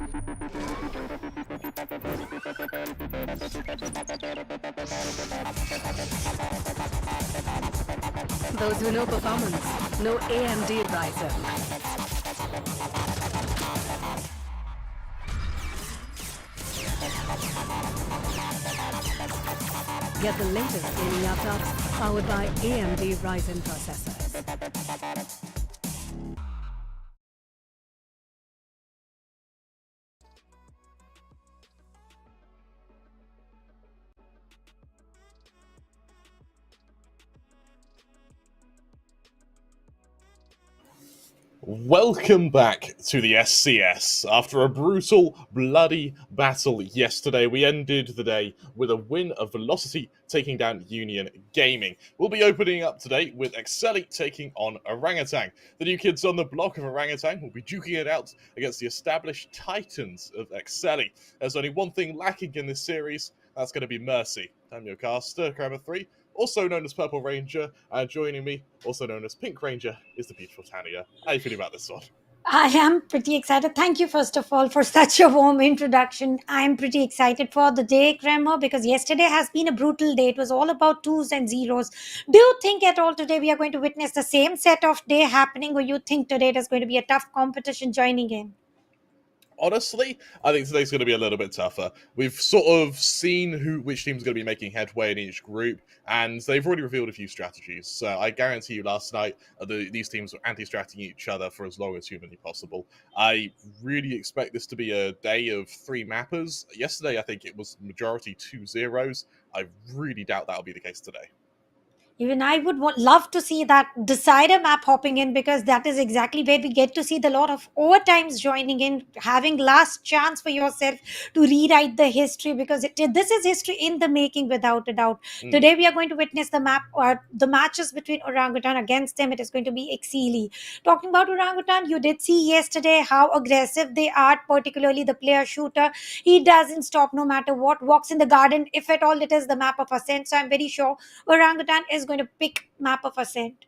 Those who know performance know AMD Ryzen. Get the latest gaming laptops powered by AMD Ryzen processors. Welcome back to the SCS. After a brutal, bloody battle yesterday, we ended the day with a win of Velocity taking down Union Gaming. We'll be opening up today with Exceeli taking on Orangutan. The new kids on the block of Orangutan will be duking it out against the established titans of Exceeli. There's only one thing lacking in this series, that's going to be Mercy. I'm your caster, Kramer3, also known as Purple Ranger, and joining me, also known as Pink Ranger, is the beautiful Tania. How are you feeling about this one? I am pretty excited. Thank you, first of all, for such a warm introduction. I'm pretty excited for the day, Kramer, because yesterday has been a brutal day. It was all about twos and zeros. Do you think at all today we are going to witness the same set of day happening, or you think today it is going to be a tough competition joining in? Honestly, I think today's going to be a little bit tougher. We've sort of seen which team's going to be making headway in each group, and they've already revealed a few strategies. So I guarantee you last night, these teams were anti-stratting each other for as long as humanly possible. I really expect this to be a day of 3 mappers. Yesterday, I think it was majority 2-0s. I really doubt that'll be the case today. Even I would love to see that decider map hopping in, because that is exactly where we get to see the lot of overtimes joining in, having last chance for yourself to rewrite the history, because this is history in the making without a doubt. Today we are going to witness the map or the matches between Orangutan. Against them it is going to be Exceeli. Talking about Orangutan, you did see yesterday how aggressive they are, particularly the player shooter. He doesn't stop no matter what, walks in the garden if at all it is the map of Ascent. So I'm very sure Orangutan is going to pick map of Ascent.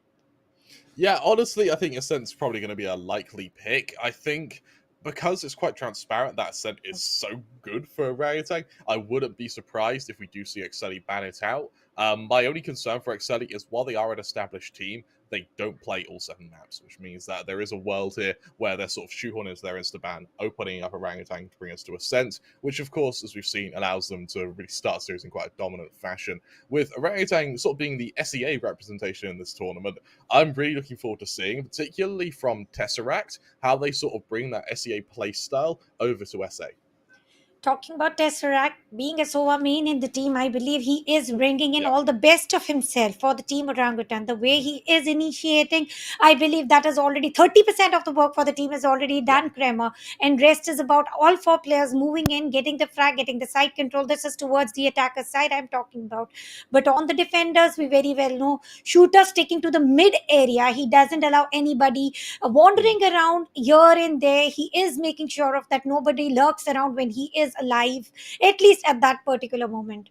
Yeah, honestly, I think Ascent's probably going to be a likely pick. I think because it's quite transparent that Ascent is so good for Orangutan, I wouldn't be surprised if we do see Exceeli ban it out. My only concern for Exceeli is while they are an established team, they don't play all 7 maps, which means that there is a world here where they're sort of shoehorning into their insta-ban, opening up Orangutan to bring us to Ascent, which of course, as we've seen, allows them to really start series in quite a dominant fashion. With Orangutan sort of being the SEA representation in this tournament, I'm really looking forward to seeing, particularly from Tesseract, how they sort of bring that SEA playstyle over to SA. Talking about Tesseract, being a SOA main in the team, I believe he is bringing in all the best of himself for the team Orangutan. The way he is initiating, I believe that is already 30% of the work for the team is already done, Kramer. And rest is about all 4 players moving in, getting the frag, getting the side control. This is towards the attacker side I'm talking about. But on the defenders, we very well know Shooter sticking to the mid area. He doesn't allow anybody wandering around here and there. He is making sure of that nobody lurks around when he is alive, at least at that particular moment.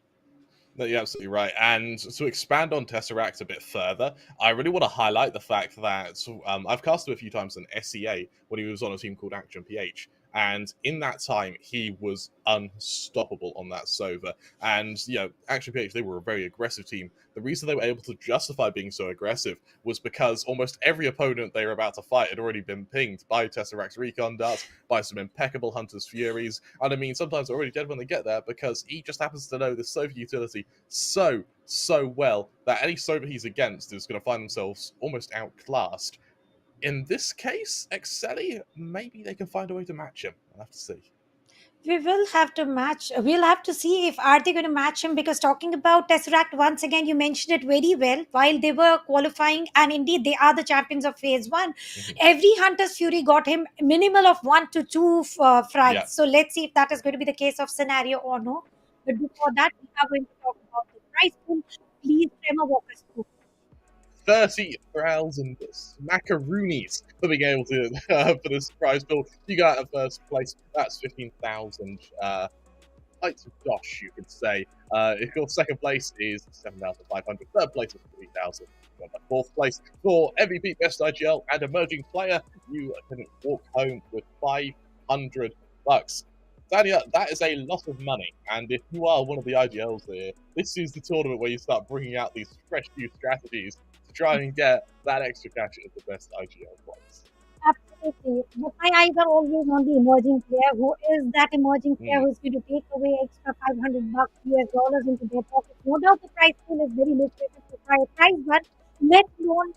No, you're absolutely right. And to expand on Tesseract a bit further, I really want to highlight the fact that I've cast him a few times in SEA when he was on a team called Action PH. And in that time, he was unstoppable on that Sova. And, you know, Action PH, they were a very aggressive team. The reason they were able to justify being so aggressive was because almost every opponent they were about to fight had already been pinged by Tesseract's recon darts, by some impeccable Hunter's Furies. And I mean, sometimes they're already dead when they get there because he just happens to know the Sova utility so well that any Sova he's against is going to find themselves almost outclassed. In this case, Exceeli, maybe they can find a way to match him. I'll have to see. We will have to match. We'll have to see if are they going to match him, because talking about Tesseract, once again, you mentioned it very well. While they were qualifying, and indeed they are the champions of phase 1, every Hunter's Fury got him minimal of 1 to 2 frags. Yeah. So let's see if that is going to be the case of scenario or no. But before that, we are going to talk about the prize pool. Please, Tremor, walk us through. 30,000 macaroonies for being able to for this prize pool. You got a first place. That's 15,000 lights of dosh, you could say. If your second place is 7,500, third place is 3,000. Fourth place for MVP Best IGL and Emerging Player, you can walk home with 500 bucks. Dania, that is a lot of money, and if you are one of the IGLs here, this is the tournament where you start bringing out these fresh new strategies to try and get that extra cash at the best IGL price. Absolutely. But my eyes are always on the emerging player. Who is that emerging player who is going to take away extra 500 bucks US dollars into their pockets? No doubt the price pool is very lucrative to price, but let alone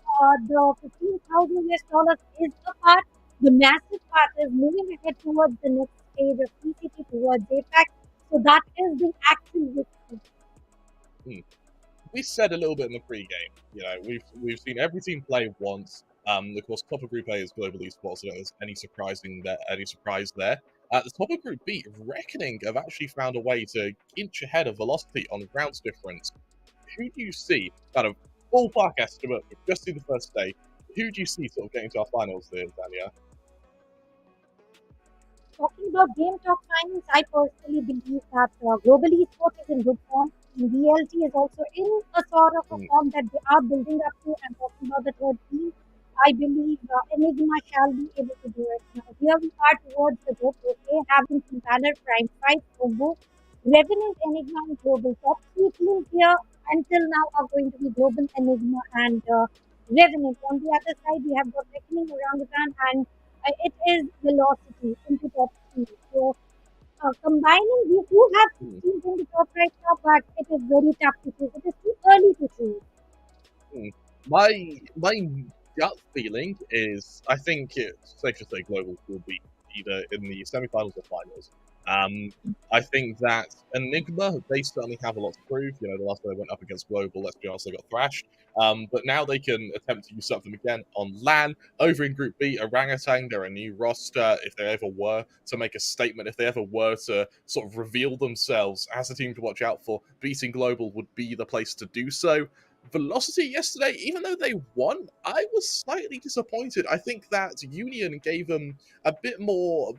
the 15,000 US dollars is a part. The massive part is moving ahead towards the next stage of VCT towards APAC. So that is the actual victory. We said a little bit in the pre-game. You know, we've seen every team play once. Of course, top of Group A is Global Esports. So there's any surprise there. At the top of Group B, Reckoning have actually found a way to inch ahead of Velocity on rounds difference. Who do you see, kind of ballpark estimate, just in the first day, who do you see sort of getting to our finals there, Dania? Talking about game talk finals, I personally believe that Global Esports is in good form. And VLT is also in a sort of a form that they are building up to. And talking about the third team, I believe Enigma shall be able to do it. Now, here we are towards the group, okay, having some banner prime 5 combo. Revenant, Enigma, and Global. Top three teams here until now are going to be Global, Enigma, and Revenant. On the other side, we have got Reckoning, Orangutan, and it is Velocity into top three. So, combining, we do have teams in the top right now, but it is very tough to choose. It is too early to choose. My gut feeling is I think it's safe to say Global will be either in the semi-finals or finals. I think that Enigma, they certainly have a lot to prove. You know, the last time they went up against Global, let's be honest, they got thrashed. But now they can attempt to usurp them again on LAN. Over in Group B, Orangutan, they're a new roster. If they ever were to make a statement, if they ever were to sort of reveal themselves as a team to watch out for, beating Global would be the place to do so. Velocity yesterday, even though they won, I was slightly disappointed. I think that Union gave them a bit more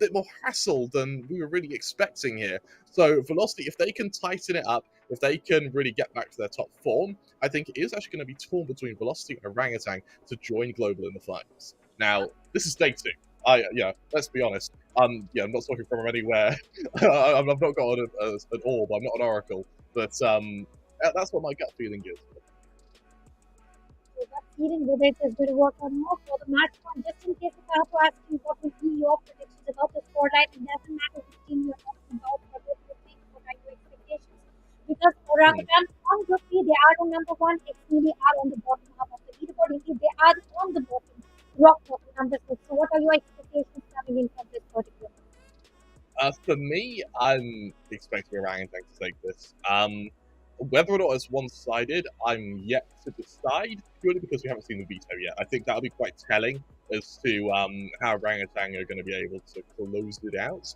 hassle than we were really expecting here. So Velocity, if they can tighten it up, if they can really get back to their top form, I think it is actually going to be torn between Velocity and Orangutan to join Global in the finals. Now, this is Day2. Let's be honest. I'm not talking from anywhere. I've not got an orb. I'm not an oracle, but that's what my gut feeling is. So that feeling whether it is going to work or not for the match one, just in case if I have to ask you what will be your predictions about the scoreline, it doesn't matter which team you're talking about, what do you think, what are your expectations? Because Orangutan on Group B, they are on number one, Exceeli are on the bottom half of the leaderboard, indeed they are on the bottom, rock bottom, number 6. So what are your expectations coming in from this particular? For me, I'm expecting Orangutan to take this. Whether or not it's one-sided, I'm yet to decide, purely because we haven't seen the veto yet. I think that'll be quite telling as to how Orangutan are going to be able to close it out.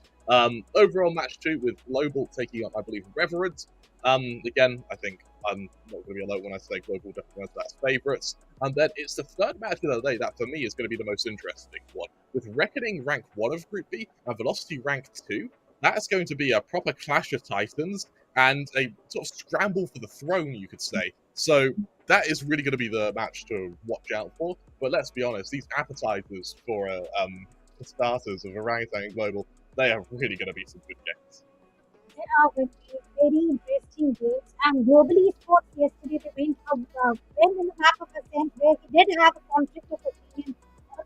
Overall, match 2 with Global taking up, I believe, Revenant. Again, I think I'm not going to be alone when I say Global definitely has that as favourites. And then it's the third match of the day that, for me, is going to be the most interesting one. With Reckoning rank 1 of Group B and Velocity rank 2, that's going to be a proper clash of titans and a sort of scramble for the throne, you could say. So that is really going to be the match to watch out for. But let's be honest, these appetizers for the starters of Orangutan and Global, they are really going to be some good games. They are going to be very interesting games. And Global Esports yesterday remained well in the map of Ascent, where he did have a conflict of opinion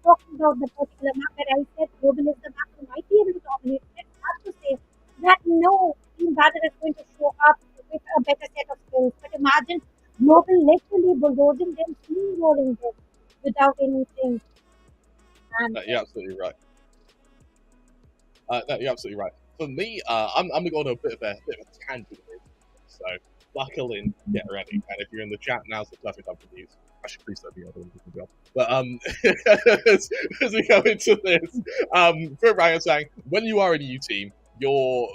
talking about the particular map where I said Global is the map who might be able to dominate. It's hard to say that no team battle is going to show up with a better set of skills. But imagine Global literally bulldozing them, steamrolling them without anything. And You're absolutely right. You're absolutely right. For me, I'm going to go on a bit of a tangent here. So buckle in, get ready. And if you're in the chat, now's the perfect time for news. I should please let the other one do the job. But as we go into this, for Orangutan, when you are in a new team, your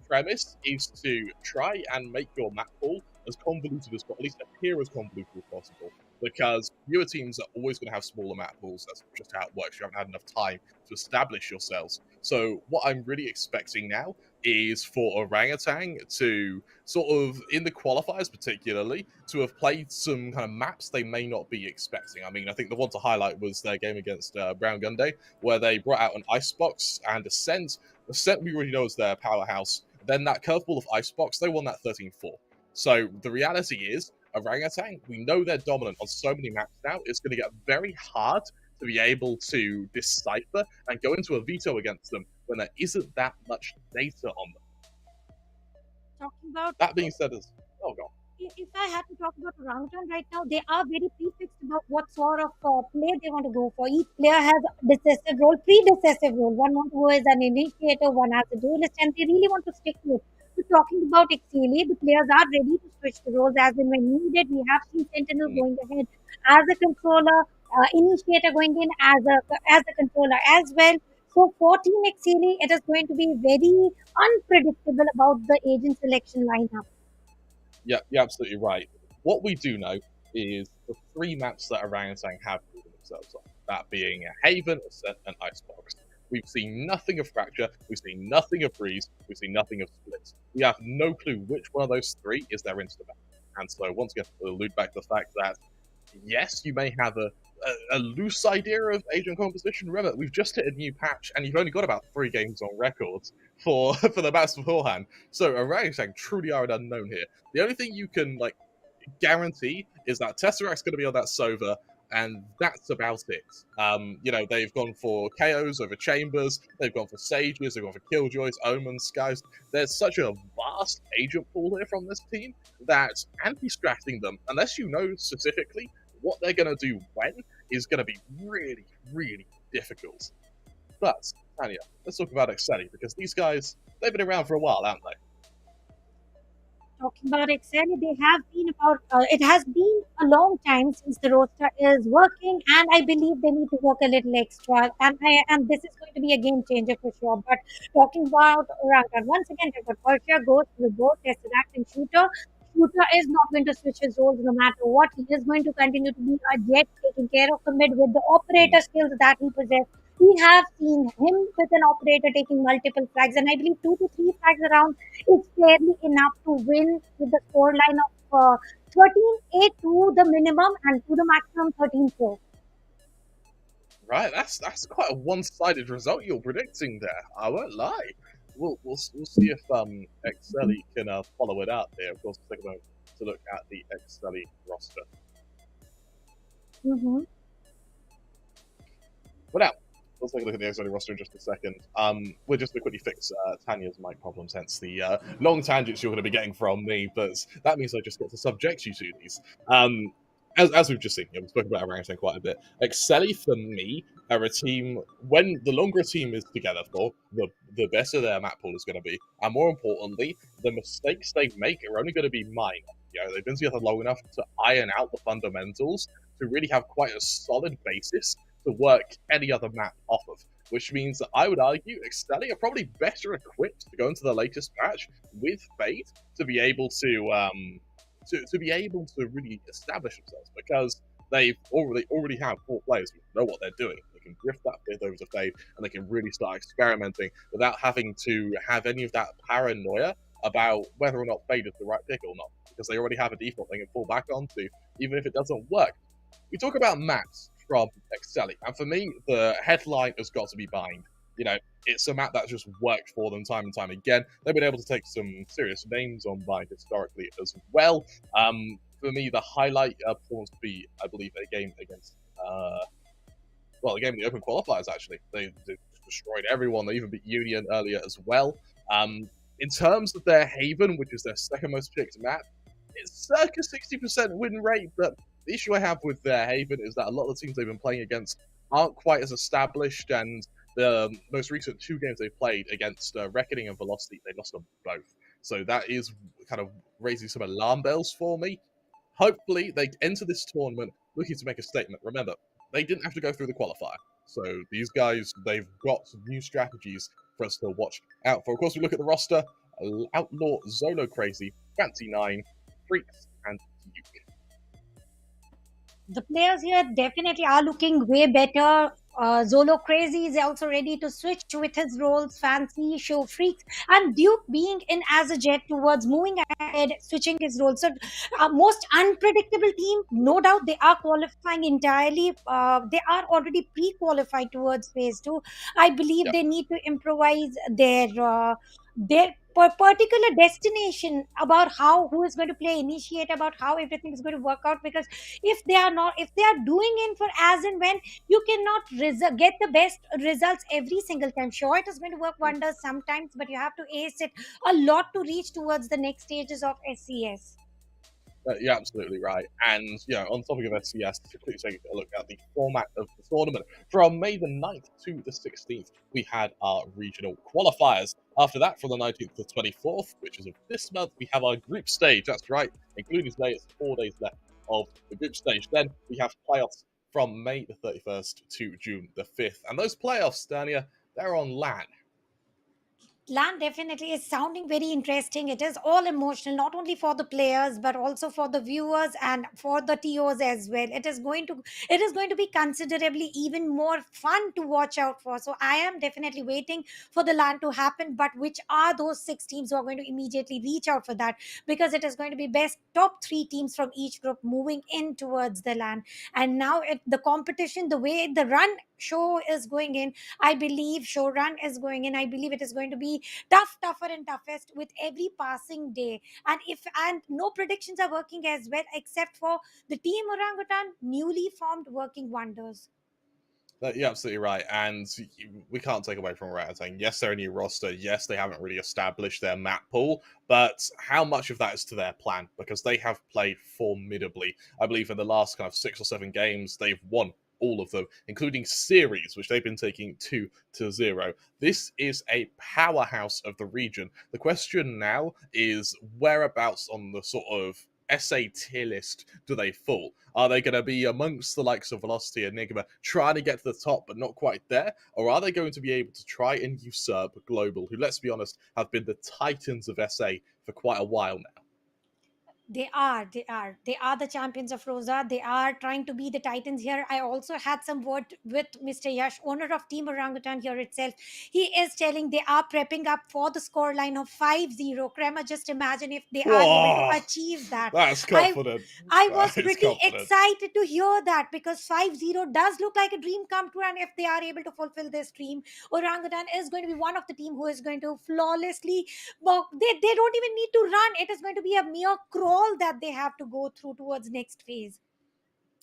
premise is to try and make your map pool as convoluted as possible, at least appear as convoluted as possible, because newer teams are always going to have smaller map pools. That's just how it works. You haven't had enough time to establish yourselves. So what I'm really expecting now is for Orangutan to sort of, in the qualifiers particularly, to have played some kind of maps they may not be expecting. I mean, I think the one to highlight was their game against Brown Gunday, where they brought out an Icebox and Ascent, Ascent we already know is their powerhouse. Then that curveball of Icebox, they won that 13-4. So the reality is, Orangutan, we know they're dominant on so many maps now, it's going to get very hard to be able to decipher and go into a veto against them when there isn't that much data on them. Talking about That being said, oh god. if I had to talk about Orangutan right now, they are very prefixed about what sort of play they want to go for. Each player has a decisive role, pre-decisive role. One wants to go as an initiator, one as a duelist, and they really want to stick to it. So talking about Exceeli, the players are ready to switch the roles as and when needed. We have seen Sentinel going ahead as a controller, initiator going in as a controller as well. So for Team Exceeli, it is going to be very unpredictable about the agent selection lineup. Yeah, you're absolutely right. What we do know is the 3 maps that Orangutan have proven themselves on, that being Haven, Ascent, and Icebox. We've seen nothing of Fracture, we've seen nothing of Breeze, we've seen nothing of Split. We have no clue which one of those 3 is their into the map. And so once again, we'll allude back to the fact that, yes, you may have a loose idea of agent composition. Remember, we've just hit a new patch, and you've only got about 3 games on record for the maps beforehand. So Orangutan truly are an unknown here. The only thing you can guarantee is that Tesseract's going to be on that Sova, and that's about it. They've gone for KOs over Chambers, they've gone for Sages, they've gone for Killjoys, Omens, Skies. There's such a vast agent pool here from this team that anti-stratting them, unless you know specifically what they're going to do when, is going to be really, really difficult. But, Tanya, let's talk about Exceeli, because these guys, they've been around for a while, haven't they? Talking about Exceeli, they have been about. It has been a long time since the roster is working, and I believe they need to work a little extra. And this is going to be a game changer for sure. But talking about Orangutan, once again, Persia goes with both Tesseract and Shooter. Shooter is not going to switch his roles no matter what. He is going to continue to be a jet, taking care of the mid with the operator skills that he possesses. We have seen him with an operator taking multiple flags, and I believe 2 to 3 flags around is fairly enough to win with the scoreline of 13-8 to the minimum and to the maximum 13-4. Right, that's quite a one-sided result you're predicting there. I won't lie. We'll see if Exceeli can follow it up here. Of course, we'll take a moment to look at the Exceeli roster. Mm-hmm. But now, let's take a look at the Exceeli roster in just a second. We're just going to quickly fix Tanya's mic problems, hence the long tangents you're going to be getting from me, but that means I just get to subject you to these. As we've just seen, we've spoken about Orangutan quite a bit. Exceeli, for me, are a team, when the longer a team is together for, the better their map pool is going to be. And more importantly, the mistakes they make are only going to be minor. They've been together long enough to iron out the fundamentals to really have quite a solid basis to work any other map off of. Which means that I would argue Exceeli are probably better equipped to go into the latest patch with Fate to be able to really establish themselves, because they already have 4 players who know what they're doing. They can drift that fifth over to Fade, and they can really start experimenting without having to have any of that paranoia about whether or not Fade is the right pick or not, because they already have a default they can fall back onto, even if it doesn't work. We talk about maps from Exceeli, and for me, the headline has got to be Bind. It's a map that's just worked for them time and time again. They've been able to take some serious names on Bind historically as well. For me, the highlight performance would be, I believe, a game against, a game in the Open Qualifiers, actually. They destroyed everyone. They even beat Union earlier as well. In terms of their Haven, which is their second most picked map, it's circa 60% win rate, but the issue I have with their Haven is that a lot of the teams they've been playing against aren't quite as established, and the most recent 2 games they played against Reckoning and Velocity, they lost them both. So that is kind of raising some alarm bells for me. Hopefully, they enter this tournament looking to make a statement. Remember, they didn't have to go through the qualifier. So these guys, they've got some new strategies for us to watch out for. Of course, we look at the roster. Outlaw, Zolo Crazy, Fancy 9, Freaks, and Duke. The players here definitely are looking way better Zolo Crazy is also ready to switch with his roles, Fancy, Show Freaks, and Duke being in as a jet towards moving ahead, switching his role. So, most unpredictable team, no doubt they are qualifying entirely. They are already pre-qualified towards phase two. I believe Yep. they need to improvise their particular destination about how who is going to play initiate, about how everything is going to work out, because if they are doing in for as and when, you cannot get the best results every single time. Sure, it is going to work wonders sometimes, but you have to ace it a lot to reach towards the next stages of SCS. You're absolutely right. And, on topic of SCS, to quickly take a look at the format of the tournament. From May the 9th to the 16th, we had our regional qualifiers. After that, from the 19th to the 24th, which is of this month, we have our group stage. That's right, including today, it's 4 days left of the group stage. Then we have playoffs from May the 31st to June the 5th. And those playoffs, Dania, they're on LAN. LAN definitely is sounding very interesting. It is all emotional, not only for the players but also for the viewers and for the TOs as well. It is going to be considerably even more fun to watch out for. So I am definitely waiting for the LAN to happen. But which are those six teams who are going to immediately reach out for that? Because it is going to be best top three teams from each group moving in towards the LAN. And now the competition, the way the run show is going in, I believe show run is going in. I believe it is going to be tougher and toughest with every passing day. And no predictions are working as well, except for the team Orangutan newly formed working wonders. You're absolutely right, and we can't take away from Orangutan. Yes, they're a new roster. Yes, they haven't really established their map pool, but how much of that is to their plan? Because they have played formidably. I believe in the last kind of 6 or 7 games, they've won all of them, including series, which they've been taking 2-0. This is a powerhouse of the region. The question now is whereabouts on the sort of SA tier list do they fall? Are they going to be amongst the likes of Velocity, Enigma, trying to get to the top but not quite there? Or are they going to be able to try and usurp Global, who, let's be honest, have been the titans of SA for quite a while now? They are the champions of Rosa. They are trying to be the titans here. I also had some word with Mr. Yash, owner of Team Orangutan here itself. He is telling they are prepping up for the score line of 5-0. Crema, just imagine if they are able to Whoa, achieve that. that's I confident. I That was is pretty confident. excited to hear that, because 5-0 does look like a dream come true. And if they are able to fulfill this dream, Orangutan is going to be one of the team who is going to flawlessly, well, they don't even need to run. It is going to be a mere crawl that they have to go through towards next phase.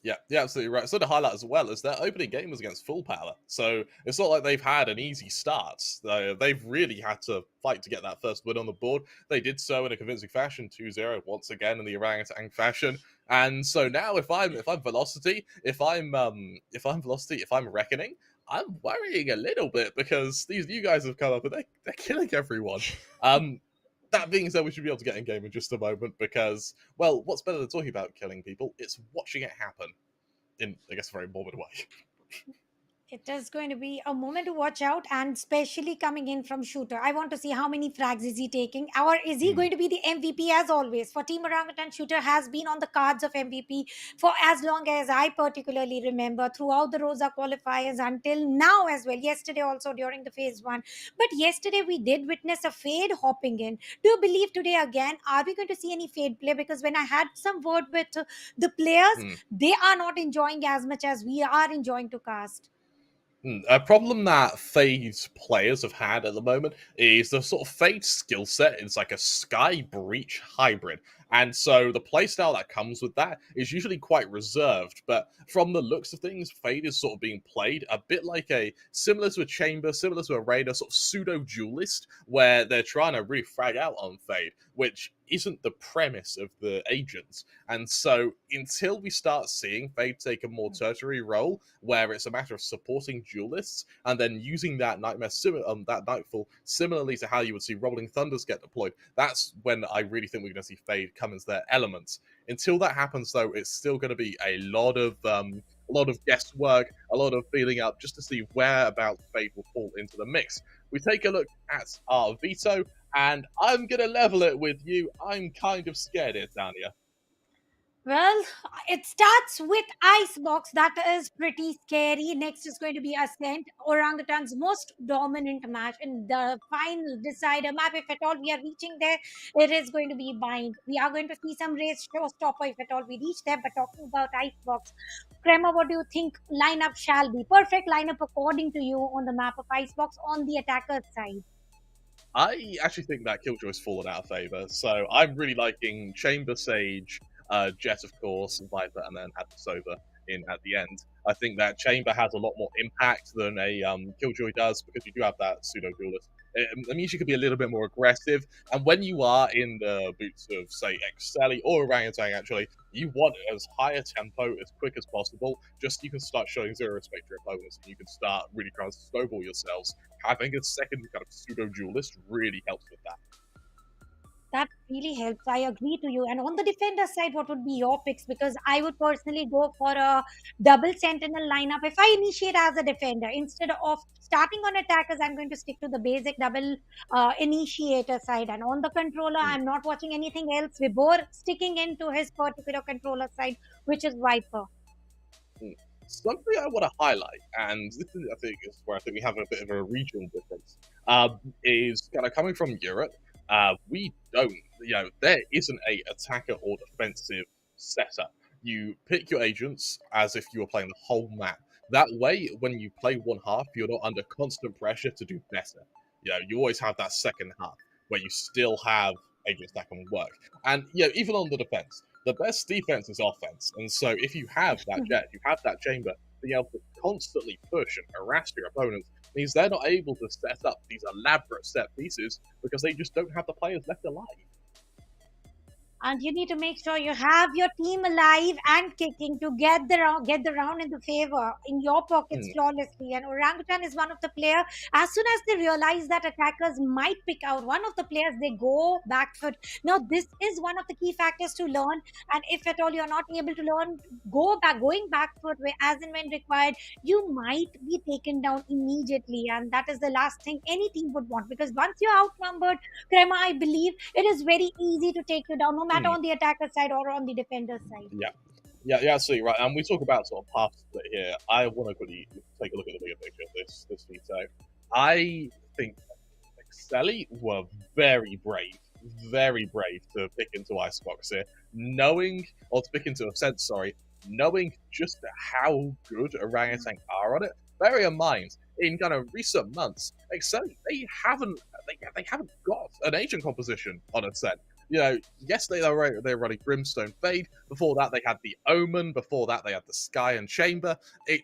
Yeah, absolutely right. So to highlight as well is their opening game was against Full Power, so it's not like they've had an easy start. They've really had to fight to get that first win on the board. They did so in a convincing fashion, 2-0 once again in the orangutan fashion. And so now, if I'm Velocity, if I'm Velocity, if I'm Reckoning, I'm worrying a little bit because these new guys have come up and they're killing everyone. That being said, we should be able to get in game in just a moment because, well, what's better than talking about killing people? It's watching it happen in, I guess, a very morbid way. It is going to be a moment to watch out, and especially coming in from Shooter. I want to see how many frags is he taking, or is he Hmm. going to be the MVP as always? For Team Orangutan, Shooter has been on the cards of MVP for as long as I particularly remember, throughout the Rosa qualifiers until now as well. Yesterday also during the phase one, but yesterday we did witness a fade hopping in. Do you believe today again? Are we going to see any fade play? Because when I had some word with the players, Hmm. they are not enjoying as much as we are enjoying to cast. A problem that Fade's players have had at the moment is the sort of Fade skill set is like a Sky Breach hybrid. And so the playstyle that comes with that is usually quite reserved. But from the looks of things, Fade is sort of being played a bit like similar to a Chamber, similar to a Raider, sort of pseudo duelist, where they're trying to really frag out on Fade, which isn't the premise of the agents. And so until we start seeing Fade take a more tertiary role, where it's a matter of supporting duelists and then using that that Nightfall similarly to how you would see Rolling Thunders get deployed, that's when I really think we're going to see Fade come as their elements. Until that happens, though, it's still going to be a lot of guesswork, a lot of feeling up just to see whereabouts Fade will fall into the mix. We take a look at our veto, and I'm going to level it with you. I'm kind of scared here, Tanya. Well, it starts with Icebox. That is pretty scary. Next is going to be Ascent, Orangutan's most dominant match in the final decider map. If at all we are reaching there, it is going to be Bind. We are going to see some race showstopper if at all we reach there. But talking about Icebox, Crema, what do you think lineup shall be? Perfect lineup according to you on the map of Icebox on the attacker's side. I actually think that Killjoy's fallen out of favor, so I'm really liking Chamber Sage, Jet, of course, Viper, and then Adversova in at the end. I think that Chamber has a lot more impact than a Killjoy does because you do have that pseudo duelist. It means you can be a little bit more aggressive, and when you are in the boots of, say, Exceeli or Orangutan, actually, you want as high a tempo as quick as possible, just so you can start showing zero respect to your opponents, and you can start really trying to snowball yourselves. Having a second kind of pseudo duelist really helps with that. That really helps. I agree to you. And on the defender side, what would be your picks? Because I would personally go for a double sentinel lineup. If I initiate as a defender, instead of starting on attackers, I'm going to stick to the basic double initiator side. And on the controller, Mm, I'm not watching anything else. Vibor sticking into his particular controller side, which is Viper. mm. Something I want to highlight, and this is, I think, is where I think we have a bit of a regional difference, is kind of coming from Europe. We don't, there isn't a attacker or defensive setup. You pick your agents as if you were playing the whole map. That way, when you play one half, you're not under constant pressure to do better. You always have that second half where you still have agents that can work. And even on the defense, the best defense is offense. And so if you have that jet, you have that chamber, being able to constantly push and harass your opponents means they're not able to set up these elaborate set pieces because they just don't have the players left alive. And you need to make sure you have your team alive and kicking to get the round in the favor in your pockets Hmm. flawlessly. And Orangutan is one of the player. As soon as they realize that attackers might pick out one of the players, they go back foot. Now this is one of the key factors to learn. And if at all you're not able to learn, going back foot as and when required, you might be taken down immediately. And that is the last thing any team would want, because once you're outnumbered, Crema, I believe it is very easy to take you down, no matter Hmm. on the attacker side or on the defender side. Yeah. Yeah, yeah, absolutely right. And we talk about sort of path split here. I want to quickly take a look at the bigger picture of this veto. I think Exceeli were very brave to pick into Icebox here, knowing, or to pick into Ascent, sorry, knowing just how good Orangutan are on it. Bear in mind, in kind of recent months, Exceeli they haven't got an agent composition on Ascent. Yes, they were running Brimstone Fade. Before that, they had the Omen. Before that, they had the Sky and Chamber. They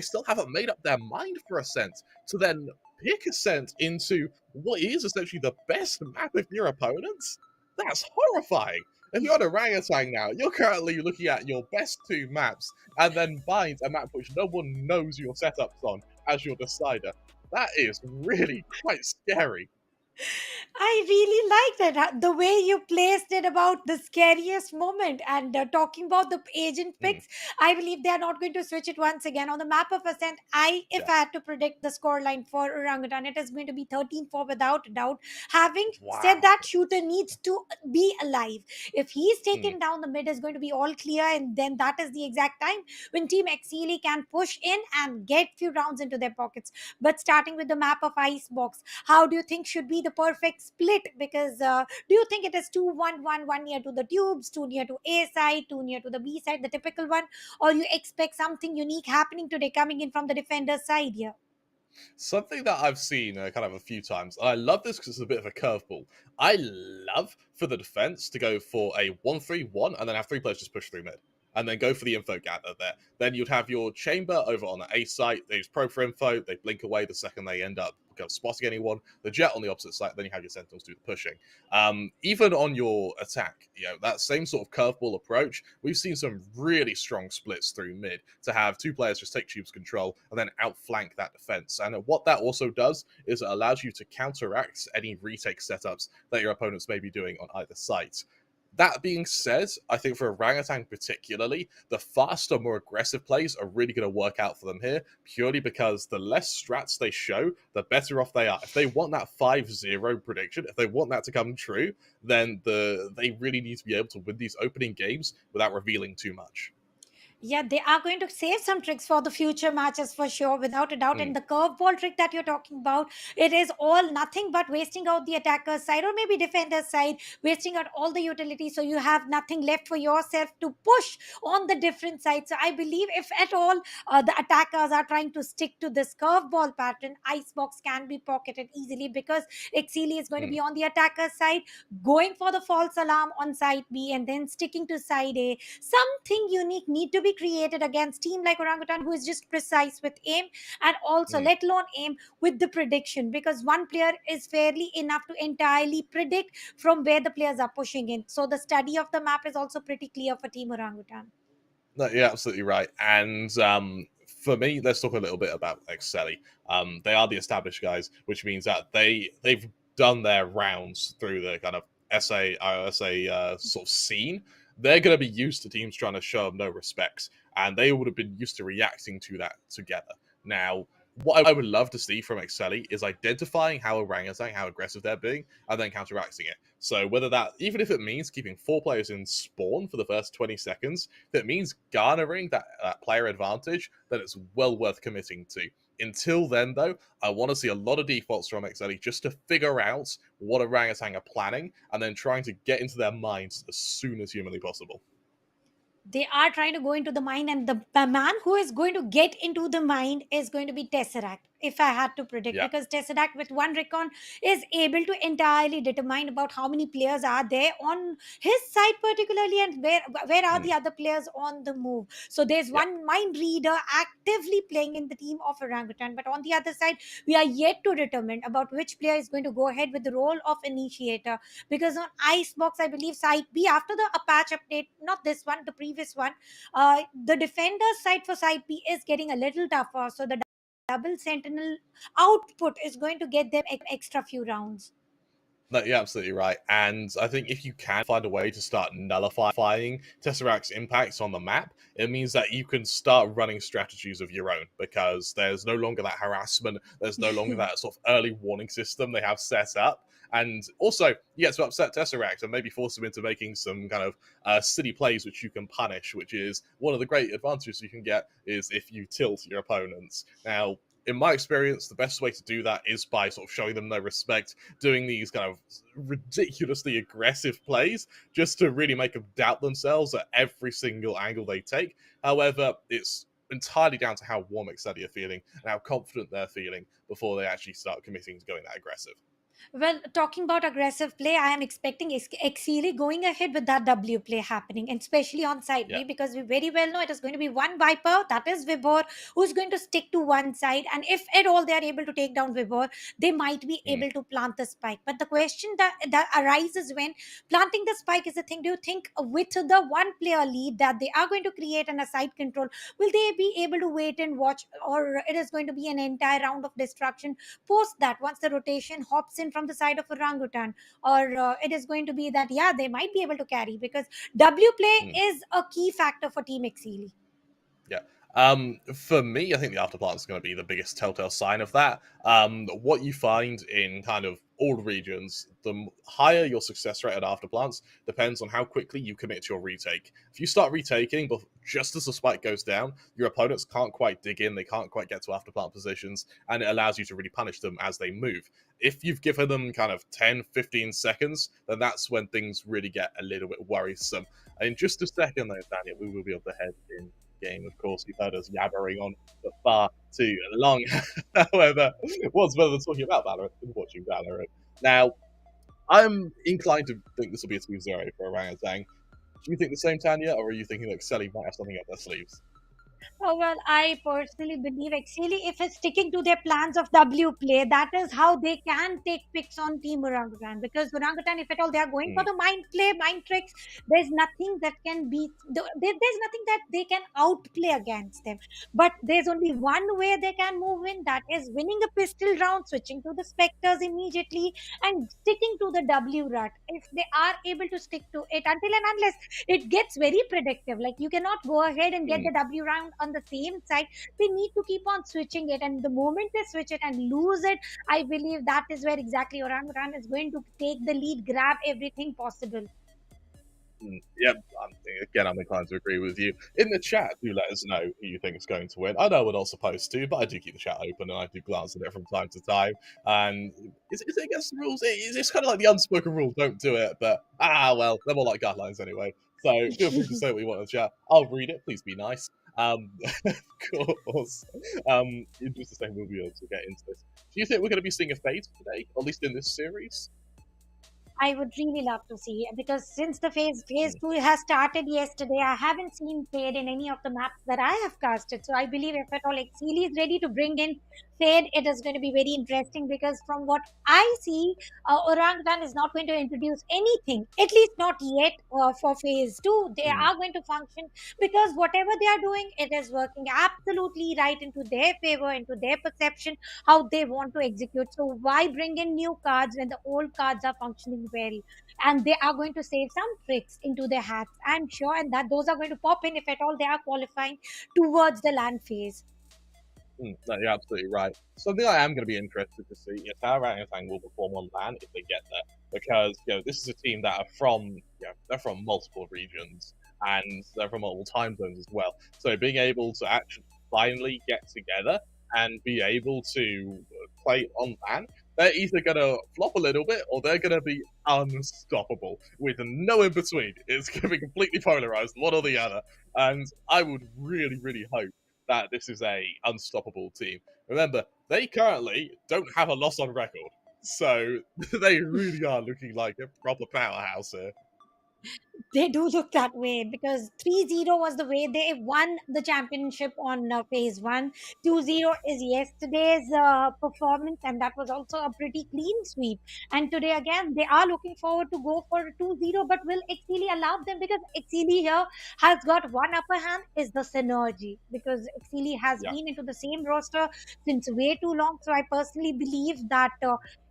still haven't made up their mind for Ascent. To then pick Ascent into what is essentially the best map of your opponents? That's horrifying. If you're on Orangutan now, you're currently looking at your best two maps and then bind a map which no one knows your setups on as your decider. That is really quite scary. I really like that the way you placed it about the scariest moment, and talking about the agent Mm, picks. I believe they are not going to switch it once again on the map of Ascent. If yeah. I had to predict the scoreline for Orangutan, it is going to be 13-4 without a doubt. Having said Wow. that, shooter needs to be alive. If he's Mm, taken down, the mid is going to be all clear, and then that is the exact time when Team Exceeli can push in and get few rounds into their pockets. But starting with the map of Icebox, how do you think should be the perfect split? Because do you think it is 2-1-1, one near to the tubes, two near to A side, two near to the B side, the typical one, or you expect something unique happening today coming in from the defender side here? Something that I've seen kind of a few times, and I love this because it's a bit of a curveball. I love for the defense to go for a 1-3-1 and then have three players just push through mid. And then go for the info gather there. Then you'd have your chamber over on the A site. They use pro for info. They blink away the second they end up kind of spotting anyone. The jet on the opposite side. Then you have your sentinels do the pushing. Even on your attack, that same sort of curveball approach. We've seen some really strong splits through mid to have two players just take tubes control and then outflank that defense. And what that also does is it allows you to counteract any retake setups that your opponents may be doing on either site. That being said, I think for Orangutan particularly, the faster, more aggressive plays are really going to work out for them here, purely because the less strats they show, the better off they are. If they want that 5-0 prediction, if they want that to come true, then they really need to be able to win these opening games without revealing too much. Yeah, they are going to save some tricks for the future matches for sure, without a doubt. Mm, And the curveball trick that you're talking about, it is all nothing but wasting out the attacker's side or maybe defender's side, wasting out all the utility. So you have nothing left for yourself to push on the different sides. So I believe if at all the attackers are trying to stick to this curveball pattern, Icebox can be pocketed easily because Exceeli is going to mm. be on the attacker's side, going for the false alarm on side B and then sticking to side A. Something unique need to be created against team like Orangutan, who is just precise with aim, and also Mm. let alone aim with the prediction, because one player is fairly enough to entirely predict from where the players are pushing in. So the study of the map is also pretty clear for team Orangutan. No, you're absolutely right. And for me, let's talk a little bit about Exceeli. They are the established guys, which means that they've done their rounds through the kind of SA sort of scene. They're going to be used to teams trying to show them no respects, and they would have been used to reacting to that together. Now, what I would love to see from Exceeli is identifying how Orangutan, how aggressive they're being, and then counteracting it. So whether that, even if it means keeping 4 players in spawn for the first 20 seconds, if it means garnering that player advantage, then it's well worth committing to. Until then, though, I want to see a lot of defaults from Exceeli just to figure out what Orangutan are planning, and then trying to get into their minds as soon as humanly possible. They are trying to go into the mine, and the man who is going to get into the mine is going to be Tesseract, if I had to predict, Yeah. because Tesseract with one recon is able to entirely determine about how many players are there on his side particularly, and where are the Mm, other players on the move. So there's yeah. one mind reader actively playing in the team of Orangutan, but on the other side we are yet to determine about which player is going to go ahead with the role of initiator, because on Icebox, I believe side B, after the patch update, not this one, the previous one, the defender's side for side B is getting a little tougher. So the double sentinel output is going to get them extra few rounds. No, you're absolutely right. And I think if you can find a way to start nullifying Tesseract's impacts on the map, it means that you can start running strategies of your own, because there's no longer that harassment, there's no longer that sort of early warning system they have set up. And also, you get to upset Tesseract and maybe force him into making some kind of silly plays which you can punish, which is one of the great advantages you can get is if you tilt your opponents. Now, in my experience, the best way to do that is by sort of showing them no respect, doing these kind of ridiculously aggressive plays just to really make them doubt themselves at every single angle they take. However, it's entirely down to how warm Exceeli are feeling and how confident they're feeling before they actually start committing to going that aggressive. Well, talking about aggressive play, I am expecting Exceeli going ahead with that W play happening, and especially on side Yeah. B, because we very well know it is going to be one Viper, that is Vibor, who's going to stick to one side. And if at all they are able to take down Vibor, they might be Mm. able to plant the spike. But the question that arises when planting the spike is the thing, do you think with the one player lead that they are going to create and a side control, will they be able to wait and watch, or it is going to be an entire round of destruction post that, once the rotation hops in from the side of Orangutan, or it is going to be that, yeah, they might be able to carry, because W play Mm. is a key factor for Team Exceeli. Yeah. For me, I think the afterplant is going to be the biggest telltale sign of that. What you find in kind of all regions, the higher your success rate at afterplants depends on how quickly you commit to your retake. If you start retaking, but just as the spike goes down, your opponents can't quite dig in, they can't quite get to afterplant positions, and it allows you to really punish them as they move. If you've given them kind of 10, 15 seconds, then that's when things really get a little bit worrisome. In just a second, though, Daniel, we will be able to head in game. Of course, you've heard us yabbering on for far too long. However, what's better than talking about Valorant than watching Valorant? Now, I'm inclined to think this will be a 2-0 for Orangutan. Do you think the same, Tanya, or are you thinking that Exceeli might have something up their sleeves? Oh, well, I personally believe Exceeli, if it's sticking to their plans of W play, that is how they can take picks on Team Orangutan. Because Orangutan, if at all they are going for Mm, the mind play, mind tricks, there's nothing that can be, there's nothing that they can outplay against them. But there's only one way they can move in, that is winning a pistol round, switching to the Spectres immediately, and sticking to the W rut. If they are able to stick to it until and unless it gets very predictive. Like you cannot go ahead and get mm. the W round on the same side. They need to keep on switching it, and the moment they switch it and lose it, I believe that is where exactly Orangutan is going to take the lead, grab everything possible. Yep, again, I'm inclined to agree with you. In the chat, do let us know who you think is going to win. I know we're not supposed to, but I do keep the chat open and I do glance at it from time to time. And is it against the rules? It's kind of like the unspoken rule, don't do it. But, well, they're more like guidelines anyway. So feel free to say what you want in the chat. I'll read it. Please be nice. Of course. In just a second, we'll be able to get into this. Do you think we're going to be seeing a fade today, at least in this series? I would really love to see, because since the phase two has started yesterday, I haven't seen Fade in any of the maps that I have casted. So I believe if at all Exceeli is ready to bring in Fade, it is going to be very interesting, because from what I see, Orangutan is not going to introduce anything, at least not yet, for phase two. They Mm, are going to function, because whatever they are doing, it is working absolutely right into their favor, into their perception, how they want to execute. So why bring in new cards when the old cards are functioning well? And they are going to save some tricks into their hats, I'm sure, and that those are going to pop in if at all they are qualifying towards the land phase. No, you're absolutely right. Something I am going to be interested to see is how Orangutan will perform on LAN if they get there, because this is a team that are from they're from multiple regions and they're from multiple time zones as well. So being able to actually finally get together and be able to play on LAN, they're either going to flop a little bit or they're going to be unstoppable with no in between. It's going to be completely polarized, one or the other, and I would really, really hope that this is a unstoppable team. Remember, they currently don't have a loss on record, so they really are looking like a proper powerhouse here. They do look that way, because 3-0 was the way they won the championship on phase 1. 2-0 is yesterday's performance, and that was also a pretty clean sweep. And today again they are looking forward to go for 2-0, but will Exceeli allow them? Because Exceeli here has got one upper hand, is the synergy, because Exceeli has Yeah. been into the same roster since way too long. So I personally believe that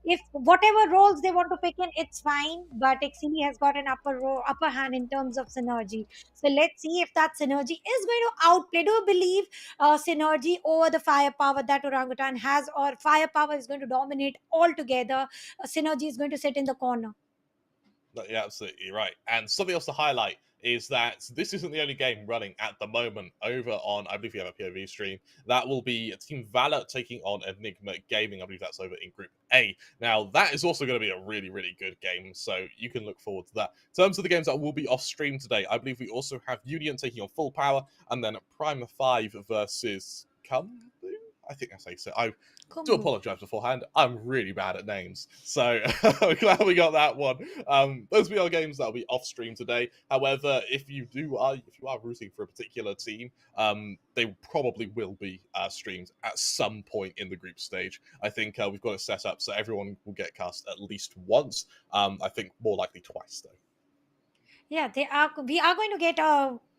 if whatever roles they want to pick in, it's fine. But Exceeli has got an upper hand in terms of synergy. So let's see if that synergy is going to outplay. Do you believe synergy over the firepower that Orangutan has, or firepower is going to dominate altogether? Synergy is going to sit in the corner. No, you're absolutely right. And something else to highlight is that this isn't the only game running at the moment over on, I believe we have a POV stream. That will be Team Valor taking on Enigma Gaming. I believe that's over in Group A. Now, that is also going to be a really, really good game, so you can look forward to that. In terms of the games that will be off stream today, I believe we also have Union taking on Full Power, and then Prime 5 versus Kumbu? I think that's how you say it. I do Kumbu. apologize beforehand. I'm really bad at names, so I'm glad we got that one. Those will be our games that'll be off stream today. However, if you are rooting for a particular team, they probably will be streamed at some point in the group stage. I think we've got it set up so everyone will get cast at least once. I think more likely twice though. Yeah, they are. We are going to get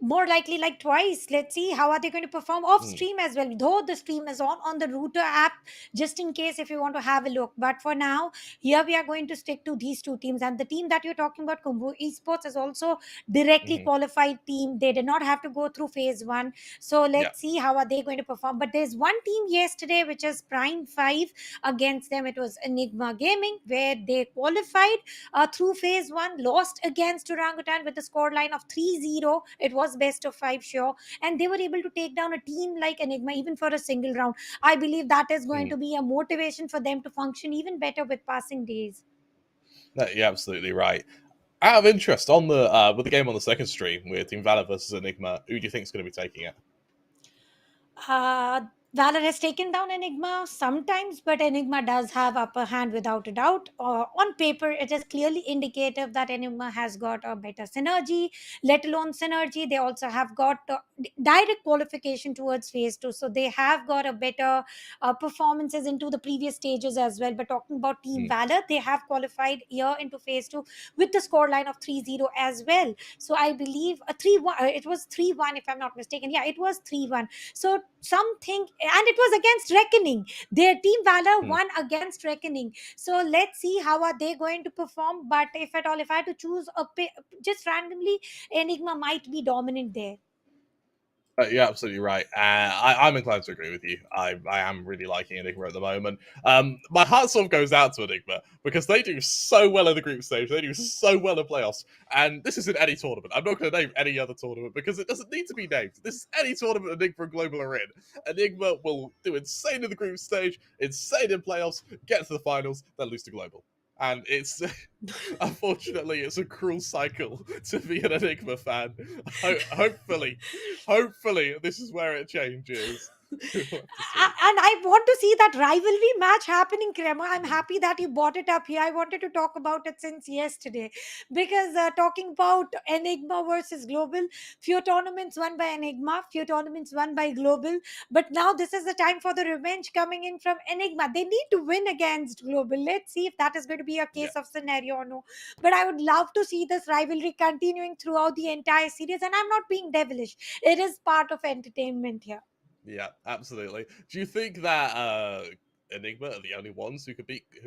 more likely like twice. Let's see how are they going to perform off Mm, stream as well. Though the stream is on the router app, just in case if you want to have a look. But for now, here we are going to stick to these two teams. And the team that you're talking about, Kumbu Esports, is also directly hmm qualified team. They did not have to go through phase 1. So Yeah. let's see how are they going to perform. But there's one team yesterday which is Prime 5. Against them it was Enigma Gaming, where they qualified through phase 1, lost against Orangutan with a score line of 3-0. It was best of 5, sure. And they were able to take down a team like Enigma even for a single round. I believe that is going mm. to be a motivation for them to function even better with passing days. No, you're absolutely right. Out of interest, on the with the game on the second stream with Team Valor versus Enigma, who do you think is going to be taking it? Valor has taken down Enigma sometimes, but Enigma does have upper hand without a doubt. On paper, it is clearly indicative that Enigma has got a better synergy, let alone synergy. They also have got direct qualification towards phase two, so they have got a better performances into the previous stages as well. But talking about Team Hmm. Valor, they have qualified here into phase two with the scoreline of 3-0 as well. So I believe a 3-1. It was 3-1 if I'm not mistaken. Yeah, it was 3-1. So something, and it was against Reckoning. Their Team Valor Hmm. won against Reckoning. So let's see how are they going to perform. But if at all, if I had to choose just randomly, Enigma might be dominant there. You're absolutely right. I'm inclined to agree with you. I am really liking Enigma at the moment. My heart sort of goes out to Enigma because they do so well in the group stage. They do so well in playoffs. And this isn't any tournament. I'm not going to name any other tournament because it doesn't need to be named. This is any tournament Enigma and Global are in. Enigma will do insane in the group stage, insane in playoffs, get to the finals, then lose to Global. And it's unfortunately it's a cruel cycle to be an Enigma fan. Hopefully this is where it changes. We'll have to see. And I want to see that rivalry match happening, Crema. I'm happy that you brought it up here. I wanted to talk about it since yesterday because talking about Enigma versus Global, few tournaments won by Enigma, few tournaments won by Global, but now this is the time for the revenge coming in from Enigma. They need to win against Global. Let's see if that is going to be a Yeah. case of scenario or no. But I would love to see this rivalry continuing throughout the entire series, and I'm not being devilish. It is part of entertainment here. Yeah, absolutely. Do you think that Enigma are the only ones who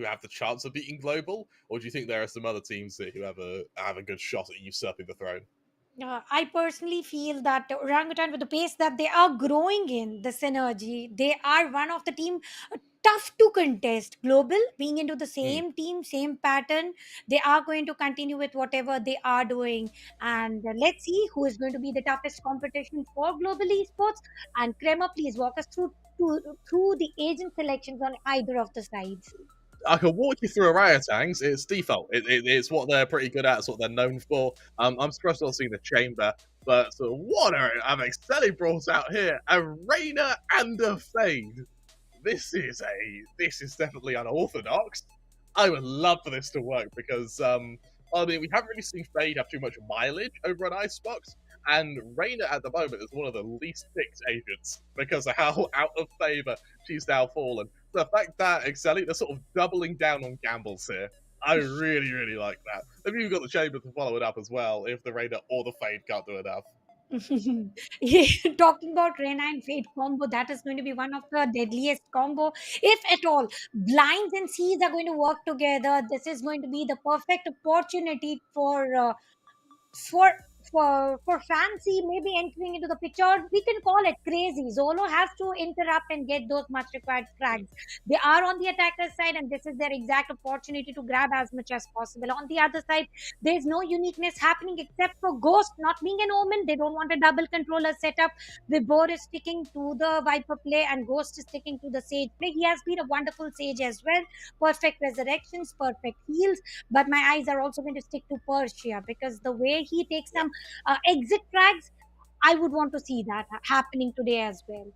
have the chance of beating Global, or do you think there are some other teams here who have a good shot at usurping the throne? I personally feel that Orangutan, with the pace that they are growing in, the synergy, they are one of the team tough to contest. Global being into the Hmm. same team, same pattern, they are going to continue with whatever they are doing. And let's see who is going to be the toughest competition for Global Esports. And Crema, please walk us through the agent selections on either of the sides. I can walk you through orangutans. It's default. It's what they're pretty good at. It's what they're known for. I'm surprised not seeing the chamber, but so what have Exceeli brought out here? A Rainer and a Fade. This is definitely unorthodox. I would love for this to work because I mean we haven't really seen Fade have too much mileage over on Icebox, and Raina at the moment is one of the least picked agents because of how out of favour she's now fallen. The fact that Exceeli they're sort of doubling down on gambles here. I really like that. They've even got the chamber to follow it up as well if the Raina or the Fade can't do enough. Yeah, talking about Rena and Fate combo, that is going to be one of the deadliest combo. If at all, blinds and seas are going to work together, this is going to be the perfect opportunity for for fancy maybe entering into the picture. We can call it crazy. Zolo has to interrupt and get those much required frags. They are on the attacker side, and this is their exact opportunity to grab as much as possible. On the other side, there's no uniqueness happening except for Ghost not being an Omen. They don't want a double controller setup. Vibor is sticking to the Viper play, and Ghost is sticking to the Sage play. He has been a wonderful Sage as well. Perfect resurrections, perfect heals, but my eyes are also going to stick to Persia because the way he takes Yeah. some exit frags, I would want to see that happening today as well.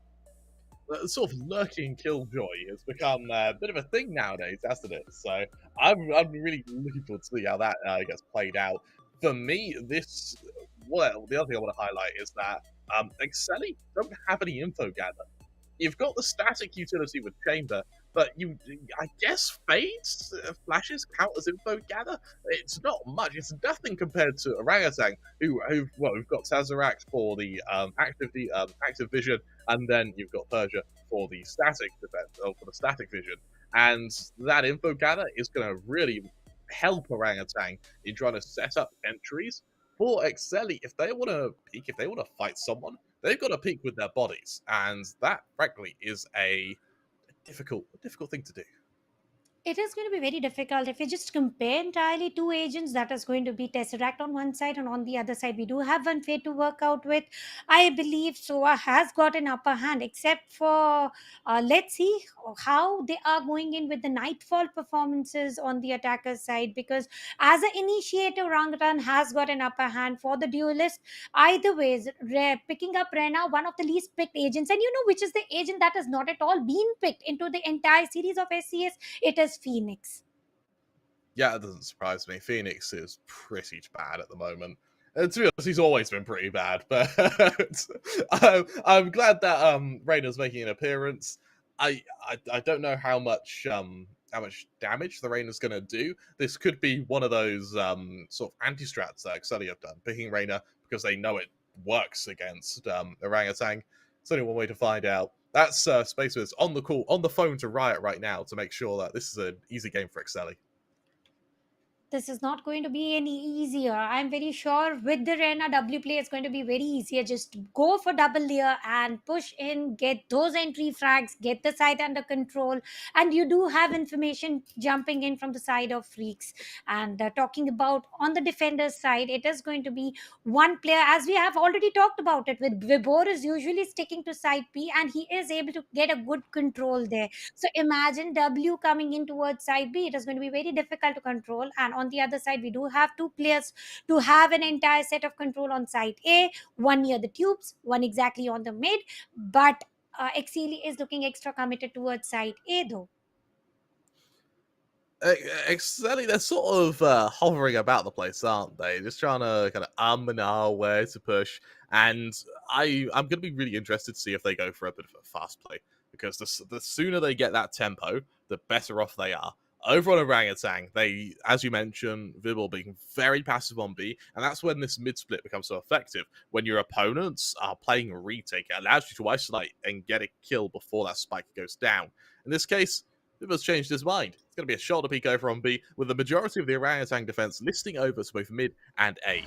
Sort of lurking killjoy has become a bit of a thing nowadays, hasn't it? So I'm really looking forward to see how that gets played out. For me, the other thing I want to highlight is that Exceeli don't have any info gather. You've got the static utility with Chamber, but I guess Fades flashes count as info gather. It's not much. It's nothing compared to Orangutan, we've got Sazerac for the active vision, and then you've got Persia for the static defense, or for the static vision, and that info gather is going to really help Orangutan in trying to set up entries for Exceeli if they want to peek, if they want to fight someone they've got to peak with their bodies, and that, frankly, is a difficult thing to do. It is going to be very difficult if you just compare entirely two agents. That is going to be Tesseract on one side, and on the other side we do have one Fate to work out with. I believe Soa has got an upper hand, except for let's see how they are going in with the Nightfall performances on the attacker side, because as an initiator, Orangutan has got an upper hand for the duelist. Either ways, picking up Rena, one of the least picked agents, and you know which is the agent that has not at all been picked into the entire series of SCS? It is Phoenix. Yeah, it doesn't surprise me. Phoenix is pretty bad at the moment. To be honest, he's always been pretty bad, but I'm glad that Reyna's making an appearance. I don't know how much damage the Reyna's going to do. This could be one of those sort of anti-strats that Exceeli have done, picking Reyna because they know it works against Orangutan. It's only one way to find out. That's Spacewiz on the phone to Riot right now to make sure that this is an easy game for Exceeli. This is not going to be any easier. I'm very sure with the Rena, W play is going to be very easier. Just go for double layer and push in, get those entry frags, get the side under control, and you do have information jumping in from the side of Freaks. And talking about on the defender's side, it is going to be one player, as we have already talked about it, with Vibor is usually sticking to side P, and he is able to get a good control there. So imagine W coming in towards side B. It is going to be very difficult to control. And on the other side, we do have two players to have an entire set of control on side A, one near the tubes, one exactly on the mid. But Exceeli is looking extra committed towards side A though. Exceeli, they're sort of hovering about the place, aren't they? Just trying to kind of and ah where to push. And I'm going to be really interested to see if they go for a bit of a fast play, because the sooner they get that tempo, the better off they are. Over on Orangutan, they, as you mentioned, Vibble being very passive on B, and that's when this mid-split becomes so effective. When your opponents are playing a retake, it allows you to isolate and get a kill before that spike goes down. In this case, Vibble's changed his mind. It's going to be a shoulder peek over on B, with the majority of the Orangutan defense listing over to both mid and A.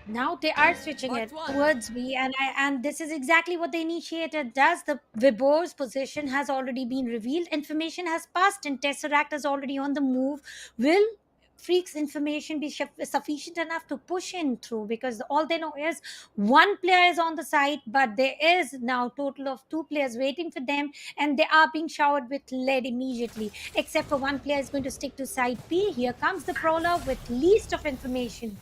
Now they are switching it towards B, and this is exactly what the initiator does. The Vibor's position has already been revealed. Information has passed, and Tesseract is already on the move. Will Freak's information be sufficient enough to push in through? Because all they know is one player is on the side, but there is now total of two players waiting for them, and they are being showered with lead immediately. Except for one player is going to stick to side P. Here comes the Prowler with least of information.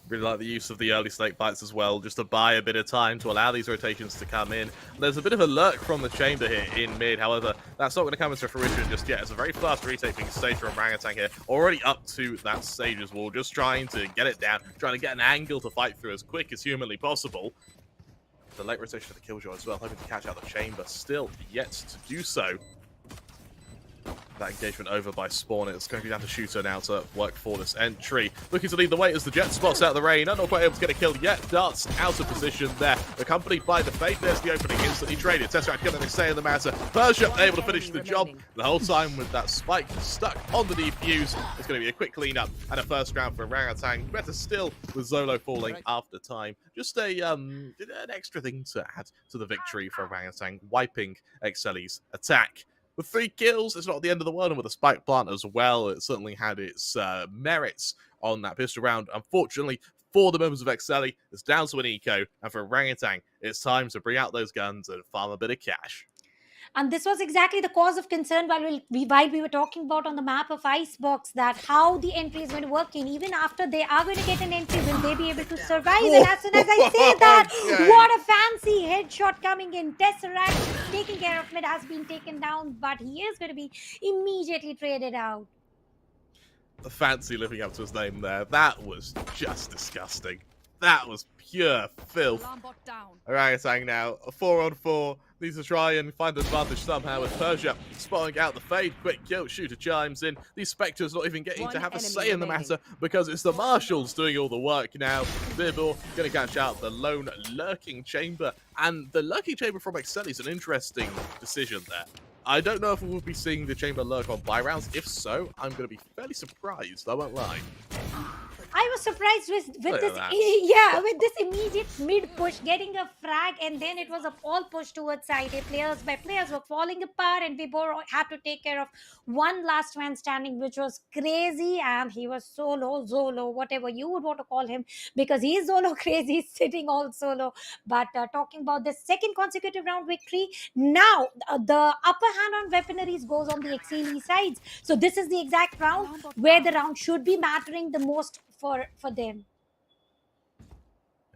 Really like the use of the early snake bites as well, just to buy a bit of time to allow these rotations to come in. There's a bit of a lurk from the chamber here in mid, however, that's not going to come into fruition just yet. It's a very fast retake being staged from Orangutan here, already up to that Sage's wall, just trying to get it down, trying to get an angle to fight through as quick as humanly possible. The late rotation of the Killjoy as well, hoping to catch out the chamber, still yet to do so. That engagement over by Spawn. It's going to be down to Shooter now to work for this entry. Looking to lead the way as the Jet spots out the rain. Not quite able to get a kill yet. Darts out of position there. Accompanied by the Fate. There's the opening. Instantly traded. Tesseract going to stay in the matter. Persia able to finish the job. The whole time with that spike stuck on the defuse. It's going to be a quick cleanup and a first round for Orangutan. Better still with Zolo falling after time. Just an extra thing to add to the victory for Orangutan, wiping Exceeli's attack. With 3 kills, it's not the end of the world, and with a spike plant as well, it certainly had its merits on that pistol round. Unfortunately, for the members of Exceeli, it's down to an eco, and for Orangutan, it's time to bring out those guns and farm a bit of cash. And this was exactly the cause of concern while we were talking about on the map of Icebox, that how the entry is going to work in. Even after they are going to get an entry, will they be able to survive? And as soon as I say that, what a fancy headshot coming in. Tesseract taking care of mid has been taken down, but he is going to be immediately traded out. The fancy living up to his name there. That was just disgusting. That was pure filth. Orangutan now, a 4-on-4. Needs to try and find an advantage somehow with Persia spotting out the fade. Quick kill, Shooter chimes in. These Spectres not even getting to have a say in the matter because it's the Marshals doing all the work now. Vibble going to catch out the lone lurking chamber. And the lurking chamber from Exceeli is an interesting decision there. I don't know if we will be seeing the chamber lurk on buy rounds. If so, I'm going to be fairly surprised, I won't lie. I was surprised with Look this, at that. yeah, with this immediate mid push, getting a frag, and then it was a all push towards side A. Players by players were falling apart, and Vibor had to take care of one last man standing, which was crazy. And he was solo, Zolo, whatever you would want to call him, because he is solo crazy, sitting all solo. But talking about the second consecutive round victory, now the upper hand on weaponaries goes on the Exceeli sides. So this is the exact round where the round should be mattering the most for them.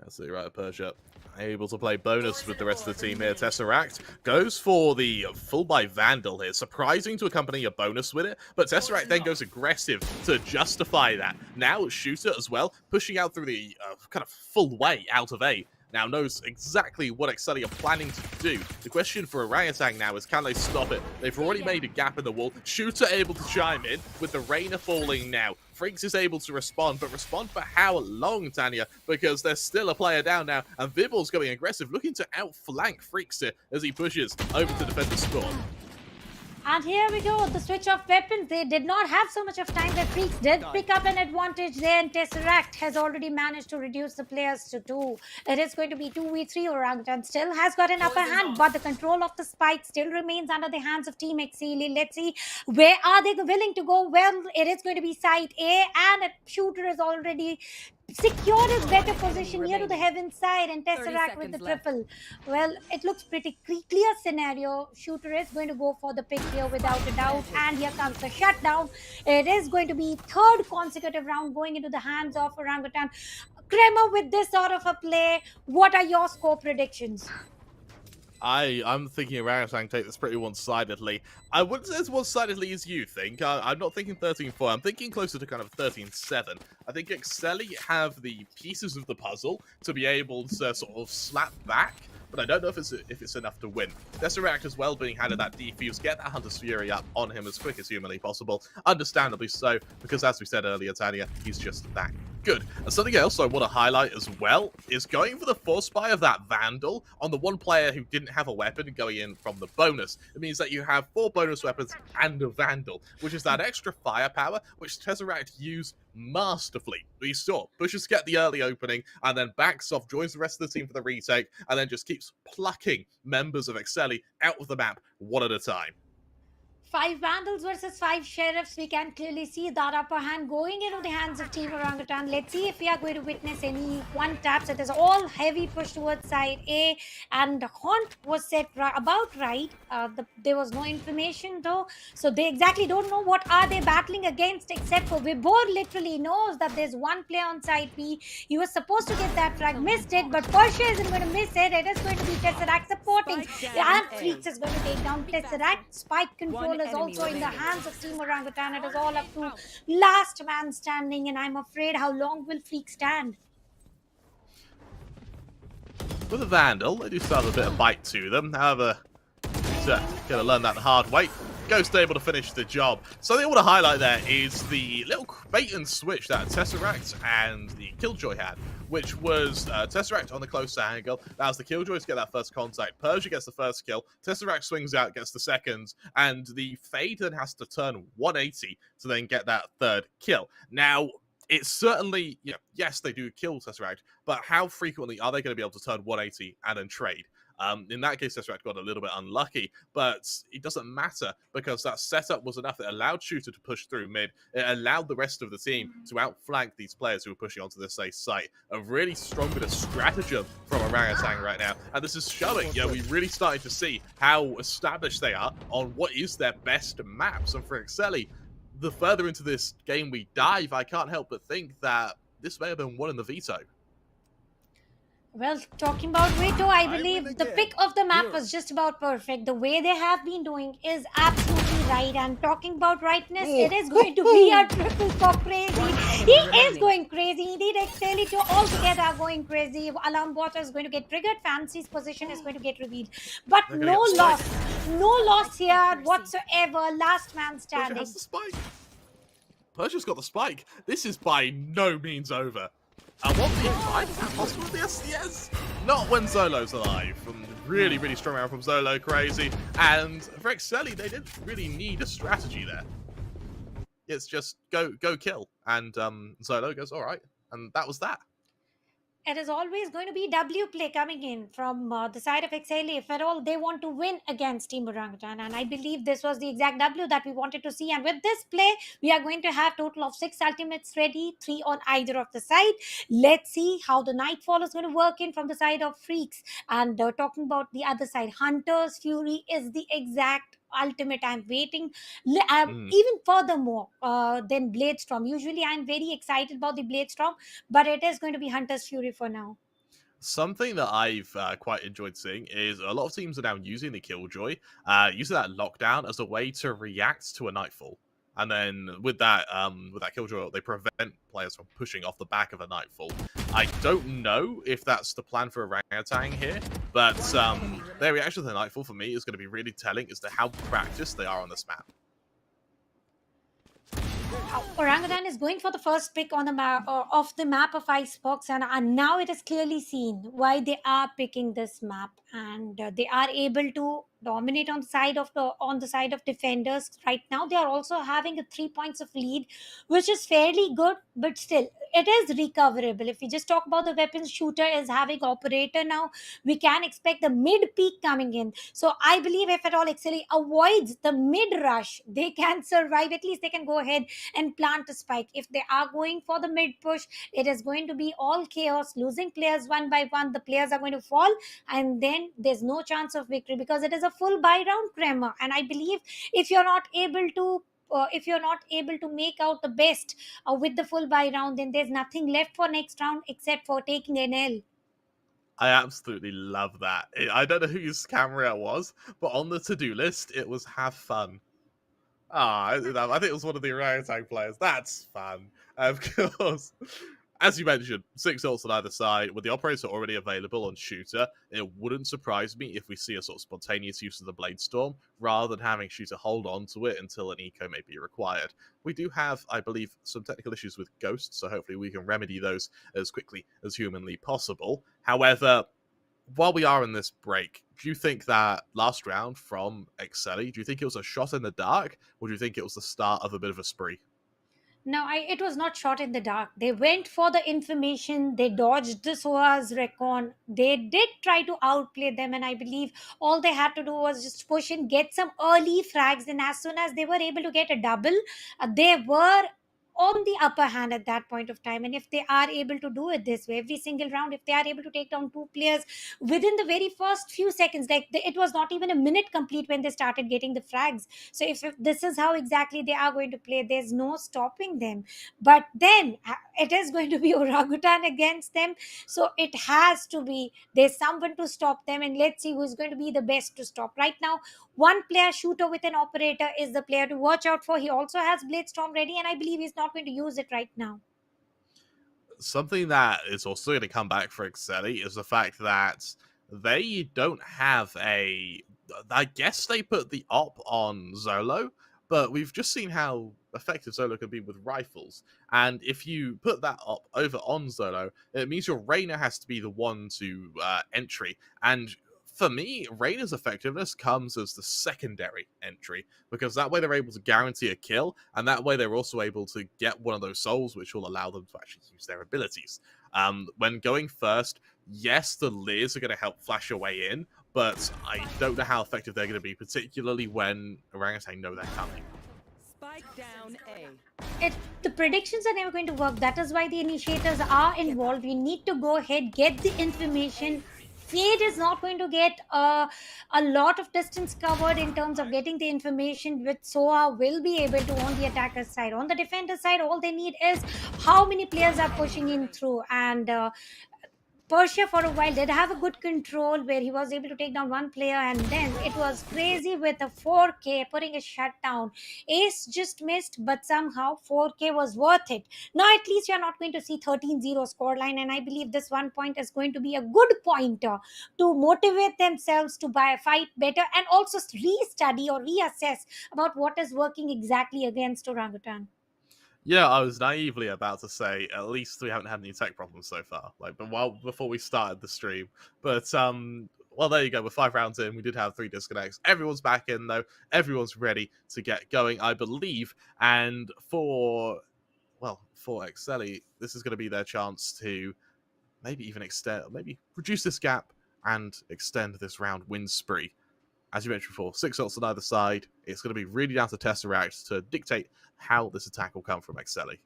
Absolutely right, Persia. Able to play bonus with the rest of the team here. Tesseract goes for the full buy Vandal here. Surprising to accompany a bonus with it, but Tesseract then goes aggressive to justify that. Now Shooter as well, pushing out through the kind of full way out of A. Now knows exactly what Exceeli are planning to do. The question for Orangutan now is, can they stop it? They've already made a gap in the wall. Shooter able to chime in with the Rainer falling now. Freaks is able to respond, but respond for how long, Tanya? Because there's still a player down now, and Vibal's going aggressive, looking to outflank Freaks here as he pushes over to defend the spawn. And here we go, the switch of weapons. They did not have so much of time. The Freaks did pick up an advantage there, and Tesseract has already managed to reduce the players to 2. It is going to be 2v3. Orangutan still has got an upper hand, but the control of the spike still remains under the hands of Team Exceeli. Let's see, where are they willing to go? Well, it is going to be side A, and a Shooter is already secured his better position here to the heaven side, and Tesseract with the triple. Well, it looks pretty clear scenario. Shooter is going to go for the pick here without a doubt, and here comes the shutdown. It is going to be third consecutive round going into the hands of Orangutan. Kremer, with this sort of a play, what are your score predictions? I'm thinking Orangutan take this pretty one-sidedly. I wouldn't say as one-sidedly as you think. I'm not thinking 13-4. I'm thinking closer to kind of 13-7. I think Exceeli have the pieces of the puzzle to be able to sort of slap back, but I don't know if it's enough to win. Tesseract as well being handed that defuse, get that Hunter's Fury up on him as quick as humanly possible. Understandably so, because as we said earlier, Tanya, he's just that good. And something else I want to highlight as well is going for the force buy of that Vandal on the one player who didn't have a weapon going in from the bonus. It means that you have 4 bonus weapons and a Vandal, which is that extra firepower which Tesseract use masterfully. We saw pushes get the early opening and then backs off, joins the rest of the team for the retake, and then just keeps plucking members of Exceeli out of the map one at a time. 5 Vandals versus 5 Sheriffs. We can clearly see that upper hand going into the hands of Team Orangutan. Let's see if we are going to witness any one taps. It is all heavy push towards side A, and the Haunt was set about right. There was no information though, so they exactly don't know what are they battling against, except for Vibor literally knows that there's one player on side B. He was supposed to get that frag, missed it, but Persia isn't going to miss it. It is going to be Tesseract supporting, and Freaks is going to take down Tesseract. Spike control is also in the hands of Team Orangutan. It is all up to last man standing, and I'm afraid how long will Freak stand? With a Vandal, they do start a bit of bite to them. However, gonna learn that the hard way. Ghost able to finish the job. Something I want to highlight there is the little bait and switch that Tesseract and the Killjoy had, which was Tesseract on the close angle. That was the Killjoy to get that first contact. Persia gets the first kill. Tesseract swings out, gets the second, and the Fade then has to turn 180 to then get that third kill. Now, it's certainly, yes, they do kill Tesseract, but how frequently are they going to be able to turn 180 and then trade? In that case, Tesseract got a little bit unlucky, but it doesn't matter because that setup was enough. It allowed Shooter to push through mid. It allowed the rest of the team to outflank these players who were pushing onto this safe site. A really strong bit of stratagem from Orangutan right now, and this is showing. We really started to see how established they are on what is their best maps. And for Exceeli, the further into this game we dive, I can't help but think that this may have been won in the veto. Well, talking about veto, I believe the pick of the map was just about perfect. The way they have been doing is absolutely right. And talking about rightness, it is going to be a triple for crazy. He is going crazy. Indeed, Exceeli all together are going crazy. Alarm bot is going to get triggered. Fancy's position is going to get revealed. But no loss. No loss here whatsoever. Last man standing. Persia has the spike. Persia's got the spike. This is by no means over. And 1v5, is that possible with the SCS? Not when Zolo's alive. Really, really strong round from Zolo, crazy. And for Exceeli, they didn't really need a strategy there. It's just go kill. And Zolo goes, all right, and that was that. It is always going to be W play coming in from the side of Exceeli. If at all they want to win against Team Orangutan, and I believe this was the exact W that we wanted to see. And with this play, we are going to have total of 6 ultimates ready, 3 on either of the side. Let's see how the Nightfall is going to work in from the side of Freaks. And talking about the other side, Hunter's Fury is the exact ultimate I'm waiting. Even furthermore than Bladestorm. Usually, I'm very excited about the Bladestorm, but it is going to be Hunter's Fury for now. Something that I've quite enjoyed seeing is a lot of teams are now using the Killjoy, using that lockdown as a way to react to a Nightfall. And then with that Killjoy, they prevent players from pushing off the back of a Nightfall. I don't know if that's the plan for Orangutan here, but their reaction to the Nightfall for me is going to be really telling as to how practiced they are on this map. Orangutan is going for the first pick on the map of the map of Icebox, and now it is clearly seen why they are picking this map, and they are able to dominate on the side of defenders. Right now, they are also having a 3 points of lead, which is fairly good, but still it is recoverable. If we just talk about the weapons, shooter is having operator now. We can expect the mid peak coming in. So I believe if at all Exceeli avoids the mid rush, they can survive. At least they can go ahead and plant a spike. If they are going for the mid push, it is going to be all chaos, losing players one by one. The players are going to fall, and then there's no chance of victory because it is a full buy round Crema. And I believe if you're not able to make out the best with the full buy round, then there's nothing left for next round except for taking an L. I absolutely love that. I don't know whose camera it was, but on the to-do list, it was have fun. I think it was one of the orangutan players. That's fun. Of course. As you mentioned, 6 ults on either side. With the operator already available on Shooter, it wouldn't surprise me if we see a sort of spontaneous use of the Bladestorm, rather than having Shooter hold on to it until an eco may be required. We do have, I believe, some technical issues with Ghost, so hopefully we can remedy those as quickly as humanly possible. However, while we are in this break, do you think that last round from Exceeli, do you think it was a shot in the dark, or do you think it was the start of a bit of a spree? No, it was not shot in the dark. They went for the information. They dodged the SOA's recon. They did try to outplay them, and I believe all they had to do was just push and get some early frags. And as soon as they were able to get a double, they were on the upper hand at that point of time. And if they are able to do it this way every single round, if they are able to take down 2 players within the very first few seconds, it was not even a minute complete when they started getting the frags. So if this is how exactly they are going to play, there's no stopping them. But then it is going to be Orangutan against them, so it has to be there's someone to stop them, and let's see who's going to be the best to stop. Right now, one player shooter with an operator is the player to watch out for. He also has Bladestorm ready, and I believe he's not going to use it right now. Something that is also going to come back for Exceeli is the fact that they don't have a... I guess they put the op on Zolo, but we've just seen how effective Zolo can be with rifles. And if you put that op over on Zolo, it means your Reyna has to be the one to entry. And for me, Reyna's effectiveness comes as the secondary entry, because that way they're able to guarantee a kill, and that way they're also able to get one of those souls, which will allow them to actually use their abilities. When going first, yes, the Leers are going to help flash your way in, but I don't know how effective they're going to be, particularly when Orangutan know they're coming. Spike down A. The predictions are never going to work. That is why the initiators are involved. We need to go ahead, get the information. Fade is not going to get a lot of distance covered in terms of getting the information, which SOA will be able to on the attacker's side. On the defender's side, all they need is how many players are pushing in through. And Persia for a while did have a good control where he was able to take down one player, and then it was crazy with a 4K putting a shutdown. Ace just missed, but somehow 4K was worth it. Now at least you're not going to see 13-0 scoreline, and I believe this 1 point is going to be a good pointer to motivate themselves to fight better and also restudy or reassess about what is working exactly against Orangutan. Yeah, I was naively about to say at least we haven't had any tech problems so far. Before we started the stream, but well, there you go. We're 5 rounds in. We did have 3 disconnects. Everyone's back in though. Everyone's ready to get going, I believe. And for well, for Exceeli, this is going to be their chance to maybe even extend, maybe reduce this gap and extend this round win spree. As you mentioned before, 6 ults on either side. It's going to be really down to Tesseract to dictate how this attack will come from Exceeli.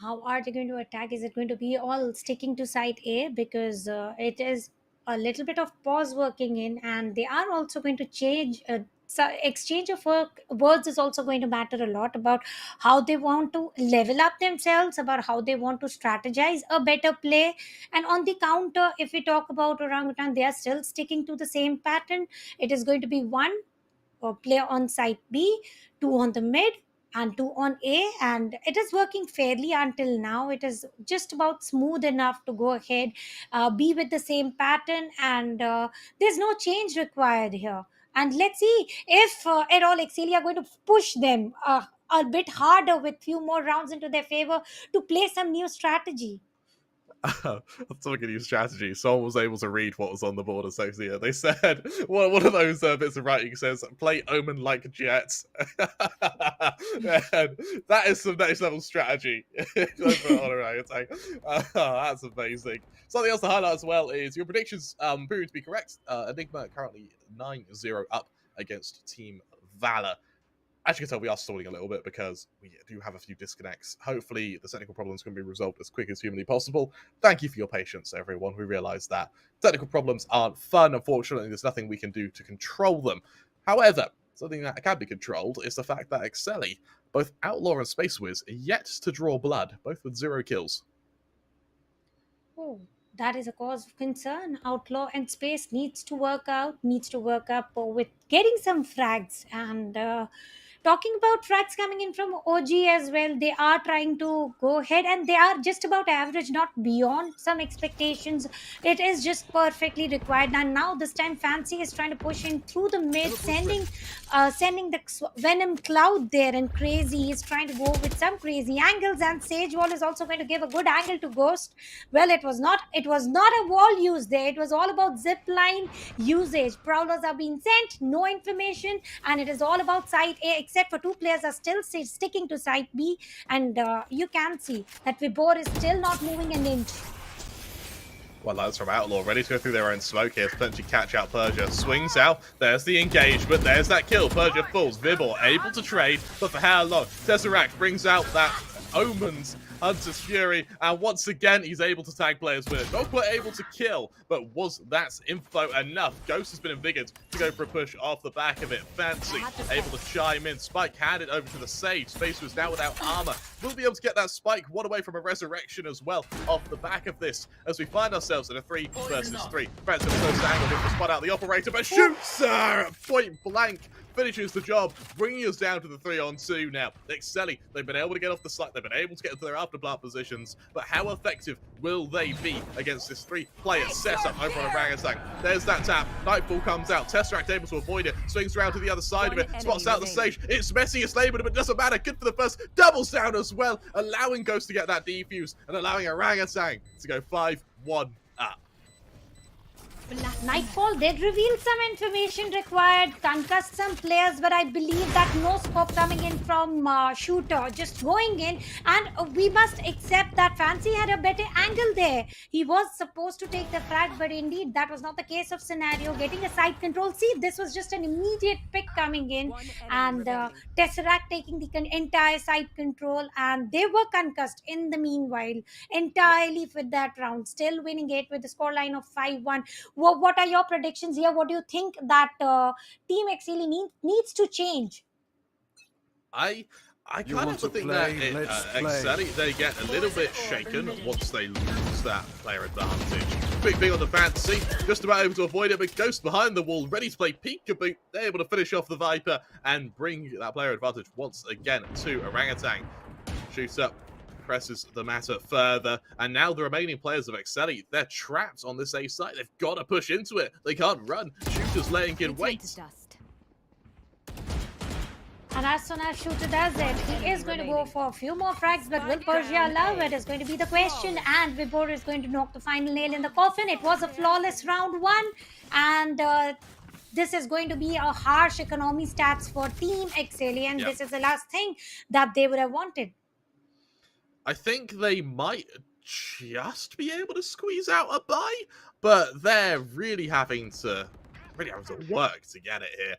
How are they going to attack? Is it going to be all sticking to side A? Because it is a little bit of pause working in, and they are also going to change. So exchange of words is also going to matter a lot about how they want to level up themselves, about how they want to strategize a better play. And on the counter, if we talk about Orangutan, they are still sticking to the same pattern. It is going to be one player on side B, two on the mid, and two on A, and it is working fairly until now. It is just about smooth enough to go ahead, be with the same pattern, and there's no change required here. And let's see if at all Exceeli are going to push them a bit harder with few more rounds into their favor to play some new strategy. Talking new strategy, someone was able to read what was on the board associated. They said, well, one of those bits of writing says, play Omen like Jets. And that is some next level strategy. That's amazing. Something else to highlight as well is your predictions proving to be correct. Enigma currently 9-0 up against Team Valor. As you can tell, we are stalling a little bit because we do have a few disconnects. Hopefully, the technical problems can be resolved as quick as humanly possible. Thank you for your patience, everyone. We realize that technical problems aren't fun. Unfortunately, there's nothing we can do to control them. However, something that can be controlled is the fact that Exceeli, both Outlaw and Space Wiz, are yet to draw blood, both with 0 kills. Oh, that is a cause of concern. Outlaw and Space needs to work up with getting some frags. And talking about frags coming in from OG as well, they are trying to go ahead, and they are just about average, not beyond some expectations. It is just perfectly required. And now this time Fancy is trying to push in through the mid, sending the Venom Cloud there, and Crazy is trying to go with some crazy angles, and Sage Wall is also going to give a good angle to Ghost. Well, it was not a wall use there. It was all about zip line usage. Prowlers are being sent, no information, and it is all about side A, except for 2 players are still sticking to side B, and you can see that Vibor is still not moving an inch. Well, that's from Outlaw, ready to go through their own smoke here, potentially catch out Persia. Swings out, there's the engagement, there's that kill. Persia falls, Vibor able to trade, but for how long? Tesseract brings out that Omen's Hunter's Fury, and once again, he's able to tag players with it. Not quite able to kill, but was that info enough? Ghost has been invigorated to go for a push off the back of it. Fancy, able to chime in. Spike handed over to the Sage. Space was now without armor. We'll be able to get that Spike one away from a resurrection as well off the back of this, as we find ourselves in a 3 versus 3. Fancy with a close angle, looking to spot out the operator, but shoots her point blank. Finishes the job, bringing us down to the 3-on-2 now. Exceeli, they've been able to get off the site, they've been able to get into their afterplant positions, but how effective will they be against this 3-player setup over on Orangutan? There's that tap, Nightfall comes out, Tesseract able to avoid it, swings around to the other side of it, spots out the Sage, it's messy, it's laboured, but it doesn't matter, good for the first, doubles down as well, allowing Ghost to get that defuse, and allowing Orangutan to go 5-1 up. Nightfall did reveal some information required, concussed some players, but I believe that no scope coming in from Shooter, just going in, and we must accept that Fancy had a better angle there. He was supposed to take the frag, but indeed that was not the case of scenario. Getting a side control, see, this was just an immediate pick coming in, and Tesseract taking the entire side control, and they were concussed in the meanwhile, entirely with that round, still winning it with the scoreline of 5-1. What are your predictions here? What do you think that Team Exceeli needs to change? I kind of think that Exceeli, they get a little bit shaken once they lose that player advantage. Big thing on the Fancy, just about able to avoid it, but Ghost behind the wall, ready to play peekaboo. They're able to finish off the Viper and bring that player advantage once again to Orangutan. Shoots up, presses the matter further, and now the remaining players of Exceeli, they're trapped on this A site. They've got to push into it. They can't run. Shooter's laying in wait. And as soon as Shooter does it, he is going to go for a few more frags, but will Persia allow it is going to be the question, and Vibor is going to knock the final nail in the coffin. It was a flawless round 1, and this is going to be a harsh economy stats for Team Exceeli, and Yep. this is the last thing that they would have wanted. I think they might just be able to squeeze out a buy, but they're really having to work to get it here.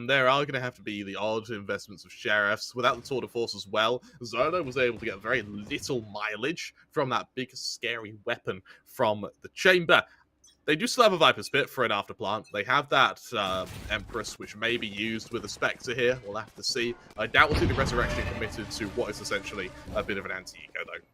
There are going to have to be the odd investments of sheriffs. Without the tour de force as well, Zono was able to get very little mileage from that big scary weapon from the chamber. They do still have a Viper's Pit for an afterplant. They have that Empress, which may be used with a Spectre here. We'll have to see. I doubt we'll see the Resurrection committed to what is essentially a bit of an anti-eco, though.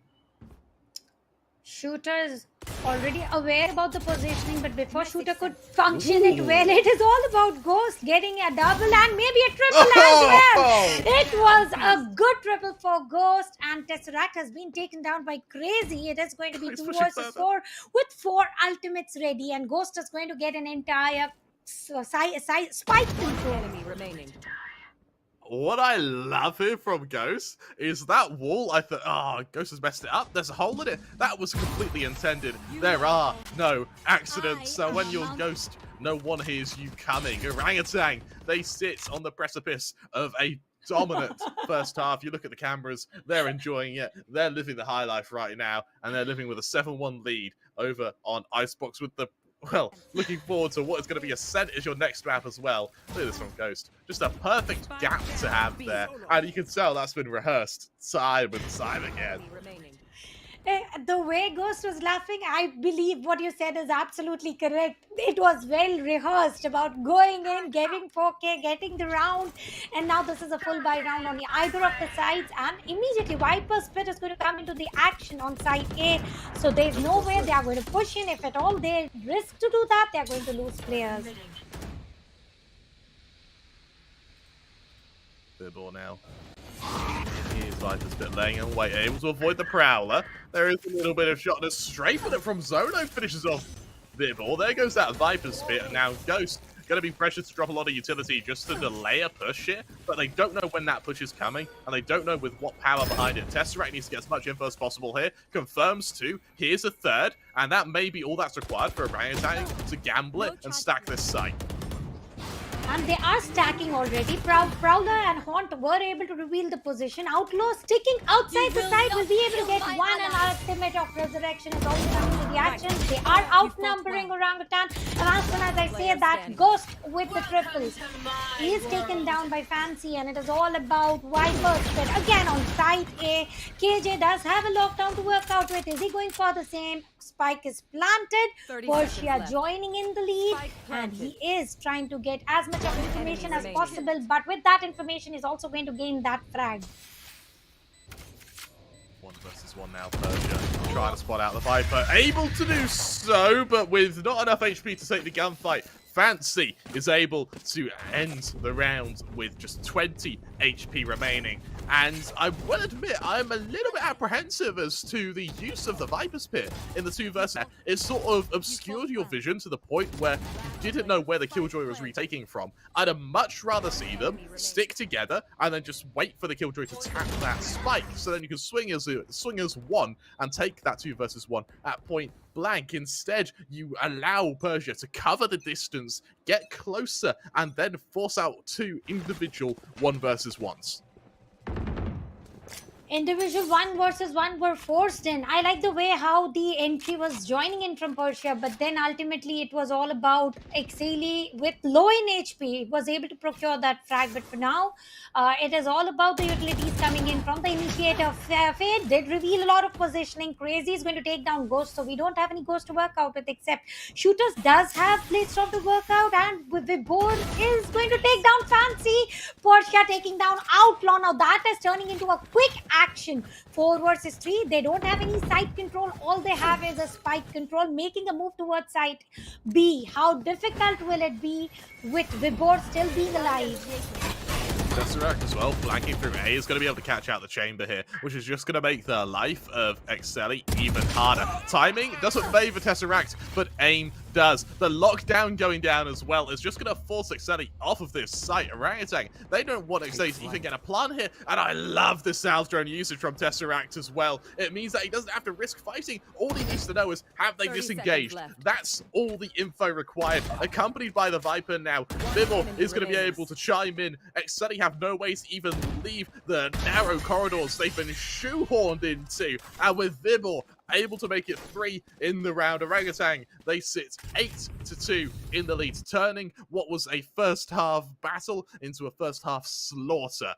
Shooter's already aware about the positioning, but before Shooter could function it well, it is all about Ghost getting a double and maybe a triple as well. It was a good triple for Ghost, and Tesseract has been taken down by Crazy. It is going to be 2 versus 4 with 4 ultimates ready, and Ghost is going to get an entire spike control. Enemy remaining. What I love here from Ghost is that wall. I thought, oh, Ghost has messed it up. There's a hole in it. That was completely intended. There are no accidents. So when you're Ghost, no one hears you coming. Orangutan, they sit on the precipice of a dominant first half. You look at the cameras, they're enjoying it. They're living the high life right now, and they're living with a 7-1 lead over on Icebox with the looking forward to what is going to be Ascent as your next map as well. Look at this from Ghost. Just a perfect gap to have there. And you can tell that's been rehearsed time and time again. The way Ghost was laughing, I believe what you said is absolutely correct. It was well rehearsed about going in, getting 4K, getting the round, and now this is a full buy round on either of the sides, and immediately Viper's Pit is going to come into the action on side A, so there's no way they are going to push in. If at all they risk to do that, they are going to lose players. Good ball now. Here's Viper's Pit laying in wait, able to avoid the Prowler. There is a little bit of shotness straight, but it from Zono finishes off Bibble. There goes that Viper's Pit, and now Ghost going to be pressured to drop a lot of utility just to delay a push here, but they don't know when that push is coming, and they don't know with what power behind it. Tesseract needs to get as much info as possible here. Confirms 2. Here's a 3rd, and that may be all that's required for Orangutan to gamble it and stack this site. And they are stacking already. Prowler and Haunt were able to reveal the position. Outlaw sticking outside the side will be able to get one, and ultimate of Resurrection is also coming to the action. They are outnumbering Orangutan. And as soon as I say that, Ghost with the triples. He is taken down by Fancy, and it is all about Viper's Pit. Again on side A, KJ does have a lockdown to work out with. Is he going for the same? Spike is planted. Portia joining in the lead, and he is trying to get as much of information as possible, but with that information he's also going to gain that frag. 1 versus 1 now. Persia trying to spot out the Viper, able to do so, but with not enough HP to take the gunfight. Fancy is able to end the round with just 20 HP remaining. And I will admit, I'm a little bit apprehensive as to the use of the Viper's Pit in the 2 versus. It sort of obscured your vision to the point where you didn't know where the Killjoy was retaking from. I'd have much rather see them stick together and then just wait for the Killjoy to tap that spike, so then you can swing as 1 and take that 2 versus 1 at point blank. Instead, you allow Persia to cover the distance, get closer, and then force out 2 individual 1 versus 1s. Individual 1 versus 1 were forced in. I like the way how the entry was joining in from Persia, but then ultimately it was all about Exceeli with low in HP. It was able to procure that frag, but for now, it is all about the utilities coming in from the initiator. Fade did reveal a lot of positioning. Crazy is going to take down Ghost, so we don't have any Ghost to work out with, except Shooters does have Playstrom to work out, and Vibor is going to take down Fancy. Portia taking down Outlaw. Now that is turning into a quick action. 4 versus 3. They don't have any site control. All they have is a spike control, making a move towards site B. How difficult will it be with Vibor still being alive? Tesseract as well, flanking through A, is going to be able to catch out the chamber here, which is just going to make the life of Exceeli even harder. Timing doesn't favor Tesseract, but aim does. The lockdown going down as well is just going to force Exceeli off of this site. Orangutan, they don't want Exceeli to even get a plant here, and I love the South drone usage from Tesseract as well. It means that he doesn't have to risk fighting. All he needs to know is, have they disengaged? That's all the info required. Accompanied by the Viper now, Bibble is going to be able to chime in. Exceeli have no way to even leave the narrow corridors they've been shoehorned into, and with Bibble able to make it 3 in the round, Orangutan, they sit 8-2 in the lead, turning what was a first half battle into a first half slaughter.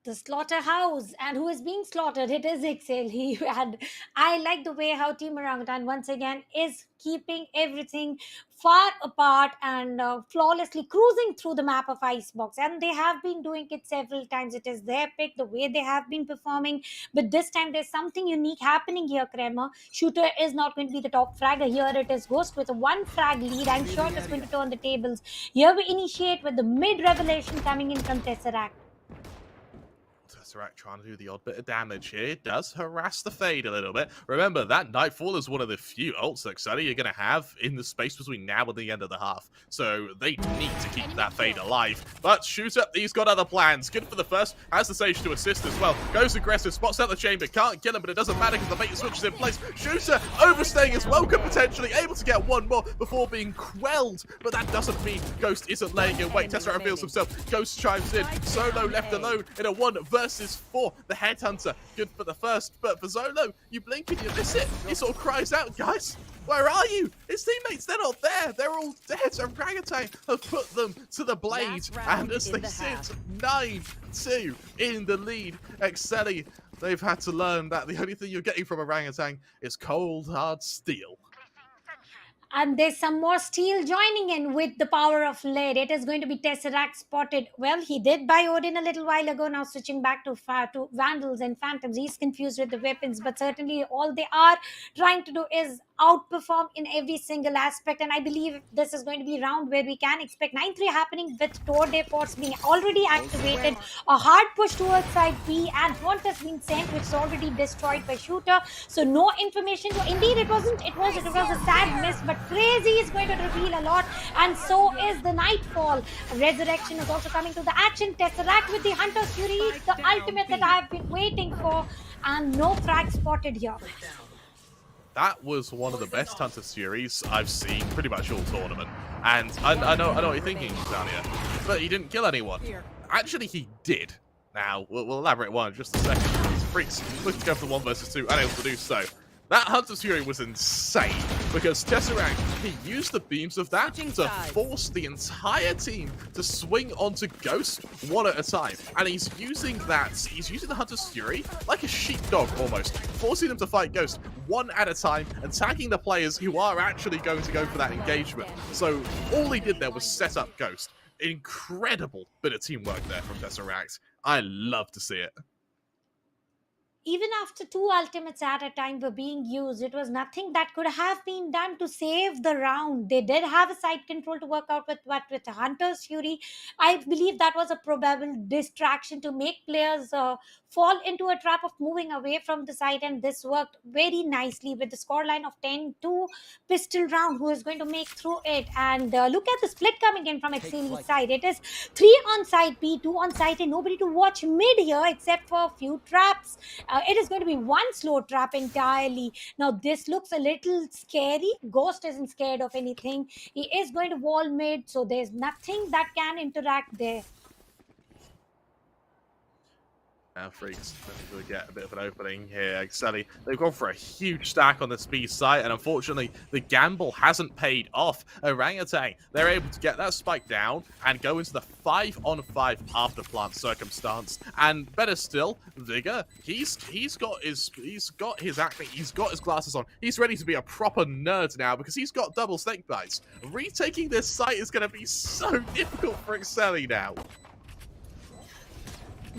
The slaughterhouse, and who is being slaughtered? It is Exceeli. And I like the way how Team Orangutan once again is keeping everything far apart and flawlessly cruising through the map of Icebox, and they have been doing it several times. It is their pick, the way they have been performing, but this time there's something unique happening here. Kremer Shooter is not going to be the top fragger here. It is Ghost with a 1 frag lead. I'm sure it is going to turn the tables. Here we initiate with the mid revelation coming in from Tesseract. Tesseract trying to do the odd bit of damage here. It does harass the Fade a little bit. Remember, that Nightfall is one of the few ults that Exceeli are going to have in the space between now and the end of the half. So they need to keep that Fade alive. But Shooter, he's got other plans. Good for the first. Has the Sage to assist as well. Goes aggressive. Spots out the chamber. Can't kill him, but it doesn't matter because the bait switch is in place. Shooter overstaying as well. Could potentially able to get one more before being quelled. But that doesn't mean Ghost isn't laying in wait. Tesseract reveals himself. Ghost chimes in. Solo left alone in a 1 versus 4. The Headhunter, good for the first, but for Zolo, you blink and you miss it. He sort of cries out, guys, where are you? His teammates, they're not there. They're all dead. Orangutan have put them to the blade, and as they sit 9-2 in the lead, Exceeli, they've had to learn that the only thing you're getting from Orangutan is cold, hard steel. And there's some more steel joining in with the power of lead. It is going to be Tesseract spotted. Well, he did buy Odin a little while ago. Now switching back to Vandals and Phantoms. He's confused with the weapons. But certainly all they are trying to do is outperform in every single aspect. And I believe this is going to be a round where we can expect 9-3 happening with Tour de Force being already activated. A hard push towards side B, and Haunt has been sent, which is already destroyed by Shooter. So no information. Indeed, it was a sad miss, but Crazy is going to reveal a lot, and so is the Nightfall. Resurrection is also coming to the action. Tesseract with the Hunter's Fury, the ultimate that I have been waiting for, and no frag spotted here. That was one of the best Hunter Series I've seen pretty much all tournament. And I know what you're thinking, Tanya, but he didn't kill anyone. Actually, he did. Now, we'll elaborate one in just a second. These freaks looking to go for 1 versus 2, and able to do so. That Hunter's Fury was insane, because Tesseract, he used the beams of that to force the entire team to swing onto Ghost 1 at a time. And he's using the Hunter's Fury like a sheepdog almost, forcing them to fight Ghost 1 at a time and tagging the players who are actually going to go for that engagement. So all he did there was set up Ghost. Incredible bit of teamwork there from Tesseract. I love to see it. Even after 2 ultimates at a time were being used, it was nothing that could have been done to save the round. They did have a side control to work out with Hunter's Fury. I believe that was a probable distraction to make players fall into a trap of moving away from the side, and this worked very nicely with the scoreline of 10-2 pistol round, who is going to make through it. And look at the split coming in from Exceeli's side. It is 3 on side B, 2 on side A, nobody to watch mid here except for a few traps. It is going to be 1 slow trap entirely. Now this looks a little scary. Ghost isn't scared of anything. He is going to wall mid, so there's nothing that can interact there. Now Freaks going to get a bit of an opening here. Exceeli, they've gone for a huge stack on the speed site, and unfortunately the gamble hasn't paid off. Orangutan, they're able to get that spike down and go into the 5-on-5 after plant circumstance. And better still, Vigor, he's got his acne, he's got his glasses on. He's ready to be a proper nerd now because he's got double snake bites. Retaking this site is going to be so difficult for Exceeli now.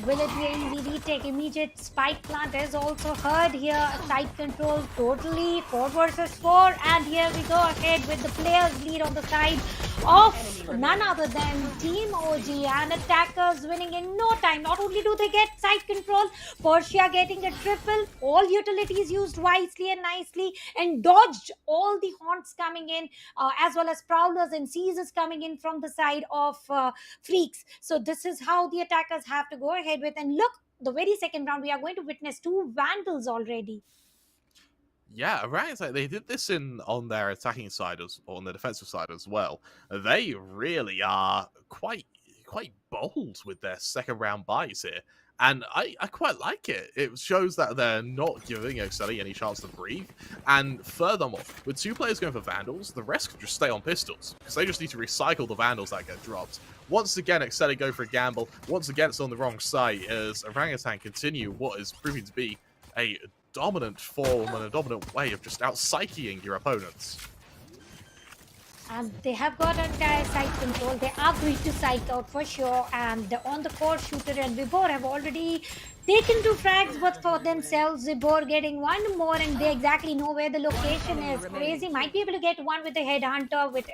Will it be an easy retake? Immediate spike plant is also heard here. Side control totally 4 versus 4. And here we go ahead with the players lead on the side of none other than Team OG, and attackers winning in no time. Not only do they get side control, Portia getting a triple, all utilities used wisely and nicely, and dodged all the haunts coming in, as well as prowlers and seizes coming in from the side of freaks. So this is how the attackers have to go ahead with. And look, the very second round, we are going to witness 2 vandals already. Yeah, right. It's like they did this on their attacking side or on the defensive side as well. They really are quite bold with their second round buys here. And I quite like it. It shows that they're not giving Exceeli any chance to breathe. And furthermore, with 2 players going for Vandals, the rest can just stay on pistols, because they just need to recycle the Vandals that get dropped. Once again, Exceeli go for a gamble. Once again, it's on the wrong side as Orangutan continue what is proving to be a dominant form and a dominant way of just out-psyching your opponents. And they have got entire side control. They are going to psych out for sure. And on the core, Shooter and Vibor have already taken 2 frags, but for themselves, Vibor getting 1 more, and they exactly know where the location is. Crazy might be able to get 1 with the headhunter. With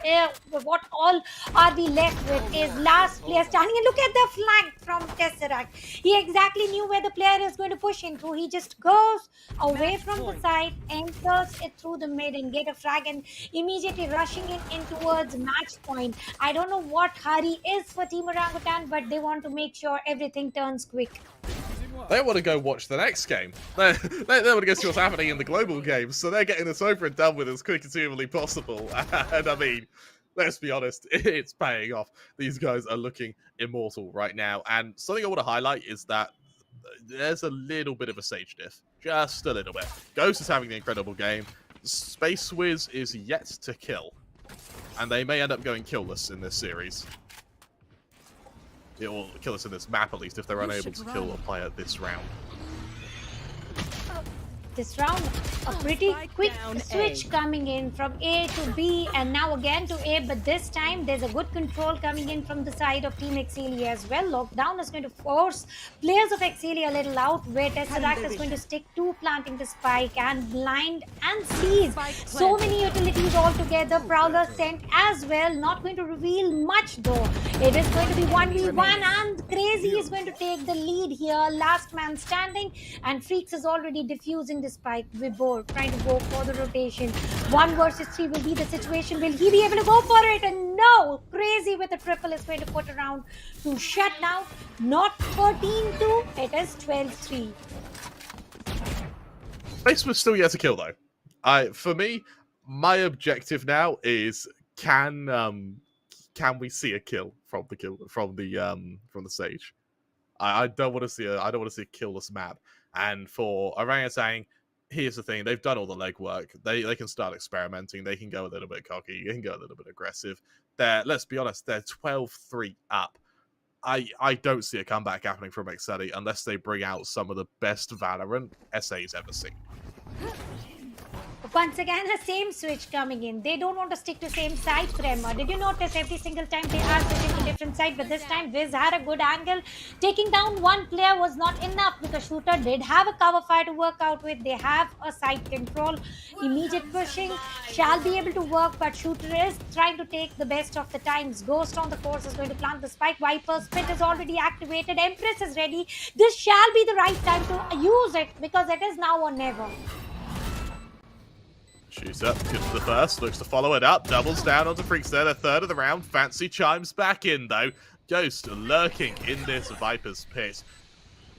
what all are we left with is last player standing. And look at the flank from Tesseract. He exactly knew where the player is going to push into. He just goes away from the side, enters it through the mid, and get a frag, and immediately rushing in towards match point. I don't know what hurry is for Team Orangutan, but they want to make sure everything turns quick. They want to go watch the next game. They want to go see what's happening in the global games, so they're getting this over and done with as quick as humanly possible. And I mean, let's be honest, it's paying off. These guys are looking immortal right now. And something I want to highlight is that there's a little bit of a Sage diff. Just a little bit. Ghost is having the incredible game. Space Wiz is yet to kill. And they may end up going killless in this series. It will kill us in this map, at least, if they're unable to kill a player this round. This round, a pretty quick switch coming in from A to B, and now again to A, but this time there's a good control coming in from the side of Team Exceeli as well. Lockdown is going to force players of Exceeli a little out, where Tesseract is going to stick to planting the spike and blind and seize. So many utilities all together. Prowler sent as well, not going to reveal much though. It is going to be 1v1, and Crazy is going to take the lead here. Last man standing, and Freaks is already diffusing the spike. Vibor trying to go for the rotation. 1 versus 3 will be the situation. Will he be able to go for it? And no! Crazy with a triple is going to put around to shut down. Not 13-2, it is 12-3. Space was still yet to kill though. For me, my objective now is can we see a kill from the Sage? I don't want to see a killless map. And for Orangutan, here's the thing: they've done all the legwork. They can start experimenting. They can go a little bit cocky. They can go a little bit aggressive. Let's be honest, they're 12-3 up. I don't see a comeback happening from Exceeli unless they bring out some of the best Valorant SA's ever seen. Once again, the same switch coming in. They don't want to stick to same side, Prema. Did you notice every single time they are switching to different side? But this time, Wiz had a good angle. Taking down 1 player was not enough, because Shooter did have a cover fire to work out with. They have a side control. Immediate pushing shall be able to work, but Shooter is trying to take the best of the times. Ghost on the course is going to plant the spike. Viper's Pit is already activated. Empress is ready. This shall be the right time to use it, because it is now or never. Shoots up, gets to the first, looks to follow it up, doubles down onto Freaks there, the third of the round. Fancy chimes back in though. Ghost lurking in this Viper's Pit.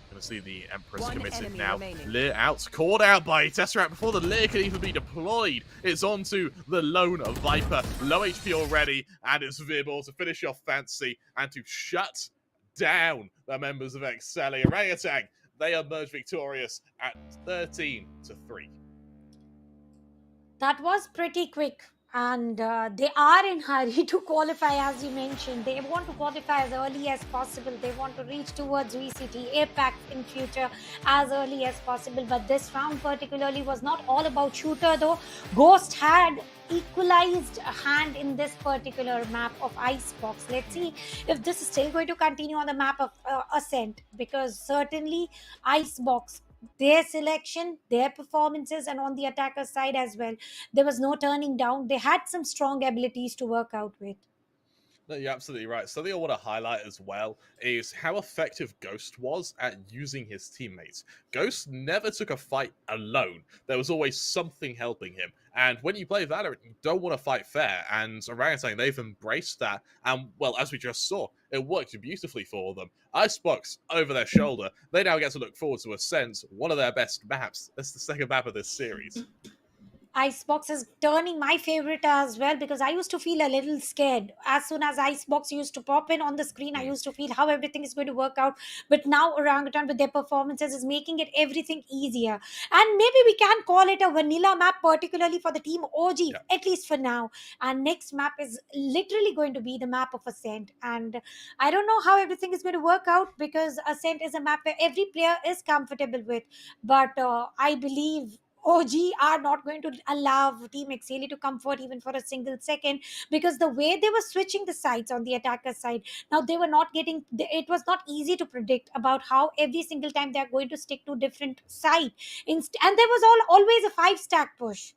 Gonna see the Empress committed now. Lear out, caught out by Tesseract before the Lear can even be deployed. It's onto the lone Viper, low HP already, and it's Vibor to finish off Fancy and to shut down the members of Exceeli. Orangutan, they emerge victorious at 13-3. That was pretty quick. and they are in hurry to qualify. As you mentioned, they want to qualify as early as possible. They want to reach towards VCT APAC in future as early as possible. But this round particularly was not all about shooter, though. Ghost had equalized a hand in this particular map of Icebox. Let's see if this is still going to continue on the map of Ascent, because certainly Icebox, their selection, their performances, and on the attacker side as well, there was no turning down. They had some strong abilities to work out with. No, you're absolutely right. Something I want to highlight as well is how effective Ghost was at using his teammates. Ghost never took a fight alone. There was always something helping him. And when you play Valorant, you don't want to fight fair. And Orangutan, they've embraced that. And, well, as we just saw, it worked beautifully for them. Icebox over their shoulder. They now get to look forward to Ascent, one of their best maps. That's the second map of this series. Icebox is turning my favorite as well, because I used to feel a little scared. As soon as Icebox used to pop in on the screen, I Mm, used to feel how everything is going to work out. But now Orangutan, with their performances, is making it everything easier. And maybe we can call it a vanilla map, particularly for the team OG, yeah. at least for now. And next map is literally going to be the map of Ascent. And I don't know how everything is going to work out, because Ascent is a map where every player is comfortable with. But I believe OG are not going to allow Team Exceeli to comfort even for a single second, because the way they were switching the sides on the attacker side, now they were not getting. It was not easy to predict about how every single time they are going to stick to different side. And there was always a 5 stack push.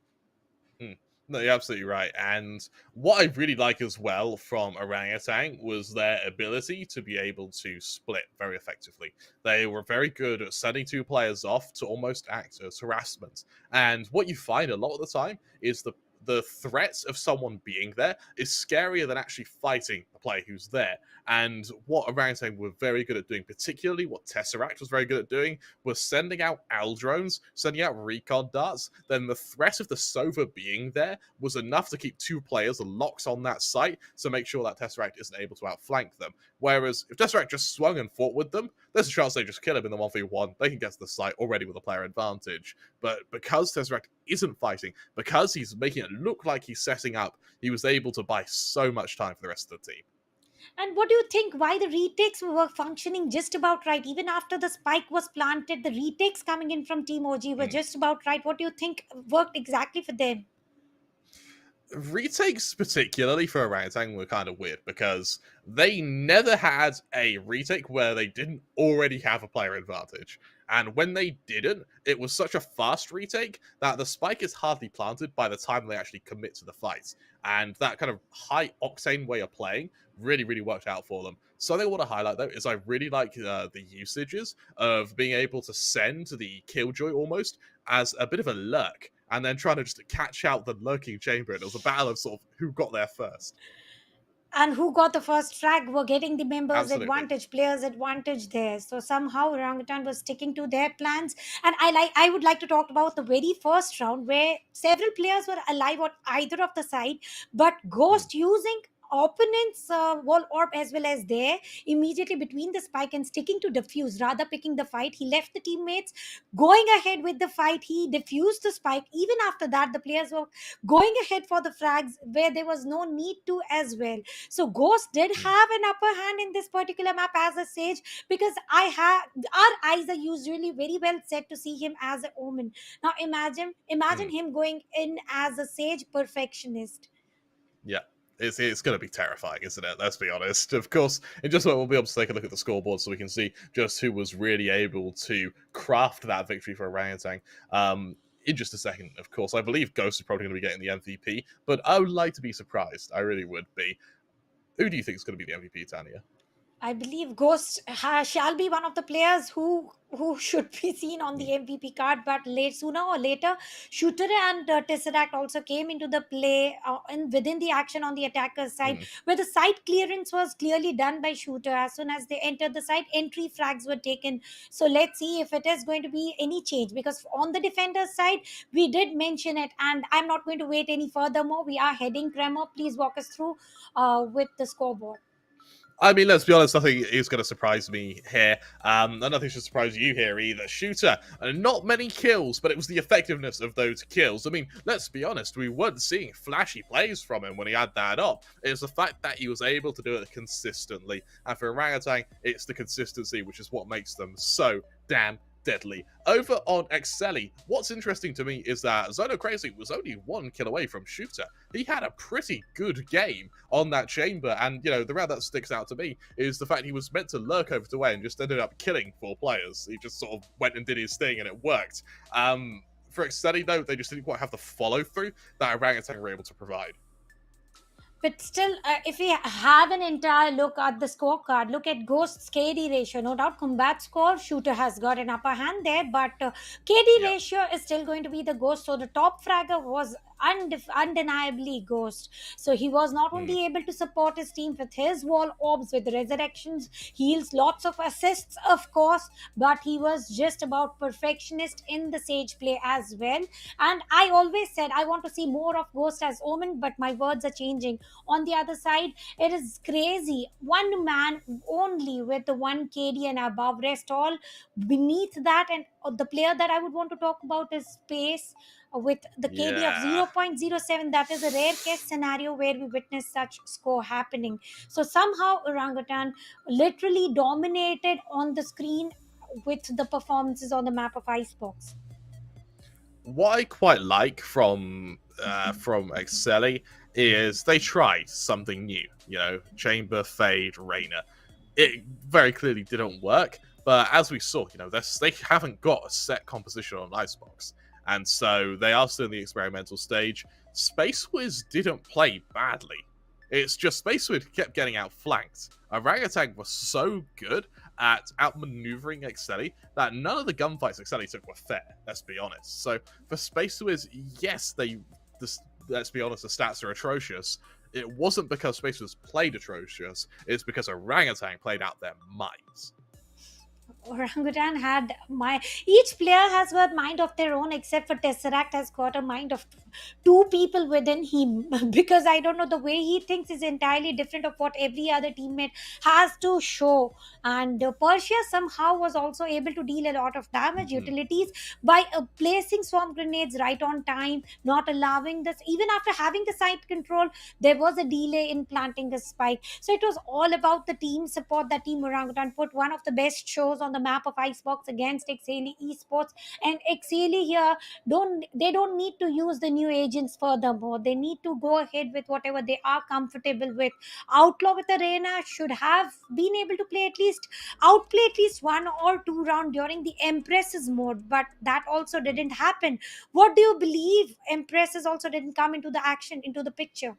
Mm. No, you're absolutely right. And what I really like as well from Orangutan was their ability to be able to split very effectively. They were very good at sending two players off to almost act as harassment. And what you find a lot of the time is the threat of someone being there is scarier than actually fighting the player who's there. And what Orangutan were very good at doing, particularly what Tesseract was very good at doing, was sending out AL drones, sending out recon darts. Then the threat of the Sova being there was enough to keep two players locked on that site to make sure that Tesseract isn't able to outflank them. Whereas if Tesseract just swung and fought with them, there's a chance they just kill him in the 1v1. They can get to the site already with a player advantage. But because Tesseract isn't fighting, because he's making it look like he's setting up, he was able to buy so much time for the rest of the team. And what do you think? Why the retakes were functioning just about right? Even after the spike was planted, the retakes coming in from Team OG were Mm. just about right. What do you think worked exactly for them? Retakes, particularly for Orangutan, were kind of weird because they never had a retake where they didn't already have a player advantage. And when they didn't, it was such a fast retake that the spike is hardly planted by the time they actually commit to the fight. And that kind of high octane way of playing really, really worked out for them. Something I want to highlight though is I really like the usages of being able to send the Killjoy almost as a bit of a lurk and then trying to just catch out the lurking chamber. And it was a battle of sort of who got there first. And who got the first frag were getting the members Absolutely. advantage, players advantage there. So somehow Orangutan was sticking to their plans. And I would like to talk about the very first round, where several players were alive on either of the side, but Mm, Ghost using opponent's wall orb as well as there immediately between the spike and sticking to defuse rather picking the fight. He left the teammates going ahead with the fight. He defused the spike. Even after that, the players were going ahead for the frags where there was no need to as well. So Ghost did mm, have an upper hand in this particular map as a sage, because I have our eyes are usually very well set to see him as an omen. Now imagine mm. him going in as a sage perfectionist. Yeah. It's going to be terrifying, isn't it? Let's be honest. Of course, in just a moment, we'll be able to take a look at the scoreboard so we can see just who was really able to craft that victory for Orangutan. In just a second, of course. I believe Ghost is probably going to be getting the MVP, but I would like to be surprised. I really would be. Who do you think is going to be the MVP, Tanya? I believe Ghost shall be one of the players who should be seen on Mm, the MVP card. But sooner or later, Shooter and Tesseract also came into the play and within the action on the attacker's side, mm, where the site clearance was clearly done by Shooter. As soon as they entered the site, entry frags were taken. So let's see if it is going to be any change, because on the defender's side, we did mention it, and I'm not going to wait any furthermore. We are heading. Tremor, please walk us through with the scoreboard. I mean, let's be honest, nothing is going to surprise me here. And nothing should surprise you here either. Shooter, not many kills, but it was the effectiveness of those kills. I mean, let's be honest, we weren't seeing flashy plays from him when he had that up. It's the fact that he was able to do it consistently. And for Orangutan, it's the consistency, which is what makes them so damn deadly. Over on Exceeli, what's interesting to me is that Zono Crazy was only 1 kill away from Shooter. He had a pretty good game on that chamber, and, you know, the round that sticks out to me is the fact he was meant to lurk over to A and just ended up killing 4 players. He just sort of went and did his thing, and it worked. For Exceeli, though, they just didn't quite have the follow-through that Orangutan were able to provide. But still, if we have an entire look at the scorecard, look at Ghost's KD ratio. No doubt, combat score, Shooter has got an upper hand there, but KD ratio is still going to be the Ghost. So the top fragger was undeniably Ghost. So he was not only able to support his team with his wall orbs, with resurrections, heals, lots of assists, of course, but he was just about perfectionist in the Sage play as well. And I always said I want to see more of Ghost as Omen, but my words are changing. On the other side, it is crazy. One man only with the 1 KD and above, rest all beneath that. And the player that I would want to talk about is Space with the KD of 0.07. That is a rare case scenario where we witness such score happening. So somehow Orangutan literally dominated on the screen with the performances on the map of Icebox. What I quite like from Exceeli is they tried something new. You know, Chamber, Fade, Reyna. It very clearly didn't work, but as we saw, you know, they haven't got a set composition on Icebox, and so they are still in the experimental stage. Space Wiz didn't play badly. It's just Space Wiz kept getting outflanked. Orangutan was so good at outmaneuvering Exceeli that none of the gunfights Exceeli took were fair, let's be honest. So for Space Wiz, yes, let's be honest, the stats are atrocious. It wasn't because Space Wiz played atrocious, it's because Orangutan played out their minds. Orangutan had each player has got mind of their own, except for Tesseract has got a mind of 2 people within him, because I don't know, the way he thinks is entirely different of what every other teammate has to show. And Persia somehow was also able to deal a lot of damage utilities by placing swarm grenades right on time, not allowing this. Even after having the site control, there was a delay in planting the spike. So it was all about the team support that Team Orangutan put one of the best shows on the map of Icebox against Exceeli Esports. And Exceeli here they don't need to use the new agents furthermore. They need to go ahead with whatever they are comfortable with. Outlaw with Arena should have been able to outplay at least 1 or 2 rounds during the Empresses mode, but that also didn't happen. What do you believe Empresses also didn't come into the action, into the picture?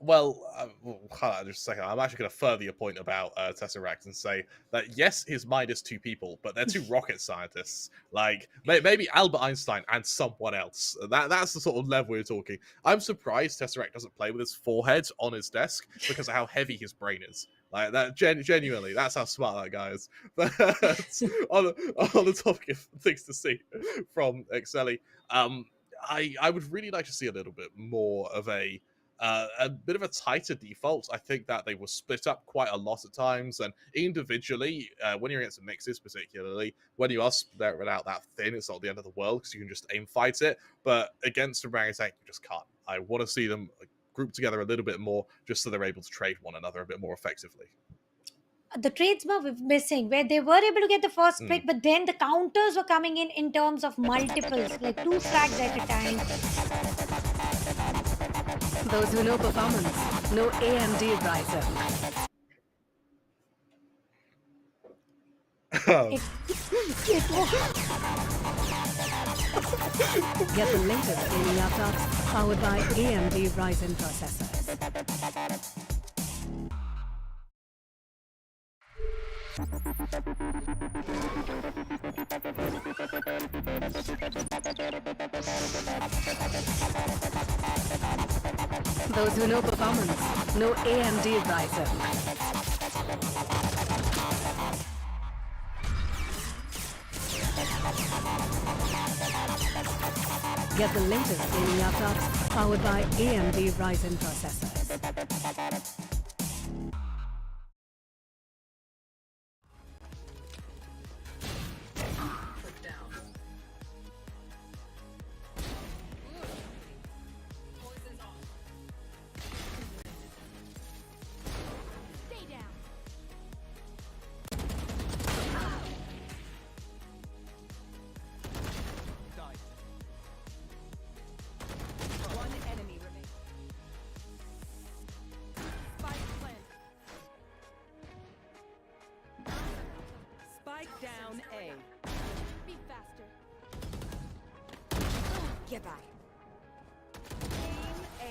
Well, hold on just a second. I'm actually going to further your point about Tesseract and say that, yes, his mind is 2 people, but they're 2 rocket scientists. Like, maybe Albert Einstein and someone else. That's the sort of level we're talking. I'm surprised Tesseract doesn't play with his forehead on his desk because of how heavy his brain is. Like, that genuinely, that's how smart that guy is. But on the topic of things to see from Exceeli, I would really like to see a little bit more of a bit of a tighter default. I think that they were split up quite a lot at times, and individually, when you're against mixes, particularly when you are split out that thin, it's not the end of the world because you can just aim fight it. But against Orangutan, you just can't. I want to see them group together a little bit more, just so they're able to trade one another a bit more effectively. The trades were missing, where they were able to get the first pick, but then the counters were coming in terms of multiples, like 2 frags at a time. Those who know performance know AMD Ryzen. Get the latest gaming laptops powered by AMD Ryzen processors. Those who know performance know AMD Ryzen. Get the latest gaming laptops powered by AMD Ryzen processors. down A. Be faster. Get back. Aim A.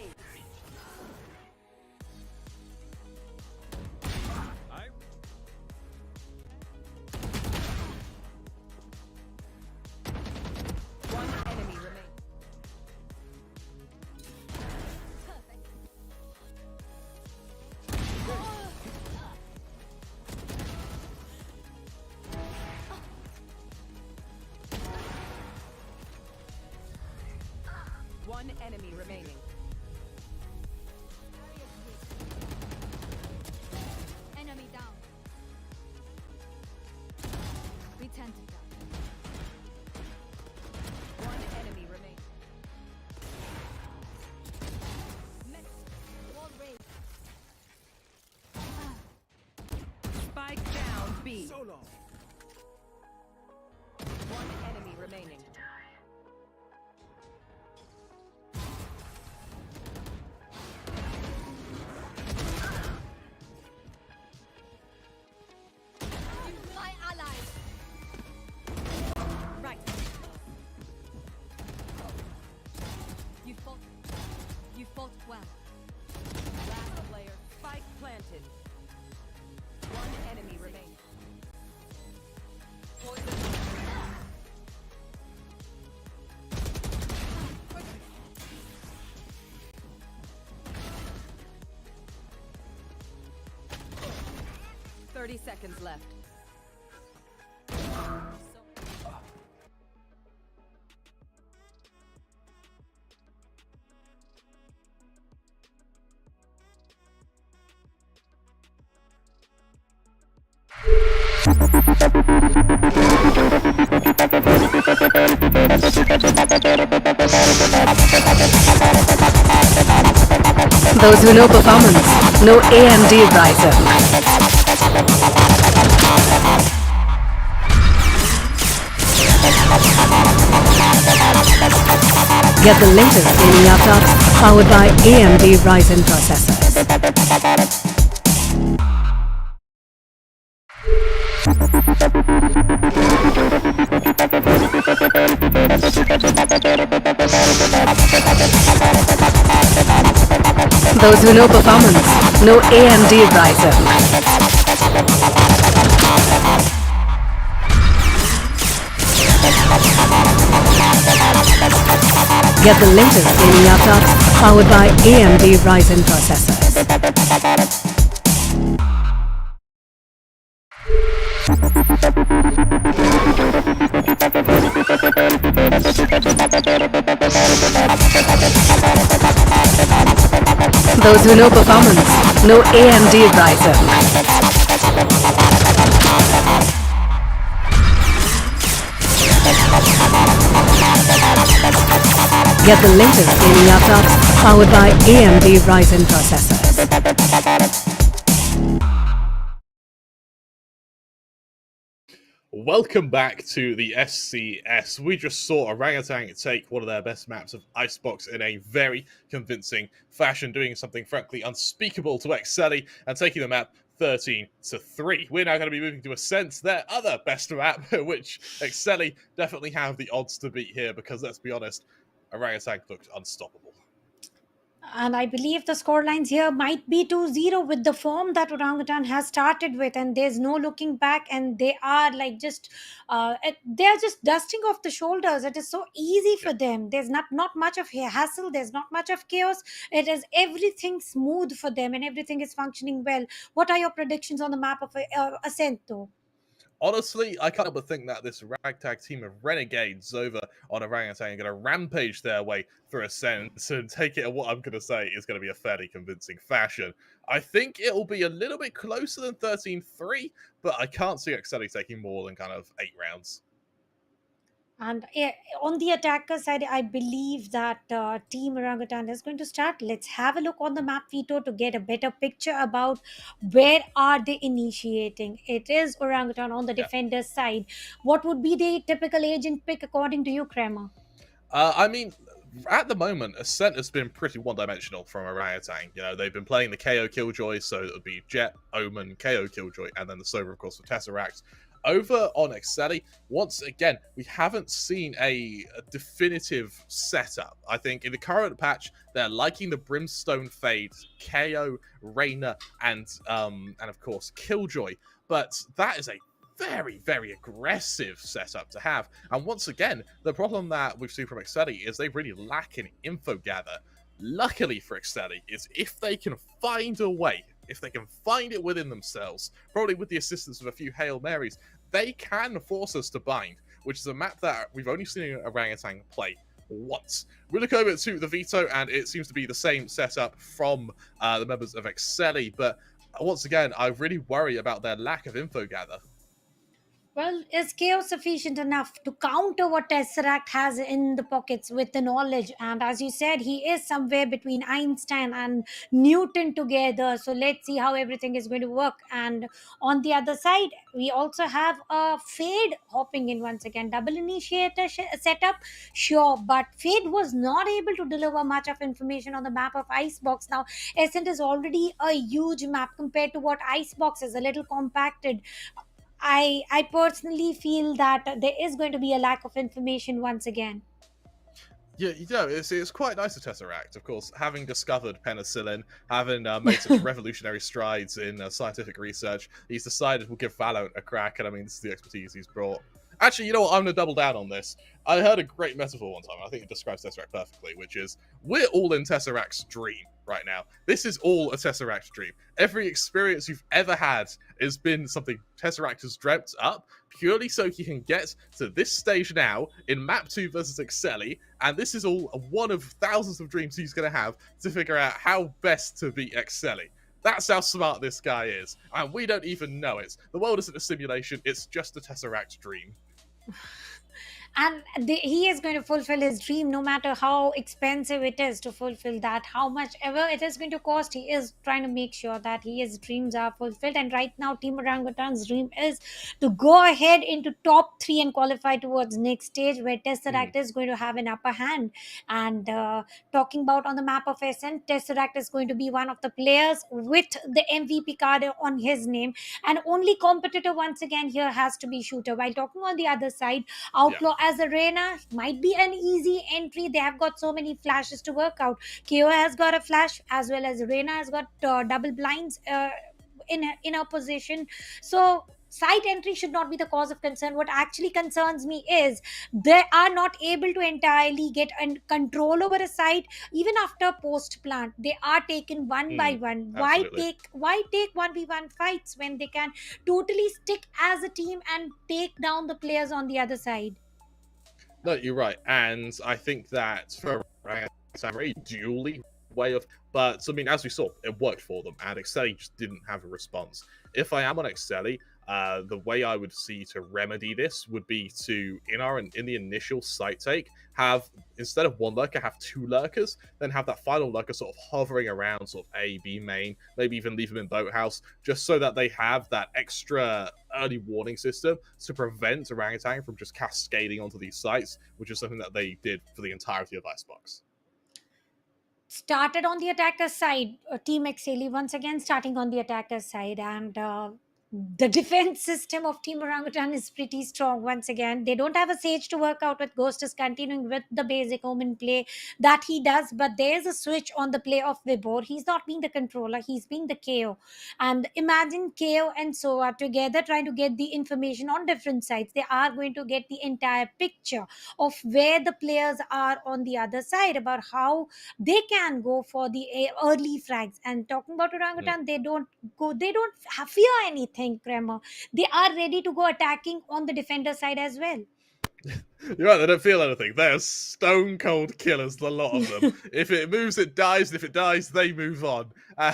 One enemy remains. One enemy remaining. Enemy down. Return to down. One enemy remaining. Wall raised. Spike down B. So long. One enemy remaining. My allies. Right. You fought. You fought well. Last player. Spike planted. One enemy remaining. Poison. 30 seconds left. Those who know performance know AMD Ryzen. Get the latest gaming laptops powered by AMD Ryzen processors. Those who know performance know AMD Ryzen. Get the latest gaming laptops powered by AMD Ryzen processors. Those who know performance know AMD Ryzen. Get the latest gaming laptops powered by AMD Ryzen processors. Welcome back to the SCS. We just saw Orangutan take one of their best maps of Icebox in a very convincing fashion, doing something frankly unspeakable to Exceeli and taking the map 13-3. We're now going to be moving to Ascent, their other best map, which Exceeli definitely have the odds to beat here because, let's be honest, Orangutan looked unstoppable. And I believe the scorelines here might be 2-0 with the form that Orangutan has started with, and there's no looking back, and they are like just they're just dusting off the shoulders. It is so easy for them. There's not much of hassle, there's not much of chaos. It is everything smooth for them and everything is functioning well. What are your predictions on the map of Ascent though? Honestly, I can't help but think that this ragtag team of renegades over on Orangutan are going to rampage their way through Ascent and take it in what I'm going to say is going to be a fairly convincing fashion. I think it'll be a little bit closer than 13-3, but I can't see Exceeli taking more than kind of 8 rounds. And on the attacker side, I believe that Team Orangutan is going to start. Let's have a look on the map, Vito, to get a better picture about where are they initiating. It is Orangutan on the defender's side. What would be the typical agent pick according to you, Kramer? I mean, at the moment, Ascent has been pretty one-dimensional from Orangutan. You know, they've been playing the KO Killjoy, so it would be Jet, Omen, KO Killjoy, and then the Sober, of course, for Tesseract. Over on Exceeli, once again, we haven't seen a definitive setup. I think in the current patch, they're liking the Brimstone Fade, KO, Reyna, and of course Killjoy. But that is a very, very aggressive setup to have. And once again, the problem that we've seen from Exceeli is they really lack in info gather. Luckily for Exceeli is if they can find a way, if they can find it within themselves, probably with the assistance of a few Hail Marys, they can force us to bind, which is a map that we've only seen Orangutan play once. We look over to the Veto, and it seems to be the same setup from the members of Exceeli, but once again, I really worry about their lack of info gather. Well, is chaos sufficient enough to counter what Tesseract has in the pockets with the knowledge? And as you said, he is somewhere between Einstein and Newton together. So let's see how everything is going to work. And on the other side, we also have a Fade hopping in once again. Double initiator setup, sure, but Fade was not able to deliver much of information on the map of Icebox. Now, Ascent is already a huge map compared to what Icebox is, a little compacted. I personally feel that there is going to be a lack of information once again. Yeah, it's quite nice to Tesseract, of course, having discovered penicillin, having made such revolutionary strides in scientific research. He's decided we'll give Valorant a crack, and I mean, this is the expertise he's brought. Actually, you know what? I'm going to double down on this. I heard a great metaphor one time. I think it describes Tesseract perfectly, which is we're all in Tesseract's dream right now. This is all a Tesseract dream. Every experience you've ever had has been something Tesseract has dreamt up purely so he can get to this stage now in Map 2 versus Exceeli, and this is all one of thousands of dreams he's going to have to figure out how best to beat Exceeli. That's how smart this guy is, and we don't even know it. The world isn't a simulation, it's just a Tesseract dream. And he is going to fulfill his dream no matter how expensive it is to fulfill that, how much ever it is going to cost. He is trying to make sure that his dreams are fulfilled, and right now Team Orangutan's dream is to go ahead into top 3 and qualify towards next stage where Tesseract is going to have an upper hand. And talking about on the map of Ascent, Tesseract is going to be one of the players with the MVP card on his name, and only competitor once again here has to be Shooter. While talking on the other side, Outlaw as a Reyna might be an easy entry. They have got so many flashes to work out. KO has got a flash, as well as Reyna has got double blinds in her position. So site entry should not be the cause of concern. What actually concerns me is they are not able to entirely get control over a site even after post plant. They are taken one by one. Absolutely. Why take 1v1 fights when they can totally stick as a team and take down the players on the other side? No, you're right, and I think that for it's a very dually way of, but I mean, as we saw, it worked for them, and Exceeli just didn't have a response. If I am on Exceeli, the way I would see to remedy this would be to, in the initial site take, have, instead of one lurker, have 2 lurkers, then have that final lurker sort of hovering around sort of A, B main, maybe even leave them in boathouse, just so that they have that extra early warning system to prevent Orangutan from just cascading onto these sites, which is something that they did for the entirety of Icebox. Started on the attacker side, Team Exceeli once again starting on the attacker side, and the defense system of Team Orangutan is pretty strong once again. They don't have a Sage to work out with. Ghost is continuing with the basic Omen play that he does, but there's a switch on the play of Vibor. He's not being the controller, he's being the KO. And imagine KO and Soa together trying to get the information on different sides. They are going to get the entire picture of where the players are on the other side, about how they can go for the early frags. And talking about Orangutan, they don't fear anything, Kramer. They are ready to go attacking on the defender side as well. You're right, they don't feel anything. They're stone cold killers, the lot of them. If it moves, it dies, and if it dies, they move on.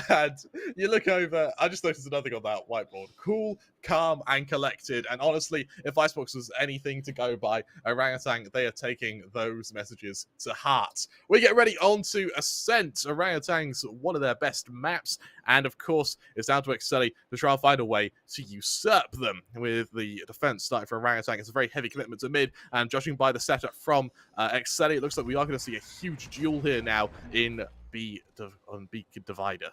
And you look over, I just noticed another thing on that whiteboard. Cool, calm, and collected. And honestly, if Icebox was anything to go by, Orangutan, they are taking those messages to heart. We get ready on to Ascent. Orangutan's one of their best maps. And of course, it's down to Exceeli to try and find a way to usurp them. With the defense starting for Orangutan, it's a very heavy commitment to mid. And judging by the setup from Exceeli, it looks like we are going to see a huge duel here now in B Divider.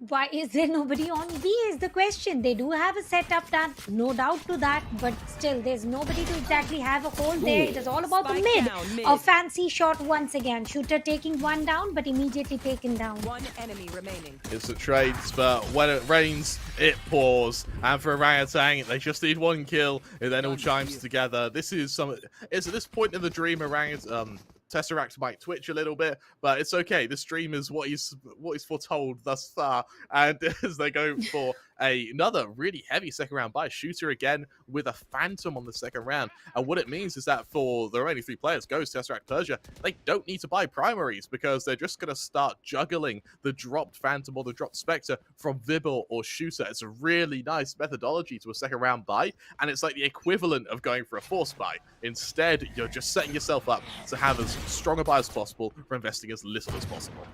Why is there nobody on B is the question. They do have a setup done, no doubt to that, but still there's nobody to exactly have a hold there. It is all about the Spike mid. down, mid. A fancy shot once again. Shooter taking one down, but immediately taken down. One enemy remaining. It's the trades, but when it rains, it pours. And for Orangutan, they just need one kill. It then all chimes together. This is some. It's at this point in the dream, Orangutan. Tesseract might twitch a little bit, but it's okay. This dream is what he's foretold thus far. And as they go for another really heavy second round buy, Shooter again with a Phantom on the second round. And what it means is that for the remaining 3 players, Ghost, Tesseract, Persia, they don't need to buy primaries because they're just going to start juggling the dropped Phantom or the dropped Spectre from Vibble or Shooter. It's a really nice methodology to a second round buy, and it's like the equivalent of going for a force buy. Instead, you're just setting yourself up to have as strong a buy as possible for investing as little as possible.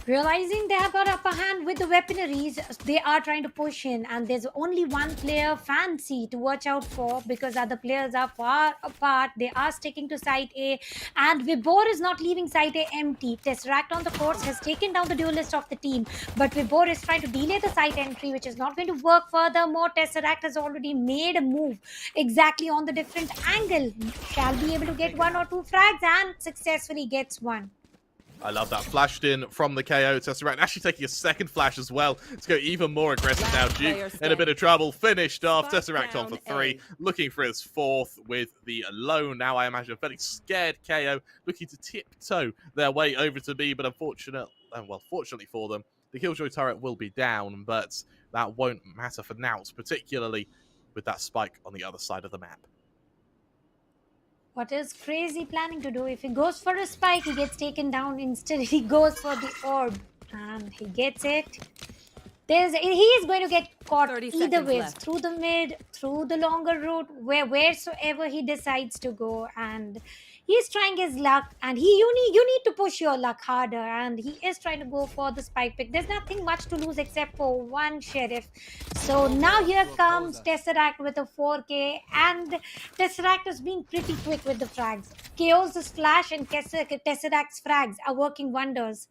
Realizing they have got upper hand with the weaponaries, they are trying to push in, and there's only one player, Fancy, to watch out for because other players are far apart. They are sticking to site A, and Vibor is not leaving site A empty. Tesseract on the course has taken down the duelist of the team, but Vibor is trying to delay the site entry, which is not going to work. Furthermore, Tesseract has already made a move exactly on the different angle. Shall be able to get 1 or 2 frags and successfully gets one. I love that. Flashed in from the KO. Tesseract actually taking a second flash as well to go even more aggressive now. Duke in a bit of trouble. Finished off. Tesseract on for 3. Looking for his 4th with the alone. Now I imagine a very scared KO looking to tiptoe their way over to B. But fortunately for them, the Killjoy turret will be down. But that won't matter for Nouts, particularly with that spike on the other side of the map. What is Crazy planning to do? If he goes for a spike, he gets taken down. Instead, he goes for the orb. And he gets it. He is going to get caught 30 either seconds way. left. Through the mid, through the longer route, wheresoever he decides to go. And he's trying his luck. And you need to push your luck harder. And he is trying to go for the spike pick. There's nothing much to lose except for one sheriff. So now here comes Tesseract with a 4K. And Tesseract is being pretty quick with the frags. Chaos' flash and Tesseract's frags are working wonders.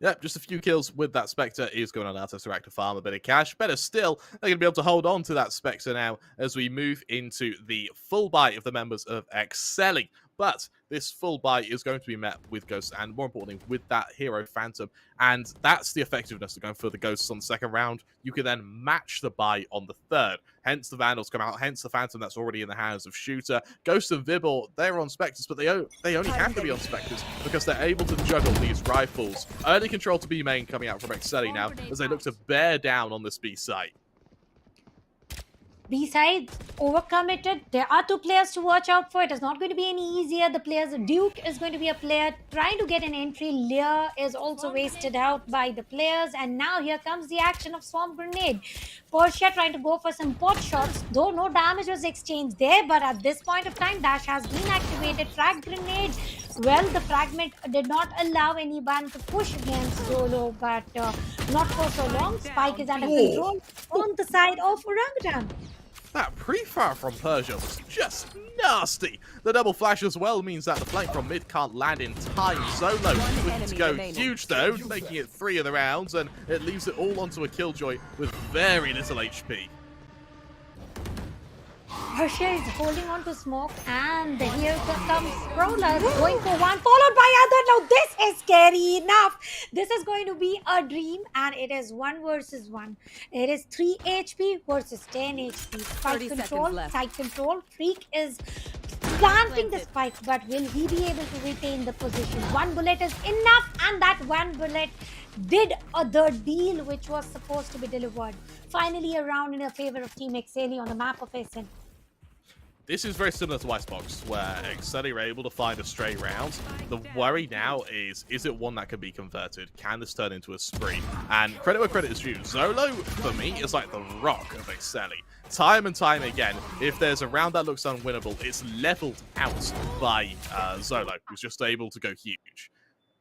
Yep, just a few kills with that Spectre is going on now. Tesseract to farm a bit of cash. Better still, they're going to be able to hold on to that Spectre now as we move into the full buy of the members of Exceeli. But this full buy is going to be met with Ghosts and, more importantly, with that hero Phantom. And that's the effectiveness of going for the Ghosts on the second round. You can then match the buy on the third. Hence the Vandals come out. Hence the Phantom that's already in the hands of Shooter. Ghost and Vibble, they're on Spectres, but they only have to be on Spectres because they're able to juggle these rifles. Early control to B main coming out from Exceeli now as they look to bear down on this B site. B-side, overcommitted. There are 2 players to watch out for. It is not going to be any easier. The players, Duke is going to be a player trying to get an entry. Lear is also wasted out by the players. And now here comes the action of Swarm Grenade. Portia trying to go for some pot shots, though no damage was exchanged there. But at this point of time, Dash has been activated. Frag Grenade. Well, the fragment did not allow anyone to push against Solo, but not for so long. Spike is under control on the side of Orangutan. That pre-fire from Persia was just nasty. The double flash as well means that the flank from mid can't land in time. Solo looking to go huge though, making it 3 of the rounds, and it leaves it all onto a Killjoy with very little HP. Persia is holding on to smoke, and here comes Prowler going for one, followed by other. Now this is scary enough. This is going to be a dream, and it is 1 versus 1. It is 3 HP versus 10 HP. Spike control, side control. Freak is planting the spike, but will he be able to retain the position? 1 bullet is enough, and that 1 bullet did the deal which was supposed to be delivered. Finally, a round in a favor of Team Exceeli on the map of SN. This is very similar to Icebox, where Exceeli are able to find a stray round. The worry now is it one that can be converted? Can this turn into a spree? And credit where credit is due. Zolo, for me, is like the rock of Exceeli. Time and time again, if there's a round that looks unwinnable, it's leveled out by Zolo, who's just able to go huge.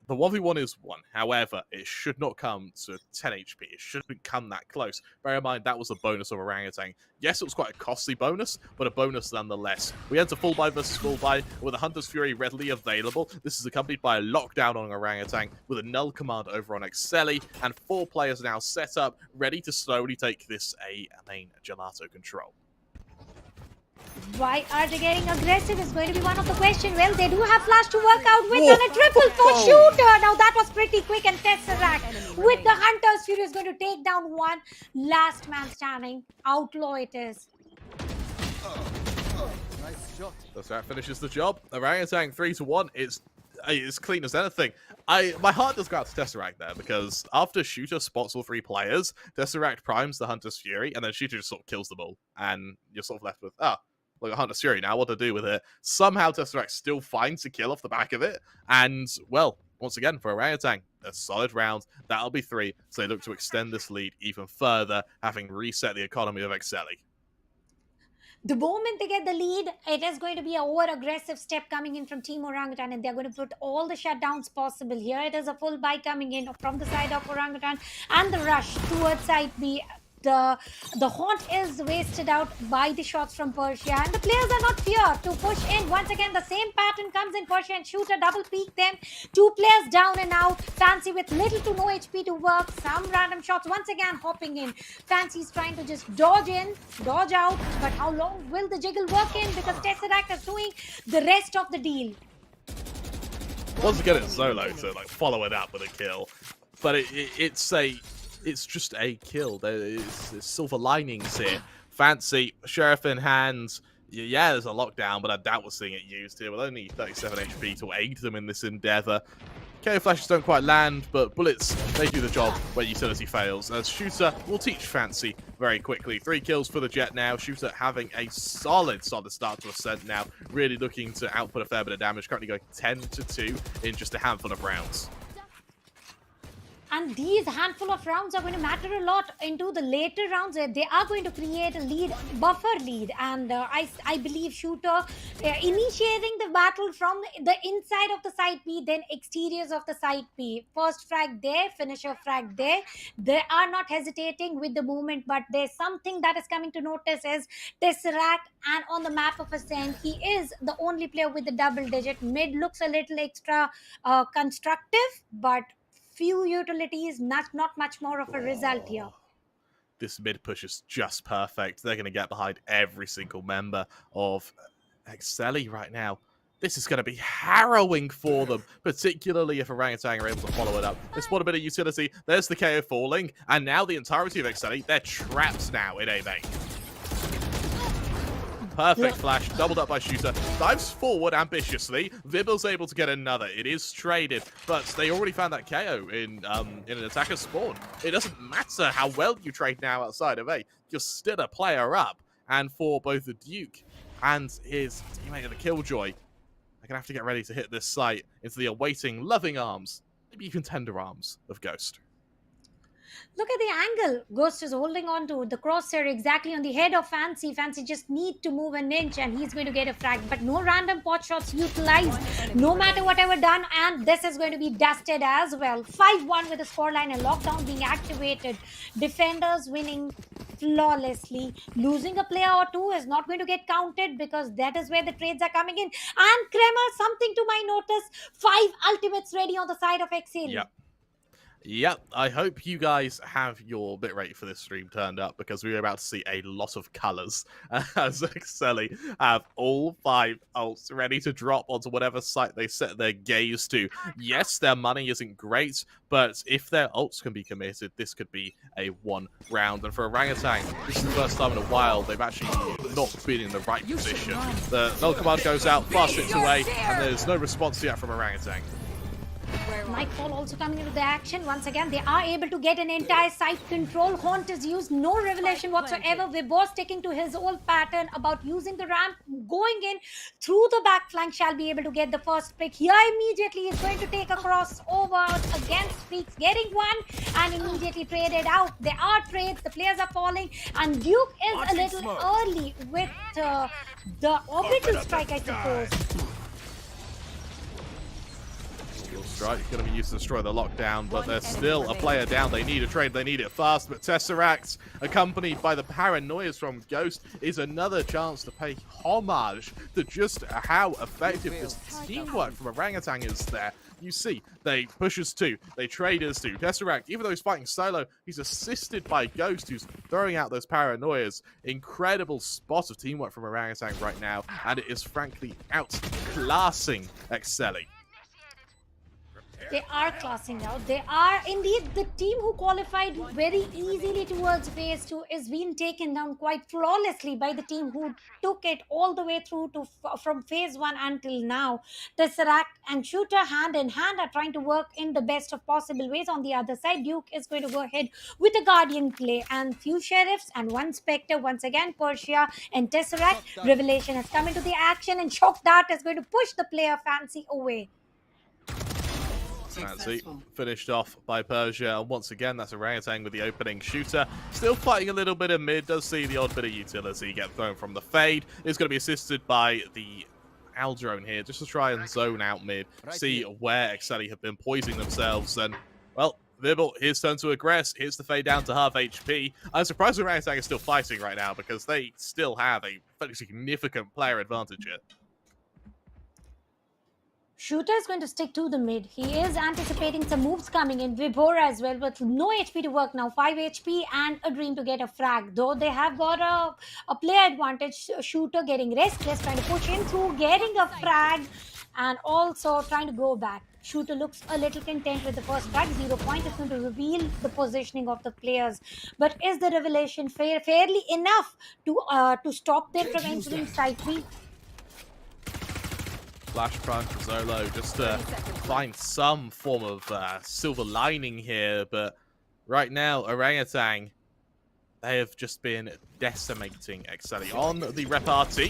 The 1v1 is 1. However, it should not come to 10 HP. It shouldn't come that close. Bear in mind, that was the bonus of Orangutan. Yes, it was quite a costly bonus, but a bonus nonetheless. We enter full buy versus full buy with a Hunter's Fury readily available. This is accompanied by a lockdown on Orangutan with a null command over on Exceeli, and 4 players now set up, ready to slowly take this a main gelato control. Why are they getting aggressive is going to be one of the questions. Well, they do have flash to work out with, and a triple for Shooter. Now that was pretty quick, and Tesseract with the Hunter's Fury is going to take down one. Last man standing. Outlaw it is. Nice shot. Tesseract finishes the job. Orangutan 3-1. It's clean as anything. My heart does go out to Tesseract there, because after Shooter spots all 3 players, Tesseract primes the Hunter's Fury, and then Shooter just sort of kills them all, and you're sort of left with, look at Hunter's Fury now, what to do with it? Somehow Tesseract still finds a kill off the back of it, and, well, once again, for Orangutan, a solid round. That'll be 3, so they look to extend this lead even further, having reset the economy of Exceeli. The moment they get the lead, it is going to be a over-aggressive step coming in from Team Orangutan, and they're going to put all the shutdowns possible. Here it is a full buy coming in from the side of Orangutan, and the rush towards side B. The haunt is wasted out by the shots from Persia, and the players are not feared to push in. Once again, the same pattern comes in. Persia and Shooter double peek them. 2 players down and out. Fancy with little to no HP to work. Some random shots once again hopping in. Fancy's trying to just dodge in, dodge out. But how long will the jiggle work in? Because Tesseract is doing the rest of the deal. Once again, it's solo to follow it up with a kill, but it's just a kill. There's silver linings here. Fancy, Sheriff in hand. Yeah, there's a lockdown, but I doubt we're seeing it used here with only 37 HP to aid them in this endeavor. KO flashes don't quite land, but bullets, they do the job when utility fails. As Shooter will teach Fancy very quickly. 3 kills for the Jet now. Shooter having a solid start to Ascent now. Really looking to output a fair bit of damage. Currently going 10-2 in just a handful of rounds. And these handful of rounds are going to matter a lot into the later rounds. They are going to create a lead, buffer lead. And I believe Shooter initiating the battle from the inside of the side P, then exteriors of the side P. First frag there, finisher frag there. They are not hesitating with the movement, but there's something that is coming to notice is Tesseract, and on the map of Ascent, he is the only player with the double digit. Mid looks a little extra constructive, but few utilities, not much more of a result here. This mid push is just perfect. They're going to get behind every single member of Exceeli right now. This is going to be harrowing for them, particularly if Orangutan are able to follow it up. They spot a bit of utility. There's the KO falling, and now the entirety of Exceeli, they're trapped now in A main. Perfect flash, doubled up by Shooter. Dives forward ambitiously. Vibble's able to get another. It is traded, but they already found that KO in an attacker spawn. It doesn't matter how well you trade now outside of A. You're still a player up. And for both the Duke and his teammate of the Killjoy, they're going to have to get ready to hit this site into the awaiting loving arms, maybe even tender arms of Ghost. Look at the angle. Ghost is holding on to the crosshair exactly on the head of Fancy. Fancy just need to move an inch and he's going to get a frag. But no random pot shots utilized, no matter whatever done. And this is going to be dusted as well. 5-1 with the scoreline and lockdown being activated. Defenders winning flawlessly. Losing a player or 2 is not going to get counted because that is where the trades are coming in. And Kremer, something to my notice. 5 ultimates ready on the side of Exceeli. Yep, I hope you guys have your bitrate for this stream turned up because we're about to see a lot of colours as Exceeli have all 5 ults ready to drop onto whatever site they set their gaze to. Yes, their money isn't great, but if their ults can be committed, this could be a 1 round. And for Orangutan, this is the first time in a while they've actually not been in the right position. The null command goes out, fast strips away, and there's no response yet from Orangutan. Nightfall also coming into the action. Once again, they are able to get an entire site control. Haunt is used. No revelation whatsoever. Vibor sticking to his old pattern about using the ramp. Going in through the back flank shall be able to get the first pick. Here immediately is going to take a crossover against Freaks. Getting 1 and immediately traded out. There are trades. The players are falling. And Duke is a little early with the orbital strike, I suppose. Strike going to be used to destroy the lockdown, but there's still a player down. They need a trade, they need it fast. But Tesseract, accompanied by the paranoias from Ghost, is another chance to pay homage to just how effective this teamwork from Orangutan is there. You see, they push us two, they trade us two. Tesseract, even though he's fighting solo, he's assisted by Ghost, who's throwing out those paranoias. Incredible spot of teamwork from Orangutan right now, and it is frankly outclassing Exceeli. They are classing out. They are indeed the team who qualified very easily towards phase 2 is being taken down quite flawlessly by the team who took it all the way through to from phase 1 until now. Tesseract and Shooter hand in hand are trying to work in the best of possible ways. On the other side, Duke is going to go ahead with a Guardian play and few Sheriffs and one Spectre. Once again, Persia and Tesseract. Revelation has come into the action and Shock Dart is going to push the player Fancy away. Fancy finished off by Persia, and once again that's Orangutan with the opening shooter. Still fighting a little bit of mid, does see the odd bit of utility get thrown from the fade. Is going to be assisted by the Aldrone here, just to try and zone out mid, see where Exceeli have been poisoning themselves, and, well, Vibble, his turn to aggress, hits the fade down to half HP. I'm surprised Orangutan is still fighting right now, because they still have a fairly significant player advantage here. Shooter is going to stick to the mid. He is anticipating some moves coming in. Vibora as well, but no HP to work now. 5 HP and a dream to get a frag. Though they have got a player advantage. Shooter getting restless, trying to push in through, getting a frag, and also trying to go back. Shooter looks a little content with the first frag. 0 point is going to reveal the positioning of the players. But is the revelation fairly enough to stop them from entering side 3? Flash Punch, Zolo, just to find some form of silver lining here, but right now, Orangutan, they have just been decimating Exceeli on the repartee.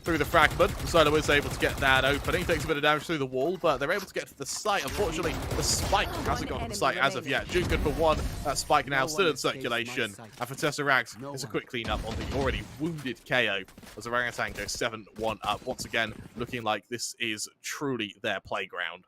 Through the fragment, Zolo is able to get that opening, takes a bit of damage through the wall, but they're able to get to the site. Unfortunately, the spike hasn't got to the site as of yet. Juke good for one, that spike now still in circulation, and for Tesseract, it's a quick clean-up on the already wounded KO, as Orangutan goes 7-1 up, once again, looking like this is truly their playground.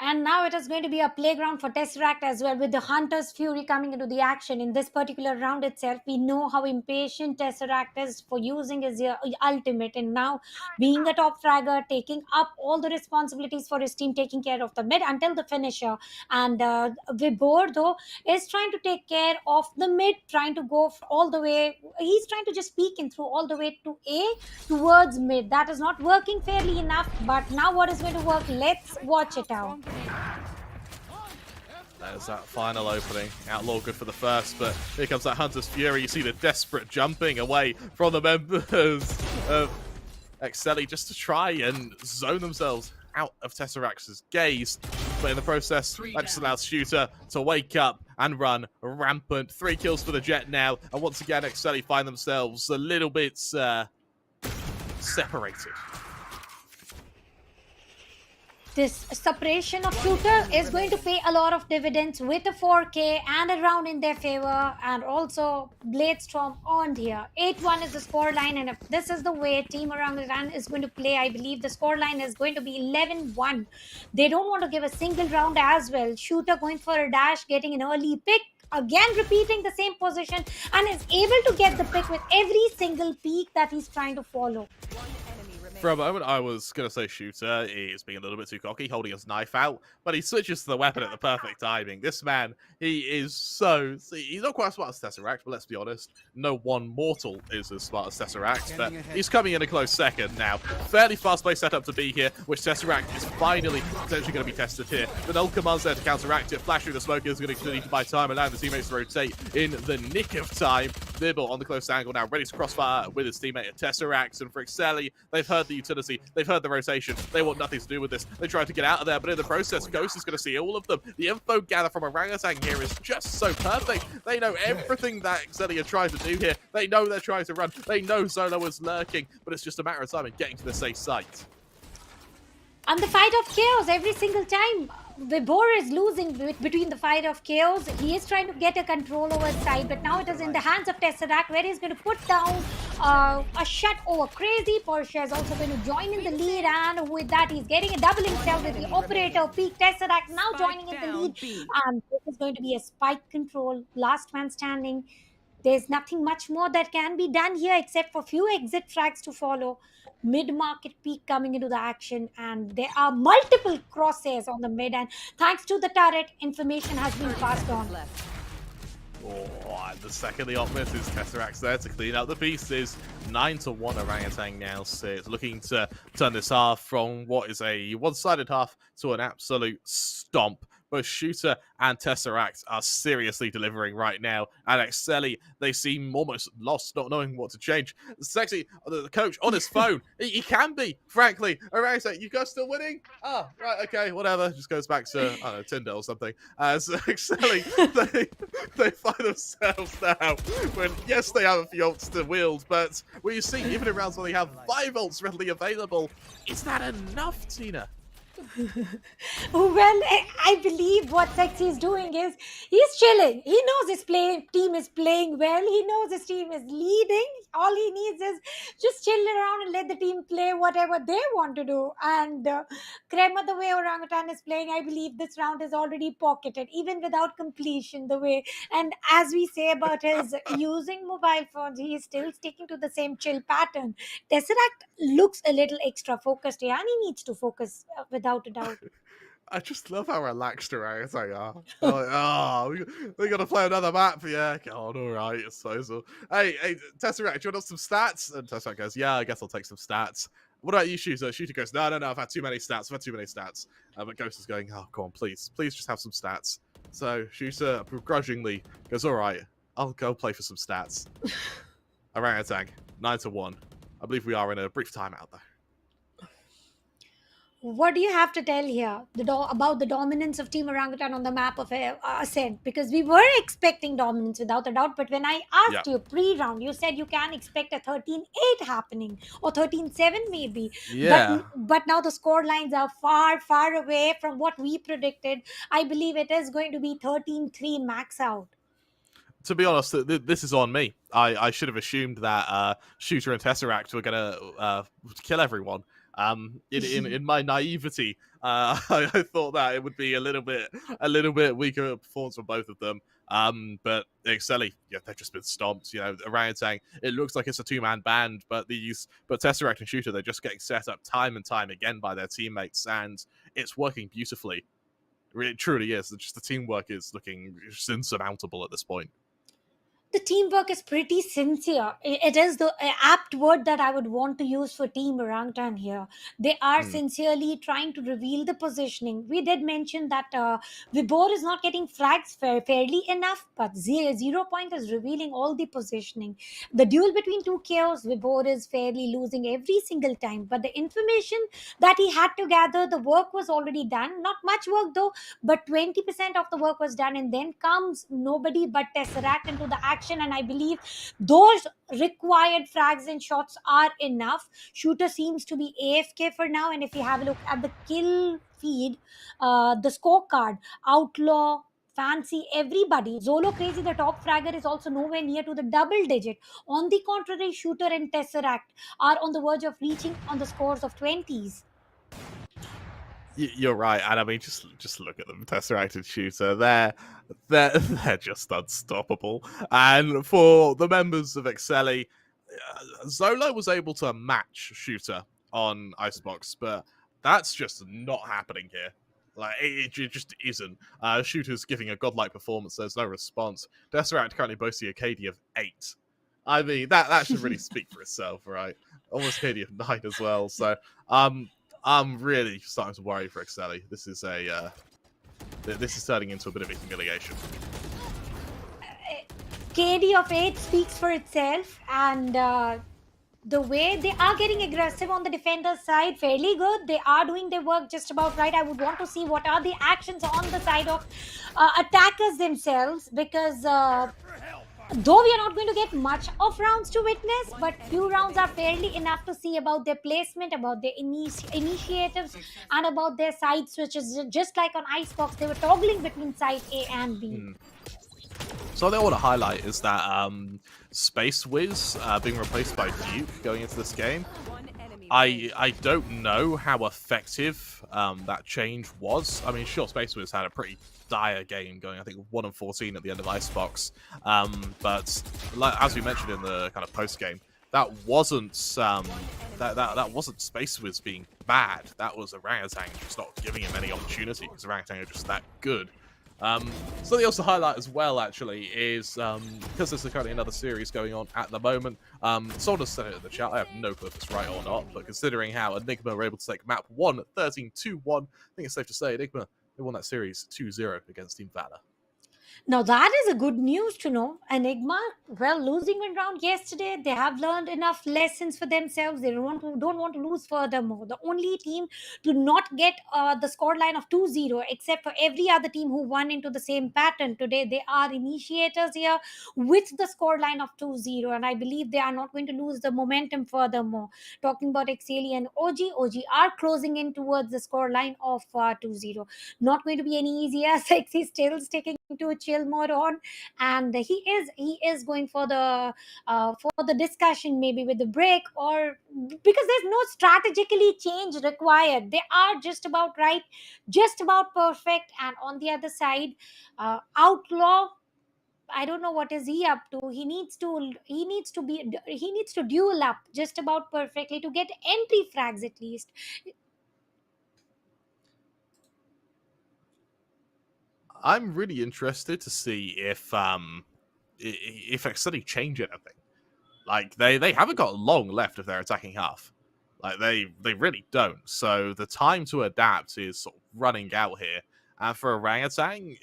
And now it is going to be a playground for Tesseract as well, with the Hunter's Fury coming into the action. In this particular round itself, we know how impatient Tesseract is for using his ultimate. And now, being a top fragger, taking up all the responsibilities for his team, taking care of the mid until the finisher. And Vibor, though, is trying to take care of the mid, trying to go all the way. He's trying to just peek in through all the way to A towards mid. That is not working fairly enough. But now what is going to work? Let's watch it out. There's that final opening. Outlaw good for the first, but here comes that Hunter's Fury. You see the desperate jumping away from the members of Exceeli just to try and zone themselves out of Tesseract's gaze. But in the process, that just allows Shooter to wake up and run rampant. 3 kills for the Jet now. And once again, Exceeli find themselves a little bit separated. This separation of Shooter is going to pay a lot of dividends with a 4K and a round in their favor, and also Bladestorm earned here. 8-1 is the scoreline, and if this is the way Team Orangutan is going to play, I believe the scoreline is going to be 11-1. They don't want to give a single round as well. Shooter going for a dash, getting an early pick, again repeating the same position, and is able to get the pick with every single peak that he's trying to follow. For a moment, I was going to say Shooter is being a little bit too cocky, holding his knife out, but he switches to the weapon at the perfect timing. This man, he is so... He's not quite as smart as Tesseract, but let's be honest, no one mortal is as smart as Tesseract, but he's coming in a close second now. Fairly fast-paced setup to be here, which Tesseract is finally potentially going to be tested here. The null command's there to counteract it. Flash through the smoke is going to need to buy time, allowing the teammates to rotate in the nick of time. Vibble on the close angle now, ready to crossfire with his teammate Tesseract, and for Exceeli, they've heard the utility, they've heard the rotation, they want nothing to do with this. They try to get out of there, but in the process, Ghost is going to see all of them. The info gather from Orangutan here is just so perfect. They know everything that Exceeli are trying to do here. They know they're trying to run. They know Zolo is lurking, but it's just a matter of time and getting to the safe site. On the fight of chaos, every single time Vibor is losing between the fight of chaos. He is trying to get a control over his side, but now it is in the hands of Tesseract, where he's going to put down a shot over Crazy. Porsche is also going to join in the lead, and with that, he's getting a double himself with the operator peak. Tesseract now joining in the lead, and this is going to be a spike control, last man standing. There's nothing much more that can be done here except for few exit frags to follow. Mid-market peak coming into the action, and there are multiple crosshairs on the mid, and thanks to the turret, information has been passed on. Oh, and the second the op misses, Tesseract's there to clean up the pieces. 9-1 Orangutan now sits, looking to turn this half from what is a one-sided half to an absolute stomp. Both Shooter and Tesseract are seriously delivering right now. And Exceeli, they seem almost lost, not knowing what to change. Sexy, the coach on his phone. He can be, frankly. Orangutan, you guys still winning? Ah, right, okay, whatever. Just goes back to, I don't know, Tinder or something. As Exceeli, they find themselves now when, yes, they have a few ults to wield, but well, you see, even in rounds where they have 5 ults readily available, is that enough, Tina? Well, I believe what Sexy is doing is he's chilling. He knows his team is playing well. He knows his team is leading. All he needs is just chill around and let the team play whatever they want to do. And Crema, the way Orangutan is playing, I believe this round is already pocketed, even without completion. The way, and as we say about his using mobile phones, he is still sticking to the same chill pattern. Tesseract looks a little extra focused here, and he needs to focus without a doubt. I just love how relaxed Orangutan are. They're like, oh, we got to play another map. Yeah, God, all right, I suppose. So. Hey, Tesseract, do you want some stats? And Tesseract goes, yeah, I guess I'll take some stats. What about you, Shooter? Shooter goes, no, I've had too many stats. But Ghost is going, oh, come on, please just have some stats. So Shooter begrudgingly goes, all right, I'll go play for some stats. Orangutan, 9-1. I believe we are in a brief timeout, though. What do you have to tell here about the dominance of Team Orangutan on the map of Ascent? Because we were expecting dominance without a doubt, but when I asked you pre-round, you said you can expect a 13-8 happening or 13-7 maybe. Yeah. But now the score lines are far, far away from what we predicted. I believe it is going to be 13-3 max out. To be honest, this is on me. I should have assumed that Shooter and Tesseract were going to kill everyone. In my naivety, I thought that it would be a little bit weaker performance from both of them. But Exceeli, yeah, they've just been stomped. You know, Orangutan, it looks like it's a 2-man band, but Tesseract and Shooter, they're just getting set up time and time again by their teammates, and it's working beautifully. It truly is. Just the teamwork is looking just insurmountable at this point. The teamwork is pretty sincere. It is the apt word that I would want to use for Team Orangutan here. They are sincerely trying to reveal the positioning. We did mention that Vibor is not getting frags fairly enough, but 0 Point is revealing all the positioning. The duel between two chaos, Vibor is fairly losing every single time, but the information that he had to gather, the work was already done. Not much work though, but 20% of the work was done, and then comes nobody but Tesseract into the action, and I believe those required frags and shots are enough. Shooter seems to be AFK for now, and if you have a look at the kill feed, the scorecard, Outlaw, Fancy, everybody, Zolo Crazy, the top fragger, is also nowhere near to the double digit. On the contrary, Shooter and Tesseract are on the verge of reaching on the scores of 20s. You're right, and I mean, just look at them, Tesseract and Shooter. They're just unstoppable. And for the members of Exceeli, Zolo was able to match Shooter on Icebox, but that's just not happening here. Like, it just isn't. Shooter's giving a godlike performance. There's no response. Tesseract currently boasting a KD of 8. I mean, that should really speak for itself, right? Almost KD of 9 as well. So, I'm really starting to worry for Exceeli. This is turning into a bit of a humiliation. KD of 8 speaks for itself, and the way they are getting aggressive on the defender's side, fairly good. They are doing their work just about right. I would want to see what are the actions on the side of attackers themselves, because Though we are not going to get much of rounds to witness, but few rounds are fairly enough to see about their placement, about their initiatives, and about their side switches. Just like on Icebox, they were toggling between side A and B. So what I want to highlight is that Space Wiz being replaced by Duke going into this game. One enemy I don't know how effective that change was. I mean, sure, Space Wiz had a pretty dire game going. I think 1-14 at the end of Icebox. But like, as we mentioned in the kind of post game, that wasn't that wasn't Space Wiz being bad. That was Orangutan just not giving him any opportunity because Orangutan are just that good. Something else to highlight as well, actually, is because there's currently another series going on at the moment. Someone has said it in the chat. I have no clue if it's right or not, but considering how Enigma were able to take map 1 13-2-1, I think it's safe to say Enigma, they won that series 2-0 against Team Valor. Now that is a good news to know. Enigma, well, losing one round yesterday, they have learned enough lessons for themselves. They don't want to lose furthermore. The only team to not get the scoreline of 2-0, except for every other team who won into the same pattern today, they are initiators here with the scoreline of 2-0, and I believe they are not going to lose the momentum furthermore. Talking about Exceeli and OG are closing in towards the scoreline of 2-0. Not going to be any easier. Sexy still sticking to a chill mode on, and he is going for the discussion, maybe with the break, or because there's no strategically change required. They are just about right, just about perfect. And on the other side, Outlaw, I don't know what is he up to. He needs to duel up just about perfectly to get entry frags at least. I'm really interested to see if Exceeli change anything. Like they haven't got long left of their attacking half. Like they really don't. So the time to adapt is sort of running out here. And for Orangutan,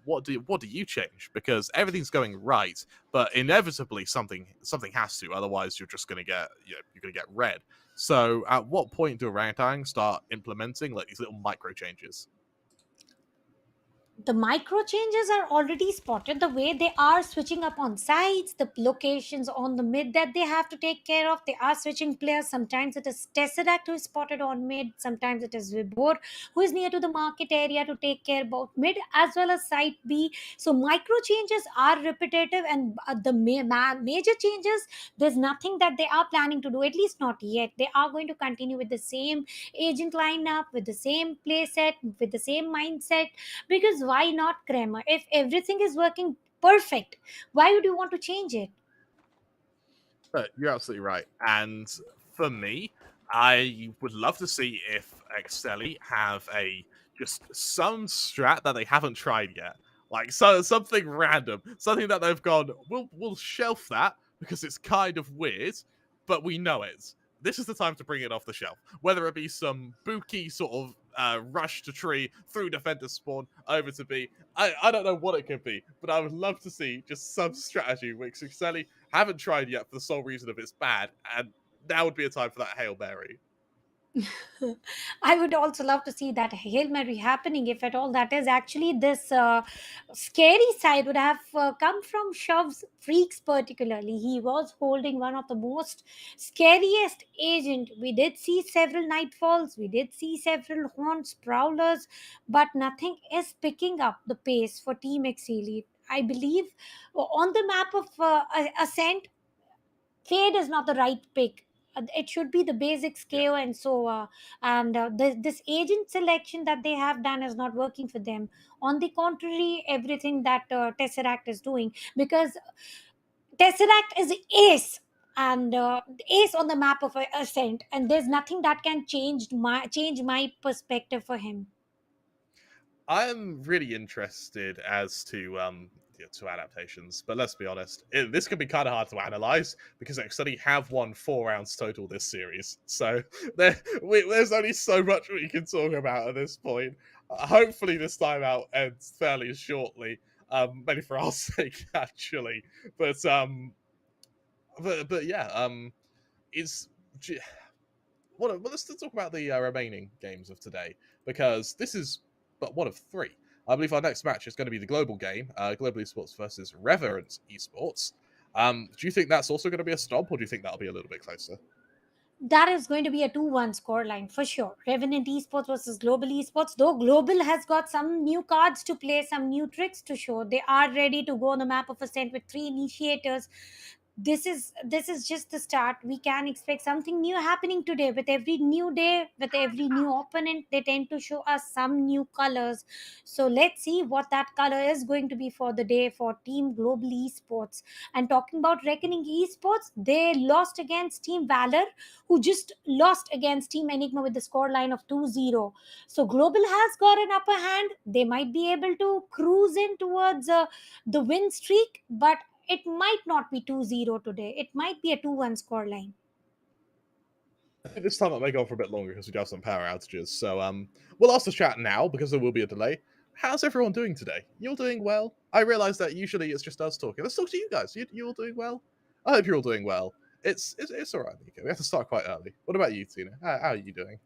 what do you change? Because everything's going right, but inevitably something has to. Otherwise, you're just gonna get you're gonna get red. So at what point do Orangutan start implementing like these little micro changes? The micro changes are already spotted. The way they are switching up on sides, the locations on the mid that they have to take care of, they are switching players. Sometimes it is Tesseract who is spotted on mid, sometimes it is Vibor who is near to the market area to take care about mid as well as side B. So micro changes are repetitive, and the major changes, there's nothing that they are planning to do, at least not yet. They are going to continue with the same agent lineup, with the same play set, with the same mindset. Because why not, Kramer? If everything is working perfect, why would you want to change it? But you're absolutely right. And for me, I would love to see if Exceeli have just some strat that they haven't tried yet. Like something random, something that they've gone, we'll shelf that because it's kind of weird, but we know it. This is the time to bring it off the shelf. Whether it be some booky sort of rush to tree through defender spawn over to B. I don't know what it could be, but I would love to see just some strategy which Exceeli haven't tried yet for the sole reason of it's bad, and now would be a time for that Hail Mary. I would also love to see that Hail Mary happening, if at all. That is actually this scary side would have come from Shov's Freaks, particularly. He was holding one of the most scariest agent. We did see several Nightfalls, we did see several Haunts, Prowlers, but nothing is picking up the pace for Team Exceeli. I believe on the map of Ascent, Fade is not the right pick. It should be the basic scale, and so this agent selection that they have done is not working for them. On the contrary, everything that Tesseract is doing, because Tesseract is ace, and ace on the map of Ascent, and there's nothing that can change my perspective for him. I'm really interested as to adaptations, but let's be honest, this could be kind of hard to analyze because Exceeli have won 4 rounds total this series, so there's only so much we can talk about at this point. Hopefully, this timeout ends fairly shortly, maybe for our sake actually, but yeah, it's. Well, let's talk about the remaining games of today because this is but one of 3. I believe our next match is going to be the global game, Global Esports versus Revenant Esports. Do you think that's also going to be a stomp, or do you think that'll be a little bit closer? That is going to be a 2-1 scoreline for sure. Revenant Esports versus Global Esports. Though Global has got some new cards to play, some new tricks to show. They are ready to go on the map of Ascent with 3 initiators. This is just the start. We can expect something new happening today. With every new day, with every new opponent, they tend to show us some new colors. So let's see what that color is going to be for the day for Team Global Esports. And talking about Reckoning Esports, they lost against Team Valor, who just lost against Team Enigma with the scoreline of 2-0. So Global has got an upper hand. They might be able to cruise in towards the win streak, but it might not be 2-0 today. It might be a 2-1 scoreline. I think this time it may go on for a bit longer because we do have some power outages. So we'll ask the chat now because there will be a delay. How's everyone doing today? You're doing well? I realise that usually it's just us talking. Let's talk to you guys. You all doing well? I hope you're all doing well. It's all right, Nico. We have to start quite early. What about you, Tina? How are you doing?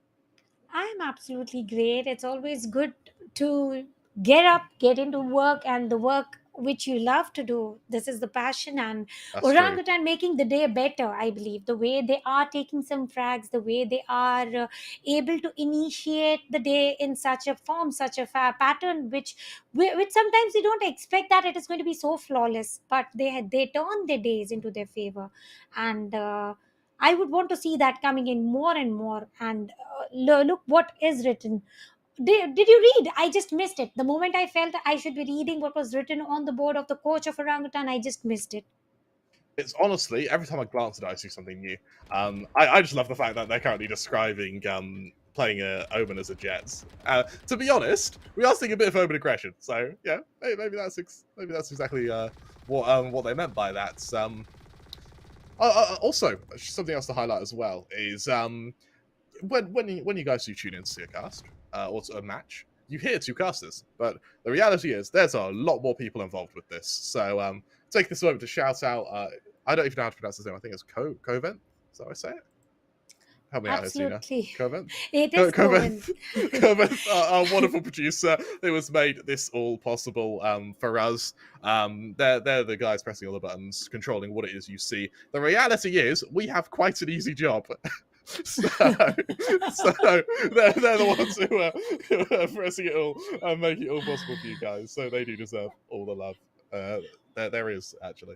I'm absolutely great. It's always good to get up, get into work, and the work which you love to do. This is the passion, and That's true. Orangutan making the day better, I believe. The way they are taking some frags, the way they are able to initiate the day in such a form, such a pattern, which sometimes you don't expect that it is going to be so flawless, but they turn their days into their favor. And I would want to see that coming in more and more. And look what is written. Did you read? I just missed it. The moment I felt I should be reading what was written on the board of the coach of Orangutan, I just missed it. It's honestly, every time I glance at it, I see something new. I just love the fact that they're currently describing playing Omen as a Jets. To be honest, we are seeing a bit of Omen aggression. So yeah, maybe that's exactly what they meant by that. Also, something else to highlight as well is when you guys do tune in to see a cast or to a match, you hear 2 casters, but the reality is there's a lot more people involved with this. So take this moment to shout out. I don't even know how to pronounce his name. I think it's Covent. Is that how I say it? Help me out here, Tina. Absolutely. Covent. It is Cohen. Covent, our wonderful producer who has made this all possible for us. They're the guys pressing all the buttons, controlling what it is you see. The reality is we have quite an easy job. so they're the ones who are pressing it all and making it all possible for you guys. So they do deserve all the love. There is actually.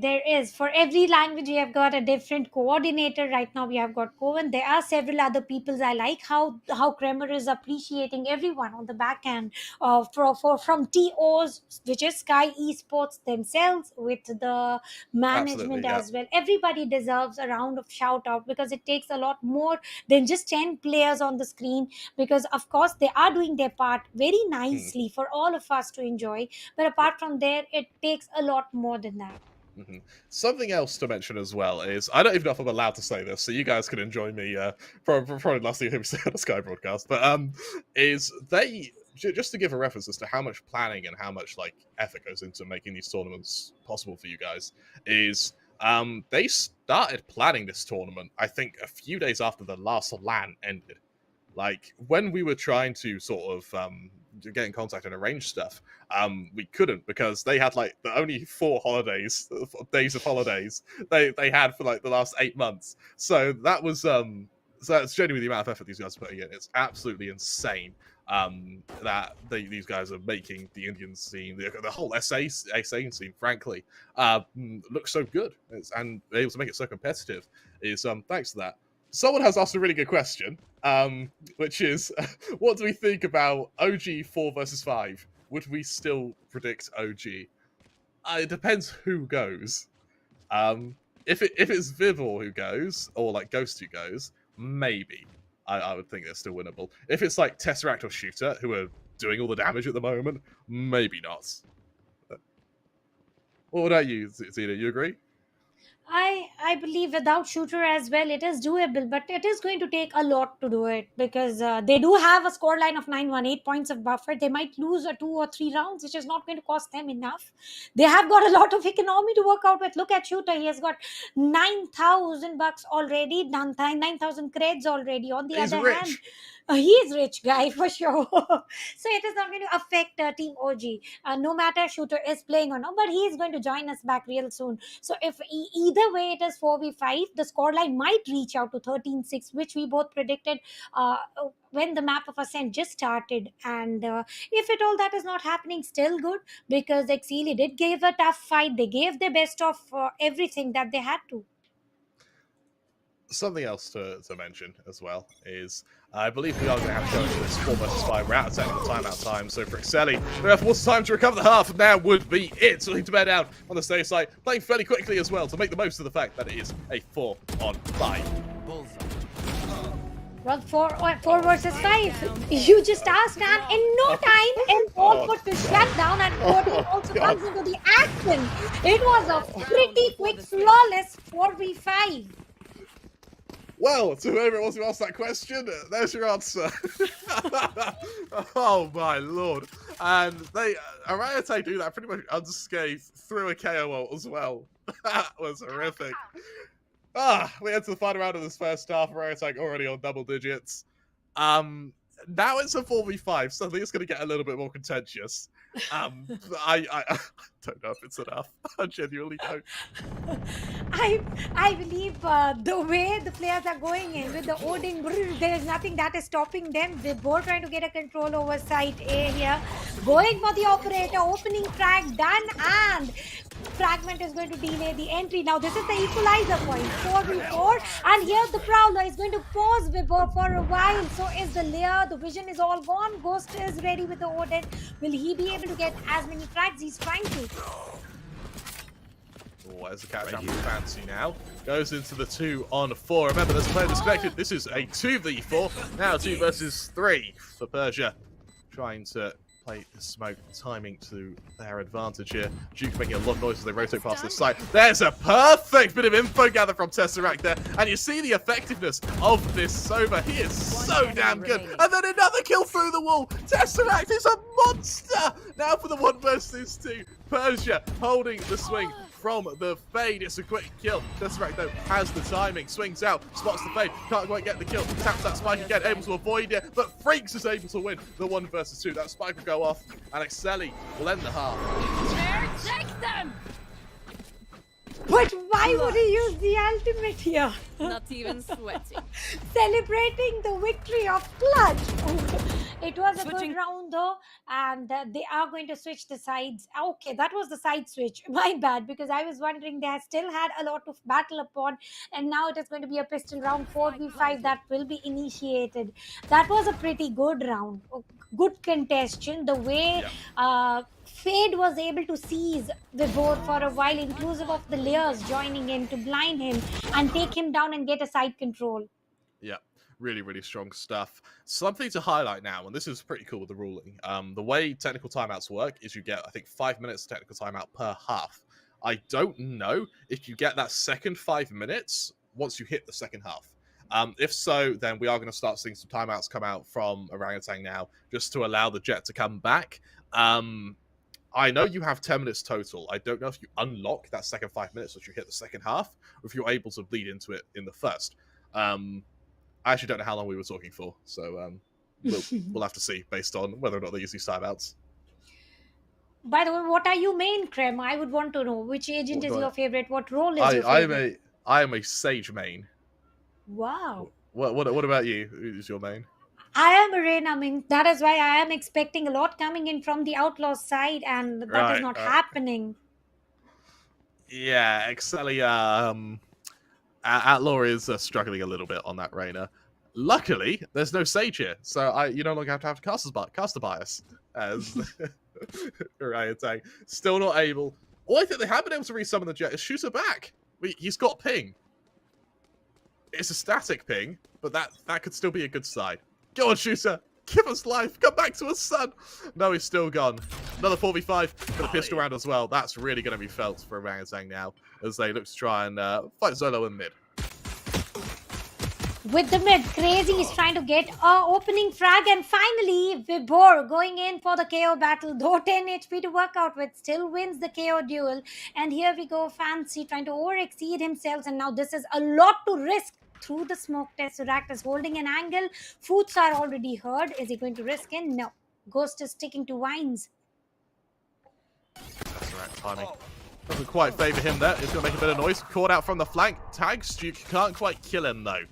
There is, for every language we have got a different coordinator. Right now we have got Cohen. There are several other peoples. I like how Kremer is appreciating everyone on the back end from TOs, which is Skyesports themselves, with the management Absolutely, yeah. as well. Everybody deserves a round of shout out, because it takes a lot more than just 10 players on the screen, because of course they are doing their part very nicely for all of us to enjoy, but apart from there it takes a lot more than that. Mm-hmm. Something else to mention as well is, I don't even know if I'm allowed to say this, so you guys can enjoy me probably last thing we say on a Sky broadcast, but is they, just to give a reference as to how much planning and how much like effort goes into making these tournaments possible for you guys, is they started planning this tournament I think a few days after the last LAN ended. Like when we were trying to sort of get in contact and arrange stuff, we couldn't, because they had like the only 4 days of holidays they had for like the last 8 months. So that was so that's genuinely the amount of effort these guys are putting in. It's absolutely insane that these guys are making the Indian scene, the whole SA scene, frankly, look so good, and able to make it so competitive. Is thanks to that. Someone has asked a really good question, which is, what do we think about OG 4 versus 5? Would we still predict OG? It depends who goes. If it's Vivor who goes, or like Ghost who goes, maybe. I would think they're still winnable. If it's like Tesseract or Shooter, who are doing all the damage at the moment, maybe not. What about you, Zena? You agree? I believe without shooter as well, it is doable, but it is going to take a lot to do it because they do have a score line of 918 points of buffer. They might lose a 2 or 3 rounds, which is not going to cost them enough. They have got a lot of economy to work out with. Look at shooter; he has got 9,000 bucks already, 9,000 creds already. On the He's other hand, rich. he is rich guy for sure. So it is not going to affect Team OG, no matter shooter is playing or not. But he is going to join us back real soon. So if either way it is 4v5, the scoreline might reach out to 13-6, which we both predicted when the map of ascent just started. And if at all that is not happening, still good, because Exceeli did give a tough fight. They gave their best of everything that they had to. Something else to mention as well is I believe we are going to have to go into this 4 versus 5. We're out of technical timeout time, so for Exceeli, they have more time to recover the half. Now would be it. So we need to bear down on the safe side, playing fairly quickly as well to make the most of the fact that it is a 4-on-5. Well, 4 versus 5. You just asked, and in no time, and all put to shut down, and 14 also comes into the action. It was a pretty quick, flawless 4v5. Well, to whoever it was who asked that question, there's your answer. Oh my lord. And they, Orangutan do that pretty much unscathed through a KO ult as well. That was horrific. We enter the final round of this first half. Orangutan already on double digits. Now it's a 4v5, so I think it's going to get a little bit more contentious. I don't know if it's enough. I genuinely don't. I believe the way the players are going in with the Odin, there is nothing that is stopping them. They're both trying to get a control over site A here. Going for the operator, opening frag done, and fragment is going to delay the entry. Now this is the equalizer point, 4v4, and here the Prowler is going to pause Vibor for a while. So is the layer, the vision is all gone. Ghost is ready with the Odin. Will he be able to get as many frags? He's trying to. Oh, as the catch up with Fancy now. Goes into the 2-on-4. Remember, there's a player disconnected. This is a 2v4. Now 2 versus 3 for Persia. Trying to play the smoke timing to their advantage here. Duke making a lot of noise as they rotate past this site. There's a perfect bit of info gathered from Tesseract there. And you see the effectiveness of this Sova. He is so damn good. And then another kill through the wall. Tesseract is a monster. Now for the 1 versus 2. Persia holding the swing from the fade. It's a quick kill. Tesseract, though, has the timing. Swings out, spots the fade. Can't quite get the kill. Taps that spike again, able to avoid it. But Freaks is able to win the 1 versus 2. That spike will go off. And Exceeli will end the half. Check them! But why would he use the ultimate here? Not even sweating. Celebrating the victory of Clutch. It was a Switching. good round though, and they are going to switch the sides. Okay, that was the side switch. My bad, because I was wondering they still had a lot of battle upon, and now it is going to be a pistol round 4v5 that will be initiated. That was a pretty good round. Good contention. The way Fade was able to seize Vibor for a while, inclusive of the layers joining in to blind him and take him down and get a side control. Yeah, really, really strong stuff. Something to highlight now, and this is pretty cool with the ruling. The way technical timeouts work is you get, I think, 5 minutes technical timeout per half. I don't know if you get that second 5 minutes once you hit the second half. If so, then we are going to start seeing some timeouts come out from Orangutan now, just to allow the Jet to come back. I know you have 10 minutes total. I don't know if you unlock that second 5 minutes as you hit the second half, or if you're able to bleed into it in the first. I actually don't know how long we were talking for, so we'll have to see based on whether or not they use these timeouts. By the way, what are you main, Krem? I would want to know which agent is your favorite. What role is your favorite? I am a Sage main. Wow. What about you? Who's your main? I am a Reina main. That is why I am expecting a lot coming in from the Outlaws side, and that is not happening. Yeah, Exceeli, Outlaw is struggling a little bit on that Reina. Luckily, there's no Sage here, so you no longer have caster bias as Orangutan. Still not able. All I think they have been able to resummon the Jet is shoot her back. He's got ping. It's a static ping, but that could still be a good side. Go on, Shooter. Give us life. Come back to us, son. No, he's still gone. Another 4v5. Got a pistol round as well. That's really going to be felt for Orangutan now as they look to try and fight Zolo in mid. With the mid, Crazy is trying to get a opening frag, and finally Vibor going in for the KO battle, though 10 HP to work out with, still wins the KO duel. And here we go, Fancy trying to over-exceed himself, and now this is a lot to risk. Through the smoke, Tesseract is holding an angle. Foots are already heard. Is he going to risk it? No. Ghost is sticking to Vines. Tesseract timing doesn't quite favour him there. He's going to make a bit of noise. Caught out from the flank. Tags, you can't quite kill him though.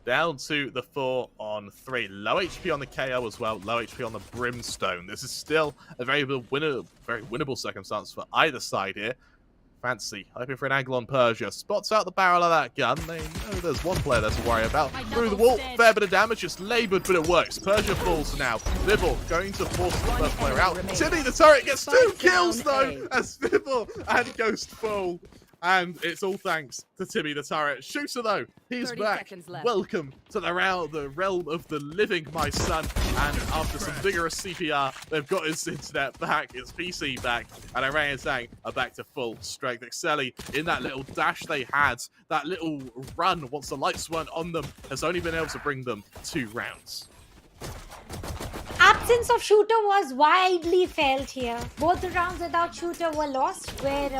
Down to the 4 on 3. Low HP on the KO as well. Low HP on the Brimstone. This is still a very winnable circumstance for either side here. Fancy hoping for an angle on Persia. Spots out the barrel of that gun. They know there's one player there to worry about. Through the wall. Fair bit of damage. Just laboured, but it works. Persia falls now. Nibble going to force the first player out. Timmy the turret gets 2 kills though as Nibble and Ghost fall. And it's all thanks to Timmy the Turret. Shooter, though, he's back. Welcome to the realm of the living, my son. And after some vigorous CPR, they've got his internet back, his PC back, and Orangutan are back to full strength. Exceeli, in that little dash they had, that little run once the lights weren't on them, has only been able to bring them 2 rounds. Absence of Shooter was widely felt here. Both the rounds without Shooter were lost, where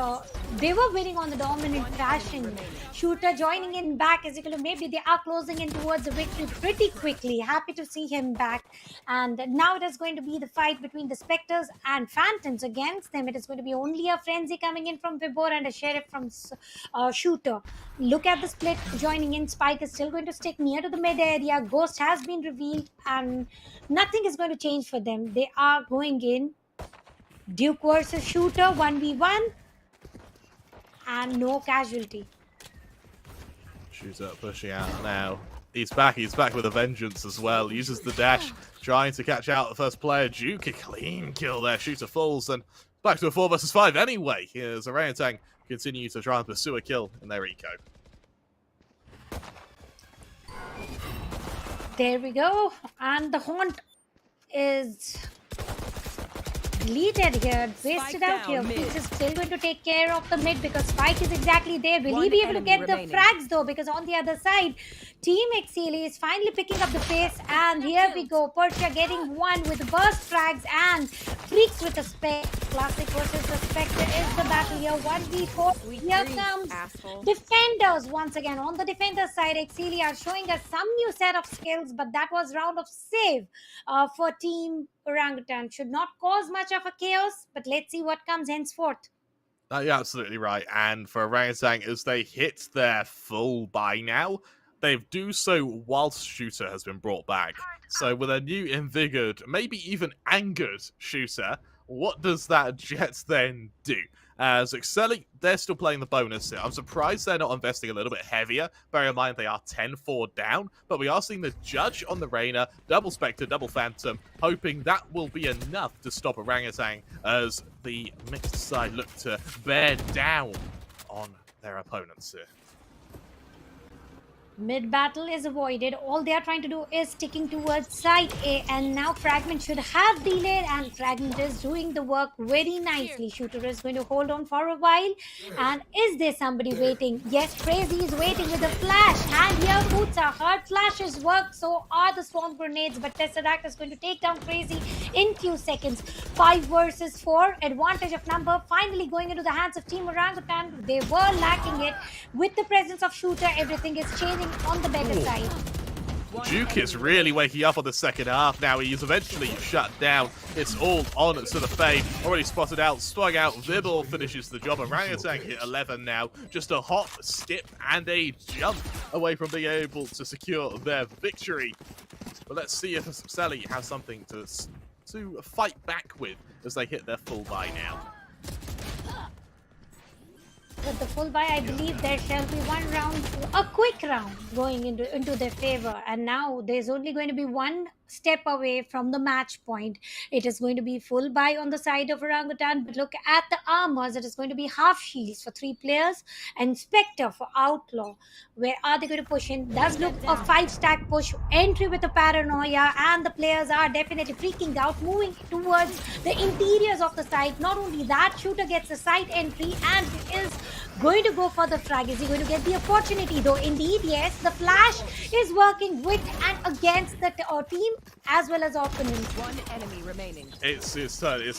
they were winning on the dominant crashing. Shooter joining in back, as you can, maybe they are closing in towards the victory pretty quickly. Happy to see him back. And now it is going to be the fight between the Spectres and Phantoms against them. It is going to be only a Frenzy coming in from Vibor and a Sheriff from Shooter. Look at the split joining in. Spike is still going to stick near to the mid area. Ghost has been revealed and nothing is going to change for them. They are going in. Duke versus Shooter, 1v1. And no casualty. Shooter pushing out now. He's back with a vengeance as well. Uses the dash, trying to catch out the first player. Duke, a clean kill there. Shooter falls and back to a 4 versus 5 anyway. Here's Orangutan continue to try and pursue a kill in their eco. There we go. And the Haunt is deleted here, wasted out here. Peach is still going to take care of the mid because Spike is exactly there. Will he be able to get the frags though? Because on the other side, Team Exceeli is finally picking up the pace. And here we go. Persia getting 1 with burst frags and Freaks with a spec. Classic versus the Spectre is the battle here. 1v4. Here comes Defenders once again. On the defender side, Exceeli are showing us some new set of skills, but that was round of save for Team Orangutan. Should not cause much of a chaos, but let's see what comes henceforth. You're absolutely right. And for Orangutan, as they hit their full buy now, they do so whilst Shooter has been brought back. So with a new invigorated, maybe even angered Shooter, what does that Jet then do? As Exceeli, they're still playing the bonus here. I'm surprised they're not investing a little bit heavier. Bear in mind they are 10-4 down, but we are seeing the Judge on the Reyna, double Spectre, double Phantom, hoping that will be enough to stop Orangutan as the mixed side look to bear down on their opponents here. Mid battle is avoided. All they are trying to do is sticking towards side A, and now Fragment should have delayed, and Fragment is doing the work very nicely. Shooter is going to hold on for a while. And is there somebody waiting? Yes, Crazy is waiting with a flash, and here Boots are hard. Flashes work, so are the swarm grenades, but Tesseract is going to take down Crazy in few seconds. 5 versus 4, advantage of number finally going into the hands of Team Orangutan. They were lacking it. With the presence of Shooter, everything is changing on the better side. Duke is really waking up on the second half now. He is eventually shut down. It's all on to the fade. Already spotted out, swung out. Vibble finishes the job. Orangutan hit 11 now. Just a hop, skip, and a jump away from being able to secure their victory. But let's see if Exceeli has something to fight back with as they hit their full buy now. with the full buy, I believe there shall be one round, a quick round going into their favor. And now there's only going to be one step away from the match point. It is going to be full buy on the side of Orangutan, but look at the armors. It is going to be half shields for 3 players and Spectre for Outlaw. Where are they going to push in? Does look a 5-stack push, entry with a paranoia, and the players are definitely freaking out, moving towards the interiors of the site. Not only that, Shooter gets a site entry and is going to go for the frag. Is he going to get the opportunity though? Indeed, yes. The flash is working with and against the team as well as opponent. One enemy remaining. It's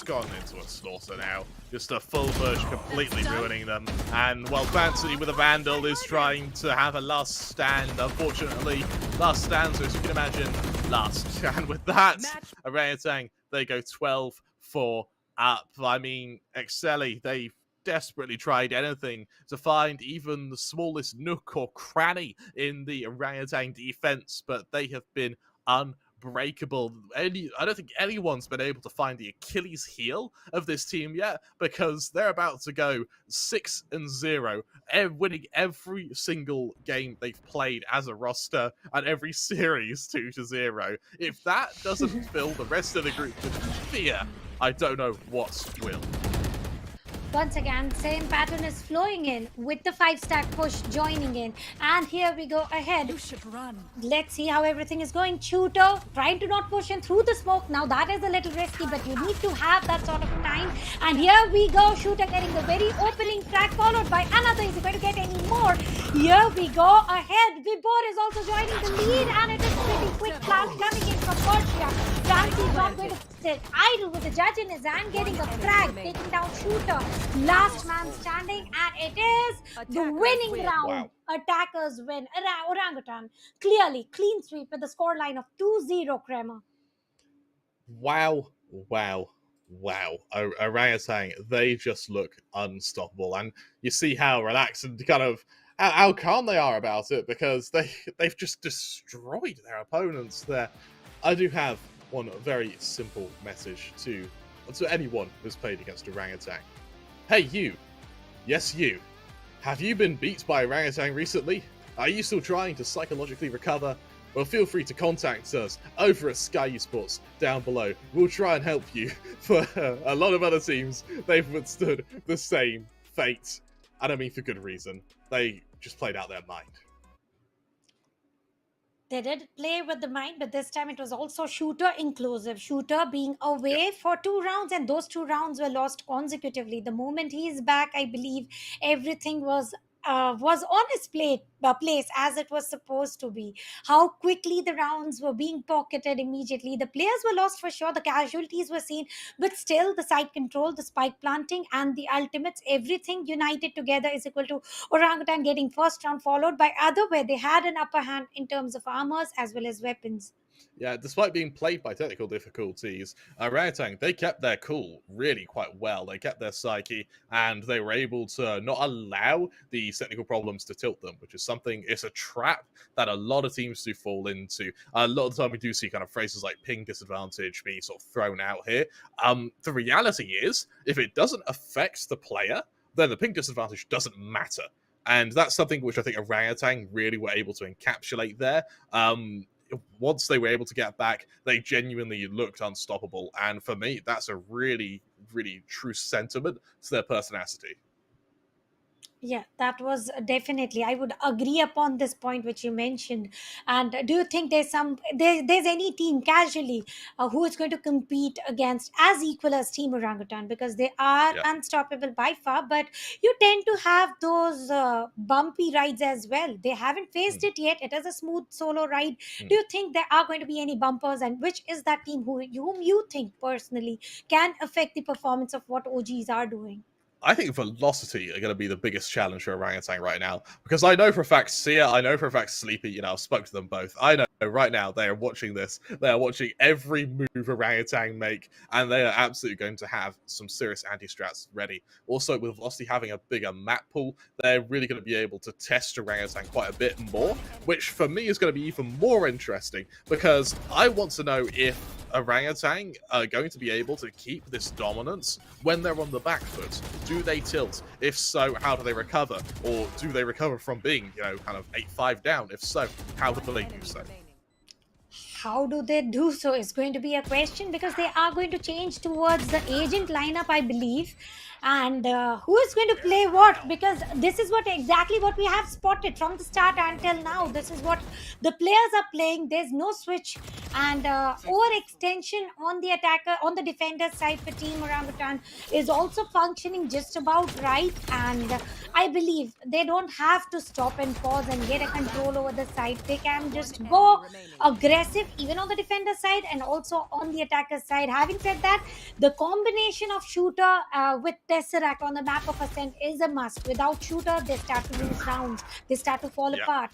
gone into a slaughter now. Just a full push, completely ruining them. And while Fancy with a Vandal is trying to have a last stand, unfortunately, last stand, so as you can imagine, last. And with that, Orangutan, they go 12-4 up. I mean, Exceeli, they desperately tried anything to find even the smallest nook or cranny in the Orangutan defense, but they have been unbreakable. I don't think anyone's been able to find the Achilles heel of this team yet, because they're about to go 6-0, winning every single game they've played as a roster and every series 2-0. If that doesn't fill the rest of the group with fear, I don't know what will. Once again, same pattern is flowing in with the 5-stack push joining in. And here we go ahead. You should run. Let's see how everything is going. Shooter trying to not push in through the smoke. Now that is a little risky, but you need to have that sort of time. And here we go. Shooter getting the very opening track, followed by another. Is he going to get any more? Here we go ahead. Vibor is also joining the lead, and it is pretty quick flash coming in from Persia. Fancy is not going to sit idle with the judge in his hand, getting a frag, taking down Shooter. Last man standing, and it is the winning round. Wow. Attackers win. Orangutan clearly clean sweep with the scoreline of 2-0. Kremer. Wow. Orangutan, they just look unstoppable, and you see how relaxed and kind of how calm they are about it, because they've just destroyed their opponents there. I do have one very simple message to anyone who's played against Orangutan. Hey you! Yes you! Have you been beat by Orangutan recently? Are you still trying to psychologically recover? Well, feel free to contact us over at Skyesports down below. We'll try and help you. For a lot of other teams, they've withstood the same fate. I don't mean for good reason. They just played out their mind. They did play with the mind, but this time it was also Shooter inclusive. Shooter being away for 2 rounds, and those 2 rounds were lost consecutively. The moment he is back, I believe everything was on his place as it was supposed to be. How quickly the rounds were being pocketed immediately. The players were lost for sure. The casualties were seen, but still the side control, the spike planting, and the ultimates, everything united together is equal to Orangutan getting first round, followed by other, where they had an upper hand in terms of armors as well as weapons. Yeah, despite being plagued by technical difficulties, Orangutan, they kept their cool really quite well. They kept their psyche, and they were able to not allow these technical problems to tilt them, which is something, it's a trap that a lot of teams do fall into. A lot of the time we do see kind of phrases like ping disadvantage being sort of thrown out here. The reality is, if it doesn't affect the player, then the ping disadvantage doesn't matter. And that's something which I think Orangutan really were able to encapsulate there. Once they were able to get back, they genuinely looked unstoppable. And for me, that's a really, really true sentiment to their personality. Yeah, that was definitely, I would agree upon this point which you mentioned. And do you think there's any team casually who is going to compete against as equal as Team Orangutan? Because they are unstoppable by far, but you tend to have those bumpy rides as well. They haven't faced it yet. It is a smooth solo ride. Do you think there are going to be any bumpers, and which is that team whom you think personally can affect the performance of what OGs are doing? I think Velocity are going to be the biggest challenge for Orangutan right now, because I know for a fact Sia, I know for a fact Sleepy, I've spoke to them both. I know right now they are watching this. They are watching every move Orangutan make, and they are absolutely going to have some serious anti-strats ready. Also, with Velocity having a bigger map pool, they're really going to be able to test Orangutan quite a bit more, which for me is going to be even more interesting, because I want to know if Orangutan are going to be able to keep this dominance when they're on the back foot. Do they tilt? If so, how do they recover? Or do they recover from being, you know, kind of 8-5 down? If so, how do they do so? How do they do so is going to be a question, because they are going to change towards the agent lineup, I believe. And who is going to play what? Because this is what exactly what we have spotted from the start until now. This is what the players are playing. There's no switch, and overextension on the attacker, on the defender side for Team Orangutan is also functioning just about right. And I believe they don't have to stop and pause and get a control over the side. They can just go aggressive even on the defender side and also on the attacker side. Having said that, the combination of shooter with Tesseract on the map of Ascent is a must. Without shooter, they start to lose rounds, they start to fall apart.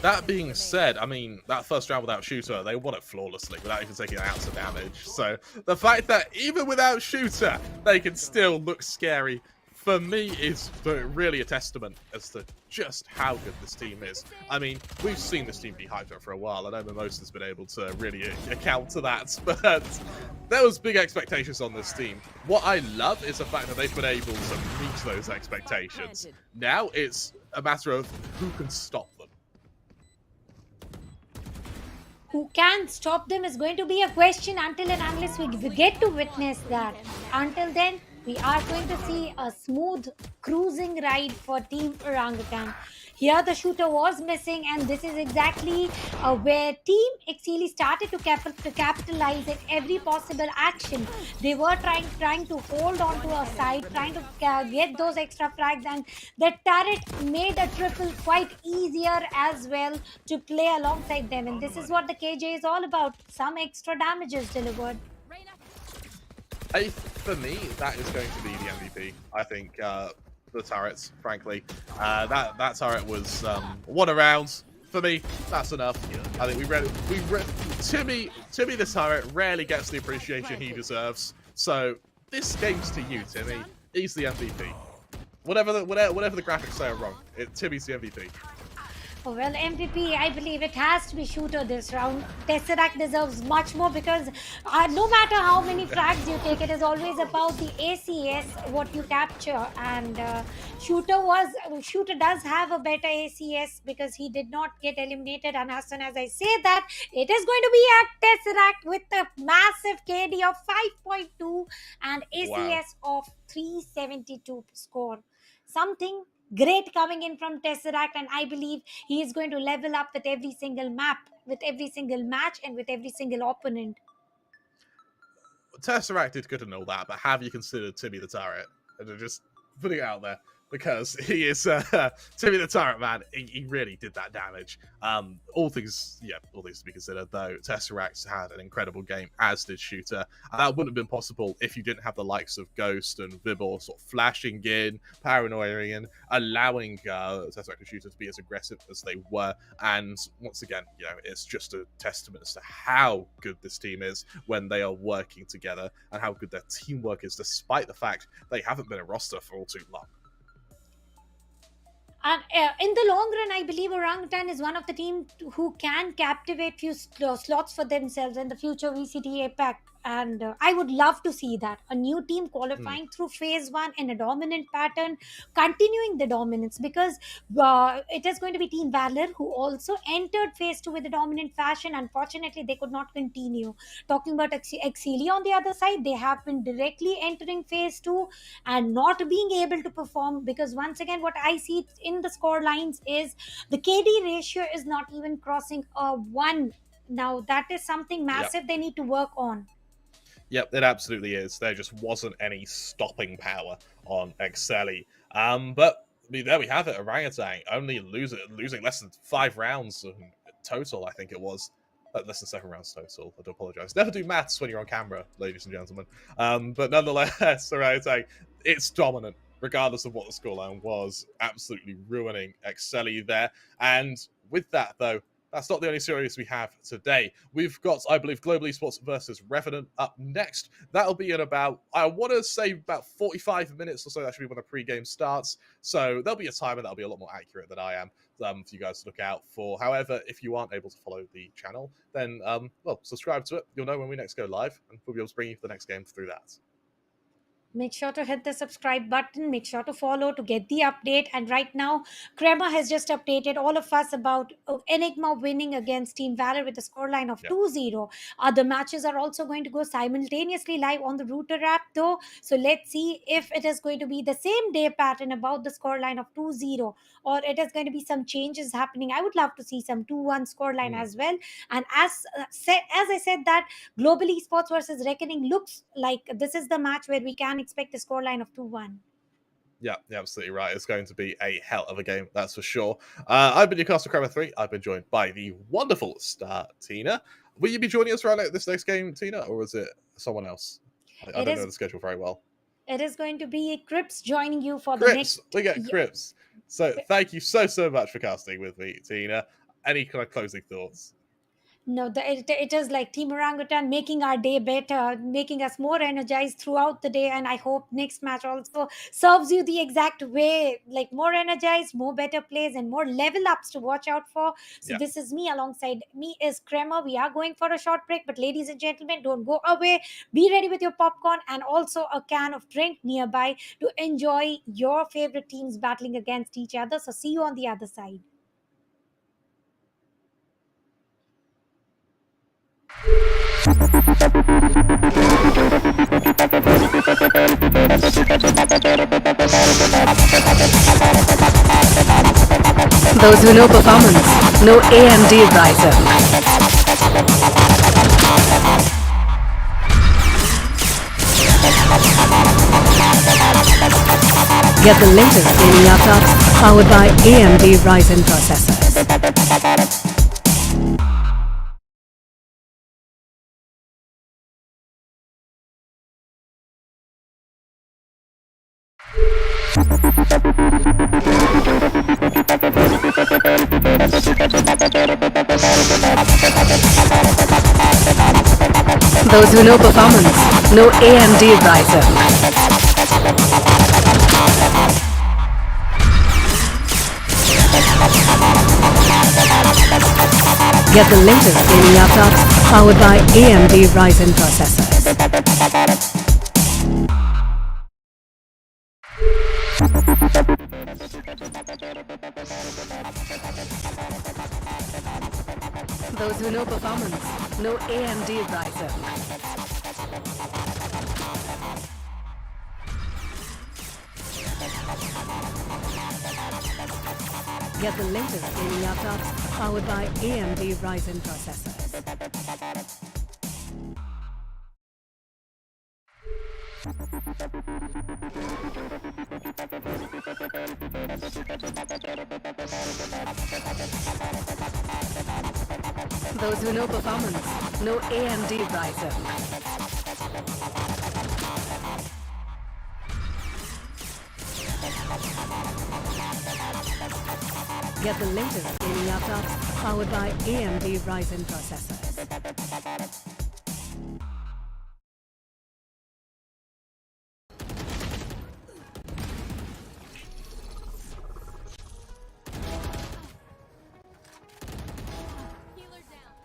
That being said, I mean, that first round without shooter, they won it flawlessly without even taking an ounce of damage. So the fact that even without shooter, they can still look scary, for me, is really a testament as to just how good this team is. I mean, we've seen this team be hyped up for a while. I know Mimosa's been able to really account to that, but there was big expectations on this team. What I love is the fact that they've been able to meet those expectations. Now it's a matter of who can stop them. Who can stop them is going to be a question until and unless we get to witness that. Until then, we are going to see a smooth cruising ride for Team Orangutan. Here the shooter was missing, and this is exactly where Team Exceeli started to capitalize in every possible action. They were trying to hold on to a side, trying to get those extra frags, and the turret made a triple quite easier as well to play alongside them. And this is what the KJ is all about, some extra damages delivered. For me, that is going to be the MVP. I think the turrets, frankly. That turret was one around. For me, that's enough. I think Timmy the turret rarely gets the appreciation he deserves. So this game's to you, Timmy. He's the MVP. Whatever the graphics say are wrong, Timmy's the MVP. Oh, well, MVP, I believe it has to be shooter this round. Tesseract deserves much more, because no matter how many frags you take, it is always about the ACS, what you capture. And shooter does have a better ACS because he did not get eliminated. And as soon as I say that, it is going to be at Tesseract with a massive KD of 5.2 and ACS of 372 score. Something great coming in from Tesseract, and I believe he is going to level up with every single map, with every single match, and with every single opponent. Tesseract did good and all that, but have you considered Timmy the turret? And just putting it out there, because he is Timmy the turret, man. He really did that damage. All things to be considered, though, Tesseract had an incredible game, as did Shooter. That wouldn't have been possible if you didn't have the likes of Ghost and Vibor sort of flashing in, paranoiaing in, allowing Tesseract and Shooter to be as aggressive as they were. And once again, it's just a testament as to how good this team is when they are working together, and how good their teamwork is, despite the fact they haven't been a roster for all too long. And in the long run, I believe Orangutan is one of the teams who can captivate few slots for themselves in the future VCT APAC. And I would love to see that. A new team qualifying through phase 1 in a dominant pattern, continuing the dominance, because it is going to be Team Valor who also entered phase 2 with a dominant fashion. Unfortunately, they could not continue. Talking about Exceeli on the other side, they have been directly entering phase 2 and not being able to perform, because once again, what I see in the score lines is the KD ratio is not even crossing a 1. Now, that is something massive they need to work on. Yep, it absolutely is. There just wasn't any stopping power on Exceeli. But there we have it. Orangutan only losing less than 5 rounds total, I think it was. Less than 7 rounds total. I do apologize. Never do maths when you're on camera, ladies and gentlemen. But nonetheless, Orangutan, it's dominant, regardless of what the scoreline was. Absolutely ruining Exceeli there. And with that, though, that's not the only series we have today. We've got, I believe, Global Esports versus Revenant up next. That'll be in about, I want to say, about 45 minutes or so. That should be when the pre-game starts. So there'll be a timer that'll be a lot more accurate than I am for you guys to look out for. However, if you aren't able to follow the channel, then, subscribe to it. You'll know when we next go live, and we'll be able to bring you the next game through that. Make sure to hit the subscribe button. Make sure to follow to get the update. And right now, Crema has just updated all of us about Enigma winning against Team Valor with a scoreline of Yep. 2-0. Other matches are also going to go simultaneously live on the Router app, though. So let's see if it is going to be the same day pattern about the scoreline of 2-0, or it is going to be some changes happening. I would love to see some 2-1 scoreline as well. And as I said, that Global Esports versus Reckoning looks like this is the match where we can expect a scoreline of 2-1. Yeah, you're absolutely right. It's going to be a hell of a game, that's for sure. I've been your caster Kramer 3. I've been joined by the wonderful Star Tina. Will you be joining us around this next game, Tina, or is it someone else? I don't know the schedule very well. It is going to be Crips joining you for the Crips, next. we get Crips. So thank you so much for casting with me, Tina. Any kind of closing thoughts? No, it is like Team Orangutan making our day better, making us more energized throughout the day. And I hope next match also serves you the exact way, like more energized, more better plays, and more level ups to watch out for. So Yeah. this is me. Alongside me is Crema. We are going for a short break, but ladies and gentlemen, don't go away. Be ready with your popcorn and also a can of drink nearby to enjoy your favorite teams battling against each other. So see you on the other side. Those who know performance know AMD Ryzen. Get the latest gaming laptops powered by AMD Ryzen processors. Those who know performance know AMD Ryzen. Get the latest gaming laptops powered by AMD Ryzen processors. Those who know performance know AMD Ryzen. Get the latest gaming laptops powered by AMD Ryzen processors. Those who know performance know AMD Ryzen. Get the latest gaming laptops powered by AMD Ryzen processors. Healer down.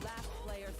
Last player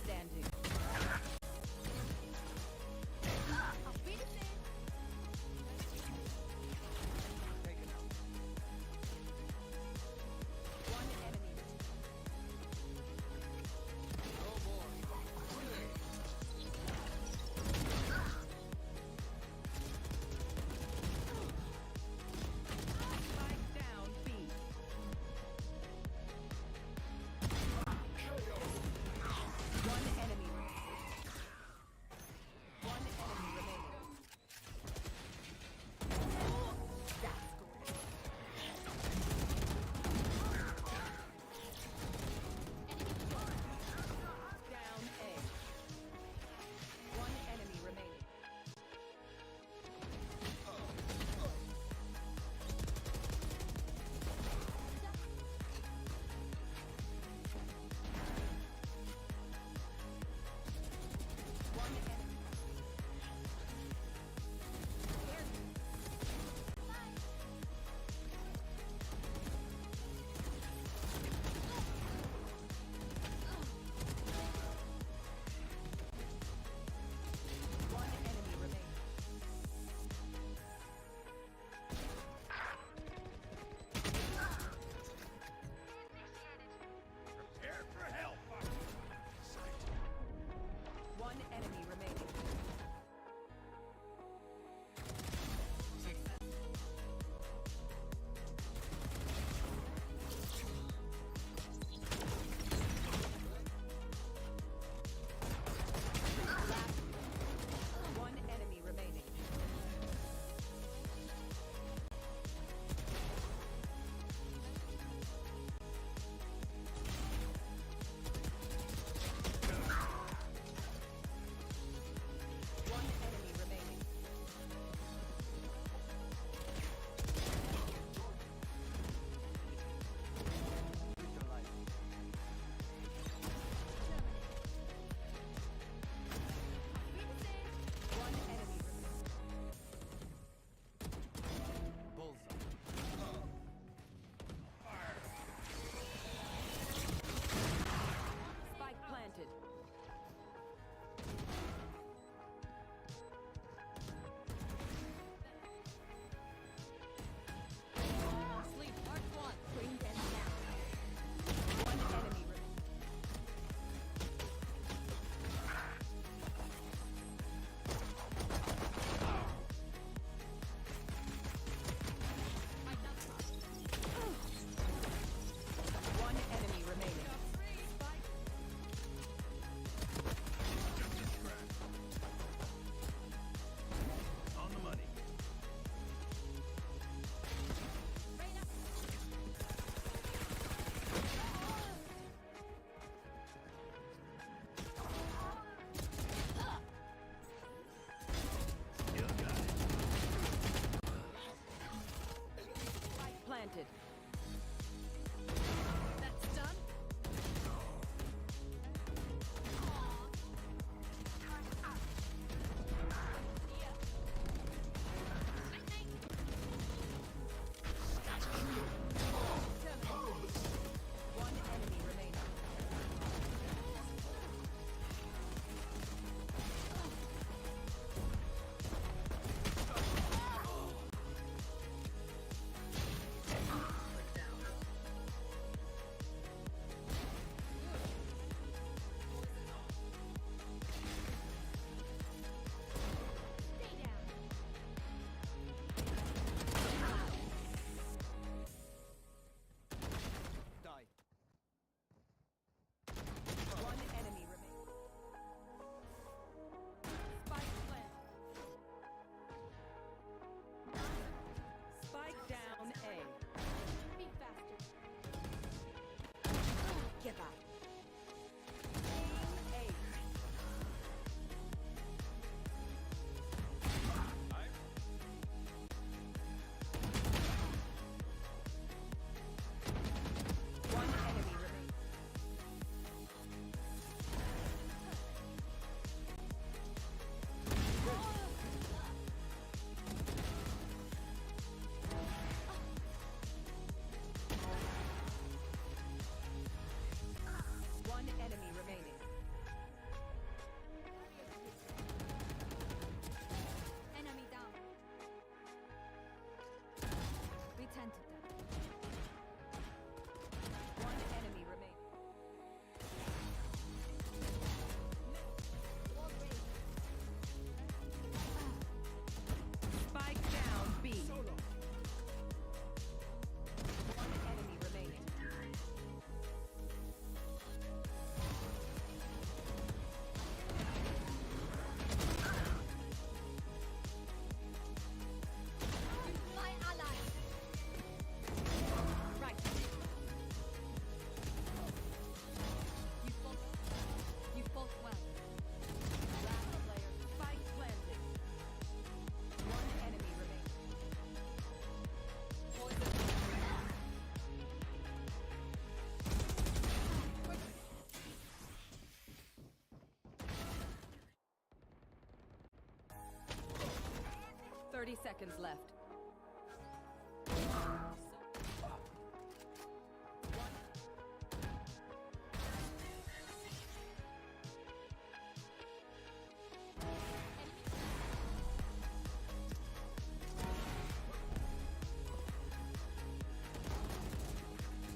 30 seconds left.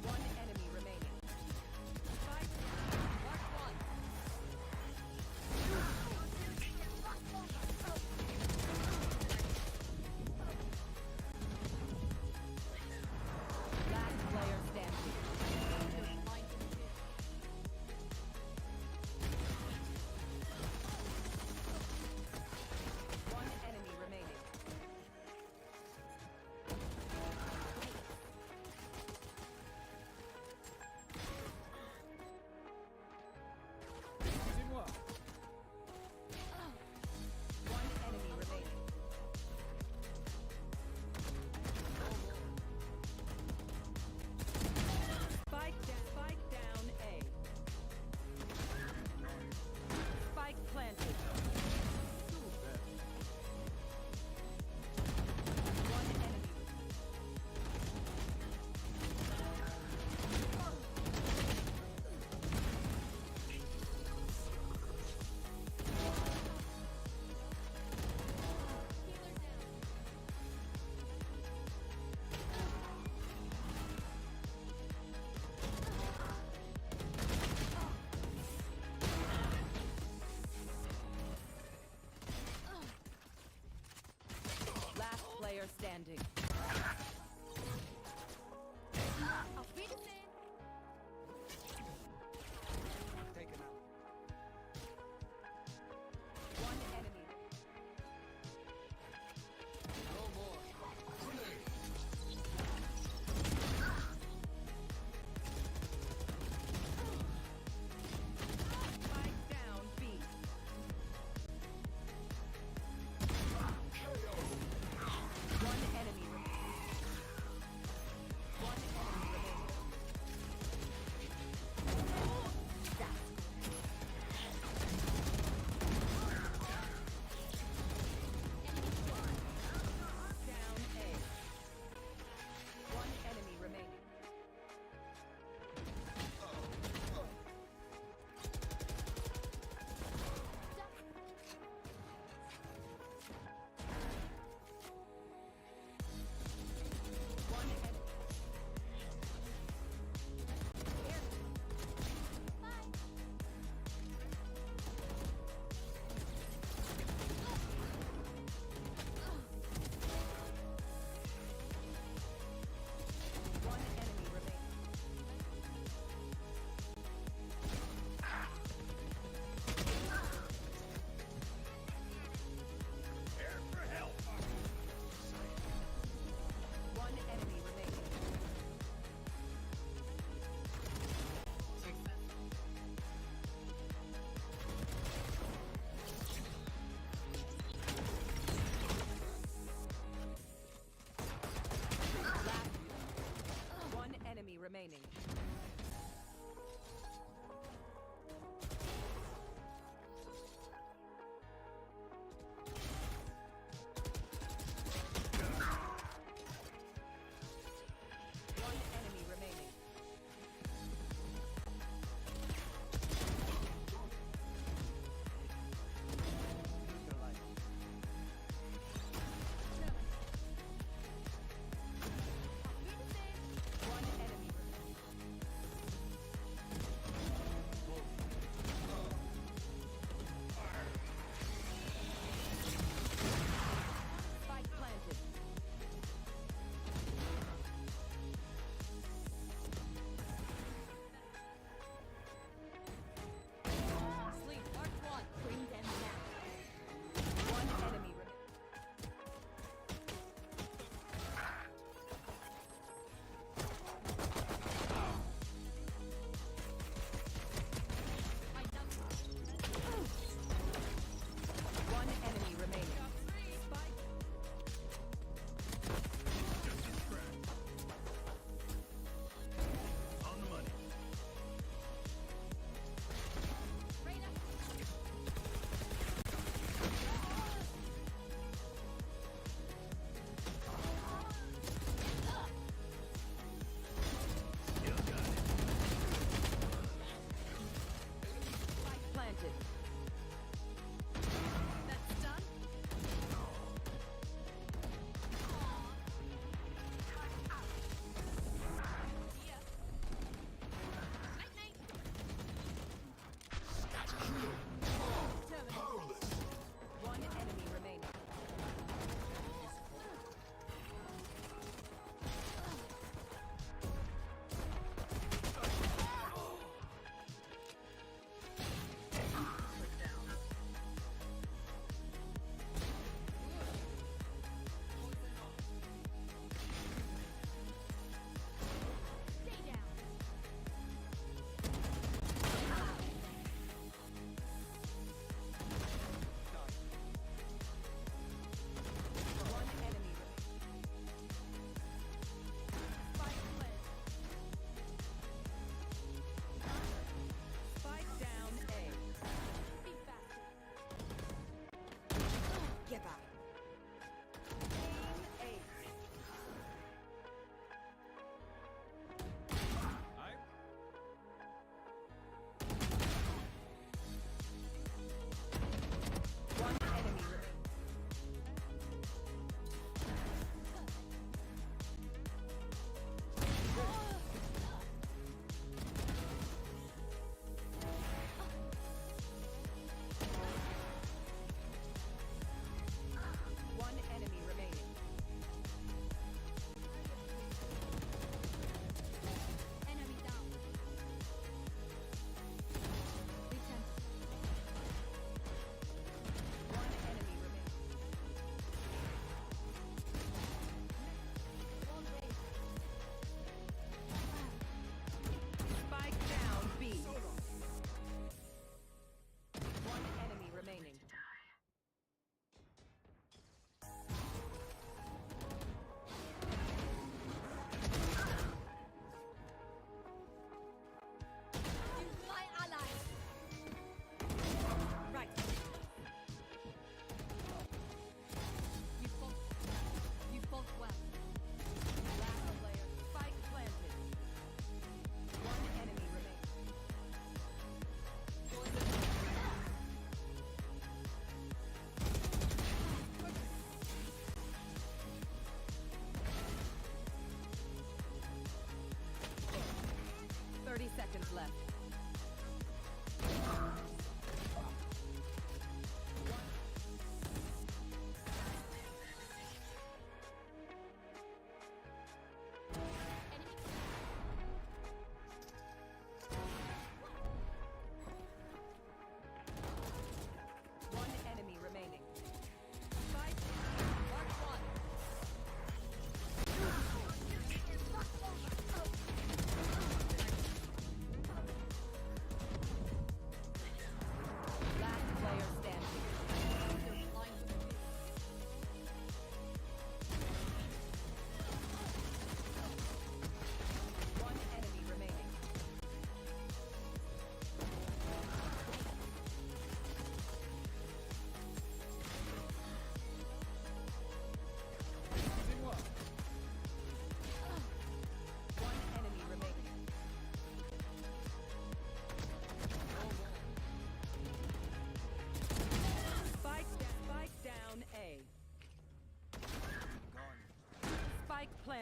One enemy remaining. Spike down. Mark one.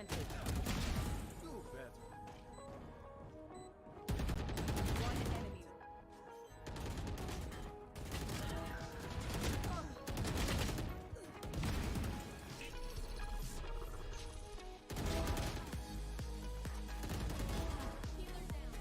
planted. One enemy. Healer down.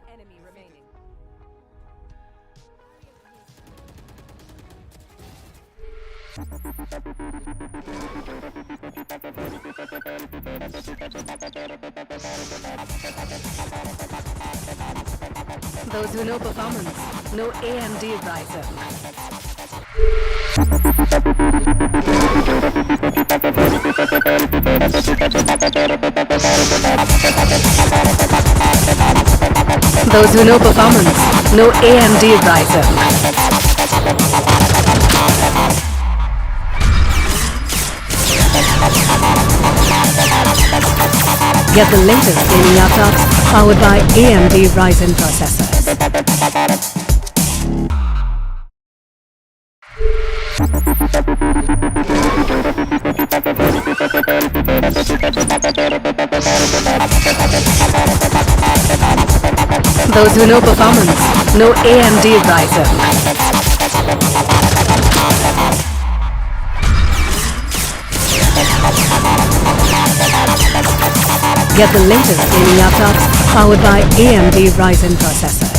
enemy remaining. Those who know performance know AMD Ryzen. Those who know performance know AMD Ryzen. Get the latest gaming laptops powered by AMD Ryzen processors. Those who know performance know AMD Ryzen. Get the latest gaming laptops powered by AMD Ryzen processors.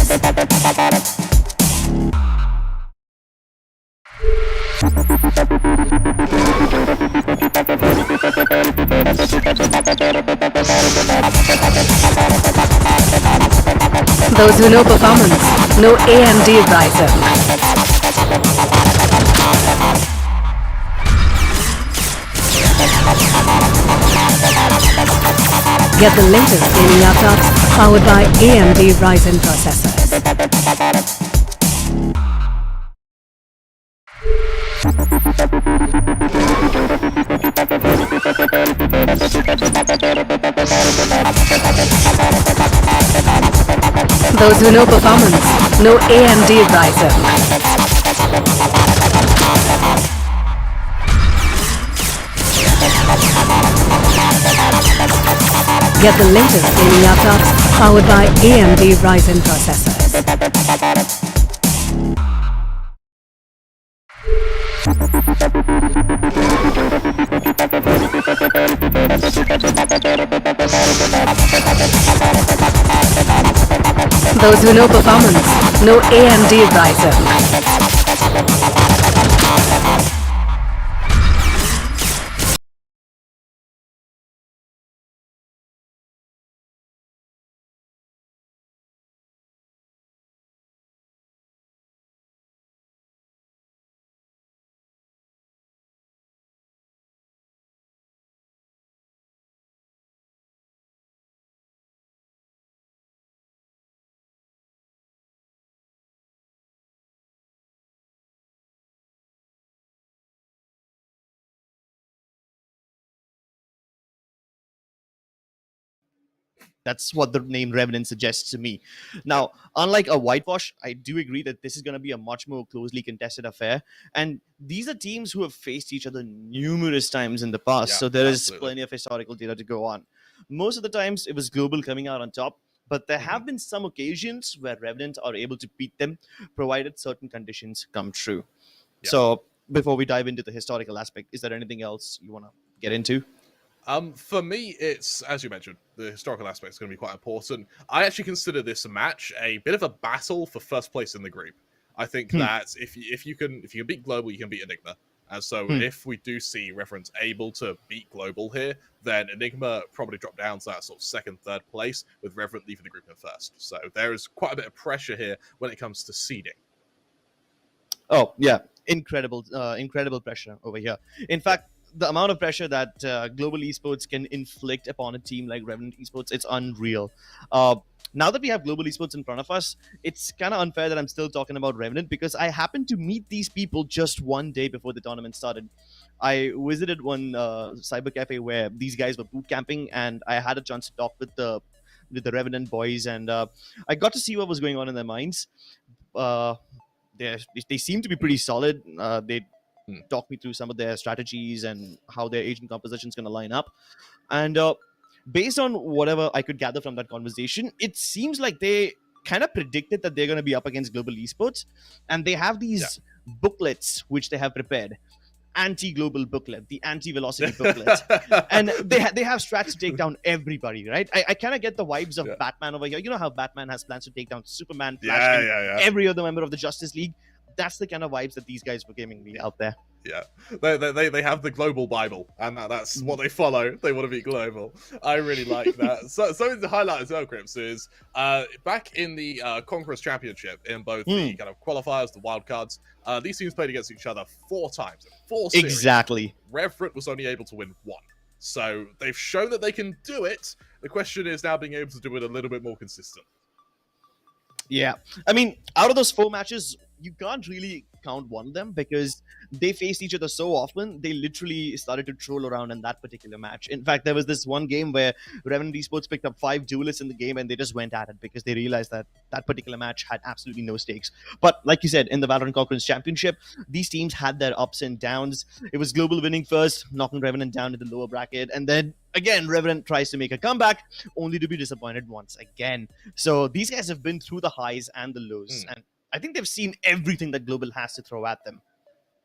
Those who know performance know AMD Ryzen. Get the latest gaming laptops powered by AMD Ryzen processors. Those who know performance know AMD Ryzen. Get the latest gaming laptops powered by AMD Ryzen processors. Those who know performance know AMD Ryzen. That's what the name Revenant suggests to me. Now, unlike a whitewash, I do agree that this is going to be a much more closely contested affair. And these are teams who have faced each other numerous times in the past. Yeah, So there is absolutely. plenty of historical data to go on. Most of the times, it was Global coming out on top. But there have been some occasions where Revenant are able to beat them, provided certain conditions come true. Yeah. So before we dive into the historical aspect, is there anything else you want to get into? For me, it's, as you mentioned, the historical aspect is going to be quite important. I actually consider this match a bit of a battle for first place in the group. I think that if you can beat Global, you can beat Enigma. And so if we do see Reference able to beat Global here, then Enigma probably drop down to that sort of second, third place, with Revenant leaving the group in first. So there is quite a bit of pressure here when it comes to seeding. Oh yeah, incredible pressure over here. In fact, the amount of pressure that Global Esports can inflict upon a team like Revenant Esports, it's unreal. Now that we have Global Esports in front of us, it's kind of unfair that I'm still talking about Revenant because I happened to meet these people just one day before the tournament started. I visited one cyber cafe where these guys were boot camping, and I had a chance to talk with the Revenant boys, and I got to see what was going on in their minds. They seem to be pretty solid. They talked me through some of their strategies and how their agent composition is going to line up. And based on whatever I could gather from that conversation, it seems like they kind of predicted that they're going to be up against Global Esports, and they have these booklets which they have prepared. anti-global booklet, the anti-velocity booklet, and they have strats to take down everybody, right? I kind of get the vibes of Batman over here. You know how Batman has plans to take down Superman, Flash, and every other member of the Justice League. That's the kind of vibes that these guys were giving me out there. Yeah, they have the global Bible, and that's what they follow. They want to be global. I really like that. So something to highlight as well, Crips, is back in the Conquerors Championship, in both the kind of qualifiers, the wildcards, these teams played against each other 4 times, 4 series. Exactly. Revenant was only able to win 1. So they've shown that they can do it. The question is now being able to do it a little bit more consistent. Yeah, I mean, out of those 4 matches, you can't really count one of them because they faced each other so often. They literally started to troll around in that particular match. In fact, there was this one game where Revenant Esports picked up 5 duelists in the game and they just went at it because they realized that that particular match had absolutely no stakes. But like you said, in the Valorant Conquerors Championship, these teams had their ups and downs. It was Global winning first, knocking Revenant down to the lower bracket, and then again, Revenant tries to make a comeback, only to be disappointed once again. So these guys have been through the highs and the lows, and I think they've seen everything that Global has to throw at them.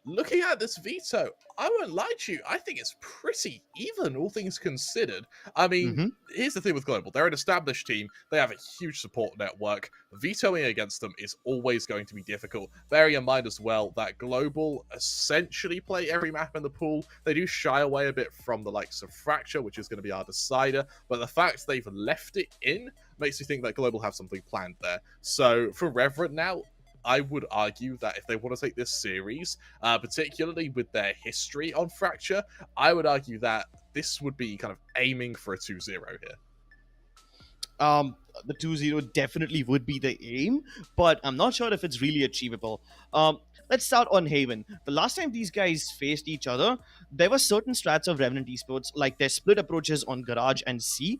Looking at this veto, I won't lie to you, I think it's pretty even, all things considered. I mean, here's the thing with Global. They're an established team. They have a huge support network. Vetoing against them is always going to be difficult. Bearing in mind as well that Global essentially play every map in the pool. They do shy away a bit from the likes of Fracture, which is going to be our decider. But the fact they've left it in makes me think that Global have something planned there. So for Revenant now, I would argue that if they want to take this series, particularly with their history on Fracture, I would argue that this would be kind of aiming for a 2-0 here. The 2-0 definitely would be the aim, but I'm not sure if it's really achievable. Let's start on Haven. The last time these guys faced each other, there were certain strats of Revenant Esports, like their split approaches on Garage and C.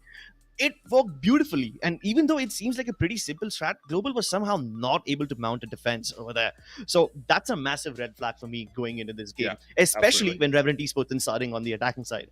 It worked beautifully, and even though it seems like a pretty simple strat, Global was somehow not able to mount a defense over there. So that's a massive red flag for me going into this game, especially when Revenant Esports is starting on the attacking side.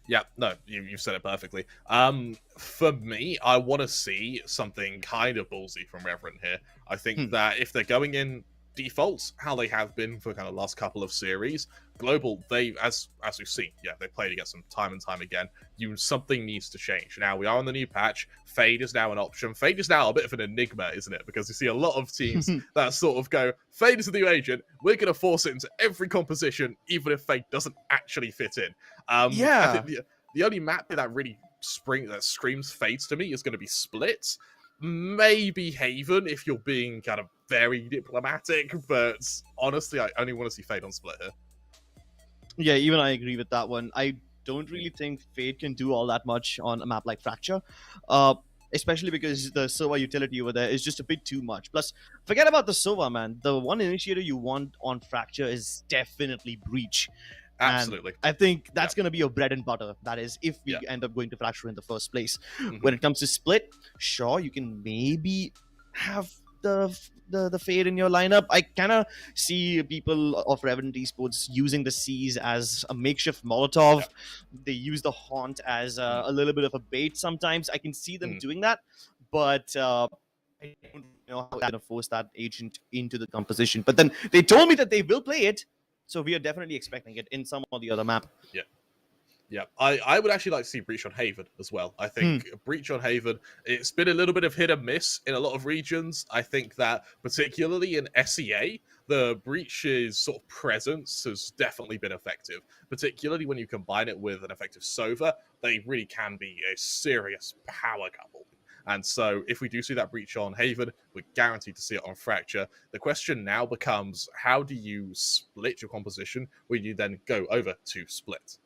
Yeah, no, you've said it perfectly. For me, I want to see something kind of ballsy from Revenant here. I think that if they're going in defaults, how they have been for kind of last couple of series, Global, they, as we've seen, they played against them time and time again. Something needs to change. Now, we are on the new patch. Fade is now an option. Fade is now a bit of an enigma, isn't it? Because you see a lot of teams that sort of go, Fade is the new agent. We're going to force it into every composition, even if Fade doesn't actually fit in. I think the only map that really screams Fades to me is going to be Splits. Maybe Haven, if you're being kind of very diplomatic, but honestly, I only want to see Fade on Split here. Yeah, even I agree with that one. I don't really think Fade can do all that much on a map like Fracture, especially because the Sova utility over there is just a bit too much. Plus, forget about the Sova, man. The one initiator you want on Fracture is definitely Breach. Absolutely. And I think that's going to be your bread and butter. That is, if we end up going to Fracture in the first place. When it comes to Split, sure, you can maybe have the Fade in your lineup. I kind of see people of Revenant Esports using the C's as a makeshift Molotov. They use the Haunt as a little bit of a bait sometimes. I can see them doing that, but I don't know how they're going to force that agent into the composition. But then they told me that they will play it, so we are definitely expecting it in some or the other map. Yeah, I would actually like to see Breach on Haven as well. I think Breach on Haven, it's been a little bit of hit and miss in a lot of regions. I think that particularly in SEA, the Breach's sort of presence has definitely been effective. Particularly when you combine it with an effective Sova, they really can be a serious power couple. And so if we do see that Breach on Haven, we're guaranteed to see it on Fracture. The question now becomes, how do you split your composition when you then go over to Split?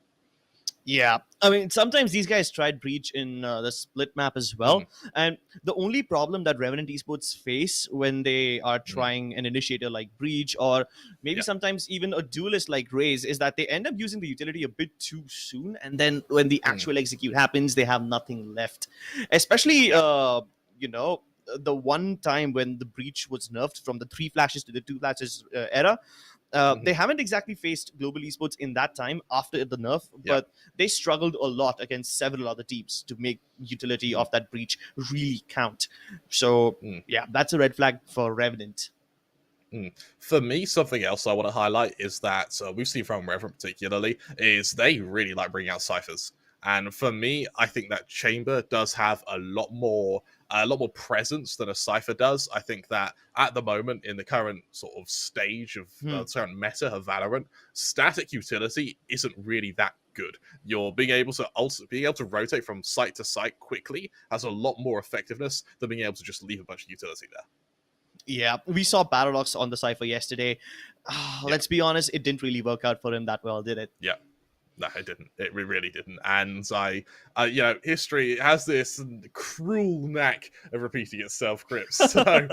Yeah, I mean, sometimes these guys tried Breach in the Split map as well. And the only problem that Revenant Esports face when they are trying an initiator like Breach, or maybe sometimes even a duelist like Raze, is that they end up using the utility a bit too soon. And then when the actual execute happens, they have nothing left. Especially, the one time when the Breach was nerfed from the 3 flashes to the 2 flashes era. They haven't exactly faced Global Esports in that time after the nerf, but they struggled a lot against several other teams to make utility of that Breach really count. So, that's a red flag for Revenant. For me, something else I want to highlight is that we've seen from Revenant particularly is they really like bringing out ciphers. And for me, I think that Chamber does have a lot more presence than a cipher does. I think that at the moment, in the current sort of stage of current meta of Valorant, static utility isn't really that good. You're being able to rotate from site to site quickly has a lot more effectiveness than being able to just leave a bunch of utility there. Yeah, we saw Paradox on the Cypher yesterday. Let's be honest, it didn't really work out for him that well, did it? Yeah. No, it didn't. It really didn't. And history has this cruel knack of repeating itself, Crips. So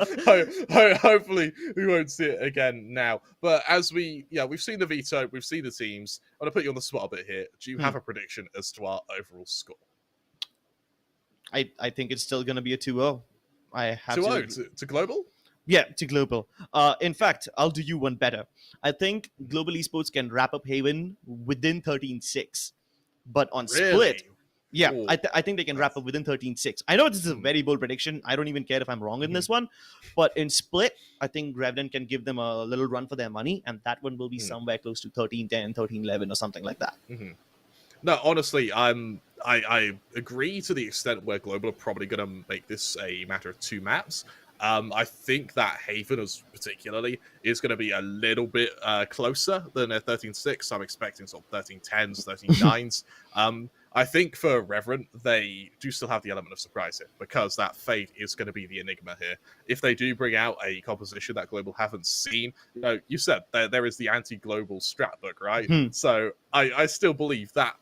hopefully we won't see it again now. But as we've seen the veto, we've seen the teams. I'm gonna put you on the spot a bit here. Do you have a prediction as to our overall score? I think it's still gonna be a 2-0. I have 2-0 to global. Yeah, to global. In fact, I'll do you one better. I think Global Esports can wrap up Haven within 13-6. But on Split, yeah, I think they can wrap up within 13-6. I know this is a very bold prediction. I don't even care if I'm wrong in this one. But in Split, I think Revenant can give them a little run for their money. And that one will be somewhere close to 13-10, 13-11 or something like that. No, honestly, I agree to the extent where Global are probably going to make this a matter of 2 maps. I think that Haven, particularly, is going to be a little bit closer than a 13-6. I'm expecting sort of 13-10s, 13-9s. I think for Reverend, they do still have the element of surprise here, because that Fate is going to be the enigma here. If they do bring out a composition that Global haven't seen, you said there is the anti-global strat book, right? So I still believe that.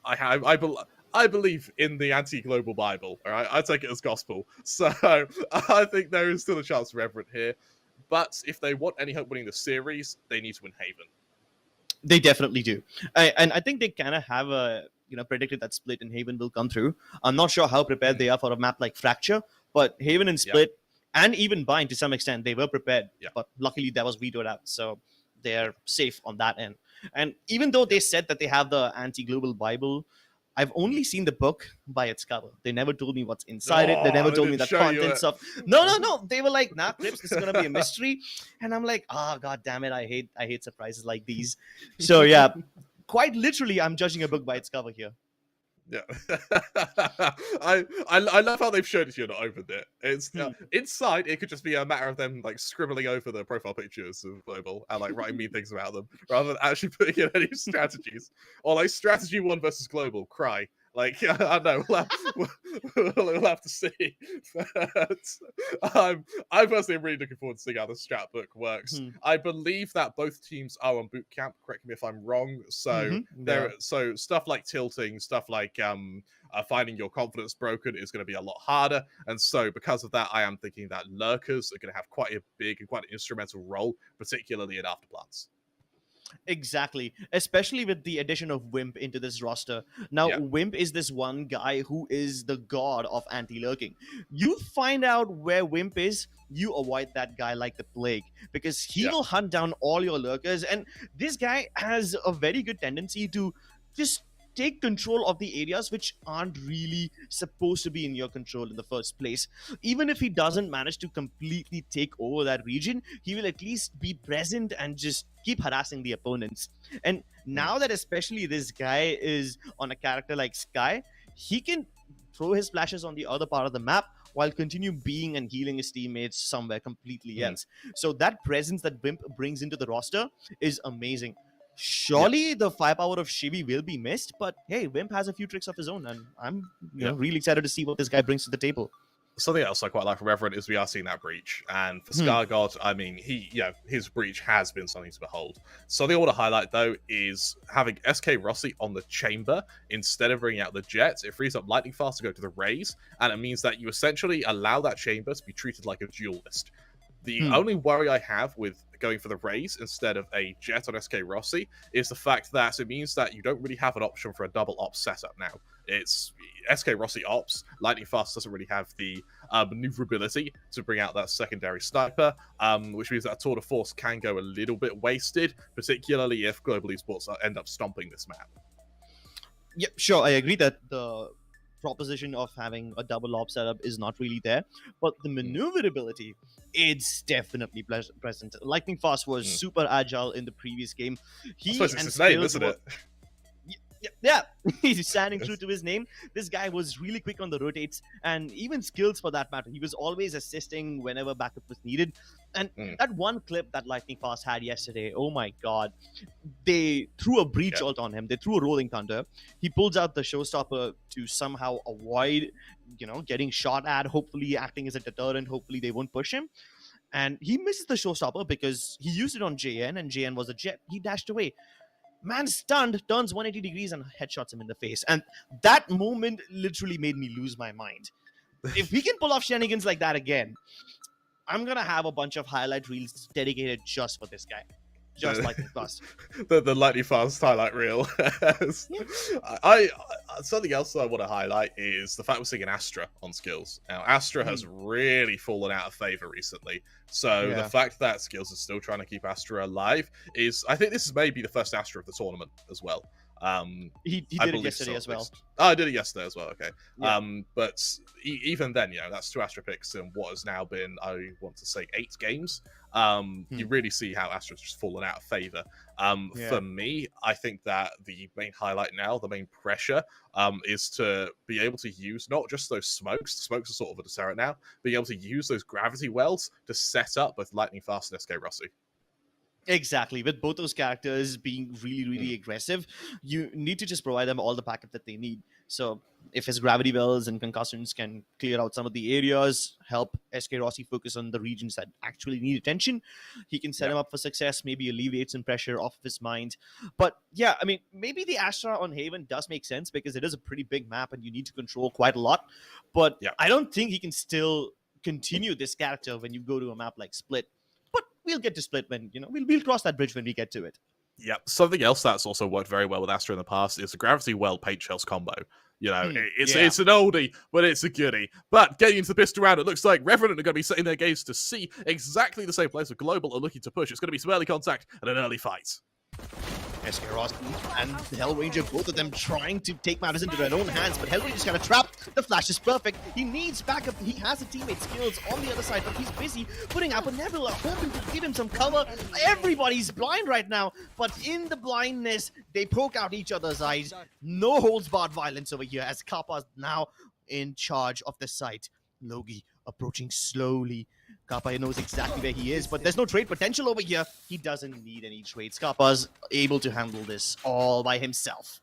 I believe in the anti-global Bible, all right? I take it as gospel. So I think there is still a chance for Revenant here. But if they want any hope winning the series, they need to win Haven. They definitely do. And I think they kind of have predicted that Split and Haven will come through. I'm not sure how prepared they are for a map like Fracture, but Haven and Split, and even Bind to some extent, they were prepared. But luckily that was vetoed out. So they're safe on that end. And even though they said that they have the anti-global Bible, I've only seen the book by its cover. They never told me what's inside it. They never told me the content stuff. No. They were like, nah, Crips, this is gonna be a mystery. And I'm like, god damn it, I hate surprises like these. So yeah, quite literally, I'm judging a book by its cover here. Yeah, I love how they've shown it to you, not opened it. It's inside. It could just be a matter of them like scribbling over the profile pictures of Global and like writing mean things about them, rather than actually putting in any strategies. Or like strategy 1 versus Global, cry. Like I don't know, we'll have to see. But I personally am really looking forward to seeing how the strat book works. I believe that both teams are on boot camp. Correct me if I'm wrong. So so stuff like tilting, stuff like finding your confidence broken is going to be a lot harder. And so because of that, I am thinking that lurkers are going to have quite a big and quite an instrumental role, particularly in afterplants. Exactly, especially with the addition of Wimp into this roster. Now, Wimp is this one guy who is the god of anti-lurking. You find out where Wimp is, you avoid that guy like the plague, because he will hunt down all your lurkers. And this guy has a very good tendency to just take control of the areas which aren't really supposed to be in your control in the first place. Even if he doesn't manage to completely take over that region, he will at least be present and just keep harassing the opponents. And now that especially this guy is on a character like Sky, he can throw his flashes on the other part of the map while continue being and healing his teammates somewhere completely else. So that presence that Wimp brings into the roster is amazing. Surely the firepower of Shivi will be missed, but hey, Wimp has a few tricks of his own, and I'm really excited to see what this guy brings to the table. Something else I quite like from Reverend is we are seeing that breach, and for Scargod, I mean, his breach has been something to behold. Something I want to highlight though is having SK Rossi on the chamber instead of bringing out the Jet. It frees up Lightning Fast to go to the Raze, and it means that you essentially allow that chamber to be treated like a duelist. The only worry I have with going for the Raze instead of a Jet on SK Rossi is the fact that it means that you don't really have an option for a double ops setup now. It's SK Rossi ops. Lightning Fast doesn't really have the maneuverability to bring out that secondary sniper, which means that Tour de Force can go a little bit wasted, particularly if Global Esports end up stomping this map. Yep, sure. I agree that the proposition of having a double op setup is not really there, but the maneuverability, it's definitely present. Lightning Fast was super agile in the previous game. I suppose it's his name, isn't it? Yeah, he's standing true to his name. This guy was really quick on the rotates and even skills for that matter. He was always assisting whenever backup was needed. And that one clip that Lightning Fast had yesterday, oh my god. They threw a breach ult on him. They threw a rolling thunder. He pulls out the showstopper to somehow avoid, getting shot at, hopefully acting as a deterrent. Hopefully they won't push him. And he misses the showstopper because he used it on JN and JN was a jet. He dashed away. Man stunned, turns 180 degrees and headshots him in the face. And that moment literally made me lose my mind. If we can pull off shenanigans like that again, I'm going to have a bunch of highlight reels dedicated just for this guy. Just Lightning Fast. the Lightning Fast highlight reel. I something else that I want to highlight is the fact we're seeing an Astra on skills. Now, Astra has really fallen out of favor recently. So the fact that skills is still trying to keep Astra alive is, I think this is maybe the first Astra of the tournament as well. He did it yesterday as well. Oh, I did it yesterday as well. Okay. Yeah. But even then, that's 2 Astra picks in what has now been, I want to say, 8 games. You really see how Astra's just fallen out of favor. For me, I think that the main highlight now, the main pressure, is to be able to use not just those smokes. The smokes are sort of a deterrent now. Being able to use those gravity wells to set up both Lightning Fast and SK Rossi. Exactly. With both those characters being really, really aggressive, you need to just provide them all the backup that they need. So if his gravity wells and concussions can clear out some of the areas, help SK Rossi focus on the regions that actually need attention, he can set him up for success, maybe alleviate some pressure off of his mind. But yeah, I mean, maybe the Astra on Haven does make sense because it is a pretty big map and you need to control quite a lot. But I don't think he can still continue this character when you go to a map like Split. But we'll get to Split when, we'll cross that bridge when we get to it. Yeah, something else that's also worked very well with Astra in the past is the Gravity Well Paint Shells combo. It's an oldie, but it's a goodie. But getting into the pistol round, it looks like Revenant are going to be setting their gaze to see exactly the same place with Global are looking to push. It's going to be some early contact and an early fight. SK Rossi and the Hellranger, both of them trying to take matters into their own hands, but Hellranger's kind of trapped. The flash is perfect. He needs backup. He has a teammate skills on the other side, but he's busy putting up a Nebula, hoping to give him some cover. Everybody's blind right now, but in the blindness, they poke out each other's eyes. No holds barred violence over here as Kappa's now in charge of the site. Logi approaching slowly. Kappa knows exactly where he is, but there's no trade potential over here. He doesn't need any trades. Kappa's able to handle this all by himself.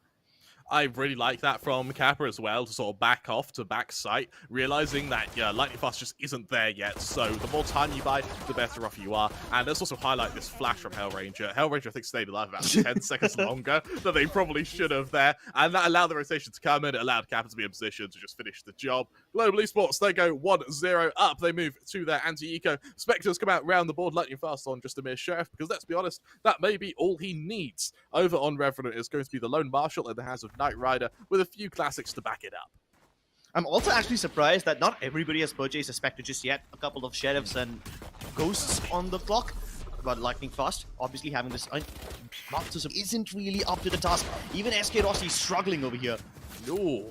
I really like that from Kappa as well, to sort of back off to back sight, realizing that Lightning Fast just isn't there yet. So the more time you buy, the better off you are. And let's also highlight this flash from Hellranger. Hellranger, I think, stayed alive about 10 seconds longer than they probably should have there. And that allowed the rotation to come in. It allowed Kappa to be in position to just finish the job. Global Esports, they go 1-0 up. They move to their anti-eco. Spectres come out round the board. Lightning Fast on just a mere sheriff, because let's be honest, that may be all he needs. Over on Revenant is going to be the Lone Marshal in the hands of Knight Rider with a few classics to back it up. I'm also actually surprised that not everybody has purchased a Spectre just yet. A couple of sheriffs and ghosts on the clock. But Lightning Fast, obviously having this mark system isn't really up to the task. Even SK Rossi struggling over here. Ooh.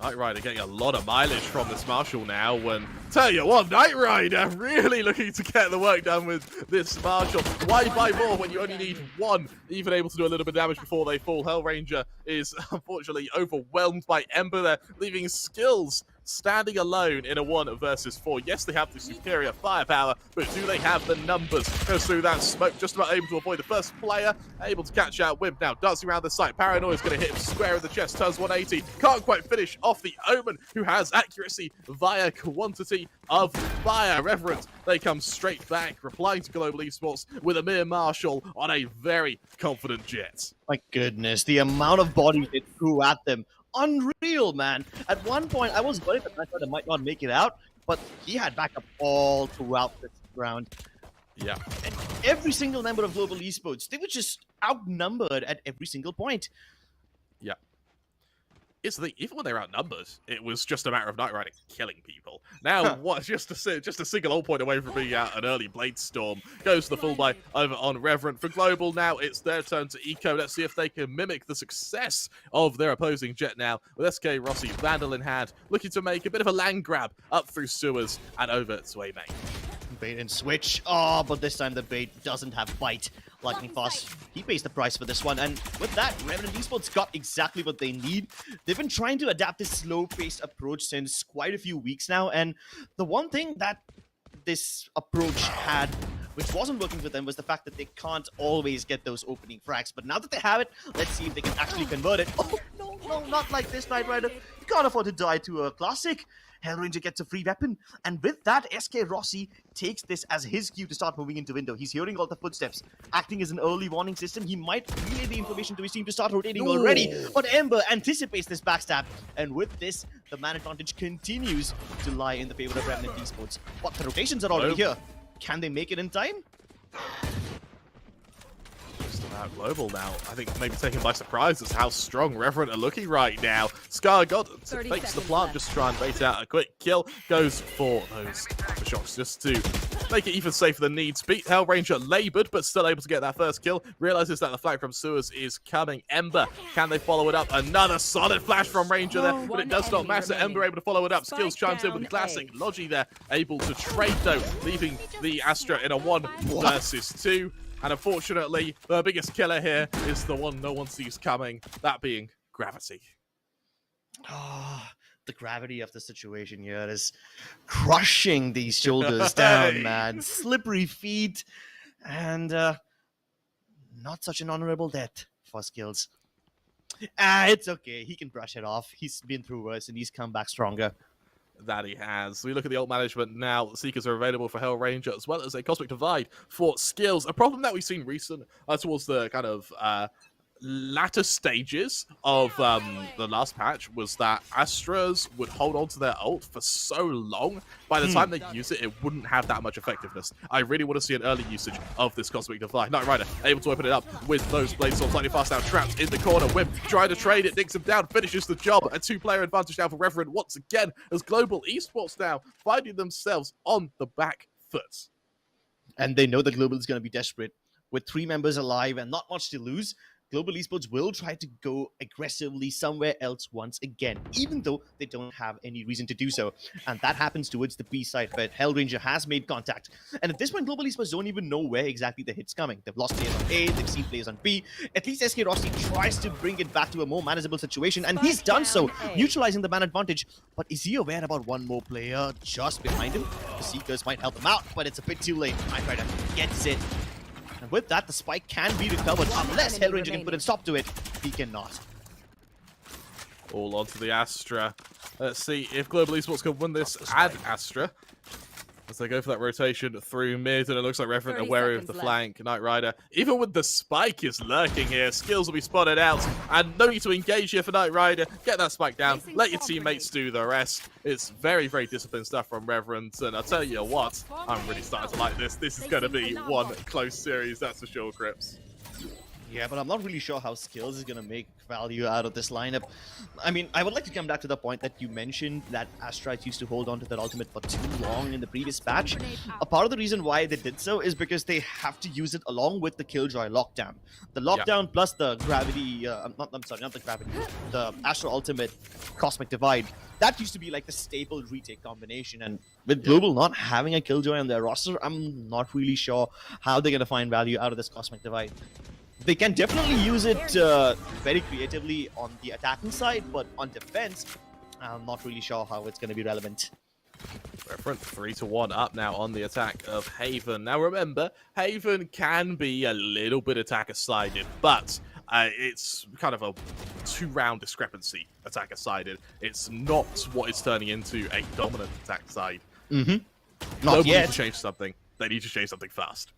Knight Rider getting a lot of mileage from this Marshal now. And tell you what, Knight Rider really looking to get the work done with this Marshal. Why buy more when you only need one? Even able to do a little bit of damage before they fall. Hellranger is unfortunately overwhelmed by Ember there, leaving Skills standing alone in a 1 versus 4. Yes, they have the superior firepower, but do they have the numbers? Goes through that smoke, just about able to avoid the first player, able to catch out Wimp now, dancing around the site. Paranoia's going to hit him square in the chest, turns 180, can't quite finish off the Omen, who has accuracy via quantity of fire. Revenant, they come straight back, replying to Global Esports with a mere Marshal on a very confident Jet. My goodness, the amount of bodies they threw at them. Unreal, man. At one point, I was worried that Knight Rider might not make it out, but he had backup all throughout this round. Yeah. And every single member of Global Esports, they were just outnumbered at every single point. Yeah. It's the even when they're outnumbered, it was just a matter of Knight Rider killing people. Now, what? Just a single ult point away from being out an early Blade Storm goes to the full buy over on Revenant. For Global now, it's their turn to eco. Let's see if they can mimic the success of their opposing Jet now. With SK Rossi, Vandal in hand, looking to make a bit of a land grab up through sewers and over to A main. Bait and switch. Oh, but this time the bait doesn't have bite. Lightning fast. He pays the price for this one. And with that, Revenant Esports got exactly what they need. They've been trying to adapt this slow-paced approach since quite a few weeks now. And the one thing that this approach had, which wasn't working for them, was the fact that they can't always get those opening frags. But now that they have it, let's see if they can actually convert it. Oh, no, not like this, Knight Rider. You can't afford to die to a classic. Hellranger gets a free weapon, and with that, SK Rossi takes this as his cue to start moving into window. He's hearing all the footsteps, acting as an early warning system. He might relay the information to his team to start rotating already, but Ember anticipates this backstab, and with this, the man advantage continues to lie in the favor of Revenant Esports. But the rotations are already here. Can they make it in time? Global now, I think maybe taken by surprise is how strong Revenant are looking right now. Scar got fakes the plant just to try and bait out a quick kill. Goes for those shots just to make it even safer than needs. Beat Hellranger laboured, but still able to get that first kill. Realizes that the flag from sewers is coming. Ember, can they follow it up? Another solid flash from Ranger there, but it does not matter. Ember able to follow it up. Skills chimes in with the classic. Logi there, able to trade though, leaving the Astra in a 1 versus 2. And unfortunately, the biggest killer here is the one no one sees coming, that being Gravity. Ah, the gravity of the situation here is crushing these shoulders down, man. Slippery feet, and not such an honorable death for Skills. It's okay. He can brush it off. He's been through worse, and he's come back stronger. That he has. We look at the ult management now. Seekers are available for Hellranger as well as a Cosmic Divide for Skills. A problem that we've seen recent towards the kind of latter stages of the last patch was that Astras would hold on to their ult for so long. By the time they use it, it wouldn't have that much effectiveness. I really want to see an early usage of this Cosmic Divide. Knight Rider able to open it up with those Blade Swords slightly fast now, trapped in the corner. Whip trying to trade it, digs him down, finishes the job. A 2-player advantage now for Revenant once again as Global Esports now finding themselves on the back foot. And they know that Global is going to be desperate. With 3 members alive and not much to lose, Global Esports will try to go aggressively somewhere else once again, even though they don't have any reason to do so. And that happens towards the B side, where Hellranger has made contact. And at this point, Global Esports don't even know where exactly the hit's coming. They've lost players on A, they've seen players on B. At least SK Rossi tries to bring it back to a more manageable situation, and he's done so, neutralizing the man advantage. But is he aware about one more player just behind him? The Seekers might help him out, but it's a bit too late. Knight Rider gets it. And with that, the spike can be recovered unless Hellranger can put a stop to it. He cannot. All onto the Astra. Let's see if Global Esports can win this and Astra. As they go for that rotation through mid, and it looks like Revenant are wary of the flank. Knight Rider, even with the spike, is lurking here. Skills will be spotted out, and no need to engage here for Knight Rider. Get that spike down, let your teammates do the rest. It's very, very disciplined stuff from Revenant, and I'll tell you what, I'm really starting to like this. This is going to be one close series, that's for sure, Crips. Yeah, but I'm not really sure how Skills is going to make value out of this lineup. I mean, I would like to come back to the point that you mentioned that Astra used to hold on to their ultimate for too long in the previous patch. A part of the reason why they did so is because they have to use it along with the Killjoy lockdown. The lockdown plus the gravity, not the gravity, the Astra ultimate Cosmic Divide. That used to be like the staple retake combination, and with Global not having a Killjoy on their roster, I'm not really sure how they're going to find value out of this Cosmic Divide. They can definitely use it very creatively on the attacking side, but on defense, I'm not really sure how it's going to be relevant. Revenant 3-1 up now on the attack of Haven. Now remember, Haven can be a little bit attacker-sided, but it's kind of a 2-round discrepancy attacker-sided. It's not what it's turning into a dominant attack side. Not Global yet. need to change something. They need to change something fast.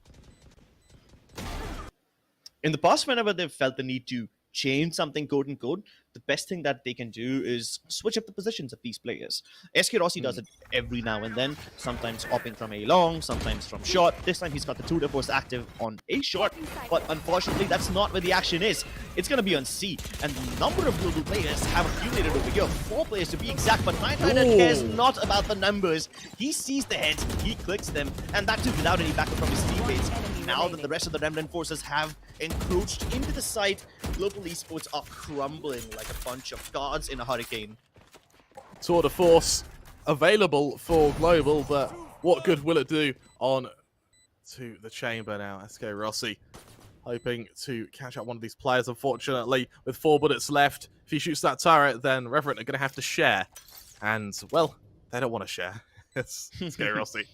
In the past, whenever they've felt the need to change something, quote unquote, the best thing that they can do is switch up the positions of these players. SK Rossi does it every now and then, sometimes opting from A long, sometimes from short. This time he's got the 2 force active on A short, but unfortunately that's not where the action is. It's going to be on C, and the number of global players have accumulated over here. 4 players to be exact, but Nightrider cares not about the numbers. He sees the heads, he clicks them, and that too without any backup from his teammates. Now that the rest of the Revenant forces have encroached into the site, global esports are crumbling like a bunch of gods in a hurricane. Tour de force available for global, but what good will it do on to the chamber now? SK Rossi hoping to catch up one of these players. Unfortunately, with 4 bullets left, if he shoots that turret, then Revenant are going to have to share. And, well, they don't want to share. It's SK Rossi.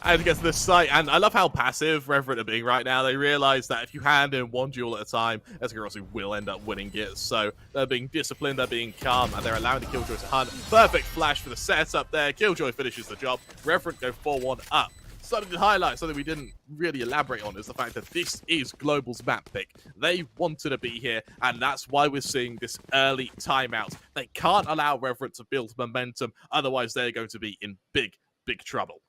And gets to this site, and I love how passive Revenant are being right now. They realize that if you hand in 1 duel at a time, SK Rossi will end up winning it. So they're being disciplined, they're being calm, and they're allowing the Killjoy to hunt. Perfect flash for the setup there. Killjoy finishes the job. Revenant go 4-1 up. Something to highlight, something we didn't really elaborate on, is the fact that this is Global's map pick. They wanted to be here, and that's why we're seeing this early timeout. They can't allow Revenant to build momentum, otherwise they're going to be in big, big trouble.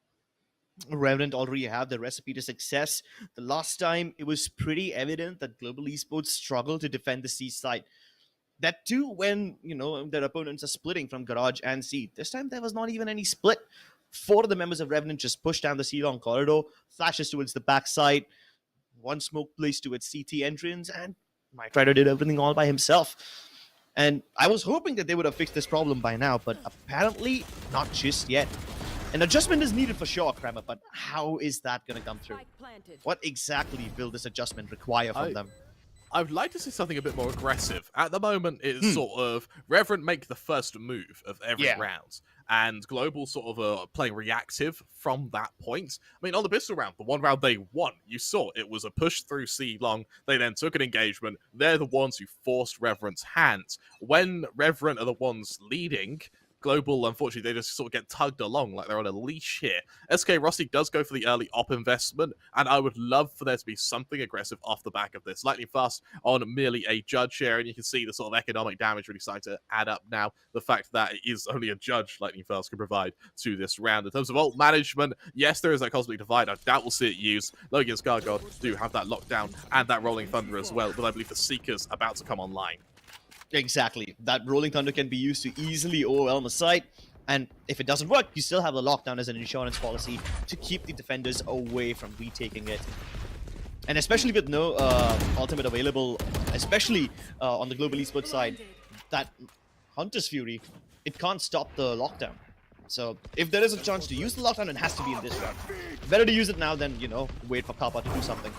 Revenant already have the recipe to success. The last time, it was pretty evident that global esports struggled to defend the C side. That too when, you know, their opponents are splitting from Garage and C. This time, there was not even any split. 4 of the members of Revenant just pushed down the C-long corridor, flashes towards the backside, 1 smoke placed towards CT entrance, and Nightrider did everything all by himself. And I was hoping that they would have fixed this problem by now, but apparently not just yet. An adjustment is needed for sure, Kramer, but how is that going to come through? What exactly will this adjustment require from them? I would like to see something a bit more aggressive. At the moment, it's sort of Revenant make the first move of every round, and Global sort of playing reactive from that point. I mean, on the pistol round, the 1 round they won, you saw it was a push through C long. They then took an engagement. They're the ones who forced Revenant's hands. When Revenant are the ones leading, Global, unfortunately, they just sort of get tugged along like they're on a leash here. SK Rossi does go for the early op investment, and I would love for there to be something aggressive off the back of this. Lightning Fast on merely a judge here, and you can see the sort of economic damage really starting to add up now. The fact that it is only a judge Lightning Fast can provide to this round. In terms of ult management, yes, there is that Cosmic Divide. I doubt we'll see it used. Logan's Gargoyle do have that lockdown and that Rolling Thunder as well, but I believe the Seeker's about to come online. Exactly. That Rolling Thunder can be used to easily overwhelm a site, and if it doesn't work, you still have the lockdown as an insurance policy to keep the defenders away from retaking it. And especially with no ultimate available, especially on the global esports side, that Hunter's Fury, it can't stop the lockdown. So if there is a chance to use the lockdown, it has to be in this round. Better to use it now than, you know, wait for Kappa to do something.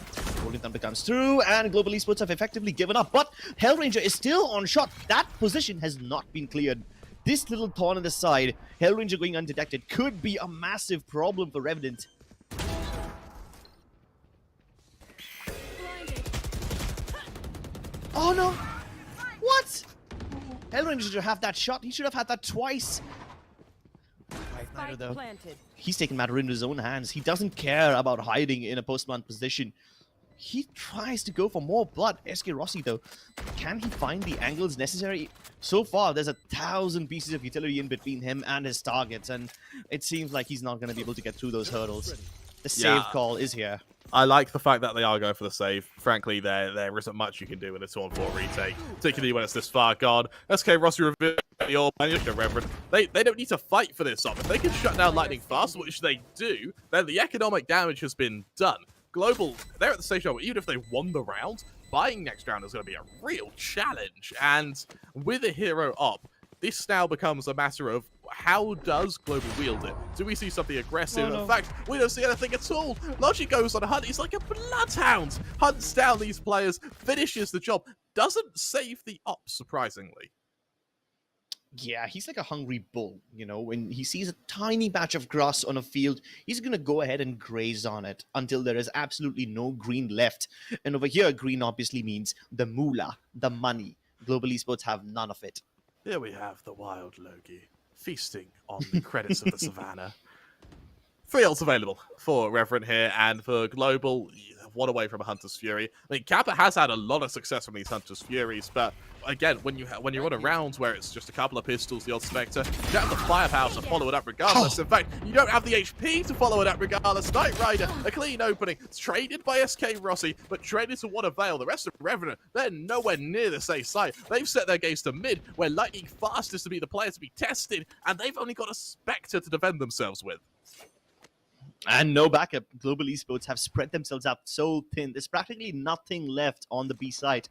Rolling Thunder comes through, and global esports have effectively given up. But Hellranger is still on shot. That position has not been cleared. This little thorn in the side, Hellranger going undetected, could be a massive problem for Revenant. Oh no! What? Hellranger should have that shot. He should have had that twice. Though. He's taking matter into his own hands. He doesn't care about hiding in a post-mount position. He tries to go for more blood. SK Rossi, though, can he find the angles necessary? So far, there's 1,000 pieces of utility in between him and his targets, and it seems like he's not going to be able to get through those hurdles. The save call is here. I like the fact that they are going for the save. Frankly, there isn't much you can do in a 2-on-4 retake, particularly when it's this far gone. SK Rossi revealed the old Revenant. They don't need to fight for this up. If they can shut down Lightning Fast, which they do, then the economic damage has been done. Global, they're at the stage where even if they won the round, buying next round is going to be a real challenge. And with a hero up, this now becomes a matter of how does Global wield it? Do we see something aggressive? In fact, we don't see anything at all. Logic goes on a hunt. He's like a bloodhound. Hunts down these players, finishes the job. Doesn't save the op, surprisingly. Yeah, he's like a hungry bull, you know. When he sees a tiny patch of grass on a field, he's going to go ahead and graze on it until there is absolutely no green left. And over here, green obviously means the moolah, the money. Global esports have none of it. Here we have the wild Loki, feasting on the credits of the savannah. 3 ults available for Revenant here, and for Global, one away from a Hunter's Fury. I mean, Kappa has had a lot of success from these Hunter's Furies, but again, when you're on a round where it's just a couple of pistols, the odd Spectre, you don't have the firepower to follow it up regardless. In fact, you don't have the HP to follow it up regardless. Knight Rider, a clean opening. It's traded by SK Rossi, but traded to what avail? The rest of Revenant, they're nowhere near the safe side. They've set their gaze to mid, where Lightning Fast is to be the player to be tested, and they've only got a Spectre to defend themselves with. And no backup. Global Esports have spread themselves out so thin. There's practically nothing left on the B side.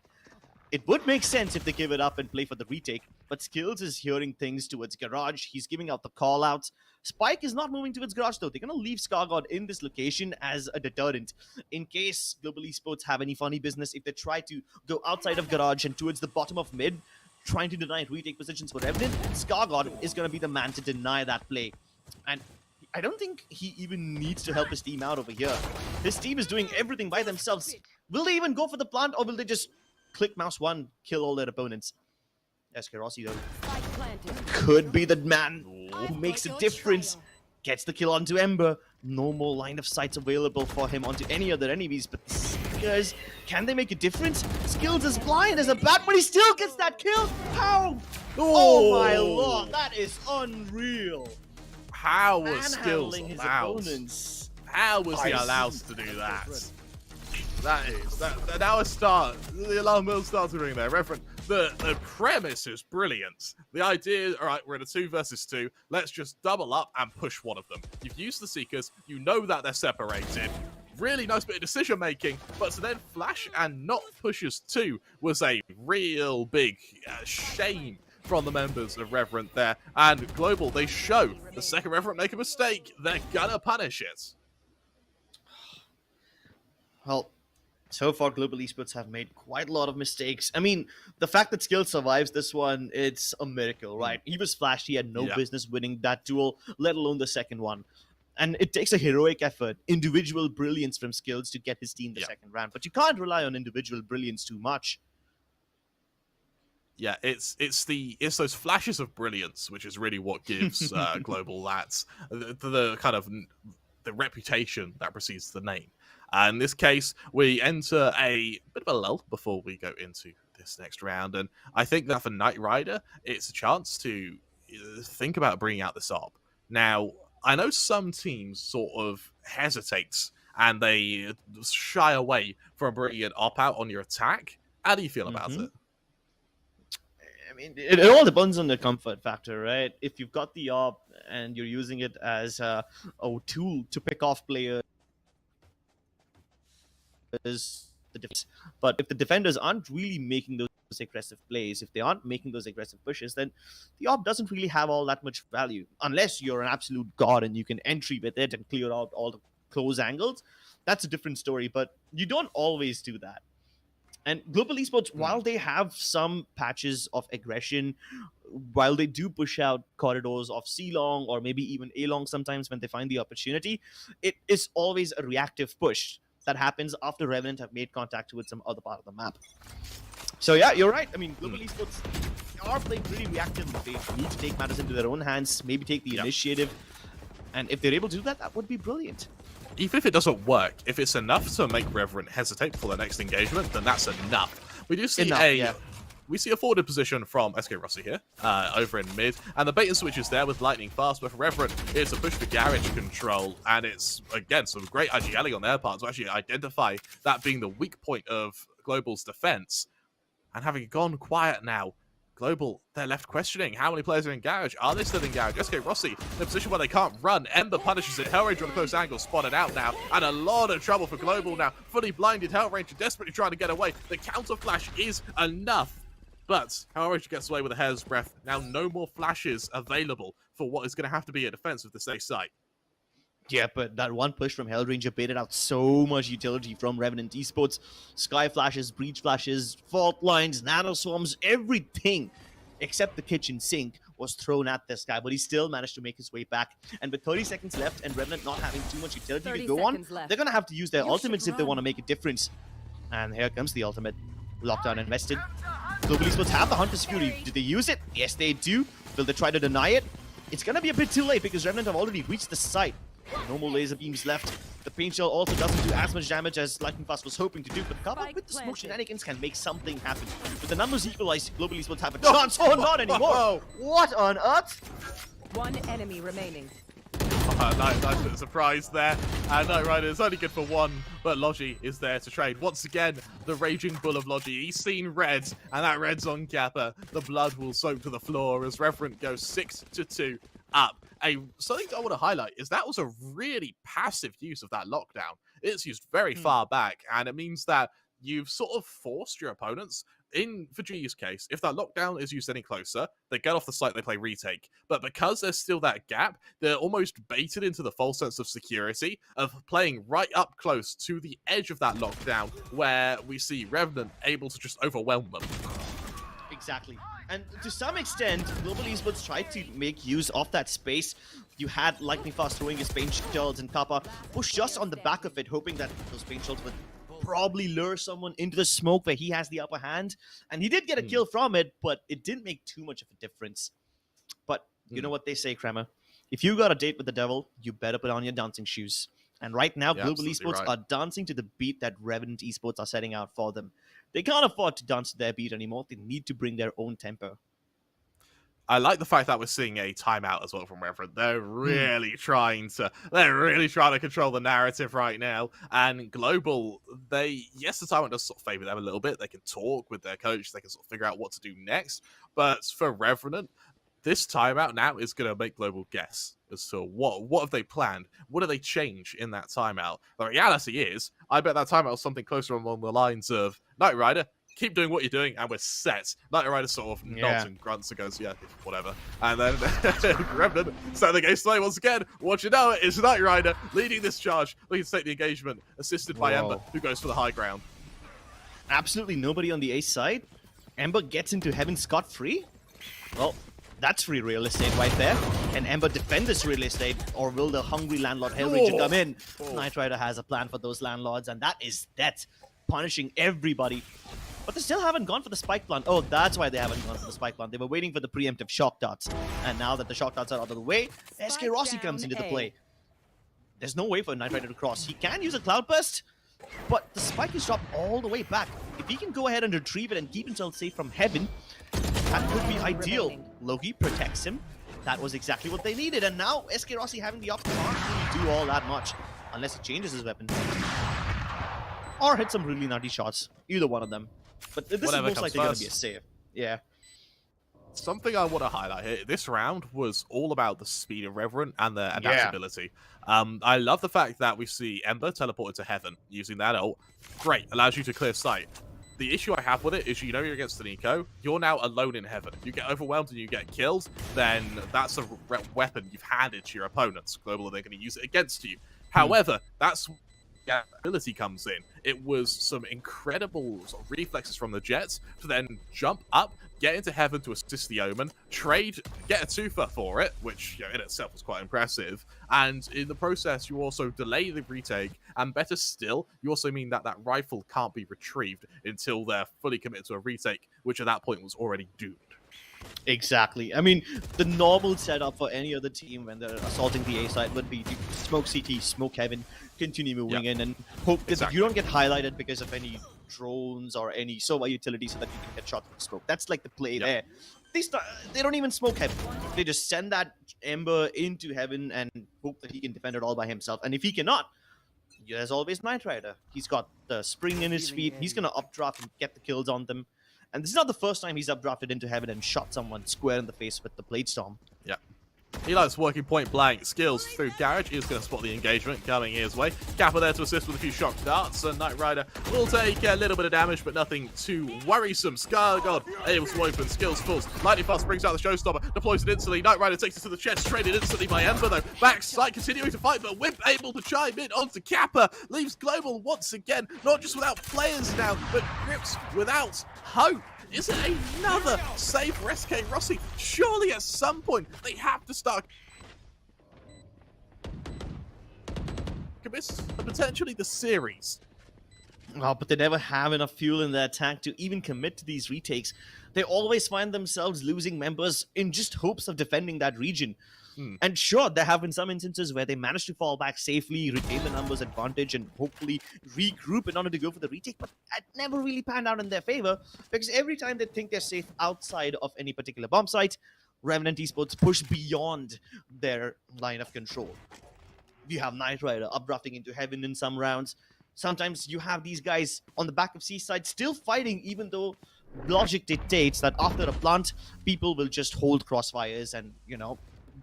It would make sense if they give it up and play for the retake, but Skills is hearing things towards Garage. He's giving out the call-outs. Spike is not moving towards Garage, though. They're going to leave ScarGod in this location as a deterrent. In case Global Esports have any funny business, if they try to go outside of Garage and towards the bottom of mid, trying to deny retake positions for Revenant, ScarGod is going to be the man to deny that play. And I don't think he even needs to help his team out over here. His team is doing everything by themselves. Will they even go for the plant, or will they just click mouse 1, kill all their opponents? SK Rossi, though, could be the man who makes a difference. Gets the kill onto Ember. No more line of sights available for him onto any other enemies, but the Seekers, can they make a difference? Skills is blind as a bat, but he still gets that kill. How? Oh my lord, that is unreal. How was Skills Manhandling his allowed? opponents. How was he allowed to do that? That now the alarm will start to ring there. Reverend, the premise is brilliant. The idea, all right, we're in a 2 versus 2. Let's just double up and push one of them. You've used the Seekers. You know that they're separated. Really nice bit of decision making, but to then flash and not push us 2 was a real big shame from the members of Revenant there. And Global, they show the second Revenant make a mistake, they're gonna punish it. Well, so far Global Esports have made quite a lot of mistakes. I mean, the fact that Skill survives this one, it's a miracle, right? He was flashed, he had no business winning that duel, let alone the second one. And it takes a heroic effort, individual brilliance from Skills to get his team the second round. But you can't rely on individual brilliance too much. Yeah, it's those flashes of brilliance, which is really what gives Global the kind of the reputation that precedes the name. In this case, we enter a bit of a lull before we go into this next round, and I think that for Knight Rider, it's a chance to think about bringing out this op. Now, I know some teams sort of hesitate and they shy away from bringing an op out on your attack. How do you feel about it? I mean, it all depends on the comfort factor, right? If you've got the op and you're using it as a tool to pick off players, is the difference. But if the defenders aren't really making those aggressive plays, if they aren't making those aggressive pushes, then the op doesn't really have all that much value. Unless you're an absolute god and you can entry with it and clear out all the close angles, that's a different story. But you don't always do that. And Global Esports, while they have some patches of aggression, while they do push out corridors of C-long or maybe even A-long sometimes when they find the opportunity, it is always a reactive push that happens after Revenant have made contact with some other part of the map. So yeah, you're right. I mean, Global Esports are playing pretty reactively. They need to take matters into their own hands, maybe take the initiative. And if they're able to do that, that would be brilliant. Even if it doesn't work, if it's enough to make Revenant hesitate before their next engagement, then that's enough. We do see we see a forwarded position from SK Rossi here, over in mid, and the bait and switch is there with Lightning Fast, but for Revenant, it's a push for garage control, and it's, again, some great IGLing on their part to actually identify that being the weak point of Global's defense. And having gone quiet now, Global, they're left questioning how many players are in garage. Are they still in garage? SK Rossi in a position where they can't run. Ember punishes it. Hellranger on a close angle, spotted out now. And a lot of trouble for Global now. Fully blinded Hellranger, desperately trying to get away. The counter flash is enough. But Hellranger gets away with a hair's breadth. Now no more flashes available for what is going to have to be a defense of the safe site. Yeah, but that one push from Hellranger baited out so much utility from Revenant Esports. Sky flashes, breach flashes, fault lines, nano swarms, everything except the kitchen sink was thrown at this guy, but he still managed to make his way back. And with 30 seconds left and Revenant not having too much utility to go on, they're going to have to use their ultimates if they want to make a difference. And here comes the ultimate. Lockdown invested. Global Esports have the Hunter's Fury. Did they use it? Yes, they do. Will they try to deny it? It's going to be a bit too late because Revenant have already reached the site. No more laser beams left. The paint shell also doesn't do as much damage as Lightning Fast was hoping to do, but Kappa Spike with the smoke planted. shenanigans can make something happen. With the numbers equalized, Global Esports have a chance. Oh, not anymore! What on earth? One enemy remaining. Nice bit of surprise there. And Knight Rider is only good for one, but Logi is there to trade. Once again, the raging bull of Logi. He's seen red, and that red's on Kappa. The blood will soak to the floor as Revenant goes 6-2 up. Something I want to highlight is that was a really passive use of that lockdown. It's used very far back, and it means that you've sort of forced your opponents for G's case, if that lockdown is used any closer, they get off the site, they play retake. But because there's still that gap, they're almost baited into the false sense of security of playing right up close to the edge of that lockdown, where we see Revenant able to just overwhelm them. Exactly. And to some extent, Global Esports tried to make use of that space. You had Lightning Fast throwing his paint shells, and Kappa pushed just on the back of it, hoping that those paint shells would probably lure someone into the smoke where he has the upper hand. And he did get a kill from it, but it didn't make too much of a difference. But you know what they say, Kramer? If you got a date with the devil, you better put on your dancing shoes. And right now, Global Esports are dancing to the beat that Revenant Esports are setting out for them. They can't afford to dance to their beat anymore. They need to bring their own tempo. I like the fact that we're seeing a timeout as well from Revenant. They're really trying to control the narrative right now. And Global, the timeout does sort of favor them a little bit. They can talk with their coach. They can sort of figure out what to do next. But for Revenant, this timeout now is going to make Global guess as to what have they planned? What do they change in that timeout? The reality is, I bet that timeout was something closer along the lines of, Knight Rider, keep doing what you're doing, and we're set. Knight Rider sort of nods and grunts and goes, yeah, whatever. And then Revenant starting the game slowly once again. What you know, it's Knight Rider leading this charge, looking to take the engagement, assisted by Ember, who goes for the high ground. Absolutely nobody on the ace side. Ember gets into heaven scot-free. Well, that's free real estate right there. Can Ember defend this real estate, or will the hungry landlord Hellraiser come in? Knight Rider has a plan for those landlords, and that is that, punishing everybody. But they still haven't gone for the spike plant. Oh, that's why they haven't gone for the spike plant. They were waiting for the preemptive shock darts. And now that the shock darts are out of the way, SK Rossi comes into the play. There's no way for Knight Rider to cross. He can use a cloud burst, but the spike is dropped all the way back. If he can go ahead and retrieve it and keep himself safe from heaven, that could be ideal. Loki protects him. That was exactly what they needed. And now SK Rossi having the option can't really do all that much unless he changes his weapon. Or hit some really nutty shots. Either one of them. But this is most likely going to be a save. Yeah. Something I want to highlight here, this round was all about the speed of Revenant and their adaptability. I love the fact that we see Ember teleported to Heaven using that ult. Great, allows you to clear sight. The issue I have with it is, you're against an eco, you're now alone in Heaven. You get overwhelmed and you get killed, then that's a weapon you've handed to your opponents. Global, they're going to use it against you. However, that's where ability comes in. It was some incredible sort of reflexes from the Jets to then jump up, get into Heaven to assist the Omen, trade, get a twofer for it, which in itself was quite impressive. And in the process, you also delay the retake, and better still, you also mean that that rifle can't be retrieved until they're fully committed to a retake, which at that point was already doomed. Exactly. I mean, the normal setup for any other team when they're assaulting the A side would be to smoke CT, smoke Heaven, continue moving in, and hope that you don't get highlighted because of any drones or any Sova utility so that you can get shot with smoke. That's like the play there. They don't even smoke Heaven. They just send that Ember into Heaven and hope that he can defend it all by himself. And if he cannot, there's always Knight Rider. He's got the spring in his feet. He's going to updraft and get the kills on them. And this is not the first time he's updrafted into Heaven and shot someone square in the face with the Blade Storm. Yeah. He likes working point blank. Skills through Garage. He's going to spot the engagement coming his way. Kappa there to assist with a few shock darts. And Knight Rider will take a little bit of damage, but nothing too worrisome. Scargod able to open. Skills falls. Lightning Fast brings out the showstopper. Deploys it instantly. Knight Rider takes it to the chest. Traded instantly by Ember though. Backside continuing to fight, but Wimp able to chime in onto Kappa. Leaves Global once again. Not just without players now, but Grips without hope. Is it another save for SK Rossi? Surely at some point they have to start commits potentially the series. Oh, but they never have enough fuel in their tank to even commit to these retakes. They always find themselves losing members in just hopes of defending that region. And sure, there have been some instances where they managed to fall back safely, retain the numbers advantage, and hopefully regroup in order to go for the retake, but that never really panned out in their favor, because every time they think they're safe outside of any particular bomb site, Revenant Esports push beyond their line of control. You have Knight Rider uprafting into heaven in some rounds. Sometimes you have these guys on the back of Seaside still fighting, even though logic dictates that after a plant, people will just hold crossfires and,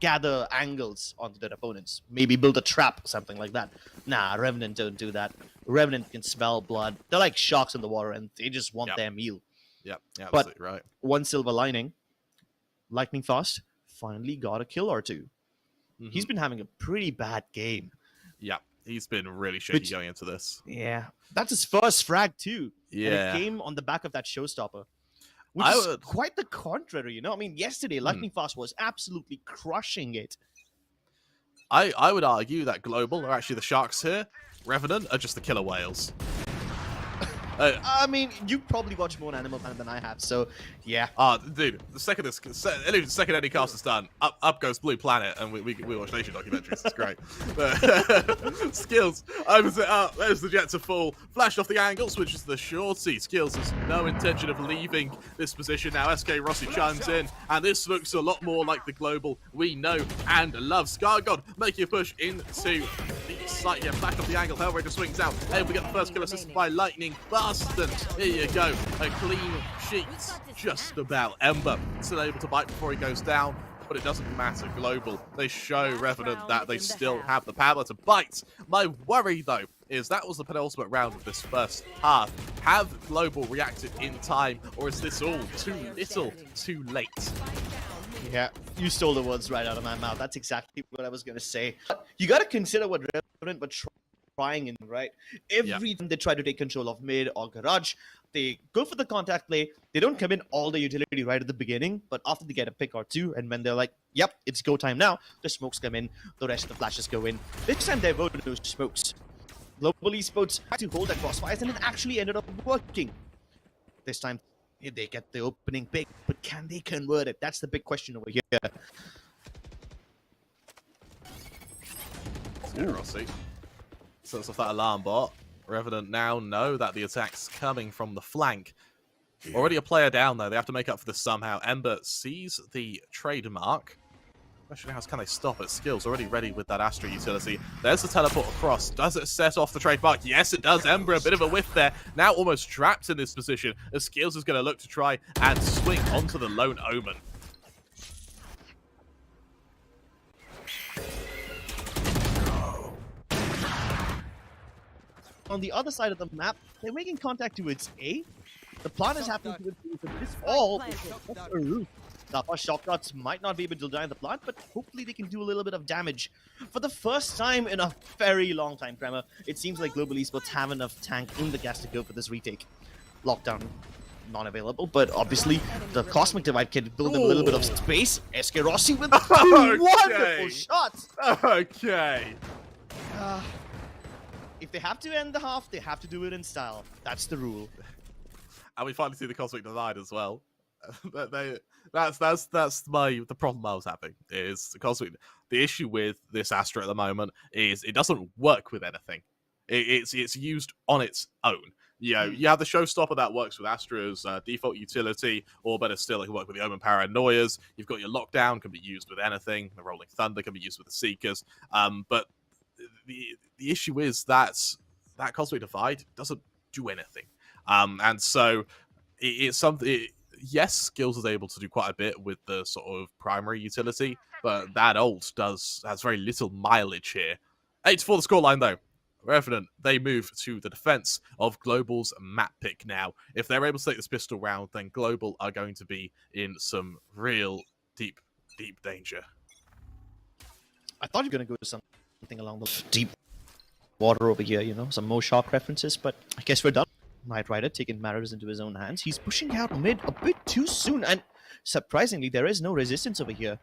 gather angles onto their opponents. Maybe build a trap or something like that. Nah, Revenant don't do that. Revenant can smell blood. They're like sharks in the water, and they just want their meal. Yeah, but absolutely right. one silver lining, Lightning Fast finally got a kill or two. He's been having a pretty bad game. Yeah, he's been really shaky going into this. Yeah, that's his first frag too. Yeah. And it came on the back of that showstopper. Which is quite the contrary, I mean, yesterday, Lightning Fast was absolutely crushing it. I would argue that Global are actually the sharks here. Revenant are just the killer whales. I mean, you probably watch more Animal Planet than I have, so yeah. Dude, the second any cast is done, up goes Blue Planet, and we watch nature documentaries. It's great. But, Skills opens it up. There's the jet to fall. Flashed off the angle, switches to the shorty. Skills has no intention of leaving this position now. SK Rossi chimes in, and this looks a lot more like the Global we know and love. SkyGod making a push into the site here. Flash off the angle. Hellraiser swings out. Able to get the first kill assisted by Lightning. Bastard. Here you go. A clean sheet. Just about. Ember still able to bite before he goes down, but it doesn't matter. Global, they show Revenant that they still have the power to bite. My worry, though, is that was the penultimate round of this first half. Have Global reacted in time, or is this all too little, too late? Yeah, you stole the words right out of my mouth. That's exactly what I was going to say. You got to consider what Revenant were trying in, right? Every time they try to take control of mid or garage, they go for the contact play. They don't come in all the utility right at the beginning, but after they get a pick or two, and when they're like, yep, it's go time now, the smokes come in, the rest of the flashes go in. This time they voted those smokes. Global Esports had to hold that crossfires, and it actually ended up working. This time, they get the opening pick, but can they convert it? That's the big question over here. Rossi sets off that alarm bot. Revenant now know that the attack's coming from the flank. Already a player down, though. They have to make up for this somehow. Ember sees the trademark. Question now is, can they stop it? Skills already ready with that Astra utility. There's the teleport across. Does it set off the trademark? Yes, it does. Ember, a bit of a whiff there. Now almost trapped in this position, as Skills is going to look to try and swing onto the lone Omen. On the other side of the map, they're making contact towards A. The plan is happening towards B, but this all is just a roof. Now, shock dots might not be able to die the plant, but hopefully they can do a little bit of damage. For the first time in a very long time, Kramer, it seems like Global Esports have enough tank in the gas to go for this retake. Lockdown not available, but obviously the Cosmic Divide can build them a little bit of space. SK Rossi with two wonderful shots. Okay. If they have to end the half, they have to do it in style. That's the rule. And we finally see the Cosmic Divide as well. That's the problem I was having is the Cosmic. The issue with this Astra at the moment is it doesn't work with anything. It's used on its own. You know, you have the Showstopper that works with Astra's default utility, or better still, it can work with the Omen Paranoias. You've got your Lockdown, can be used with anything. The Rolling Thunder can be used with the Seekers. But the issue is that Cosmic Divide doesn't do anything. And so it's something. Yes, Skills is able to do quite a bit with the sort of primary utility, but that ult has very little mileage here. 8 for the scoreline though. Revenant, they move to the defense of Global's map pick now. If they're able to take this pistol round, then Global are going to be in some real deep danger. I thought you were going to go to something along the deep water over here, you know, some more shark references, but I guess we're done. Knight Rider taking matters into his own hands. He's pushing out mid a bit too soon, and surprisingly, there is no resistance over here.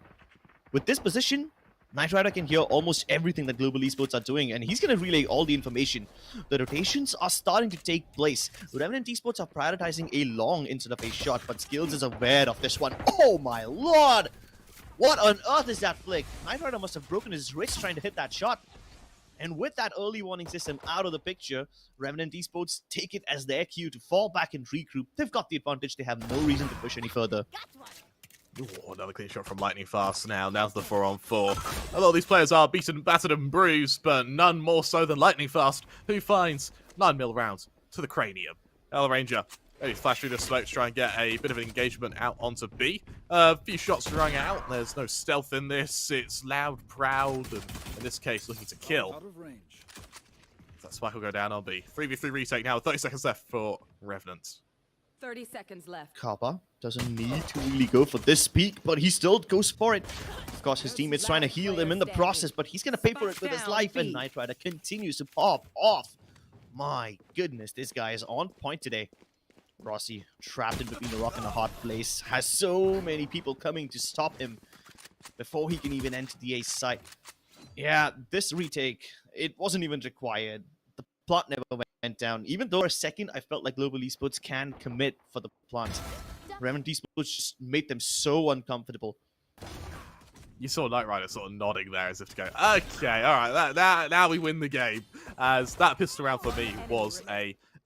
With this position, Knight Rider can hear almost everything that Global Esports are doing, and he's going to relay all the information. The rotations are starting to take place. Revenant Esports are prioritizing a long instead of a shot, but Skills is aware of this one. Oh my lord! What on earth is that flick? Knight Rider must have broken his wrist trying to hit that shot. And with that early warning system out of the picture, Revenant Esports take it as their cue to fall back and regroup. They've got the advantage. They have no reason to push any further. Ooh, another clean shot from Lightning Fast now. Now's the 4-on-4. A lot of these players are beaten, battered, and bruised, but none more so than Lightning Fast, who finds 9mm rounds to the cranium. El Ranger, maybe flash through the smoke to try and get a bit of an engagement out onto B. A few shots rung out. There's no stealth in this. It's loud, proud, and in this case, looking to kill. Out of range. That spike will go down on B. 3v3 retake now with 30 seconds left for Revenant. 30 seconds left. Kappa doesn't need to really go for this peak, but he still goes for it. Of course, his teammates trying to heal him in the process, but he's going to pay for it with his life, and Knight Rider continues to pop off. My goodness, this guy is on point today. Rossi, trapped in between the rock and a hard place, has so many people coming to stop him before he can even enter the ace site. Yeah, this retake, it wasn't even required. The plot never went down. Even though for a second I felt like Global Esports can commit for the plant. Revenant Esports just made them so uncomfortable. You saw Knight Rider sort of nodding there as if to go, okay, all right, now we win the game. As that pistol round for me was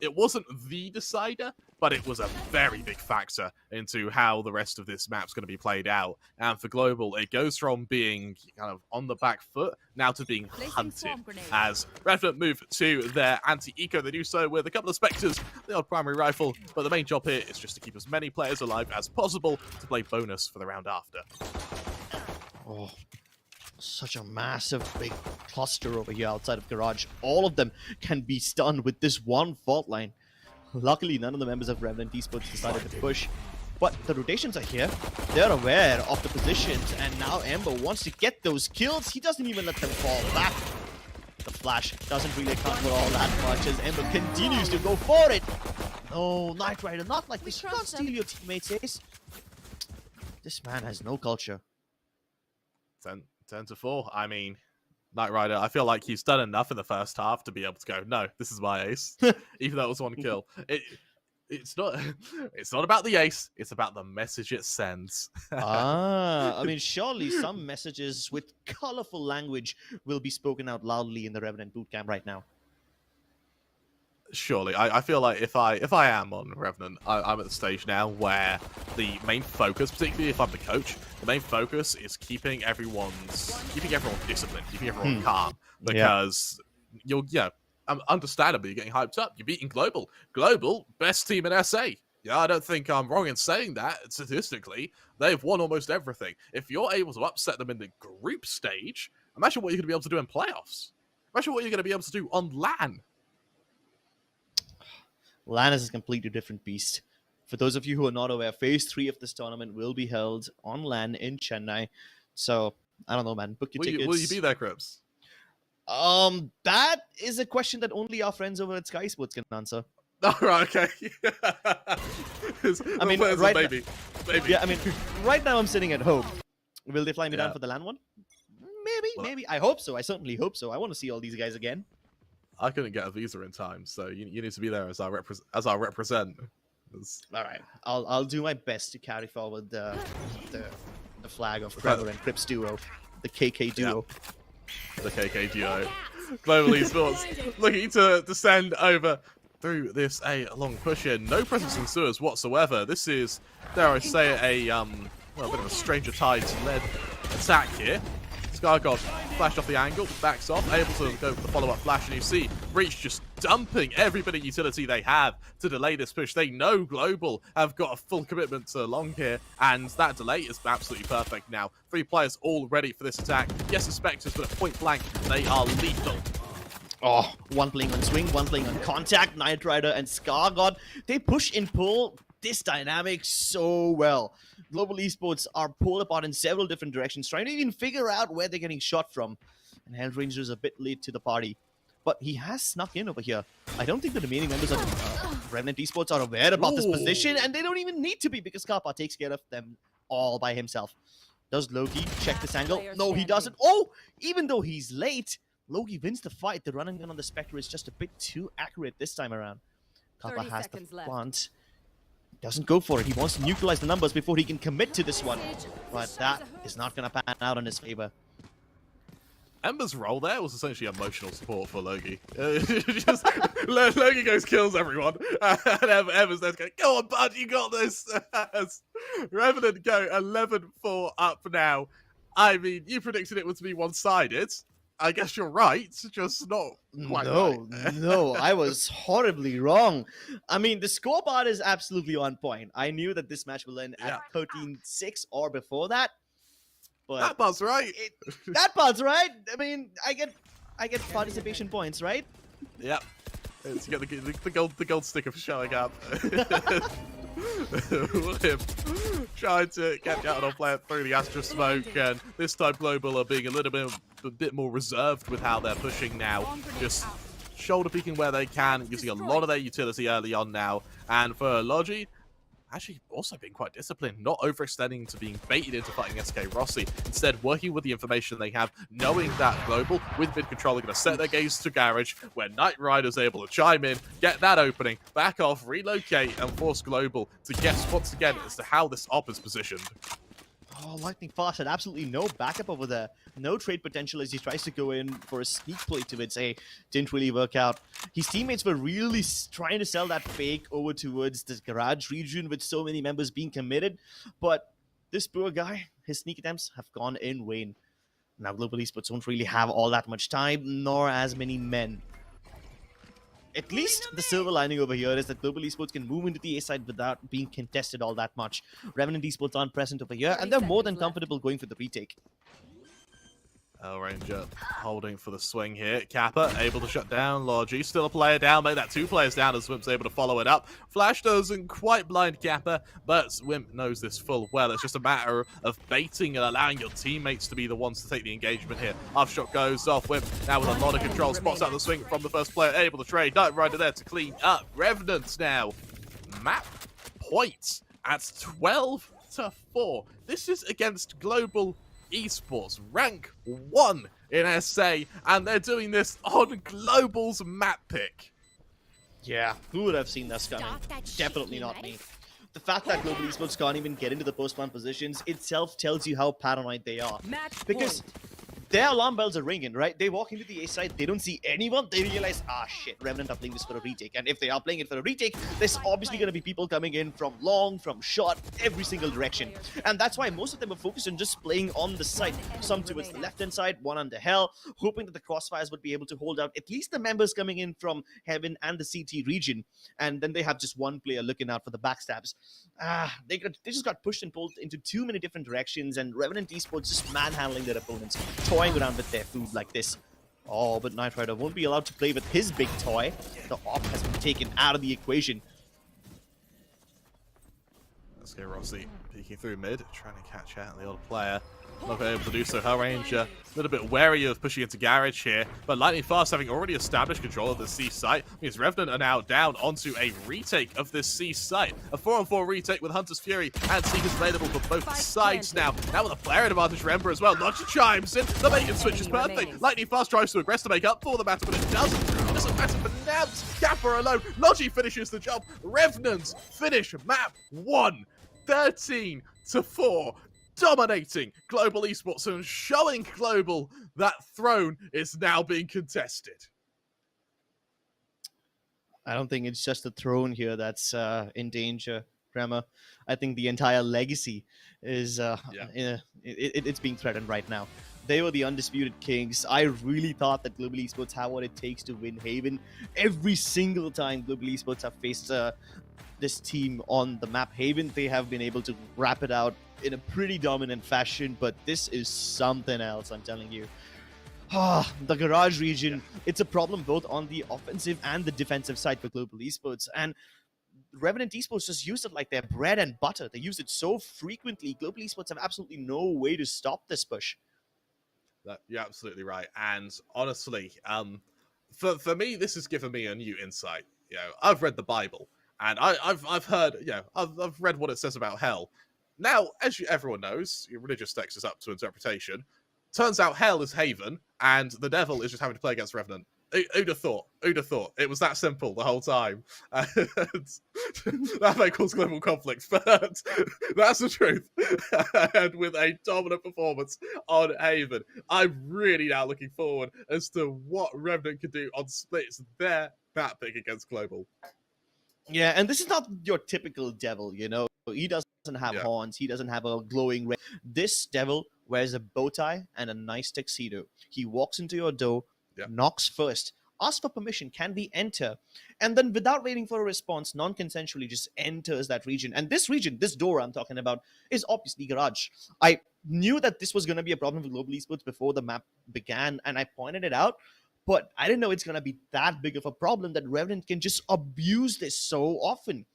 it wasn't the decider, but it was a very big factor into how the rest of this map's going to be played out. And for Global, it goes from being kind of on the back foot now to being hunted. As Revenant move to their anti-eco, they do so with a couple of Spectres, the odd primary rifle, but the main job here is just to keep as many players alive as possible to play bonus for the round after. Oh, such a massive big cluster over here outside of Garage. All of them can be stunned with this one fault line. Luckily, none of the members of Revenant Esports decided to push. But the rotations are here. They're aware of the positions, and now Ember wants to get those kills. He doesn't even let them fall back. The flash doesn't really account for all that much as Ember continues to go for it. Oh, Knight Rider, not like this. You can't steal your teammates' ace. This man has no culture. 10-4. I mean, Knight Rider, I feel like he's done enough in the first half to be able to go, no, this is my ace. Even though it was one kill. It's not about the ace, it's about the message it sends. I mean, surely some messages with colorful language will be spoken out loudly in the Revenant bootcamp right now. Surely. I feel like if I am on Revenant, I'm at the stage now where the main focus, particularly if I'm the coach, the main focus is keeping everyone disciplined, keeping everyone calm, because understandably, you're getting hyped up. You're beating Global. Global, best team in SA. Yeah, I don't think I'm wrong in saying that. Statistically, they've won almost everything. If you're able to upset them in the group stage, imagine what you're going to be able to do in playoffs. Imagine what you're going to be able to do on LAN. LAN is a completely different beast. For those of you who are not aware, Phase 3 of this tournament will be held on LAN in Chennai. So, I don't know, man. Book your tickets. Will you be there, Crips? That is a question that only our friends over at Skyesports can answer. Oh, right, okay. I mean, maybe. Yeah, I mean, right now I'm sitting at home. Will they fly me down Yeah. for the LAN one? Well, Maybe. I hope so. I certainly hope so. I want to see all these guys again. I couldn't get a visa in time, so you need to be there as our represent. All right, I'll do my best to carry forward the flag of Trevor and Crips duo, the KK duo. The KK duo. Global Esports looking to descend over through this a long push in. No presence in sewers whatsoever. This is, dare I say, a bit of a Stranger Tides led attack here. SkyGod flashed off the angle, backs off, able to go for the follow-up flash, and you see Breach just dumping every bit of utility they have to delay this push. They know Global have got a full commitment to long here, and that delay is absolutely perfect now. 3 players all ready for this attack. Yes, the Spectres, but at point blank, they are lethal. Oh, one playing on swing, one playing on contact. Knight Rider and SkyGod, they push and pull this dynamic so well. Global Esports are pulled apart in several different directions, trying to even figure out where they're getting shot from. And Hellranger is a bit late to the party, but he has snuck in over here. I don't think the remaining members of Revenant Esports are aware about this position, and they don't even need to be because Kappa takes care of them all by himself. Does Loki check this angle? No, he doesn't. Oh, even though he's late, Loki wins the fight. The run and gun on the Spectre is just a bit too accurate this time around. Kappa has the plant. Doesn't go for it. He wants to neutralize the numbers before he can commit to this one. But that is not going to pan out in his favor. Ember's role there was essentially emotional support for Logi. Just Logi goes, kills everyone, and Ember's there going, "Go on, bud, you got this." As Revenant go 11-4 up now. I mean, you predicted it would be one-sided. I guess you're right, just not quite right. No, I was horribly wrong. I mean, the scoreboard is absolutely on point. I knew that this match will end at 13-6 or before that. But that part's right. That part's right. I mean, I get participation points, right? Yep. It's got the gold sticker for showing up. Him trying to catch out on player through the Astra smoke, and this time Global are being a bit more reserved with how they're pushing now. Just shoulder peeking where they can, using a lot of their utility early on now. And for Logi, actually also being quite disciplined, not overextending into being baited into fighting SK Rossi, instead working with the information they have, knowing that Global, with mid control, are going to set their gaze to Garage, where Knight Rider's able to chime in, get that opening, back off, relocate, and force Global to guess once again as to how this op is positioned. Oh, Lightning Fast had absolutely no backup over there. No trade potential as he tries to go in for a sneak play to it. Say, didn't really work out. His teammates were really trying to sell that fake over towards this garage region with so many members being committed. But this poor guy, his sneak attempts have gone in vain. Now, Global Esports don't really have all that much time, nor as many men. At least the silver lining over here is that Global Esports can move into the A side without being contested all that much. Revenant Esports aren't present over here, and they're more than comfortable going for the retake. Ranger holding for the swing here. Kappa able to shut down Logi. Still a player down, made that 2 players down as Swimp's able to follow it up. Flash doesn't quite blind Kappa, but Swimp knows this full well. It's just a matter of baiting and allowing your teammates to be the ones to take the engagement here. Half shot goes off. Wimp now with a lot of control. Spots out the swing from the first player, able to trade. Knight Rider there to clean up. Revenant now. Map points at 12-4. This is against Global Esports, rank 1 in SA, and they're doing this on Global's map pick. Yeah, who would have seen this coming? Definitely not me. The fact that Global Esports can't even get into the post-plant positions itself tells you how paranoid they are. Because their alarm bells are ringing, right? They walk into the A side, they don't see anyone, they realize, ah shit, Revenant are playing this for a retake. And if they are playing it for a retake, there's obviously going to be people coming in from long, from short, every single direction. And that's why most of them are focused on just playing on the side. Some towards the left-hand side, one under Hell, hoping that the crossfires would be able to hold out at least the members coming in from Heaven and the CT region. And then they have just one player looking out for the backstabs. They just got pushed and pulled into too many different directions, and Revenant Esports just manhandling their opponents, toying around with their food like this. Oh, but Knight Rider won't be allowed to play with his big toy. The op has been taken out of the equation. Let's go Rossi peeking through mid, trying to catch out the other player. Not able to do so. Hell Ranger a little bit wary of pushing into Garage here, but Lightning Fast, having already established control of the C site, means Revenant are now down onto a retake of this C site. A 4-on-4 retake with Hunter's Fury and Seekers available for both sides now. Now with a player advantage for Ember as well. Logi chimes in. The bait and switch is perfect. Lightning Fast tries to aggress to make up for the matter, but it doesn't. It doesn't matter for Nabs. Kappa alone. Logi finishes the job. Revenants finish map 1. 13-4. Dominating Global Esports and showing Global that throne is now being contested. I don't think it's just the throne here that's in danger, Grammar. I think the entire legacy is it's being threatened right now. They were the undisputed kings. I really thought that Global Esports have what it takes to win Haven. Every single time Global Esports have faced this team on the map Haven, they have been able to wrap it out in a pretty dominant fashion, but this is something else, I'm telling you. The garage region, it's a problem both on the offensive and the defensive side for Global Esports, and Revenant Esports just use it like their bread and butter. They use it so frequently. Global Esports have absolutely no way to stop this push. You're absolutely right, and honestly, for me, this has given me a new insight. You know, I've read the Bible, and I've heard, you know, I've read what it says about hell. Now, as everyone knows, your religious text is up to interpretation. Turns out hell is Haven, and the devil is just having to play against Revenant. Who'd have thought? Who'd have thought? It was that simple the whole time. And that may cause global conflicts, but that's the truth. And with a dominant performance on Haven, I'm really now looking forward as to what Revenant can do on splits. They're that big against global. Yeah, and this is not your typical devil, you know. He doesn't have horns. He doesn't have a glowing red. This devil wears a bow tie and a nice tuxedo. He walks into your door, knocks first, asks for permission, can we enter? And then without waiting for a response, non-consensually just enters that region. And this region, this door I'm talking about, is obviously Garage. I knew that this was going to be a problem for Global Esports before the map began, and I pointed it out. But I didn't know it's going to be that big of a problem that Revenant can just abuse this so often.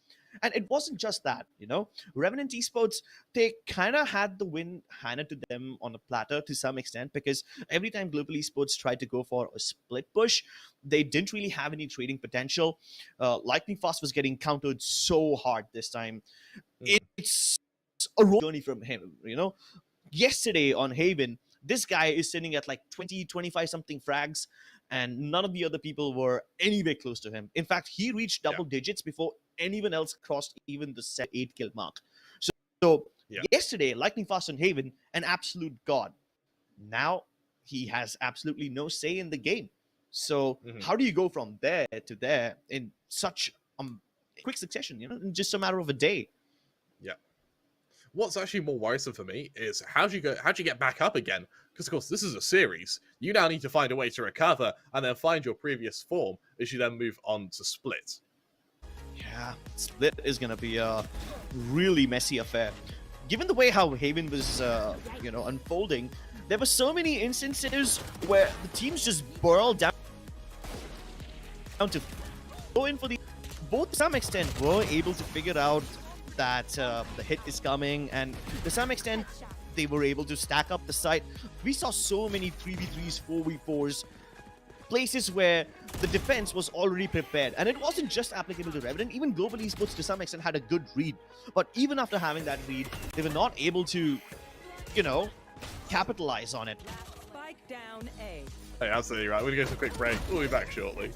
And it wasn't just that, you know. Revenant Esports, they kind of had the win handed to them on a platter to some extent, because every time Global Esports tried to go for a split push, they didn't really have any trading potential. Lightning Fast was getting countered so hard this time. It's a roll journey from him, you know. Yesterday on Haven, this guy is sitting at like 20, 25 something frags, and none of the other people were anywhere close to him. In fact, he reached double digits before anyone else crossed even the 8 kill mark. So yesterday, Lightning Fast on Haven, an absolute god. Now he has absolutely no say in the game. So how do you go from there to there in such quick succession, you know, in just a matter of a day? Yeah. What's actually more worrisome for me is how'd you get back up again? Because of course this is a series. You now need to find a way to recover and then find your previous form as you then move on to Split. Yeah, Split is gonna be a really messy affair. Given the way how Haven was, unfolding, there were so many instances where the teams just burrowed down to go in for the. Both to some extent were able to figure out that the hit is coming, and to some extent they were able to stack up the site. We saw so many 3v3s, 4v4s, places where the defense was already prepared, and it wasn't just applicable to Revenant. Even Global Esports to some extent had a good read, but even after having that read, they were not able to, you know, capitalize on it. Spike down A. Hey, absolutely right. We're going to go to a quick break. We'll be back shortly.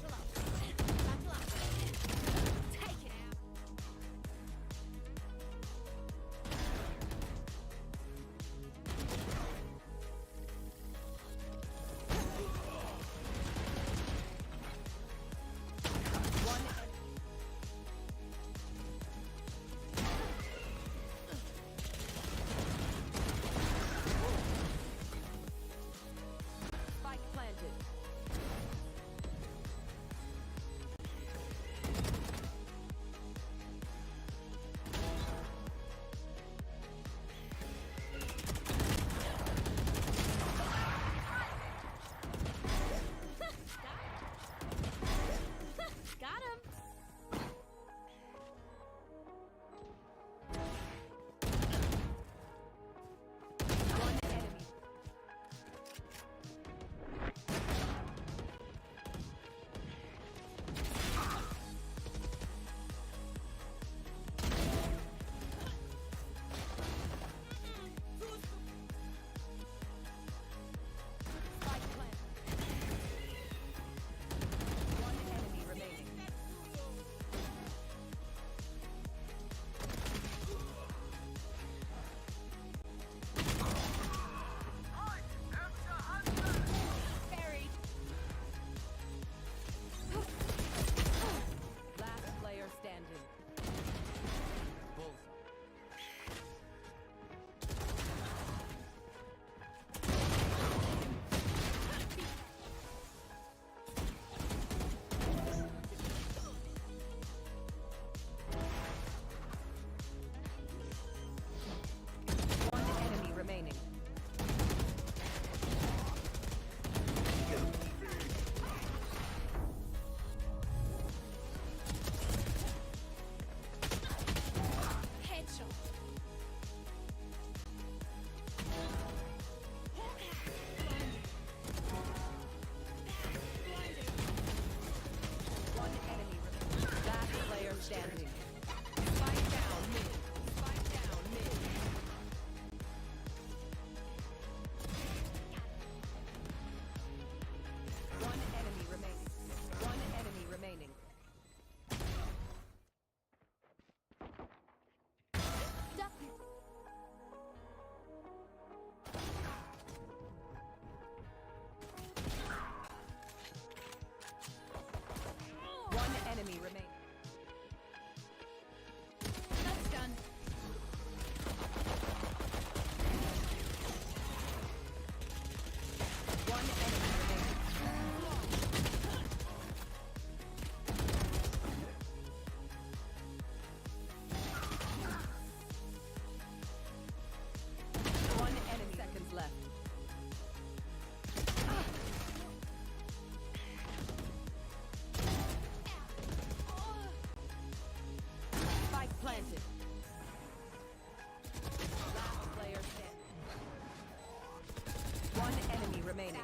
One enemy remaining.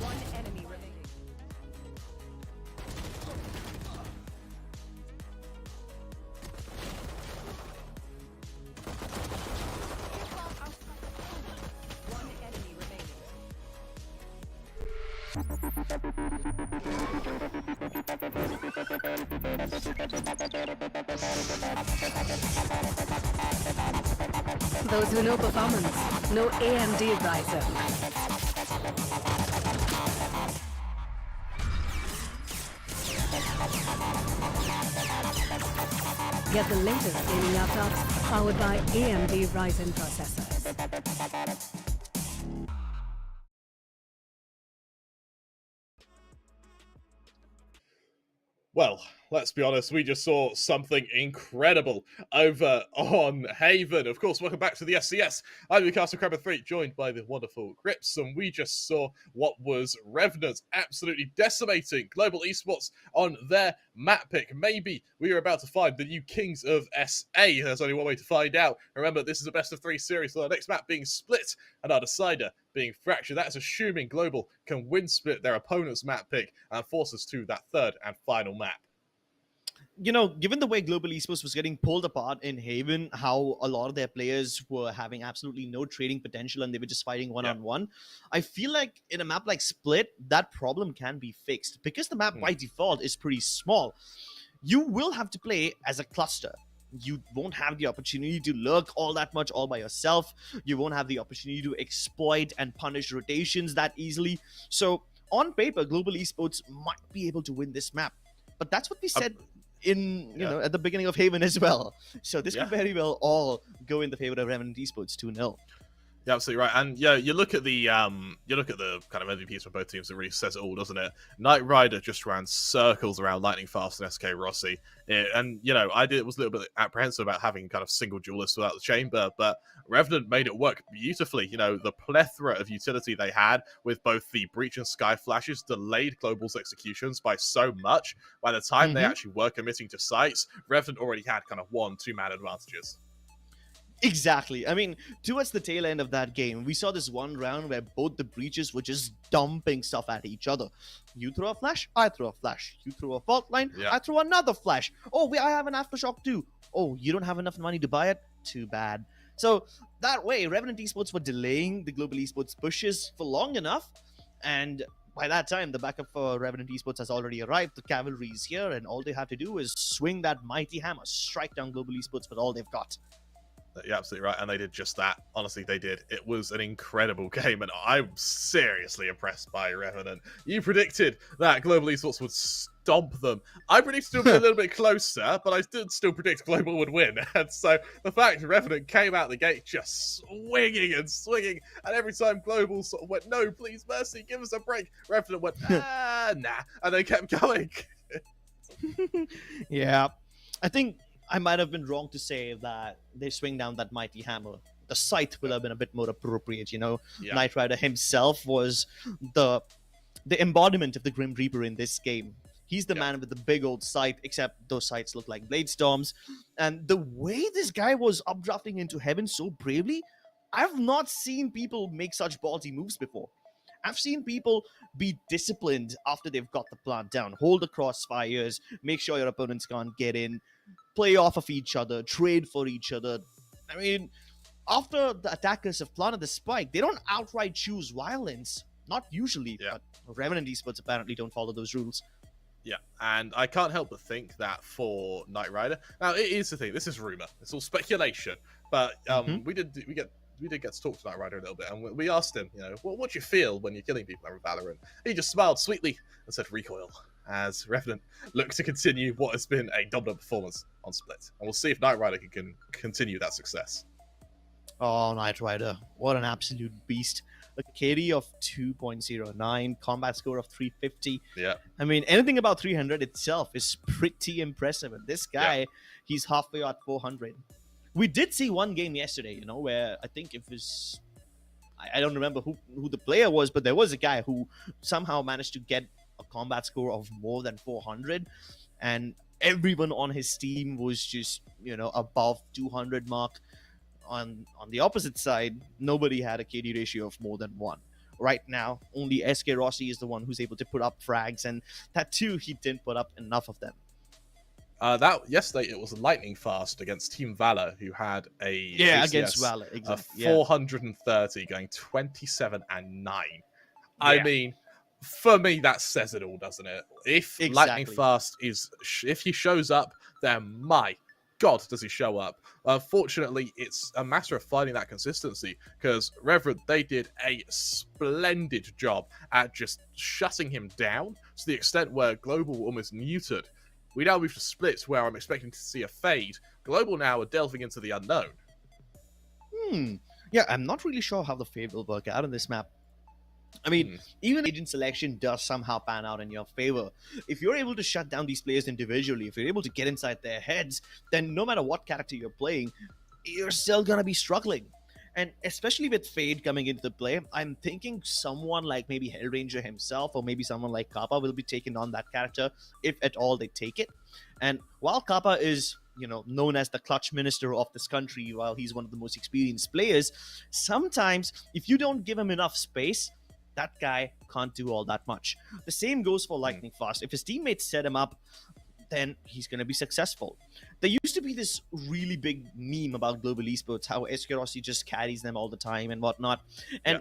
One enemy remaining. One enemy remaining. Those who know performance know AMD Ryzen. Get the latest gaming laptops powered by AMD Ryzen processors. Well, let's be honest, we just saw something incredible over on Haven. Of course, welcome back to the SCS. I'm Newcastle Crabber 3, joined by the wonderful Grips, and we just saw what was Revenant absolutely decimating Global Esports on their map pick. Maybe we are about to find the new kings of SA. There's only one way to find out. Remember, this is a best of 3 series, so the next map being split and our decider being fractured. That's assuming Global can win split their opponent's map pick and force us to that third and final map. You know, given the way Global Esports was getting pulled apart in Haven, how a lot of their players were having absolutely no trading potential and they were just fighting one-on-one, I feel like in a map like Split, that problem can be fixed. Because the map by default is pretty small, you will have to play as a cluster. You won't have the opportunity to lurk all that much all by yourself. You won't have the opportunity to exploit and punish rotations that easily. So, on paper, Global Esports might be able to win this map. But that's what we said in you know at the beginning of Haven as well. So this could very well all go in the favor of Revenant Esports 2-0. Yeah, absolutely right. And yeah, you look at the kind of MVPs for both teams. It really says it all, doesn't it? Knight Rider just ran circles around Lightning Fast and SK Rossi, and you know I was a little bit apprehensive about having kind of single duelists without the chamber, but Revenant made it work beautifully. You know, the plethora of utility they had with both the Breach and Sky Flashes delayed Global's executions by so much. By the time they actually were committing to sites, Revenant already had kind of 1-2 man advantages. Exactly. I mean, towards the tail end of that game, we saw this one round where both the breaches were just dumping stuff at each other. You throw a flash, I throw a flash. You throw a fault line, I throw another flash. Oh, I have an aftershock too. Oh, you don't have enough money to buy it? Too bad. So that way, Revenant Esports were delaying the Global Esports pushes for long enough, and by that time, the backup for Revenant Esports has already arrived. The cavalry is here, and all they have to do is swing that mighty hammer, strike down Global Esports with all they've got. You're absolutely right, and they did just that. Honestly, they did. It was an incredible game, and I'm seriously impressed by Revenant. You predicted that Global Esports would stomp them. I predicted it would be a little bit closer, but I did still predict Global would win. And so the fact Revenant came out the gate just swinging and swinging, and every time Global sort of went, no, please, mercy, give us a break, Revenant went, nah, and they kept going. Yeah, I think I might have been wrong to say that they swing down that mighty hammer. The scythe would have been a bit more appropriate, you know. Knight Rider himself was the embodiment of the Grim Reaper in this game. He's the man with the big old scythe, except those scythes look like blade storms. And the way this guy was updrafting into heaven so bravely, I've not seen people make such ballsy moves before. I've seen people be disciplined after they've got the plant down. Hold the crossfires, make sure your opponents can't get in, play off of each other, trade for each other. I mean, after the attackers have planted the spike, they don't outright choose violence. Not usually, but Revenant Esports apparently don't follow those rules. Yeah, and I can't help but think that for Knight Rider, now it is the thing, this is rumor, it's all speculation, but we did get to talk to Knight Rider a little bit, and we asked him, you know, what do you feel when you're killing people over Valorant? He just smiled sweetly and said recoil, as Revenant look to continue what has been a dominant performance on Split. And we'll see if Knight Rider can continue that success. Oh, Knight Rider, what an absolute beast. A KD of 2.09, combat score of 350. Yeah. I mean, anything about 300 itself is pretty impressive. And this guy, he's halfway at 400. We did see one game yesterday, you know, where I think it was, I don't remember who the player was, but there was a guy who somehow managed to get a combat score of more than 400, and everyone on his team was just, above 200 mark. On the opposite side, nobody had a KD ratio of more than 1. Right now, only SK Rossi is the one who's able to put up frags, and that too, he didn't put up enough of them. That yesterday it was lightning fast against Team Valor, who had a ACS against Valor, of exactly. 430, going 27-9. I Yeah. mean, for me, that says it all, doesn't it? If lightning Exactly. fast if he shows up, then my God, does he show up? Unfortunately, it's a matter of finding that consistency, because Revenant, they did a splendid job at just shutting him down to the extent where Global almost neutered. We now move to Splits, where I'm expecting to see a fade. Global now are delving into the unknown. Yeah, I'm not really sure how the fade will work out on this map. I mean, even agent selection does somehow pan out in your favor. If you're able to shut down these players individually, if you're able to get inside their heads, then no matter what character you're playing, you're still gonna be struggling. And especially with Fade coming into the play, I'm thinking someone like maybe Hellranger himself, or maybe someone like Kappa will be taking on that character, if at all they take it. And while Kappa is, known as the clutch minister of this country, while he's one of the most experienced players, sometimes if you don't give him enough space, that guy can't do all that much. The same goes for Lightning Fast. If his teammates set him up, then he's going to be successful. There used to be this really big meme about global esports, how SK Rossi just carries them all the time and whatnot. And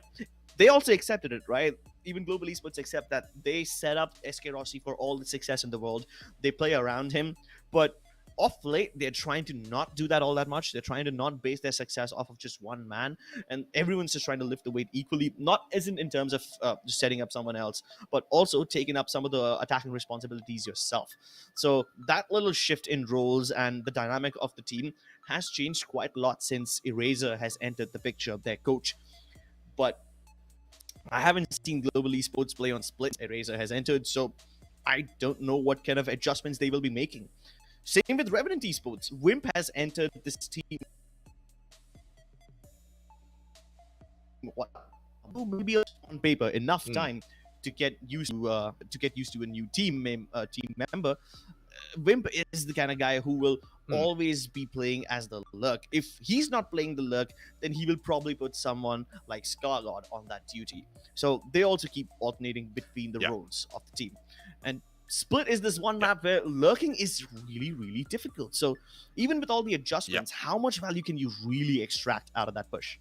they also accepted it, right? Even global esports accept that they set up SK Rossi for all the success in the world. They play around him. But off late, they're trying to not do that all that much. They're trying to not base their success off of just one man, and everyone's just trying to lift the weight equally, not isn't in terms of just setting up someone else, but also taking up some of the attacking responsibilities yourself. So that little shift in roles and the dynamic of the team has changed quite a lot since Eraser has entered the picture, their coach. But I haven't seen global esports play on Split. Eraser has entered, so I don't know what kind of adjustments they will be making. Same with Revenant Esports. Wimp has entered this team. Maybe on paper enough time to get used to a new team member. Wimp is the kind of guy who will always be playing as the lurk. If he's not playing the lurk, then he will probably put someone like Scarlord on that duty. So they also keep alternating between the roles of the team. And Split is this one map where lurking is really, really difficult. So even with all the adjustments, how much value can you really extract out of that push?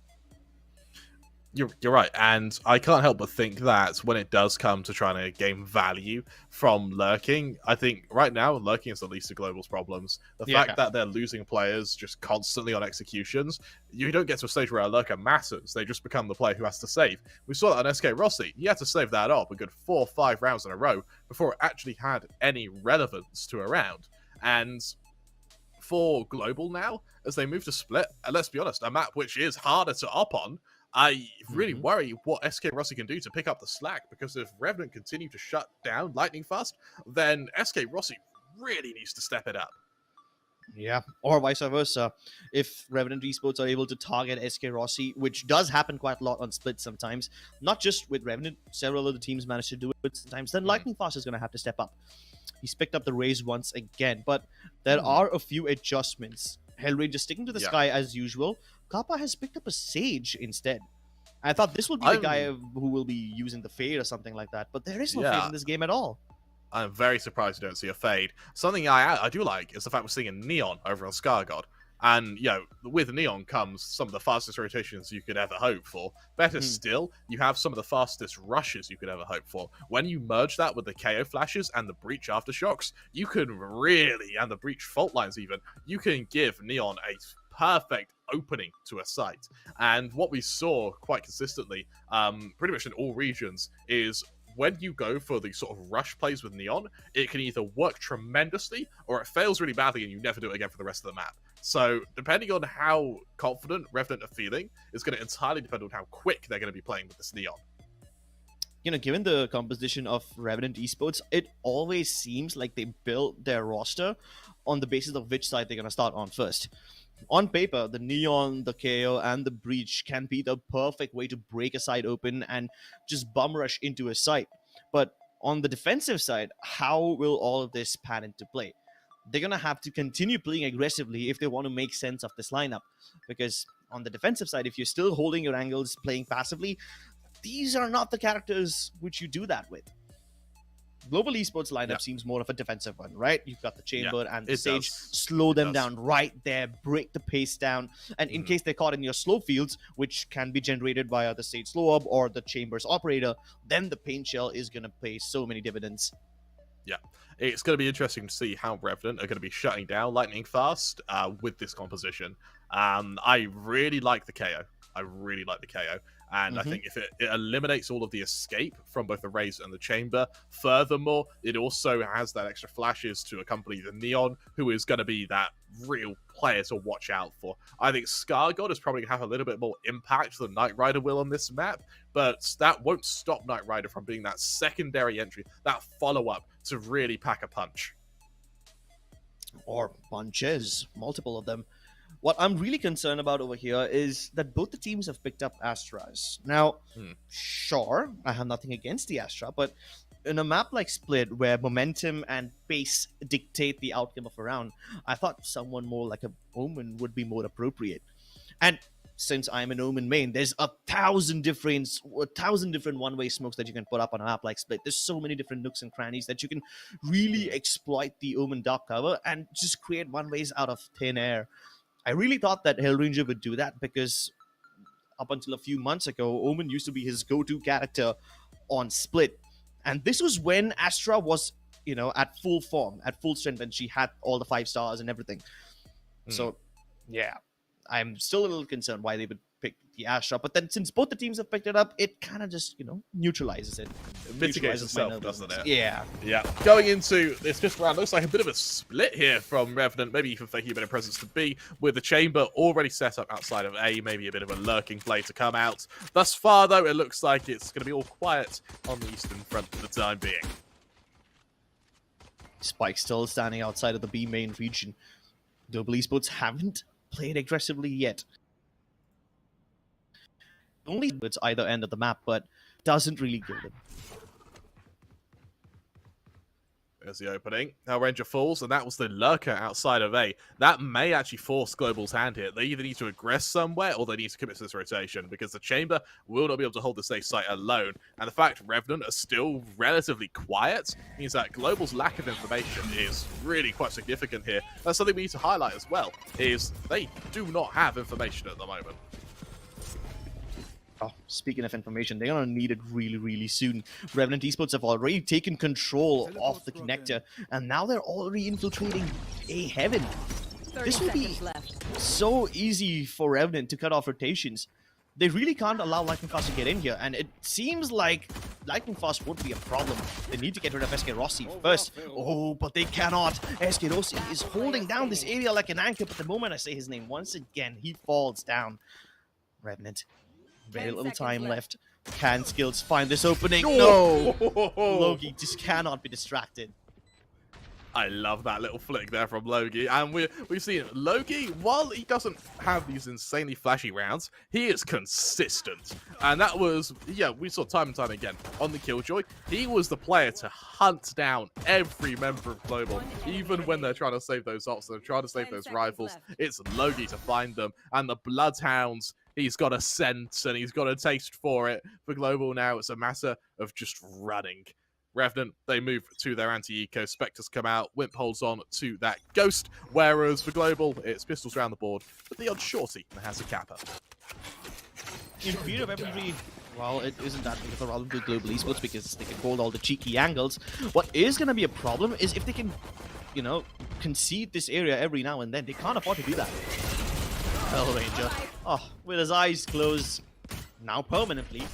You're right, and I can't help but think that when it does come to trying to gain value from lurking, I think right now lurking is the least of Global's problems. The fact that they're losing players just constantly on executions, you don't get to a stage where a lurker matters. They just become the player who has to save. We saw that on SK Rossi. He had to save that up a good 4 or 5 rounds in a row before it actually had any relevance to a round. And for Global now, as they move to Split, and let's be honest, a map which is harder to op on, I really worry what SK Rossi can do to pick up the slack, because if Revenant continue to shut down lightning fast, then SK Rossi really needs to step it up. Yeah, or vice versa. If Revenant Esports are able to target SK Rossi, which does happen quite a lot on Split sometimes, not just with Revenant, several other teams manage to do it sometimes, then Lightning Fast is going to have to step up. He's picked up the raise once again, but there are a few adjustments. Hellranger sticking to the sky as usual. Kappa has picked up a Sage instead. I thought this would be the guy who will be using the Fade or something like that, but there is no Fade in this game at all. I'm very surprised you don't see a Fade. Something I do like is the fact we're seeing a Neon over on Skygod. And, with Neon comes some of the fastest rotations you could ever hope for. Better still, you have some of the fastest rushes you could ever hope for. When you merge that with the KO flashes and the Breach aftershocks, you can really, and the Breach fault lines even, you can give Neon a perfect opening to a site. And what we saw quite consistently, pretty much in all regions, is when you go for the sort of rush plays with Neon, it can either work tremendously or it fails really badly and you never do it again for the rest of the map. So depending on how confident Revenant are feeling, is going to entirely depend on how quick they're going to be playing with this Neon. Given the composition of Revenant Esports, it always seems like they build their roster on the basis of which side they're going to start on first. On paper, the Neon, the KO, and the Breach can be the perfect way to break a side open and just bum rush into a site. But On the defensive side, how will all of this pan into play? They're going to have to continue playing aggressively if they want to make sense of this lineup. Because on the defensive side, if you're still holding your angles, playing passively, these are not the characters which you do that with. Global Esports lineup seems more of a defensive one, right? You've got the Chamber and the Sage, slow them down right there, break the pace down, and in case they're caught in your slow fields, which can be generated via the Sage slow up or the Chamber's operator, then the Paint Shell is going to pay so many dividends. Yeah, it's going to be interesting to see how Revenant are going to be shutting down lightning fast with this composition. I really like the KO. And I think if it eliminates all of the escape from both the Raze and the Chamber, furthermore, it also has that extra flashes to accompany the Neon, who is going to be that real player to watch out for. I think ScarGod is probably going to have a little bit more impact than Knight Rider will on this map, but that won't stop Knight Rider from being that secondary entry, that follow-up to really pack a punch. Or punches, multiple of them. What I'm really concerned about over here is that both the teams have picked up Astras. Now, sure, I have nothing against the Astra, but in a map like Split, where momentum and pace dictate the outcome of a round, I thought someone more like a Omen would be more appropriate. And since I'm an Omen main, there's a thousand different one-way smokes that you can put up on a map like Split. There's so many different nooks and crannies that you can really exploit the Omen dark cover and just create one-ways out of thin air. I really thought that Hellranger would do that because up until a few months ago, Omen used to be his go-to character on Split. And this was when Astra was, at full form, at full strength, and she had all the 5 stars and everything. So, yeah, I'm still a little concerned why they would pick the Astra. But then since both the teams have picked it up, it kind of just, neutralizes it. It mitigates itself, doesn't it? Yeah. Yeah. Going into this fifth round, looks like a bit of a split here from Revenant. Maybe even faking a bit of presence to B, with the Chamber already set up outside of A. Maybe a bit of a lurking play to come out. Thus far, though, it looks like it's going to be all quiet on the Eastern Front for the time being. Spike still standing outside of the B main region. Global Esports haven't played aggressively yet. Only it's either end of the map, but doesn't really go them. There's the opening. Now Ranger falls, and that was the lurker outside of A. That may actually force Global's hand here. They either need to aggress somewhere, or they need to commit to this rotation, because the Chamber will not be able to hold the safe site alone. And the fact Revenant are still relatively quiet means that Global's lack of information is really quite significant here. That's something we need to highlight as well, is they do not have information at the moment. Oh, speaking of information, they're going to need it really, really soon. Revenant Esports have already taken control of the connector, and now they're already infiltrating A Heaven. This will be so easy for Revenant to cut off rotations. They really can't allow Lightning Fast to get in here, and it seems like Lightning Fast won't be a problem. They need to get rid of SK Rossi first. Oh, but they cannot. SK Rossi is holding down this area like an anchor, but the moment I say his name once again, he falls down. Revenant. Very little time left. Can Skills find this opening? No! Logi just cannot be distracted. I love that little flick there from Logi. And we've seen Logi, while he doesn't have these insanely flashy rounds, he is consistent. And that was, we saw time and time again on the Killjoy. He was the player to hunt down every member of Global, even when they're trying to save those ops, they're trying to save those rifles. It's Logi to find them. And the Bloodhounds, he's got a sense and he's got a taste for it. For Global now, it's a matter of just running. Revenant, they move to their anti-eco. Spectres come out. Wimp holds on to that Ghost. Whereas for Global, it's pistols around the board. But the odd shorty has a kappa. In fear of every... Well, it isn't that big of a problem with Global Esports because they can hold all the cheeky angles. What is going to be a problem is if they can, concede this area every now and then. They can't afford to do that. Hellranger. With his eyes closed, now permanently.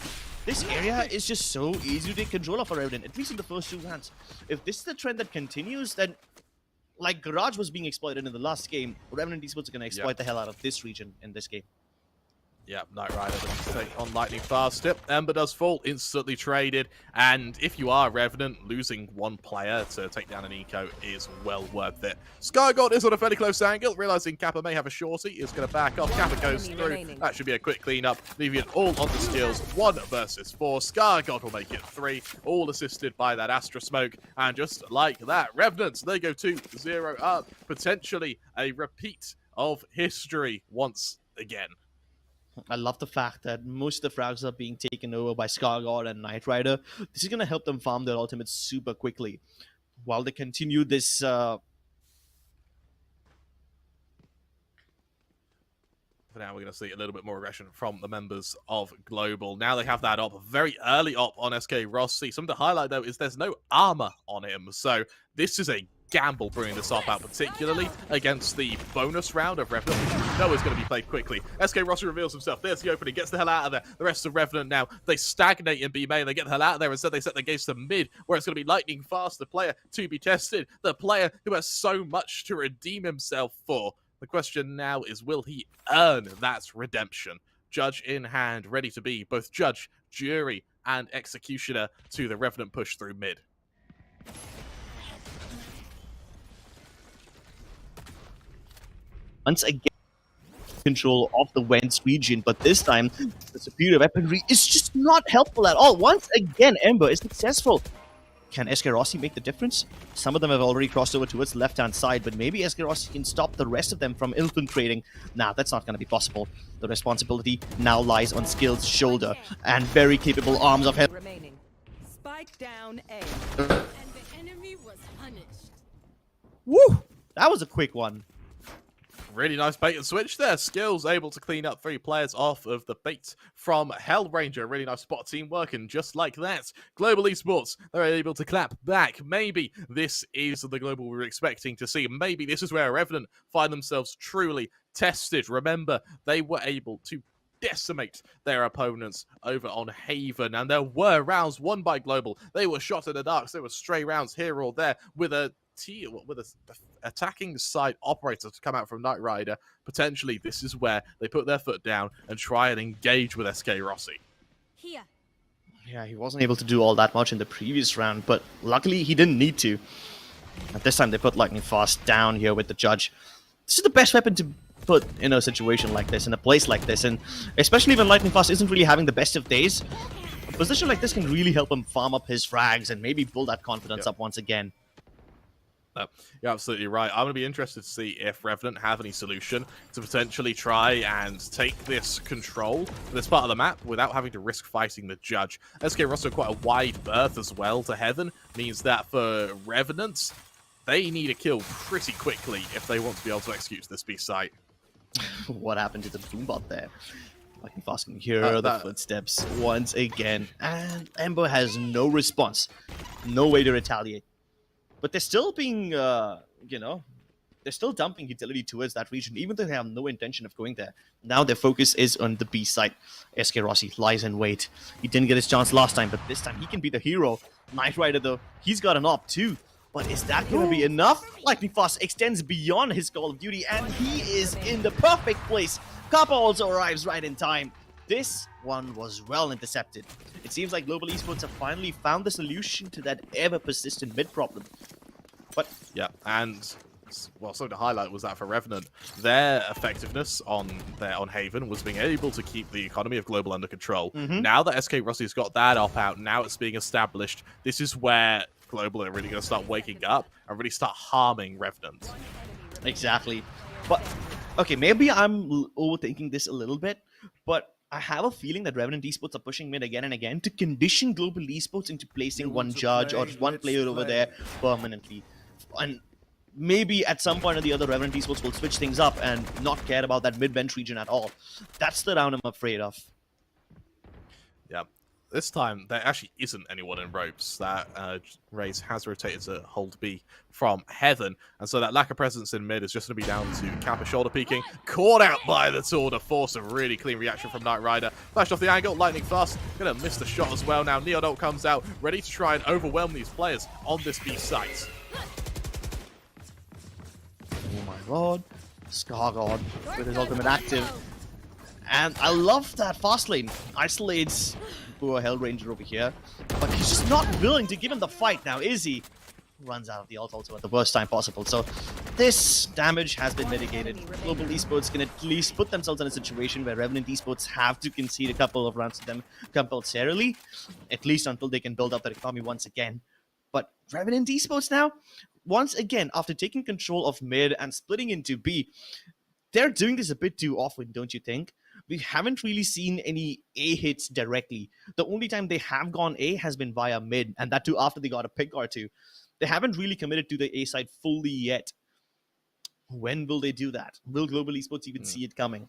This area is just so easy to take control of for Revenant, at least in the first 2 rounds. If this is the trend that continues, then like Garage was being exploited in the last game, Revenant Esports are going to exploit the hell out of this region in this game. Yeah, Knight Rider does take on Lightning Fast. Yep, Ember does fall, instantly traded. And if you are Revenant, losing one player to take down an eco is well worth it. SkyGod is on a fairly close angle, realizing Kappa may have a shorty, is going to back off. Kappa goes enemy through. remaining. That should be a quick cleanup, leaving it all on the skills. 1 versus 4. SkyGod will make it 3, all assisted by that Astra Smoke. And just like that, Revenants, they go 2-0 up. Potentially a repeat of history once again. I love the fact that most of the frags are being taken over by SkyGod and Knight Rider. This is going to help them farm their ultimates super quickly while they continue this. For now, we're going to see a little bit more aggression from the members of Global. Now they have that op, very early op on SK Rossi. Something to highlight, though, is there's no armor on him. So this is a gamble bringing this op out, particularly against the bonus round of Revenant, which we know is going to be played quickly. SK Rossi reveals himself. There's the opening. Gets the hell out of there. The rest of Revenant now, they stagnate in B main. They get the hell out of there. Instead, they set their gaze to mid, where it's going to be Lightning Fast, the player to be tested, the player who has so much to redeem himself for. The question now is, will he earn that redemption? Judge in hand, ready to be both judge, jury, and executioner to the Revenant push through mid. Once again, control of the Wentz region, but this time the superior weaponry is just not helpful at all. Once again, Ember is successful. Can SK Rossi make the difference? Some of them have already crossed over towards the left-hand side, but maybe SK Rossi can stop the rest of them from infiltrating. Nah, that's not going to be possible. The responsibility now lies on Skill's shoulder, and very capable arms of him. Remaining. Spike down A. And the enemy was punished. Woo! That was a quick one. Really nice bait and switch there. Skills able to clean up 3 players off of the bait from Hellranger. Really nice spot teamwork, and just like that, Global Esports, they're able to clap back. Maybe this is the Global we were expecting to see. Maybe this is where Revenant find themselves truly tested. Remember, they were able to decimate their opponents over on Haven, and there were rounds won by Global. They were shot in the darks. There were stray rounds here or there with a attacking side operator to come out from Knight Rider. Potentially, this is where they put their foot down and try and engage with SK Rossi. Here. Yeah, he wasn't able to do all that much in the previous round, but luckily he didn't need to. At this time, they put Lightning Fast down here with the Judge. This is the best weapon to put in a situation like this, in a place like this, and especially when Lightning Fast isn't really having the best of days. A position like this can really help him farm up his frags and maybe build that confidence up once again. You're absolutely right. I'm going to be interested to see if Revenant have any solution to potentially try and take this control for this part of the map without having to risk fighting the Judge. SK Rossi quite a wide berth as well to Heaven, means that for Revenants, they need a kill pretty quickly if they want to be able to execute this B site. What happened to the Boombot there? Lightning Fast can hear the footsteps once again, and Ember has no response. No way to retaliate. But they're still being, they're still dumping utility towards that region, even though they have no intention of going there. Now their focus is on the B site. SK Rossi lies in wait. He didn't get his chance last time, but this time he can be the hero. Knight Rider, though, he's got an op too. But is that going to be enough? Lightning Fast extends beyond his Call of Duty, and he is in the perfect place. Kappa also arrives right in time. This one was well intercepted. It seems like Global Esports have finally found the solution to that ever-persistent mid problem. But yeah, and well, something to highlight was that for Revenant, their effectiveness on Haven was being able to keep the economy of Global under control. Now that SK Rossi's got that op out, now it's being established. This is where Global are really going to start waking up and really start harming Revenant. Exactly. But okay, maybe I'm overthinking this a little bit, but I have a feeling that Revenant Esports are pushing mid again and again to condition Global Esports into placing one judge or one player over there permanently. And maybe at some point or the other, Revenant Esports will switch things up and not care about that mid-bench region at all. That's the round I'm afraid of. Yeah. This time, there actually isn't anyone in ropes. That race has rotated to hold B from Heaven. And so that lack of presence in mid is just going to be down to Kappa shoulder peeking. Caught out by the tour to force a really clean reaction from Knight Rider. Flashed off the angle, Lightning Fast. Going to miss the shot as well now. Neodult comes out, ready to try and overwhelm these players on this B site. Oh my lord. SkyGod with his ultimate active. And I love that fast lane. Isolates poor Hell Ranger over here. But he's just not willing to give him the fight now, is he? Runs out of the ult also at the worst time possible. So this damage has been mitigated. Global Esports can at least put themselves in a situation where Revenant Esports have to concede a couple of rounds to them compulsorily, at least until they can build up their economy once again. But Revenant Esports now, once again, after taking control of mid and splitting into B, they're doing this a bit too often, don't you think? We haven't really seen any A hits directly. The only time they have gone A has been via mid, and that too after they got a pick or two. They haven't really committed to the A side fully yet. When will they do that? Will Global Esports even see it coming?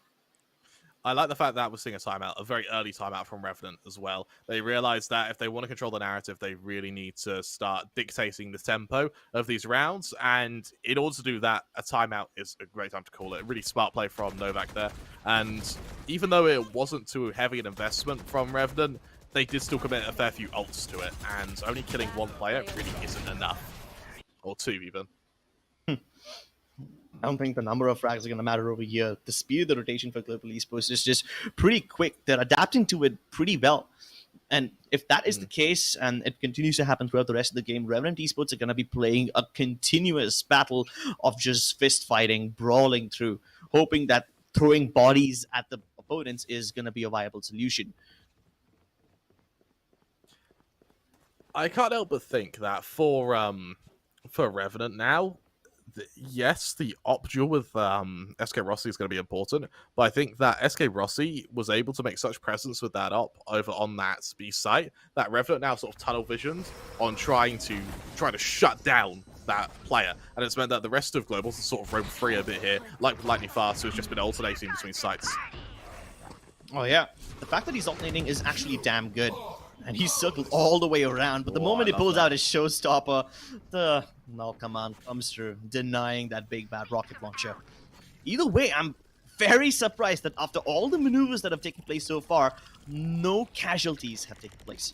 I like the fact that we're seeing a timeout, a very early timeout from Revenant as well. They realized that if they want to control the narrative, they really need to start dictating the tempo of these rounds. And in order to do that, a timeout is a great time to call it. A really smart play from Novak there. And even though it wasn't too heavy an investment from Revenant, they did still commit a fair few ults to it. And only killing one player really isn't enough. Or two, even. I don't think the number of frags are going to matter over here. The speed of the rotation for Global Esports is just pretty quick. They're adapting to it pretty well. And if that is the case, and it continues to happen throughout the rest of the game, Revenant Esports are going to be playing a continuous battle of just fist fighting, brawling through, hoping that throwing bodies at the opponents is going to be a viable solution. I can't help but think that for Revenant now, yes, the op duel with SK Rossi is going to be important, but I think that SK Rossi was able to make such presence with that op over on that B site that Revenant now sort of tunnel visioned on trying to shut down that player, and it's meant that the rest of Global has sort of roamed free a bit here, like with Lightning Fast, who's just been alternating between sites. Oh yeah, the fact that he's alternating is actually damn good. And he's circled all the way around, but the moment he pulls out his showstopper, the null command comes through, denying that big bad rocket launcher. Either way, I'm very surprised that after all the maneuvers that have taken place so far, no casualties have taken place.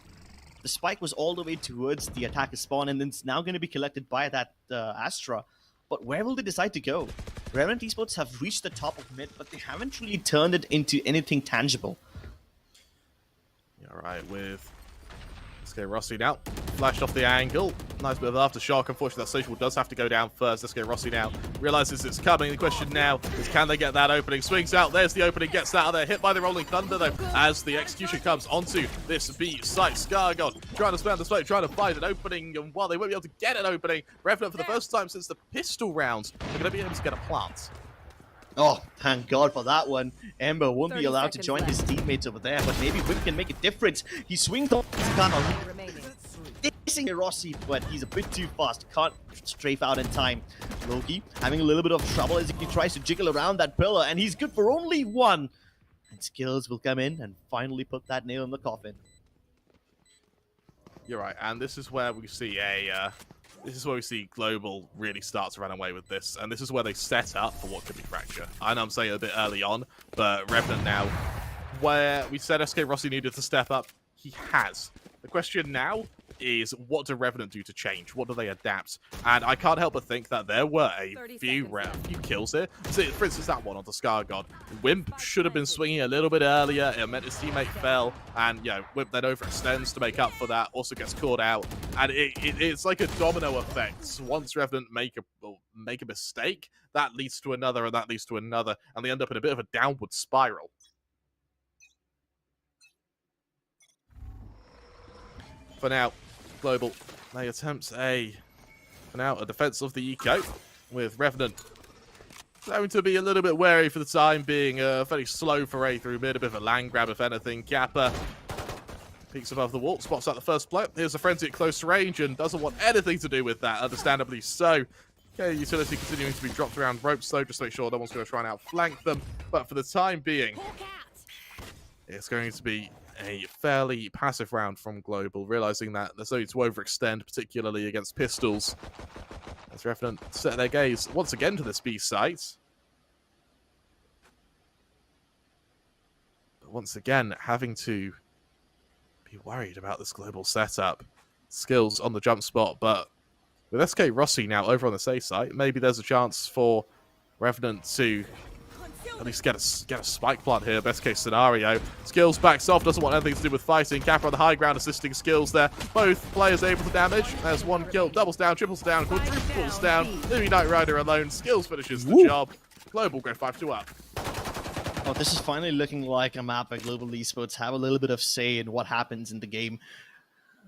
The spike was all the way towards the attacker spawn, and it's now going to be collected by that Astra. But where will they decide to go? Revenant Esports have reached the top of mid, but they haven't really turned it into anything tangible. All right, with SK Rossi now, flashed off the angle. Nice bit of aftershock. Unfortunately, that social does have to go down first. SK Rossi now realizes it's coming. The question now is, can they get that opening? Swings out. There's the opening. Gets that out of there. Hit by the Rolling Thunder, though, as the execution comes onto this B site. Skargon trying to spam the smoke, trying to find an opening. And while they won't be able to get an opening, Revenant, for the first time since the pistol rounds, are going to be able to get a plant. Oh, thank God for that one. Ember won't be 30 allowed to seconds join his left. teammates over there, but maybe Whip can make a difference. He swings off his gun on Remaining. dissing Rossi, but he's a bit too fast. Can't strafe out in time. Loki having a little bit of trouble as he tries to jiggle around that pillar, and he's good for only one. And Skills will come in and finally put that nail in the coffin. You're right, and this is where we see Global really start to run away with this, and this is where they set up for what could be Fracture. I know I'm saying it a bit early on, but Revenant now, where we said SK Rossi needed to step up, he has. The question now is, what do Revenant do to change? What do they adapt? And I can't help but think that there were a few kills here. So, for instance, that one onto Skargon. Wimp should have been swinging a little bit earlier. It meant his teammate fell, and Wimp then overextends to make up for that. Also gets caught out, and it's like a domino effect. Once Revenant make a mistake, that leads to another, and that leads to another, and they end up in a bit of a downward spiral. For now, Global, they attempt a defense of the eco, with Revenant going to be a little bit wary for the time being. Very slow foray through mid, a bit of a land grab if anything. Kappa peeks above the wall, spots out the first blow. Here's a frenzy at close range and doesn't want anything to do with that, understandably so. Okay, utility continuing to be dropped around ropes though, just to make sure no one's going to try and outflank them. But for the time being, it's going to be a fairly passive round from Global, realizing that there's no need to overextend, particularly against pistols. As Revenant set their gaze once again to this B site. But once again, having to be worried about this Global setup. Skills on the jump spot, but with SK Rossi now over on the safe site, maybe there's a chance for Revenant to at least get a spike plant here, best case scenario. Skills backs off, doesn't want anything to do with fighting. Kappa on the high ground assisting Skills there. Both players able to damage. There's one kill, doubles down, triples down, quadruples down. Leaving Knight Rider alone. Skills finishes the job. Global go 5-2 up. Oh, this is finally looking like a map where Global Esports have a little bit of say in what happens in the game.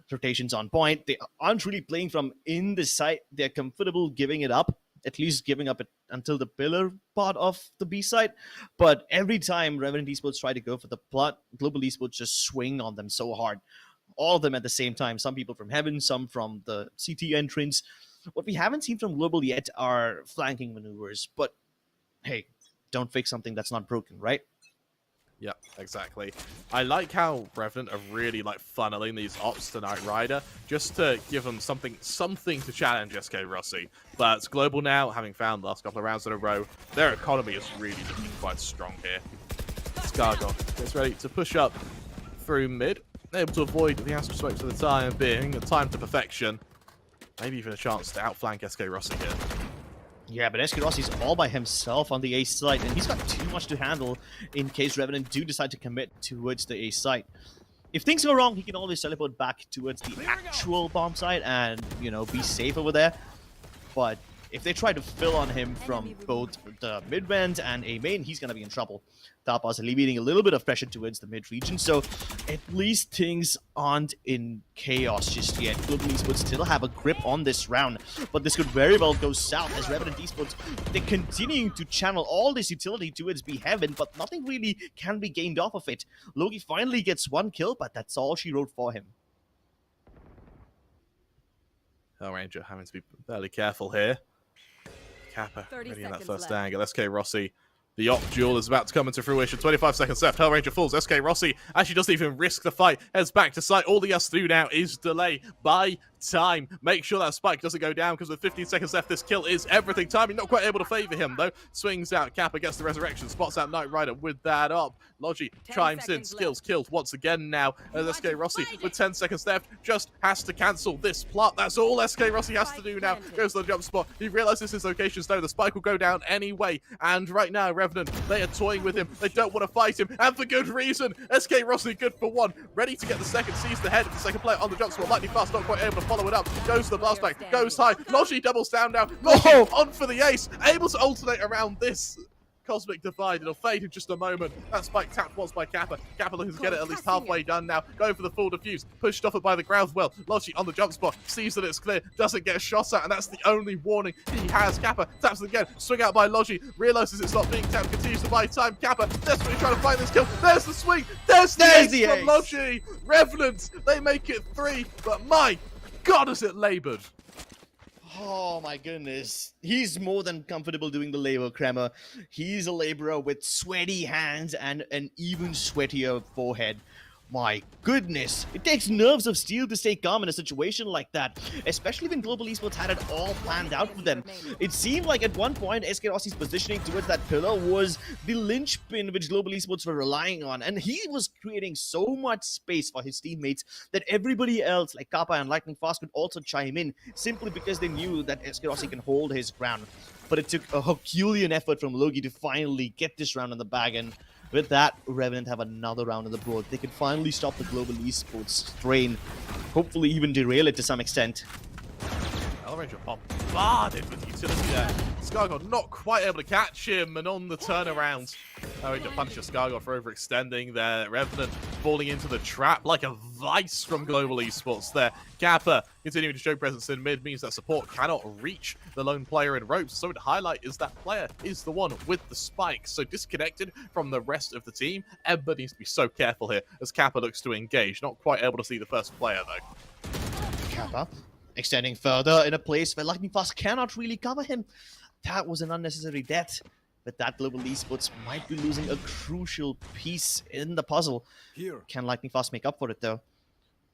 Rotations on point. They aren't really playing from in the site. They're comfortable giving it up, at least giving up it until the pillar part of the B site. But every time Revenant Esports try to go for the plot, Global Esports just swing on them so hard. All of them at the same time. Some people from Heaven, some from the CT entrance. What we haven't seen from Global yet are flanking maneuvers. But hey, don't fix something that's not broken, right? Yeah, exactly. I like how Revenant are really like funneling these ops to Knight Rider just to give them something to challenge SK Rossi. But Global now, having found the last couple of rounds in a row, their economy is really looking quite strong here. Scargon gets ready to push up through mid, able to avoid the Astral Smoke for the time being, a time to perfection. Maybe even a chance to outflank SK Rossi here. Yeah, but SK Rossi's all by himself on the A site, and he's got too much to handle in case Revenant do decide to commit towards the A site. If things go wrong, he can always teleport back towards the actual bomb site and, you know, be safe over there. But if they try to fill on him from both the mid-band and A main, he's going to be in trouble. Tapas alleviating a little bit of pressure towards the mid-region, so at least things aren't in chaos just yet. Global Esports still have a grip on this round, but this could very well go south as Revenant Esports, they're continuing to channel all this utility towards B Heaven, but nothing really can be gained off of it. Loki finally gets one kill, but that's all she wrote for him. Oh, Ranger having to be fairly careful here. Kappa ready in that first angle. SK Rossi. The op duel is about to come into fruition. 25 seconds left. Hellranger falls. SK Rossi actually doesn't even risk the fight. Heads back to site. All he has to do now is delay. Buy time. Make sure that spike doesn't go down because with 15 seconds left, this kill is everything. Timing not quite able to favor him though. Swings out. Kappa gets the resurrection. Spots out Knight Rider with that up. Logi chimes in. Skills killed once again now. As SK Rossi with 10 seconds left just has to cancel this plot. That's all SK Rossi has to do now. Goes to the jump spot. He realizes his location's low. The spike will go down anyway. And right now, Revenant, they are toying with him. They don't want to fight him. And for good reason. SK Rossi good for one. Ready to get the second. Sees the head of the second player on the jump spot. Lightning fast. Not quite able to follow it up. Goes to the blast back. Goes high. Logi doubles down now. Logi on for the ace. Able to alternate around this Cosmic Divide. It'll fade in just a moment. That spike tapped once by Kappa. Kappa looking to get it at least halfway done now. Going for the full defuse. Pushed off it by the ground well. Logi on the jump spot. Sees that it's clear. Doesn't get a shot at. And that's the only warning he has. Kappa taps it again. Swing out by Logi. Realizes it's not being tapped. Continues to buy time. Kappa desperately trying to find this kill. There's the swing. There's the ace from Logi. Revenant. They make it 3. But my God, is it labored. Oh my goodness. He's more than comfortable doing the labor, Kremer. He's a laborer with sweaty hands and an even sweatier forehead. My goodness, it takes nerves of steel to stay calm in a situation like that, especially when Global Esports had it all planned out for them. It seemed like at one point SK Rossi's positioning towards that pillar was the linchpin which Global Esports were relying on, and he was creating so much space for his teammates that everybody else like Kappa and Lightning Fast could also chime in simply because they knew that SK Rossi can hold his ground. But it took a Herculean effort from Logi to finally get this round in the bag, and with that, Revenant have another round on the board. They can finally stop the Global Esports strain, hopefully even derail it to some extent. Ranger bombarded with utility there. Scargod not quite able to catch him, and on the turnaround, Ranger punishes Scargod for overextending there. Revenant falling into the trap like a vice from Global Esports there. Kappa continuing to show presence in mid means that support cannot reach the lone player in ropes. So to highlight is that player is the one with the spike. So disconnected from the rest of the team. Ember needs to be so careful here as Kappa looks to engage. Not quite able to see the first player though. Kappa extending further in a place where Lightning Fast cannot really cover him. That was an unnecessary death. But that Global Esports might be losing a crucial piece in the puzzle. Can Lightning Fast make up for it though?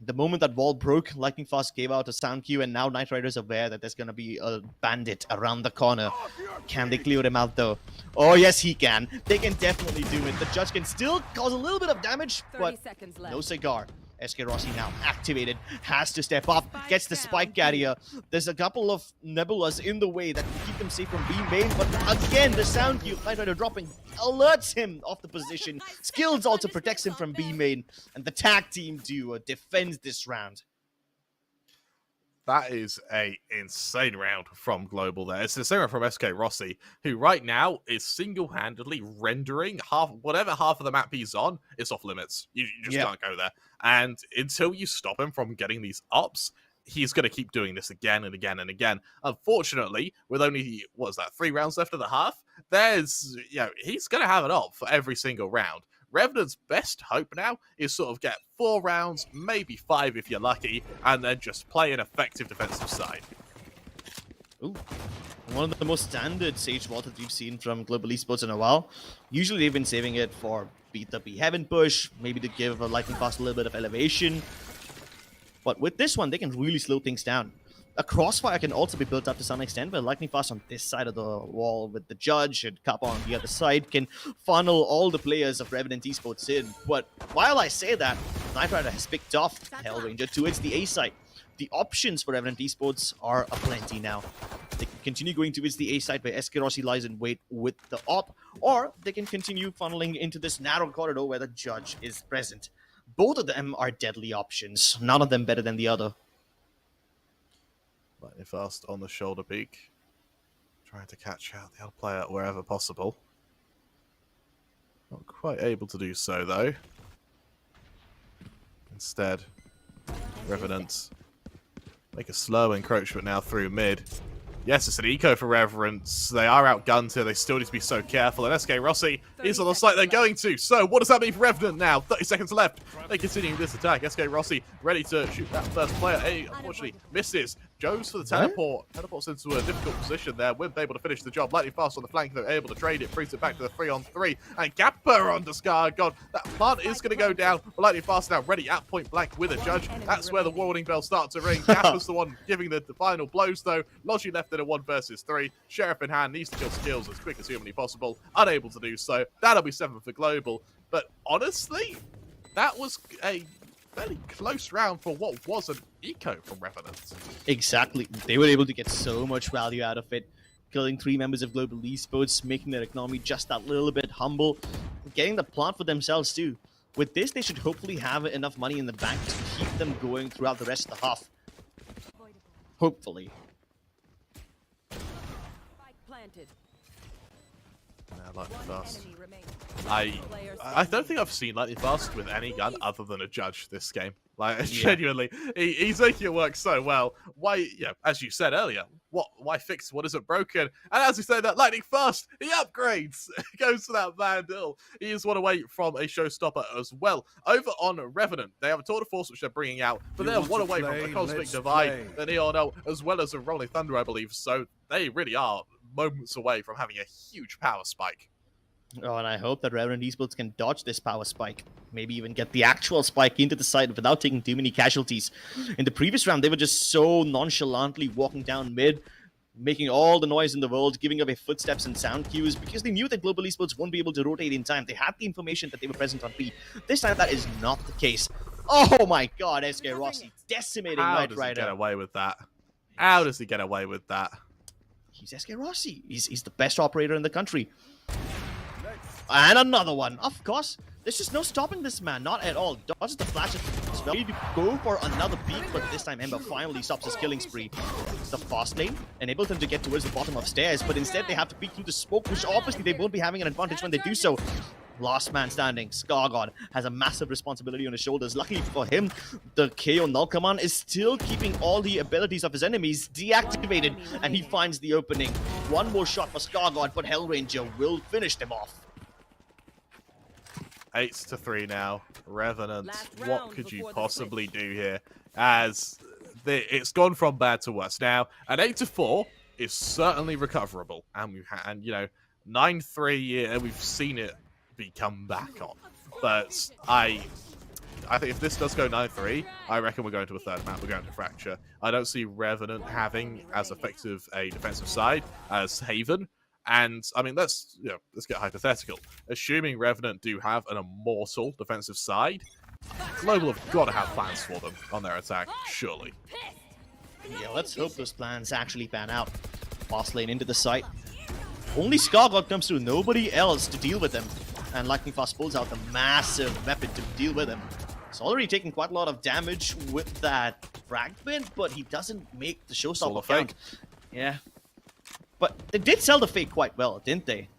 The moment that wall broke, Lightning Fast gave out a sound cue, and now Knight Rider is aware that there's going to be a bandit around the corner. Can they clear him out though? Oh yes, he can. They can definitely do it. The judge can still cause a little bit of damage, but no cigar. SK Rossi now activated, has to step up, gets the spike carrier. There's a couple of Nebulas in the way that can keep them safe from B main, but again, the sound cube, Knight Rider dropping, alerts him off the position. Skills also protects him from B main, and the tag team duo defends this round. That is a insane round from Global there. It's the same from SK Rossi, who right now is single-handedly rendering whatever half of the map he's on, it's off limits. You just can't go there. And until you stop him from getting these ups, he's going to keep doing this again and again and again. Unfortunately, with only, 3 rounds left of the half, he's going to have it up for every single round. Revenant's best hope now is sort of get 4 rounds, maybe 5 if you're lucky, and then just play an effective defensive side. Ooh. One of the most standard Sage vault that we've seen from Global Esports in a while. Usually they've been saving it for the B Heaven push, maybe to give a Lightning Fast a little bit of elevation. But with this one, they can really slow things down. A crossfire can also be built up to some extent, but Lightning Fast on this side of the wall with the Judge and Kappa on the other side can funnel all the players of Revenant Esports in. But while I say that, Knight Rider has picked off Hellranger towards the A side. The options for Revenant Esports are aplenty now. They can continue going towards the A side where SK Rossi lies in wait with the op, or they can continue funneling into this narrow corridor where the Judge is present. Both of them are deadly options, none of them better than the other. Lightning Fast on the shoulder peak, trying to catch out the other player wherever possible. Not quite able to do so though. Instead, Revenant make a slow encroachment now through mid. Yes, it's an eco for Reverence. They are outgunned here. They still need to be so careful. And SK Rossi is on the site they're going to. So what does that mean for Revenant now? 30 seconds left. They continue this attack. SK Rossi ready to shoot that first player. Hey, unfortunately, misses. Goes for the teleport. Teleports into a difficult position there. We're able to finish the job. Lightning Fast on the flank. They're able to trade it. Brings it back to the 3-on-3. And Gapper on the Scar. God, that plant is going to go down. But Lightning Fast now ready at point blank with a Judge. That's where the warning bell starts to ring. Gapper's the one giving the final blows, though. Logi left in a 1 versus 3. Sheriff in hand needs to kill Skills as quick as humanly possible. Unable to do so. That'll be 7 for Global. But honestly, that was a fairly close round for what was an eco from Revenant. Exactly. They were able to get so much value out of it. Killing 3 members of Global Esports, making their economy just that little bit humble. Getting the plant for themselves too. With this, they should hopefully have enough money in the bank to keep them going throughout the rest of the half. Hopefully. Planted. Lightning Fast. I don't think I've seen Lightning Fast with any gun other than a Judge this game. Like, genuinely, he's making it work so well. Why, as you said earlier, why fix what isn't broken? And as we say that, Lightning Fast, he upgrades. He goes to that Vandal. He is one away from a showstopper as well. Over on Revenant, they have a tour de force which they're bringing out, but they're one away from the Cosmic Divide, the Neon L, as well as a Rolling Thunder, I believe. So they really are moments away from having a huge power spike. Oh, and I hope that Revenant Esports can dodge this power spike. Maybe even get the actual spike into the side without taking too many casualties. In the previous round, they were just so nonchalantly walking down mid, making all the noise in the world, giving away footsteps and sound cues, because they knew that Global Esports won't be able to rotate in time. They had the information that they were present on B. This time, that is not the case. Oh my god, SK Rossi decimating Knight Rider. How does he get away with that? How does he get away with that? He's SK Rossi. He's the best operator in the country. And another one. Of course, there's just no stopping this man. Not at all. Dodges the flash as well. Ready to go for another peek, but this time Ember finally stops his killing spree. The fast lane enables them to get towards the bottom of stairs, but instead they have to peek through the smoke, which obviously they won't be having an advantage when they do so. Last man standing, Scargod has a massive responsibility on his shoulders. Luckily for him, the KO Null Command is still keeping all the abilities of his enemies deactivated, and he finds the opening. One more shot for Scargod, but Hellranger will finish them off. 8-3 now. Revenant, what could you possibly do here? As it's gone from bad to worse. Now, an 8-4 is certainly recoverable, and 9-3. We've seen it be come back on. But I think if this does go 9-3, I reckon we're going to a third map. We're going to Fracture. I don't see Revenant having as effective a defensive side as Haven. And I mean, let's get hypothetical. Assuming Revenant do have an immortal defensive side, Global have got to have plans for them on their attack, surely. Yeah, let's hope those plans actually pan out. Fast lane into the site. Only Scargod comes through, nobody else to deal with him. And Lightning Fast pulls out the massive weapon to deal with him. He's already taken quite a lot of damage with that fragment, but he doesn't make the showstopper count. Yeah. But they did sell the fake quite well, didn't they?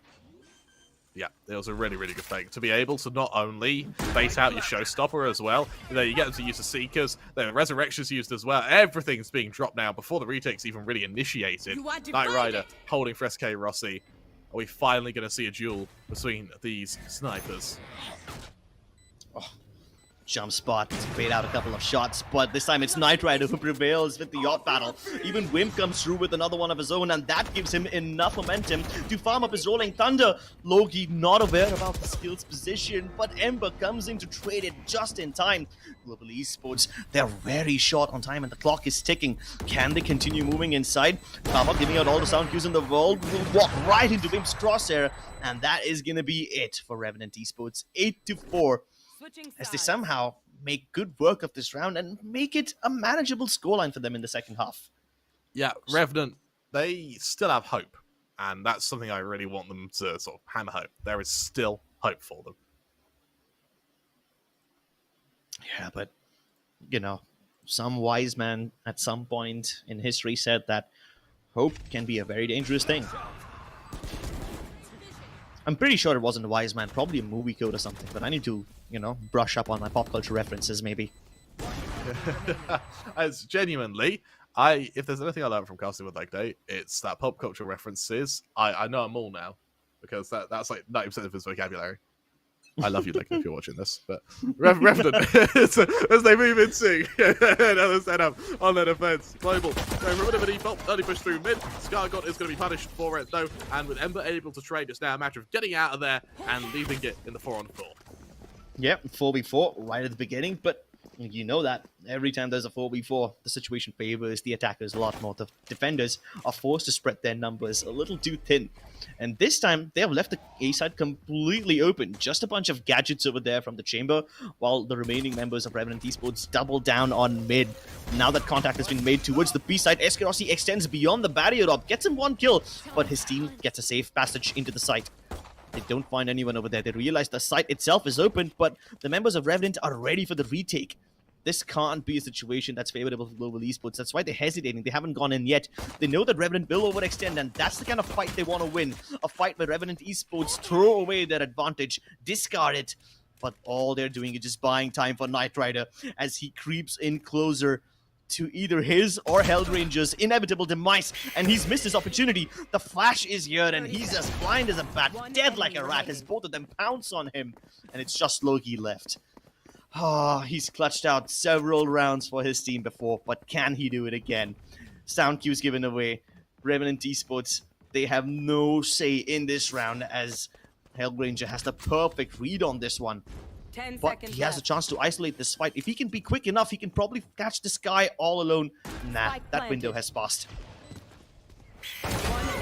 Yeah, it was a really, really good fake. To be able to not only base out your showstopper as well, you get them to use the Seekers, the Resurrection's used as well. Everything's being dropped now before the retake's even really initiated. Knight Rider holding for SK Rossi. Are we finally going to see a duel between these snipers? Oh, jump spot to bait out a couple of shots, but this time it's Knight Rider who prevails with the yacht battle. Even Wimp comes through with another one of his own, and that gives him enough momentum to farm up his Rolling Thunder. Loki not aware about the skill's position, but Ember comes in to trade it just in time. Global Esports, they're very short on time and the clock is ticking. Can they continue moving inside? Karma giving out all the sound cues in the world, will walk right into Wimp's crosshair, and that is going to be it for Revenant Esports. 8-4. As they somehow make good work of this round and make it a manageable scoreline for them in the second half. Yeah, Revenant, they still have hope. And that's something I really want them to sort of hammer home. There is still hope for them. Yeah, but, you know, some wise man at some point in history said that hope can be a very dangerous thing. I'm pretty sure it wasn't a wise man, probably a movie code or something, but I need to, you know, brush up on my pop culture references, maybe. As genuinely, if there's anything I learned from casting with Day, it's that pop culture references. I know them all now, because that's like 90% of his vocabulary. I love you, Lick, if you're watching this. But Revenant, as they move into another setup on their defense. Global going for a bit of a default, early push through mid. Scargod is going to be punished for it, though. And with Ember able to trade, it's now a matter of getting out of there and leaving it in the 4-on-4. Yep, 4v4 right at the beginning, but you know that every time there's a 4v4, the situation favors the attackers a lot more. The defenders are forced to spread their numbers a little too thin. And this time, they have left the A side completely open. Just a bunch of gadgets over there from the chamber, while the remaining members of Revenant Esports double down on mid. Now that contact has been made towards the B side, SK Rossi extends beyond the barrier up, gets him one kill, but his team gets a safe passage into the site. They don't find anyone over there. They realize the site itself is open, but the members of Revenant are ready for the retake. This can't be a situation that's favorable for Global Esports. That's why they're hesitating. They haven't gone in yet. They know that Revenant will overextend, and that's the kind of fight they want to win. A fight where Revenant Esports throw away their advantage, discard it, but all they're doing is just buying time for Knight Rider as he creeps in closer to either his or Hellranger's inevitable demise, and he's missed his opportunity. The flash is here, and he's as blind as a bat, dead like a rat, as both of them pounce on him, and it's just Loki left. Ah, he's clutched out several rounds for his team before, but can he do it again? Sound cues given away. Revenant Esports, they have no say in this round, as Hellranger has the perfect read on this one. 10 But seconds he has a left. chance to isolate this fight. If he can be quick enough, he can probably catch this guy all alone. Nah, Spike that window planted. has passed. One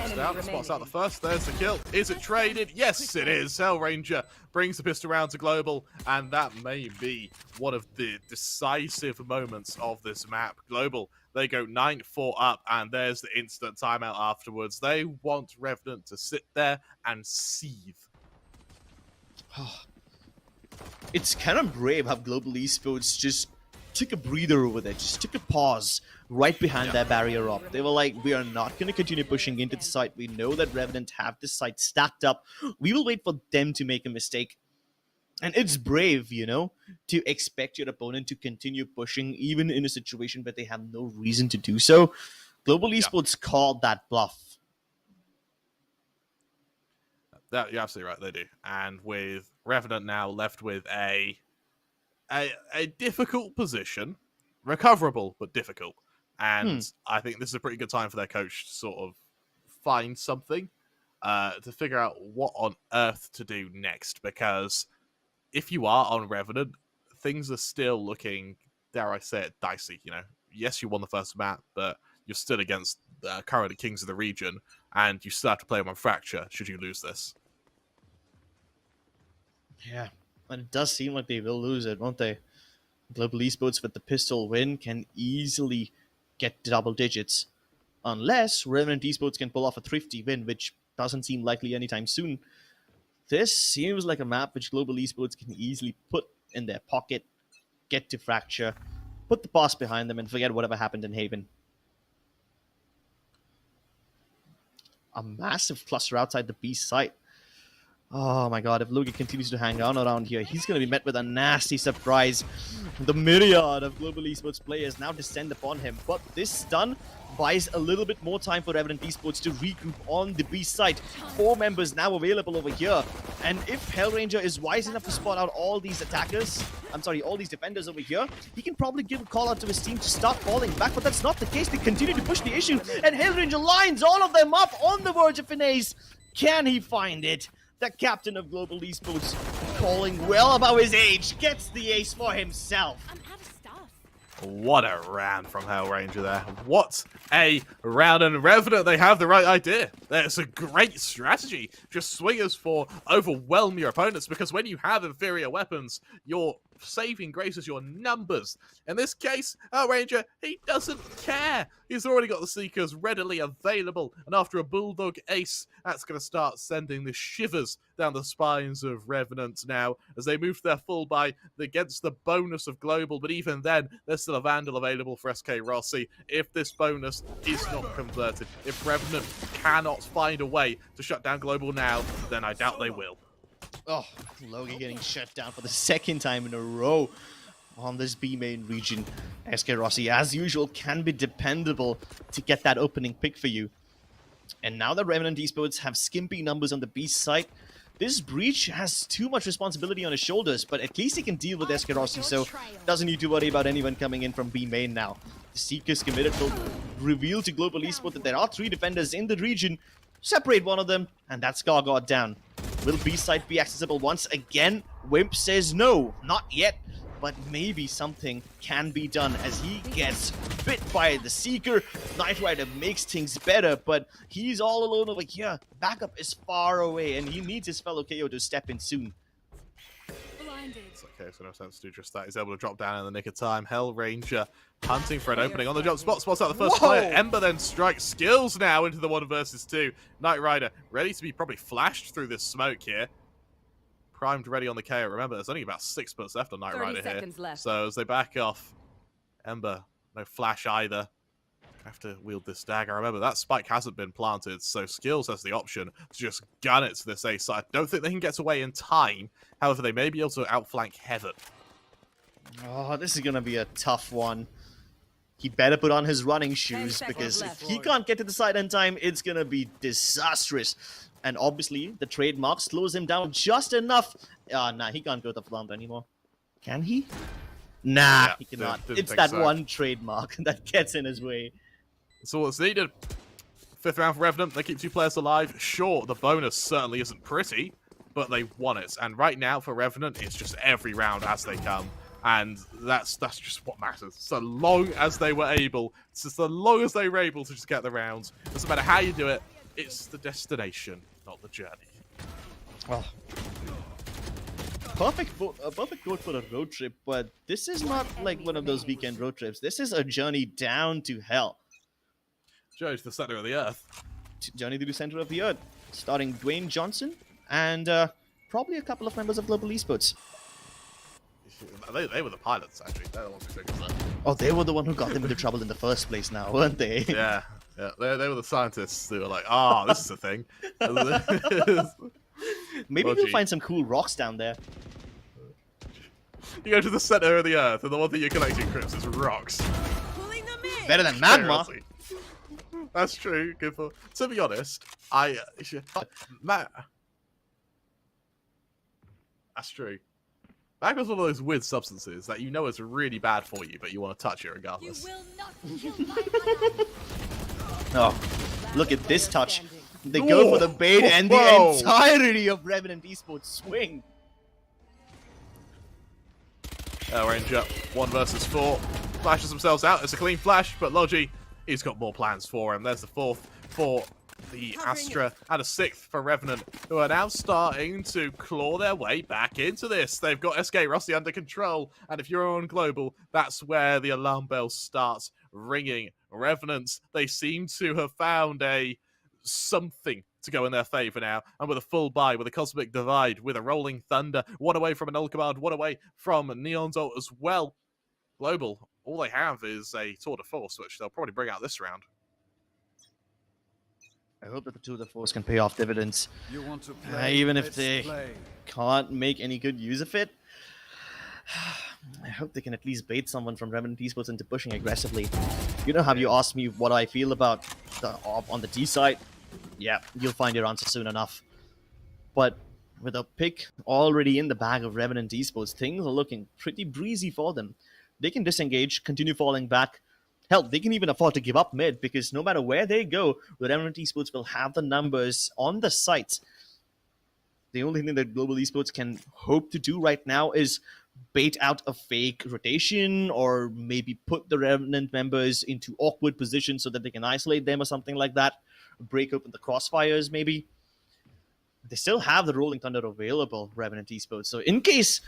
enemy Down, remaining. spots out the first. There's the kill. Is it traded? Yes, it is. Hellranger brings the pistol round to Global, and that may be one of the decisive moments of this map. Global, they go 9-4 up, and there's the instant timeout afterwards. They want Revenant to sit there and seethe. It's kind of brave how Global Esports just took a breather over there, just took a pause right behind their barrier up. They were like, we are not going to continue pushing into the site. We know that Revenant have this site stacked up. We will wait for them to make a mistake. And it's brave, you know, to expect your opponent to continue pushing even in a situation where they have no reason to do so. Global Esports called that bluff. You're absolutely right, they do. And with Revenant now left with a difficult position, recoverable, but difficult. And I think this is a pretty good time for their coach to sort of find something to figure out what on earth to do next. Because if you are on Revenant, things are still looking, dare I say it, dicey. You know, yes, you won the first map, but you're still against the current kings of the region, and you still have to play them on Fracture should you lose this. Yeah, and it does seem like they will lose it, won't they? Global Esports with the pistol win can easily get to double digits. Unless Revenant Esports can pull off a thrifty win, which doesn't seem likely anytime soon. This seems like a map which Global Esports can easily put in their pocket, get to Fracture, put the pass behind them, and forget whatever happened in Haven. A massive cluster outside the B site. Oh my god, if Logi continues to hang on around here, he's going to be met with a nasty surprise. The myriad of Global Esports players now descend upon him, but this stun buys a little bit more time for Revenant Esports to regroup on the B site. 4 members now available over here, and if Hellranger is wise enough to spot out all these attackers, all these defenders over here, he can probably give a call out to his team to start falling back, but that's not the case. They continue to push the issue, and Hellranger lines all of them up on the verge of an ace. Can he find it? The captain of Global Esports, calling well above his age, gets the ace for himself. I'm out of stuff. What a round from Hellranger there. What a round. And Revenant, they have the right idea. That's a great strategy. Just swingers for overwhelm your opponents, because when you have inferior weapons, your saving grace is your numbers. In this case, Hellranger, he doesn't care. He's already got the Seekers readily available, and after a Bulldog ace, that's going to start sending the shivers down the spines of Revenant now as they move to their full buy against the bonus of Global, but even then, there's still a Vandal available for SK Rossi. If this bonus is not converted, if Revenant cannot find a way to shut down Global now, then I doubt they will. Oh, Logi getting shut down for the second time in a row on this B main region. SK Rossi, as usual, can be dependable to get that opening pick for you. And now that Revenant Esports have skimpy numbers on the B site, this breach has too much responsibility on his shoulders, but at least he can deal with SK Rossi, so doesn't need to worry about anyone coming in from B main now. The Seekers committed will reveal to Global Esports that there are 3 defenders in the region. Separate one of them, and that's Gargod down. Will B-side be accessible once again? Wimp says no, not yet, but maybe something can be done as he gets bit by the Seeker. Knight Rider makes things better, but he's all alone over here. Backup is far away, and he needs his fellow KO to step in soon. Blinded. It's okay, so no sense to do just that. He's able to drop down in the nick of time. Hellranger hunting for an opening on the jump spot. Spots out the first player. Ember then strikes skills now into the 1 versus 2. Knight Rider ready to be probably flashed through this smoke here. Primed ready on the KO. Remember, there's only about 6 minutes left on Knight 30 Rider here. seconds left. So as they back off, Ember, no flash either. Have to wield this dagger. Remember, that spike hasn't been planted, so Skills has the option to just gun it to this ace side. Don't think they can get away in time. However, they may be able to outflank Heaven. Oh, this is going to be a tough one. He better put on his running shoes, 10 because seconds if left. he can't get to the side in time, it's going to be disastrous. And obviously, the trademark slows him down just enough. Nah, he can't go to the flounder anymore. Can he? Nah, Yeah, he cannot. didn't It's think that so. one trademark that gets in his way. That's all that's needed. 5th round for Revenant. They keep 2 players alive. Sure, the bonus certainly isn't pretty, but they won it. And right now for Revenant, it's just every round as they come. And that's just what matters. So long as they were able, so long as they were able to just get the rounds, doesn't matter how you do it, it's the destination, not the journey. Well, perfect quote for a road trip, but this is not like one of those weekend road trips. This is a journey down to hell. Joe to the center of the earth. Journey to the center of the earth, starring Dwayne Johnson and probably a couple of members of Global Esports. They were the pilots, actually. They're the ones who figured that. Oh, they were the one who got them into trouble in the first place now, weren't they? Yeah, they were the scientists who were like, this is a thing. Maybe Oh, we'll gee. find some cool rocks down there. You go to the center of the earth, and the one thing you're collecting, Crips, is rocks. Pulling them in. Better than magma. Seriously. That's true. Good for. To be honest, that's true. Magma's one of those weird substances that you know is really bad for you, but you want to touch it You regardless. will not kill my Oh, look at this touch. They go for the bait and the Whoa. entirety of Revenant Esports swing. Ranger, 1 versus 4. Flashes themselves out. It's a clean flash, but Logi, he's got more plans for him. There's the 4th for the Astra and a 6th for Revenant, who are now starting to claw their way back into this. They've got SK Rossi under control, and if you're on Global, that's where the alarm bell starts ringing. Revenants, they seem to have found something to go in their favor now, and with a full buy, with a Cosmic Divide, with a Rolling Thunder, one away from an Null Command, one away from Neon's ult as well. Global, all they have is a Tour de Force, which they'll probably bring out this round. I hope that the Tour de Force can pay off dividends. You want to play? Even if Let's they play. can't make any good use of it, I hope they can at least bait someone from Revenant Esports into pushing aggressively. You know how you asked me what I feel about the op on the D side? Yeah, you'll find your answer soon enough. But with a pick already in the bag of Revenant Esports, things are looking pretty breezy for them. They can disengage, continue falling back. Hell, they can even afford to give up mid, because no matter where they go, the Revenant Esports will have the numbers on the site. The only thing that Global Esports can hope to do right now is bait out a fake rotation, or maybe put the Revenant members into awkward positions so that they can isolate them or something like that. Break open the crossfires, maybe. They still have the Rolling Thunder available, Revenant Esports. So in case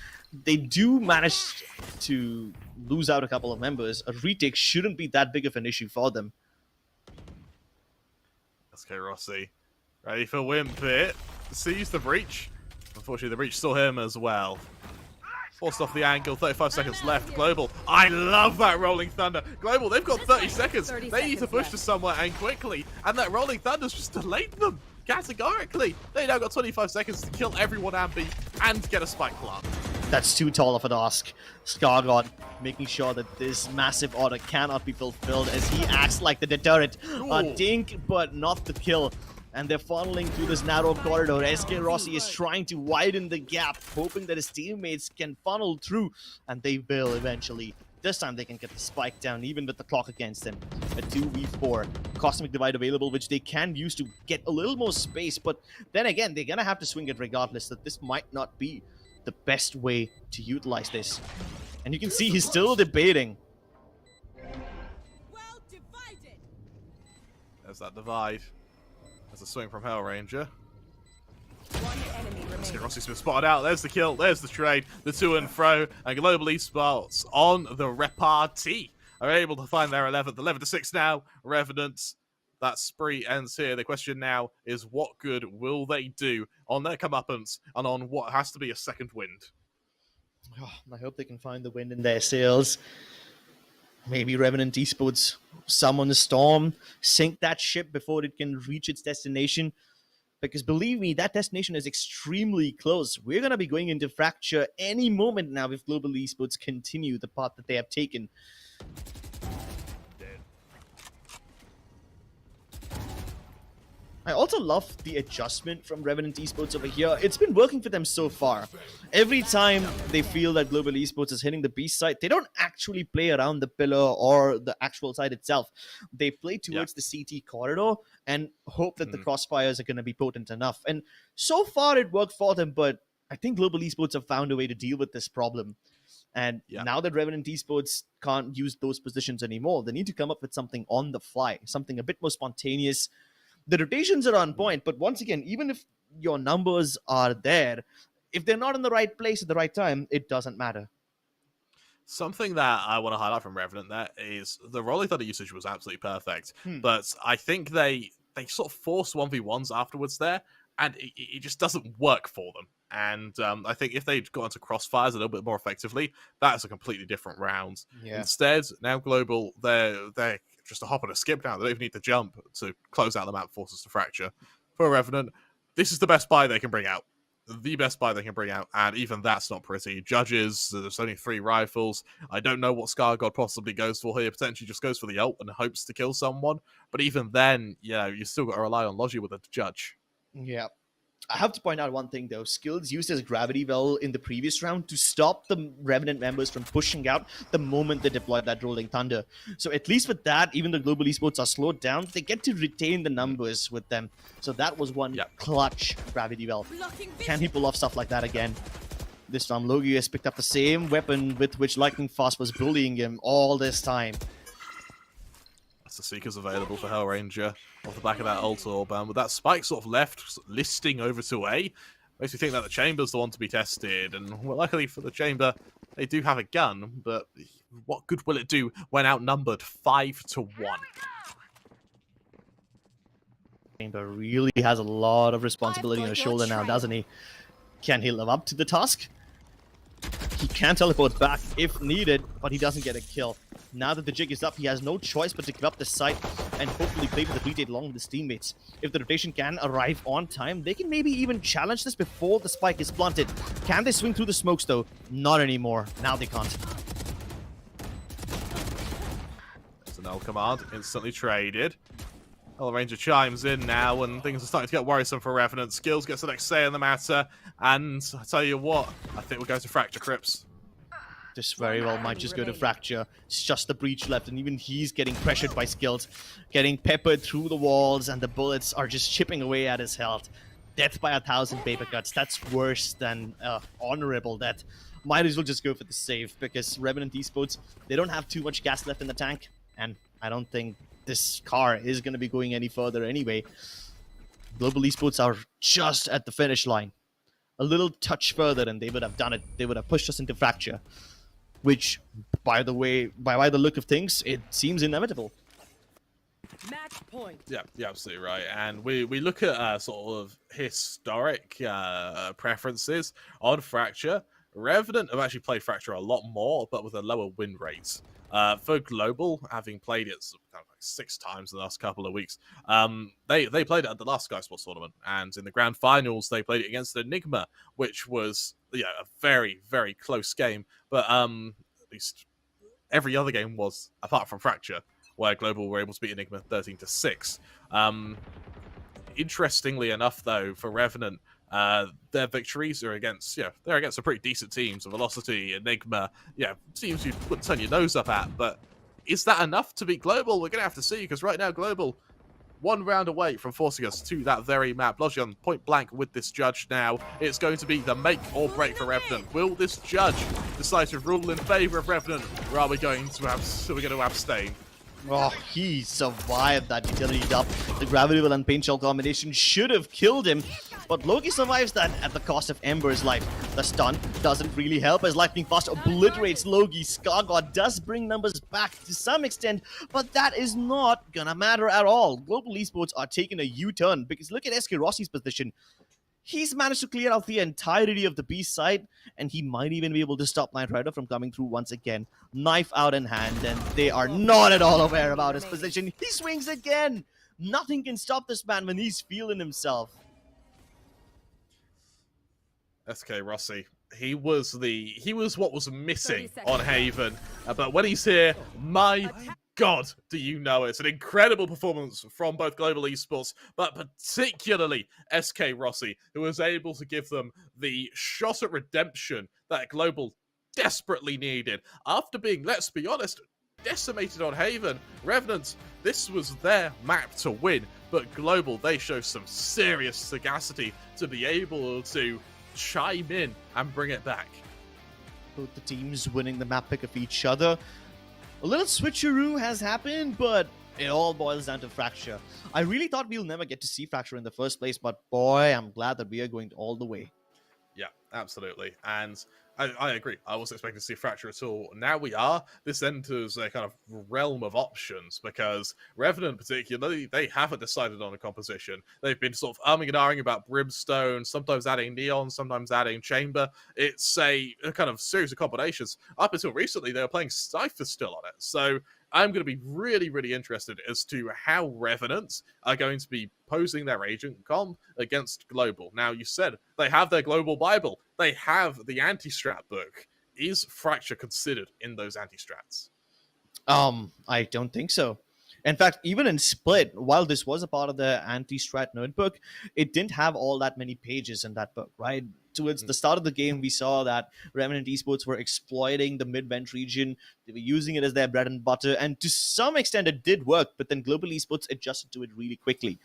they do manage to lose out a couple of members, a retake shouldn't be that big of an issue for them. SK Rossi ready for Wimp it. Sees the breach. Unfortunately, the breach saw him as well. Forced off the angle, 35 seconds left. Global, I love that Rolling Thunder. Global, they've got 30 seconds. 30 They need to seconds push left. to somewhere and quickly. And that Rolling Thunder's just delayed them categorically. They now got 25 seconds to kill everyone Ambi and get a spike plant. That's too tall of an ask. Skyesports making sure that this massive order cannot be fulfilled as he acts like the deterrent. A Ooh. dink, but not the kill. And they're funneling through this narrow corridor. SK Rossi is trying to widen the gap, hoping that his teammates can funnel through, and they will eventually. This time they can get the spike down, even with the clock against them. A 2v4. Cosmic Divide available, which they can use to get a little more space, but then again, they're gonna have to swing it regardless, that this might not be the best way to utilize this. And you can see he's still debating. Well divided. There's that divide. There's a swing from Hellranger. One enemy remaining. Rossi's been spotted out. There's the kill. There's the trade. The to and fro. And Global Esports on the repartee are able to find their 11th. 11-6 now. Revenants. That spree ends here. The question now is, what good will they do on their comeuppance and on what has to be a second wind? Oh, I hope they can find the wind in their sails. Maybe Revenant Esports summon a storm, sink that ship before it can reach its destination. Because believe me, that destination is extremely close. We're going to be going into Fracture any moment now if Global Esports continue the path that they have taken. I also love the adjustment from Revenant Esports over here. It's been working for them so far. Every time they feel that Global Esports is hitting the B side, they don't actually play around the pillar or the actual side itself. They play towards the CT corridor and hope that the crossfires are going to be potent enough. And so far it worked for them, but I think Global Esports have found a way to deal with this problem. And now that Revenant Esports can't use those positions anymore, they need to come up with something on the fly, something a bit more spontaneous. The rotations are on point, but once again, even if your numbers are there, if they're not in the right place at the right time, it doesn't matter. Something that I want to highlight from Revenant there is the Rolling Thunder usage was absolutely perfect, but I think they sort of forced 1v1s afterwards there, and it just doesn't work for them. And I think if they'd got into crossfires a little bit more effectively, that's a completely different round. Yeah. Instead, now Global, they're just a hop and a skip now. They don't even need to jump to close out the map, forces to Fracture. For Revenant, this is the best buy they can bring out. The best buy they can bring out, and even that's not pretty. Judges, there's only 3 rifles. I don't know what SkyGod possibly goes for here. Potentially just goes for the ult and hopes to kill someone. But even then, you still got to rely on Logi with a judge. Yeah. I have to point out one thing, though. Skills used his gravity well in the previous round to stop the Revenant members from pushing out the moment they deployed that Rolling Thunder. So at least with that, even though Global Esports are slowed down, they get to retain the numbers with them. So that was one clutch gravity well. Can he pull off stuff like that again? This time, Logi has picked up the same weapon with which Lightning Fast was bullying him all this time. That's the Seekers available for Hellranger off the back of that ult orb. With that spike sort of left, listing over to A, makes me think that the Chamber's the one to be tested. And well, luckily for the Chamber, they do have a gun, but what good will it do when outnumbered 5-1? Chamber really has a lot of responsibility on his shoulder now, doesn't he? Can he live up to the task? He can teleport back if needed, but he doesn't get a kill. Now that the jig is up, he has no choice but to give up the site and hopefully play with the retake along with his teammates. If the rotation can arrive on time, they can maybe even challenge this before the spike is planted. Can they swing through the smokes though? Not anymore. Now they can't. There's an L command, instantly traded. Ranger chimes in now, and things are starting to get worrisome for Revenant. Skills gets the next say in the matter, and I tell you what, I think we're going to Fracture Crips. This very well might just go to Fracture. It's just the breach left, and even he's getting pressured by Skills, getting peppered through the walls, and the bullets are just chipping away at his health. Death by 1,000 paper cuts. That's worse than honorable death. Might as well just go for the save, because Revenant Esports, they don't have too much gas left in the tank, and I don't think this car is going to be going any further anyway. Global Esports are just at the finish line. A little touch further and they would have done it. They would have pushed us into Fracture. Which, by the way, by the look of things, it seems inevitable. Match point. Yeah, you're absolutely right. And we look at sort of historic preferences on Fracture. Revenant have actually played Fracture a lot more, but with a lower win rate. For Global, having played it kind of like 6 times in the last couple of weeks, they played it at the last Skyesports tournament, and in the grand finals they played it against Enigma, which was a very, very close game. But at least every other game was, apart from Fracture, where Global were able to beat Enigma 13-6. Interestingly enough, though, for Revenant, their victories are against, they're against some pretty decent teams. Velocity, Enigma, teams you wouldn't turn your nose up at. But is that enough to beat Global? We're going to have to see, because right now Global, 1 round away from forcing us to that very map. Logion point blank with this judge now. It's going to be the make or break for Revenant. Will this judge decide to rule in favor of Revenant, or are we going to abstain? Oh, he survived that utility dump. The gravity well and paint shell combination should have killed him, but Loki survives that at the cost of Ember's life. The stun doesn't really help as Lightning Fast obliterates Loki. Scargod does bring numbers back to some extent, but that is not gonna matter at all. Global Esports are taking a U-turn because look at SK Rossi's position. He's managed to clear out the entirety of the B side, and he might even be able to stop Knight Rider from coming through once again. Knife out in hand, and they are not at all aware about his position. He swings again! Nothing can stop this man when he's feeling himself. SK Rossi, he was what was missing on Haven, but when he's here, my God, do you know it? It's an incredible performance from both Global Esports, but particularly SK Rossi, who was able to give them the shot at redemption that Global desperately needed. After being, let's be honest, decimated on Haven, Revenant, this was their map to win, but Global, they show some serious sagacity to be able to chime in and bring it back. Both the teams winning the map pick of each other. A little switcheroo has happened, but it all boils down to Fracture. I really thought we'll never get to see Fracture in the first place, but boy, I'm glad that we are going all the way. Yeah, absolutely. And I agree. I wasn't expecting to see Fracture at all. Now we are. This enters a kind of realm of options, because Revenant particularly, they haven't decided on a composition. They've been sort of umming and ahhing about Brimstone, sometimes adding Neon, sometimes adding Chamber. It's a kind of series of combinations. Up until recently, they were playing Cypher still on it. So I'm going to be really, really interested as to how Revenants are going to be posing their agent comp against Global. Now, you said they have their Global Bible. They have the anti-strat book. Is Fracture considered in those anti-strats? I don't think so. In fact, even in Split, while this was a part of the anti-strat notebook, it didn't have all that many pages in that book, right? Towards the start of the game, we saw that Revenant Esports were exploiting the mid-bench region. They were using it as their bread and butter, and to some extent it did work, but then Global Esports adjusted to it really quickly.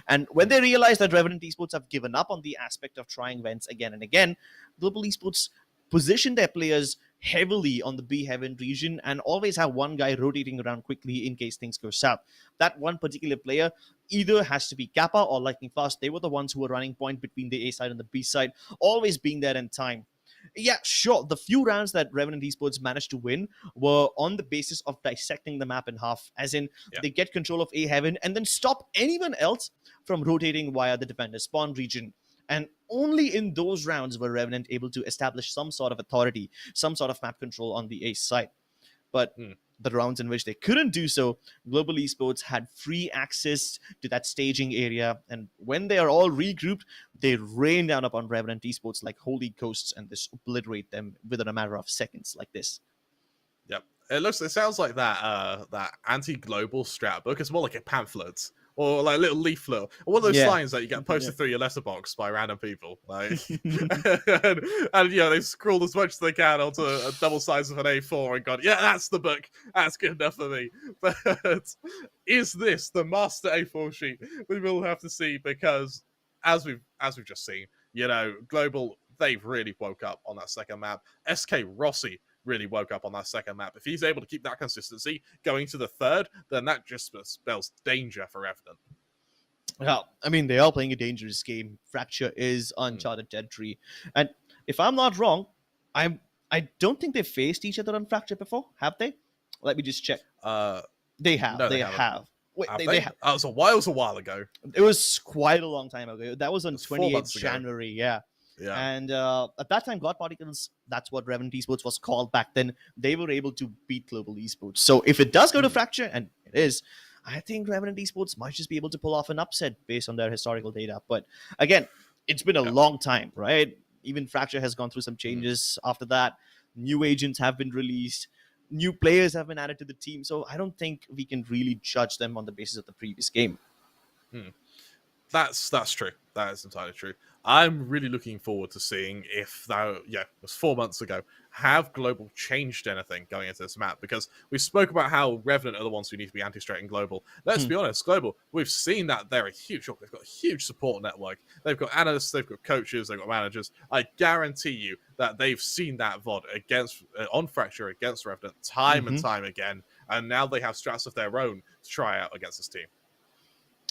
And when they realized that Revenant Esports have given up on the aspect of trying vents again and again, Global Esports positioned their players heavily on the B heaven region and always have one guy rotating around quickly in case things go south. That one particular player either has to be Kappa or Lightning Fast. They were the ones who were running point between the A side and the B side, always being there in time. Yeah, sure. The few rounds that Revenant Esports managed to win were on the basis of dissecting the map in half, as in they get control of A heaven and then stop anyone else from rotating via the defender spawn region. And only in those rounds were Revenant able to establish some sort of authority, some sort of map control on the A side. But the rounds in which they couldn't do so, Global Esports had free access to that staging area. And when they are all regrouped, they rain down upon Revenant Esports like holy ghosts and just obliterate them within a matter of seconds like this. Yep. It sounds like that anti-global strat book. It's more like a pamphlet. Or like a little leaflet, or one of those signs that you get posted through your letterbox by random people. Like, and they've scrawled as much as they can onto a double size of an A4 and gone, yeah, that's the book. That's good enough for me. But is this the master A4 sheet? We will have to see, because as we've just seen, Global, they've really woke up on that second map. SK Rossi really woke up on that second map. If he's able to keep that consistency going to the third, then that just spells danger for Revenant. Well, I mean, they are playing a dangerous game. Fracture is uncharted territory. And if I'm not wrong, I don't think they've faced each other on Fracture before, have they? Let me just check. They have. No, they have. Wait, they have. It was a while ago. It was quite a long time ago. That was on 28th January, yeah. And at that time, God Particles, that's what Revenant Esports was called back then, they were able to beat Global Esports. So if it does go to Fracture, and it is, I think Revenant Esports might just be able to pull off an upset based on their historical data. But again, it's been a long time, right? Even Fracture has gone through some changes after that. New agents have been released. New players have been added to the team. So I don't think we can really judge them on the basis of the previous game. That's true. That is entirely true. I'm really looking forward to seeing if it was 4 months ago, have Global changed anything going into this map? Because we spoke about how Revenant are the ones who need to be anti-straight in Global. Let's be honest, Global, we've seen that they're a huge, they've got a huge support network. They've got analysts, they've got coaches, they've got managers. I guarantee you that they've seen that VOD on Fracture against Revenant time and time again. And now they have strats of their own to try out against this team.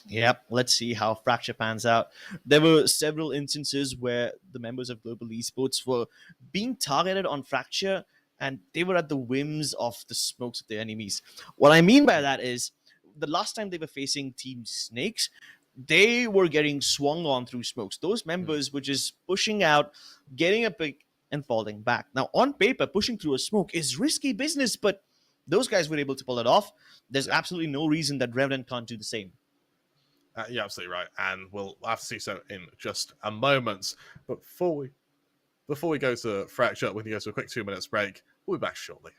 Yep, let's see how Fracture pans out. There were several instances where the members of Global Esports were being targeted on Fracture, and they were at the whims of the smokes of their enemies. What I mean by that is, the last time they were facing Team Snakes, they were getting swung on through smokes. Those members were just pushing out, getting a pick, and falling back. Now, on paper, pushing through a smoke is risky business, but those guys were able to pull it off. There's absolutely no reason that Revenant can't do the same. You're absolutely right, and we'll have to see so in just a moment. But before we go to Fracture, we can go to a quick 2 minutes break. We'll be back shortly.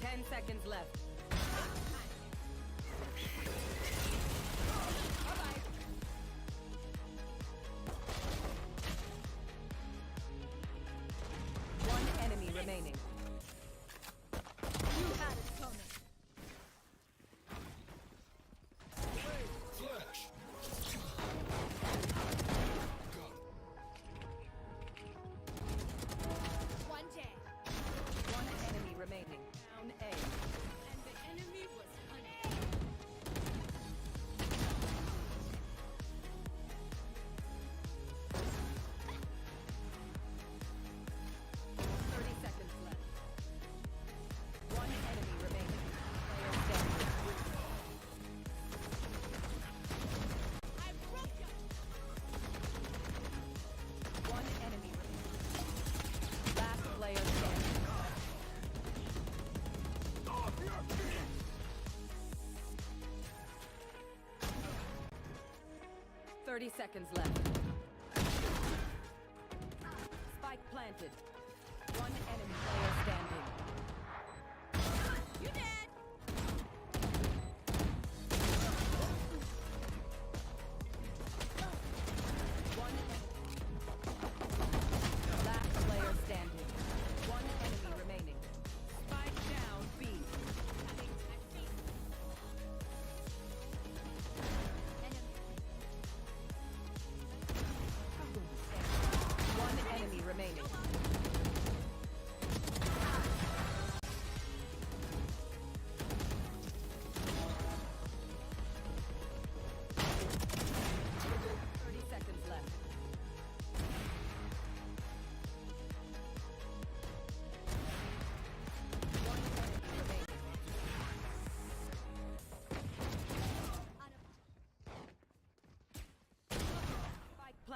10 seconds left. One enemy remaining. You had it coming. One day, One enemy remaining. Down A. and the enemy was hunted. 30 seconds left. One enemy remaining. Player standing. I broke you. One enemy remaining. Last player standing. Thirty seconds left. Spike planted. One enemy player standing. You dead. One last player standing. One enemy remaining. Spike down B. Having tactic. Enemy.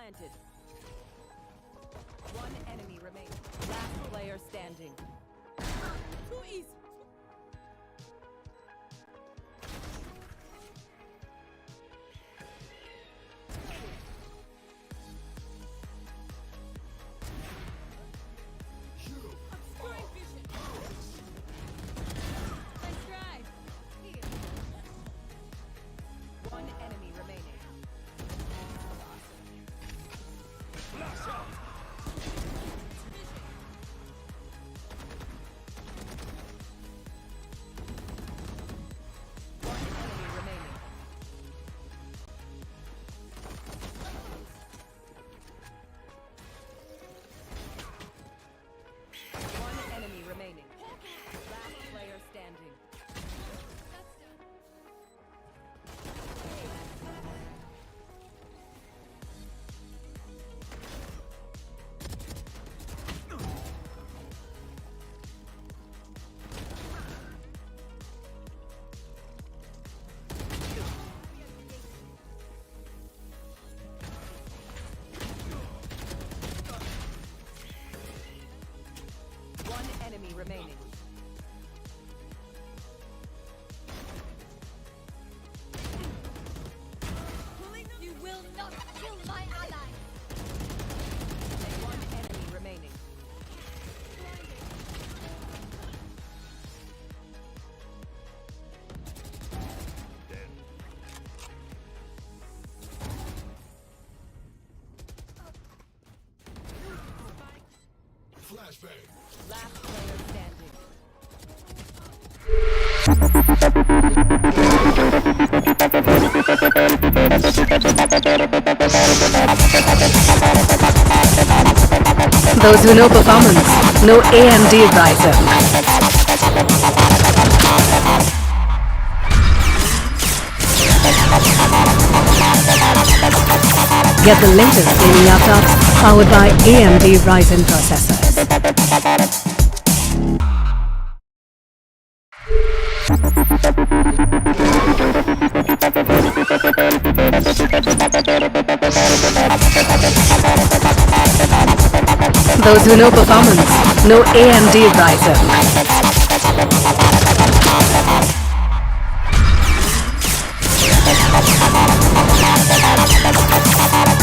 planted. One enemy remaining. Last player standing. Too easy. Obscuring vision. Nice try. Here. One enemy remaining. One enemy remaining. One enemy remaining. Last player standing. That's done. One enemy remaining. You will not kill my ally. One enemy remaining. Last player standing. Those who know performance know AMD Ryzen. Get the latest gaming laptops powered by AMD Ryzen processors. Those who know performance know AMD Ryzen.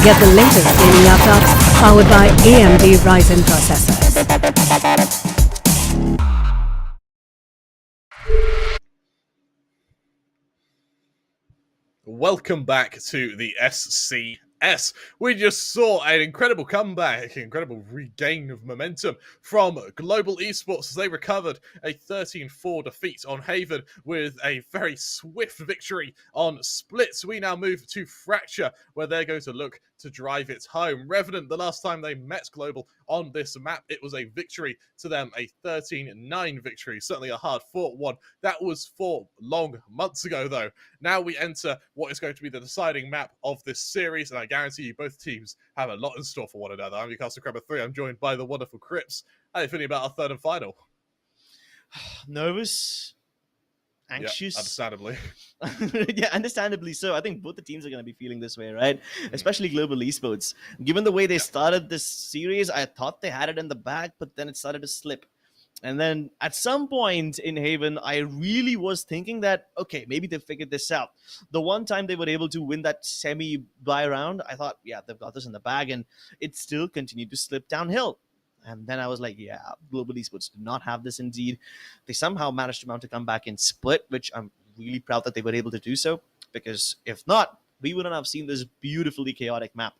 Get the latest gaming laptops powered by AMD Ryzen processors. Welcome back to the SCS. We just saw an incredible comeback, incredible regain of momentum from Global Esports as they recovered a 13-4 defeat on Haven with a very swift victory on Splits. We now move to Fracture, where they're going to look to drive it home. Revenant, the last time they met Global on this map, it was a victory to them, a 13-9 victory. Certainly a hard-fought one. That was 4 long months ago, though. Now we enter what is going to be the deciding map of this series, and I guarantee you both teams have a lot in store for one another. I'm your Castle Crabber 3. I'm joined by the wonderful Crips. How are you feeling about our third and final? Nervous, anxious. Yeah, understandably. Yeah, understandably so. I think both the teams are going to be feeling this way, right? Especially Global Esports. Given the way they started this series, I thought they had it in the bag, but then it started to slip. And then at some point in Haven, I really was thinking that, okay, maybe they figured this out. The one time they were able to win that semi-bye round, I thought, yeah, they've got this in the bag, and it still continued to slip downhill. And then I was like, yeah, Global Esports did not have this indeed. They somehow managed to mount a comeback in Split, which I'm really proud that they were able to do so, because if not, we wouldn't have seen this beautifully chaotic map.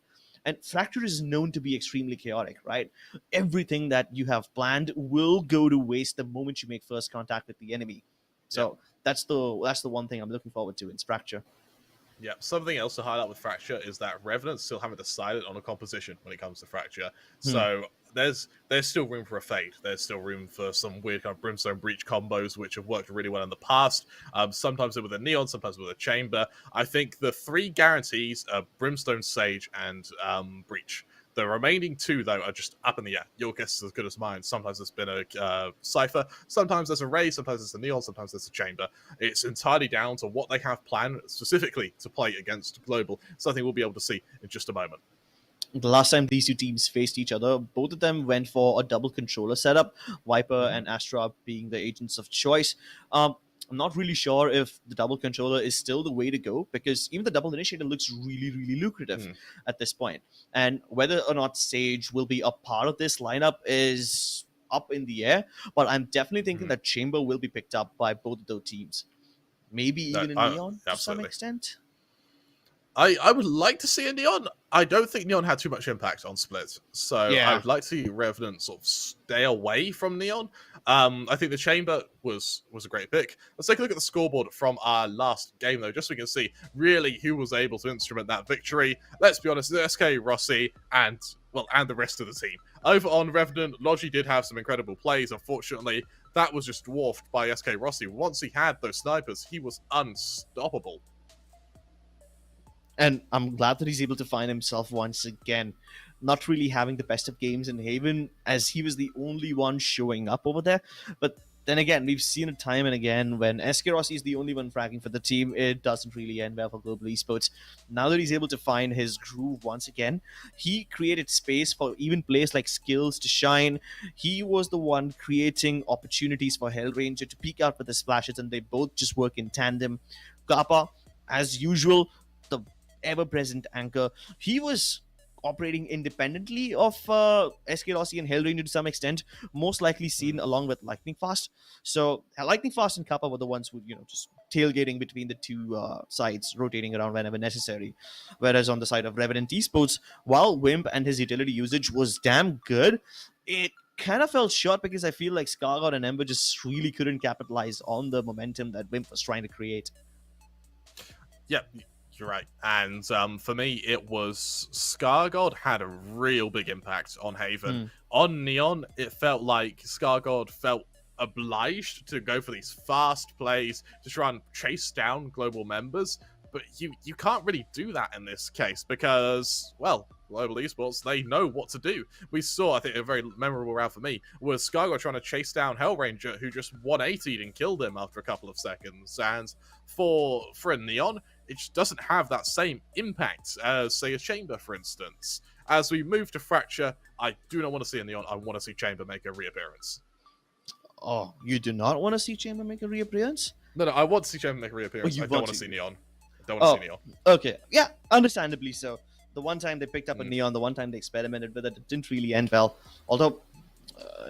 And Fracture is known to be extremely chaotic, right? Everything that you have planned will go to waste the moment you make first contact with the enemy. So that's the one thing I'm looking forward to in Fracture. Yeah, something else to highlight with Fracture is that Revenant still haven't decided on a composition when it comes to Fracture. So there's still room for a fade. There's still room for some weird kind of Brimstone Breach combos, which have worked really well in the past. Sometimes with a Neon, sometimes with a Chamber. I think the 3 guarantees are Brimstone, Sage, and Breach. The remaining 2, though, are just up in the air. Your guess is as good as mine. Sometimes it's been a Cypher, sometimes there's a Ray, sometimes it's a Neon, sometimes there's a Chamber. It's entirely down to what they have planned specifically to play against Global. Something we'll be able to see in just a moment. The last time these two teams faced each other, both of them went for a double controller setup, Viper and Astra being the agents of choice. I'm not really sure if the double controller is still the way to go, because even the double initiator looks really, really lucrative at this point. And whether or not Sage will be a part of this lineup is up in the air, but I'm definitely thinking that Chamber will be picked up by both of those teams. Maybe even in Neon to some extent. I would like to see a Neon. I don't think Neon had too much impact on Split, so I would like to see Revenant sort of stay away from Neon. I think the Chamber was a great pick. Let's take a look at the scoreboard from our last game, though, just so we can see really who was able to instrument that victory. Let's be honest, SK Rossi and the rest of the team. Over on Revenant, Logi did have some incredible plays. Unfortunately, that was just dwarfed by SK Rossi. Once he had those snipers, he was unstoppable. And I'm glad that he's able to find himself once again, not really having the best of games in Haven, as he was the only one showing up over there. But then again, we've seen it time and again, when SK Rossi is the only one fragging for the team, it doesn't really end well for Global Esports. Now that he's able to find his groove once again, he created space for even players like Skills to shine. He was the one creating opportunities for Hellranger to peek out with the splashes, and they both just work in tandem. Kappa, as usual, the ever-present anchor, he was operating independently of SK Rossi and Hellranger to some extent, most likely seen along with Lightning Fast. So Lightning Fast and Kappa were the ones who, just tailgating between the two sides, rotating around whenever necessary. Whereas on the side of Revenant Esports, while Wimp and his utility usage was damn good, it kind of fell short because I feel like Scargod and Ember just really couldn't capitalize on the momentum that Wimp was trying to create. Yeah, you're right. And for me, it was Scargod had a real big impact on Haven. On Neon, it felt like Scargod felt obliged to go for these fast plays to try and chase down global members. But you can't really do that in this case because, well, Global Esports, they know what to do. We saw, I think, a very memorable round for me was Scargod trying to chase down Hellranger, who just 180'd and killed him after a couple of seconds. And for a Neon, it just doesn't have that same impact as, say, a Chamber, for instance. As we move to Fracture, I do not want to see a Neon. I want to see Chamber make a reappearance. Oh, you do not want to see Chamber make a reappearance? No, I want to see Chamber make a reappearance. I don't want to see Neon. Don't want to see Neon. Okay, yeah, understandably so. The one time they picked up a Neon, the one time they experimented with it, it didn't really end well. Although,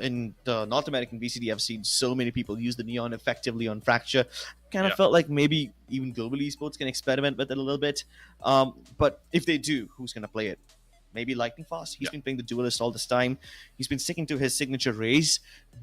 in the North American VCT, I've seen so many people use the Neon effectively on Fracture. Kind of felt like maybe even Global Esports can experiment with it a little bit. But if they do, who's going to play it? Maybe Lightning Fast. He's been playing the Duelist all this time. He's been sticking to his signature raise.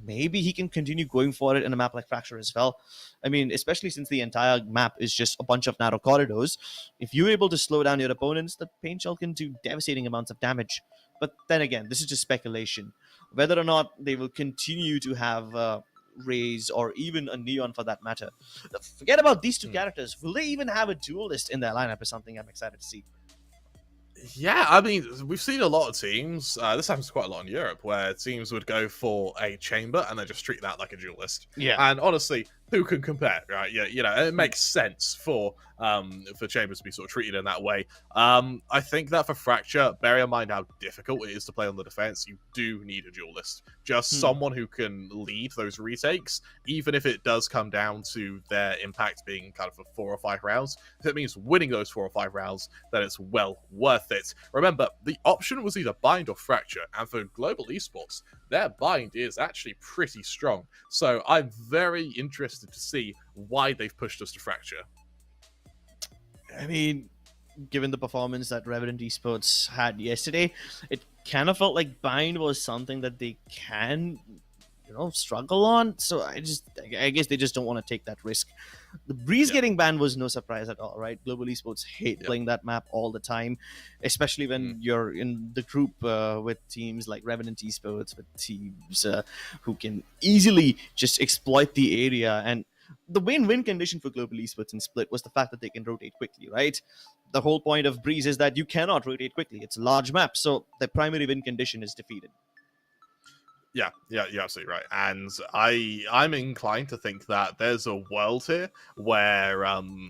Maybe he can continue going for it in a map like Fracture as well. I mean, especially since the entire map is just a bunch of narrow corridors. If you're able to slow down your opponents, the Pain Shell can do devastating amounts of damage. But then again, this is just speculation. Whether or not they will continue to have Raze or even a Neon for that matter. Forget about these two characters. Will they even have a Duelist in their lineup is something I'm excited to see. Yeah, I mean, we've seen a lot of teams, this happens quite a lot in Europe, where teams would go for a Chamber and they just treat that like a Duelist. Yeah. And honestly, who can compare, right? Yeah, it makes sense for Chambers to be sort of treated in that way. I think that for Fracture, bear in mind how difficult it is to play on the defense, you do need a Duelist. Just someone who can lead those retakes, even if it does come down to their impact being kind of for 4 or 5 rounds. If it means winning those 4 or 5 rounds, then it's well worth it. Remember, the option was either Bind or Fracture, and for Global Esports, their Bind is actually pretty strong. So I'm very interested to see why they've pushed us to Fracture. I mean, given the performance that Revenant Esports had yesterday, it kind of felt like Bind was something that they can, struggle on. So I guess they just don't want to take that risk. The Breeze getting banned was no surprise at all, right? Global Esports hate playing that map all the time, especially when you're in the group with teams like Revenant Esports, with teams who can easily just exploit the area. And the win-win condition for Global Esports in Split was the fact that they can rotate quickly, right? The whole point of Breeze is that you cannot rotate quickly. It's a large map, so the primary win condition is defeated. Yeah, you're absolutely right. And I'm inclined to think that there's a world here where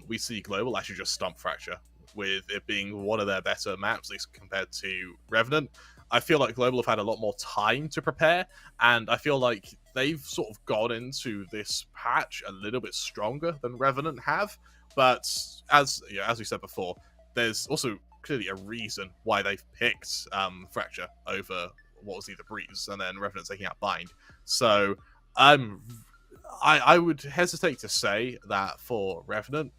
we see Global actually just stomp Fracture. with it being one of their better maps, at least compared to Revenant. I feel like Global have had a lot more time to prepare, and I feel like they've sort of gone into this patch a little bit stronger than Revenant have. But as we said before, there's also clearly a reason why they've picked Fracture over what was either Breeze and then Revenant taking out Bind. So I would hesitate to say that for Revenant,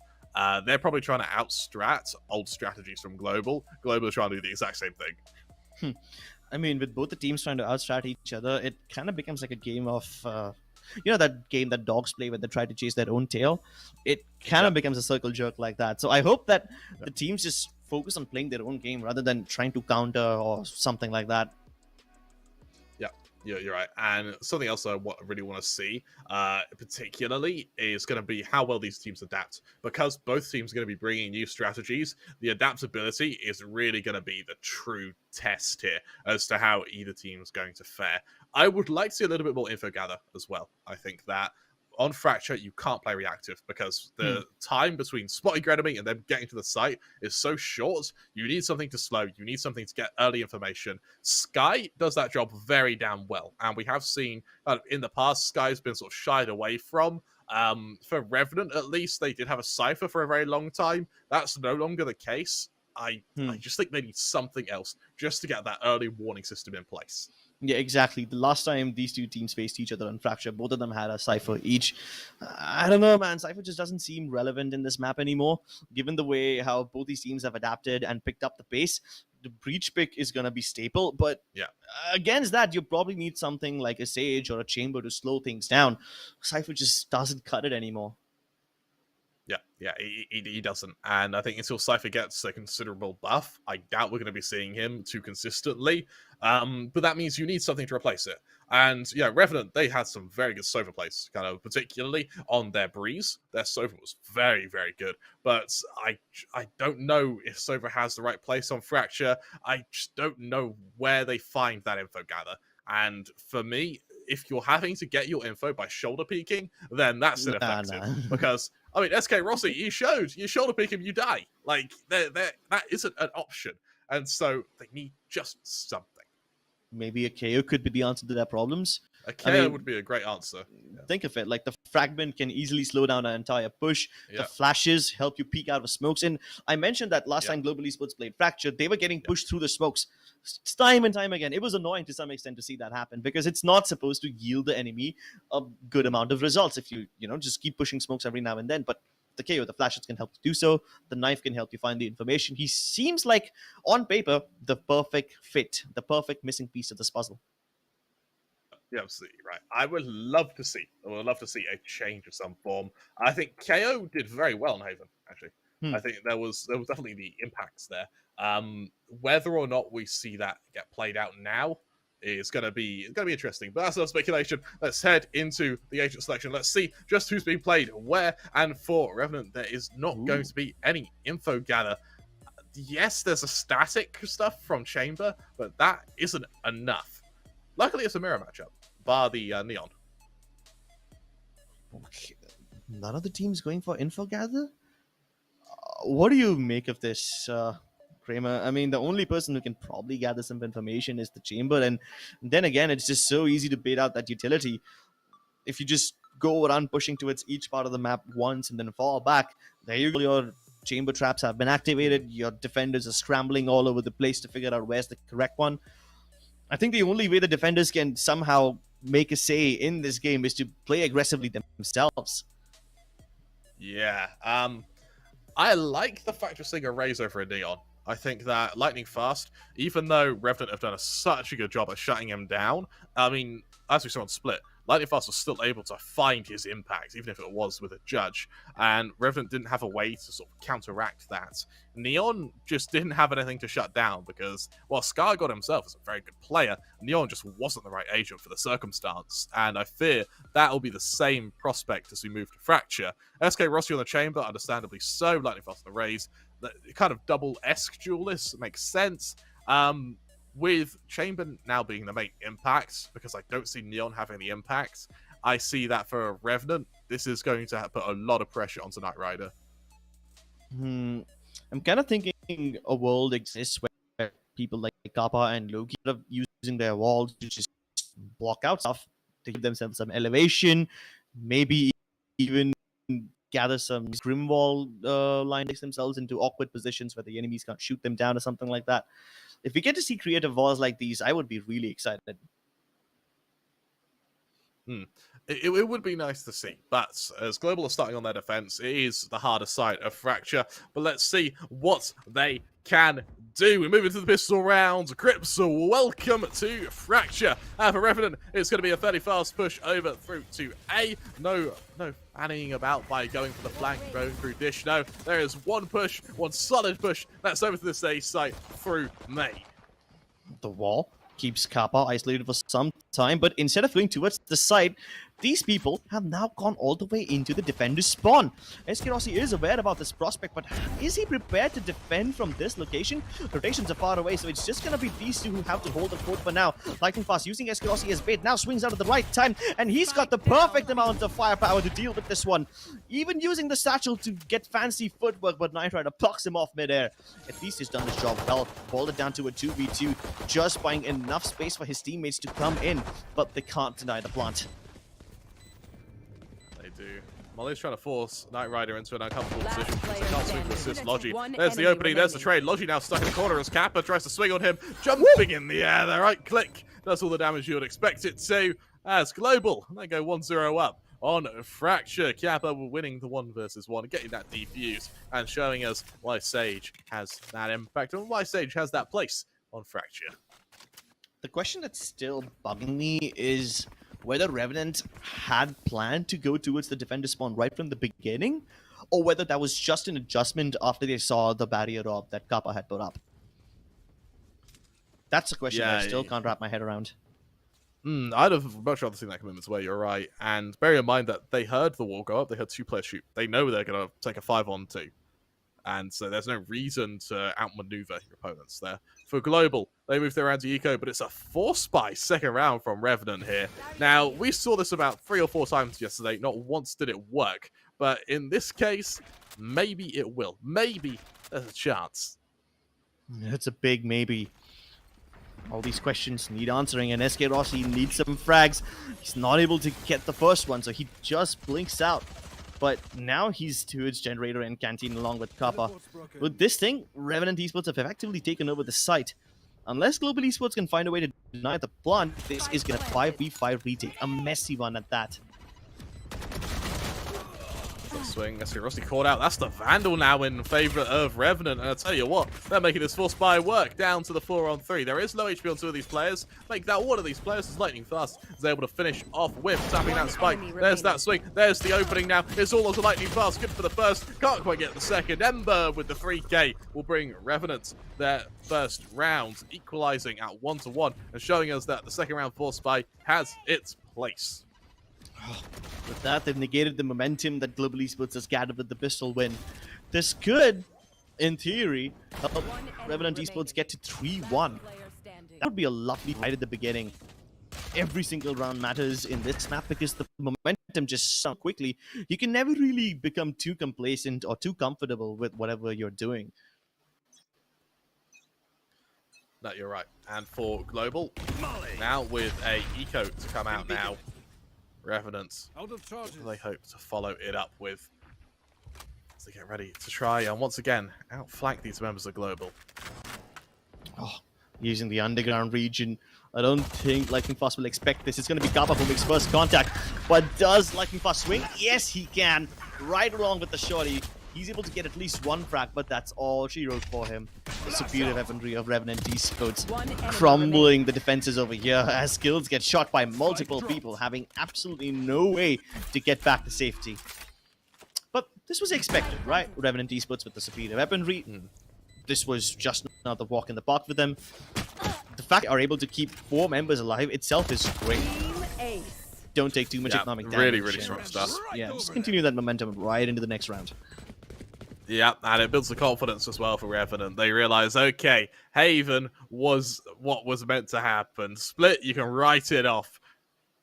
they're probably trying to outstrat old strategies from Global. Global are trying to do the exact same thing. I mean, with both the teams trying to outstrat each other, it kind of becomes like a game of, that game that dogs play when they try to chase their own tail. It kind of becomes a circle jerk like that. So I hope that the teams just focus on playing their own game rather than trying to counter or something like that. Yeah, you're right. And something else I really want to see, particularly, is going to be how well these teams adapt. Because both teams are going to be bringing new strategies, the adaptability is really going to be the true test here as to how either team is going to fare. I would like to see a little bit more info gather as well. I think that on Fracture, you can't play reactive because the time between spotting your enemy and then getting to the site is so short. You need something to slow. You need something to get early information. Skye does that job very damn well. And we have seen in the past, Skye's been sort of shied away from. For Revenant, at least, they did have a Cypher for a very long time. That's no longer the case. I just think they need something else just to get that early warning system in place. Yeah, exactly. The last time these two teams faced each other on Fracture, both of them had a Cypher each. I don't know, man. Cypher just doesn't seem relevant in this map anymore, given the way how both these teams have adapted and picked up the pace. The Breach pick is going to be staple, but against that, you probably need something like a Sage or a Chamber to slow things down. Cypher just doesn't cut it anymore. Yeah, he doesn't. And I think until Cypher gets a considerable buff, I doubt we're going to be seeing him too consistently. But that means you need something to replace it. And yeah, Revenant, they had some very good Sova plays, kind of particularly on their Breeze. Their Sova was very, very good. But I don't know if Sova has the right place on Fracture. I just don't know where they find that info gather. And for me, if you're having to get your info by shoulder peeking, then that's ineffective. Because, I mean, SK Rossi, you shoulder peek him, you die. Like, that isn't an option. And so they need just something. Maybe a KO could be the answer to their problems. A KO would be a great answer. Think of it, like the fragment can easily slow down an entire push. Yeah. The flashes help you peek out of smokes. And I mentioned that last time Global Esports played Fracture, they were getting pushed through the smokes time and time again. It was annoying to some extent to see that happen because it's not supposed to yield the enemy a good amount of results if you just keep pushing smokes every now and then. But the KO, the flashes can help you do so. The knife can help you find the information. He seems like, on paper, the perfect fit, the perfect missing piece of this puzzle. You're absolutely right. I would love to see a change of some form. I think KO did very well in Haven, actually. I think there was definitely the impacts there. Whether or not we see that get played out now is going to be interesting. But that's no speculation. Let's head into the agent selection. Let's see just who's being played where. And for Revenant, there is not going to be any info gather. Yes, there's a static stuff from Chamber, but that isn't enough. Luckily, it's a mirror matchup, bar the Neon. Okay. None of the teams going for info gather? What do you make of this, Kramer? I mean, the only person who can probably gather some information is the Chamber, and then again, it's just so easy to bait out that utility. If you just go around pushing towards each part of the map once and then fall back, there you go. Your Chamber traps have been activated. Your defenders are scrambling all over the place to figure out where's the correct one. I think the only way the defenders can somehow make a say in this game is to play aggressively themselves. Yeah. I like the fact of seeing a Raze over a Neon. I think that Lightning Fast, even though Revenant have done such a good job at shutting him down, I mean, as we saw on Split, Lightning Fast was still able to find his impact, even if it was with a judge. And Revenant didn't have a way to sort of counteract that. Neon just didn't have anything to shut down because, while SkyGod himself is a very good player, Neon just wasn't the right agent for the circumstance. And I fear that will be the same prospect as we move to Fracture. SK Rossi on the Chamber, understandably so. Lightning Fast on the Raze. The kind of double-esque duelist makes sense. With Chamber now being the main impact, because I don't see Neon having the impact, I see that for Revenant, this is going to put a lot of pressure onto Knight Rider. I'm kind of thinking a world exists where people like Kappa and Loki are using their walls to just block out stuff to give themselves some elevation, maybe even gather some grim wall lines themselves into awkward positions where the enemies can't shoot them down or something like that. If we get to see creative walls like these, I would be really excited. It would be nice to see, but as Global are starting on their defense, it is the harder side of Fracture. But let's see what they can do. We move into the pistol round. Cripsel, welcome to Fracture. For Revenant, it's going to be a fairly fast push over through to A. No fanning about by going for the flank, going through Dish. No, there is one push, one solid push. That's over to this A site through May. The wall keeps Kappa isolated for some time, but instead of going towards the side, these people have now gone all the way into the defender's spawn. Skyesports is aware about this prospect, but is he prepared to defend from this location? Rotations are far away, so it's just going to be these two who have to hold the fort for now. Lightning Fast using Skyesports as bait, now swings out at the right time, and he's got the perfect amount of firepower to deal with this one. Even using the satchel to get fancy footwork, but Knight Rider plucks him off midair. At least he's done his job well. Boiled it down to a 2v2, just buying enough space for his teammates to come in, but they can't deny the plant. Do. Molly's trying to force Knight Rider into an uncomfortable position because they player can't swing to standing. assist Logi. One There's the enemy opening, there's the trade. remaining. Logi now stuck in the corner as Kappa tries to swing on him, jumping in the air. The right click does all the damage you would expect it to. As Global, they go 1-0 up on Fracture. Kappa winning the 1 versus 1, getting that defuse and showing us why Sage has that impact and why Sage has that place on Fracture. The question that's still bugging me is whether Revenant had planned to go towards the defender spawn right from the beginning, or whether that was just an adjustment after they saw the barrier orb that Kappa had put up. That's a question I still can't wrap my head around. I'd have much rather seen that commitment away, you're right. And bear in mind that they heard the wall go up, they heard 2 players shoot. They know they're going to take a 5-on-2. And so there's no reason to outmaneuver your opponents there. For Global, they move their anti-eco, but it's a force by second round from Revenant here. Now, we saw this about 3 or 4 times yesterday. Not once did it work. But in this case, maybe it will. Maybe there's a chance. It's a big maybe. All these questions need answering, and Skyesports needs some frags. He's not able to get the first one, so he just blinks out. But now he's towards Generator and Canteen along with Kappa. With this thing, Revenant Esports have effectively taken over the site. Unless Global Esports can find a way to deny the plant, this is going to 5v5 retake. A messy one at that. Swing, Skyesports caught out. That's the Vandal now in favor of Revenant. And I tell you what, they're making this force by work down to the 4-on-3. There is low HP on 2 of these players. Make that one of these players is lightning fast. Is able to finish off with tapping that spike. There's that swing. There's the opening now. It's all of the lightning fast. Good for the first. Can't quite get the second. Ember with the 3K will bring Revenant their first round, equalizing at 1-1 and showing us that the second round force by has its place. With that, they've negated the momentum that Global Esports has gathered with the pistol win. This could, in theory, help Revenant Esports get to 3-1. That would be a lovely fight at the beginning. Every single round matters in this map because the momentum just so quickly. You can never really become too complacent or too comfortable with whatever you're doing. No, you're right. And for Global, now with a eco to come out now, Revenant, they hope to follow it up with as they get ready to try and once again outflank these members of Global. Oh, using the underground region. I don't think Lightning Fast will expect this. It's going to be Kappa who makes first contact. But does Lightning Fast swing? Yes, he can. Right along with the shorty. He's able to get at least 1 frag, but that's all she wrote for him. The superior weaponry of Revenant Esports crumbling the defenses over here as skills get shot by multiple people, having absolutely no way to get back to safety. But this was expected, right? Revenant Esports with the superior weaponry. This was just another walk in the park for them. The fact they are able to keep 4 members alive itself is great. Don't take too much economic damage. Really strong stuff. Yeah, just continue that momentum right into the next round. Yeah, and it builds the confidence as well for Revenant. They realize, okay, Haven was what was meant to happen. Split, you can write it off.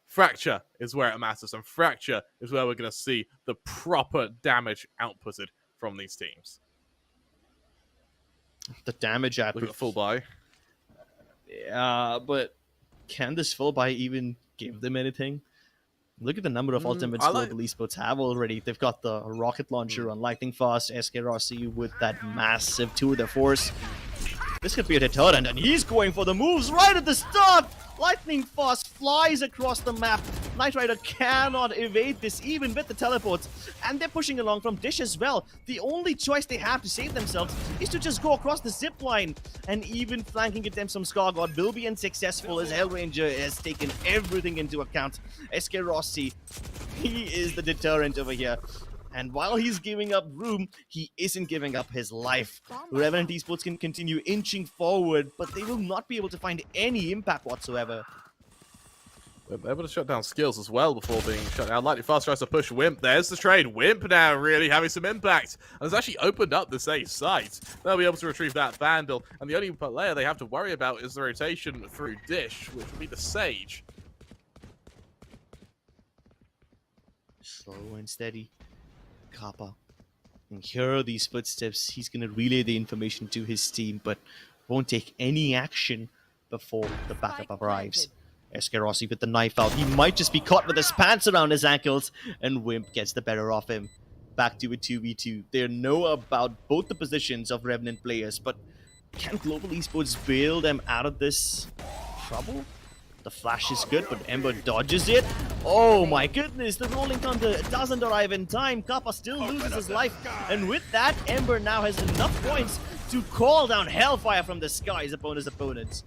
Fracture is where it matters, and Fracture is where we're going to see the proper damage outputted from these teams. The damage Look output. at the full buy. Yeah, but can this full buy even give them anything? Look at the number of ultimates I like- Global Esports have already. They've got the rocket launcher on Lightning Fast, SK Rossi with that massive tour de force. This could be a deterrent, and he's going for the moves right at the start! Lightning Fast flies across the map. Knight Rider cannot evade this, even with the teleports. And they're pushing along from Dish as well. The only choice they have to save themselves is to just go across the zip line. And even flanking attempts from Scargod will be unsuccessful as Hellranger has taken everything into account. SK Rossi, he is the deterrent over here. And while he's giving up room, he isn't giving up his life. Revenant Esports can continue inching forward, but they will not be able to find any impact whatsoever. They're able to shut down skills as well before being shut down. Lightning Fast tries to push Wimp. There's the trade. Wimp now really having some impact. And it's actually opened up this A site. They'll be able to retrieve that Vandal. And the only player they have to worry about is the rotation through Dish, which will be the Sage. Slow and steady. Kappa. And here are these footsteps. He's going to relay the information to his team, but won't take any action before the backup arrives. SK Rossi with the knife out. He might just be caught with his pants around his ankles, and Wimp gets the better of him. Back to a 2v2. They know about both the positions of Revenant players, but can Global Esports bail them out of this trouble? The flash is good, but Ember dodges it. Oh my goodness, the rolling thunder doesn't arrive in time. Kappa still loses his life. And with that, Ember now has enough points to call down Hellfire from the skies upon his opponents.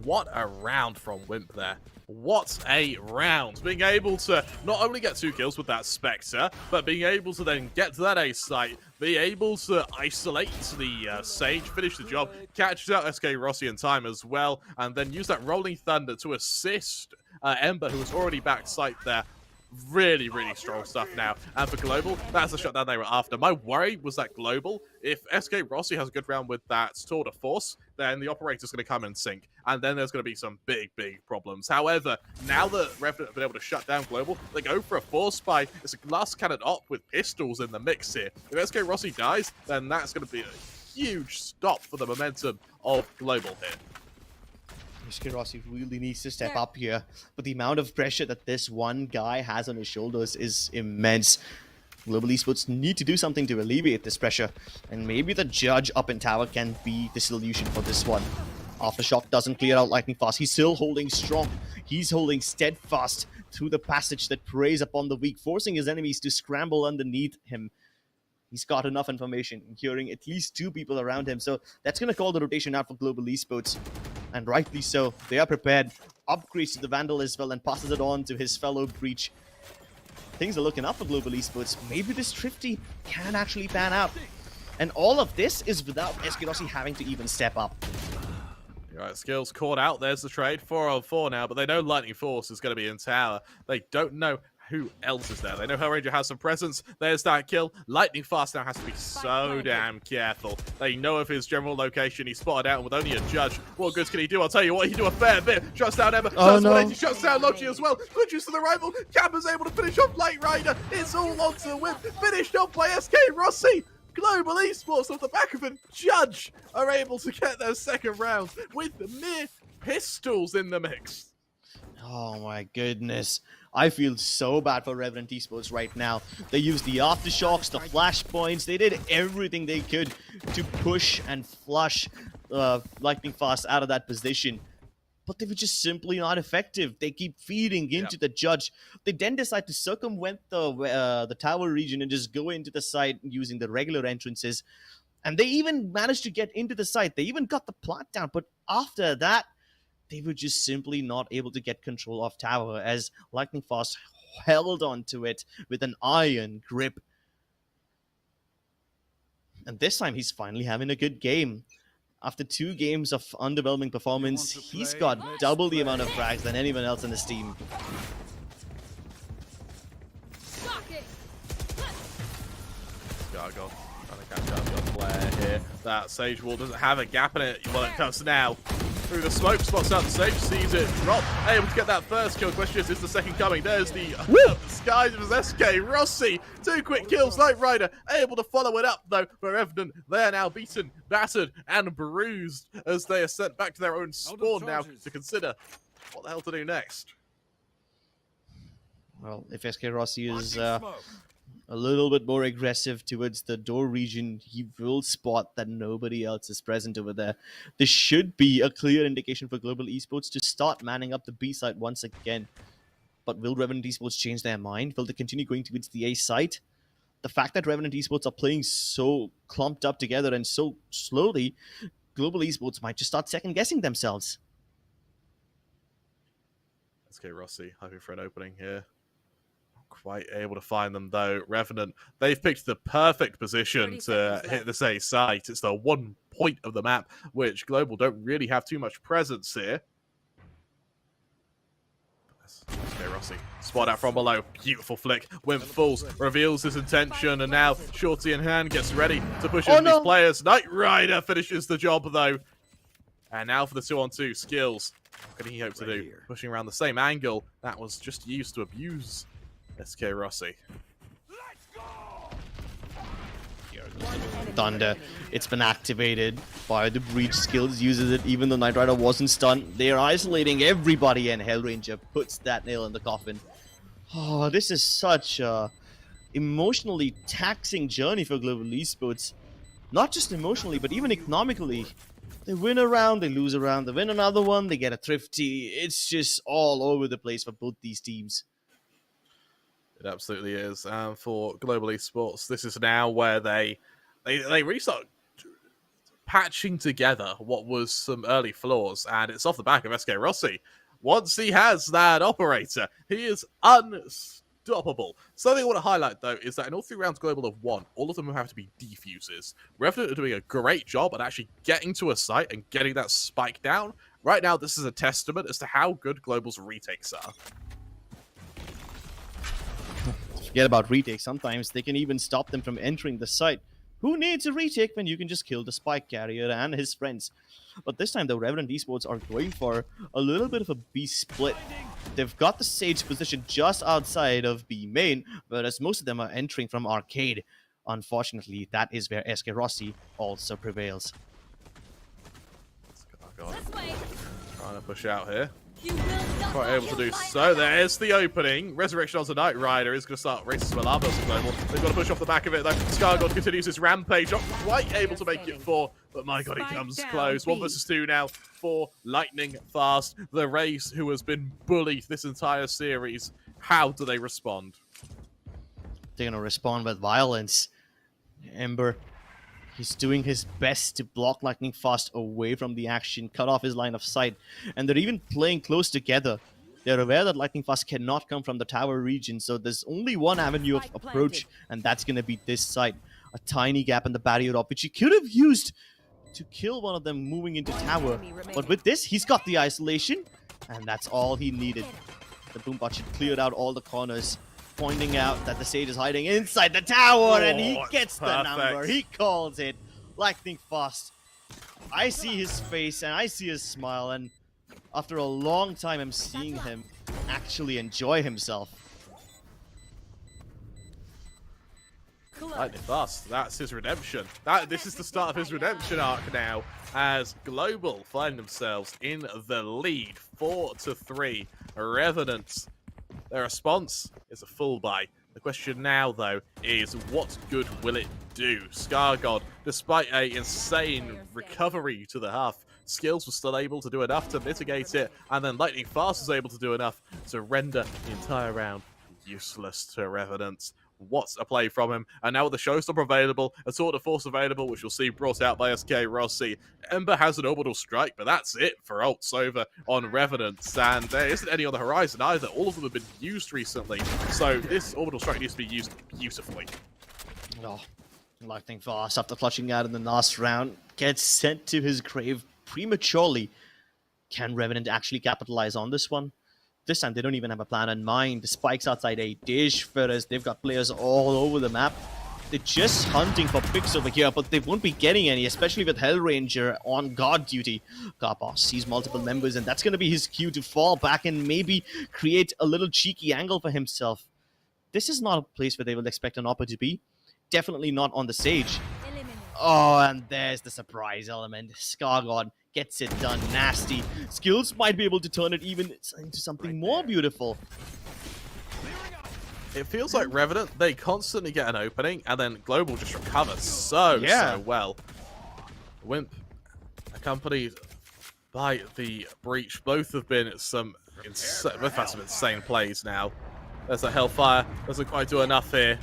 What a round from Wimp there. What a round. Being able to not only get 2 kills with that Spectre, but being able to then get to that A site, be able to isolate the Sage, finish the job, catch out SK Rossi in time as well, and then use that Rolling Thunder to assist Ember, who was already back site there. Really, really strong stuff now. And for Global, that's the shutdown they were after. My worry was that Global, if SK Rossi has a good round with that tour de force, then the operator's going to come and sink. And then there's going to be some big, big problems. However, now that Revenant have been able to shut down Global, they go for a force spy. It's a glass cannon op with pistols in the mix here. If SK Rossi dies, then that's going to be a huge stop for the momentum of Global here. SK Rossi really needs to step up here, but the amount of pressure that this one guy has on his shoulders is immense. Global Esports need to do something to alleviate this pressure, and maybe the judge up in tower can be the solution for this one. Aftershock doesn't clear out Lightning Fast. He's still holding strong. He's holding steadfast through the passage that preys upon the weak, forcing his enemies to scramble underneath him. He's got enough information, hearing at least 2 people around him, so that's going to call the rotation out for Global Esports. And rightly so. They are prepared. Upgrades to the Vandal as well and passes it on to his fellow Breach. Things are looking up for Global Esports. Maybe this Thrifty can actually pan out. And all of this is without SK Rossi having to even step up. Right, skills caught out. There's the trade. 4-on-4 now, but they know Lightning Force is going to be in tower. They don't know who else is there. They know Hellranger has some presence. There's that kill. Lightning Fast now has to be so damn careful. They know of his general location. He's spotted out, and with only a judge, what good can he do? I'll tell you what, he do a fair bit. Shuts down Emma. Shuts down Logi as well. Good use to the rival. Kappa's able to finish off Light Rider. It's all onto the whip. Finished off by SK Rossi. Global Esports off the back of a judge are able to get their second round with mere pistols in the mix. Oh my goodness. I feel so bad for Revenant Esports right now. They used the aftershocks, the flashpoints. They did everything they could to push and flush Lightning Fast out of that position. But they were just simply not effective. They keep feeding into the judge. They then decide to circumvent the tower region and just go into the site using the regular entrances. And they even managed to get into the site. They even got the plant down. But after that, they were just simply not able to get control of tower as Lightning Fast held onto it with an iron grip. And this time he's finally having a good game. After 2 games of underwhelming performance, he's got double the amount of frags than anyone else in his team. Gargoyle trying to catch up the player here. That Sage Wall doesn't have a gap in it. Well, it does now. through the smoke, spots out the stage, sees it drop, able to get that first kill. Question is the second coming? There's the Skies vs SK Rossi. 2 quick kills, Knight Rider able to follow it up though for Revenant. They are now beaten, battered, and bruised as they are sent back to their own spawn now to consider what the hell to do next. Well, if SK Rossi is a little bit more aggressive towards the door region, he will spot that nobody else is present over there. This should be a clear indication for Global Esports to start manning up the B side once again. But will Revenant Esports change their mind? Will they continue going towards the A side? The fact that Revenant Esports are playing so clumped up together and so slowly, Global Esports might just start second-guessing themselves. SK Rossi hoping for an opening here. Quite able to find them though. Revenant, they've picked the perfect position to hit this A site. It's the one point of the map which Global don't really have too much presence here. SK Rossi, spot out from below, beautiful flick. Wimp falls, reveals his intention, and now Shorty in hand gets ready to push in these players. Knight Rider finishes the job though. And now for the 2-on-2 skills. What can he hope to do? Pushing around the same angle that was just used to abuse SK Rossi. Thunder, it's been activated by the breach skills, uses it even though Knight Rider wasn't stunned. They are isolating everybody, and Hellranger puts that nail in the coffin. Oh, this is such a emotionally taxing journey for Global Esports. Not just emotionally, but even economically. They win a round, they lose a round, they win another one, they get a thrifty. It's just all over the place for both these teams. It absolutely is. For Global Esports, this is now where they really start patching together what was some early flaws, and it's off the back of SK Rossi. Once he has that operator, he is unstoppable. Something I want to highlight, though, is that in all 3 rounds Global have won, all of them have to be defuses. Revenant are doing a great job at actually getting to a site and getting that spike down. Right now, this is a testament as to how good Global's retakes are. Forget about retake. Sometimes they can even stop them from entering the site. Who needs a retake when you can just kill the spike carrier and his friends? But this time the Revenant Esports are going for a little bit of a B split. They've got the Sage position just outside of B main, whereas most of them are entering from Arcade. Unfortunately, that is where SK Rossi also prevails. Oh God. Trying to push out here. Quite able to do so. There's the opening. Resurrection onto Knight Rider is going to start racing with Arbos Global. They've got to push off the back of it though. SkyGod continues his rampage. Not quite able to make it 4, but my God, he comes close. 1 versus 2 now for Lightning Fast. The race who has been bullied this entire series. How do they respond? They're going to respond with violence. Ember, he's doing his best to block Lightning Fast away from the action, cut off his line of sight, and they're even playing close together. They're aware that Lightning Fast cannot come from the tower region, so there's only one avenue of approach, and that's going to be this side. A tiny gap in the barrier up, which he could have used to kill one of them moving into tower. But with this, he's got the isolation, and that's all he needed. The Boombot should cleared out all the corners, pointing out that the Sage is hiding inside the tower, and he gets the number. He calls it. Lightning Fast. I see his face, and I see his smile, and after a long time, I'm seeing him actually enjoy himself. Lightning Fast, that's his redemption. This is the start of his redemption arc now, as Global find themselves in the lead, 4-3. Revenant, their response is a full buy. The question now, though, is what good will it do? SkyGod, despite a insane recovery to the half, Skills was still able to do enough to mitigate it, and then Lightning Fast was able to do enough to render the entire round useless to Revenant. What a play from him. And now with the Showstopper available, a Sword of Force available, which you'll see brought out by SK Rossi. Ember has an Orbital Strike, but that's it for ults over on Revenant. And there isn't any on the horizon either. All of them have been used recently. So this Orbital Strike needs to be used beautifully. Oh, Lightning Fast, after clutching out in the last round, gets sent to his grave prematurely. Can Revenant actually capitalize on this one? This time, they don't even have a plan in mind. The spike's outside a dish, whereas they've got players all over the map. They're just hunting for picks over here, but they won't be getting any, especially with Hellranger on guard duty. Karpov sees multiple members, and that's going to be his cue to fall back and maybe create a little cheeky angle for himself. This is not a place where they will expect an Oppa to be. Definitely not on the stage. Oh, and there's the surprise element. Scargod gets it done nasty. Skills might be able to turn it even into something more beautiful. It feels like Revenant, they constantly get an opening, and then Global just recovers so well. Wimp, accompanied by the Breach, both have been both had some insane plays now. There's a Hellfire, doesn't quite do enough here.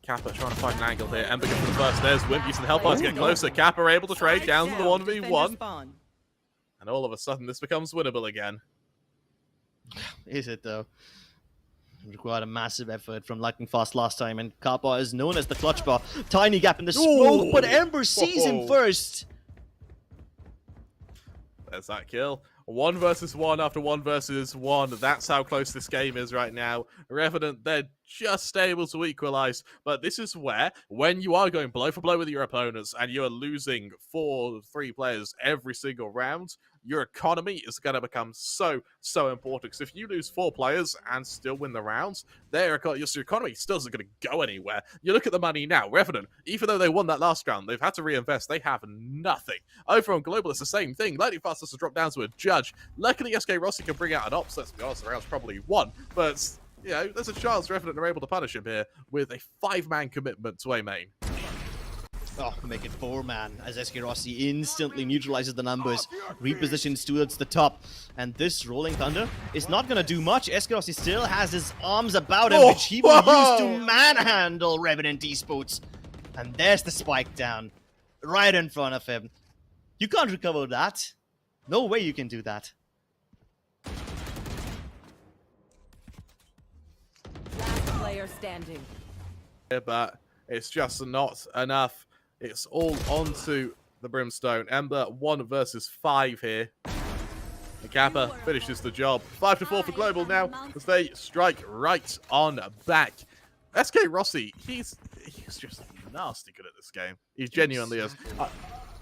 Kappa trying to find an angle here. Ember gets the first. There's Wimp using the Hellfire to get closer. Kappa are able to trade down to the 1v1. And all of a sudden, this becomes winnable again. Is it, though? It required a massive effort from Lightning Fast last time, and Kappa is known as the clutch bar. Tiny gap in the smoke, but Ember sees him first. There's that kill. 1 versus 1 after 1 versus 1. That's how close this game is right now. Revenant, they're just able to equalize. But this is where, when you are going blow for blow with your opponents and you are losing 4-3 players every single round, your economy is going to become so important. Because if you lose 4 players and still win the rounds, your economy still isn't going to go anywhere. You look at the money now. Revenant, even though they won that last round, they've had to reinvest. They have nothing. Over on Global, it's the same thing. Lightning Fast has to drop down to a judge. Luckily, SK Rossi can bring out an ops. Let's be honest, the round's probably won. But, you know, there's a chance Revenant are able to punish him here with a 5-man commitment to A main. Oh, make it 4-man as SK Rossi instantly neutralizes the numbers, repositions towards the top. And this Rolling Thunder is not going to do much. SK Rossi still has his arms about him, which he will use to manhandle Revenant Esports. And there's the spike down, right in front of him. You can't recover that. No way you can do that. Last player standing. But it's just not enough. It's all onto the Brimstone. Ember 1 versus 5 here. And Kappa finishes the job. 5-4 for Global now as they strike right on back. SK Rossi, he's just nasty good at this game. He genuinely is.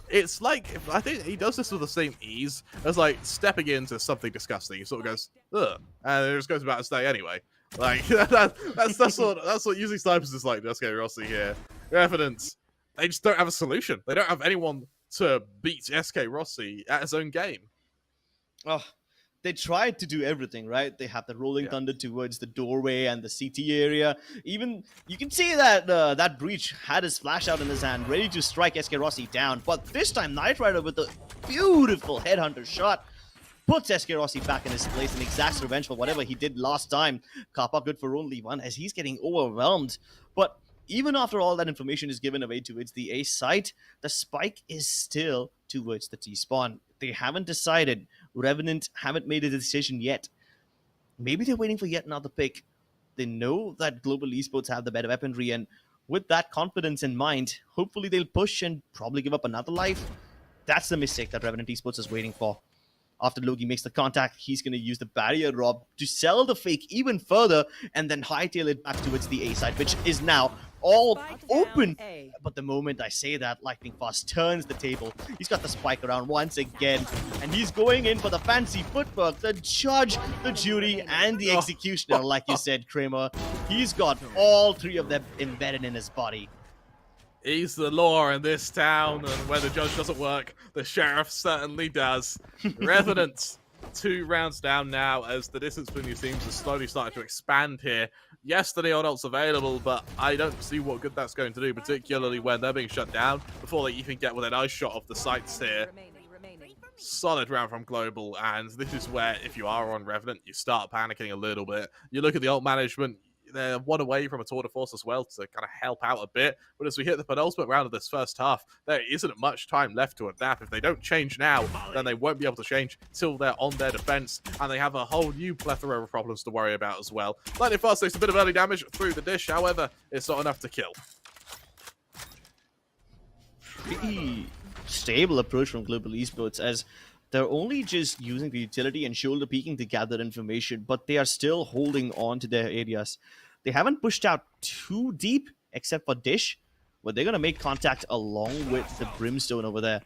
It's like, I think he does this with the same ease as like stepping into something disgusting. He sort of goes, ugh, and it just goes about his day anyway. Like that's what using snipers is like. SK Rossi here. Revenant, they just don't have a solution. They don't have anyone to beat SK Rossi at his own game. Oh, they tried to do everything, right? They have the Rolling Thunder towards the doorway and the CT area. Even, you can see that that Breach had his flash out in his hand, ready to strike SK Rossi down. But this time, Knight Rider with a beautiful headhunter shot puts SK Rossi back in his place and exacts revenge for whatever he did last time. Kappa good for only 1 as he's getting overwhelmed. But even after all that information is given away towards the A site, the spike is still towards the T-spawn. They haven't decided. Revenant haven't made a decision yet. Maybe they're waiting for yet another pick. They know that Global Esports have the better weaponry, and with that confidence in mind, hopefully they'll push and probably give up another life. That's the mistake that Revenant Esports is waiting for. After Loki makes the contact, he's going to use the barrier rob to sell the fake even further and then hightail it back towards the A side, which is now all open. But the moment I say that, Lightning Fast turns the table. He's got the spike around once again, and he's going in for the fancy footwork. The judge, the jury, and the executioner, like you said, Kramer. He's got all 3 of them embedded in his body. He's the law in this town, and when the judge doesn't work, the sheriff certainly does. Revenant, 2 rounds down now as the distance between these teams is slowly starting to expand here. Yes, the Neon ult's available, but I don't see what good that's going to do, particularly when they're being shut down before they even get with a nice shot of the sights here. Solid round from Global, and this is where, if you are on Revenant, you start panicking a little bit. You look at the ult management, they're 1 away from a tour de force as well to kind of help out a bit. But as we hit the penultimate round of this first half, there isn't much time left to adapt. If they don't change now, then they won't be able to change till they're on their defense, and they have a whole new plethora of problems to worry about as well. Lightning Fast takes a bit of early damage through the dish, however, it's not enough to kill. Pretty stable approach from Global Esports, as they're only just using the utility and shoulder peeking to gather information, but they are still holding on to their areas. They haven't pushed out too deep, except for Dish, but they're going to make contact along with the Brimstone over there.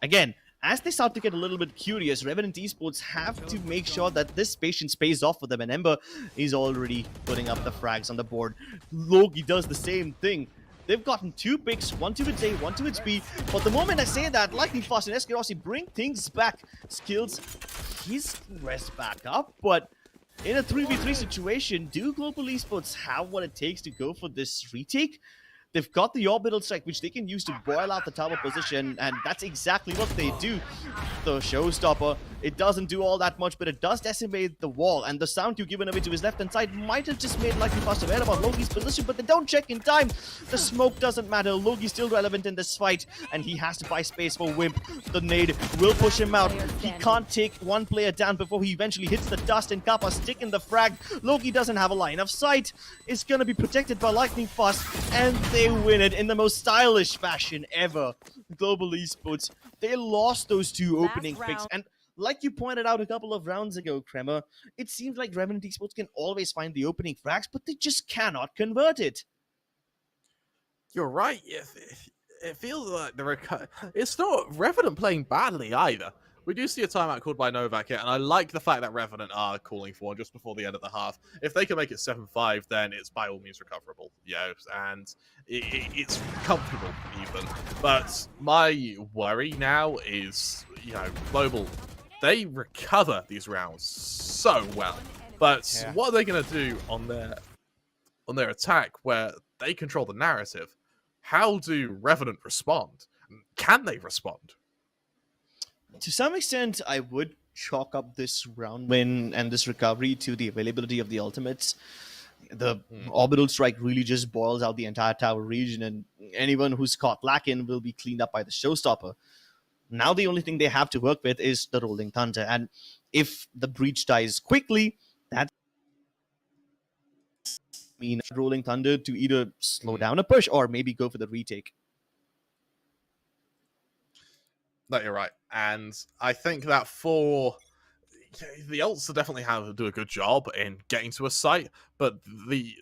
Again, as they start to get a little bit curious, Revenant Esports have to make sure that this patience pays off for them, and Ember is already putting up the frags on the board. Logi does the same thing. They've gotten 2 picks, one to its A, one to its B, but the moment I say that, Lightning Fast and SCS bring things back. Skills, he's rest back up, but in a 3v3 situation, do Global Esports have what it takes to go for this retake? They've got the orbital strike, which they can use to boil out the tower position, and that's exactly what they do. The showstopper, it doesn't do all that much, but it does decimate the wall, and the sound you given away to his left-hand side might have just made Lightning Fast aware about Logi's position, but they don't check in time. The smoke doesn't matter. Logi's still relevant in this fight, and he has to buy space for Wimp. The nade will push him out. He can't take one player down before he eventually hits the dust, and Kappa sticking the frag. Logi doesn't have a line of sight. It's going to be protected by Lightning Fast, and they win it in the most stylish fashion ever. Global Esports, they lost those 2 opening picks, and like you pointed out a couple of rounds ago, Kremer, it seems like Revenant Esports can always find the opening frags, but they just cannot convert it. You're right. It feels like it's not Revenant playing badly either. We do see a timeout called by Novak here, and I like the fact that Revenant are calling for one just before the end of the half. If they can make it 7-5, then it's by all means recoverable, and it's comfortable even. But my worry now is, Global, they recover these rounds so well, but what are they going to do on their attack where they control the narrative? How do Revenant respond? Can they respond? To some extent, I would chalk up this round win and this recovery to the availability of the ultimates. The orbital strike really just boils out the entire tower region, and anyone who's caught lacking will be cleaned up by the showstopper. Now the only thing they have to work with is the Rolling Thunder, and if the breach dies quickly, that means Rolling Thunder to either slow down a push or maybe go for the retake. No, you're right. And I think that for the ults definitely have to do a good job in getting to a site, but the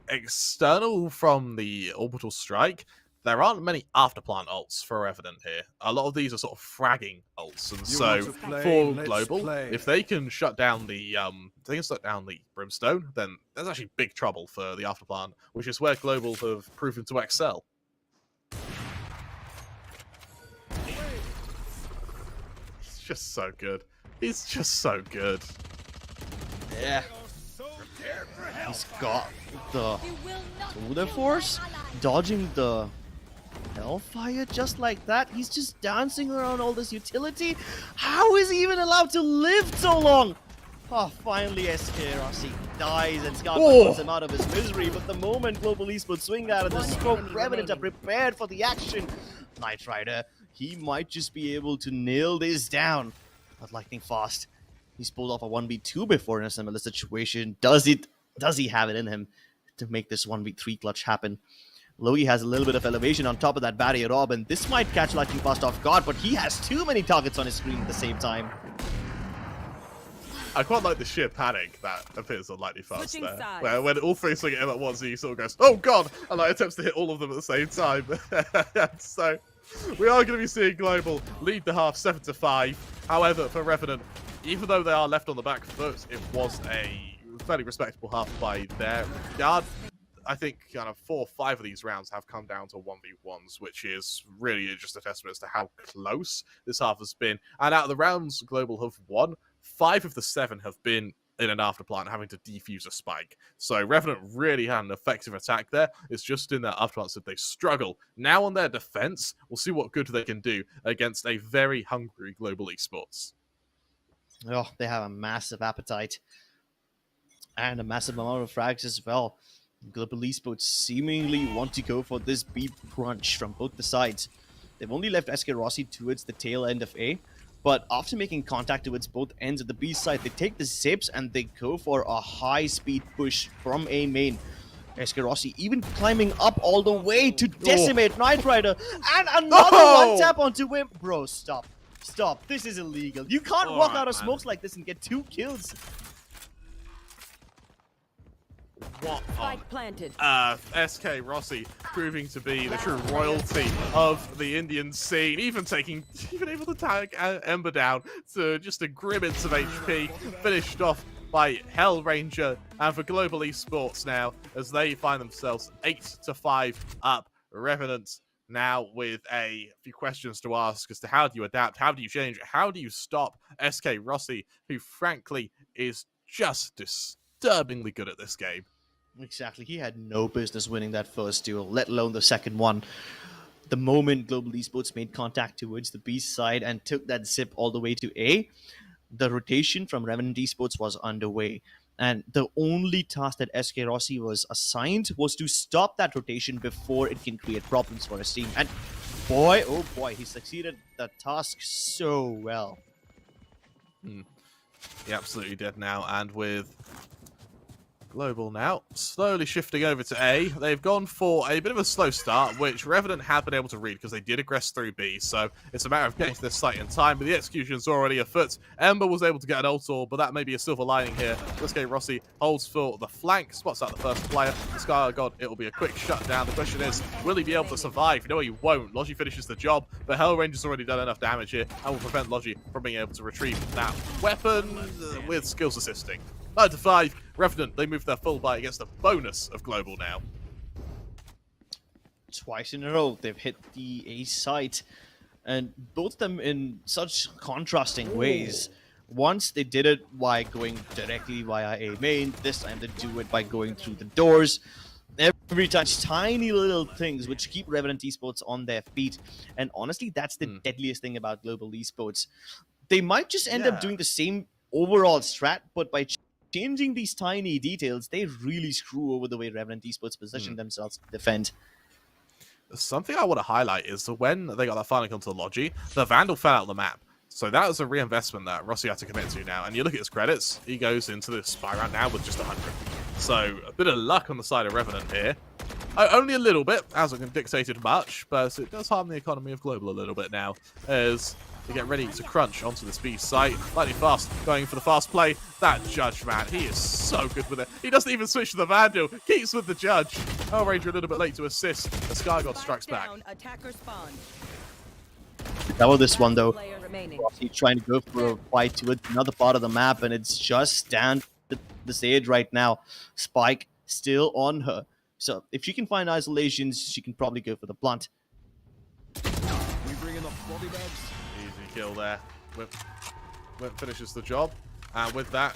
external from the orbital strike, there aren't many afterplant ults for Revenant here. A lot of these are sort of fragging ults, and so for Global, if they can shut down the Brimstone, then there's actually big trouble for the afterplant, which is where Global have proven to excel. Just so good. He's just so good. Yeah. He's got the Solar Force, dodging the Hellfire just like that. He's just dancing around all this utility. How is he even allowed to live so long? Oh, finally Skyesports dies and Skyesports puts him out of his misery, but the moment Global Esports swing out of the smoke, Revenant are prepared for the action. Knight Rider, he might just be able to nail this down. But Lightning Fast, he's pulled off a 1v2 before in a similar situation. Does he have it in him to make this 1v3 clutch happen? Logi has a little bit of elevation on top of that barrier orb, and this might catch Lightning Fast off guard, but he has too many targets on his screen at the same time. I quite like the sheer panic that appears on Lightning Fast there. Where when all 3 swing at him at once, he sort of goes, "Oh god!" and attempts to hit all of them at the same time. So, we are going to be seeing Global lead the half 7-5. However, for Revenant, even though they are left on the back foot, it was a fairly respectable half by their regard. I think kind of 4 or 5 of these rounds have come down to 1v1s, which is really just a testament as to how close this half has been. And out of the rounds Global have won, 5 of the 7 have been in an afterplant, having to defuse a spike. So Revenant really had an effective attack there. It's just in their afterplants that they struggle. Now on their defense, we'll see what good they can do against a very hungry Global Esports. Oh, they have a massive appetite and a massive amount of frags as well. Global Esports seemingly want to go for this B crunch from both the sides. They've only left Skyesports towards the tail end of A, but after making contact towards both ends of the B side, they take the zips and they go for a high-speed push from A main. Skyesports even climbing up all the way to decimate Knight Rider, and another one tap onto him. Bro, stop. Stop. This is illegal. You can't walk out of smokes like this and get 2 kills. what Spike planted. SK Rossi proving to be the true royalty of the Indian scene, even able to tag Ember down to just a grimace of HP, finished off by Hell Ranger, and for Global Esports now, as they find themselves 8-5 up. Revenant now with a few questions to ask as to how do you adapt, how do you change, how do you stop SK Rossi, who frankly is just disturbingly good at this game. Exactly. He had no business winning that first duel, let alone the second one. The moment Global Esports made contact towards the B side and took that zip all the way to A, the rotation from Revenant Esports was underway. And the only task that SK Rossi was assigned was to stop that rotation before it can create problems for his team. And boy, oh boy, he succeeded that task so well. He absolutely did now, and with Global now slowly shifting over to A, they've gone for a bit of a slow start, which Revenant have been able to read because they did aggress through B, so it's a matter of getting to this site in time, but the execution's already afoot. Ember was able to get an ult all, but that may be a silver lining here. SK Rossi holds for the flank, spots out the first player. The Sky God, it will be a quick shutdown. The question is, will he be able to survive? No, he won't. Logi finishes the job, but Hell Ranger's already done enough damage here and will prevent Logi from being able to retrieve that weapon with skills assisting. 9-5, Revenant, they move their full buy against the bonus of Global now. Twice in a row, they've hit the A site, and both of them in such contrasting ways. Once they did it by going directly via A main, this time they do it by going through the doors. Every time, tiny little things which keep Revenant Esports on their feet, and honestly, that's the deadliest thing about Global Esports. They might just end up doing the same overall strat, but by changing these tiny details, they really screw over the way Revenant Esports position themselves to defend. Something I want to highlight is that when they got that final kill to the Logi, the Vandal fell out of the map. So that was a reinvestment that Rossi had to commit to now. And you look at his credits, he goes into the spy round now with just 100. So a bit of luck on the side of Revenant here. Only a little bit, hasn't dictated much, but it does harm the economy of Global a little bit now, as they get ready to crunch onto the speed site. Lightning Fast going for the fast play. That Judge, man, he is so good with it. He doesn't even switch to the Vandal, keeps with the Judge. Hell Ranger a little bit late to assist. The Sky God strikes back. Attacker spawn. That was this one though. Player remaining. He's trying to go for a fight towards another part of the map, and it's just down to the stage right now. Spike still on her. So if she can find isolations, she can probably go for the blunt. We bring in the body bags. Easy kill there. Whip finishes the job. And with that,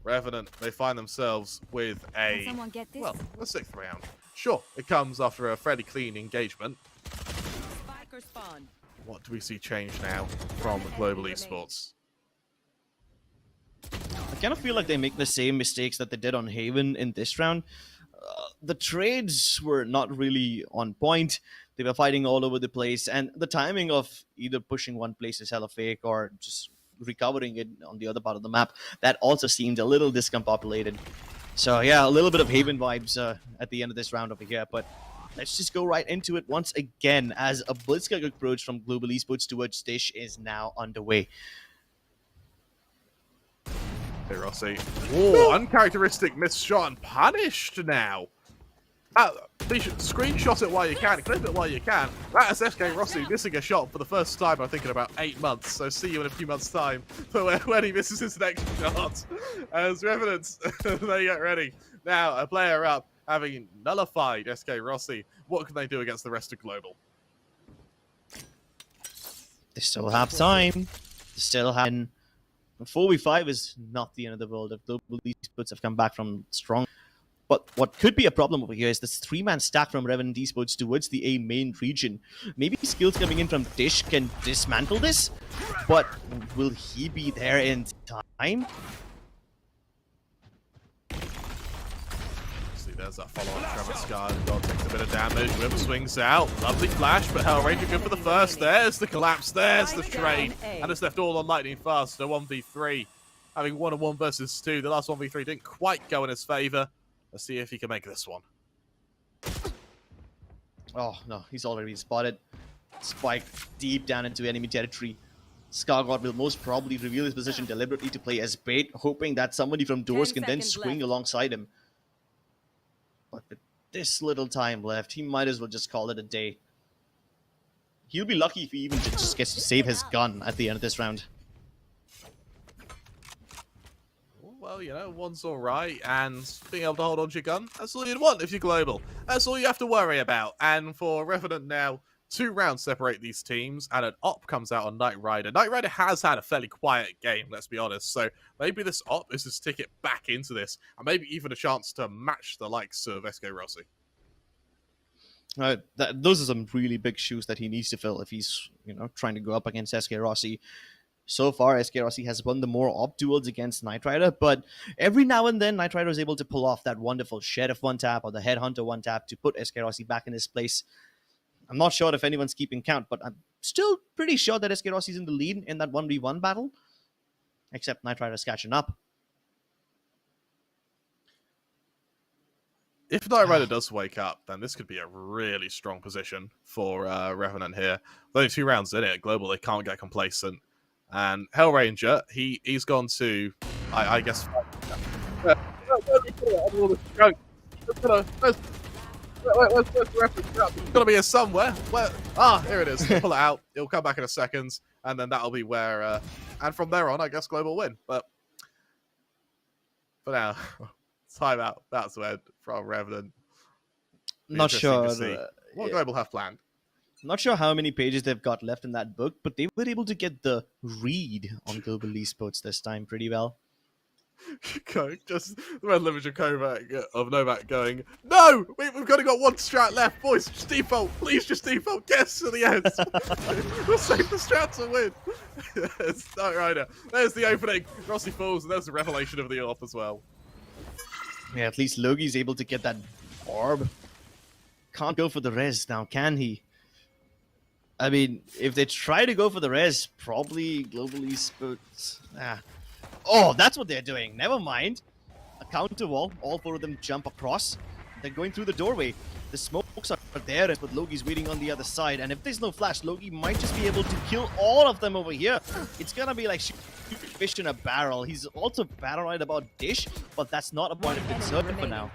Revenant, they find themselves with a, Someone get this? well, a 6th round. Sure, it comes after a fairly clean engagement. Spiker spawn. What do we see change now from Global Esports? I kind of feel like they make the same mistakes that they did on Haven in this round. The trades were not really on point. They were fighting all over the place, and the timing of either pushing one place is hella fake or just recovering it on the other part of the map, that also seemed a little discombobulated. So yeah, a little bit of Haven vibes at the end of this round over here, but let's just go right into it once again as a Blitzkrieg approach from Global Esports towards Dish is now underway. Hey, Rossi. Oh, uncharacteristic miss shot and punished now. Please screenshot it while you can, clip it while you can. That is SK Rossi missing a shot for the first time, I think, in about 8 months. So see you in a few months' time for when he misses his next shot. As Revenant, they get ready. Now, a player up, having nullified SK Rossi. What can they do against the rest of Global? They still have time. They still have... 4v5 is not the end of the world if Global Esports have come back from strong. But what could be a problem over here is this 3-man stack from Revenant Esports towards the A main region. Maybe skills coming in from Dish can dismantle this, but will he be there in time? See, there's that follow-on Tremor Scar. God takes a bit of damage. Whip swings out. Lovely flash, but Hell Ranger good for the first. There's the collapse. There's the trade. And it's left all on Lightning Fast. A 1v3. Having 1-on-1 versus 2. The last 1v3 didn't quite go in his favor. Let's see if he can make this one. Oh, no, he's already spotted. Spike deep down into enemy territory. Skargod will most probably reveal his position deliberately to play as bait, hoping that somebody from doors 10 can then seconds swing left. alongside him. this little time left, he might as well just call it a day. He'll be lucky if he even just gets to save his gun at the end of this round. Well, you know, one's alright, and being able to hold on to your gun, that's all you'd want if you're global. That's all you have to worry about. And for Revenant now, 2 rounds separate these teams, and an op comes out on Knight Rider. Knight Rider has had a fairly quiet game, let's be honest, so maybe this op is his ticket back into this, and maybe even a chance to match the likes of SK Rossi. Those are some really big shoes that he needs to fill if he's, you know, trying to go up against SK Rossi. So far, SK Rossi has won the more op duels against Knight Rider, but every now and then, Knight Rider is able to pull off that wonderful Sheriff one-tap or the Headhunter one-tap to put SK Rossi back in his place. I'm not sure if anyone's keeping count, but I'm still pretty sure that SK Rossi is in the lead in that 1v1 battle, except Knight Rider's catching up. If Knight Rider does wake up, then this could be a really strong position for Revenant here. With only 2 rounds in it, global, they can't get complacent. And Hellranger, he's gone to, I guess. Where's the reference? It's got to be here somewhere. Where? Ah, here it is. Pull it out. It'll come back in a second, and then that'll be where. And from there on, I guess global win. But for now, timeout. That's where from Revenant. Not sure what global have planned. Not sure how many pages they've got left in that book, but they were able to get the read on Global Esports this time pretty well. Just the Red Limit of Novak going, no! We've got 1 strat left, boys. Just default. Please just default. Get us to the end. We'll save the strat to win. It's Knight Rider. There's the opening. Rossi falls, and there's the revelation of the AWP as well. Yeah, at least Logi's able to get that orb. Can't go for the res now, can he? I mean, if they try to go for the res, probably Global Esports. Oh, that's what they're doing. Never mind. A counter wall. All 4 of them jump across. They're going through the doorway. The smokes are there, but Logi's waiting on the other side. And if there's no flash, Logi might just be able to kill all of them over here. It's gonna be like shooting fish in a barrel. He's also paranoid about Dish, but that's not a point of concern for now.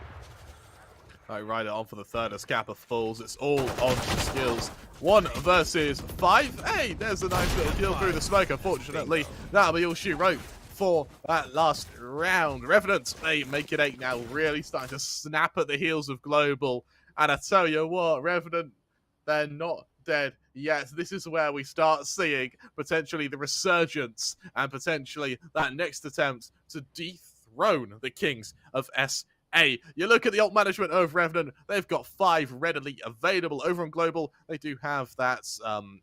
Knight Rider on for the third as Kappa falls. It's all on skills. 1 versus 5. Hey, there's a nice little kill through the smoke. Unfortunately, that'll be all she wrote for that last round. Revenant, they make it 8 now, really starting to snap at the heels of Global. And I tell you what, Revenant, they're not dead yet. This is where we start seeing potentially the resurgence and potentially that next attempt to dethrone the kings of SCS. You look at the ult management of Revenant, they've got 5 readily available. Over on Global, they do have that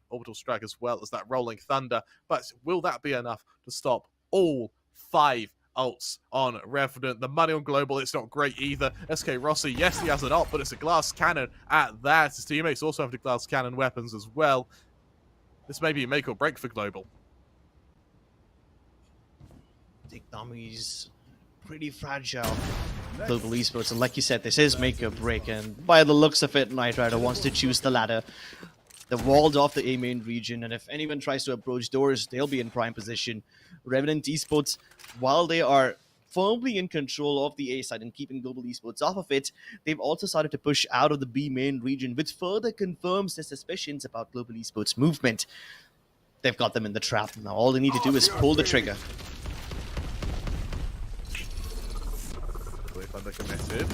Orbital Strike as well as that Rolling Thunder, but will that be enough to stop all 5 ults on Revenant? The money on Global, it's not great either. SK Rossi, yes, he has an ult, but it's a glass cannon at that. His teammates also have the glass cannon weapons as well. This may be a make or break for Global. Take dummies. Pretty fragile. Global Esports, and like you said, this is make or break, and by the looks of it, Knight Rider wants to choose the latter. They're walled off the A main region, and if anyone tries to approach doors, they'll be in prime position. Revenant Esports, while they are firmly in control of the A side and keeping Global Esports off of it, they've also started to push out of the B main region, which further confirms their suspicions about Global Esports movement. They've got them in the trap. Now all they need to do is pull the trigger. Committed.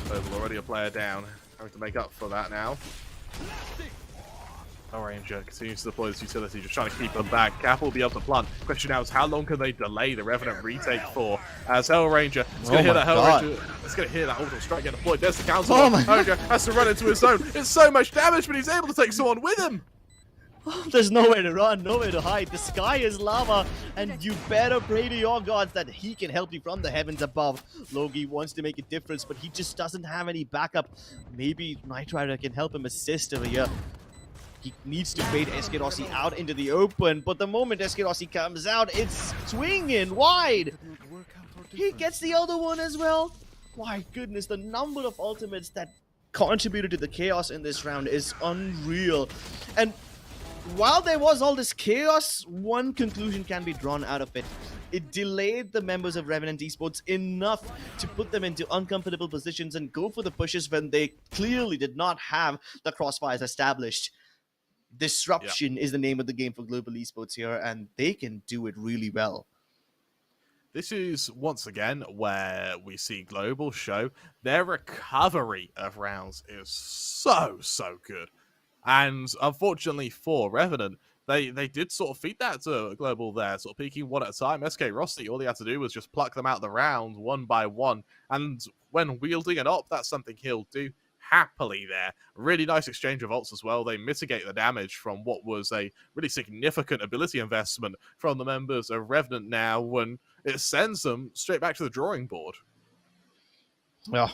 Global already a player down. Having to make up for that now. Ranger continues to deploy this utility, just trying to keep them back. Cap will be able to plant. Question now is how long can they delay the Revenant retake for? As Hellranger is going to hear that Hellranger. It's going to hear that orbital strike get deployed. There's the council. Hellranger has to run into his zone. It's so much damage, but he's able to take someone with him. There's nowhere to run, nowhere to hide. The sky is lava, and you better pray to your gods that he can help you from the heavens above. Logi wants to make a difference, but he just doesn't have any backup. Maybe Knight Rider can help him assist over here. He needs to bait SK Rossi out into the open, but the moment SK Rossi comes out, it's swinging wide. He gets the other one as well. My goodness, the number of ultimates that contributed to the chaos in this round is unreal. And while there was all this chaos, one conclusion can be drawn out of it. It delayed the members of Revenant Esports enough to put them into uncomfortable positions and go for the pushes when they clearly did not have the crossfires established. Disruption is the name of the game for Global Esports here, and they can do it really well. This is, once again, where we see Global show their recovery of rounds is so good. And unfortunately for Revenant, they did sort of feed that to Global there, sort of peeking one at a time. SK Rossi, all he had to do was just pluck them out the round one by one. And when wielding an op, that's something he'll do happily there. Really nice exchange of ults as well. They mitigate the damage from what was a really significant ability investment from the members of Revenant now, when it sends them straight back to the drawing board. Well,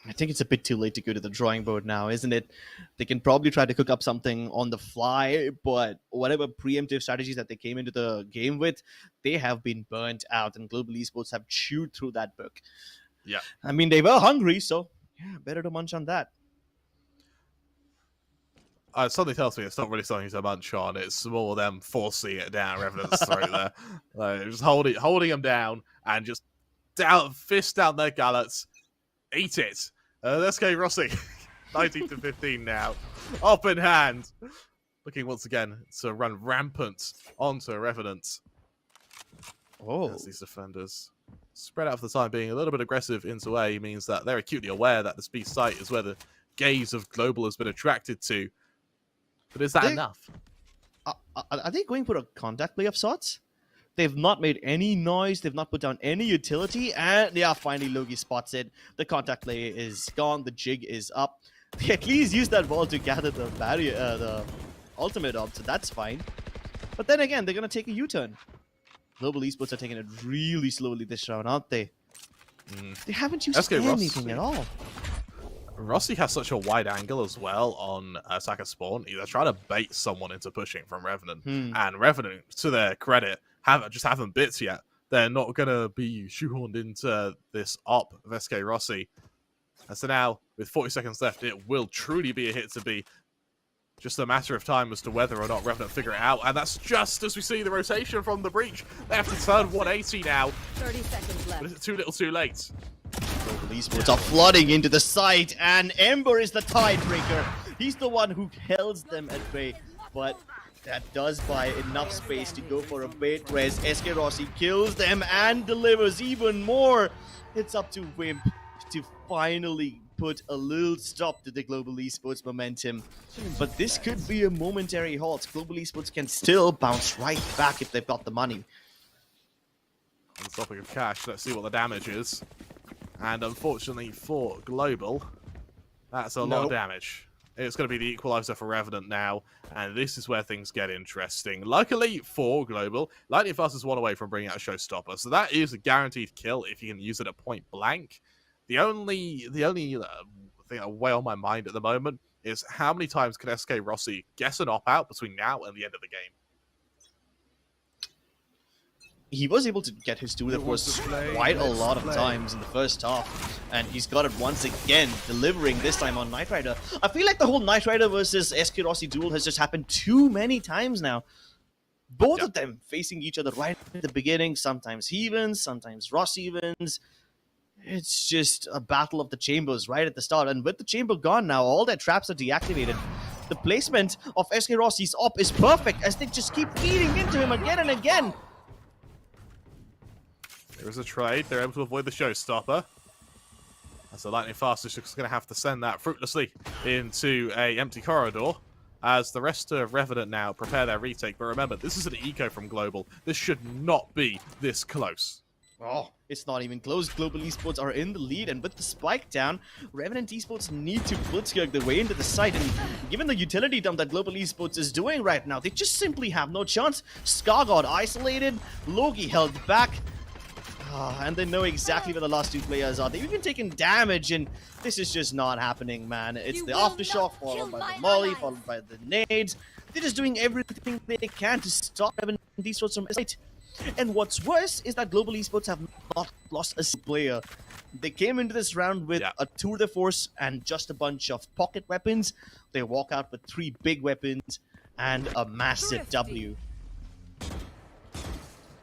I think it's a bit too late to go to the drawing board now, isn't it? They can probably try to cook up something on the fly, but whatever preemptive strategies that they came into the game with, they have been burnt out, and Global Esports have chewed through that book. Yeah. I mean, they were hungry, so yeah, better to munch on that. Something tells me it's not really something to munch on. It's more them forcing it down Revenant's throat there. Just holding them down and just fist down their gullets. Eat it. SK Rossi, 19-15 now. Up in hand. Looking once again to run rampant onto Revenant. Oh. As these defenders spread out for the time being. A little bit aggressive into A means that they're acutely aware that this B site is where the gaze of Global has been attracted to. But is that enough? Are they going for a contact play of sorts? They've not made any noise. They've not put down any utility. And yeah, finally Logi spots it. The contact play is gone. The jig is up. They at least use that ball to gather the barrier, the ultimate up, so that's fine. But then again, they're going to take a U-turn. Global Esports are taking it really slowly this round, aren't they? They haven't used anything at all. Rossi has such a wide angle as well on Saka spawn. They're trying to bait someone into pushing from Revenant. And Revenant, to their credit, haven't bits yet. They're not going to be shoehorned into this op of SK Rossi. And so now, with 40 seconds left, it will truly be a hit to be. Just a matter of time as to whether or not Revenant figure it out. And that's just as we see the rotation from the breach. They have to turn 180 now. 30 seconds left. But is it too little too late? Global Esports are flooding into the site, and Ember is the tiebreaker. He's the one who held them at bay, but that does buy enough space to go for a bait, whereas SK Rossi kills them and delivers even more. It's up to Wimp to finally put a little stop to the Global Esports momentum. But this could be a momentary halt. Global Esports can still bounce right back if they've got the money. On the topic of cash, let's see what the damage is. And unfortunately for Global, that's a lot of damage. It's going to be the equalizer for Revenant now, and this is where things get interesting. Luckily for Global, Lightning Fast is one away from bringing out a showstopper, so that is a guaranteed kill if you can use it at point blank. The only thing that weigh on my mind at the moment is how many times can SK Rossi guess an op out between now and the end of the game. He was able to get his two that was quite a lot of times in the first half, and he's got it once again, delivering this time on Knight Rider. I feel like the whole Knight Rider versus SK Rossi duel has just happened too many times now. Both of them facing each other right at the beginning. Sometimes he wins, sometimes Rossi wins. It's just a battle of the chambers right at the start, and with the chamber gone now, all their traps are deactivated. The placement of SK Rossi's op is perfect as they just keep feeding into him again and again. There's a trade. They're able to avoid the showstopper. As the Lightning Fast is just going to have to send that fruitlessly into a empty corridor. As the rest of Revenant now prepare their retake. But remember, this is an eco from Global. This should not be this close. Oh, it's not even close. Global Esports are in the lead, and with the spike down, Revenant Esports need to blitzkrieg their way into the site. And given the utility dump that Global Esports is doing right now, they just simply have no chance. Scar got isolated, Logi held back. And they know exactly where the last two players are. They've even taken damage, and this is just not happening, man. It's the aftershock, followed by the molly, followed by the nades. They're just doing everything they can to stop Revenant Esports from escape. And what's worse is that Global Esports have not lost a single player. They came into this round with a tour de force and just a bunch of pocket weapons. They walk out with 3 big weapons and a massive W.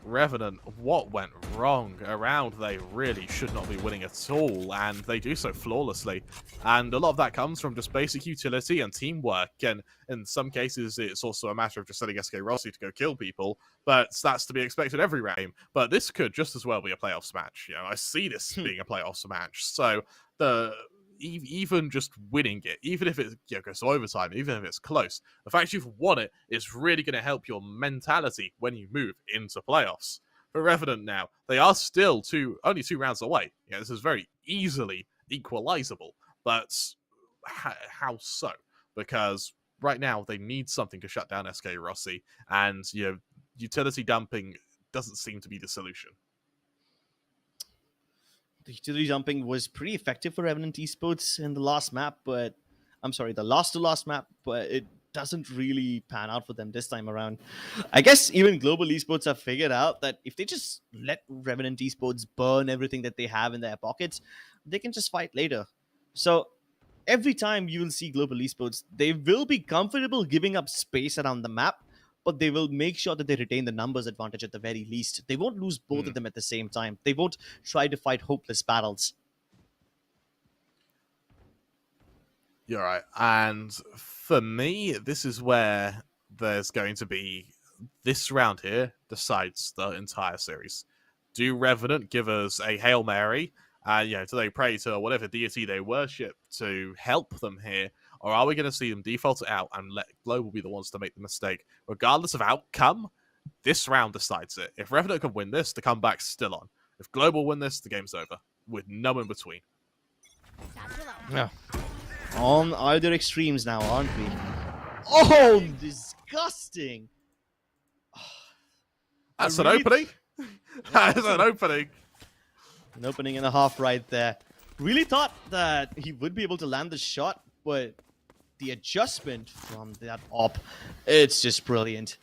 Revenant, what went wrong? A round they really should not be winning at all, and they do so flawlessly. And a lot of that comes from just basic utility and teamwork, and in some cases it's also a matter of just setting SK Rossi to go kill people, but that's to be expected every round. But this could just as well be a playoffs match. You know, I see this being a playoffs match, so even just winning it, even if it goes to overtime, even if it's close, the fact you've won it is really going to help your mentality when you move into playoffs. For Revenant now, they are still only 2 rounds away. You know, this is very easily equalizable, but how so? Because right now they need something to shut down SK Rossi, and utility dumping doesn't seem to be the solution. The utility jumping was pretty effective for Revenant Esports in the last map, but the last to last map, but it doesn't really pan out for them this time around. I guess even Global Esports have figured out that if they just let Revenant Esports burn everything that they have in their pockets, they can just fight later. So every time you will see Global Esports, they will be comfortable giving up space around the map, but they will make sure that they retain the numbers advantage at the very least. They won't lose both of them at the same time. They won't try to fight hopeless battles. You're right. And for me, this is where there's going to be... This round here decides the entire series. Do Revenant give us a Hail Mary? Do they pray to whatever deity they worship to help them here? Or are we going to see them default it out and let Global be the ones to make the mistake? Regardless of outcome, this round decides it. If Revenant can win this, the comeback's still on. If Global win this, the game's over. With no in between. Yeah. On either extremes now, aren't we? Oh, disgusting! That's an opening. That is an opening. An opening and a half right there. Really thought that he would be able to land the shot, but the adjustment from that op, it's just brilliant.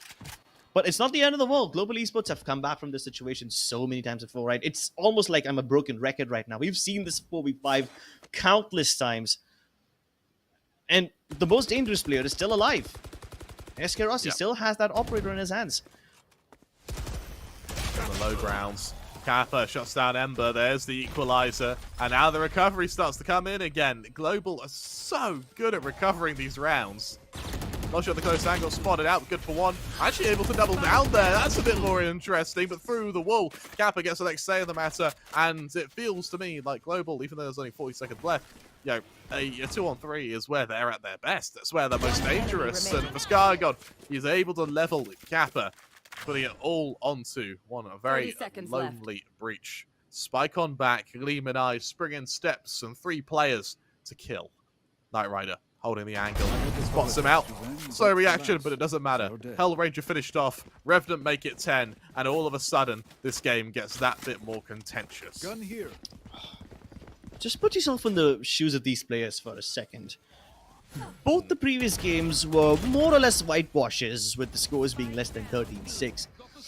But it's not the end of the world. Global Esports have come back from this situation so many times before, right? It's almost like I'm a broken record right now. We've seen this 4v5 countless times. And the most dangerous player is still alive. SK Rossi still has that operator in his hands. On the low grounds. Kappa shuts down Ember. There's the equalizer. And now the recovery starts to come in again. Global are so good at recovering these rounds. Not sure the close angle spotted out. Good for one. Actually able to double down there. That's a bit more interesting. But through the wall, Kappa gets the next say in the matter. And it feels to me like Global, even though there's only 40 seconds left, a 2-on-3 is where they're at their best. That's where they're most dangerous. And for Skygod, he's able to level Kappa, putting it all onto a very lonely breach. Spike on back, Gleam and Eye, spring in steps, and 3 players to kill. Knight Rider holding the angle, spots him out. Slow reaction, but it doesn't matter. Hellranger finished off, Revenant make it 10, and all of a sudden, this game gets that bit more contentious. Gun here. Just put yourself in the shoes of these players for a second. Both the previous games were more or less whitewashes, with the scores being less than 13-6.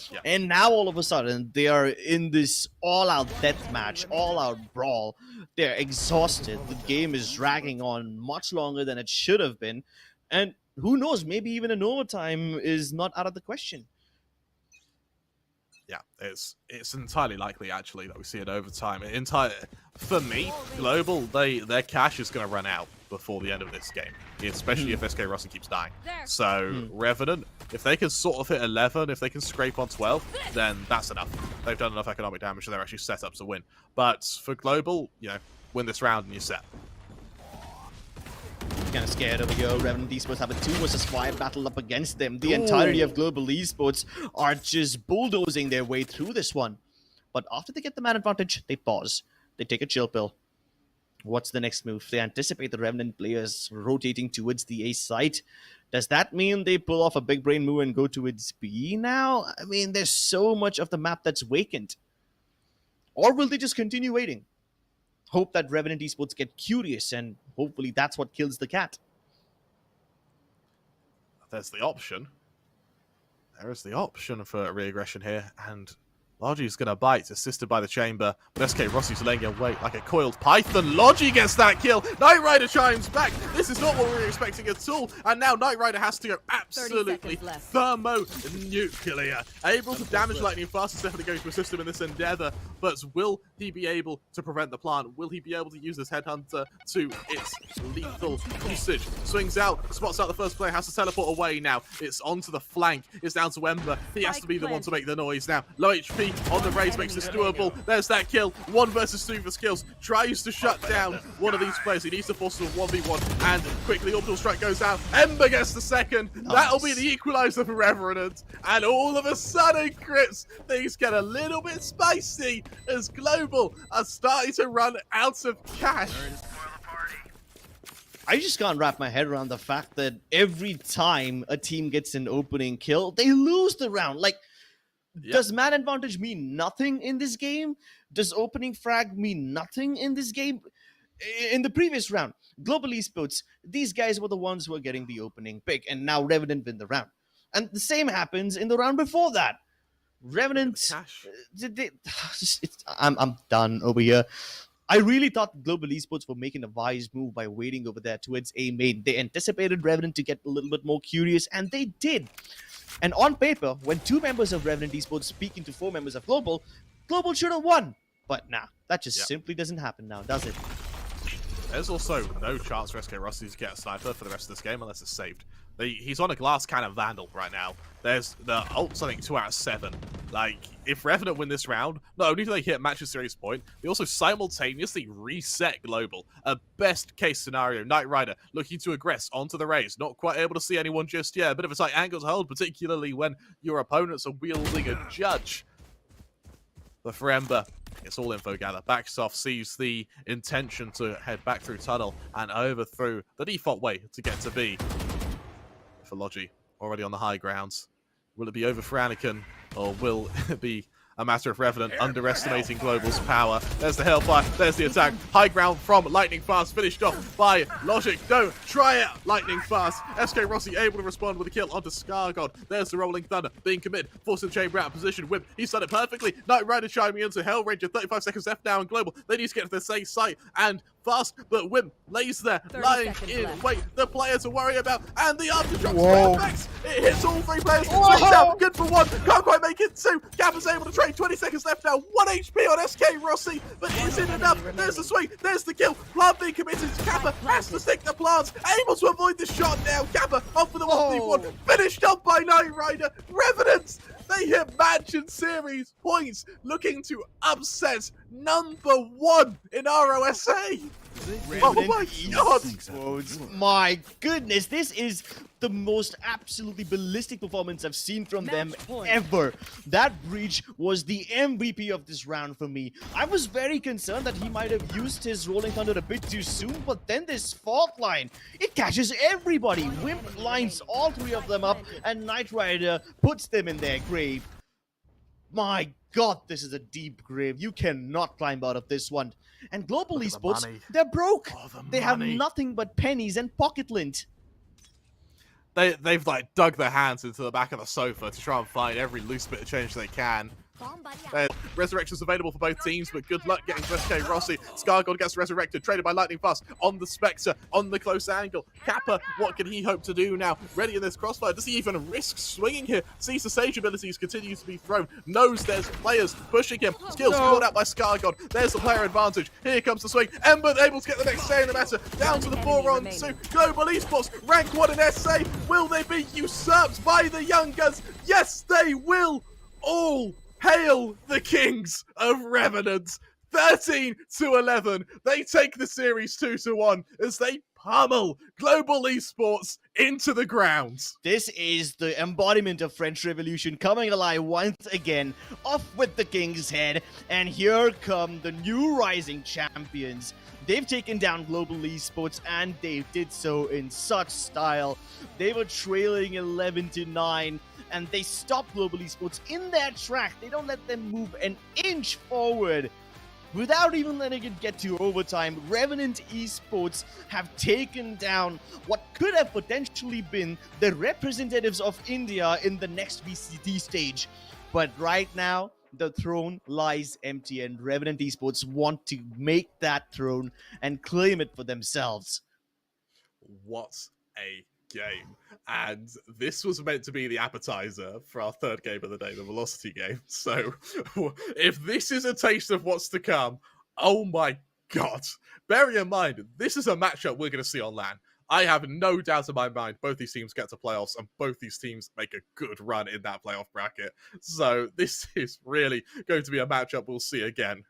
Yeah. And now all of a sudden, they are in this all-out deathmatch, all-out brawl. They're exhausted. The game is dragging on much longer than it should have been. And who knows, maybe even an overtime is not out of the question. Yeah, it's entirely likely, actually, that we see an overtime. For me, Global, their cash is going to run out before the end of this game, especially if SK Rossi keeps dying. So, Revenant, if they can sort of hit 11, if they can scrape on 12, then that's enough. They've done enough economic damage, so they're actually set up to win. But for Global, win this round and you're set. Kind of scared over here. Revenant Esports have a 2 versus 5 battle up against them. The entirety of Global Esports are just bulldozing their way through this one. But after they get the man advantage, they pause. They take a chill pill. What's the next move? They anticipate the Revenant players rotating towards the A site. Does that mean they pull off a big brain move and go towards B now? I mean, there's so much of the map that's vacant. Or will they just continue waiting? Hope that Revenant Esports get curious, and hopefully that's what kills the cat. There's the option. There is the option for reaggression here, and Logi's going to bite, assisted by the chamber, but SK Rossi's laying in wait like a coiled python. Logi gets that kill. Knight Rider chimes back. This is not what we were expecting at all. And now Knight Rider has to go absolutely thermonuclear. Able to damage lightning fast is definitely going to assist him in this endeavor, but will he be able to prevent the plant? Will he be able to use this headhunter to its lethal usage? Swings out, spots out the first player, has to teleport away now. It's onto the flank. It's down to Ember. He has to be the one to make the noise now. Low HP on the raise makes this doable. There's that kill. 1 versus 2 for skills. Tries to shut down one of these players. He needs to force a 1v1 and quickly orbital strike goes out. Ember gets the second. Nice. That'll be the equalizer for Revenant. And all of a sudden, Crips, things get a little bit spicy as Global are starting to run out of cash. I just can't wrap my head around the fact that every time a team gets an opening kill, they lose the round. Like, does man advantage mean nothing in this game? Does opening frag mean nothing in this game? In the previous round, Global Esports, these guys were the ones who were getting the opening pick, and now Revenant win the round. And the same happens in the round before that. Revenant, I'm done over here. I really thought Global Esports were making a wise move by waiting over there towards A main. They anticipated Revenant to get a little bit more curious, and they did. And on paper, when 2 members of Revenant Esports speaking to 4 members of Global, Global should have won. But nah, that just simply doesn't happen now, does it? There's also no chance for SK Rossi to get a sniper for the rest of this game unless it's saved. He's on a glass cannon Vandal right now. There's the ult's, I think, 2 out of 7. Like, if Revenant win this round, not only do they hit match of series point, they also simultaneously reset Global. A best case scenario, Knight Rider looking to aggress onto the raise, not quite able to see anyone just yet. A bit of a tight angle to hold, particularly when your opponents are wielding a judge. But for Ember, it's all info gather. Backs off, sees the intention to head back through tunnel and over through the default way to get to B. For Logi, already on the high grounds. Will it be over for Anakin, or will it be a matter of Revenant underestimating Global's power? There's the Hellfire, there's the attack. High ground from Lightning Fast, finished off by Logic. Don't try it, Lightning Fast. SK Rossi able to respond with a kill onto ScarGod. There's the Rolling Thunder, being committed, forcing the chamber out of position. Whip, he's done it perfectly. Knight Rider chiming into Hell Ranger, 35 seconds left now in Global. They need to get to the safe site, and Fast, but Wim lays there, lying in wait. The player to worry about, and the aftershock perfect. It hits all 3 players. Swings out, good for 1. Can't quite make it 2. Kappa's able to trade. 20 seconds left now. 1 HP on SK Rossi, but is it enough? There's the swing. There's the kill. Plant being committed. Kappa has to stick the plants. Able to avoid the shot now. Kappa off for the 1v1. Finished up by Knight Rider. Revenant. They hit match and series points, looking to upset #1 in ROSA. Oh my god! My goodness, this is the most absolutely ballistic performance I've seen from them ever. That breach was the MVP of this round for me. I was very concerned that he might have used his Rolling Thunder a bit too soon, but then this fault line, it catches everybody. Wimp lines all 3 of them up, and Knight Rider puts them in their grave. My god, this is a deep grave. You cannot climb out of this one. And Global Esports, they're broke. They have nothing but pennies and pocket lint. They've like dug their hands into the back of the sofa to try and find every loose bit of change they can. Resurrection's available for both teams, but good luck getting to SK Rossi. ScarGod gets resurrected, traded by Lightning Fast on the Spectre, on the close angle. Kappa, what can he hope to do now? Ready in this crossfire. Does he even risk swinging here? Sees the Sage abilities continue to be thrown. Knows there's players pushing him. Skills called out by ScarGod. There's the player advantage. Here comes the swing. Ember able to get the next say in the matter. Down to the 4-on-2. Global Esports, rank 1 in SA. Will they be usurped by the young guns? Yes, they will. All hail the kings of Revenant. 13-11. They take the series 2-1 as they pummel Global Esports into the ground. This is the embodiment of French Revolution coming alive once again. Off with the king's head. And here come the new rising champions. They've taken down Global Esports, and they did so in such style. They were trailing 11-9. And they stop Global Esports in their track. They don't let them move an inch forward. Without even letting it get to overtime, Revenant Esports have taken down what could have potentially been the representatives of India in the next VCT stage. But right now, the throne lies empty, and Revenant Esports want to make that throne and claim it for themselves. What a game. And this was meant to be the appetizer for our third game of the day, the Velocity game. So if this is a taste of what's to come, oh my god. Bearing in mind, this is a matchup we're going to see on LAN. I have no doubt in my mind both these teams get to playoffs and both these teams make a good run in that playoff bracket. So this is really going to be a matchup we'll see again.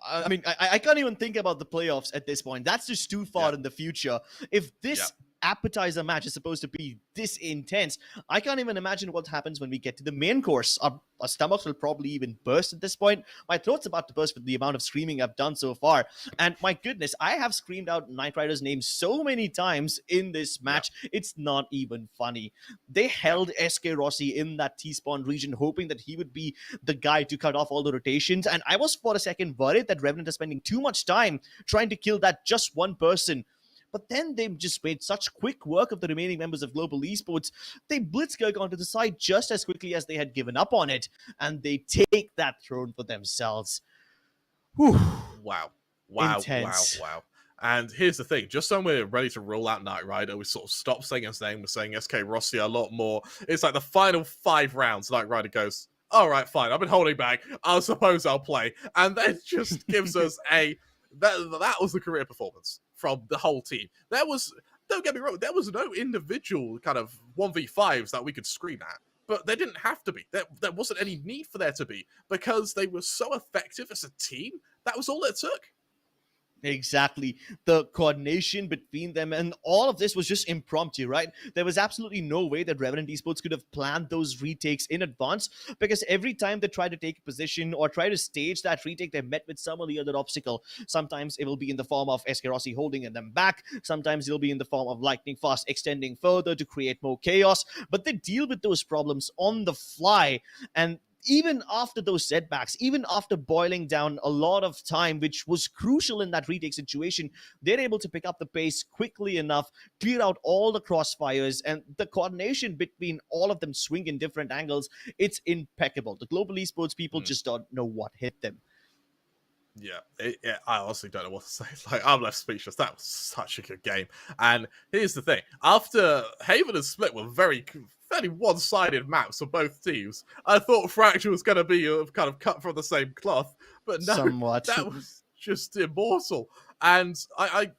I mean, I can't even think about the playoffs at this point. That's just too far in the future. If this appetizer match is supposed to be this intense, I can't even imagine what happens when we get to the main course. Our stomachs will probably even burst at this point. My throat's about to burst with the amount of screaming I've done so far. And my goodness, I have screamed out Knight Rider's name so many times in this match, it's not even funny. They held SK Rossi in that T-spawn region, hoping that he would be the guy to cut off all the rotations. And I was for a second worried that Revenant is spending too much time trying to kill that just one person. But then they just made such quick work of the remaining members of Global Esports. They blitzkrieg onto the side just as quickly as they had given up on it. And they take that throne for themselves. Whew. Wow. Intense. Wow. And here's the thing, just when we're ready to roll out Knight Rider, we sort of stop saying his name, we're saying SK Rossi a lot more. It's like the final 5 rounds, Knight Rider goes, all right, fine, I've been holding back, I suppose I'll play. And then just gives us that was the career performance from the whole team. Don't get me wrong, there was no individual kind of 1v5s that we could scream at. But there didn't have to be. There wasn't any need for there to be, because they were so effective as a team. That was all it took. Exactly. The coordination between them and all of this was just impromptu, right? There was absolutely no way that Revenant Esports could have planned those retakes in advance, because every time they try to take a position or try to stage that retake, they're met with some or the other obstacle. Sometimes it will be in the form of SK Rossi holding them back. Sometimes it'll be in the form of Lightning Fast extending further to create more chaos. But they deal with those problems on the fly. And even after those setbacks, even after boiling down a lot of time, which was crucial in that retake situation, they're able to pick up the pace quickly enough, clear out all the crossfires, and the coordination between all of them swing in different angles. It's impeccable. The Global Esports people just don't know what hit them. Yeah, I honestly don't know what to say. Like, I'm left speechless. That was such a good game. And here's the thing. After Haven and Split were fairly one-sided maps for both teams, I thought Fracture was going to be kind of cut from the same cloth. But no, Somewhat. That was just immortal. And I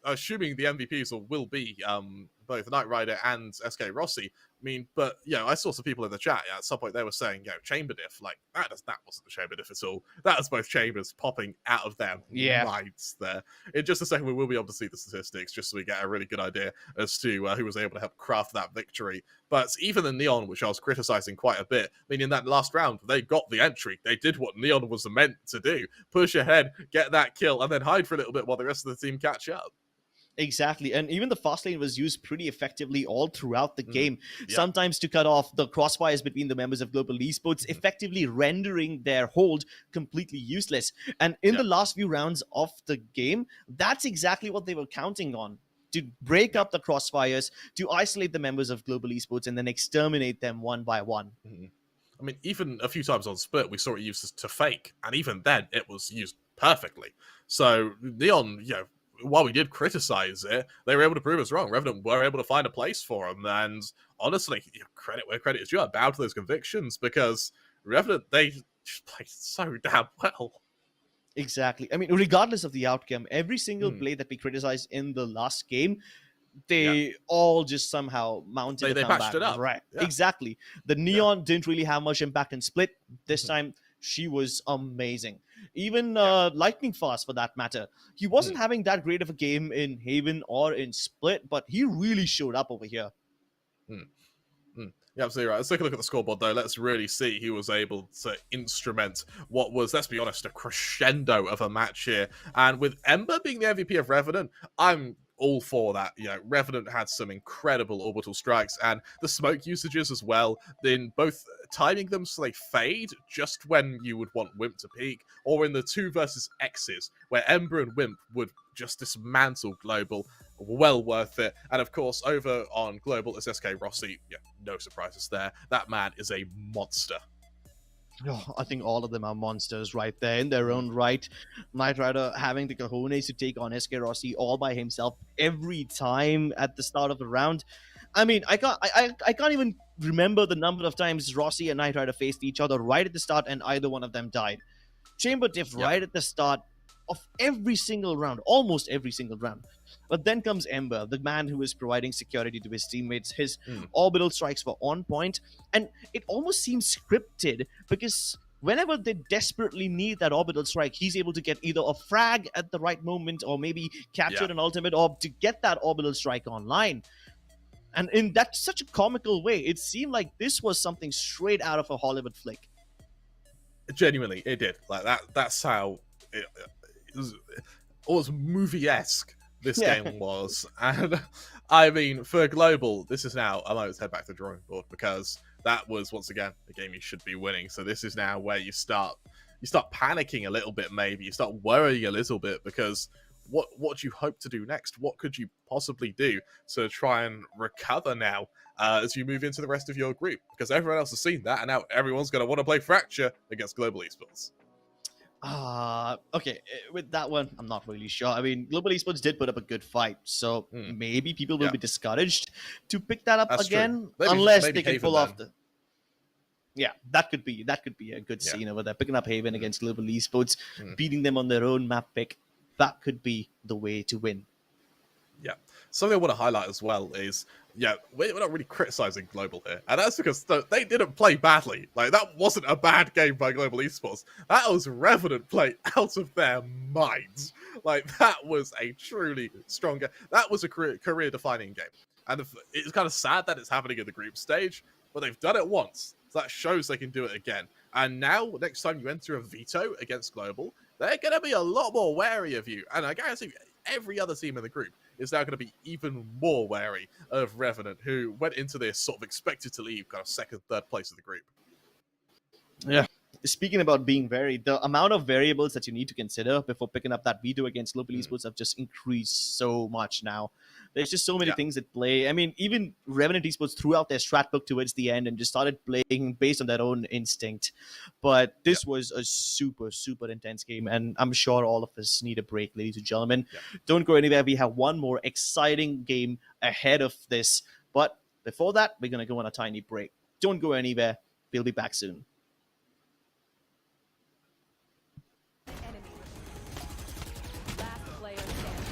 assuming the MVPs will be both Knight Rider and SK Rossi. I mean, but I saw some people in the chat at some point they were saying, chamber diff, like that wasn't the chamber diff at all. That was both chambers popping out of their minds there. In just a second, we will be able to see the statistics just so we get a really good idea as to who was able to help craft that victory. But even the Neon, which I was criticizing quite a bit, I mean, in that last round, they got the entry. They did what Neon was meant to do: push ahead, get that kill, and then hide for a little bit while the rest of the team catch up. Exactly. And even the fast lane was used pretty effectively all throughout the game. Sometimes to cut off the crossfires between the members of Global Esports, effectively rendering their hold completely useless. And in the last few rounds of the game, that's exactly what they were counting on. To break up the crossfires, to isolate the members of Global Esports, and then exterminate them one by one. I mean, even a few times on Split, we saw it used to fake. And even then, it was used perfectly. So Neon, while we did criticize it, they were able to prove us wrong. Revenant were able to find a place for them, and honestly, credit where credit is due. I bow to those convictions, because Revenant, they played so damn well. Exactly. I mean, regardless of the outcome, every single play that we criticized in the last game, they all just somehow mounted They patched it up. Right. Yeah. Exactly. The Neon didn't really have much impact in Split. This time, she was amazing. Even Lightning Fast, for that matter. He wasn't having that great of a game in Haven or in Split, but he really showed up over here. Yeah, absolutely right. Let's take a look at the scoreboard, though. Let's really see who was able to instrument what was, let's be honest, a crescendo of a match here. And with Ember being the MVP of Revenant, I'm all for that. Revenant had some incredible orbital strikes, and the smoke usages as well, in both timing them so they fade just when you would want Wimp to peak, or in the 2 versus X's, where Ember and Wimp would just dismantle Global. Well worth it. And of course, over on Global, it's SK Rossi. No surprises there. That man is a monster. Oh, I think all of them are monsters right there in their own right. Knight Rider having the cojones to take on SK Rossi all by himself every time at the start of the round. I mean, I can't even remember the number of times Rossi and Knight Rider faced each other right at the start and either one of them died. Chamber diff right at the start of every single round, almost every single round. But then comes Ember, the man who is providing security to his teammates. His orbital strikes were on point, and it almost seems scripted because whenever they desperately need that orbital strike, he's able to get either a frag at the right moment or maybe capture an ultimate orb to get that orbital strike online. And in that such a comical way, it seemed like this was something straight out of a Hollywood flick. Genuinely, it did. Like that's how it was almost movie-esque this game was. And I mean, for global, this is now, I might head back to the drawing board, because that was once again a game you should be winning. So this is now where you start panicking a little bit, maybe you start worrying a little bit, because what do you hope to do next? What could you possibly do to try and recover now as you move into the rest of your group? Because everyone else has seen that, and now everyone's going to want to play Fracture against Global Esports. Okay, with that one, I'm not really sure. I mean, Global Esports did put up a good fight, so maybe people will be discouraged to pick that up again, unless they can pull off the... Yeah, that could be a good scene over there. Picking up Haven against Global Esports, beating them on their own map pick. That could be the way to win. Yeah. Something I want to highlight as well is, we're not really criticizing Global here. And that's because they didn't play badly. Like, that wasn't a bad game by Global Esports. That was Revenant play out of their minds. Like, that was a truly strong game. That was a career-defining game. And it's kind of sad that it's happening in the group stage, but they've done it once. So that shows they can do it again. And now, next time you enter a veto against Global, they're going to be a lot more wary of you. And I guarantee every other team in the group is now going to be even more wary of Revenant, who went into this sort of expected to leave kind of second, third place of the group. Yeah. Speaking about being varied, the amount of variables that you need to consider before picking up that veto against Global Esports have just increased so much now. There's just so many things at play. I mean, even Revenant Esports threw out their strat book towards the end and just started playing based on their own instinct. But this was a super, super intense game, and I'm sure all of us need a break, ladies and gentlemen. Don't go anywhere. We have one more exciting game ahead of this. But before that, we're going to go on a tiny break. Don't go anywhere. We'll be back soon. Last player standing.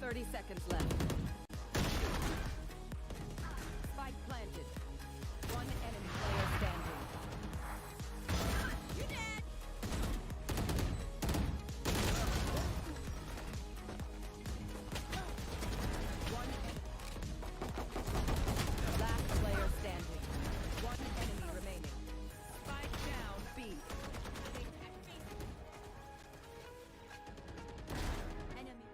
30 seconds left. Spike planted. One enemy player standing. You dead. Last player standing. One enemy remaining. Spike down B. Enemy.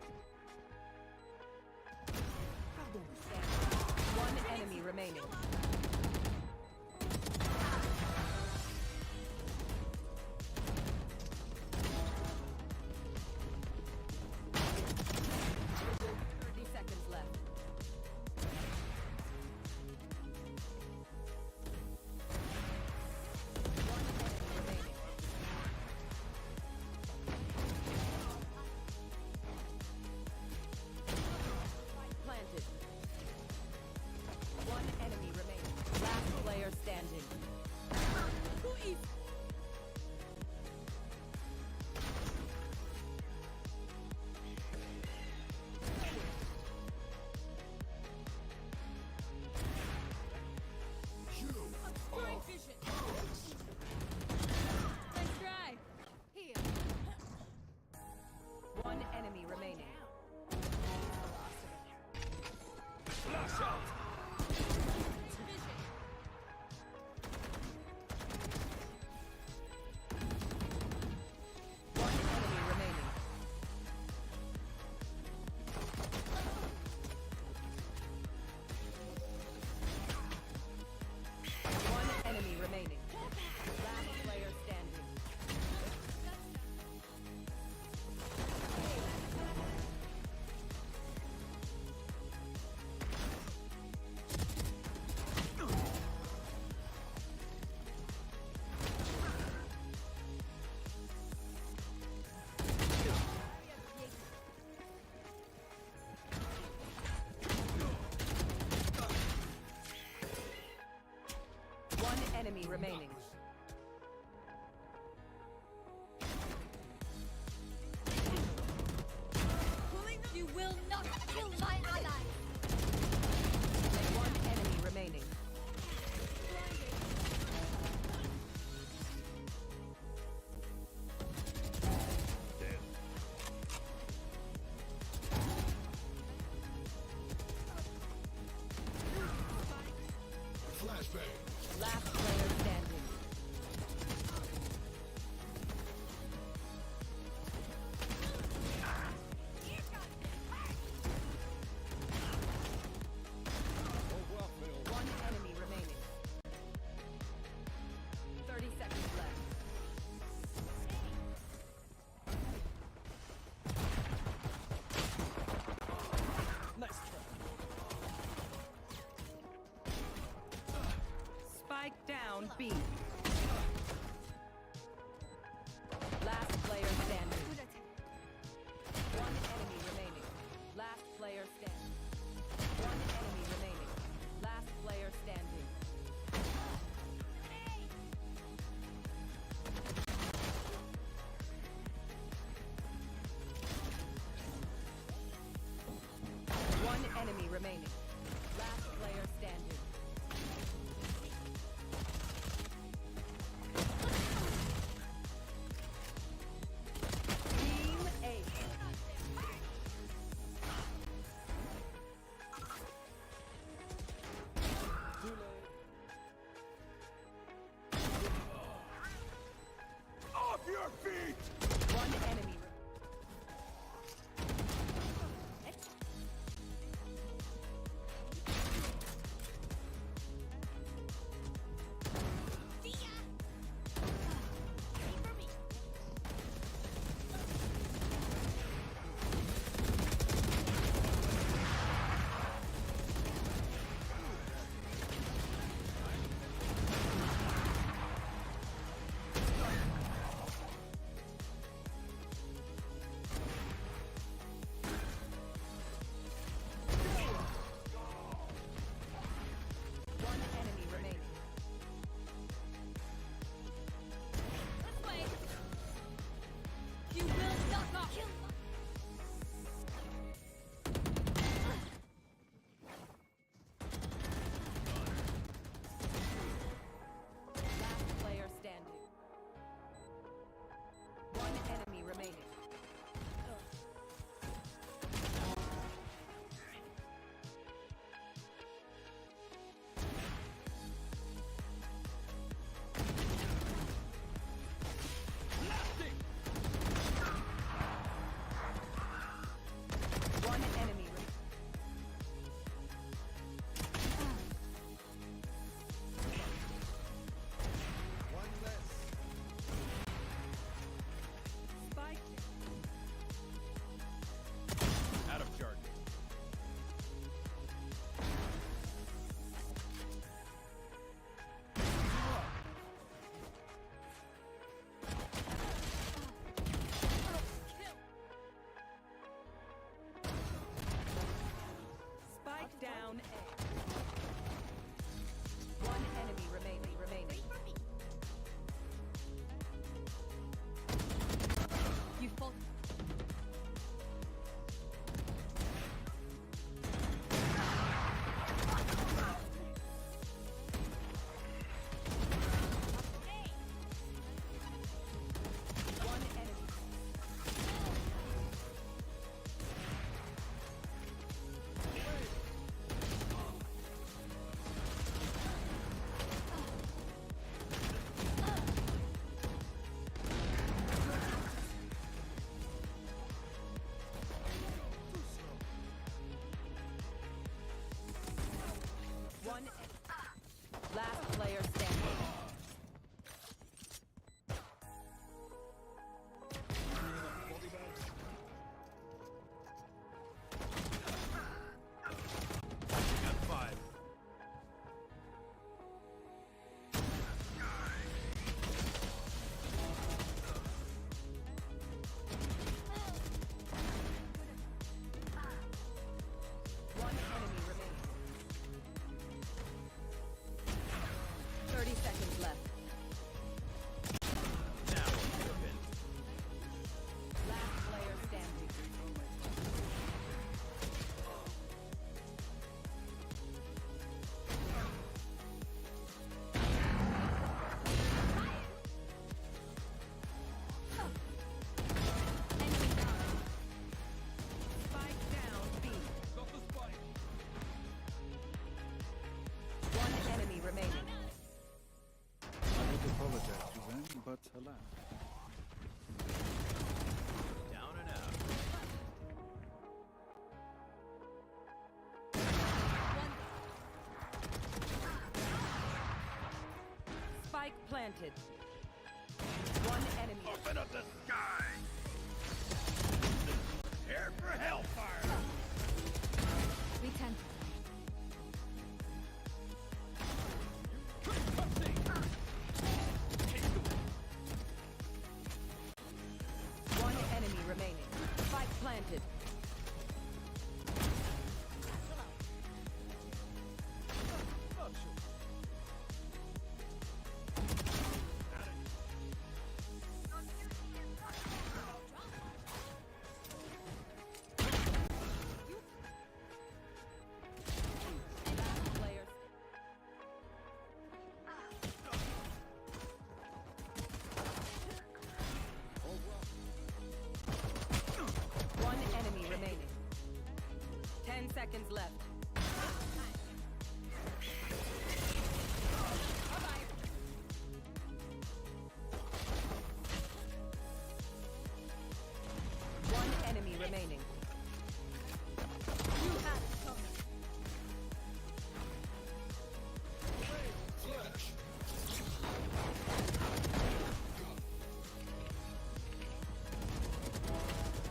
enemy remaining. You will not kill my ally. One enemy remaining. Flashbang. Last player standing. One enemy remaining. 30 seconds left. Nice try. Spike down B. Last player standing. One enemy remaining. Last player standing. One enemy remaining. Last player standing. One enemy remaining. Last player standing. but alas. Spike planted. One enemy. Open up the sky! Prepare for hellfire! We can. One enemy remaining. Spike planted. Players. One enemy remaining. 10 seconds left. One enemy remaining. You had it coming.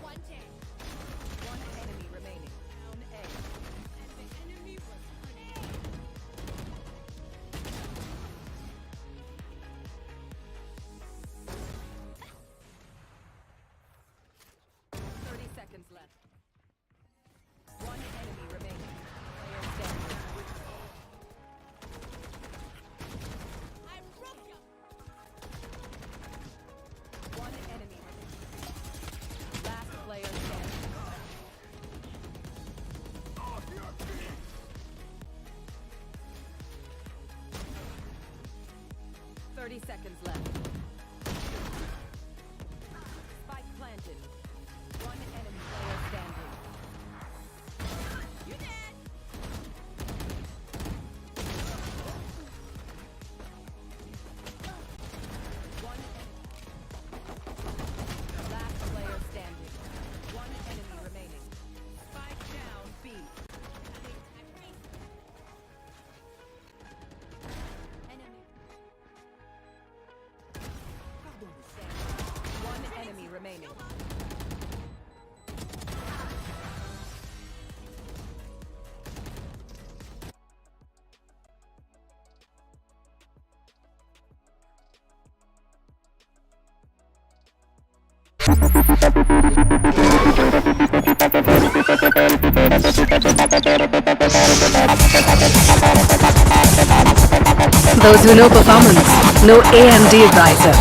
One day, One enemy remaining. Down A. and the enemy was hunted. 30 seconds left. One enemy remaining. Player standing. I broke you. One enemy remaining. Last player standing. 30 seconds left. Spike planted. One enemy player standing. You dead. One enemy. Last player standing. One enemy remaining. Spike down B. Enemy. One enemy remaining. Those who know performance know AMD Ryzen.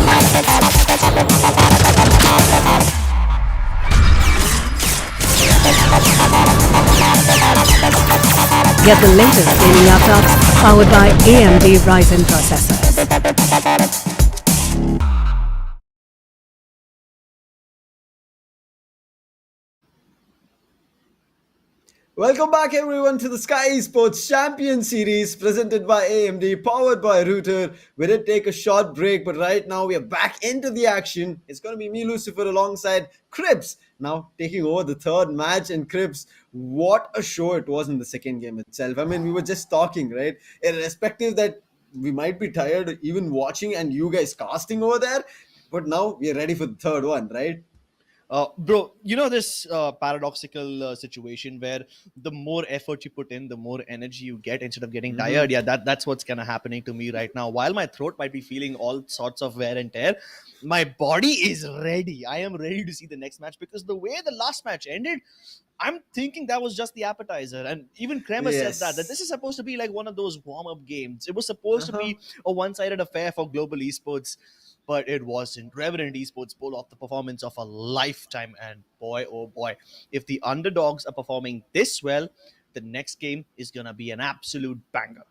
Get the latest gaming laptops powered by AMD Ryzen processors. Welcome back everyone to the Skyesports Champions Series presented by AMD, powered by Router. We did take a short break, but right now we are back into the action. It's going to be me, Lucifer, alongside Cribs, now taking over the third match. And Cribs, what a show it was in the second game itself. I mean, we were just talking, right? Irrespective that we might be tired even watching and you guys casting over there, but now we are ready for the third one, right? Bro, you know this paradoxical situation where the more effort you put in, the more energy you get instead of getting tired. Yeah, that's what's kind of happening to me right now. While my throat might be feeling all sorts of wear and tear, my body is ready. I am ready to see the next match because the way the last match ended, I'm thinking that was just the appetizer. And even Kremer said that this is supposed to be like one of those warm-up games. It was supposed to be a one-sided affair for global esports, but it wasn't. Revenant Esports pulled off the performance of a lifetime, and boy, oh boy, if the underdogs are performing this well, the next game is gonna be an absolute banger.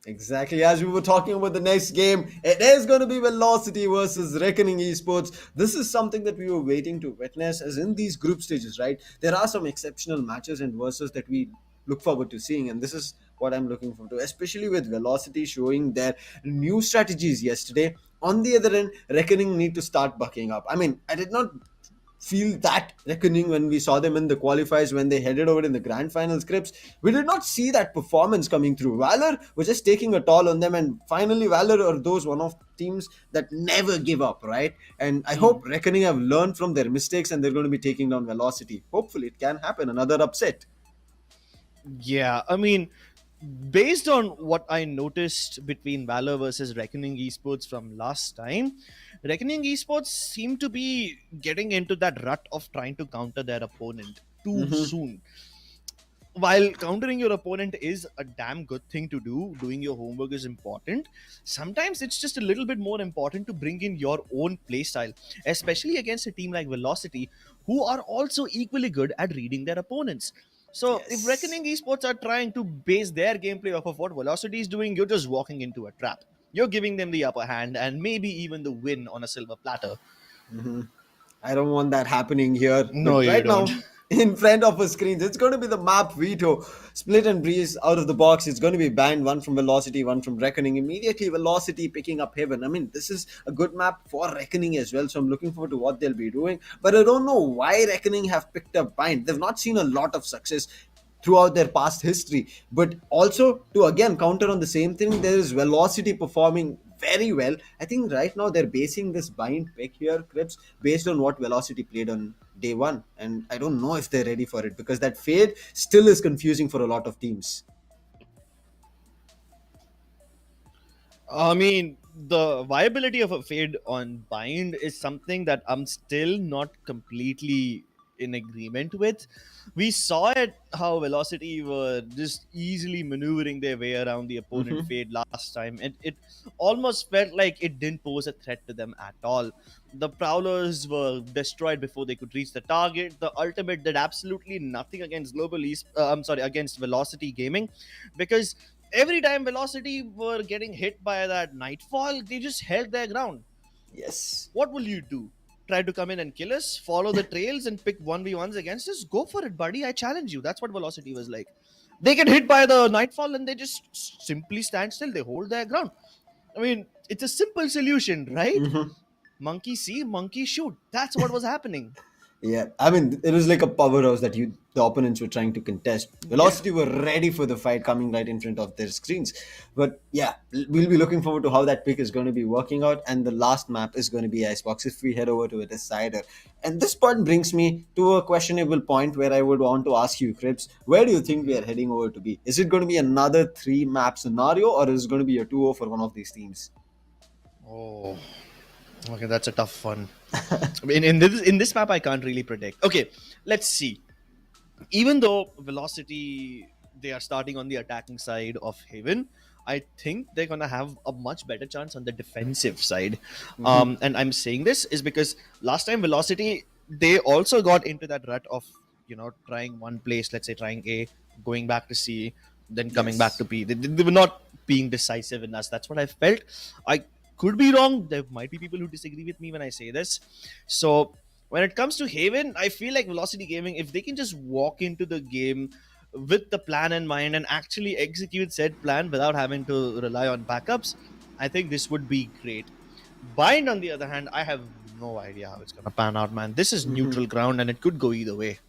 Exactly. As we were talking about the next game, it is going to be Velocity versus Reckoning Esports. This is something that we were waiting to witness, as in these group stages, right? There are some exceptional matches and versus that we look forward to seeing, and this is what I'm looking forward to, especially with Velocity showing their new strategies yesterday on the other end, Reckoning need to start bucking up. I mean, I did not feel that Reckoning when we saw them in the qualifiers, when they headed over in the grand final scripts. We did not see that performance coming through. Valor was just taking a toll on them, and finally Valor are those one of teams that never give up, right? And I hope Reckoning have learned from their mistakes and they're going to be taking down Velocity. Hopefully it can happen, another upset. Yeah, I mean, based on what I noticed between Valor versus Reckoning Esports from last time, Reckoning Esports seem to be getting into that rut of trying to counter their opponent too soon. While countering your opponent is a damn good thing to do, doing your homework is important. Sometimes it's just a little bit more important to bring in your own playstyle, especially against a team like Velocity, who are also equally good at reading their opponents. So if Yes. Reckoning Esports are trying to base their gameplay off of what Velocity is doing, you're just walking into a trap. You're giving them the upper hand and maybe even the win on a silver platter. I don't want that happening here. No, But you right don't. now, in front of our screens, it's going to be the map veto. Split and Breeze out of the box. It's going to be banned. One from Velocity, one from Reckoning. Immediately, Velocity picking up Heaven. I mean, this is a good map for Reckoning as well. So I'm looking forward to what they'll be doing. But I don't know why Reckoning have picked up Bind. They've not seen a lot of success throughout their past history. But also, to again counter on the same thing, there is Velocity performing very well. I think right now they're basing this bind pick here, Crips, based on what Velocity played on day one. And I don't know if they're ready for it because that fade still is confusing for a lot of teams. I mean, the viability of a fade on bind is something that I'm still not completely in agreement with. We saw it how Velocity were just easily maneuvering their way around the opponent fade last time, and it almost felt like it didn't pose a threat to them at all. The Prowlers were destroyed before they could reach the target. The ultimate did absolutely nothing against against Velocity Gaming, because every time Velocity were getting hit by that Nightfall, they just held their ground. Yes. What will you do? Try to come in and kill us? Follow the trails and pick 1v1s against us? Go for it, buddy. I challenge you. That's what Velocity was like. They get hit by the Nightfall and they just simply stand still. They hold their ground. I mean, it's a simple solution, right? Monkey see, monkey shoot. That's what was happening. Yeah, I mean, it was like a powerhouse that the opponents were trying to contest. Velocity were ready for the fight coming right in front of their screens. But yeah, we'll be looking forward to how that pick is going to be working out. And the last map is going to be Icebox if we head over to a decider. And this part brings me to a questionable point where I would want to ask you, Cribs, where do you think we are heading over to be? Is it going to be another 3-map scenario or is it going to be a 2-0 for one of these teams? Oh, okay, that's a tough one. I mean, in this map, I can't really predict. Okay, let's see. Even though Velocity, they are starting on the attacking side of Haven, I think they're gonna have a much better chance on the defensive side. And I'm saying this is because last time Velocity, they also got into that rut of trying one place, let's say trying A, going back to C, then coming back to B. They were not being decisive in us. That's what I felt. I could be wrong. There might be people who disagree with me when I say this. So when it comes to Haven, I feel like Velocity Gaming, if they can just walk into the game with the plan in mind and actually execute said plan without having to rely on backups, I think this would be great. Bind, on the other hand, I have no idea how it's going to pan out, man. This is neutral ground and it could go either way.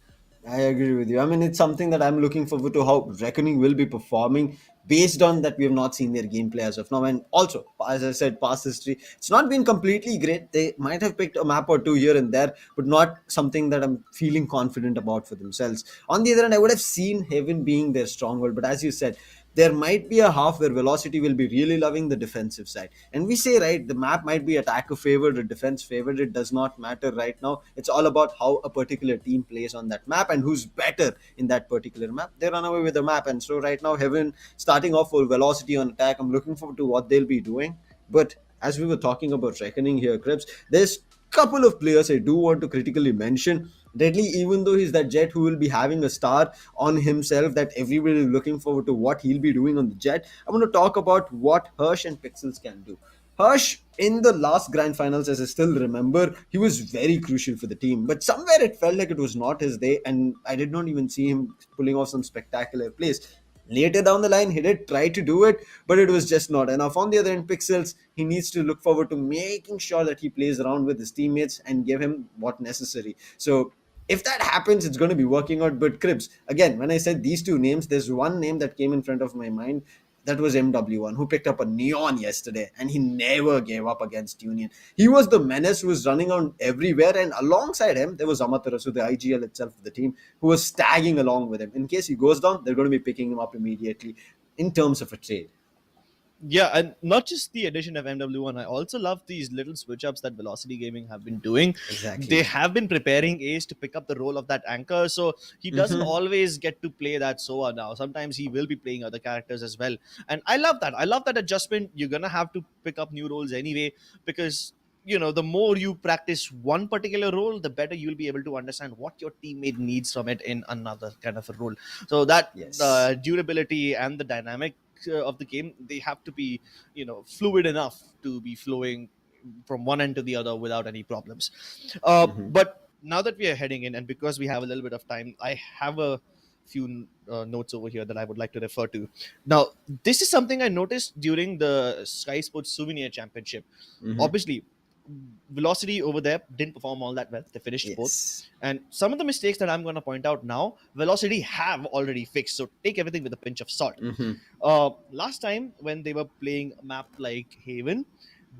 I agree with you. I mean, it's something that I'm looking forward to how Reckoning will be performing based on that we have not seen their gameplay as of now. And also, as I said, past history, it's not been completely great. They might have picked a map or two here and there, but not something that I'm feeling confident about for themselves. On the other hand, I would have seen Heaven being their stronghold, but as you said, there might be a half where Velocity will be really loving the defensive side. And we say, right, the map might be attacker favored or defense favored. It does not matter right now. It's all about how a particular team plays on that map and who's better in that particular map. They run away with the map. And so right now, Heaven starting off for Velocity on attack. I'm looking forward to what they'll be doing. But as we were talking about Reckoning here, Krebs, there's couple of players I do want to critically mention. Deadly, even though he's that Jet who will be having a star on himself that everybody is looking forward to what he'll be doing on the Jet, I want to talk about what Hirsch and Pixels can do. Hirsch, in the last grand finals, as I still remember, he was very crucial for the team. But somewhere it felt like it was not his day, and I did not even see him pulling off some spectacular plays. Later down the line, he did try to do it, but it was just not enough. On the other end, Pixels, he needs to look forward to making sure that he plays around with his teammates and give him what necessary. So if that happens, it's going to be working out. But Cribs, again, when I said these two names, there's one name that came in front of my mind. That was MW1, who picked up a neon yesterday, and he never gave up against Union. He was the menace who was running on everywhere, and alongside him, there was Amaterasu, the IGL itself of the team, who was tagging along with him. In case he goes down, they're going to be picking him up immediately in terms of a trade. Yeah, and not just the addition of MW1, I also love these little switch ups that Velocity Gaming have been doing. Exactly. They have been preparing Ace to pick up the role of that anchor, so he doesn't always get to play that Soa now. Sometimes he will be playing other characters as well. And I love that. I love that adjustment. You're gonna have to pick up new roles anyway, because the more you practice one particular role, the better you'll be able to understand what your teammate needs from it in another kind of a role. So that Yes. durability and the dynamic of the game, they have to be fluid enough to be flowing from one end to the other without any problems. But now that we are heading in, and because we have a little bit of time, I have a few notes over here that I would like to refer to. Now, this is something I noticed during the Skyesports Souvenir Championship. Obviously, Velocity over there didn't perform all that well. They finished fourth. Yes. And some of the mistakes that I'm going to point out now, Velocity have already fixed. So take everything with a pinch of salt. Last time when they were playing a map like Haven,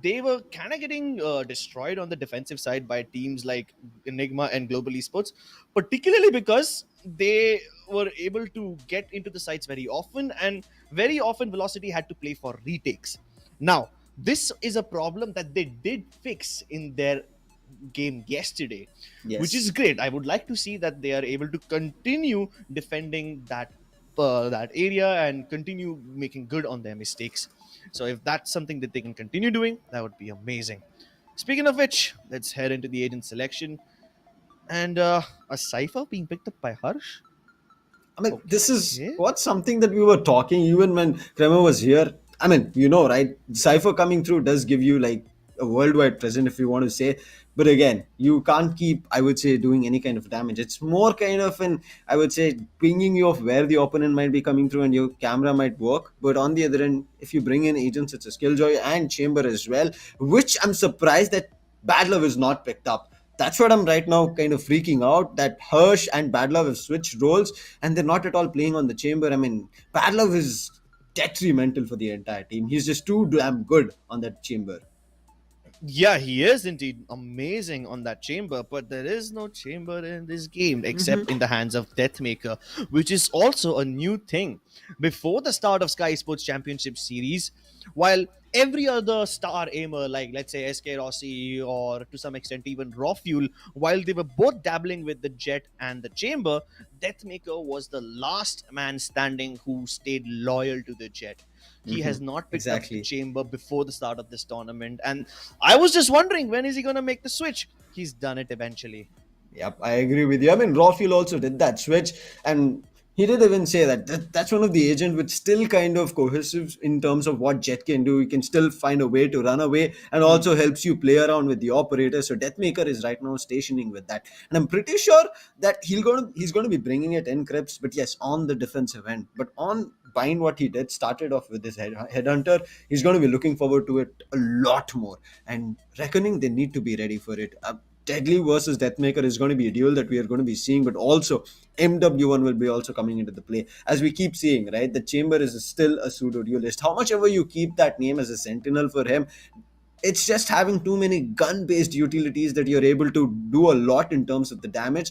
they were kind of getting destroyed on the defensive side by teams like Enigma and Global Esports, particularly because they were able to get into the sites very often, and very often Velocity had to play for retakes. Now, this is a problem that they did fix in their game yesterday, Yes. which is great. I would like to see that they are able to continue defending that area and continue making good on their mistakes. So if that's something that they can continue doing, that would be amazing. Speaking of which, let's head into the agent selection. And a Cypher being picked up by Harsh. I mean, this is Okay. what's something that we were talking even when Kremer was here. I mean, right? Cypher coming through does give you like a worldwide presence, if you want to say. But again, you can't keep, I would say, doing any kind of damage. It's more kind of I would say, pinging you of where the opponent might be coming through and your camera might work. But on the other end, if you bring in agents such as Killjoy and Chamber as well, which I'm surprised that Bad Love is not picked up. That's what I'm right now kind of freaking out, that Hirsch and Badlove have switched roles and they're not at all playing on the chamber. I mean, Badlove is detrimental for the entire team. He's just too damn good on that chamber. Yeah, he is indeed amazing on that chamber, but there is no chamber in this game except in the hands of Deathmaker, which is also a new thing. Before the start of Skyesports Championship Series, while every other star aimer, like let's say SK Rossi or to some extent even Raw Fuel, while they were both dabbling with the Jet and the chamber, Deathmaker was the last man standing who stayed loyal to the Jet. He has not picked up Exactly. the chamber before the start of this tournament. And I was just wondering, when is he going to make the switch? He's done it eventually. Yep, I agree with you. I mean, Rawfield also did that switch, and he did even say that's one of the agents which still kind of cohesive in terms of what Jet can do. He can still find a way to run away and also helps you play around with the operator. So Deathmaker is right now stationing with that, and I'm pretty sure that he's going to be bringing it in Krebs, but yes, on the defensive end. But on Bind, what he did started off with his headhunter. He's going to be looking forward to it a lot more, and Reckoning they need to be ready for it. Deadly versus Deathmaker is going to be a duel that we are going to be seeing, but also MW1 will be also coming into the play. As we keep seeing, right, the Chamber is still a pseudo duelist. How much ever you keep that name as a sentinel for him, it's just having too many gun-based utilities that you're able to do a lot in terms of the damage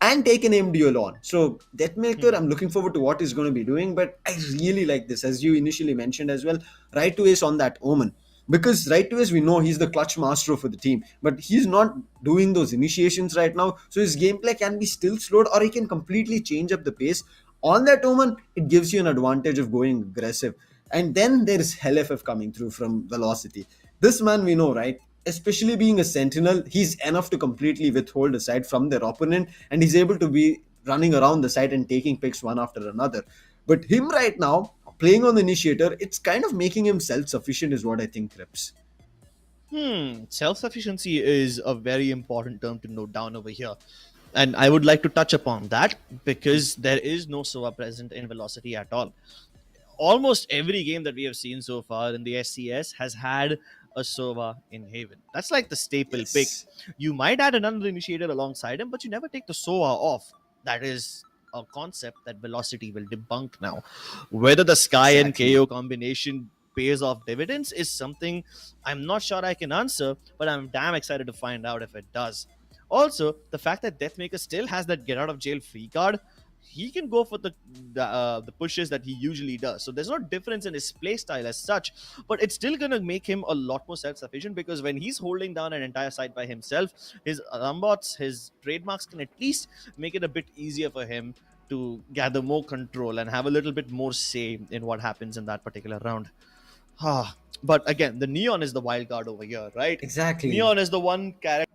and take an MDL on. So Deathmaker, I'm looking forward to what he's going to be doing, but I really like this, as you initially mentioned as well, right to ace on that Omen. Because right to ace, we know he's the clutch master for the team, but he's not doing those initiations right now. So his gameplay can be still slowed, or he can completely change up the pace. On that Omen, it gives you an advantage of going aggressive. And then there is Hell FF coming through from Velocity. This man we know, right? Especially being a sentinel, he's enough to completely withhold a side from their opponent, and he's able to be running around the site and taking picks one after another. But him right now, playing on the initiator, it's kind of making him self-sufficient is what I think, Krips. Self-sufficiency is a very important term to note down over here. And I would like to touch upon that because there is no SOA present in Velocity at all. Almost every game that we have seen so far in the SCS has had a Sova in Haven. That's like the staple pick. Yes. You might add another initiator alongside him, but you never take the Sova off. That is a concept that Velocity will debunk now. Whether the Sky Exactly. and KO combination pays off dividends is something I'm not sure I can answer, but I'm damn excited to find out if it does. Also, the fact that Deathmaker still has that get out of jail free card, he can go for the pushes that he usually does. So there's no difference in his play style as such, but it's still gonna make him a lot more self-sufficient because when he's holding down an entire side by himself, his bots, his trademarks can at least make it a bit easier for him to gather more control and have a little bit more say in what happens in that particular round. But again, the Neon is the wild card over here, right? Exactly. Neon is the one character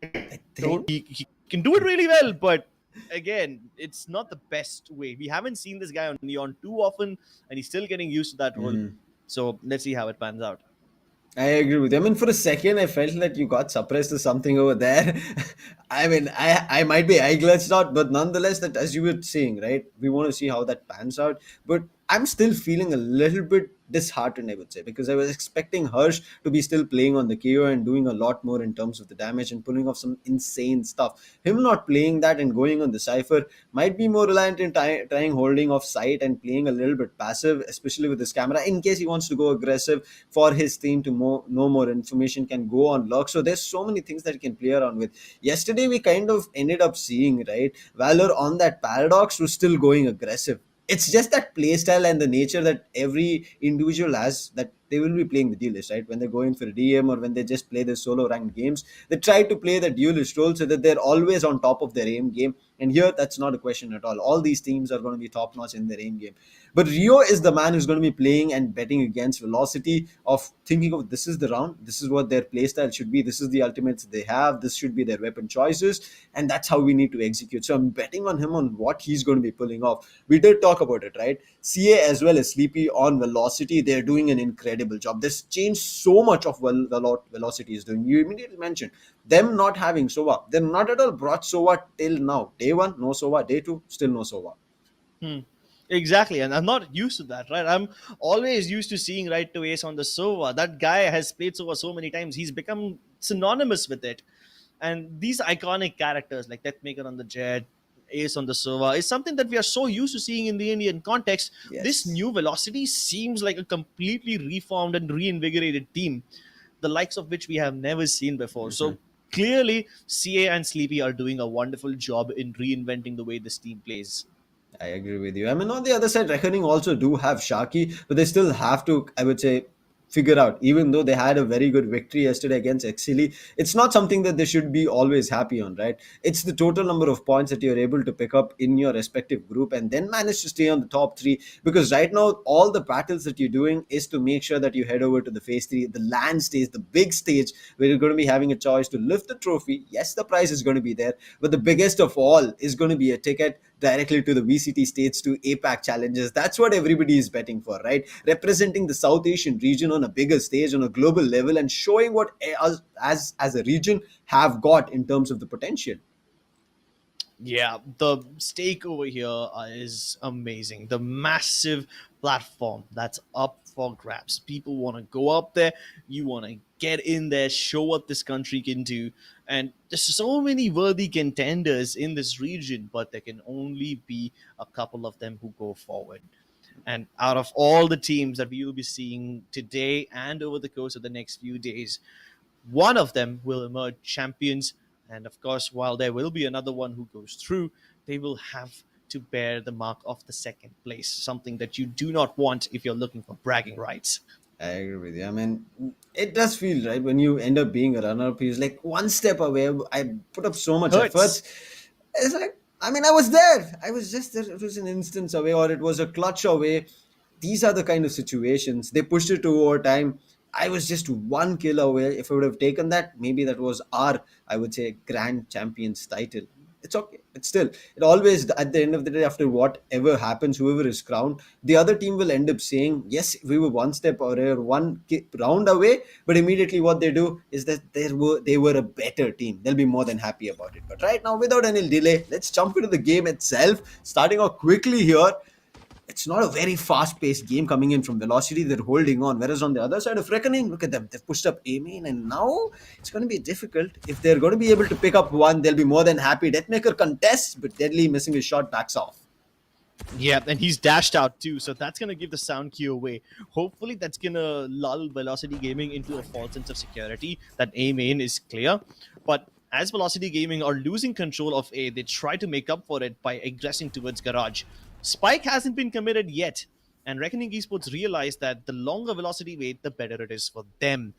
I think he can do it really well, but again, it's not the best way. We haven't seen this guy on Neon too often, and he's still getting used to that role. So let's see how it pans out. I agree with you. I mean, for a second, I felt like you got suppressed or something over there. I mean, I might be eye glitched out, but nonetheless, that as you were saying, right, we want to see how that pans out. But I'm still feeling a little bit disheartened, I would say, because I was expecting Harsh to be still playing on the KO and doing a lot more in terms of the damage and pulling off some insane stuff. Him not playing that and going on the Cypher might be more reliant in trying holding off sight and playing a little bit passive, especially with his camera, in case he wants to go aggressive for his team to know more information, can go on lurk. So there's so many things that he can play around with. Yesterday, we kind of ended up seeing, right, Valor on that Paradox was still going aggressive. It's just that playstyle and the nature that every individual has, that they will be playing the duelist, right? When they're going for a DM or when they just play the solo ranked games, they try to play the duelist role so that they're always on top of their aim game. And here, that's not a question at all these teams are going to be top notch in their aim game. But Rio is the man who's going to be playing and betting against Velocity, of thinking of this is the round, this is what their playstyle should be, this is the ultimates they have, this should be their weapon choices, and that's how we need to execute. So I'm betting on him on what he's going to be pulling off. We did talk about it, right? CA as well as Sleepy on Velocity, they're doing an incredible job. This changed so much of what Velocity is doing. You immediately mentioned them not having Sova. They're not at all brought Sova till now. Day 1, no Sova. Day 2, still no Sova. Exactly, and I'm not used to that, right? I'm always used to seeing right to ace on the Sova. That guy has played Sova so many times, he's become synonymous with it. And these iconic characters like Deathmaker on the Jet, Ace on the Sova is something that we are so used to seeing in the Indian context. Yes. This new Velocity seems like a completely reformed and reinvigorated team, the likes of which we have never seen before. So clearly, CA and Sleepy are doing a wonderful job in reinventing the way this team plays. I agree with you. I mean, on the other side, Reckoning also do have Sharky, but they still have to, I would say, figure out, even though they had a very good victory yesterday against Exceeli, it's not something that they should be always happy on, right? It's the total number of points that you're able to pick up in your respective group and then manage to stay on the top 3, because right now all the battles that you're doing is to make sure that you head over to the phase 3, the land stage, the big stage, where you're going to be having a choice to lift the trophy. Yes, the prize is going to be there, but the biggest of all is going to be a ticket directly to the VCT states, to APAC Challengers. That's what everybody is betting for, right? Representing the South Asian region on a bigger stage, on a global level, and showing what us as a region have got in terms of the potential. Yeah, the stake over here is amazing. The massive platform that's up for grabs. People want to go up there. You want to get in there, show what this country can do. And there's so many worthy contenders in this region, but there can only be a couple of them who go forward. And out of all the teams that we will be seeing today and over the course of the next few days, one of them will emerge champions. And of course, while there will be another one who goes through, they will have to bear the mark of the second place, something that you do not want if you're looking for bragging rights. I agree with you. I mean, it does feel right when you end up being a runner-up. He's like one step away. I put up so much Hurts. effort. It's like, I mean, I was there. I was just there. It was an instance away, or it was a clutch away. These are the kind of situations. They pushed it to overtime. I was just one kill away. If I would have taken that, maybe that was our, I would say, grand champions title. It's okay. But still, it always, at the end of the day, after whatever happens, whoever is crowned, the other team will end up saying, yes, we were one step or round away, but immediately what they do is that they were a better team. They'll be more than happy about it. But right now, without any delay, let's jump into the game itself. Starting off quickly here, it's not a very fast-paced game coming in from Velocity. They're holding on. Whereas on the other side of Reckoning, look at them. They've pushed up A main, and now it's going to be difficult. If they're going to be able to pick up one, they'll be more than happy. Deathmaker contests, but Deadly missing his shot, backs off. Yeah, and he's dashed out too, so that's gonna give the sound cue away. Hopefully, that's gonna lull Velocity Gaming into a false sense of security that A main is clear. But as Velocity Gaming are losing control of A, they try to make up for it by aggressing towards Garage. Spike hasn't been committed yet, and Reckoning Esports realize that the longer Velocity wait, the better it is for them.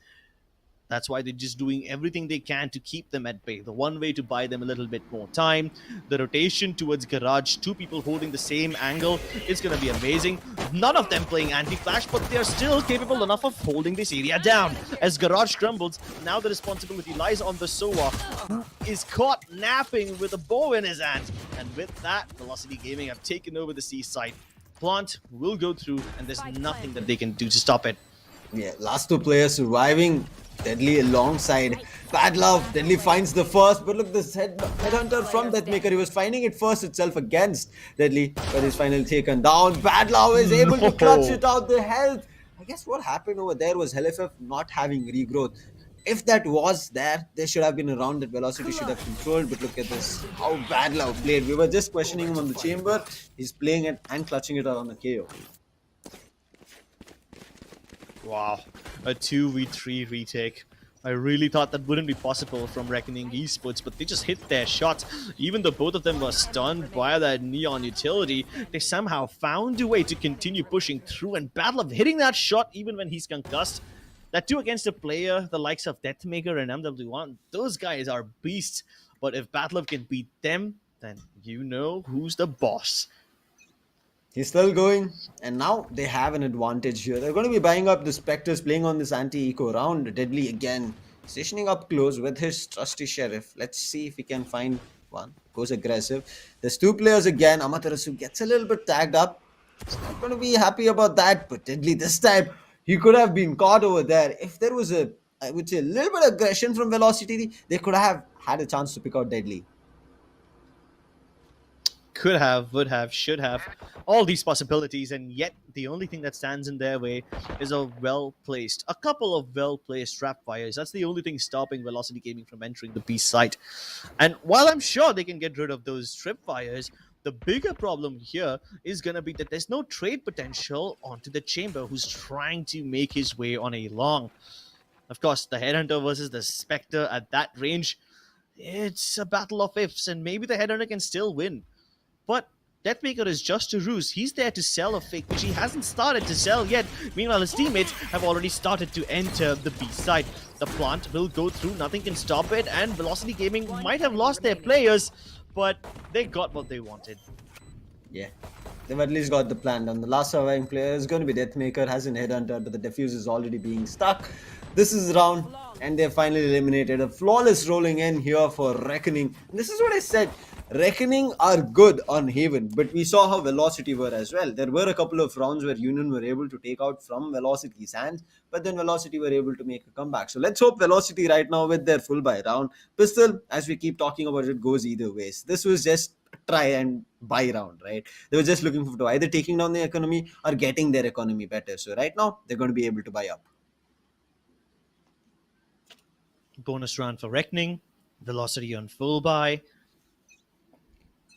That's why they're just doing everything they can to keep them at bay. The one way to buy them a little bit more time, the rotation towards Garage, two people holding the same angle, it's going to be amazing. None of them playing anti-flash, but they're still capable enough of holding this area down. As Garage crumbles, now the responsibility lies on the Soa, who is caught napping with a bow in his hand. And with that, Velocity Gaming have taken over the C side. Plant will go through, and there's nothing that they can do to stop it. Yeah, last two players surviving. Deadly alongside Bad Love. Deadly finds the first, but look, this headhunter from Deathmaker, he was finding it first itself against Deadly, but he's finally taken down. Bad Love is able to clutch it out, the health. I guess what happened over there was HLFF not having regrowth. If that was there should have been a round that Velocity should have controlled, but look at this, how Bad Love played. We were just questioning him on the chamber. He's playing it and clutching it out on the KO. Wow, a 2v3 retake. I really thought that wouldn't be possible from Reckoning Esports, but they just hit their shots. Even though both of them were stunned by that neon utility, they somehow found a way to continue pushing through, and Battle of hitting that shot even when he's concussed. That too against a player the likes of Deathmaker and MW1, those guys are beasts. But if Battle can beat them, then you know who's the boss. He's still going, and now they have an advantage here. They're going to be buying up the Spectres, playing on this anti-eco round. Deadly again, stationing up close with his trusty Sheriff. Let's see if he can find one. Goes aggressive. There's two players again. Amaterasu gets a little bit tagged up. He's not going to be happy about that, but Deadly this time, he could have been caught over there. If there was I would say, a little bit of aggression from Velocity, they could have had a chance to pick out Deadly. Could have, would have, should have, all these possibilities, and yet the only thing that stands in their way is a couple of well-placed trap fires. That's the only thing stopping Velocity Gaming from entering the B site. And while I'm sure they can get rid of those trip fires, the bigger problem here is going to be that there's no trade potential onto the Chamber, who's trying to make his way on a long. Of course, the Headhunter versus the Spectre at that range, it's a battle of ifs, and maybe the Headhunter can still win. But Deathmaker is just a ruse. He's there to sell a fake, which he hasn't started to sell yet. Meanwhile, his teammates have already started to enter the B side. The plant will go through, nothing can stop it, and Velocity Gaming might have lost their players, but they got what they wanted. Yeah, they've at least got the plan done. The last surviving player is going to be Deathmaker, has an Headhunter, but the defuse is already being stuck. This is round, and they're finally eliminated. A flawless rolling in here for Reckoning. And this is what I said. Reckoning are good on Haven, but we saw how Velocity were as well. There were a couple of rounds where Union were able to take out from Velocity's hands, but then Velocity were able to make a comeback. So let's hope Velocity right now with their full buy round. Pistol, as we keep talking about it, goes either ways. This was just a try and buy round, right? They were just looking for either taking down the economy or getting their economy better. So right now, they're going to be able to buy up. Bonus round for Reckoning. Velocity on full buy.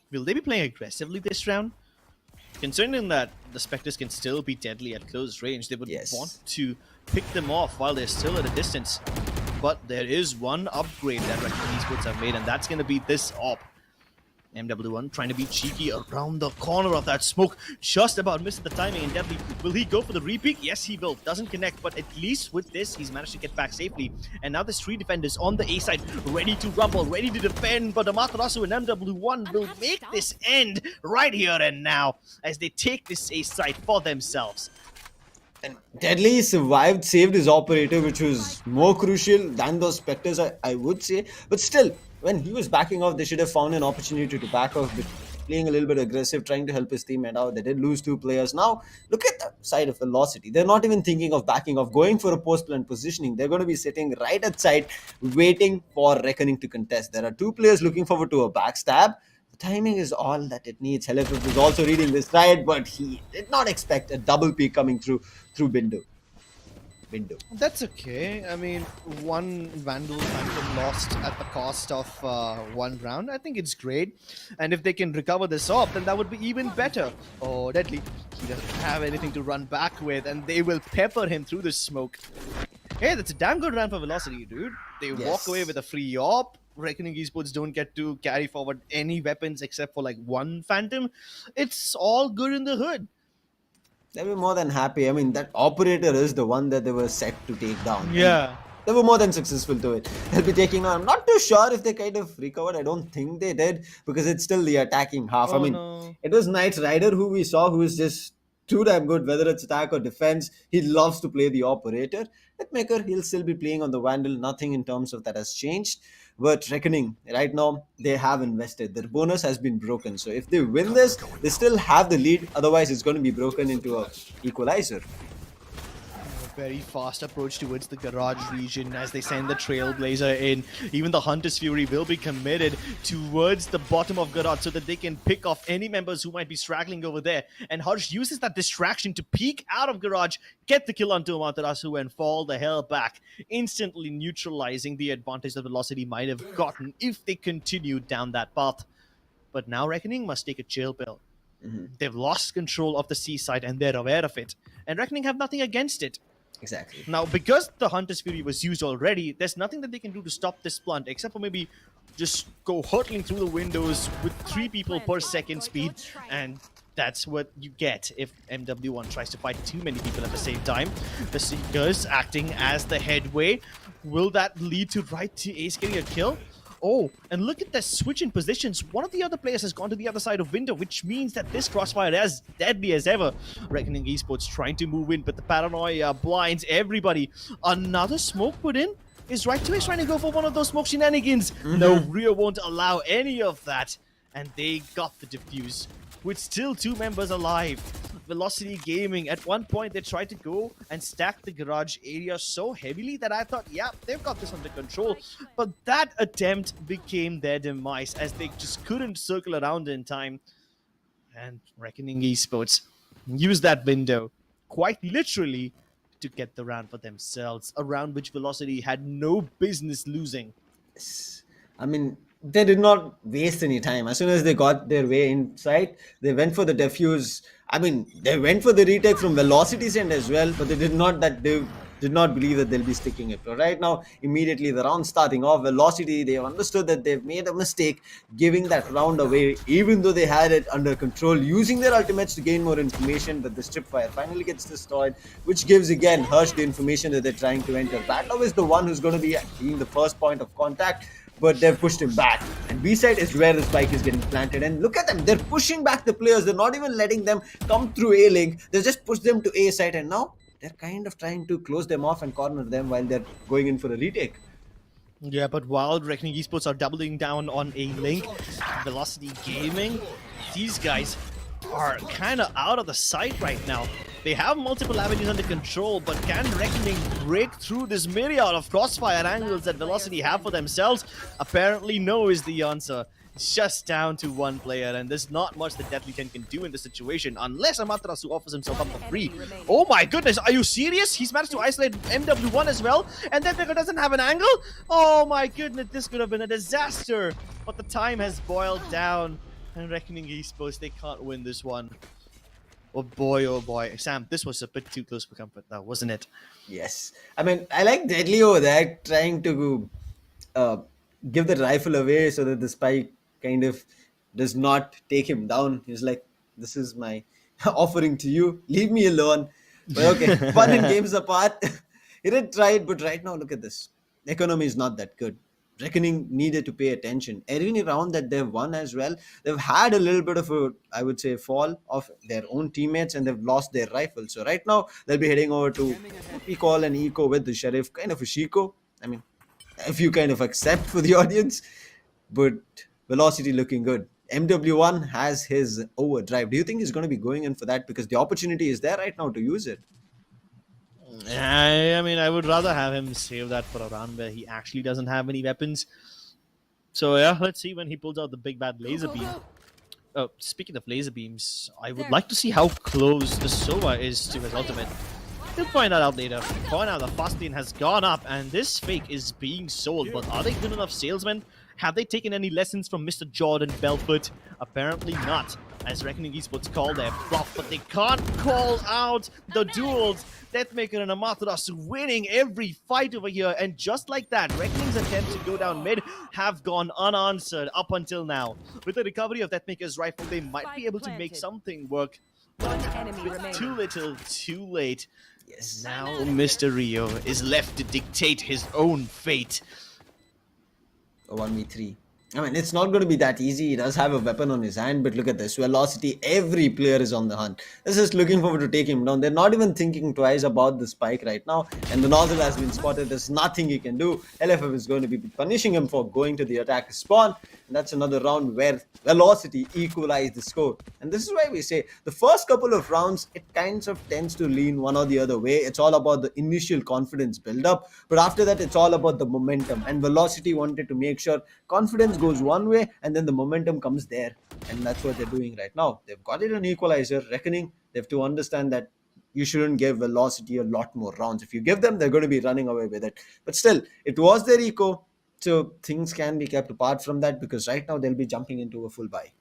Will they be playing aggressively this round? Considering that the Spectres can still be deadly at close range, they would want to pick them off while they're still at a distance. But there is one upgrade that Reckoning Esports have made, and that's going to be this AWP. MW1 trying to be cheeky around the corner of that smoke, just about missing the timing, and Deadly, will he go for the repeat? Yes, he will. Doesn't connect, but at least with this, he's managed to get back safely. And now there's 3 defenders on the A side, ready to rumble, ready to defend, but Amaterasu and MW1 will make this end right here and now, as they take this A side for themselves. And Deadly survived, saved his operator, which was more crucial than those Spectres, I would say. But still, when he was backing off, they should have found an opportunity to back off, but playing a little bit aggressive, trying to help his teammate out. They did lose 2 players. Now, look at the side of Velocity. They're not even thinking of backing off, going for a post-plant positioning. They're going to be sitting right at side, waiting for Reckoning to contest. There are 2 players looking forward to a backstab. The timing is all that it needs. Helifif was also reading this right, but he did not expect a double peak coming through Bindu. That's okay. I mean, one Vandal Phantom lost at the cost of 1 round. I think it's great. And if they can recover this up, then that would be even better. Oh, Deadly. He doesn't have anything to run back with, and they will pepper him through the smoke. Hey, that's a damn good round for Velocity, dude. They walk away with a free op. Reckoning Esports don't get to carry forward any weapons except for like 1 Phantom. It's all good in the hood. They were more than happy. I mean, that operator is the one that they were set to take down. Yeah. They were more than successful to it. They'll be taking on. I'm not too sure if they kind of recovered. I don't think they did because it's still the attacking half. I mean, it was Knight Rider who we saw who is just too damn good, whether it's attack or defense. He loves to play the operator. Hitmaker, he'll still be playing on the Vandal. Nothing in terms of that has changed. But Reckoning, right now, they have invested. Their bonus has been broken. So if they win this, they still have the lead. Otherwise, it's going to be broken into a equalizer. Very fast approach towards the garage region as they send the Trailblazer in. Even the Hunter's Fury will be committed towards the bottom of garage so that they can pick off any members who might be straggling over there. And Harsh uses that distraction to peek out of garage, get the kill onto Amaterasu and fall the hell back, instantly neutralizing the advantage that Velocity might have gotten if they continued down that path. But now Reckoning must take a chill pill. They've lost control of the seaside and they're aware of it. And Reckoning have nothing against it. Exactly. Now, because the Hunter's Fury was used already, there's nothing that they can do to stop this plant, except for maybe just go hurtling through the windows with 3 people per second speed, and that's what you get if MW1 tries to fight too many people at the same time. The Seekers acting as the headway. Will that lead to right to Ace getting a kill? Oh, and look at the switch in positions. One of the other players has gone to the other side of window, which means that this crossfire is as deadly as ever. Reckoning Esports trying to move in, but the paranoia blinds everybody. Another smoke put in? Is Right to Ace trying to go for one of those smoke shenanigans? No, Rio won't allow any of that. And they got the defuse, with still 2 members alive. Velocity Gaming, at one point they tried to go and stack the garage area so heavily that I thought, yeah, they've got this under control. But that attempt became their demise as they just couldn't circle around in time. And Reckoning Esports used that window, quite literally, to get the round for themselves. A round which Velocity had no business losing. I mean, they did not waste any time. As soon as they got their way inside, they went for the defuse. I mean, they went for the retake from Velocity's end as well, but they did not believe that they'll be sticking it. But right now, immediately the round starting off, Velocity, they have understood that they've made a mistake giving that round away, even though they had it under control, using their ultimates to gain more information. But the strip fire finally gets destroyed, which gives again Hirsch the information that they're trying to enter. Batlov is the one who's going to be being the first point of contact, but they've pushed him back. And B-side is where the spike is getting planted. And look at them, they're pushing back the players. They're not even letting them come through A-link. They just push them to A-side, and now they're kind of trying to close them off and corner them while they're going in for a retake. Yeah, but while Reckoning Esports are doubling down on A-link, Velocity Gaming, these guys are kind of out of the sight right now. They have multiple avenues under control, but can Reckoning break through this myriad of crossfire angles that Velocity have for themselves? Apparently no is the answer. It's just down to 1 player, and there's not much that Deadly 10 can do in this situation unless Amaterasu offers himself up for free. Oh my goodness, are you serious? He's managed to isolate MW1 as well, and Deadly doesn't have an angle? Oh my goodness, this could have been a disaster, but the time has boiled down, and Reckoning Esports, they can't win this one. Oh boy. Sam, this was a bit too close for comfort now, wasn't it? Yes. I mean, I like Deadly over there trying to give the rifle away so that the spike kind of does not take him down. He's like, this is my offering to you. Leave me alone. But okay, fun and games apart. He did try it, but right now, look at this. The economy is not that good. Reckoning needed to pay attention. Every round that they've won as well, they've had a little bit of a, I would say, fall of their own teammates, and they've lost their rifle. So right now, they'll be heading over to what we call an eco with the Sheriff, kind of a Shiko. I mean, if you kind of accept for the audience. but Velocity looking good. MW1 has his overdrive. Do you think he's going to be going in for that? Because the opportunity is there right now to use it. I mean, I would rather have him save that for a round where he actually doesn't have any weapons. So yeah, let's see when he pulls out the big bad laser beam. Speaking of laser beams, I would like to see how close the Sova is to his ultimate. We'll find that out later. For now, the fast lane has gone up, and this fake is being sold. But are they good enough salesmen? Have they taken any lessons from Mr. Jordan Belfort? Apparently not, as Reckoning Esports call their bluff, but they can't call out the duels. Deathmaker and Amaterasu winning every fight over here, and just like that, Reckoning's attempts to go down mid have gone unanswered up until now. With the recovery of Deathmaker's rifle, they might be able to make something work. One enemy remaining. Too little, too late. Yes. Now Mr. Rio is left to dictate his own fate. A 1v3. I mean, it's not going to be that easy. He does have a weapon on his hand, but look at this. Velocity, every player is on the hunt. They're just looking forward to take him down. They're not even thinking twice about the spike right now. And the nozzle has been spotted. There's nothing he can do. LFF is going to be punishing him for going to the attack spawn. And that's another round where Velocity equalized the score. And this is why we say the first couple of rounds, it kind of tends to lean one or the other way. It's all about the initial confidence build up. But after that, it's all about the momentum. And Velocity wanted to make sure confidence goes one way and then the momentum comes there. And that's what they're doing right now. They've got it an equalizer. Reckoning, they have to understand that you shouldn't give Velocity a lot more rounds. If you give them, they're going to be running away with it. But still, it was their eco. So things can be kept apart from that, because right now they'll be jumping into a full buy.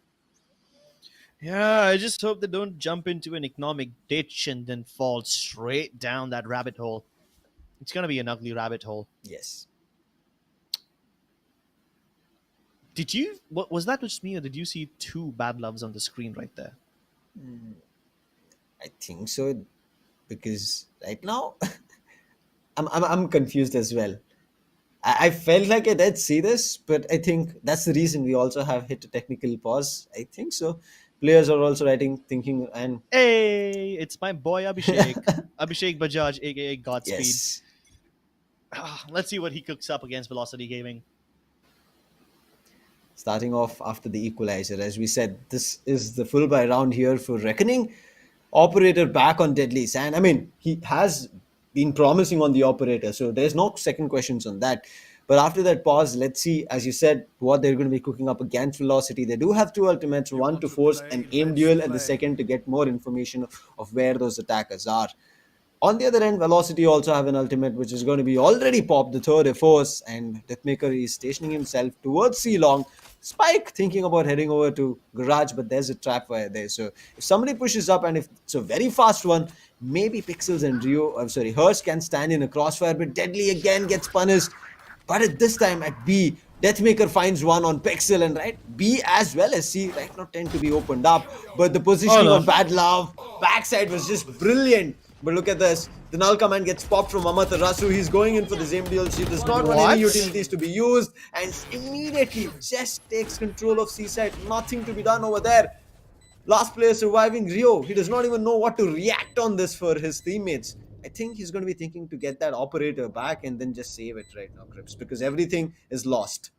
Yeah, I just hope they don't jump into an economic ditch and then fall straight down that rabbit hole. It's going to be an ugly rabbit hole. Yes. Did you, was that just me, or did you see two bad loves on the screen right there? I think so, because right now I'm confused as well. I felt like I did see this, but I think that's the reason we also have hit a technical pause. I think so. Players are also thinking, and Hey, it's my boy Abhishek. Abhishek Bajaj, aka Godspeed. yes, Let's see what he cooks up against Velocity Gaming. starting off after the equalizer. As we said, this is the full buy round here for Reckoning. Operator back on Deadly Sand. I mean, he has been promising on the Operator, so there's no second questions on that. But after that pause, let's see, as you said, what they're going to be cooking up against Velocity. They do have two ultimates, one to force an aim duel, and the second to get more information of where those attackers are. On the other end, Velocity also have an ultimate, which is going to be already popped, the third force, and Deathmaker is stationing himself towards C-Long. Spike thinking about heading over to Garage, but there's a trap wire there. So if somebody pushes up, and if it's a very fast one, maybe Pixels and Hurst can stand in a crossfire, but Deadly again gets punished. But at this time at B, Deathmaker finds one on Pixel, and right, B as well as C right now tend to be opened up. But the positioning on Bad Love backside was just brilliant. But look at this. The null command gets popped from Amaterasu. He's going in for the same deal. She does not want any utilities to be used. And immediately just takes control of C-side. Nothing to be done over there. Last player surviving, Rio. He does not even know what to react on this for his teammates. I think he's going to be thinking to get that Operator back and then just save it right now, Crips. Because everything is lost.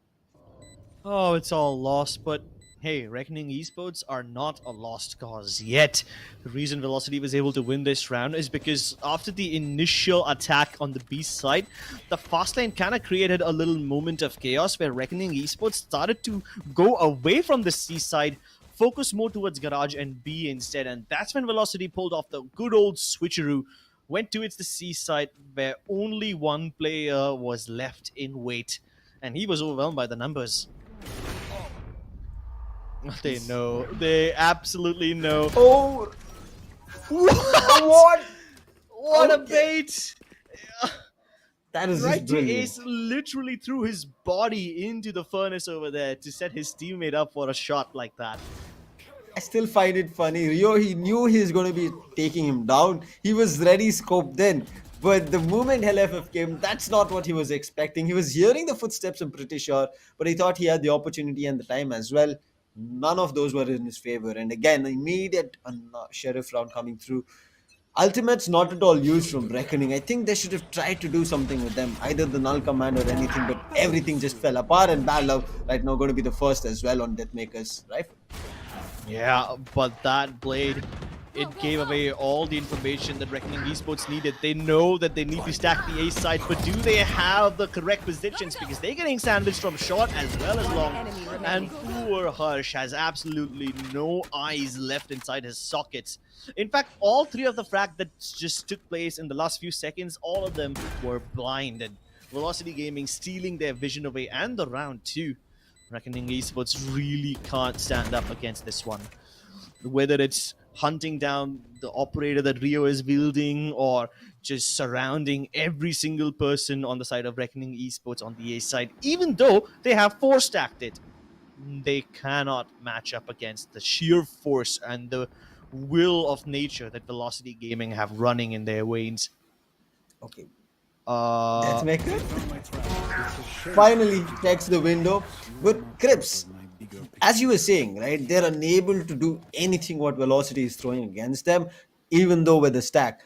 Oh, it's all lost, but hey, Reckoning Esports are not a lost cause yet. The reason Velocity was able to win this round is because after the initial attack on the B side, the fast lane kind of created a little moment of chaos where Reckoning Esports started to go away from the C side, focus more towards Garage and B instead, and that's when Velocity pulled off the good old switcheroo, went towards the C side where only one player was left in wait, and he was overwhelmed by the numbers. They know. They absolutely know. Oh! What? What a bait! That is Right just to brilliant. Ace literally threw his body into the furnace over there to set his teammate up for a shot like that. I still find it funny. Rio, he knew he's going to be taking him down. He was ready scoped then. But the moment LFF came, that's not what he was expecting. He was hearing the footsteps, I'm pretty sure. But he thought he had the opportunity and the time as well. None of those were in his favor. And again, immediate Sheriff round coming through. Ultimate's not at all used from Reckoning. I think they should have tried to do something with them, either the null command or anything, but everything just fell apart. And Bad Love right now going to be the first as well on Deathmaker's rifle. Yeah, but that blade, it gave away all the information that Reckoning Esports needed. They know that they need to stack the A side, but do they have the correct positions? Because they're getting sandwiched from short as well as long. And poor Harsh has absolutely no eyes left inside his sockets. In fact, all three of the frag that just took place in the last few seconds, all of them were blinded. Velocity Gaming stealing their vision away, and the round too. Reckoning Esports really can't stand up against this one. Whether it's hunting down the operator that Rio is wielding, or just surrounding every single person on the side of Reckoning Esports on the A side, even though they have 4-stacked it, they cannot match up against the sheer force and the will of nature that Velocity Gaming have running in their veins. Okay. Deathmaker finally checks the window. But Crips, as you were saying, right, they're unable to do anything what Velocity is throwing against them, even though with the stack.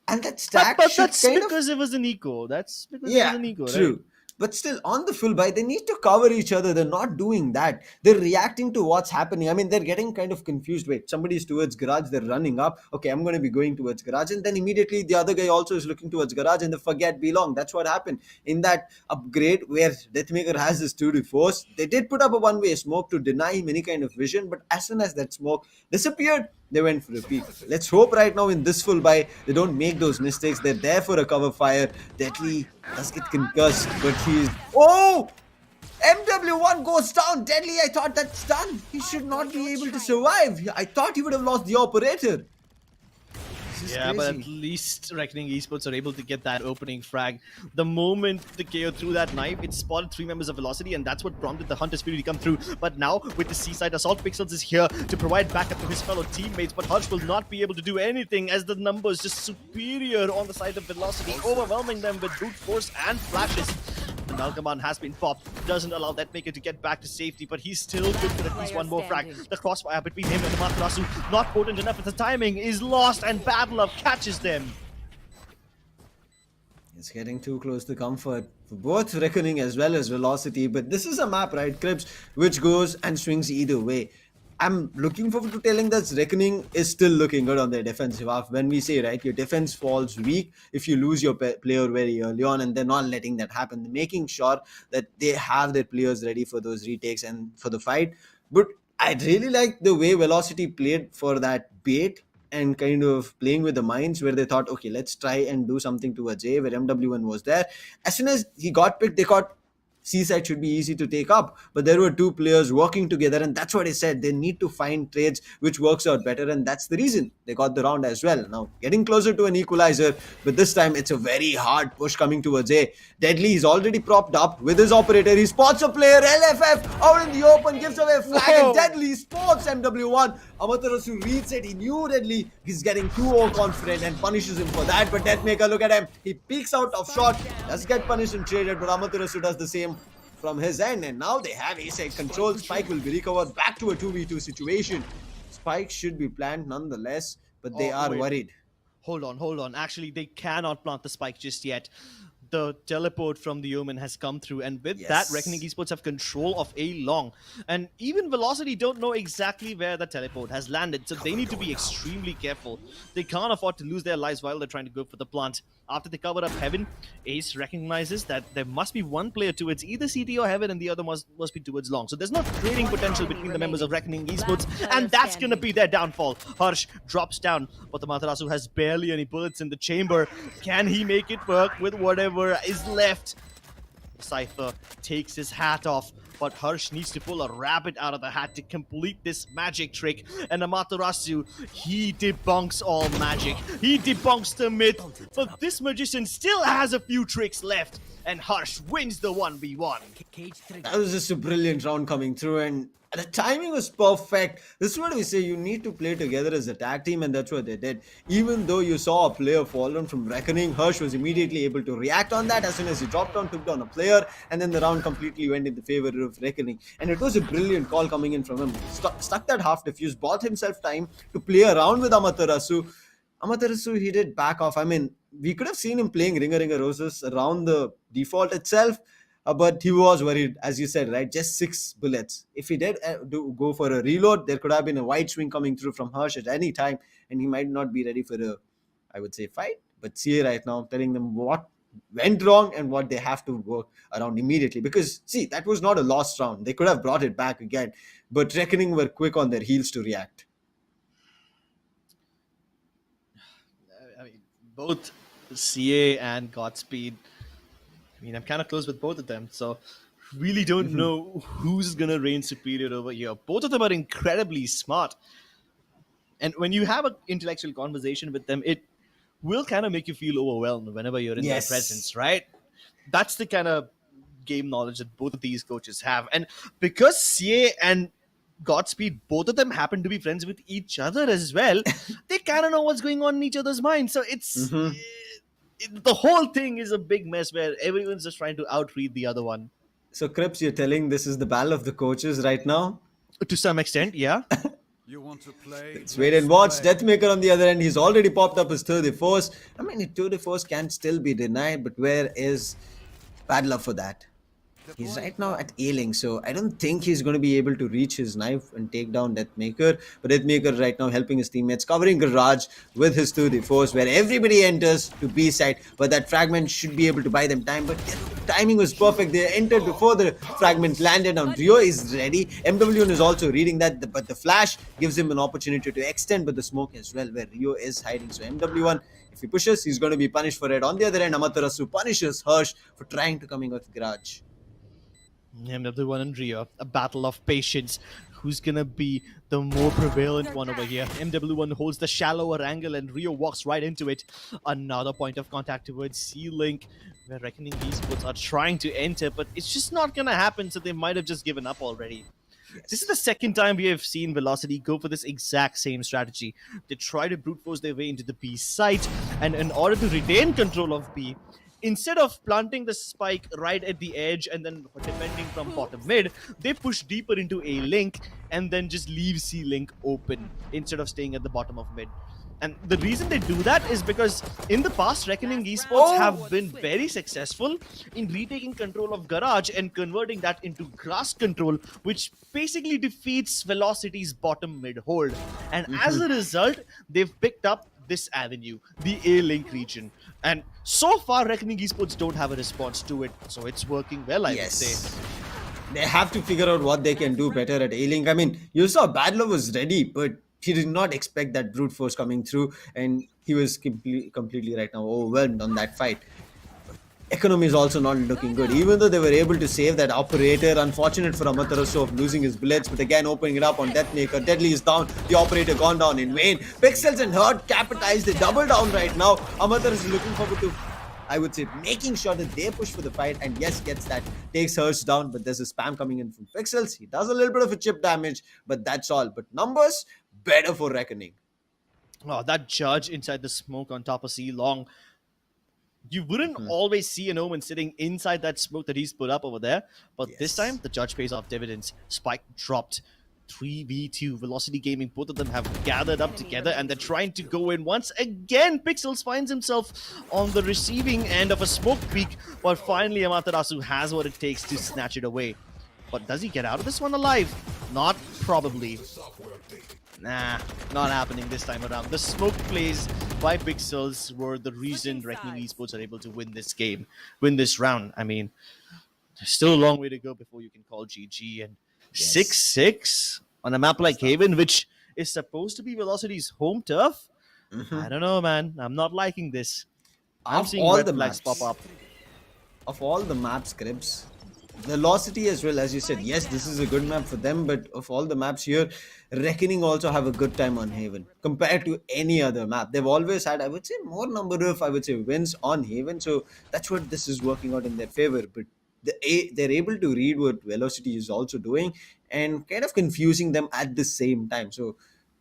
And that stack But should that's kind of... because it was an eco. That's because it Yeah, was an eco, true. right? But still, on the full buy, they need to cover each other. They're not doing that. They're reacting to what's happening. I mean, they're getting kind of confused. Wait, somebody's towards garage. They're running up. Okay, I'm going to be going towards garage. And then immediately the other guy also is looking towards garage and they forget belong. That's what happened in that upgrade where Deathmaker has this 2D force. They did put up a one-way smoke to deny him any kind of vision. But as soon as that smoke disappeared, they went for a peek. Let's hope right now in this full buy, they don't make those mistakes. They're there for a cover fire. Deadly does get concussed, but he's... Oh! MW1 goes down. Deadly, I thought that's done. He should not be able to survive. I thought he would have lost the operator. Yeah, but at least Reckoning Esports are able to get that opening frag. The moment the KO threw that knife, it spotted 3 members of Velocity, and that's what prompted the Hunter Spirit to come through. But now, with the Seaside, Assault Pixels is here to provide backup to his fellow teammates, but Harsh will not be able to do anything as the numbers just superior on the side of Velocity, overwhelming them with brute force and flashes. The null command has been popped, doesn't allow Deathmaker to get back to safety, but he's still good for at least one more frag. The crossfire between him and Amaterasu not potent enough, but the timing is lost, and Bad Love catches them. It's getting too close to comfort for both Reckoning as well as Velocity, but this is a map, right, Crips, which goes and swings either way. I'm looking forward to telling that Reckoning is still looking good on their defensive half. When we say, right, your defense falls weak if you lose your player very early on, and they're not letting that happen. They're making sure that they have their players ready for those retakes and for the fight. But I really like the way Velocity played for that bait and kind of playing with the minds where they thought, okay, let's try and do something towards A, where MW1 was there. As soon as he got picked, they got Seaside should be easy to take up, but there were 2 players working together, and that's what I said. They need to find trades which works out better, and that's the reason they got the round as well. Now getting closer to an equalizer, but this time it's a very hard push coming towards A. Deadly is already propped up with his operator. He spots a player. LFF out in the open, gives away a flag. Whoa. And Deadly spots MW1. Amaterasu reads it. He knew Deadly. He's getting too overconfident and punishes him for that. But Deathmaker, look at him. He peeks out of shot, does get punished and traded, but Amaterasu does the same from his end, and now they have A-side control. Spike will be recovered back to a 2v2 situation. Spike should be planned nonetheless, but they are wait. worried. Hold on. Actually, they cannot plant the spike just yet. The teleport from the Omen has come through, and with that, Reckoning Esports have control of A long. And even Velocity don't know exactly where the teleport has landed, so they need to be extremely careful. They can't afford to lose their lives while they're trying to go for the plant. After they cover up Heaven, Ace recognizes that there must be one player towards either CT or Heaven, and the other must be towards long. So there's no trading potential between the members of Reckoning Esports, and that's gonna be their downfall. Harsh drops down, but the Matarasu has barely any bullets in the chamber. Can he make it work with whatever is left? Cypher takes his hat off, but Harsh needs to pull a rabbit out of the hat to complete this magic trick. And Amaterasu, he debunks all magic. He debunks the myth, but this magician still has a few tricks left, and Harsh wins the 1v1. That was just a brilliant round coming through, and the timing was perfect. This is what we say, you need to play together as a tag team, and that's what they did. Even though you saw a player fall down from Reckoning, Harsh was immediately able to react on that as soon as he dropped down, took down a player, and then the round completely went in the favor of Reckoning. And it was a brilliant call coming in from him. Stuck that half defuse, bought himself time to play around with Amaterasu. Amaterasu, he did back off. I mean, we could have seen him playing Ringer Roses around the default itself, but he was worried, as you said, right? Just 6 bullets. If he did go for a reload, there could have been a wide swing coming through from Harsh at any time, and he might not be ready for a, I would say, fight. But CA right now telling them what went wrong and what they have to work around immediately. Because, see, that was not a lost round. They could have brought it back again, but Reckoning were quick on their heels to react. I mean, both CA and Godspeed. I mean, I'm kind of close with both of them, so really don't know who's gonna reign superior over here. Both of them are incredibly smart, and when you have an intellectual conversation with them, it will kind of make you feel overwhelmed whenever you're in Yes. their presence, right? That's the kind of game knowledge that both of these coaches have, and because CA and Godspeed, both of them happen to be friends with each other as well. They kind of know what's going on in each other's minds. So it's the whole thing is a big mess where everyone's just trying to outread the other one. So, Krips, you're telling this is the battle of the coaches right now? To some extent, yeah. You want to play? Let's wait and watch. Deathmaker on the other end, he's already popped up his third force. I mean, tour de force can still be denied, but where is Paddler for that? He's right now at Ailing, so I don't think he's going to be able to reach his knife and take down Deathmaker. But Deathmaker right now helping his teammates, covering Garage with his tour de force, where everybody enters to B side, but that fragment should be able to buy them time. But the timing was perfect. They entered before the fragment landed on. Rio is ready. MW1 is also reading that, but the flash gives him an opportunity to extend, but the smoke as well, where Rio is hiding. So MW1, if he pushes, he's going to be punished for it. On the other end, Amaterasu punishes Hirsch for trying to coming out with Garage. MW1 and Rio, a battle of patience. Who's gonna be the more prevalent one over here? MW1 holds the shallower angle and Rio walks right into it. Another point of contact towards C-Link, where Reckoning Esports are trying to enter, but it's just not gonna happen, so they might have just given up already. This is the second time we have seen Velocity go for this exact same strategy. They try to brute force their way into the B site, and in order to retain control of B, instead of planting the spike right at the edge and then defending from bottom mid, they push deeper into A link and then just leave C link open instead of staying at the bottom of mid. And the reason they do that is because in the past, Reckoning Esports have been very successful in retaking control of Garage and converting that into grass control, which basically defeats Velocity's bottom mid hold. And as a result, they've picked up this avenue, the A-Link region. And so far, Reckoning Esports don't have a response to it, so it's working well, I would say. They have to figure out what they can do better at A-Link. I mean, you saw Badler was ready, but he did not expect that brute force coming through, and he was completely right now overwhelmed on that fight. Economy is also not looking good, even though they were able to save that operator. Unfortunate for Amaterasu of losing his bullets, but again opening it up on Deathmaker. Deadly is down, the operator gone down in vain. Pixels and Hurt capitalized, they double down right now. Amaterasu is looking forward to, I would say, making sure that they push for the fight, and yes, gets that, takes Hurts down, but there's a spam coming in from Pixels. He does a little bit of a chip damage, but that's all. But numbers, better for Reckoning. Oh, that judge inside the smoke on top of C Long. You wouldn't always see an Omen sitting inside that smoke that he's put up over there, but this time the judge pays off dividends. Spike dropped. 3v2. Velocity Gaming, both of them have gathered up together and they're trying to go in once again. Pixels finds himself on the receiving end of a smoke peak, but finally Amaterasu has what it takes to snatch it away. But does he get out of this one alive? Not probably. Nah, not happening this time around. The smoke plays by Pixels were the reason Reckoning Esports are able to win this game, win this round. I mean, there's still a long way to go before you can call GG. And 6-6 on a map like Haven, which is supposed to be Velocity's home turf. I don't know, man. I'm not liking this. I'm seeing all red the flags maps, pop up. Of all the map scripts, Velocity as well, as you said, yes, this is a good map for them, but of all the maps here, Reckoning also have a good time on Haven compared to any other map. They've always had, I would say, more number of, I would say, wins on Haven, so that's what this is working out in their favor. But they're able to read what Velocity is also doing and kind of confusing them at the same time. So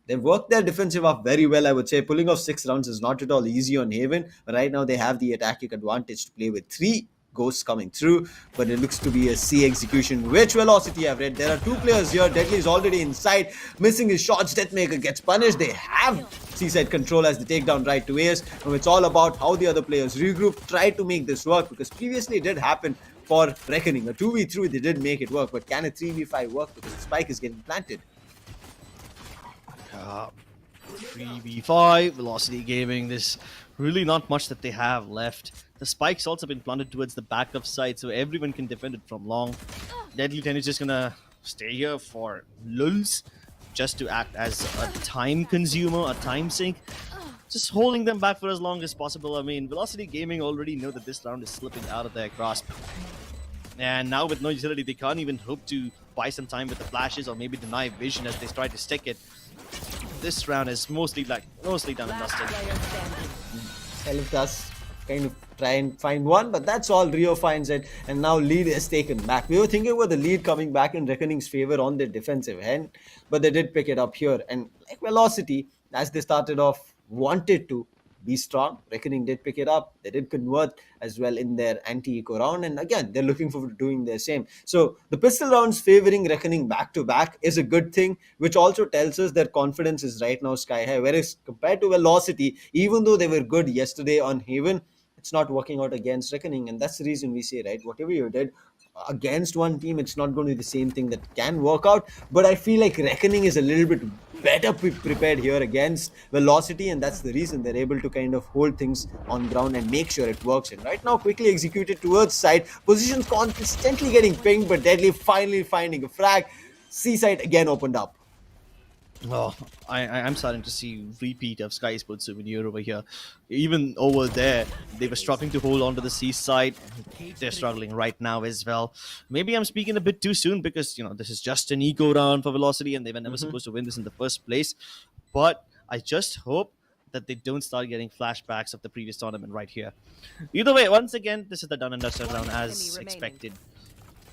they've worked their defensive up very well, I would say. Pulling off 6 rounds is not at all easy on Haven. But right now they have the attacking advantage to play with 3 Ghosts coming through, but it looks to be a C execution, which Velocity have read. There are two players here. Deadly is already inside, missing his shots. Deathmaker gets punished. They have seaside control as they take down right to ace. Now it's all about how the other players regroup, try to make this work, because previously it did happen for Reckoning. A 2v3, they did make it work, but can a 3v5 work, because the spike is getting planted? 3v5, Velocity Gaming. There's really not much that they have left. The spike's also been planted towards the back of side, so everyone can defend it from long. Deadly 10 is just gonna stay here for lulz, just to act as a time consumer, a time sink. Just holding them back for as long as possible. I mean, Velocity Gaming already know that this round is slipping out of their grasp. And now with no utility, they can't even hope to buy some time with the flashes or maybe deny vision as they try to stick it. This round is mostly done and dusted. Elif does kind of try and find one, but that's all. Rio finds it, and now lead is taken back. We were thinking about the lead coming back in Reckoning's favor on their defensive end, but they did pick it up here. And like Velocity, as they started off, wanted to be strong. Reckoning did pick it up. They did convert as well in their anti-eco round, and again they're looking forward to doing their same. So the pistol rounds favoring Reckoning back to back is a good thing, which also tells us their confidence is right now sky high. Whereas compared to Velocity, even though they were good yesterday on Haven, it's not working out against Reckoning, and that's the reason we say, right, whatever you did against one team, it's not going to be the same thing that can work out. But I feel like Reckoning is a little bit better prepared here against Velocity, and that's the reason they're able to kind of hold things on ground and make sure it works. And right now, quickly executed towards side, positions consistently getting pinged, but Deadly finally finding a frag. C-side again opened up. Oh, I'm starting to see repeat of Skyesports Souvenir over here. Even over there, they were struggling to hold on to the seaside. They're struggling right now as well. Maybe I'm speaking a bit too soon because, you know, this is just an eco round for Velocity and they were never supposed to win this in the first place. But I just hope that they don't start getting flashbacks of the previous tournament right here. Either way, once again, this is the done and dusted round as expected.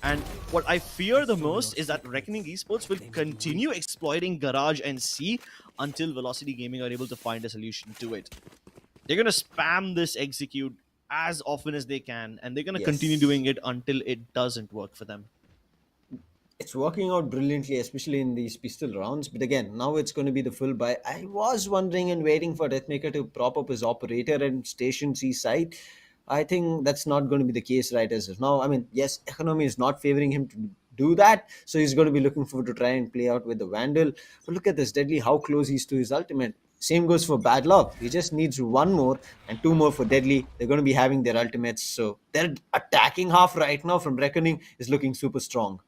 And what I fear the most is that Reckoning Esports will continue exploiting Garage and C until Velocity Gaming are able to find a solution to it. They're going to spam this execute as often as they can, and they're going to continue doing it until it doesn't work for them. It's working out brilliantly, especially in these pistol rounds. But again, now it's going to be the full buy. I was wondering and waiting for Deathmaker to prop up his operator and station C side. I think that's not going to be the case right as of now. I mean, yes, economy is not favoring him to do that, so he's going to be looking forward to try and play out with the Vandal. But look at this, Deadly, how close he's to his ultimate. Same goes for Bad Luck. He just needs one more and two more for Deadly. They're going to be having their ultimates, so their attacking half right now from Reckoning is looking super strong.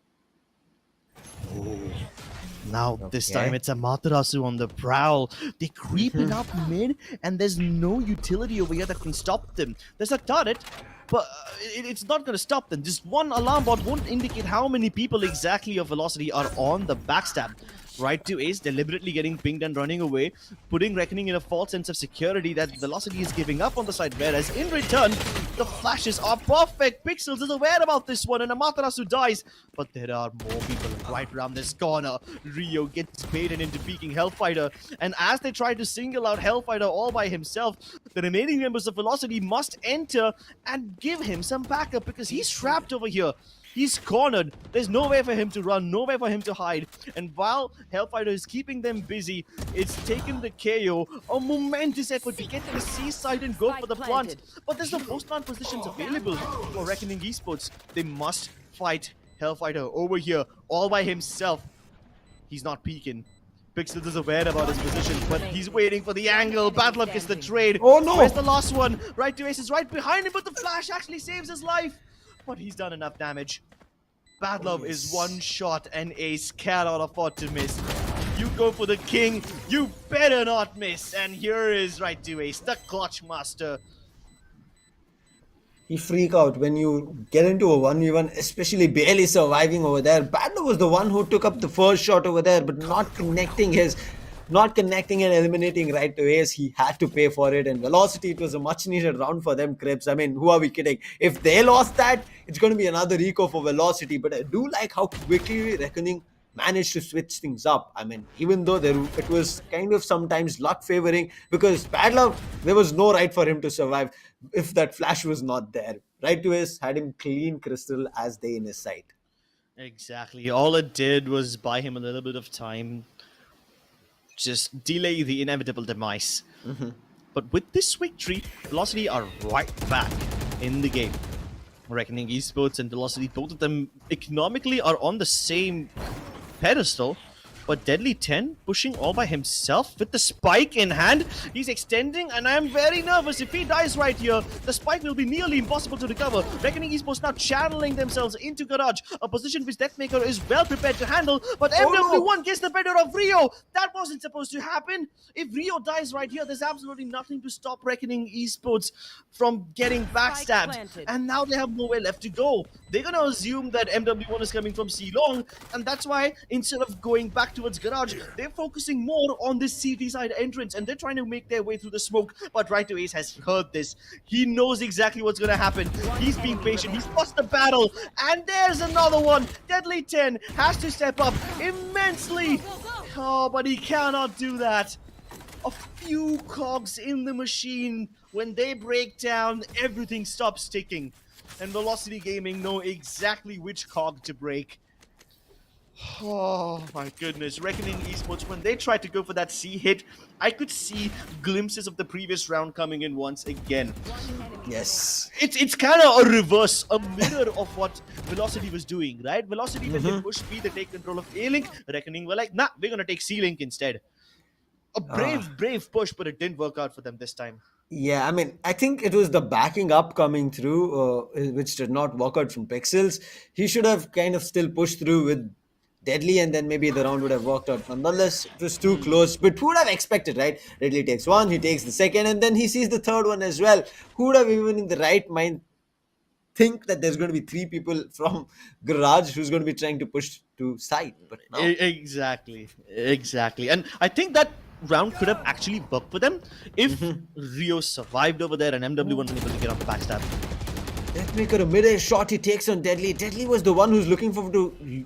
Now, this time it's a Matarasu on the prowl. They're creeping up mid, and there's no utility over here that can stop them. There's a turret, but it's not going to stop them. Just one alarm bot won't indicate how many people exactly of Velocity are on the backstab. Right to ace, deliberately getting pinged and running away, putting Reckoning in a false sense of security that Velocity is giving up on the side, whereas in return, the flashes are perfect. Pixels is aware about this one, and Amaterasu dies. But there are more people right around this corner. Rio gets baited into peeking Hellfighter, and as they try to single out Hellfighter all by himself, the remaining members of Velocity must enter and give him some backup because he's trapped over here. He's cornered. There's nowhere for him to run, nowhere for him to hide. And while Hellfighter is keeping them busy, it's taken the KO a momentous effort to get to the seaside and go for the plant. But there's no post-plant positions available for Reckoning Esports. They must fight Hellfighter over here all by himself. He's not peeking. Pixels is aware about his position, but he's waiting for the angle. Bad Luck gets the trade. Oh no! Where's the last one? Right to ace is right behind him, but the flash actually saves his life. But he's done enough damage. Bad Love is one shot and ace cannot afford to miss. You go for the king, you better not miss. And here is right to ace, the clutch master. You freak out when you get into a 1v1, especially barely surviving over there. Bad Love was the one who took up the first shot over there, but not connecting and eliminating right to ace. He had to pay for it, and Velocity, it was a much needed round for them, Crips. I mean, who are we kidding? If they lost that, it's going to be another eco for Velocity, but I do like how quickly Reckoning managed to switch things up. I mean, even though it was kind of sometimes luck favoring, because Bad Luck, there was no right for him to survive if that flash was not there. Right to Ace had him clean crystal as they in his sight. Exactly. All it did was buy him a little bit of time, just delay the inevitable demise. But with this victory, Velocity are right back in the game. Reckoning Esports and Velocity, both of them economically are on the same pedestal, but Deadly 10 pushing all by himself with the spike in hand. He's extending, and I'm very nervous. If he dies right here, the spike will be nearly impossible to recover. Reckoning Esports now channeling themselves into Garage, a position which Deathmaker is well prepared to handle, but MW1 gets the better of Rio. That wasn't supposed to happen. If Rio dies right here, there's absolutely nothing to stop Reckoning Esports from getting backstabbed. planted. And now they have nowhere left to go. They're gonna assume that MW1 is coming from C-Long, and that's why instead of going back towards Garage, they're focusing more on this CT side entrance, and they're trying to make their way through the smoke. But Right to Ace has heard this. He knows exactly what's gonna happen. He's being patient. He's lost the battle, and there's another one. Deadly 10 has to step up immensely. Oh, but he cannot do that. A few cogs in the machine. When they break down, everything stops ticking. And Velocity Gaming know exactly which cog to break. Oh my goodness, Reckoning Esports, when they tried to go for that C hit, I could see glimpses of the previous round coming in once again. Yes. It's kind of a reverse, a mirror of what Velocity was doing, right? Velocity, when they push B, they take control of A-Link. Reckoning were like, nah, we're gonna take C-Link instead. A brave push, but it didn't work out for them this time. Yeah, I mean, I think it was the backing up coming through, which did not work out from Pixels. He should have kind of still pushed through with Deadly, and then maybe the round would have worked out. Nonetheless, it was too close. But who would have expected, right? Deadly takes one, he takes the second, and then he sees the third one as well. Who would have even in the right mind think that there's going to be three people from Garage who's going to be trying to push to side? But no. Exactly. And I think that round could have actually worked for them if Rio survived over there and MW1 was able to get off the backstab. Deathmaker, a mid-air shot he takes on Deadly. Deadly was the one who's looking forward to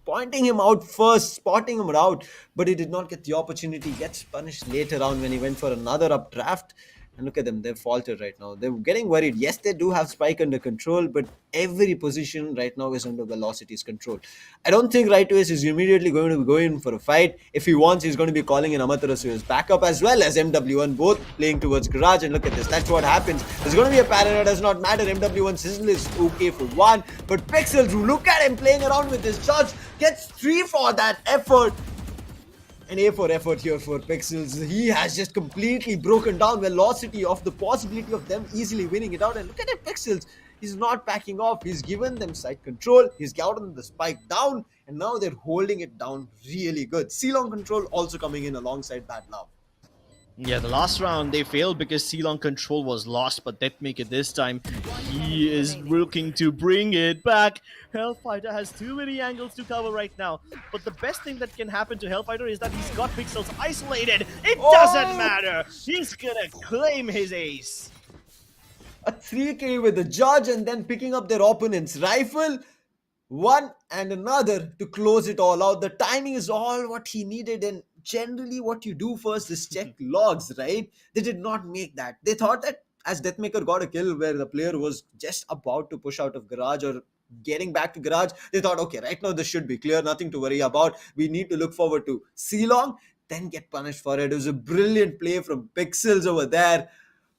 pointing him out first, spotting him out, but he did not get the opportunity. He gets punished later on when he went for another updraft. And look at them, they're faltered right now. They're getting worried. Yes, they do have Spike under control, but every position right now is under Velocity's control. I don't think Right to Ace is immediately going to be going for a fight. If he wants, he's going to be calling in Amaterasu as backup, as well as MW1, both playing towards Garage. And look at this, that's what happens. There's going to be a paranoia, does not matter. MW1 Sizzle is okay for one, but Pixels, look at him playing around with his shots, gets 3 for that effort. An A for effort here for Pixels. He has just completely broken down Velocity of the possibility of them easily winning it out. And look at it, Pixels. He's not backing off. He's given them side control. He's gotten the spike down. And now they're holding it down really good. C-Long control also coming in alongside Bad Love. Yeah, the last round they failed because C-Long control was lost, but Deathmaker this time, he is looking to bring it back. Hellfighter has too many angles to cover right now, but the best thing that can happen to Hellfighter is that he's got Pixels isolated. It doesn't matter. He's gonna claim his ace. A 3K with the judge and then picking up their opponent's rifle. One and another to close it all out. The timing is all what he needed, and generally what you do first is check logs, right? They did not make that. They thought that as Deathmaker got a kill where the player was just about to push out of Garage or getting back to Garage, they thought, okay, right now this should be clear, nothing to worry about. We need to look forward to C-Long, then get punished for it. It was a brilliant play from Pixels over there.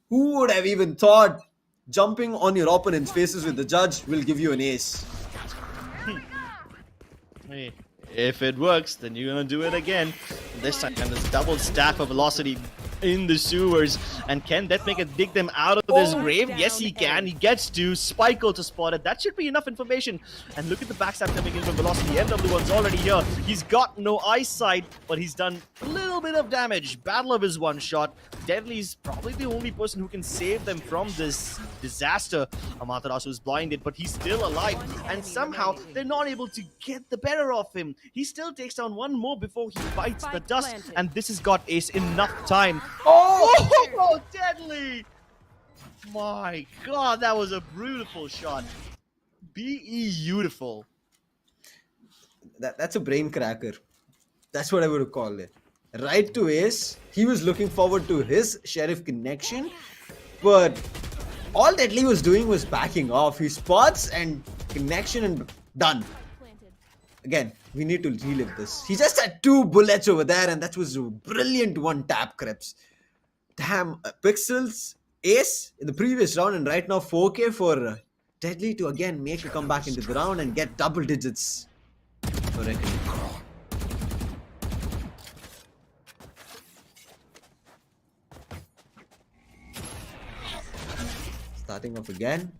Who would have even thought jumping on your opponent's faces with the judge will give you an ace? Hey, if it works, then you're gonna do it again. This time, this double stack of Velocity in the sewers. And can Deathmaker dig them out of this grave? Yes, he can. He gets to. Spike also spotted. That should be enough information. And look at the backstab coming in from Velocity. MW1's already here. He's got no eyesight, but he's done a little bit of damage. Battle of his one shot. Deadly's probably the only person who can save them from this disaster. Amaterasu is blinded, but he's still alive. And somehow, they're not able to get the better of him. He still takes down one more before he bites the dust. And this has got Ace enough time. Oh, Deadly! My god, that was a beautiful shot. Beautiful. That's a brain cracker. That's what I would call it. Right to Ace, he was looking forward to his Sheriff connection, but All Deadly was doing was backing off. He spots and connection and done. Again, we need to relive this. He just had 2 bullets over there, and that was a brilliant one tap, Krebs. Damn, Pixels ace in the previous round, and right now 4K for Deadly to again make a comeback into the round and get double digits for Reckoning. Starting off again,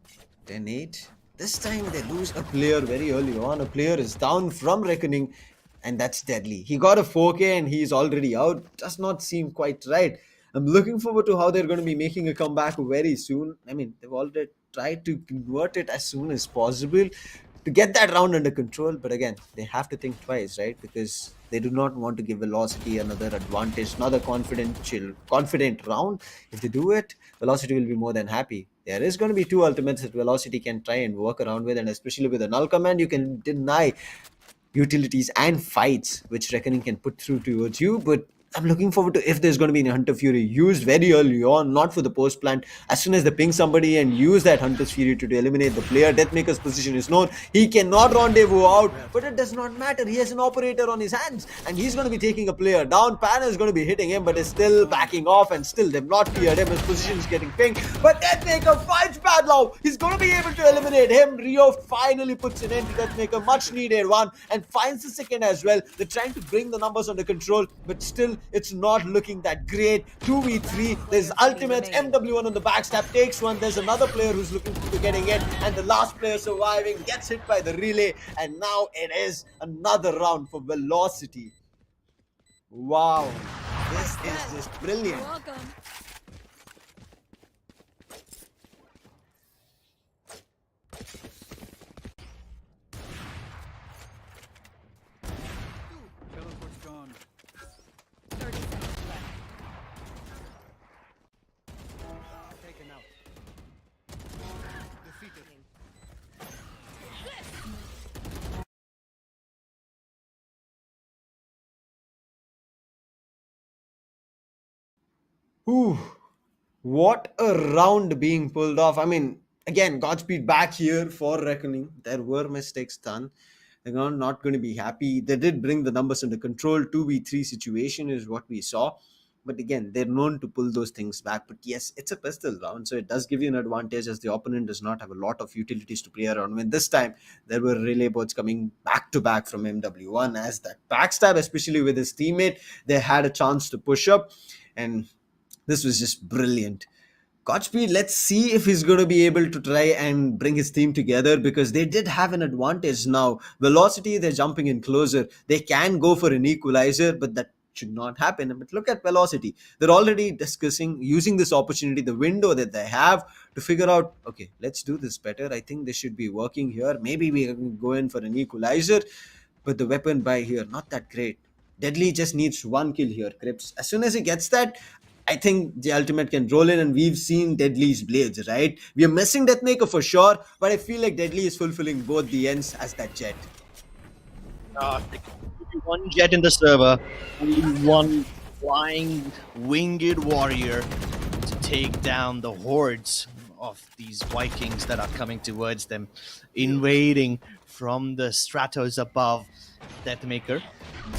10-8. This time they lose a player very early on. A player is down from Reckoning, and that's Deadly. He got a 4K and he's already out. Does not seem quite right. I'm looking forward to how they're going to be making a comeback very soon. I mean, they've already tried to convert it as soon as possible to get that round under control. But again, they have to think twice, right? Because they do not want to give Velocity another advantage, another confident round. If they do it, Velocity will be more than happy. There is going to be 2 ultimates that Velocity can try and work around with, and especially with a null command, you can deny utilities and fights which Reckoning can put through towards you. But I'm looking forward to if there's going to be a Hunter Fury used very early on, not for the post plant. As soon as they ping somebody and use that Hunter's Fury to eliminate the player, Deathmaker's position is known. He cannot rendezvous out, but it does not matter. He has an operator on his hands, and he's going to be taking a player down. Panna is going to be hitting him, but is still backing off, and still they've not cleared him. His position is getting pinged, but Deathmaker finds Padlow. He's going to be able to eliminate him. Rio finally puts an end to Deathmaker, much needed one, and finds the second as well. They're trying to bring the numbers under control, but still it's not looking that great. 2v3, there's ultimates. MW1 on the backstab takes one. There's another player who's looking to getting it, and the last player surviving gets hit by the relay, and now it is another round for Velocity. Wow, this is just brilliant. Welcome. Teleport's gone. 30 seconds left. Taken out. Defeated. Ooh, what a round being pulled off. I mean, again, Godspeed back here for Reckoning. There were mistakes done. They're not going to be happy. They did bring the numbers under control. 2v3 situation is what we saw. But again, they're known to pull those things back. But yes, it's a pistol round, so it does give you an advantage as the opponent does not have a lot of utilities to play around. When this time, there were relay boards coming back to back from MW1 as that backstab, especially with his teammate, they had a chance to push up. And this was just brilliant. Godspeed, let's see if he's going to be able to try and bring his team together, because they did have an advantage now. Velocity, they're jumping in closer. They can go for an equalizer, but that should not happen. But look at Velocity. They're already discussing using this opportunity, the window that they have, to figure out, okay, let's do this better. I think this should be working here. Maybe we can go in for an equalizer, but the weapon by here, not that great. Deadly just needs 1 kill here, Crips. As soon as he gets that, I think the ultimate can roll in, and we've seen Deadly's blades, right? We are missing Deathmaker for sure, but I feel like Deadly is fulfilling both the ends as that jet. One jet in the server, only one flying winged warrior to take down the hordes of these Vikings that are coming towards them, invading from the stratos above. Deathmaker,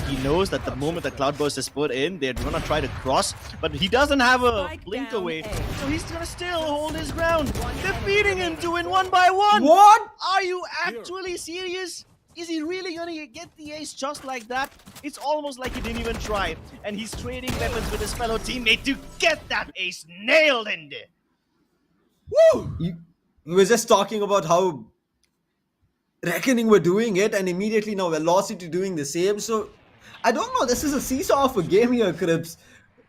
he knows that the moment the cloudburst is put in, they're gonna try to cross, but he doesn't have a Spike blink down away, A. so he's gonna still hold his ground. They're beating him to win 1 by 1. What? Are you actually serious? Is he really gonna get the ace just like that? It's almost like he didn't even try, and he's trading weapons with his fellow teammate to get that ace nailed in there. Woo! We were just talking about how Reckoning were doing it, and immediately now Velocity doing the same. So I don't know, this is a seesaw of a game here, Crips.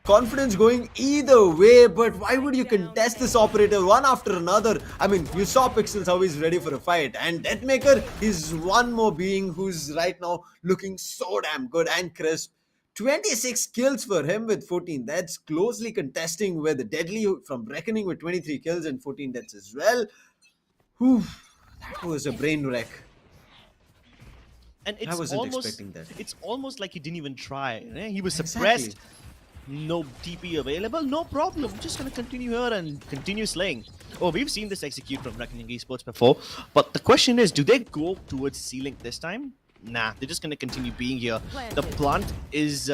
Confidence going either way, but why would you contest this operator one after another? I mean, you saw Pixels how he's ready for a fight, and Deathmaker is one more being who's right now looking so damn good and crisp. 26 kills for him with 14 deaths, closely contesting with Deadly from Reckoning with 23 kills and 14 deaths as well. Whew, that was a brain wreck. And I it's wasn't almost, expecting that. it's almost like he didn't even try. He was Exactly. suppressed. No TP available, no problem. Just gonna continue here and continue slaying. Oh, we've seen this execute from Reckoning Esports before, but the question is, do they go towards C-Link this time? Nah, they're just gonna continue being here. The plant is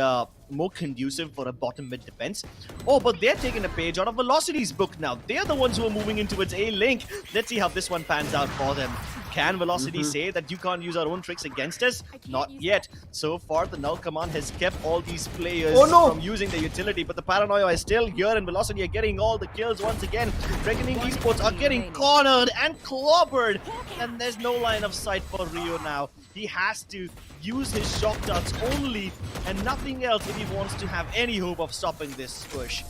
more conducive for a bottom mid defense. Oh, but they're taking a page out of Velocity's book now. They're the ones who are moving in towards A-Link. Let's see how this one pans out for them. Can Velocity say that you can't use our own tricks against us? Not yet. So far, the null command has kept all these players from using the utility, but the paranoia is still here, and Velocity are getting all the kills once again. Reckoning Esports are getting cornered and clobbered, and there's no line of sight for Rio now. He has to use his shock darts only and nothing else if he wants to have any hope of stopping this push.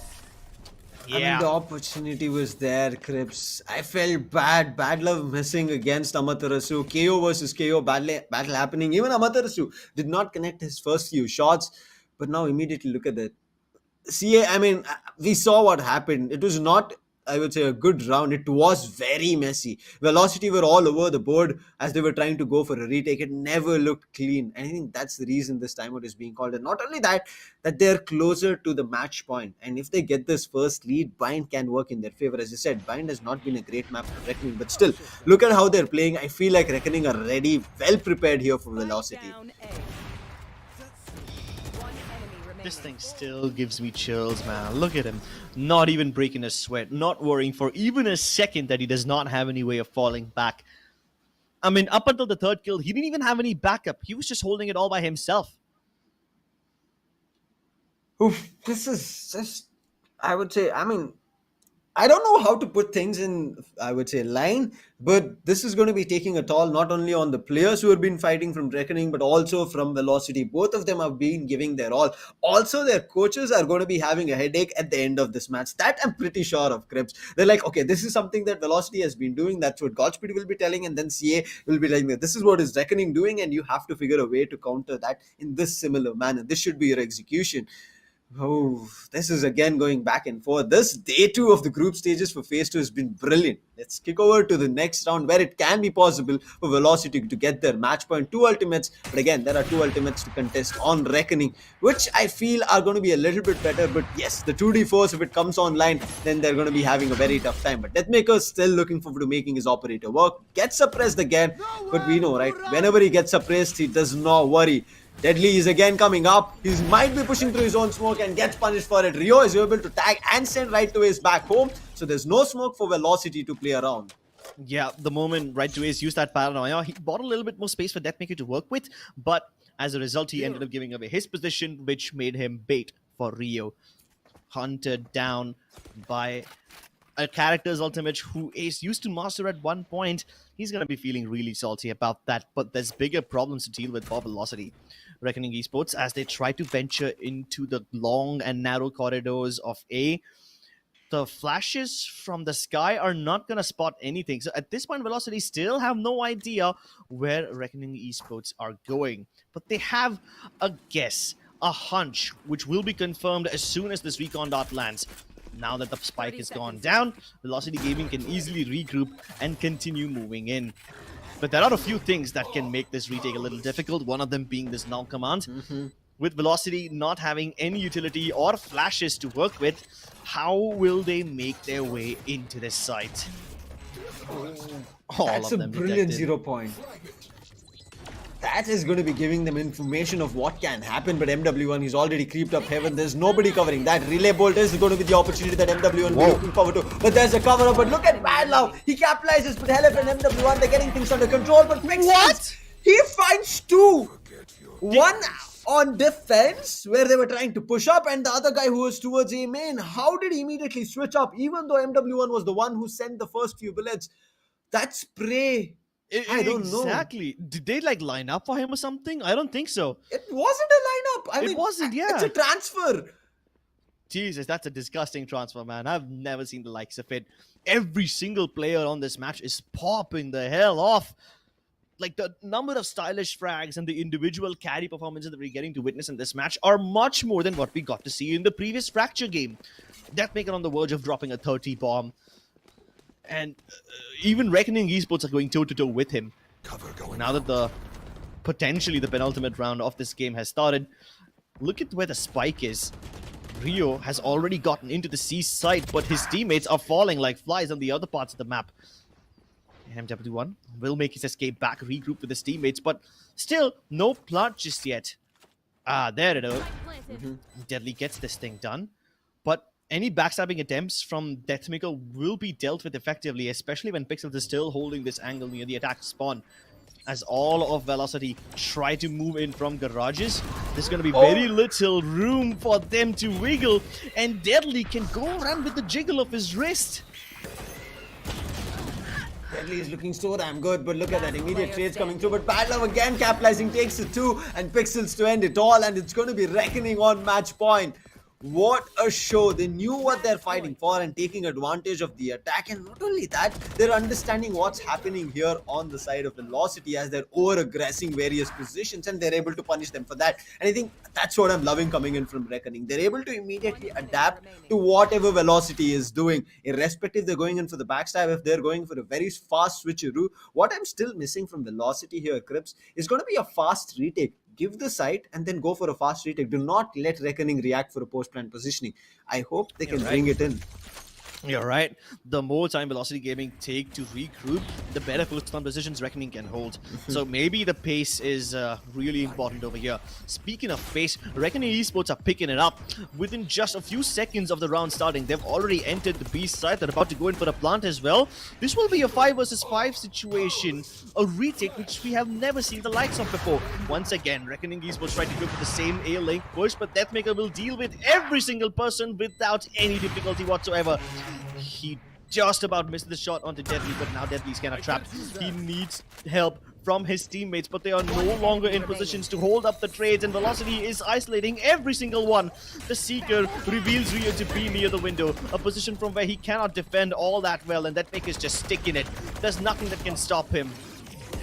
I mean, the opportunity was there, Crips. I felt bad love missing against Amaterasu. KO versus KO battle happening. Even Amaterasu did not connect his first few shots, but now immediately look at that. CA, I mean, we saw what happened. It was not, I would say, a good round. It was very messy. Velocity were all over the board as they were trying to go for a retake. It never looked clean. And I think that's the reason this timeout is being called. And not only that they're closer to the match point. And if they get this first lead, Bind can work in their favor. As I said, Bind has not been a great map for Reckoning. But still, look at how they're playing. I feel like Reckoning are ready, well prepared here for Velocity. This thing still gives me chills, man. Look at him. Not even breaking a sweat. Not worrying for even a second that he does not have any way of falling back. I mean, up until the third kill, he didn't even have any backup. He was just holding it all by himself. Oof, this is just, I would say, I mean, I don't know how to put things in, I would say, line, but this is going to be taking a toll not only on the players who have been fighting from Reckoning, but also from Velocity. Both of them have been giving their all. Also, their coaches are going to be having a headache at the end of this match. That I'm pretty sure of, Crips. They're like, okay, this is something that Velocity has been doing. That's what Godspeed will be telling, and then CA will be like, this is what is Reckoning doing, and you have to figure a way to counter that in this similar manner. This should be your execution. Oh, this is again going back and forth. This day 2 of the group stages for phase 2 has been brilliant. Let's kick over to the next round where it can be possible for Velocity to get their match point. 2 ultimates, but again, there are 2 ultimates to contest on Reckoning, which I feel are going to be a little bit better. But yes, the 2D4s, if it comes online, then they're going to be having a very tough time. But Deathmaker's still looking forward to making his operator work. Gets suppressed again, but we know, right? Whenever he gets suppressed, he does not worry. Deadly is again coming up. He might be pushing through his own smoke and gets punished for it. Rio is able to tag and send right to his back home. So there's no smoke for Velocity to play around. Yeah, the moment Right to Ace used that paranoia, he bought a little bit more space for Deathmaker to work with. But as a result, he ended up giving away his position, which made him bait for Rio. Hunted down by a character's ultimate who Ace used to master at one point. He's going to be feeling really salty about that. But there's bigger problems to deal with for Velocity. Reckoning Esports, as they try to venture into the long and narrow corridors of A, the flashes from the sky are not going to spot anything. So at this point, Velocity still have no idea where Reckoning Esports are going. But they have a guess, a hunch, which will be confirmed as soon as this recon dot lands. Now that the spike has gone down, Velocity Gaming can easily regroup and continue moving in. But there are a few things that can make this retake a little difficult, one of them being this null command. With Velocity not having any utility or flashes to work with, how will they make their way into this site? That's a brilliant 0 point. That is going to be giving them information of what can happen, but MW1, he's already creeped up heaven. There's nobody covering that. Relay bolt is going to be the opportunity that MW1 will be looking forward to. But there's a cover up, but look at Bad Love. He capitalizes, but Helef and MW1, they're getting things under control. But what? He finds 2. One on defense, where they were trying to push up, and the other guy who was towards A main. How did he immediately switch up, even though MW1 was the one who sent the first few bullets? That spray... I don't know. Exactly. Did they line up for him or something? I don't think so. It wasn't a lineup. I mean, it wasn't, yeah. It's a transfer. Jesus, that's a disgusting transfer, man. I've never seen the likes of it. Every single player on this match is popping the hell off. Like, the number of stylish frags and the individual carry performances that we're getting to witness in this match are much more than what we got to see in the previous Fracture game. Deathmaker on the verge of dropping a 30 bomb. And even Reckoning Esports are going toe-to-toe with him. Now that potentially the penultimate round of this game has started, look at where the spike is. Rio has already gotten into the C site, but his teammates are falling like flies on the other parts of the map. MW1 will make his escape back, regroup with his teammates, but still no plant just yet. Ah, there it is. Deadly gets this thing done, but any backstabbing attempts from Deathmaker will be dealt with effectively, especially when Pixels is still holding this angle near the attack spawn. As all of Velocity try to move in from garages, there's going to be very little room for them to wiggle, and Deadly can go around with the jiggle of his wrist. Deadly is looking so damn good, but look at that immediate trades coming through. But Bad Love again capitalizing, takes it 2, and Pixels to end it all, and it's going to be Reckoning on match point. What a show. They knew what they're fighting for and taking advantage of the attack, and not only that, they're understanding what's happening here on the side of Velocity as they're over-aggressing various positions, and they're able to punish them for that. And I think that's what I'm loving coming in from Reckoning. They're able to immediately adapt to whatever Velocity is doing, irrespective they're going in for the backstab, if they're going for a very fast switcheroo. What I'm still missing from Velocity here, Crips, is going to be a fast retake. Give the site and then go for a fast retake. Do not let Reckoning react for a post-plant positioning. I hope they can bring it in. You're right. The more time Velocity Gaming take to regroup, the better post-plant positions Reckoning can hold. So maybe the pace is really important over here. Speaking of pace, Reckoning Esports are picking it up. Within just a few seconds of the round starting, they've already entered the B side. They're about to go in for the plant as well. This will be a 5 versus 5 situation. A retake which we have never seen the likes of before. Once again, Reckoning Esports try to go for the same A-link push, but Deathmaker will deal with every single person without any difficulty whatsoever. He just about missed the shot onto Deadly, but now Deadly's kind of trapped. He needs help from his teammates, but they are no longer in positions to hold up the trades, and Velocity is isolating every single one. The Seeker reveals Rio to be near the window, a position from where he cannot defend all that well, and Deathmaker's just sticking it. There's nothing that can stop him.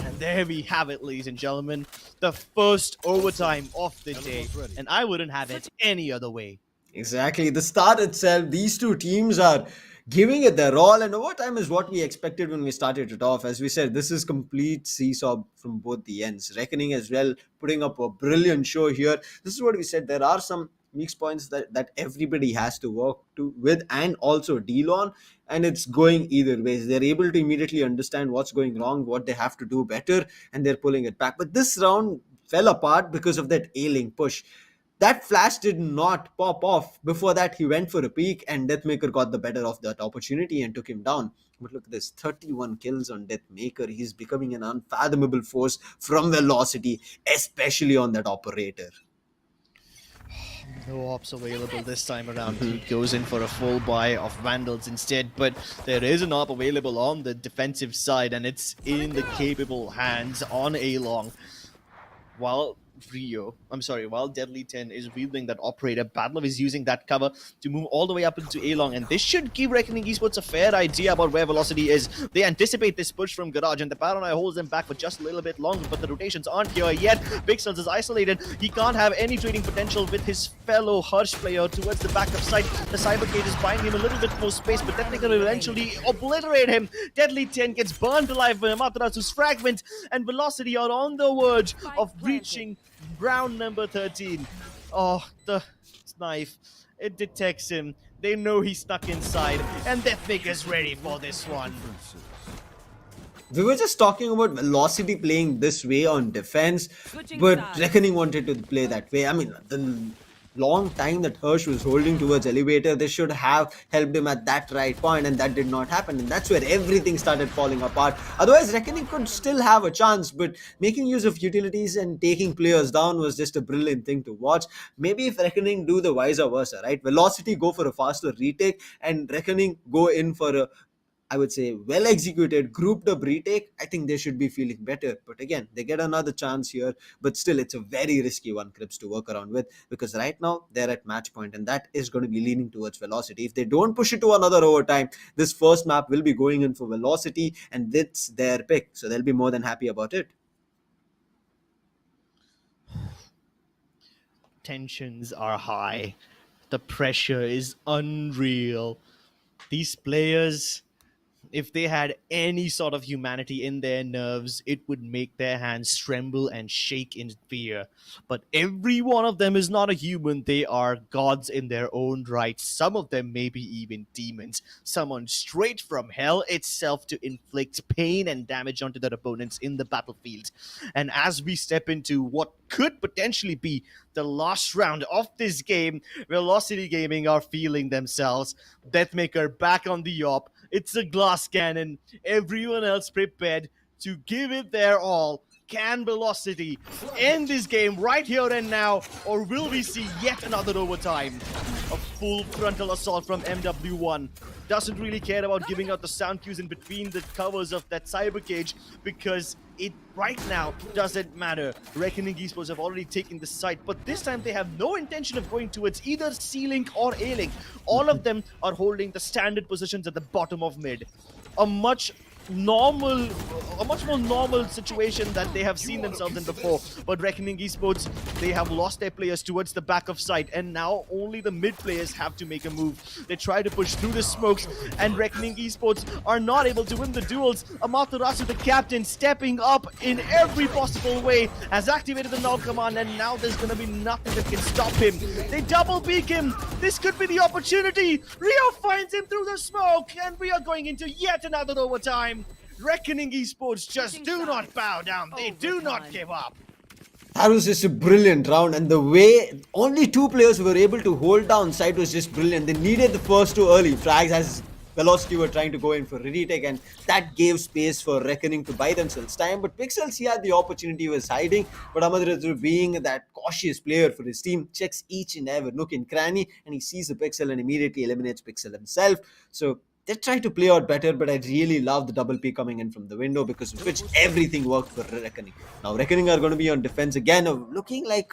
And there we have it, ladies and gentlemen. The first overtime of the day, and I wouldn't have it any other way. Exactly. The start itself, these two teams are giving it their all, and overtime is what we expected when we started it off. As we said, this is complete seesaw from both the ends. Reckoning as well, putting up a brilliant show here. This is what we said. There are some mixed points that everybody has to work with and also deal on, and it's going either ways. They're able to immediately understand what's going wrong, what they have to do better, and they're pulling it back. But this round fell apart because of that A-link push. That flash did not pop off. Before that, he went for a peek, and Deathmaker got the better of that opportunity and took him down. But look at this, 31 kills on Deathmaker. He's becoming an unfathomable force from Velocity, especially on that operator. No ops available this time around. He goes in for a full buy of Vandals instead, but there is an op available on the defensive side, and it's in the capable hands on A-Long. While Deadly 10 is wielding that operator, Badlove is using that cover to move all the way up into A-Long, and this should give Reckoning Esports a fair idea about where Velocity is. They anticipate this push from Garage, and the Paranoia holds them back for just a little bit longer, but the rotations aren't here yet. Pixels is isolated. He can't have any trading potential with his fellow Harsh player towards the back of site. The Cyber Cage is buying him a little bit more space, but Deathmaker will eventually obliterate him. Deadly 10 gets burned alive by Amaterasu's fragment, and Velocity are on the verge of reaching round number 13. Oh, the knife. It detects him. They know he's stuck inside, and Deathmaker's ready for this one. We were just talking about Velocity playing this way on defense, but Reckoning wanted to play that way. I mean, the long time that Hirsch was holding towards Elevator, they should have helped him at that right point, and that did not happen, and that's where everything started falling apart. Otherwise, Reckoning could still have a chance, but making use of utilities and taking players down was just a brilliant thing to watch. Maybe if Reckoning do the vice versa, right? Velocity go for a faster retake, and Reckoning go in for a, I would say, well-executed, grouped-up retake. I think they should be feeling better. But again, they get another chance here. But still, it's a very risky one, Crips, to work around with. Because right now, they're at match point, and that is going to be leaning towards Velocity. If they don't push it to another overtime, this first map will be going in for Velocity, and that's their pick. So they'll be more than happy about it. Tensions are high. The pressure is unreal. These players, if they had any sort of humanity in their nerves, it would make their hands tremble and shake in fear. But every one of them is not a human. They are gods in their own right. Some of them may be even demons, summoned straight from hell itself to inflict pain and damage onto their opponents in the battlefield. And as we step into what could potentially be the last round of this game, Velocity Gaming are feeling themselves. Deathmaker back on the op. It's a glass cannon. Everyone else prepared to give it their all. Can Velocity end this game right here and now, or will we see yet another overtime? A full frontal assault from MW1. Doesn't really care about giving out the sound cues in between the covers of that cyber cage, because it right now doesn't matter. Reckoning Esports have already taken the site, but this time they have no intention of going towards either C-Link or A-Link. All of them are holding the standard positions at the bottom of mid. A much more normal situation that they have seen themselves in before. But Reckoning Esports, they have lost their players towards the back of site, and now only the mid players have to make a move. They try to push through the smokes, and Reckoning Esports are not able to win the duels. Amaterasu, the captain, stepping up in every possible way, has activated the null command, and now there's gonna be nothing that can stop him. They double peek him. This could be the opportunity. Rio finds him through the smoke, and we are going into yet another overtime. Reckoning Esports just do not bow down. They do not give up. That was just a brilliant round, and the way only 2 players were able to hold down site was just brilliant. They needed the first 2 early frags as Velocity were trying to go in for retake, and that gave space for Reckoning to buy themselves time. But Pixels, he had the opportunity, he was hiding, but Amadrathu, being that cautious player for his team, checks each and every nook and cranny, and he sees the Pixel and immediately eliminates Pixel himself. So they tried to play out better, but I really love the double P coming in from the window, because of which everything worked for Reckoning. Now Reckoning are going to be on defense again, looking like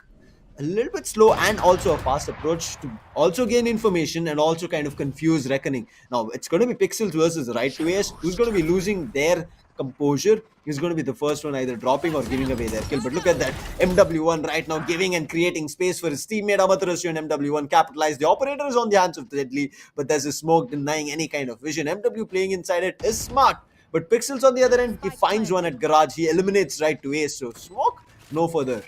a little bit slow, and also a fast approach to also gain information and also kind of confuse Reckoning. Now it's going to be Pixels versus Right to Ace, who's going to be losing their composure. He's going to be the first one either dropping or giving away their kill. But look at that, MW1 right now giving and creating space for his teammate Amaterasu, and MW1 capitalized. The operator is on the hands of Deadly, but there's a smoke denying any kind of vision. MW playing inside it is smart, but Pixels on the other end, he finds one at Garage. He eliminates Right to Ace, so smoke no further.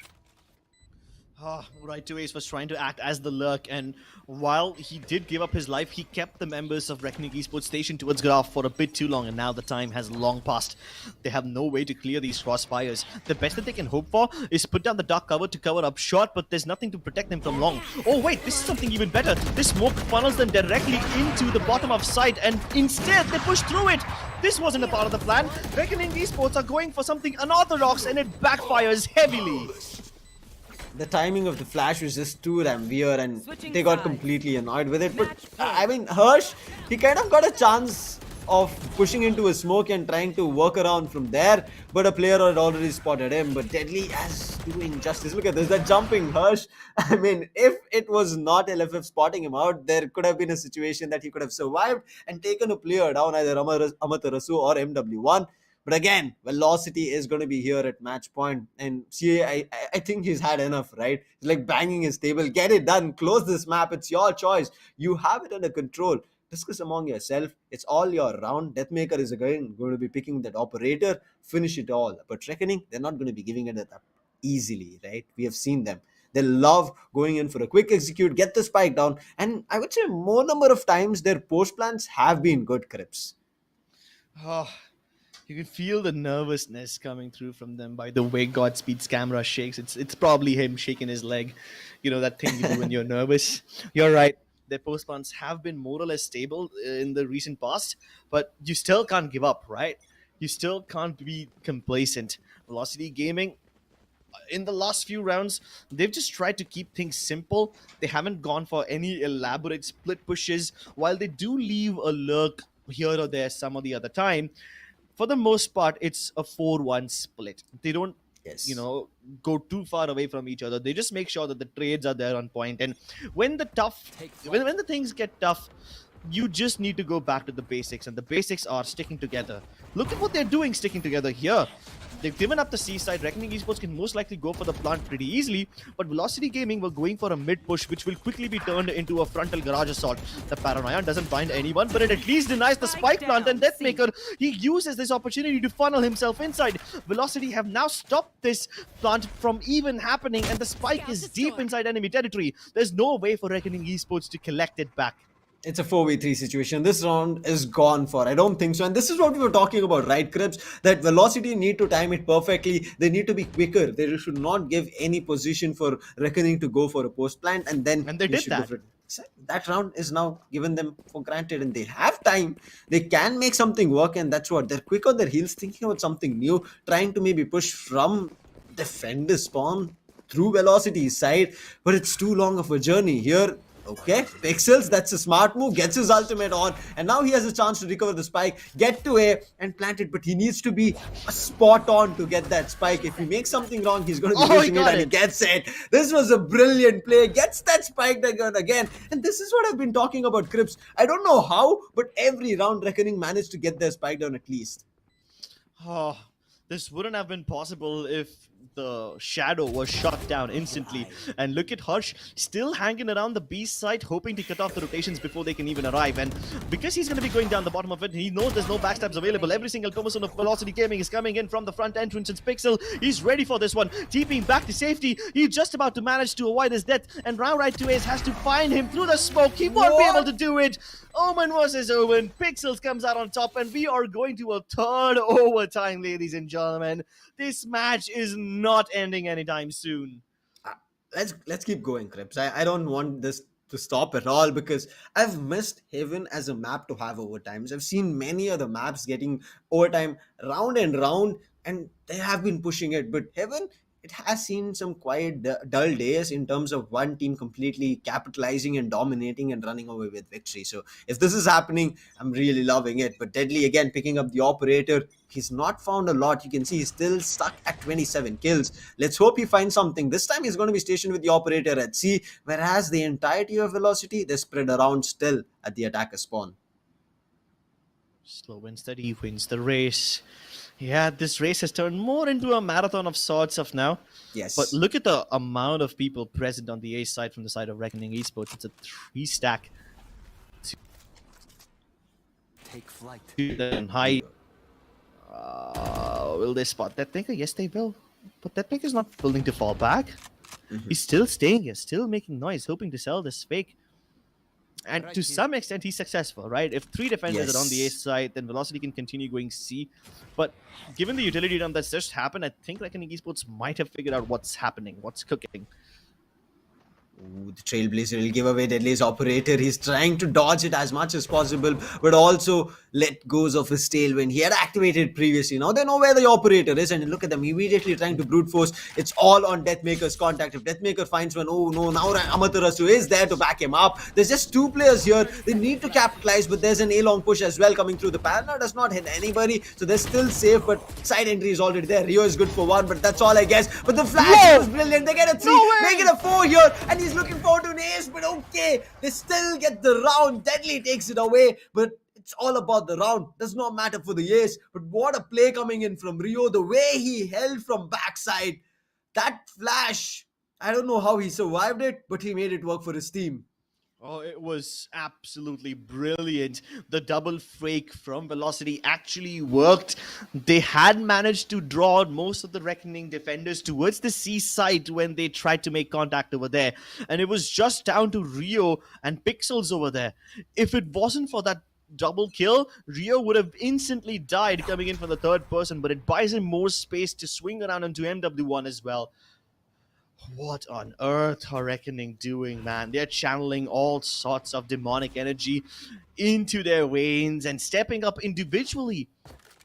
Right to Ace was trying to act as the lurk, and while he did give up his life, he kept the members of Reckoning Esports stationed towards Graph for a bit too long, and now the time has long passed. They have no way to clear these crossfires. The best that they can hope for is put down the dark cover to cover up short, but there's nothing to protect them from long. Oh wait, this is something even better. This smoke funnels them directly into the bottom of site, and instead they push through it. This wasn't a part of the plan. Reckoning Esports are going for something unorthodox, and it backfires heavily. The timing of the flash was just too damn weird, and they got completely annoyed with it. But I mean, Hirsch, he kind of got a chance of pushing into a smoke and trying to work around from there, but a player had already spotted him. But Deadly is doing justice. Look at this, that jumping Hirsch. I mean, if it was not LFF spotting him out, there could have been a situation that he could have survived and taken a player down, either Amaterasu or MW1. But again, Velocity is going to be here at match point. And CA, I think he's had enough, right? He's like banging his table. Get it done. Close this map. It's your choice. You have it under control. Discuss among yourself. It's all your round. Deathmaker is again going to be picking that operator. Finish it all. But Reckoning, they're not going to be giving it up easily, right? We have seen them. They love going in for a quick execute, get the spike down. And I would say more number of times their post plans have been good, Crips. You can feel the nervousness coming through from them by the way Godspeed's camera shakes. It's probably him shaking his leg. You know, that thing you do when you're nervous. You're right. Their post plans have been more or less stable in the recent past, but you still can't give up, right? You still can't be complacent. Velocity Gaming, in the last few rounds, they've just tried to keep things simple. They haven't gone for any elaborate split pushes. While they do leave a lurk here or there some of the other time, for the most part, it's a 4-1 split. They don't, go too far away from each other. They just make sure that the trades are there on point. And when the things get tough, you just need to go back to the basics. And the basics are sticking together. Look at what they're doing sticking together here. They've given up the C side. Reckoning Esports can most likely go for the plant pretty easily, but Velocity Gaming were going for a mid push, which will quickly be turned into a frontal garage assault. The Paranoia doesn't find anyone, but it at least denies the spike plant, and Deathmaker, he uses this opportunity to funnel himself inside. Velocity have now stopped this plant from even happening, and the spike is deep inside enemy territory. There's no way for Reckoning Esports to collect it back. It's a 4v3 situation. This round is gone for. I don't think so. And this is what we were talking about, right, Crips? That Velocity need to time it perfectly. They need to be quicker. They should not give any position for Reckoning to go for a post plant, and then And they did that. That round is now given them for granted, and they have time. They can make something work, and that's what they're quick on their heels, thinking about something new, trying to maybe push from defender spawn through Velocity's side, but it's too long of a journey here. Okay, Pixels, that's a smart move, gets his ultimate on, and now he has a chance to recover the spike, get to A and plant it, but he needs to be spot on to get that spike. If he makes something wrong, he's going to be losing it, and he gets it. This was a brilliant play, gets that spike again, and this is what I've been talking about, Crips. I don't know how, but every round Reckoning managed to get their spike down at least. Oh, this wouldn't have been possible if the shadow was shot down instantly. And look at Harsh still hanging around the B side, hoping to cut off the rotations before they can even arrive. And because he's going to be going down the bottom of it, he knows there's no backstabs available. Every single chromosome of Velocity Gaming is coming in from the front entrance, and Pixel, he's ready for this one. TPing back to safety. He's just about to manage to avoid his death, and Round Right to Ace has to find him through the smoke. He won't be able to do it. Omen versus Omen. Pixels comes out on top, and we are going to a third overtime, ladies and gentlemen. This match is not ending anytime soon. Let's keep going, Crips. I don't want this to stop at all, because I've missed Heaven as a map to have overtimes. I've seen many other maps getting overtime round and round, and they have been pushing it, but Heaven, it has seen some quite dull days in terms of one team completely capitalizing and dominating and running away with victory. So if this is happening, I'm really loving it. But Deadly, again, picking up the operator. He's not found a lot. You can see he's still stuck at 27 kills. Let's hope he finds something. This time he's going to be stationed with the operator at C, whereas the entirety of Velocity, they're spread around still at the attacker spawn. Slow and steady wins the race. Yeah, this race has turned more into a marathon of sorts of now. Yes. But look at the amount of people present on the A side from the side of Reckoning Esports. It's a 3-stack. Take flight. Then high. Will they spot Deathmaker? Yes, they will. But Deathmaker's not willing to fall back. He's still staying here, still making noise, hoping to sell this fake. And to some extent, he's successful, right? If 3 defenders are on the A side, then Velocity can continue going C. But given the utility dump that's just happened, I think Reckoning Esports might have figured out what's happening, what's cooking. Ooh, the Trailblazer will give away Deadly's operator. He's trying to dodge it as much as possible, but also let goes of his tail when he had activated previously. Now they know where the operator is, and look at them immediately trying to brute force. It's all on Deathmaker's contact. If Deathmaker finds one, oh no, now Amaterasu is there to back him up. There's just 2 players here. They need to capitalize, but there's an A-long push as well coming through. The Paranoia does not hit anybody, so they're still safe, but side entry is already there. Rio is good for 1, but that's all, I guess. But the flash was brilliant. They get a 3, make it a 4 here, and he's looking forward to an ace, but okay, they still get the round. Deadly takes it away, but it's all about the round. Does not matter for the ace, but what a play coming in from Rio. The way he held from backside, that flash, I don't know how he survived it, but he made it work for his team. Oh, it was absolutely brilliant. The double fake from Velocity actually worked. They had managed to draw most of the Reckoning defenders towards the C side when they tried to make contact over there. And it was just down to Rio and Pixels over there. If it wasn't for that double kill, Rio would have instantly died coming in from the third person, but it buys him more space to swing around into MW1 as well. What on earth are Reckoning doing, man? They're channeling all sorts of demonic energy into their veins and stepping up individually.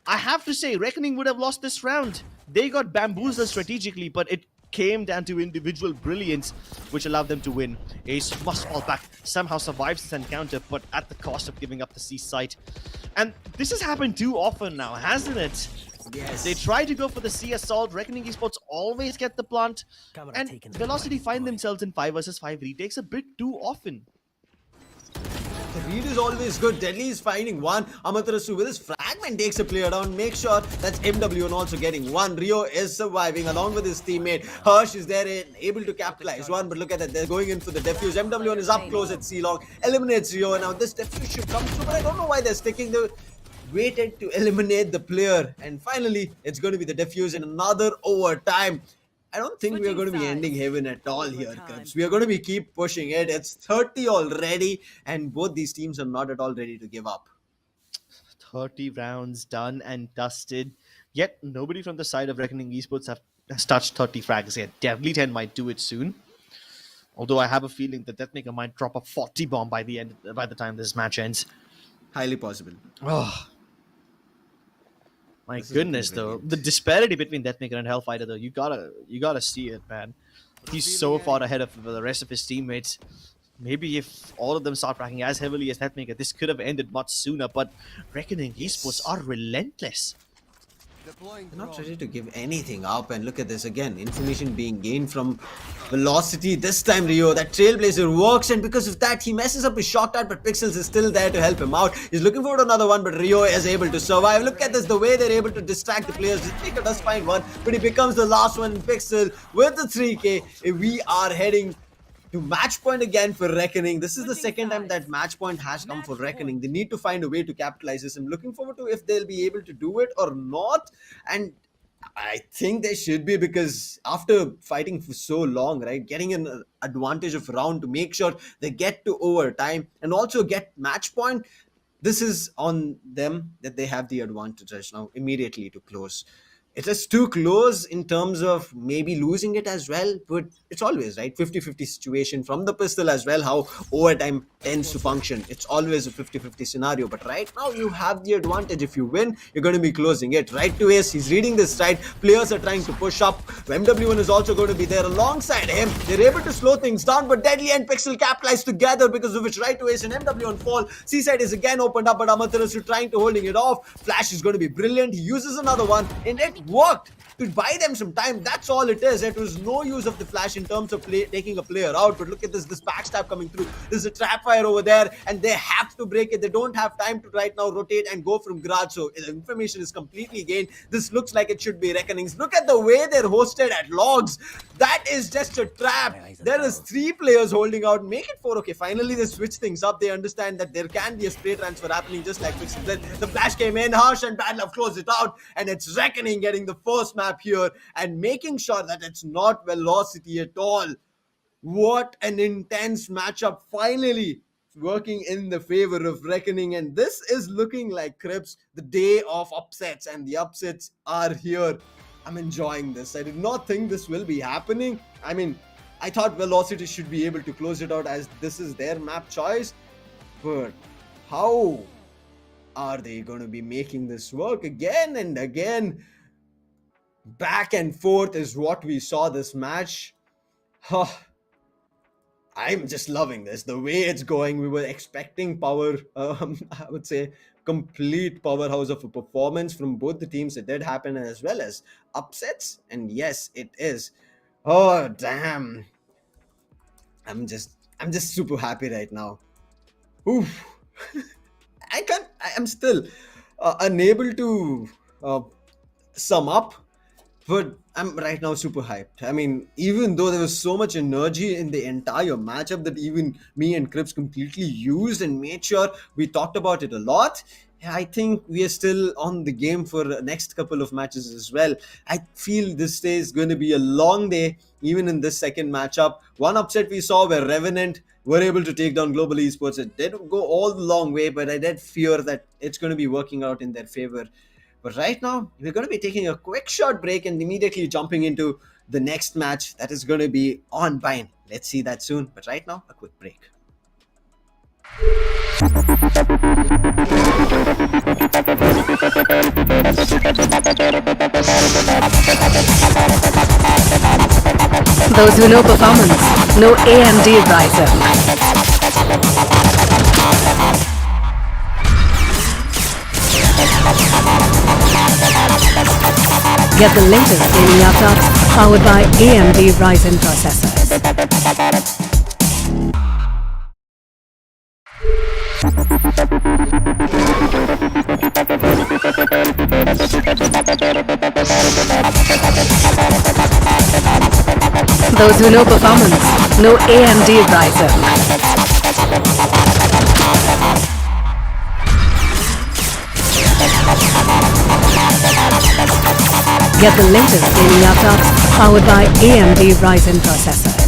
I have to say, Reckoning would have lost this round. They got bamboozled strategically, but it came down to individual brilliance, which allowed them to win. Ace must fall back, somehow survives this encounter, but at the cost of giving up the C site. And this has happened too often now, hasn't it? Yes. They try to go for the C assault. Reckoning Esports always get the plant, and Velocity find themselves in 5 versus 5 retakes a bit too often. The read is always good. Deadly is finding one. Amaterasu with his fragment takes a player down. Make sure that's MW and also getting one. Rio is surviving along with his teammate. Hirsch is there and able to capitalize one. But look at that. They're going in for the defuse. MW is up close at C-Long. Eliminates Rio. Now this defuse should come through. But I don't know why they're sticking. They waited to eliminate the player. And finally, it's going to be the defuse in another overtime. I don't think we are going to be ending heaven at all here, Crips. We are going to be keep pushing it. It's 30 already, and both these teams are not at all ready to give up. 30 rounds done and dusted. Yet nobody from the side of Reckoning Esports has touched 30 frags yet. Deadly 10 might do it soon. Although I have a feeling that Deathmaker might drop a 40 bomb by the time this match ends. Highly possible. Oh. My goodness, though, the disparity between Deathmaker and Hellfighter, though, you gotta see it, man. He's so far ahead of the rest of his teammates. Maybe if all of them start fracking as heavily as Deathmaker, this could have ended much sooner. But Reckoning Esports are relentless. They're not ready to give anything up, and look at this again. Information being gained from Velocity. This time Rio, that Trailblazer works, and because of that he messes up his shot out, but Pixels is still there to help him out. He's looking for another one, but Rio is able to survive. Look at this, the way they're able to distract the players. Deathmaker does find one, but he becomes the last one in Pixel with the 3k. We are heading to match point again for Reckoning. This is the second time that match point has come for Reckoning. They need to find a way to capitalize this. I'm looking forward to if they'll be able to do it or not. And I think they should be, because after fighting for so long, right, getting an advantage of round to make sure they get to overtime and also get match point, this is on them that they have the advantage right now immediately to close. It is too close in terms of maybe losing it as well, but it's always, right, 50-50 situation from the pistol as well, how overtime tends to function. It's always a 50-50 scenario, but right now you have the advantage. If you win, you're going to be closing it. Right to Ace, he's reading this side. Players are trying to push up. MW1 is also going to be there alongside him. They're able to slow things down, but Deadly and Pixel capitalize together, because of which Right to Ace and MW1 fall. Seaside is again opened up, but Amaterasu trying to holding it off. Flash is going to be brilliant. He uses another one, and it worked to buy them some time. That's all it is. It was no use of the flash in terms of taking a player out. But look at this backstab coming through. There's a trap fire over there, and they have to break it. They don't have time to right now rotate and go from Grad. So the information is completely gained. This looks like it should be Reckonings. Look at the way they're hosted at Logs. That is just a trap. There is 3 players holding out. Make it 4. Okay, finally they switch things up. They understand that there can be a spray transfer happening, just like Pixel said. The flash came in. Harsh and Bad Love closed it out, and it's Reckoning getting the first map here and making sure that it's not Velocity at all. What an intense matchup, finally working in the favor of Reckoning, and this is looking like, Crips, the day of upsets, and the upsets are here. I'm enjoying this. I did not think this will be happening. I mean, I thought Velocity should be able to close it out as this is their map choice, but how are they going to be making this work again and again? Back and forth is what we saw this match. I'm just loving this, the way it's going. We were expecting power, I would say complete powerhouse of a performance from both the teams. It did happen, as well as upsets, and yes, it is. Oh damn, I'm just super happy right now. Oof. I'm still unable to sum up, but I'm right now super hyped. I mean, even though there was so much energy in the entire matchup that even me and Crips completely used and made sure we talked about it a lot, I think we are still on the game for the next couple of matches as well. I feel this day is going to be a long day, even in this second matchup. One upset we saw where Revenant were able to take down Global Esports. It did go all the long way, but I did fear that it's going to be working out in their favor. But right now, we're going to be taking a quick short break and immediately jumping into the next match that is going to be on Bind. Let's see that soon. But right now, a quick break. Those who know performance know AMD Ryzen. Get the latest gaming laptops powered by AMD Ryzen processors. Those who know performance know AMD Ryzen. Get the latest gaming laptops powered by AMD Ryzen processors.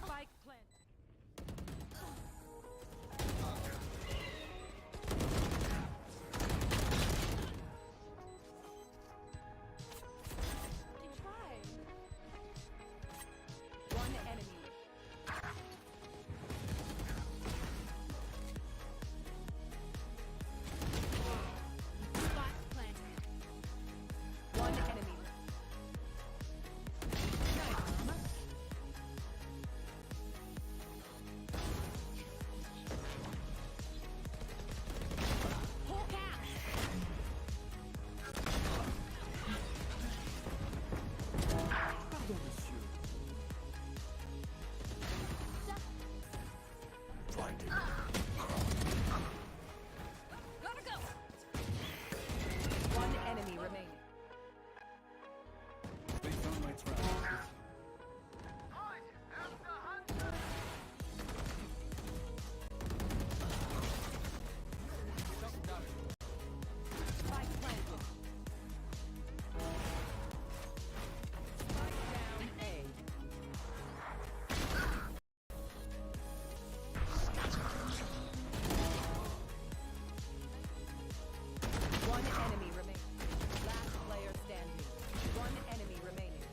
Spike planted. Spike planted. One enemy. Spike planted. One enemy. Hawk out. Gotta go. One enemy remaining. Spike planted. Spike down A. One enemy remaining. Last player standing. One enemy remaining.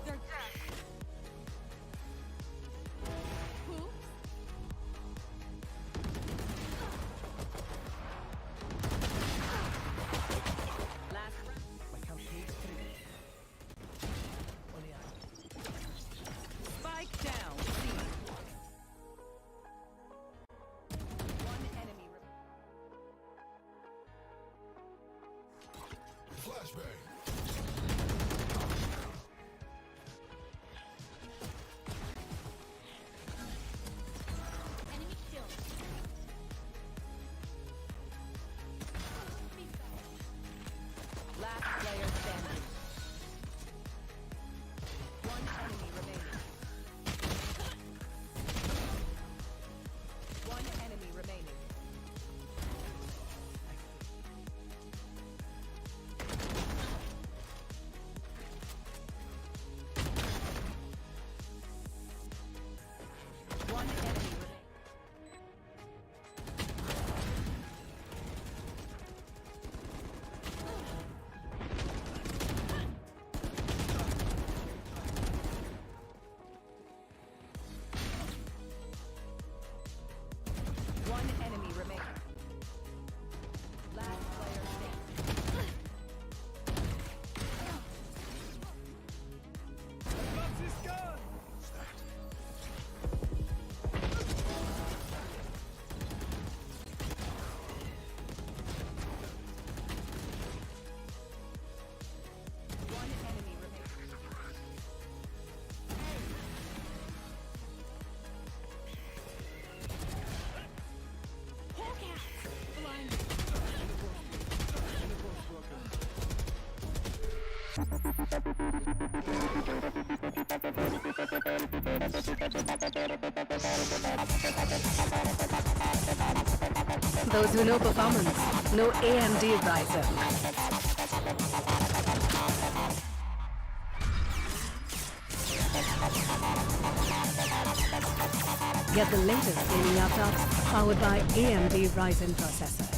They're dead. Who? Last round. Spike down. C. One enemy remaining. Enemy killed. Last player standing. One enemy remaining. One enemy remaining. One enemy remaining. One enemy remaining. Last player standing. One enemy remaining. Hawk out. Blinded. Those who know performance know AMD Ryzen. Get the latest gaming laptops powered by AMD Ryzen processors.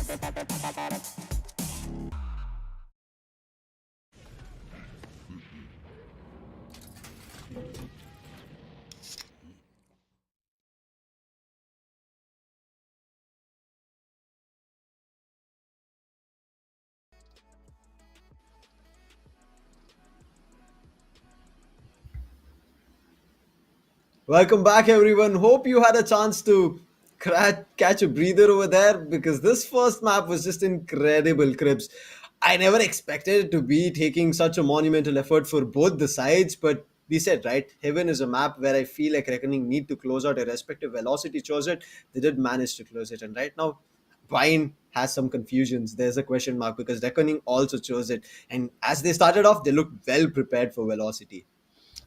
Welcome back, everyone. Hope you had a chance to catch a breather over there because this first map was just incredible, Cribs. I never expected it to be taking such a monumental effort for both the sides, but we said, right, Heaven is a map where I feel like Reckoning need to close out irrespective. Velocity chose it, they did manage to close it, and right now, Vine has some confusions. There's a question mark because Reckoning also chose it, and as they started off, they looked well prepared for Velocity.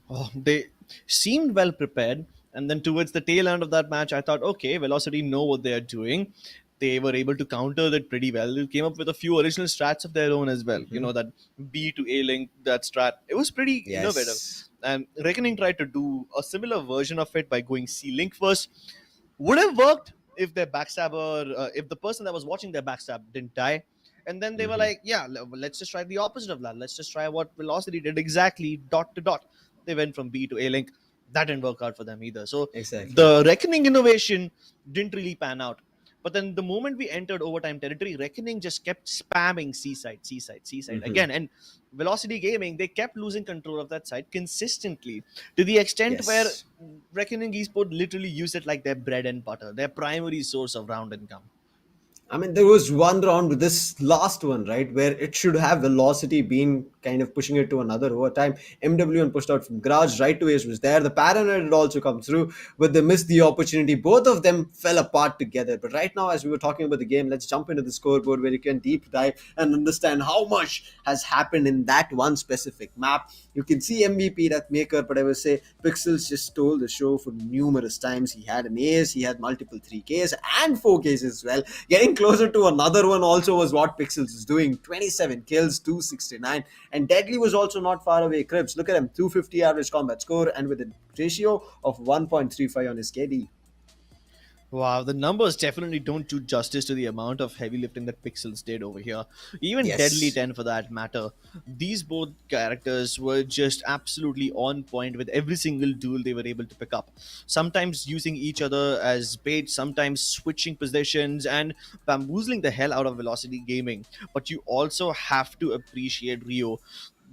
Oh, they seemed well prepared. And then towards the tail end of that match, I thought, okay, Velocity know what they are doing. They were able to counter that pretty well. They came up with a few original strats of their own as well. You know, that B to A link, that strat. It was pretty innovative. Yes. And Reckoning tried to do a similar version of it by going C link first. Would have worked if their backstabber, if the person that was watching their backstab didn't die. And then they were like, yeah, let's just try the opposite of that. Let's just try what Velocity did exactly, dot to dot. They went from B to A link. That didn't work out for them either. So Exactly. the Reckoning innovation didn't really pan out. But then the moment we entered overtime territory, Reckoning just kept spamming C-side, C-side, C-side again. And Velocity Gaming, they kept losing control of that side consistently to the extent Yes. where Reckoning Esports literally use it like their bread and butter, their primary source of round income. I mean, there was one round with this last one, right, where it should have Velocity been kind of pushing it to another overtime. MWN pushed out from Garage, right to Ace was there. The Paranoid had also come through, but they missed the opportunity. Both of them fell apart together. But right now, as we were talking about the game, let's jump into the scoreboard where you can deep dive and understand how much has happened in that one specific map. You can see MVP, that maker, but I would say Pixels just stole the show for numerous times. He had an ace, he had multiple 3Ks and 4Ks as well. Getting closer to another one also was what Pixels is doing. 27 kills, 269. And Deadly was also not far away. Cribs, look at him, 250 average combat score and with a ratio of 1.35 on his KD. Wow, the numbers definitely don't do justice to the amount of heavy lifting that Pixels did over here. Even Yes. Deadly 10 for that matter. These both characters were just absolutely on point with every single duel they were able to pick up. Sometimes using each other as bait, sometimes switching positions and bamboozling the hell out of Velocity Gaming. But you also have to appreciate Rio.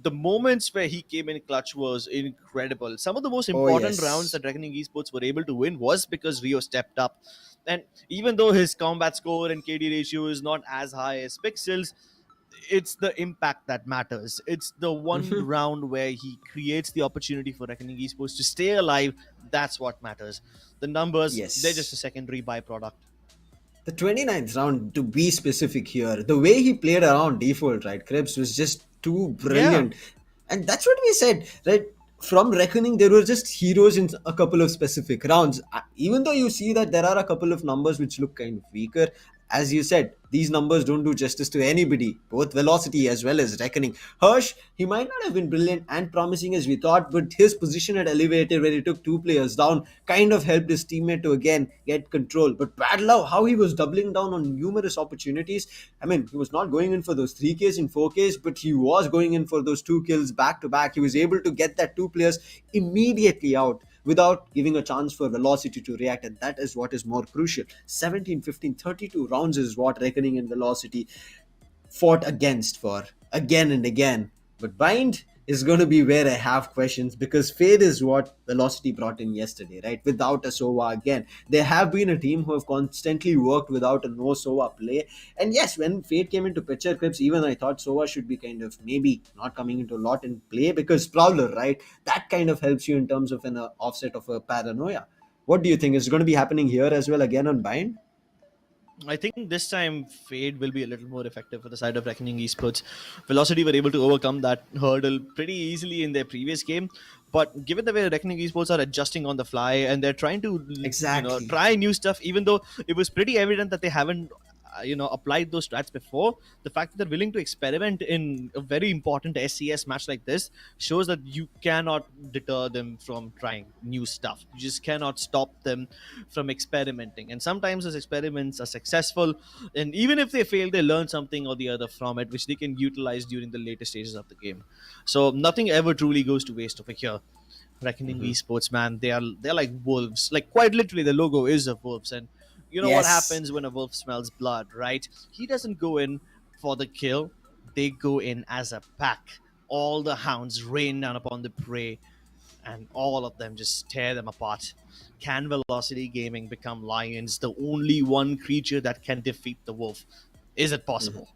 The moments where he came in clutch was incredible. Some of the most important yes. rounds that Reckoning Esports were able to win was because Rio stepped up. And even though his combat score and KD ratio is not as high as Pixels, it's the impact that matters. It's the one round where he creates the opportunity for Reckoning Esports to stay alive. That's what matters. The numbers, Yes. they're just a secondary byproduct. The 29th round, to be specific here, the way he played around default, right, Krebs, was just too brilliant. And that's what we said, right? From Reckoning, there were just heroes in a couple of specific rounds. Even though you see that there are a couple of numbers which look kind of weaker, as you said, these numbers don't do justice to anybody, both Velocity as well as Reckoning. Hirsch, he might not have been brilliant and promising as we thought, but his position had elevated when he took two players down kind of helped his teammate to again get control. But Padlov, how he was doubling down on numerous opportunities. I mean, he was not going in for those 3Ks and 4Ks, but he was going in for those 2 kills back to back. He was able to get that two players immediately out without giving a chance for Velocity to react, and that is what is more crucial. 17, 15, 32 rounds is what Reckoning and Velocity fought against for again and again. But Bind is going to be where I have questions because Fade is what Velocity brought in yesterday, right? Without a Sova again. They have been a team who have constantly worked without a no Sova play. And yes, when Fade came into picture clips, even I thought Sova should be kind of maybe not coming into a lot in play because Prowler, right? That kind of helps you in terms of an offset of a paranoia. What do you think is going to be happening here as well again on Bind? I think this time Fade will be a little more effective for the side of Reckoning Esports. Velocity were able to overcome that hurdle pretty easily in their previous game. But given the way Reckoning Esports are adjusting on the fly and they're trying to Exactly. try new stuff, even though it was pretty evident that they haven't applied those strats before, the fact that they're willing to experiment in a very important SCS match like this shows that you cannot deter them from trying new stuff. You just cannot stop them from experimenting, and sometimes those experiments are successful, and even if they fail, they learn something or the other from it, which they can utilize during the later stages of the game. So nothing ever truly goes to waste over here. Reckoning Esports, man, they're like wolves. Like quite literally, the logo is of wolves, and you know what Yes. happens when a wolf smells blood, right? He doesn't go in for the kill; they go in as a pack. All the hounds rain down upon the prey. and all of them just tear them apart. Can Velocity Gaming become lions, the only one creature that can defeat the wolf? Is it possible?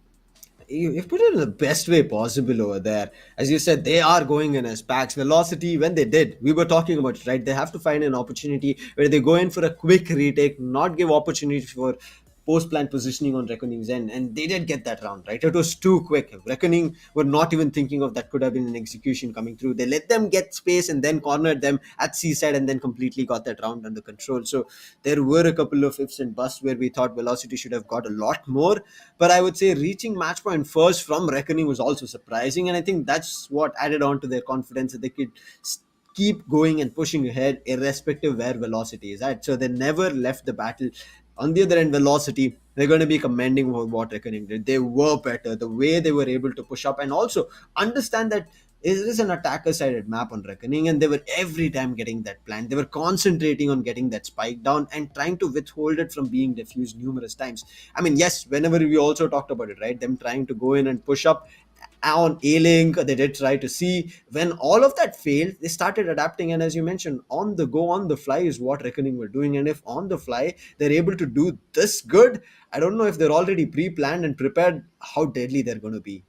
You've put it in the best way possible over there. As you said, they are going in as packs. Velocity, when they did, we were talking about it, right? They have to find an opportunity where they go in for a quick retake, not give opportunity for post-plan positioning on Reckoning's end. And they did get that round, right? It was too quick. Reckoning were not even thinking of that could have been an execution coming through. They let them get space and then cornered them at seaside and then completely got that round under control. So there were a couple of ifs and busts where we thought Velocity should have got a lot more. But I would say reaching match point first from Reckoning was also surprising. And I think that's what added on to their confidence that they could keep going and pushing ahead irrespective where Velocity is at. So they never left the battle. On the other end, Velocity, they're going to be commending for what Reckoning did. They were better, the way they were able to push up, and also understand that it is an attacker sided map on Reckoning, and they were every time getting that plan. They were concentrating on getting that spike down and trying to withhold it from being diffused numerous times. I mean, yes, whenever we also talked about it, right? Them trying to go in and push up on A-Link, they did try to see. When all of that failed, they started adapting, and as you mentioned, on the go, on the fly is what Reckoning were doing. And if on the fly they're able to do this good, I don't know if they're already pre-planned and prepared how deadly they're going to be.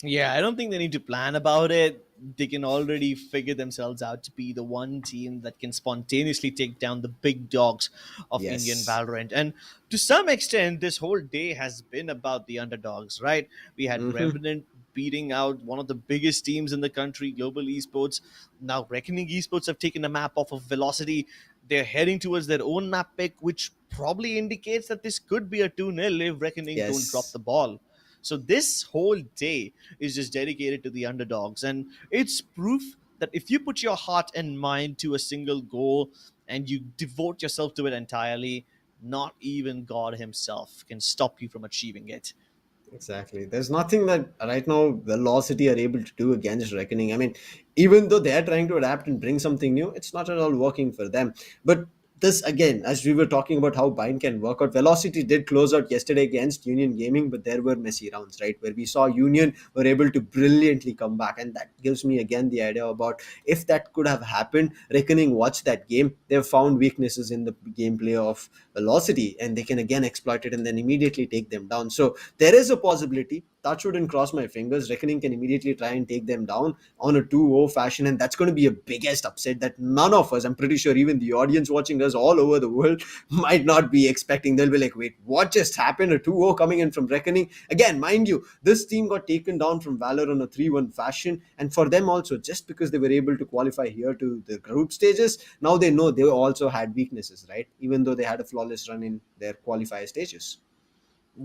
Yeah, I don't think they need to plan about it. They can already figure themselves out to be the one team that can spontaneously take down the big dogs of Yes. Indian Valorant. And to some extent, this whole day has been about the underdogs, right? We had Mhm. Revenant beating out one of the biggest teams in the country, Global Esports. Now, Reckoning Esports have taken a map off of Velocity. They're heading towards their own map pick, which probably indicates that this could be a 2-0 if Reckoning don't drop Yes. the ball. So this whole day is just dedicated to the underdogs. And it's proof that if you put your heart and mind to a single goal and you devote yourself to it entirely, not even God Himself can stop you from achieving it. Exactly. There's nothing that right now Velocity are able to do against Reckoning. I mean, even though they are trying to adapt and bring something new, it's not at all working for them. But this again, as we were talking about how Bind can work out, Velocity did close out yesterday against Union Gaming, but there were messy rounds, right? Where we saw Union were able to brilliantly come back. And that gives me again the idea about if that could have happened, Reckoning watched that game, they've found weaknesses in the gameplay of Velocity and they can again exploit it and then immediately take them down. So there is a possibility. Touch wouldn't cross my fingers. Reckoning can immediately try and take them down on a 2-0 fashion, and that's going to be a biggest upset that none of us, I'm pretty sure even the audience watching us all over the world, might not be expecting. They'll be like, wait, what just happened? A 2-0 coming in from Reckoning. Again, mind you, this team got taken down from Valor on a 3-1 fashion, and for them also, just because they were able to qualify here to the group stages, now they know they also had weaknesses, right? Even though they had a flawless run in their qualifier stages.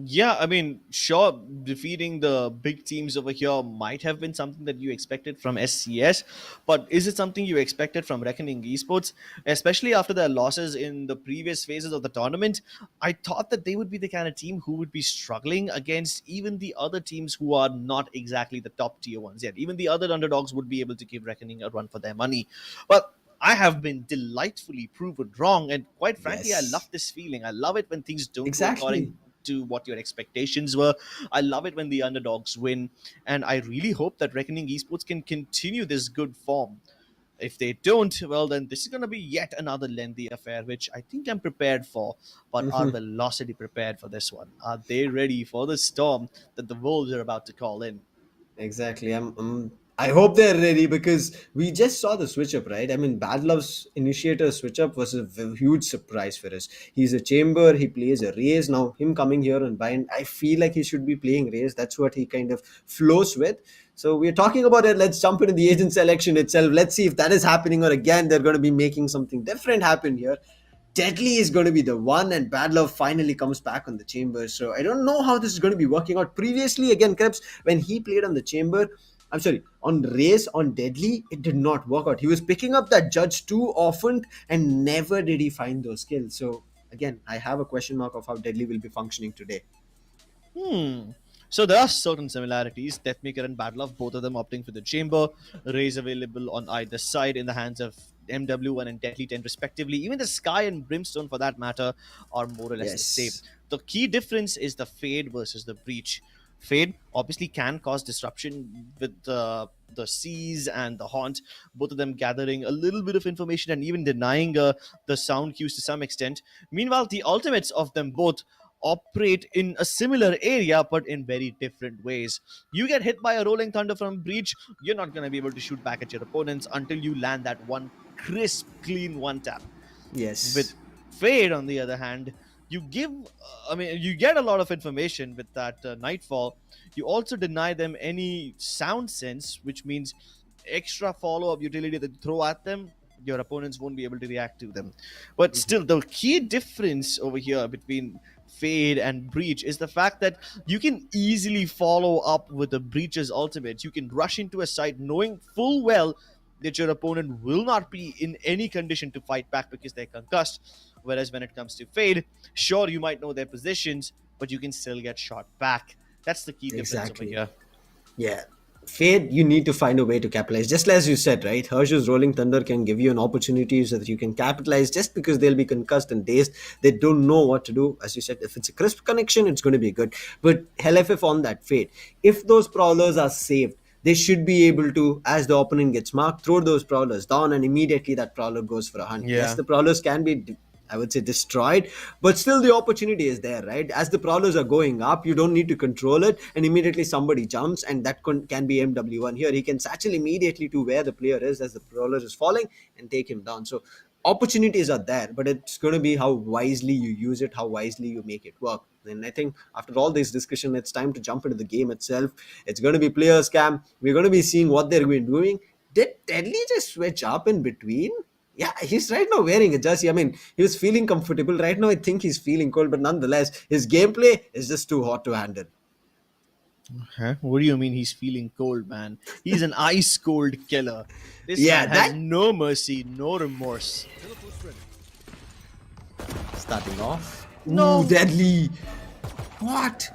Yeah, I mean, sure, defeating the big teams over here might have been something that you expected from SCS, but is it something you expected from Reckoning Esports, especially after their losses in the previous phases of the tournament? I thought that they would be the kind of team who would be struggling against even the other teams who are not exactly the top tier ones yet. Even the other underdogs would be able to give Reckoning a run for their money. But I have been delightfully proven wrong, and quite frankly, I love Yes, this feeling. I love it when things don't go according exactly. to what your expectations were. I love it when the underdogs win, and I really hope that Reckoning Esports can continue this good form. If they don't, well, then this is going to be yet another lengthy affair, which I think I'm prepared for. But are Mhm. Velocity prepared for this one? Are they ready for the storm that the Wolves are about to call in? Exactly. I hope they're ready because we just saw the switch up, right? I mean, Bad Love's initiator switch up was a huge surprise for us. He's a chamber, he plays a raise. Now, him coming here and bind, I feel like he should be playing raise. That's what he kind of flows with. So, we're talking about it. Let's jump into the agent selection itself. Let's see if that is happening, or again, they're going to be making something different happen here. Deadly is going to be the one, and Bad Love finally comes back on the chamber. So I don't know how this is going to be working out. Previously, again, Krebs, when he played on the chamber, I'm sorry, on race on Deadly, it did not work out. He was picking up that judge too often, and never did he find those kills. So again, I have a question mark of how Deadly will be functioning today. Hmm. So there are certain similarities. Deathmaker and Battle of both of them opting for the chamber. Rays available on either side in the hands of MW1 and Deadly 10 respectively. Even the Sky and Brimstone for that matter are more or less the same. Yes. The key difference is the Fade versus the Breach. Fade obviously can cause disruption with the Seas and the Haunt, both of them gathering a little bit of information and even denying the sound cues to some extent. Meanwhile, the ultimates of them both operate in a similar area but in very different ways. You get hit by a rolling thunder from Breach, you're not going to be able to shoot back at your opponents until you land that one crisp, clean one tap. Yes. With Fade, on the other hand, you give, you get a lot of information with that Nightfall. You also deny them any sound sense, which means extra follow-up utility that you throw at them, your opponents won't be able to react to them. But still, the key difference over here between Fade and Breach is the fact that you can easily follow up with the Breach's ultimate. You can rush into a site knowing full well that your opponent will not be in any condition to fight back because they're concussed. Whereas when it comes to Fade, sure, you might know their positions, but you can still get shot back. That's the key difference over here. Yeah. Fade, you need to find a way to capitalize. Just as you said, right? Hersh's Rolling Thunder can give you an opportunity so that you can capitalize just because they'll be concussed and dazed. They don't know what to do. As you said, if it's a crisp connection, it's going to be good. But LFF on that Fade, if those prowlers are saved, they should be able to, as the opponent gets marked, throw those prowlers down and immediately that prowler goes for a hunt. Yeah. Yes, the prowlers can be, I would say, destroyed, but still the opportunity is there, right? As the prowlers are going up, you don't need to control it, and immediately somebody jumps, and that can be MW1 here. He can satchel immediately to where the player is as the prowler is falling and take him down. So opportunities are there, but it's going to be how wisely you use it, how wisely you make it work. And I think after all this discussion, it's time to jump into the game itself. It's going to be player scam. We're going to be seeing what they're going to be doing. Did Deadly just switch up in between? Yeah, he's right now wearing a jersey. I mean, he was feeling comfortable. Right now, I think he's feeling cold, but nonetheless, his gameplay is just too hot to handle. Huh? What do you mean he's feeling cold, man? He's an ice cold killer. This Yeah, man has no mercy, no remorse. Starting off. No. Ooh, Deadly. What?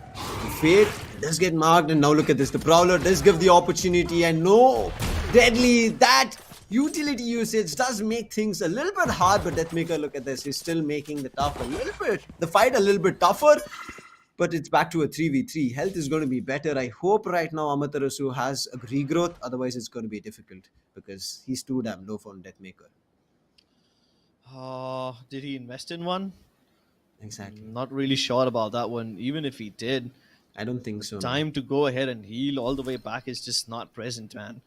Fate does get marked, and now look at this. The Prowler does give the opportunity, and no. Deadly, that utility usage does make things a little bit hard, but Deathmaker, look at this. He's still making the fight a little bit tougher. But it's back to a 3v3. Health is going to be better. I hope right now Amaterasu has a regrowth. Otherwise, it's going to be difficult because he's too damn low for Deathmaker. Did he invest in one? Exactly. Not really sure about that one. Even if he did, I don't think so. time to go ahead and heal all the way back is just not present, man.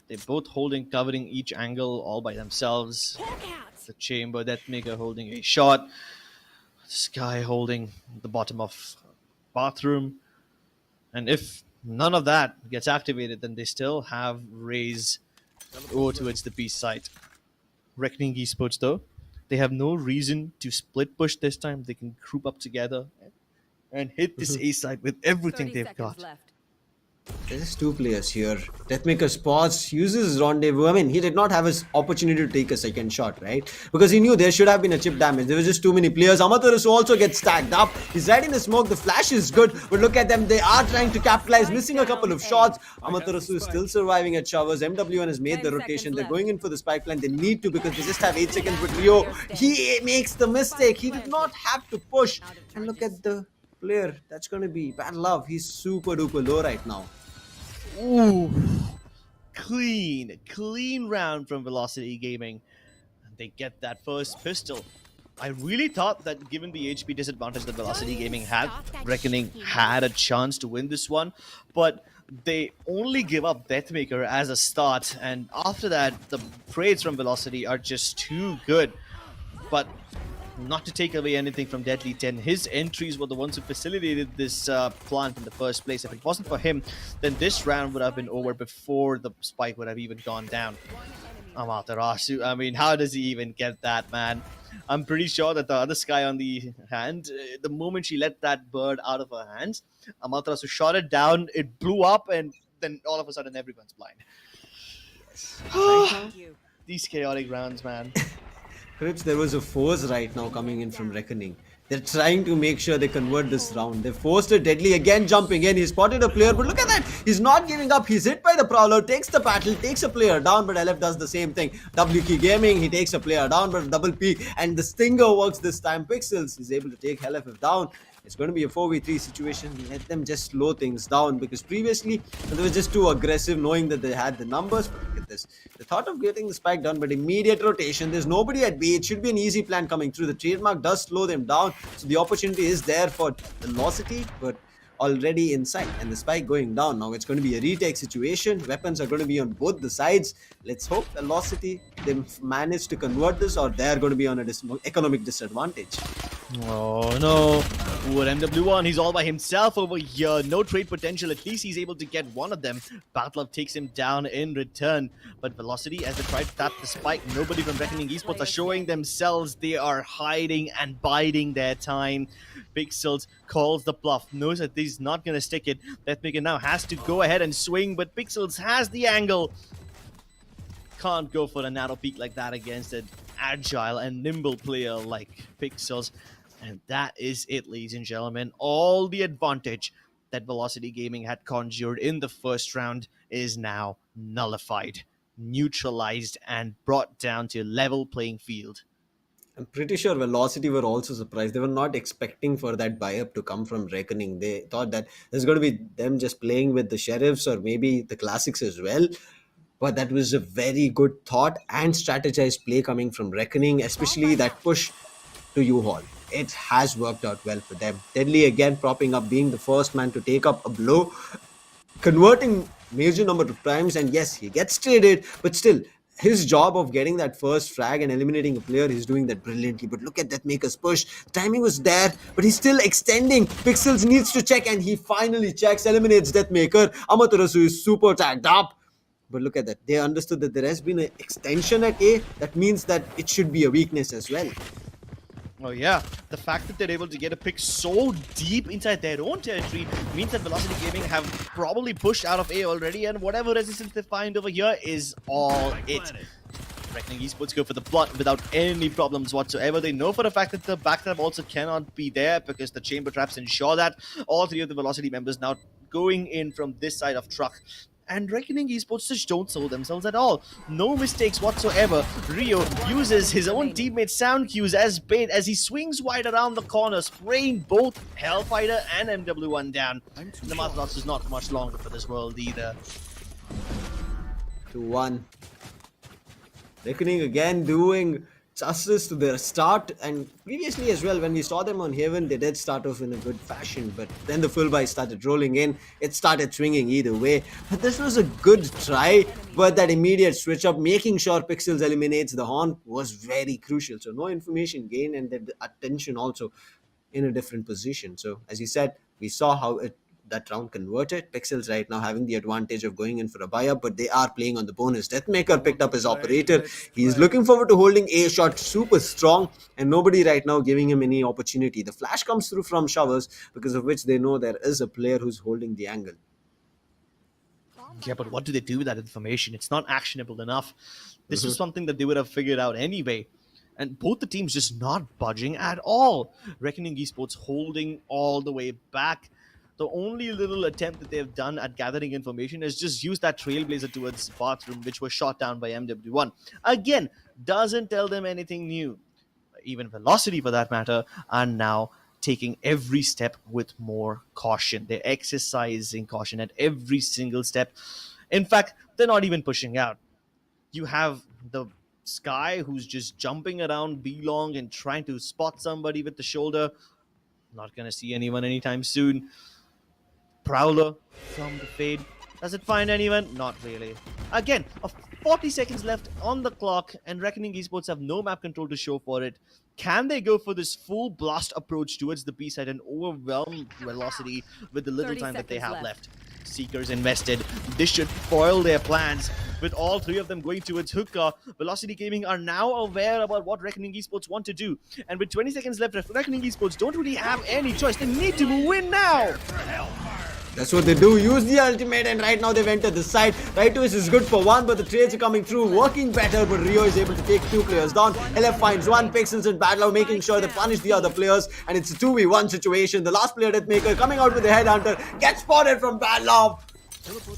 They're both covering each angle all by themselves. The Chamber, Deathmaker holding a shot. Sky holding the bottom of bathroom. And if none of that gets activated, then they still have Raze over towards the B site. Reckoning Esports, though, they have no reason to split push this time. They can group up together and hit this A side with everything 30 they've seconds got. left. There's two players here. Deathmaker spots, uses Rendezvous. I mean, he did not have his opportunity to take a second shot, right? Because he knew there should have been a chip damage. There was just too many players. Amaterasu also gets stacked up. He's right in the smoke. The flash is good. But look at them. They are trying to capitalize, missing a couple of shots. Amaterasu is still surviving at showers. MW1 has made the 10 rotation. seconds They're left. going in for the spike line. They need to because they just have 8 seconds with Rio. He makes the mistake. He did not have to push. And look at the player. That's going to be bad love. He's super duper low right now. Ooh, clean round from Velocity Gaming. And they get that first pistol. I really thought that given the HP disadvantage that Velocity Gaming had, Reckoning had a chance to win this one. But they only give up Deathmaker as a start. And after that, the trades from Velocity are just too good. But not to take away anything from Deadly 10, his entries were the ones who facilitated this plant in the first place. If it wasn't for him, then this round would have been over before the spike would have even gone down. Amaterasu, I mean, how does he even get that, man? I'm pretty sure that the other Sky on the hand, the moment she let that bird out of her hands, Amaterasu shot it down, it blew up, and then all of a sudden everyone's blind. Thank you. These chaotic rounds, man. Crips, there was a force right now coming in from Reckoning. They're trying to make sure they convert this round. They forced it. Deadly again jumping in. He spotted a player, but look at that. He's not giving up. He's hit by the Prowler, takes the battle, takes a player down, but LF does the same thing. WK Gaming, he takes a player down, but double P, and the Stinger works this time. Pixels is able to take LFF down. It's going to be a 4v3 situation. Let them just slow things down, because previously they were just too aggressive, knowing that they had the numbers. But look at this. The thought of getting the spike done, but immediate rotation. There's nobody at B. It should be an easy plan coming through. The trademark does slow them down, so the opportunity is there for velocity, but already inside, and the spike going down. Now it's going to be a retake situation. Weapons are going to be on both the sides. Let's hope velocity they manage to convert this, or they're going to be on a economic disadvantage. Oh no, poor MW1, he's all by himself over here. No trade potential, at least he's able to get one of them. Batlov takes him down in return. But Velocity, as they try to tap the spike, nobody from Reckoning Esports are showing themselves. They are hiding and biding their time. Pixels calls the bluff, knows that he's not going to stick it. Deathmaker now has to go ahead and swing, but Pixels has the angle. Can't go for a narrow peek like that against an agile and nimble player like Pixels. And that is it, ladies and gentlemen. All the advantage that Velocity Gaming had conjured in the first round is now nullified, neutralized, and brought down to level playing field. I'm pretty sure Velocity were also surprised. They were not expecting for that buy-up to come from Reckoning. They thought that there's going to be them just playing with the Sheriffs or maybe the Classics as well. But that was a very good thought and strategized play coming from Reckoning, especially that push to U-Haul. It has worked out well for them. Deadly again propping up, being the first man to take up a blow, converting major number of times, and yes, he gets traded, but still, his job of getting that first frag and eliminating a player, he's doing that brilliantly. But look at Deathmaker's push. The timing was there, but he's still extending. Pixels needs to check, and he finally checks, eliminates Deathmaker. Amaterasu is super tagged up. But look at that. They understood that there has been an extension at A. That means that it should be a weakness as well. Oh yeah, the fact that they're able to get a pick so deep inside their own territory means that Velocity Gaming have probably pushed out of A already, and whatever resistance they find over here is all it. Reckoning Esports go for the plot without any problems whatsoever. They know for a fact that the backtrap also cannot be there because the chamber traps ensure that. All three of the Velocity members now going in from this side of truck. And Reckoning Esports just don't show themselves at all. No mistakes whatsoever. Rio uses his own teammate's sound cues as bait as he swings wide around the corner, spraying both Hellfighter and MW1 down. The math loss is not much longer for this world either. 2-1. Reckoning again doing justice to their start, and previously as well when we saw them on Haven, they did start off in a good fashion, but then the full buy started rolling in. It started swinging either way, but this was a good try. But that immediate switch up, making sure Pixels eliminates the Horn, was very crucial. So no information gain, and the attention also in a different position. So as you said, we saw how that round converted. Pixels right now having the advantage of going in for a buy-up, but they are playing on the bonus. Deathmaker picked up his operator. He's looking forward to holding A shot super strong, and nobody right now giving him any opportunity. The flash comes through from Showers, because of which they know there is a player who's holding the angle. Yeah, but what do they do with that information? It's not actionable enough. This was something that they would have figured out anyway. And both the teams just not budging at all. Reckoning Esports holding all the way back. The only little attempt that they've done at gathering information is just use that Trailblazer towards bathroom, which was shot down by MW1. Again, doesn't tell them anything new. Even Velocity, for that matter, are now taking every step with more caution. They're exercising caution at every single step. In fact, they're not even pushing out. You have the Sky who's just jumping around B-long and trying to spot somebody with the shoulder. Not going to see anyone anytime soon. Prowler from the Fade. Does it find anyone? Not really. Again, 40 seconds left on the clock, and Reckoning Esports have no map control to show for it. Can they go for this full blast approach towards the B side and overwhelm Velocity with the little time that they have left? Seekers invested. This should foil their plans. With all three of them going towards Hookah, Velocity Gaming are now aware about what Reckoning Esports want to do. And with 20 seconds left, Reckoning Esports don't really have any choice. They need to win now. That's what they do. Use the ultimate, and right now they've entered the side. Right is good for one, but the trades are coming through, working better. But Rio is able to take two players down. LF finds one. Pixels and Badlow making sure they punish the other players, and it's a 2v1 situation. The last player, Deathmaker, coming out with the headhunter, gets spotted from Badlow.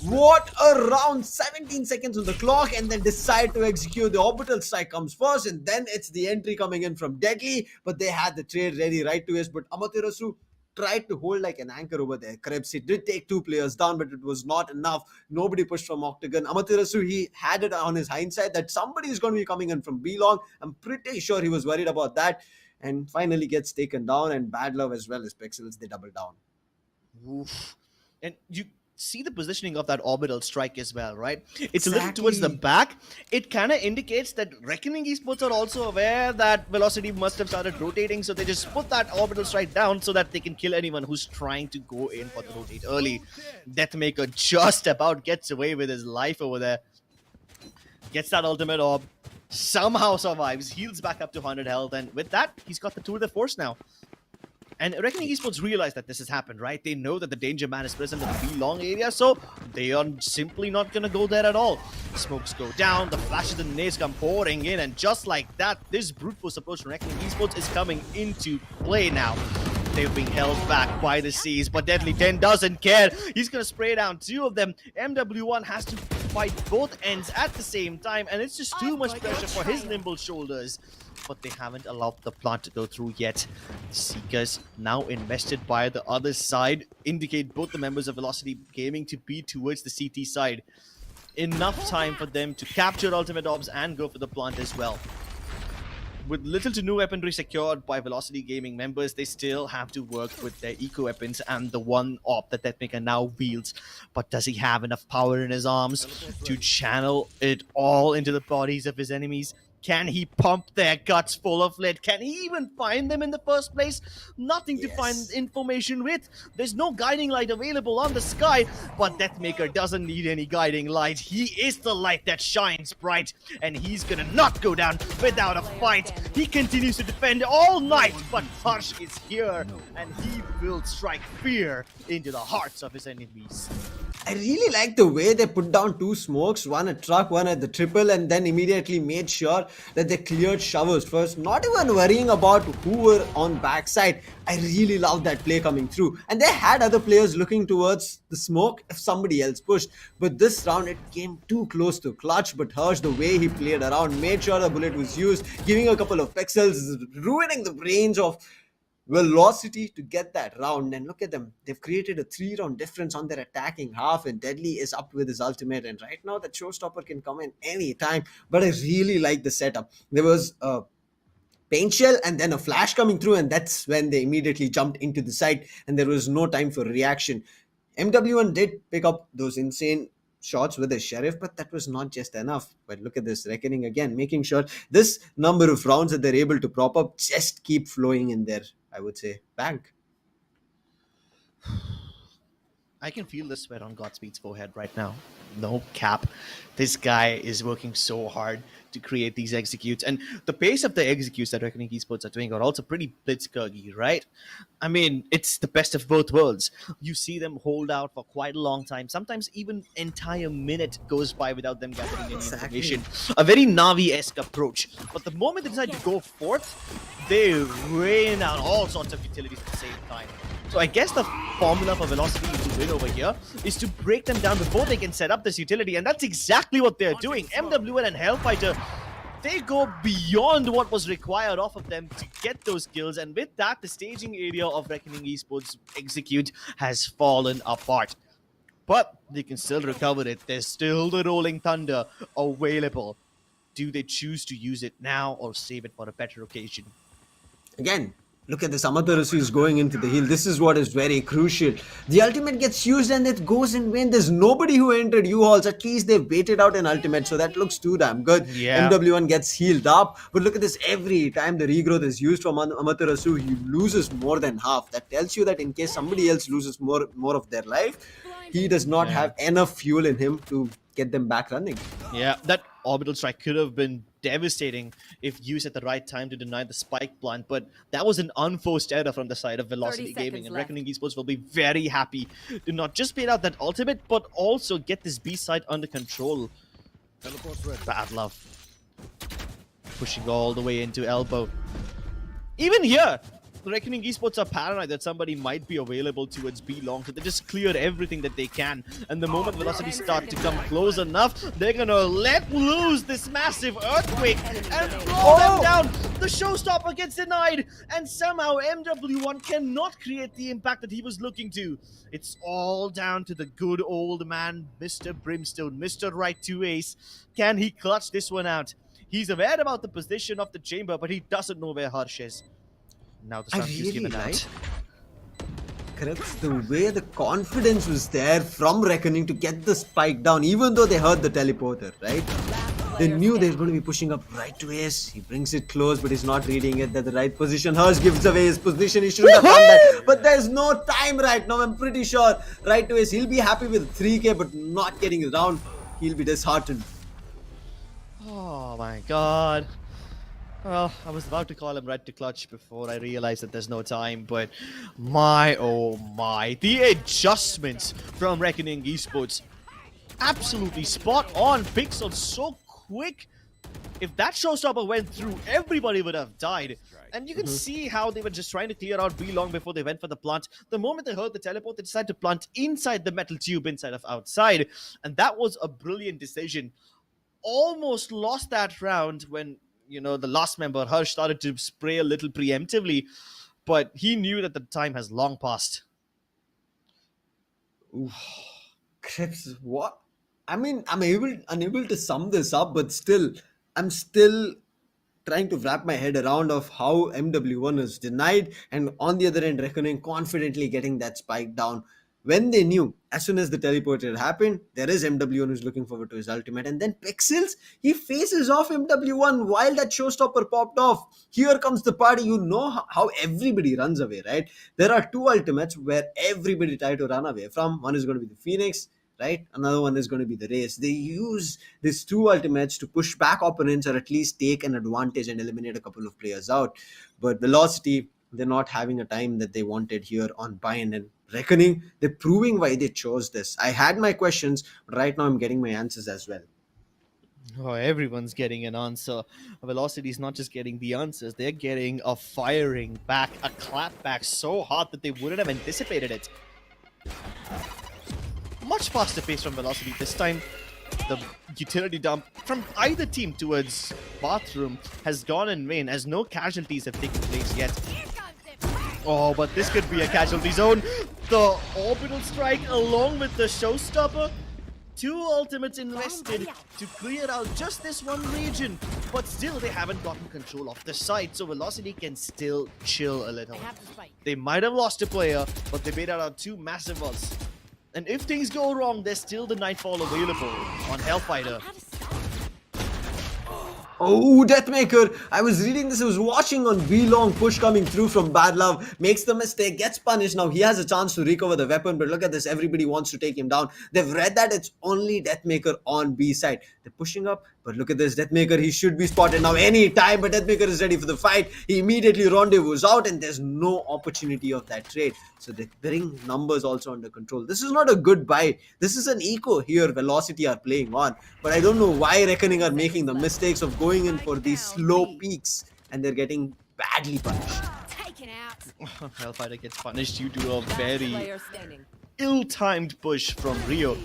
What a round! 17 seconds on the clock, and then decide to execute. The orbital strike comes first, and then it's the entry coming in from Deadly. But they had the trade ready. Right but Amaterasu tried to hold like an anchor over there. Krebs, he did take 2 players down, but it was not enough. Nobody pushed from Octagon. Amaterasu, he had it on his hindsight that somebody is going to be coming in from B-Long. I'm pretty sure he was worried about that. And finally gets taken down, and Bad Love as well as Pixels, they double down. Oof. And you see the positioning of that orbital strike as well, right? It's a little towards the back. It kind of indicates that Reckoning Esports are also aware that Velocity must have started rotating, so they just put that orbital strike down so that they can kill anyone who's trying to go in for the rotate early. Deathmaker just about gets away with his life over there. Gets that ultimate orb, somehow survives, heals back up to 100 health, and with that, he's got the tour de force now. And Reckoning Esports realize that this has happened, right? They know that the danger man is present in the B-Long area, so they are simply not going to go there at all. Smokes go down, the flashes and nades come pouring in, and just like that, this brute force approach from Reckoning Esports is coming into play now. They're being held back by the seas, but Deadly 10 doesn't care. He's going to spray down 2 of them. MW1 has to fight both ends at the same time, and it's just too much pressure for his nimble shoulders. But they haven't allowed the plant to go through yet. Seekers, now invested by the other side, indicate both the members of Velocity Gaming to be towards the CT side. Enough time for them to capture ultimate orbs and go for the plant as well. With little to no weaponry secured by Velocity Gaming members, they still have to work with their eco weapons and the one orb that Deathmaker now wields. But does he have enough power in his arms to channel it all into the bodies of his enemies? Can he pump their guts full of lead? Can he even find them in the first place? Nothing to find information with. There's no guiding light available on the sky, but Deathmaker doesn't need any guiding light. He is the light that shines bright, and he's gonna not go down without a fight. He continues to defend all night, but Harsh is here, and he will strike fear into the hearts of his enemies. I really like the way they put down 2 smokes, one at truck, one at the triple, and then immediately made sure that they cleared showers first, not even worrying about who were on backside. I really love that play coming through. And they had other players looking towards the smoke if somebody else pushed. But this round, it came too close to clutch. But Hirsch, the way he played around, made sure the bullet was used, giving a couple of pixels, ruining the brains of Velocity to get that round. And look at them, they've created a 3-round difference on their attacking half, and Deadly is up with his ultimate, and right now that showstopper can come in any time. But I really like the setup. There was a paint shell and then a flash coming through, and that's when they immediately jumped into the site, and there was no time for reaction. MW1 did pick up those insane shots with the Sheriff, but that was not just enough. But look at this, Reckoning again, making sure this number of rounds that they're able to prop up just keep flowing in their, I would say, bank. I can feel the sweat on Godspeed's forehead right now. No cap. This guy is working so hard to create these executes. And the pace of the executes that Reckoning Esports are doing are also pretty blitzkrigy, right? I mean, it's the best of both worlds. You see them hold out for quite a long time. Sometimes even entire minute goes by without them gathering any information. A very Navi-esque approach. But the moment they decide to go forth, they rain out all sorts of utilities at the same time. So I guess the formula for Velocity to win over here is to break them down before they can set up this utility, and that's exactly what they're doing. MWL and Hellfighter, they go beyond what was required off of them to get those kills, and with that, the staging area of Reckoning Esports execute has fallen apart. But they can still recover it. There's still the Rolling Thunder available. Do they choose to use it now or save it for a better occasion? Again, look at this, Amaterasu is going into the heal. This is what is very crucial. The ultimate gets used and it goes in vain. There's nobody who entered U-Halls. At least they've waited out an ultimate, so that looks too damn good. Yeah. MW1 gets healed up. But look at this, every time the regrowth is used from Amaterasu, he loses more than half. That tells you that in case somebody else loses more of their life, he does not have enough fuel in him to get them back running. Yeah, that orbital strike could have been devastating if used at the right time to deny the spike plant, but that was an unforced error from the side of Velocity Gaming, and Reckoning Esports will be very happy to not just bait out that ultimate, but also get this B side under control. Bad Love pushing all the way into elbow. Even here, Reckoning Esports are paranoid that somebody might be available towards B long, so they just cleared everything that they can. And the moment Velocity start to come close enough, they're gonna let loose this massive earthquake and throw them down. The showstopper gets denied, and somehow MW1 cannot create the impact that he was looking to. It's all down to the good old man, Mr. Brimstone, Mr. Right to Ace. Can he clutch this one out? He's aware about the position of the chamber, but he doesn't know where Harsh is. Now the sun is given out. Correct. The way the confidence was there from Reckoning to get the spike down, even though they heard the teleporter, right? They knew they were going to be pushing up right to Ace. He brings it close, but he's not reading it. They're the right position. Harsh gives away his position. He shouldn't have done that. But there's no time right now. I'm pretty sure right to Ace, he'll be happy with 3k, but not getting it down. He'll be disheartened. Oh my god. Well, I was about to call him right to clutch before I realized that there's no time, but my oh my. The adjustments from Reckoning Esports. Absolutely spot on. Pixel so quick. If that showstopper went through, everybody would have died. And you can see how they were just trying to clear out B long before they went for the plant. The moment they heard the teleport, they decided to plant inside the metal tube instead of outside. And that was a brilliant decision. Almost lost that round when, you know, the last member, Harsh, started to spray a little preemptively. But he knew that the time has long passed. Crips, what? I mean, I'm unable to sum this up, but still, I'm still trying to wrap my head around of how MW1 is denied, and on the other end, Reckoning confidently getting that spike down when they knew as soon as the teleporter happened, there is MW1 who's looking forward to his ultimate, and then Pixels, he faces off MW1 while that showstopper popped off. Here comes the party. You know how everybody runs away, right? There are two ultimates where everybody try to run away from. One is going to be the Phoenix, right? Another one is going to be the Race. They use these two ultimates to push back opponents or at least take an advantage and eliminate a couple of players out. But Velocity, they're not having a time that they wanted here on Bind, and Reckoning, they're proving why they chose this. I had my questions, but right now I'm getting my answers as well. Oh, everyone's getting an answer. Velocity is not just getting the answers, they're getting a firing back, a clap back so hard that they wouldn't have anticipated it. Much faster pace from Velocity this time. The utility dump from either team towards Bathroom has gone in vain, as no casualties have taken place yet. Oh, but this could be a casualty zone. The orbital strike along with the showstopper. Two ultimates invested to clear out just this one region, but still they haven't gotten control of the site, so Velocity can still chill a little. They might have lost a player, but they made out two massive ones. And if things go wrong, there's still the Nightfall available on Hellfighter. Oh, Deathmaker! I was reading this, I was watching on V-Long, push coming through from Bad Love, makes the mistake, gets punished. Now he has a chance to recover the weapon, but look at this, everybody wants to take him down. They've read that it's only Deathmaker on B side. They're pushing up, but look at this, Deathmaker, he should be spotted now any time, but Deathmaker is ready for the fight. He immediately rendezvous out, and there's no opportunity of that trade. So they bring numbers also under control. This is not a good buy. This is an eco here Velocity are playing on, but I don't know why Reckoning are making the mistakes of going in for these slow peaks, and they're getting badly punished. Taken out. Hellfighter gets punished due to a very ill-timed push from Rio.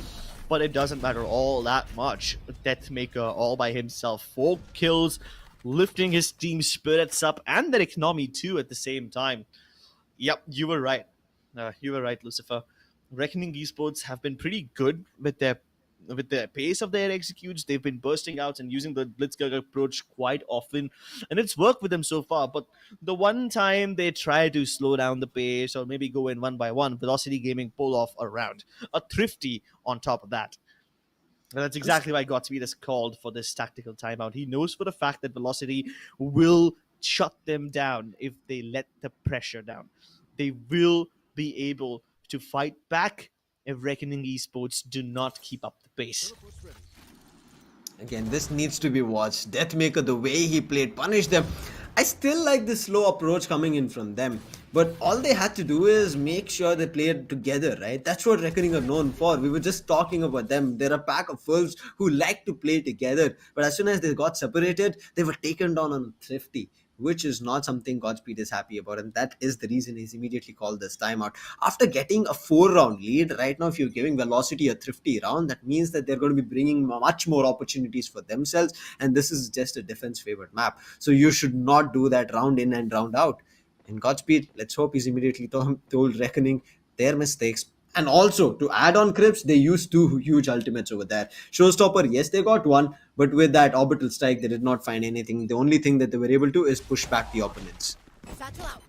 But it doesn't matter all that much. Deathmaker all by himself. 4 kills, lifting his team's spirits up and their economy too at the same time. Yep, you were right. You were right, Lucifer. Reckoning Esports have been pretty good with their pace of their executes. They've been bursting out and using the Blitzkrieg approach quite often, and it's worked with them so far. But the one time they try to slow down the pace or maybe go in one by one, Velocity Gaming pull off a round. A thrifty on top of that. And that's exactly why Godspeed has called for this tactical timeout. He knows for the fact that Velocity will shut them down if they let the pressure down. They will be able to fight back if Reckoning Esports do not keep up the pace. Again, this needs to be watched. Deathmaker, the way he played, punished them. I still like the slow approach coming in from them, but all they had to do is make sure they played together, right? That's what Reckoning are known for. We were just talking about them. They're a pack of wolves who like to play together, but as soon as they got separated, they were taken down on thrifty. which is not something Godspeed is happy about, and that is the reason he's immediately called this timeout. After getting a 4-round lead, right now if you're giving Velocity a thrifty round, that means that they're going to be bringing much more opportunities for themselves, and this is just a defense favored map. So you should not do that round in and round out. And Godspeed, let's hope he's immediately told Reckoning their mistakes. And also, to add on Crips, they used 2 huge ultimates over there. Showstopper, yes, they got one, but with that orbital strike, they did not find anything. The only thing that they were able to is push back the opponents. Satchel out.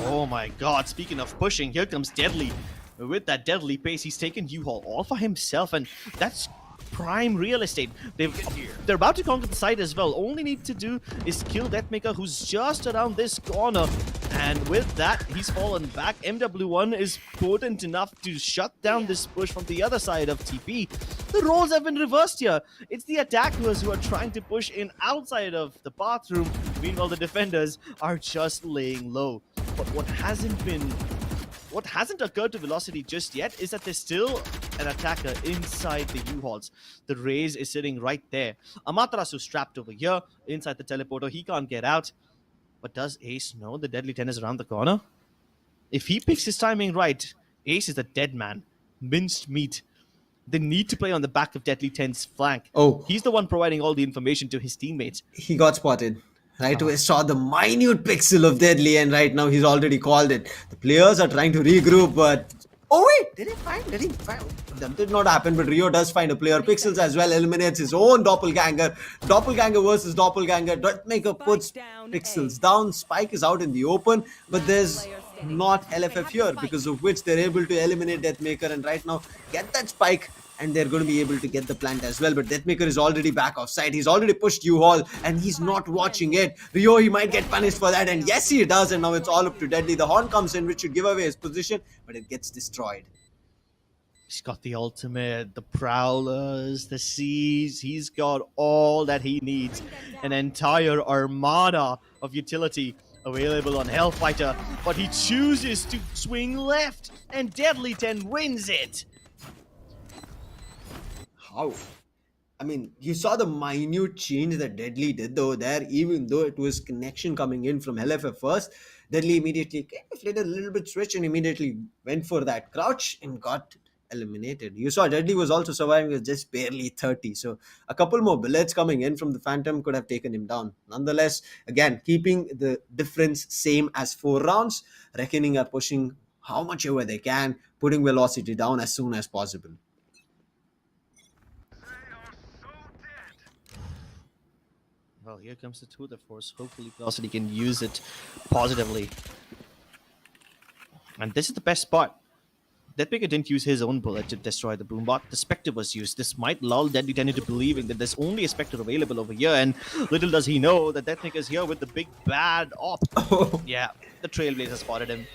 Oh my god, speaking of pushing, here comes Deadly. With that deadly pace, he's taken U-Haul all for himself, and that's prime real estate. They're about to conquer the site as well. Only need to do is kill Deathmaker, who's just around this corner. And with that, he's fallen back. MW1 is potent enough to shut down this push from the other side of TP. The roles have been reversed here. It's the attackers who are trying to push in outside of the bathroom. Meanwhile, the defenders are just laying low. But what hasn't occurred to Velocity just yet is that there's still an attacker inside the U-Hauls. The Raze is sitting right there. Amaterasu strapped over here inside the teleporter. He can't get out. But does Ace know the Deadly 10 is around the corner? If he picks his timing right, Ace is a dead man. Minced meat. They need to play on the back of Deadly 10's flank. Oh. He's the one providing all the information to his teammates. He got spotted. Right away, saw the minute pixel of Deadly, and right now he's already called it. The players are trying to regroup, but... Oh wait, did he find? That did not happen, but Rio does find a player. Pixels as well eliminates his own doppelganger. Doppelganger versus doppelganger. Deathmaker puts Pixels down. Spike is out in the open, but there's not LFF here, because of which they're able to eliminate Deathmaker and right now get that Spike, and they're going to be able to get the plant as well. But Deathmaker is already back off site. He's already pushed U-Haul and he's not watching it. Rio, he might get punished for that, and yes, he does. And now it's all up to Deadly. The horn comes in, which should give away his position, but it gets destroyed. He's got the ultimate, the prowlers, the seas. He's got all that he needs. An entire armada of utility available on Hellfighter, but he chooses to swing left, and Deadly 10 wins it. How? I mean, you saw the minute change that Deadly did though there, even though it was connection coming in from LFF first. Deadly immediately kind of did a little bit switch and immediately went for that crouch and got eliminated. You saw Deadly was also surviving with just barely 30. So a couple more bullets coming in from the Phantom could have taken him down. Nonetheless, again, keeping the difference same as 4 rounds, Reckoning are pushing how much ever they can, putting Velocity down as soon as possible. Well, here comes the tour de force. Hopefully Velocity can use it positively. And this is the best spot. Deathmaker didn't use his own bullet to destroy the Boombot. The Spectre was used. This might lull Deadly 10 into believing that there's only a Spectre available over here, and little does he know that Deathmaker is here with the big bad op. Yeah, the Trailblazer spotted him.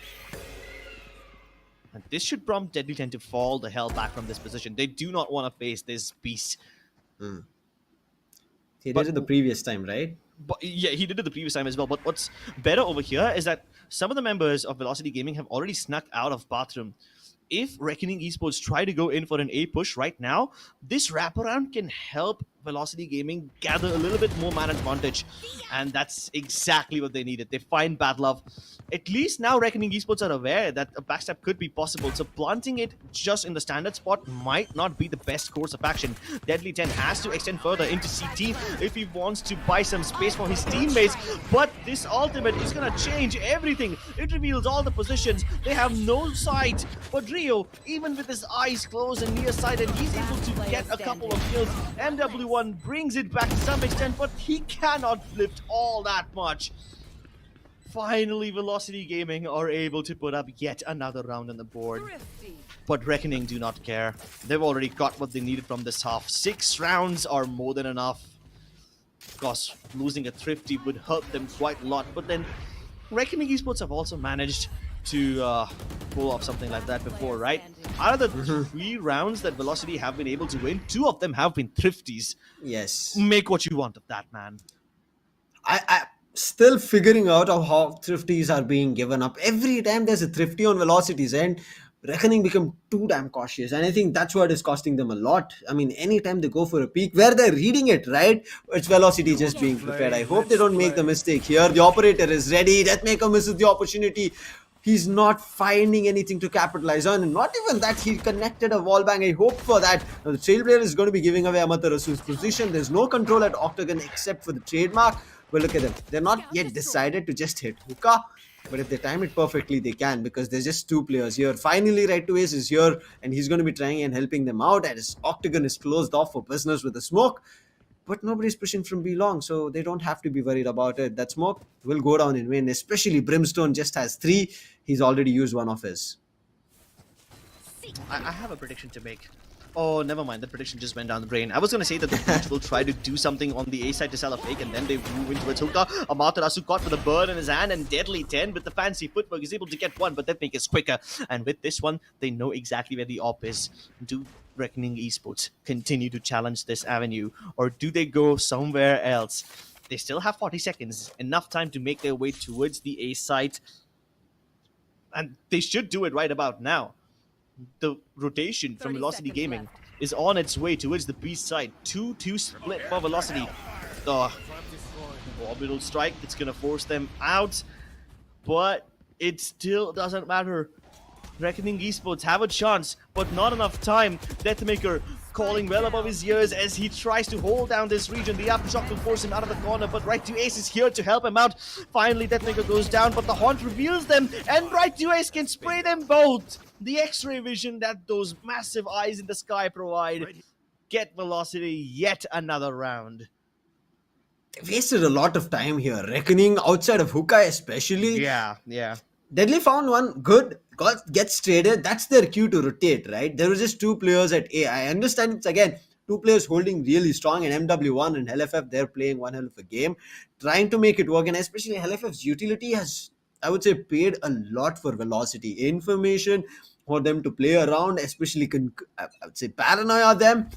And this should prompt Deadly 10 to fall the hell back from this position. They do not want to face this beast. He did it the previous time, right? But yeah, he did it the previous time as well. But what's better over here is that some of the members of Velocity Gaming have already snuck out of bathroom. If Reckoning Esports try to go in for an A push right now, this wraparound can help Velocity Gaming gather a little bit more man advantage. And that's exactly what they needed. They find Bad Love. At least now Reckoning Esports are aware that a backstab could be possible. So planting it just in the standard spot might not be the best course of action. Deadly 10 has to extend further into CT if he wants to buy some space for his teammates. But this ultimate is going to change everything. It reveals all the positions. They have no sight. But Rio, even with his eyes closed and nearsighted, he's able to get a couple of kills. MW1 brings it back to some extent, but he cannot lift all that much. Finally, Velocity Gaming are able to put up yet another round on the board. But Reckoning do not care. They've already got what they needed from this half. 6 rounds are more than enough. Of course, losing a Thrifty would hurt them quite a lot, but then Reckoning Esports have also managed to pull off something like that before, right? Out of the 3 rounds that Velocity have been able to win, 2 of them have been Thrifties. Yes. Make what you want of that, man. I still figuring out how Thrifties are being given up. Every time there's a Thrifty on Velocity's end, Reckoning become too damn cautious, and I think that's what is costing them a lot. I mean, anytime they go for a peak where they're reading it right, it's velocity just being prepared. I hope they don't make the mistake here. The operator is ready. Deathmaker misses the opportunity. He's not finding anything to capitalize on, and not even that, he connected a wall bang. I hope for that. Now the Trailblazer is going to be giving away Amaterasu's position. There's no control at Octagon except for the trademark. But look at them. They're not yet decided to just hit hookah. But if they time it perfectly, they can, because there's just two players here. Finally, Right to Ace is here, and he's going to be trying and helping them out. And his Octagon is closed off for business with the smoke. But nobody's pushing from B long, so they don't have to be worried about it. That smoke will go down in win, especially Brimstone just has 3. He's already used one of his. I have a prediction to make. Oh, never mind. That prediction just went down the drain. I was going to say that the Beach will try to do something on the A side to sell a fake, and then they move into its hookah. Amaterasu caught with a bird in his hand, and Deadly 10 with the fancy footwork is able to get one, but that make is quicker. And with this one, they know exactly where the op is. Do Reckoning Esports continue to challenge this avenue, or do they go somewhere else? They still have 40 seconds, enough time to make their way towards the A site, and they should do it right about now. The rotation from 30 Velocity seconds Gaming left. is on its way towards the B side. 2-2 split for Velocity. The orbital strike, it's going to force them out, but it still doesn't matter. Reckoning Esports have a chance, but not enough time. Deathmaker calling well above his ears as he tries to hold down this region. The aftershock will force him out of the corner, but Right to Ace is here to help him out. Finally, Deathmaker goes down, but the Haunt reveals them, and Right to Ace can spray them both. The X-ray vision that those massive eyes in the sky provide. Get Velocity yet another round. They wasted a lot of time here. Reckoning outside of hookah especially. Yeah. Deadly found one, good, gets traded. That's their cue to rotate, right? There was just 2 players at A. I understand it's again 2 players holding really strong, and MW1 and LFF, they're playing one hell of a game, trying to make it work, and especially LFF's utility has, I would say, paid a lot for Velocity. Information for them to play around, especially, I would say, paranoia them.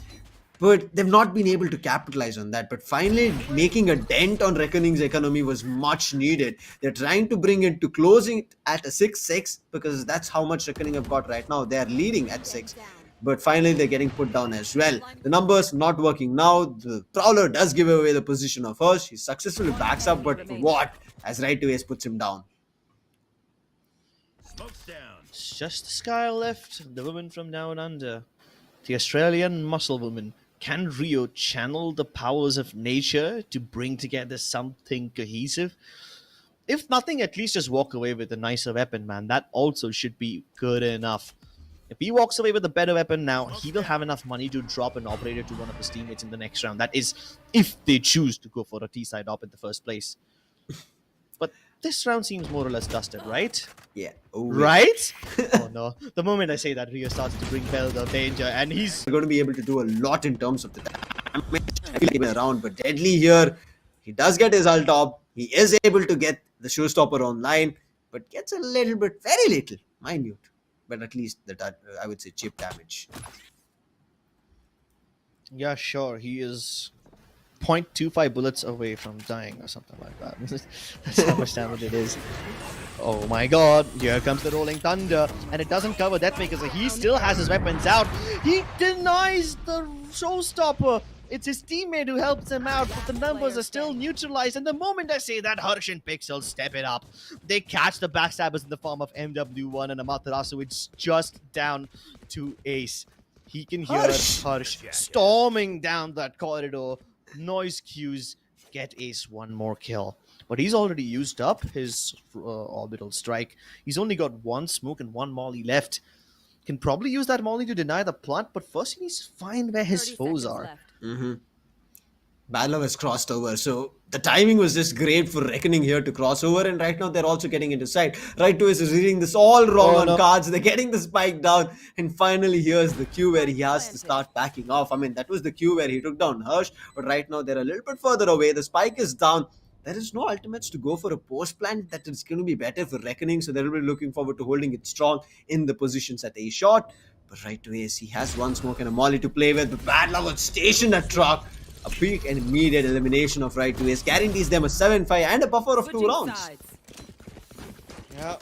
But they've not been able to capitalize on that. But finally, making a dent on Reckoning's economy was much needed. They're trying to bring it to closing it at a 6-6, because that's how much Reckoning have got right now. They're leading at 6. But finally, they're getting put down as well. The numbers not working now. The Prowler does give away the position of Hirsch. He successfully backs up, but what? As Right to Ace puts him down. It's just the Sky left, the woman from down under. The Australian muscle woman. Can Rio channel the powers of nature to bring together something cohesive? If nothing, at least just walk away with a nicer weapon, man. That also should be good enough. If he walks away with a better weapon now, he will have enough money to drop an operator to one of his teammates in the next round. That is, if they choose to go for a T-side op in the first place. But this round seems more or less dusted, right? Yeah. Oh, right? Oh no. The moment I say that, Rio starts to bring bells of danger, and he's going to be able to do a lot in terms of the damage around. But Deadly here, he does get his ult up. He is able to get the showstopper online, but gets a little bit, very little, minute. But at least that, I would say, chip damage. Yeah, sure. He is 0.25 bullets away from dying or something like that. That's how much damage it is. Oh my god, here comes the rolling thunder, and it doesn't cover Deathmaker, so he still has his weapons out. He denies the showstopper. It's his teammate who helps him out, but the numbers are still neutralized, and the moment I say that, Hirsch and Pixel step it up. They catch the backstabbers in the form of MW1 and Amaterasu. It's just down to Ace. He can hear Hirsch storming down that corridor. Noise cues get Ace one more kill. But he's already used up his orbital strike. He's only got 1 smoke and 1 molly left. Can probably use that molly to deny the plant, but first he needs to find where his foes are. Bad Love has crossed over, so the timing was just great for Reckoning here to cross over, and right now they're also getting into sight. Right to Ace is reading this all wrong on cards. They're getting the spike down, and finally here's the cue where he has to start backing off. I mean, that was the cue where he took down Hirsch, but right now they're a little bit further away. The spike is down. There is no ultimates to go for a post plant. That is going to be better for Reckoning, so they'll be looking forward to holding it strong in the positions at A shot. But Right to Ace, he has 1 smoke and a molly to play with. But Bad Love was stationed at truck. A quick and immediate elimination of Right to Ace guarantees them a 7-5 and a buffer of 2 rounds. Yeah,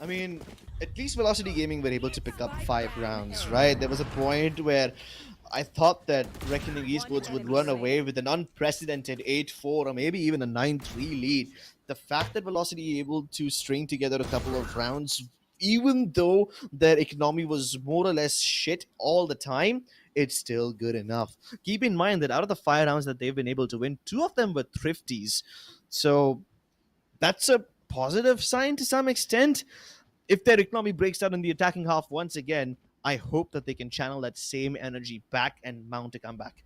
I mean, at least Velocity Gaming were able to pick up 5 rounds, right? There was a point where I thought that Reckoning Esports would run away with an unprecedented 8-4 or maybe even a 9-3 lead. The fact that Velocity able to string together a couple of rounds, even though their economy was more or less shit all the time, it's still good enough. Keep in mind that out of the 5 rounds that they've been able to win, 2 of them were thrifties. So that's a positive sign to some extent. If their economy breaks down in the attacking half once again, I hope that they can channel that same energy back and mount a comeback.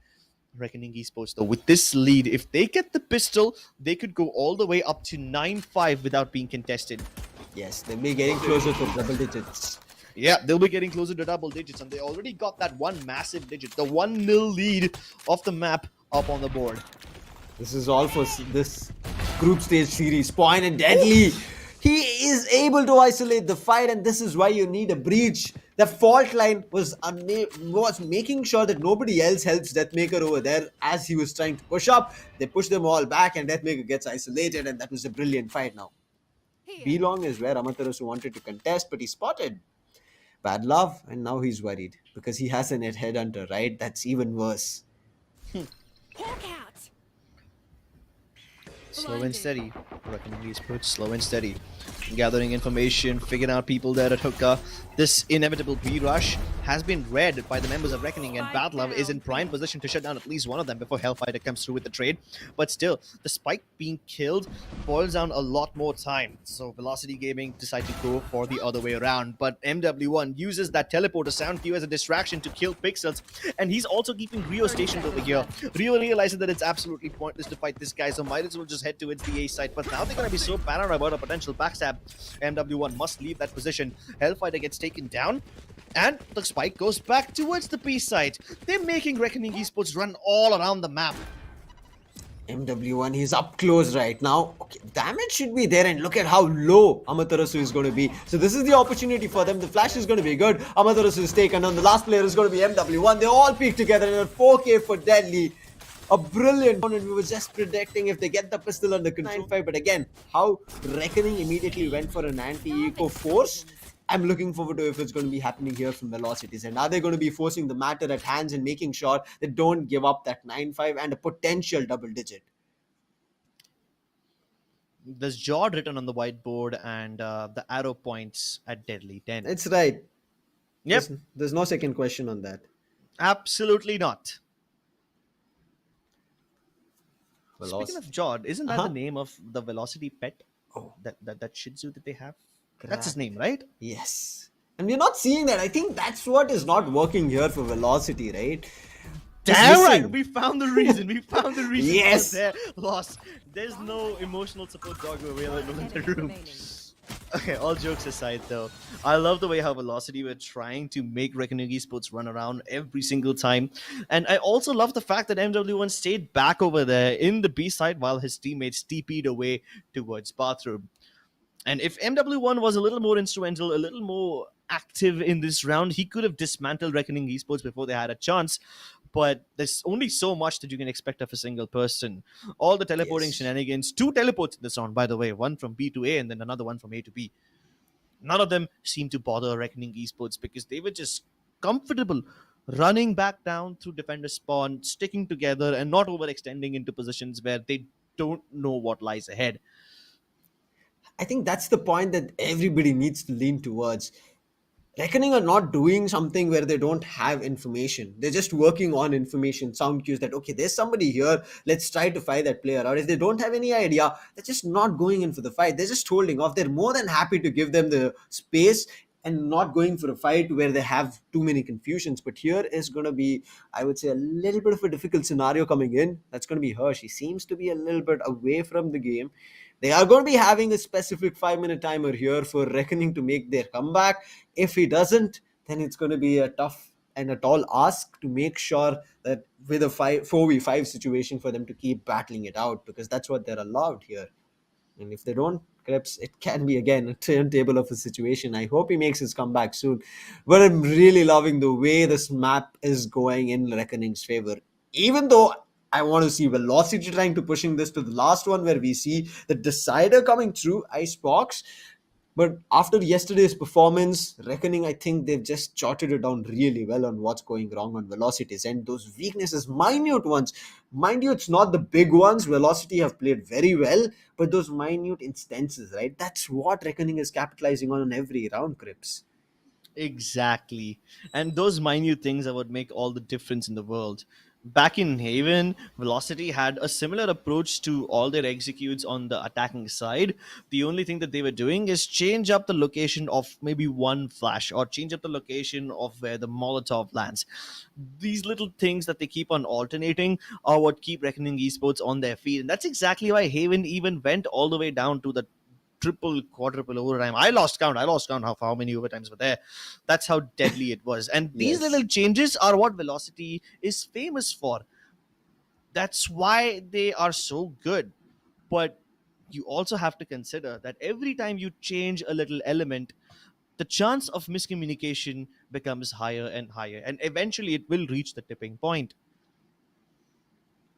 Reckoning Esports, though, with this lead, if they get the pistol, they could go all the way up to 9-5 without being contested. Yes, they'll be getting closer to double digits. Yeah, they'll be getting closer to double digits, and they already got that one massive digit, the 1-0 lead of the map up on the board. This is all for this group stage series. Point and Deadly. He is able to isolate the fight, and this is why you need a breach. The fault line was making sure that nobody else helps Deathmaker over there as he was trying to push up. They push them all back, and Deathmaker gets isolated, and that was a brilliant fight now. B-Long is where Amaterasu wanted to contest, but he spotted Bad Love, and now he's worried because he has a net headhunter, right? That's even worse. Slow and steady. Reckoning Esports, slow and steady. Gathering information, figuring out people there at hookah. This inevitable B-rush has been read by the members of Reckoning, and Bad Love is in prime position to shut down at least one of them before Hellfighter comes through with the trade. But still, the Spike being killed boils down a lot more time. So Velocity Gaming decide to go for the other way around. But MW1 uses that teleporter sound cue as a distraction to kill Pixels, and he's also keeping Rio stationed over here. Rio realizes that it's absolutely pointless to fight this guy, so might as well just head towards the A side. But now they're going to be so paranoid about a potential backstab. MW1 must leave that position. Hellfighter gets taken down, and the Spike goes back towards the B side. They're making Reckoning Esports run all around the map. MW1, he's up close right now. Okay, damage should be there, and look at how low Amaterasu is going to be. So this is the opportunity for them. The flash is going to be good. Amaterasu is taken on. The last player is going to be MW1. They all peak together in a 4K for Deadly. A brilliant one, and we were just predicting if they get the pistol under control. But again, how Reckoning immediately went for an anti-eco force. I'm looking forward to if it's going to be happening here from Velocities. And are they going to be forcing the matter at hands and making sure they don't give up that 9-5 and a potential double digit? There's Jord written on the whiteboard, and the arrow points at Deadly 10. It's right. Yep. There's no second question on that. Absolutely not. Velocity. Speaking of Jord, isn't that the name of the Velocity pet? Oh. That Shih Tzu that they have? That's his name, right? Yes. And we're not seeing that. I think that's what is not working here for Velocity, right? Damn right! We found the reason. We found the reason Yes. for their loss. There's no emotional support dog available in the room. Okay, all jokes aside though, I love the way how Velocity were trying to make Reckoning Esports run around every single time. And I also love the fact that MW1 stayed back over there in the B side while his teammates TP'd away towards bathroom. And if MW1 was a little more instrumental, a little more active in this round, he could have dismantled Reckoning Esports before they had a chance. But there's only so much that you can expect of a single person. All the teleporting shenanigans, 2 teleports in this round, by the way, one from B to A and then another one from A to B. None of them seemed to bother Reckoning Esports because they were just comfortable running back down through defender spawn, sticking together and not overextending into positions where they don't know what lies ahead. I think that's the point that everybody needs to lean towards. Reckoning are not doing something where they don't have information. They're just working on information, sound cues that, okay, there's somebody here. Let's try to fight that player out. If they don't have any idea, they're just not going in for the fight. They're just holding off. They're more than happy to give them the space and not going for a fight where they have too many confusions. But here is going to be, I would say, a little bit of a difficult scenario coming in. That's going to be her. She seems to be a little bit away from the game. They are going to be having a specific 5-minute timer here for Reckoning to make their comeback. If he doesn't, then it's going to be a tough and a tall ask to make sure that with a 4v5 situation for them to keep battling it out, because that's what they're allowed here. And if they don't, Krebs, it can be again a turntable of a situation. I hope he makes his comeback soon. But I'm really loving the way this map is going in Reckoning's favor. Even though I want to see Velocity trying to pushing this to the last one where we see the decider coming through Icebox. But after yesterday's performance, Reckoning, I think they've just jotted it down really well on what's going wrong on velocities and those weaknesses, minute ones. Mind you, it's not the big ones. Velocity have played very well, but those minute instances, right? That's what Reckoning is capitalizing on every round, Crips. Exactly. And those minute things that would make all the difference in the world. Back in Haven, Velocity had a similar approach to all their executes on the attacking side. The only thing that they were doing is change up the location of maybe one flash or change up the location of where the Molotov lands. These little things that they keep on alternating are what keep Reckoning Esports on their feet. And that's exactly why Haven even went all the way down to the triple, quadruple overtime. I lost count. Of how many overtimes were there. That's how deadly it was. And these Yes. little changes are what Velocity is famous for. That's why they are so good. But you also have to consider that every time you change a little element, the chance of miscommunication becomes higher and higher. And eventually it will reach the tipping point.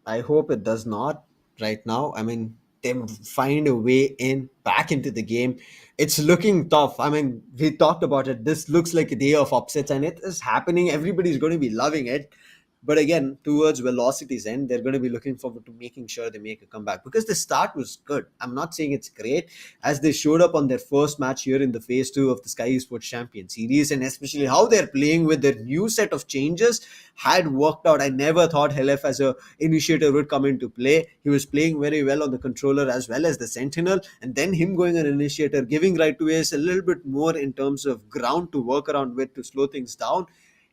I hope it does not right now. I mean, they find a way in back into the game. It's looking tough. I mean, we talked about it. This looks like a day of upsets, and it is happening. Everybody's going to be loving it. But again, towards Velocity's end, they're going to be looking forward to making sure they make a comeback because the start was good. I'm not saying it's great, as they showed up on their first match here in the phase 2 of the Skyesports Champions Series, and especially how they're playing with their new set of changes had worked out. I never thought Helef as a initiator would come into play. He was playing very well on the controller as well as the Sentinel, and then him going an initiator, giving right to Ace a little bit more in terms of ground to work around with to slow things down.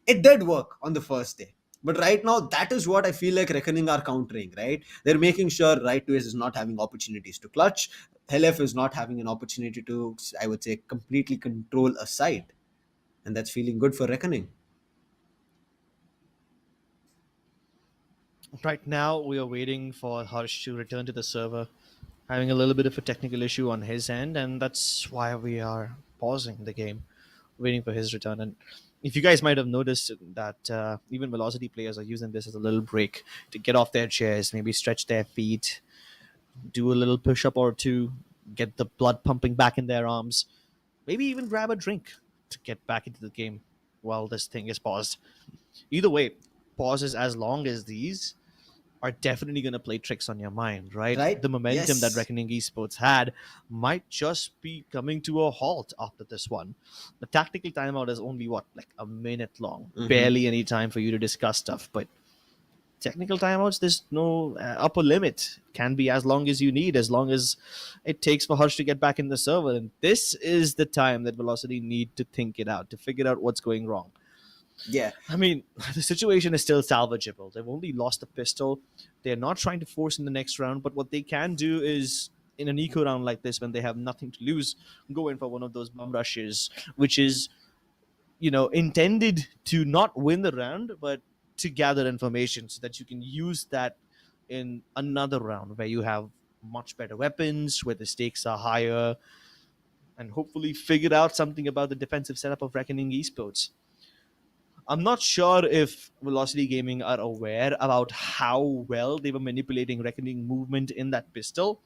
It did work on the first day. But right now, that is what I feel like Reckoning are countering, right? They're making sure Right to Ace is not having opportunities to clutch. Helef is not having an opportunity to, I would say, completely control a side. And that's feeling good for Reckoning. Right now, we are waiting for Harsh to return to the server, having a little bit of a technical issue on his end, and that's why we are pausing the game, waiting for his return. And if you guys might have noticed that even Velocity players are using this as a little break to get off their chairs, maybe stretch their feet, do a little push up or two, get the blood pumping back in their arms, maybe even grab a drink to get back into the game while this thing is paused. Either way, pauses as long as these are definitely going to play tricks on your mind, right? Right? The momentum that Yes. Reckoning Esports had might just be coming to a halt after this one. The tactical timeout is only what, like a minute long, barely any time for you to discuss stuff. But technical timeouts, there's no upper limit. Can be as long as you need, as long as it takes for Harsh to get back in the server. And this is the time that Velocity need to think it out, to figure out what's going wrong. Yeah. I mean, the situation is still salvageable. They've only lost a pistol. They're not trying to force in the next round, but what they can do is, in an eco round like this, when they have nothing to lose, go in for one of those bum rushes, which is, intended to not win the round, but to gather information so that you can use that in another round where you have much better weapons, where the stakes are higher, and hopefully figure out something about the defensive setup of Reckoning Esports. I'm not sure if Velocity Gaming are aware about how well they were manipulating Reckoning movement in that pistol.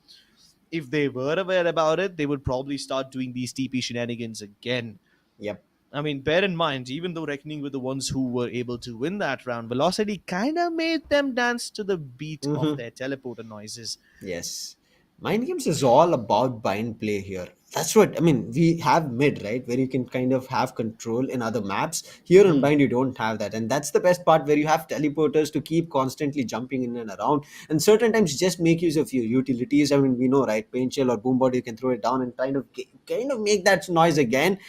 If they were aware about it, they would probably start doing these TP shenanigans again. Yep. I mean, bear in mind, even though Reckoning were the ones who were able to win that round, Velocity kind of made them dance to the beat of their teleporter noises. Yes. Mind games is all about bind play here. That's what I mean. We have mid, right, where you can kind of have control in other maps. Here on bind, you don't have that, and that's the best part where you have teleporters to keep constantly jumping in and around. And certain times, just make use of your utilities. I mean, we know, right? Paint shell or boom body, you can throw it down and kind of make that noise again,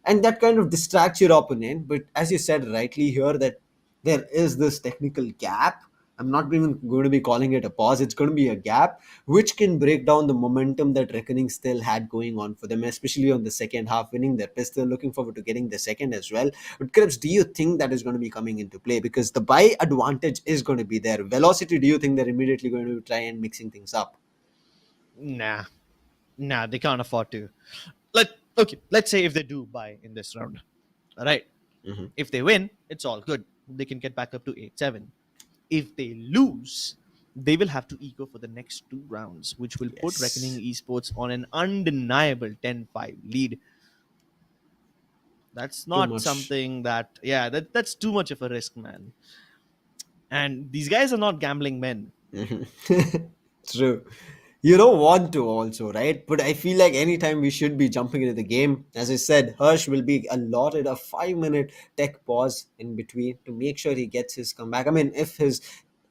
and that kind of distracts your opponent. But as you said rightly here, that there is this technical gap. I'm not even going to be calling it a pause. It's going to be a gap, which can break down the momentum that Reckoning still had going on for them, especially on the second half, winning their pistol. Looking forward to getting the second as well. But Krebs, do you think that is going to be coming into play? Because the buy advantage is going to be there. Velocity, do you think they're immediately going to try and mixing things up? Nah, they can't afford to. Let's say if they do buy in this round, all right. If they win, it's all good. They can get back up to 8-7. If they lose, they will have to eco for the next 2 rounds, which will put Yes. Reckoning Esports on an undeniable 10-5 lead. That's Too not much. something that, yeah, that's too much of a risk, man. And these guys are not gambling men. True. You don't want to also, right? But I feel like anytime we should be jumping into the game. As I said, Hirsch will be allotted a 5-minute tech pause in between to make sure he gets his comeback. I mean, if his,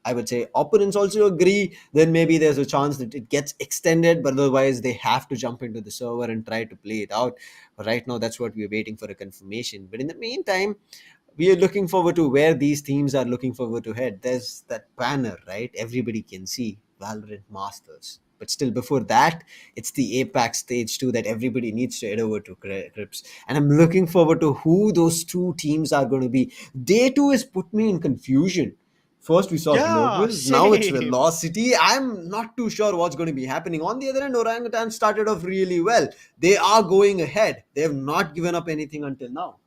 I would say, opponents also agree, then maybe there's a chance that it gets extended, but otherwise they have to jump into the server and try to play it out. But right now, that's what we're waiting for a confirmation. But in the meantime, we are looking forward to where these teams are looking forward to head. There's that banner, right? Everybody can see Valorant Masters. But still, before that, it's the APAC stage 2 that everybody needs to head over to Crips. And I'm looking forward to who those two teams are going to be. Day 2 has put me in confusion. First, we saw Yeah, Global. Now it's same. Velocity. I'm not too sure what's going to be happening. On the other hand, Orangutan started off really well. They are going ahead. They have not given up anything until now.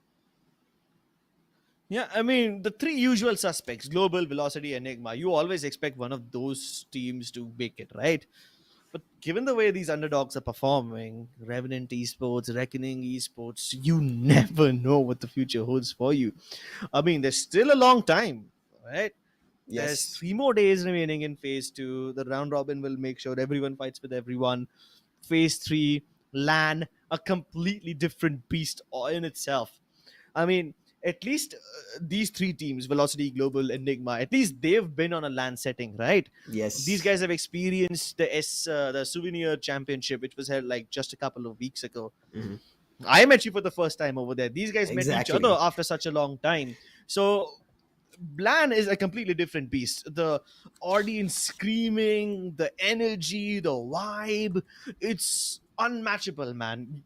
Yeah, I mean, the three usual suspects, Global, Velocity, Enigma, you always expect one of those teams to make it, right? But given the way these underdogs are performing, Revenant Esports, Reckoning Esports, you never know what the future holds for you. I mean, there's still a long time, right? There's Yes. 3 more days remaining in phase 2. The round robin will make sure everyone fights with everyone. Phase 3, LAN, a completely different beast in itself. I mean, at least these three teams, Velocity, Global, Enigma, at least they've been on a LAN setting, right? Yes. These guys have experienced the Souvenir Championship, which was held like just a couple of weeks ago. Mhm. I met you for the first time over there. These guys met each Exactly. other after such a long time. So LAN is a completely different beast. The audience screaming, the energy, the vibe, it's unmatchable, man.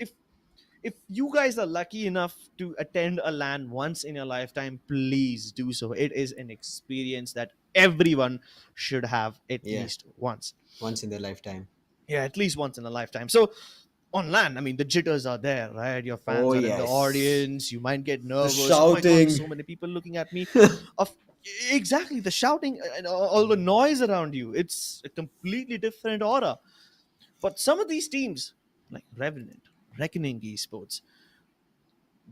If if you guys are lucky enough to attend a LAN once in your lifetime, please do so. It is an experience that everyone should have at Yeah. least once. Once in their lifetime. Yeah, at least once in a lifetime. So on LAN, I mean, the jitters are there, right? Your fans Oh, are in the yes. audience. You might get nervous. Oh my God, shouting. so many people looking at me. of Exactly, the shouting and all the noise around you. It's a completely different aura. But some of these teams, like Revenant, Reckoning Esports,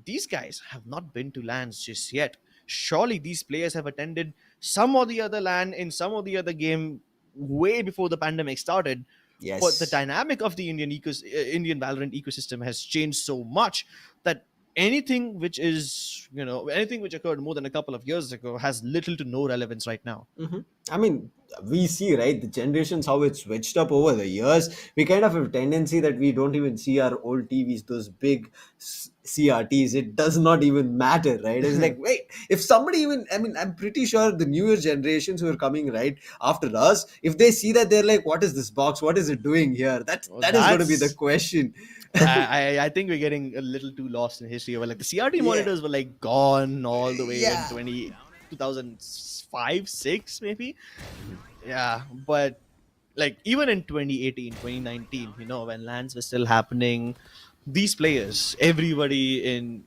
these guys have not been to LANs just yet. Surely these players have attended some or the other LAN in some or the other game way before the pandemic started. Yes. But the dynamic of the Indian Valorant ecosystem has changed so much that anything which occurred more than a couple of years ago has little to no relevance right now. I mean, we see, right, the generations, how it's switched up over the years. We kind of have a tendency that we don't even see our old TVs, those big CRTs. It does not even matter, right? It's like, wait, if somebody even, I mean, I'm pretty sure the newer generations who are coming right after us, if they see that, they're like, what is this box? What is it doing here? That is going to be the That's- question. I think we're getting a little too lost in history. Like the CRT monitors were like gone all the way Yeah. in 2005, 6 maybe. Yeah, but like even in 2018, 2019, when LANs were still happening, these players, everybody in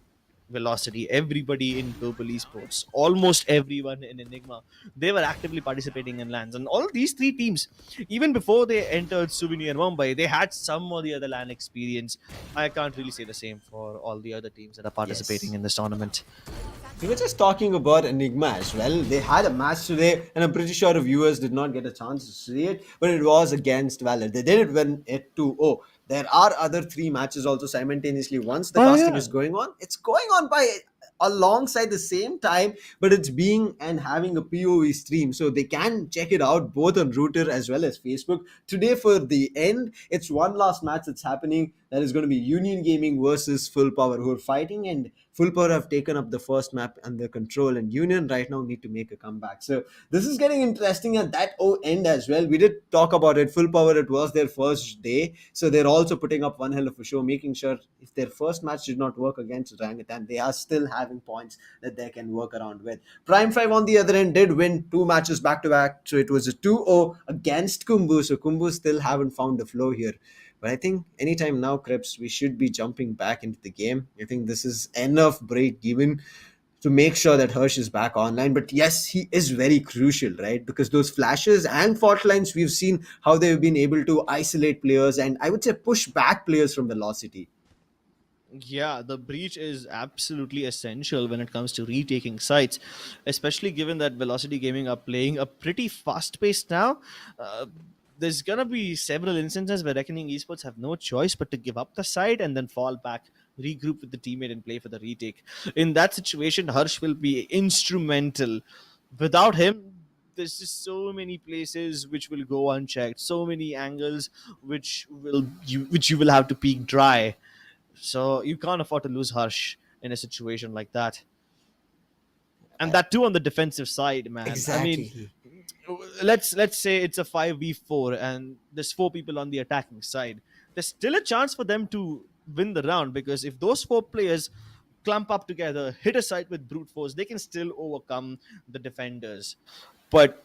Velocity, everybody in Global Esports, almost everyone in Enigma, they were actively participating in LANs. And all these three teams, even before they entered Souvenir Mumbai, they had some or the other LAN experience. I can't really say the same for all the other teams that are participating in this tournament. We were just talking about Enigma as well. They had a match today, and I'm pretty sure the viewers did not get a chance to see it, but it was against Valor. They did it win it 2-0. There are other 3 matches also simultaneously. Once the casting is going on, it's going on by alongside the same time, but it's being and having a POV stream, so they can check it out both on Router as well as Facebook. Today for the end, it's one last match that's happening. That is going to be Union Gaming versus Full Power, who are fighting, and Full Power have taken up the first map under control, and Union right now need to make a comeback. So this is getting interesting at that end as well. We did talk about it. Full Power, it was their first day, so they're also putting up one hell of a show, making sure if their first match did not work against Orangutan, they are still having points that they can work around with. Prime 5 on the other end did win 2 matches back to back, so it was a 2-0 against Kumbu. So Kumbu still haven't found the flow here. But I think anytime now, Krebs, we should be jumping back into the game. I think this is enough break given. to make sure that Hirsch is back online. But yes, he is very crucial, right? Because those flashes and fault lines, we've seen how they've been able to isolate players and I would say push back players from velocity. Yeah, the breach is absolutely essential when it comes to retaking sites, especially given that Velocity Gaming are playing a pretty fast pace now. Uh, there's gonna be several instances where Reckoning Esports have no choice but to give up the site and then fall back, regroup with the teammate, and play for the retake. In that situation, Harsh will be instrumental. Without him, there's just so many places which will go unchecked, so many angles which you will have to peek dry, so you can't afford to lose Harsh in a situation like that. And that too on the defensive side, man. I mean, Exactly. let's say it's a 5v4 and there's four people on the attacking side. There's still a chance for them to win the round, because if those four players clump up together, hit a site with brute force, they can still overcome the defenders. But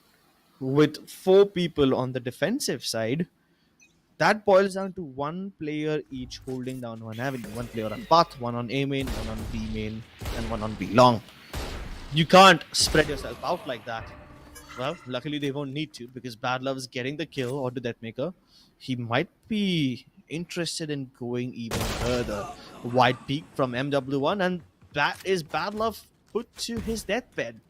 with four people on the defensive side, that boils down to one player each holding down one avenue. One player on path, one on A main, one on B main, and one on B long. You can't spread yourself out like that. Well, luckily they won't need to, because Bad Love is getting the kill or the Deathmaker. He might be interested in going even further. Wide peak from MW1, and that is Bad Love put to his deathbed.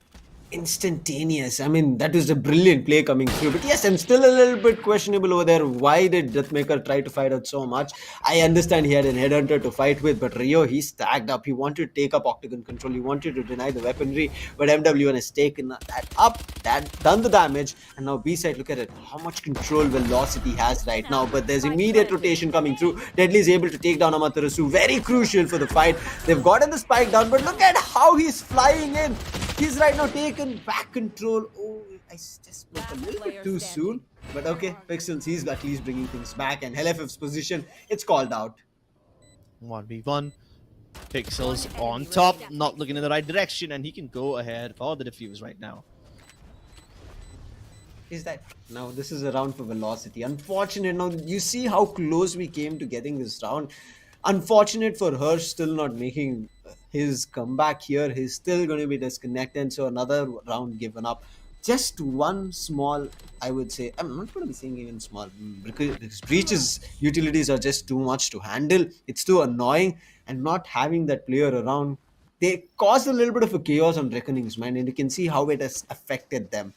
Instantaneous. I mean, that was a brilliant play coming through. But yes, I'm still a little bit questionable over there. Why did Deathmaker try to fight out so much? I understand he had an headhunter to fight with, but Rio, he stacked up. He wanted to take up Octagon control. He wanted to deny the weaponry, but MW1 has taken that up, that done the damage. And now B-side, look at it. How much control Velocity has right now. But there's immediate rotation coming through. Deadly is able to take down Amaterasu. Very crucial for the fight. They've gotten the spike down, but look at how he's flying in. He's right now taken back control. Oh, I just spoke a little bit too soon. But okay, Pixels, he's at least bringing things back. And LFF's position, it's called out. 1v1. Pixels on top, not looking in the right direction, and he can go ahead for the defuse right now. Is that now? This is a round for Velocity. Unfortunate. Now you see how close we came to getting this round. Unfortunate for Hirsch still not making his comeback here. He's still going to be disconnected. So another round given up. Just one small, I would say. I'm not going to be saying even small, because Breach's utilities are just too much to handle. It's too annoying, and not having that player around, they caused a little bit of a chaos on Reckoning's mind, and you can see how it has affected them.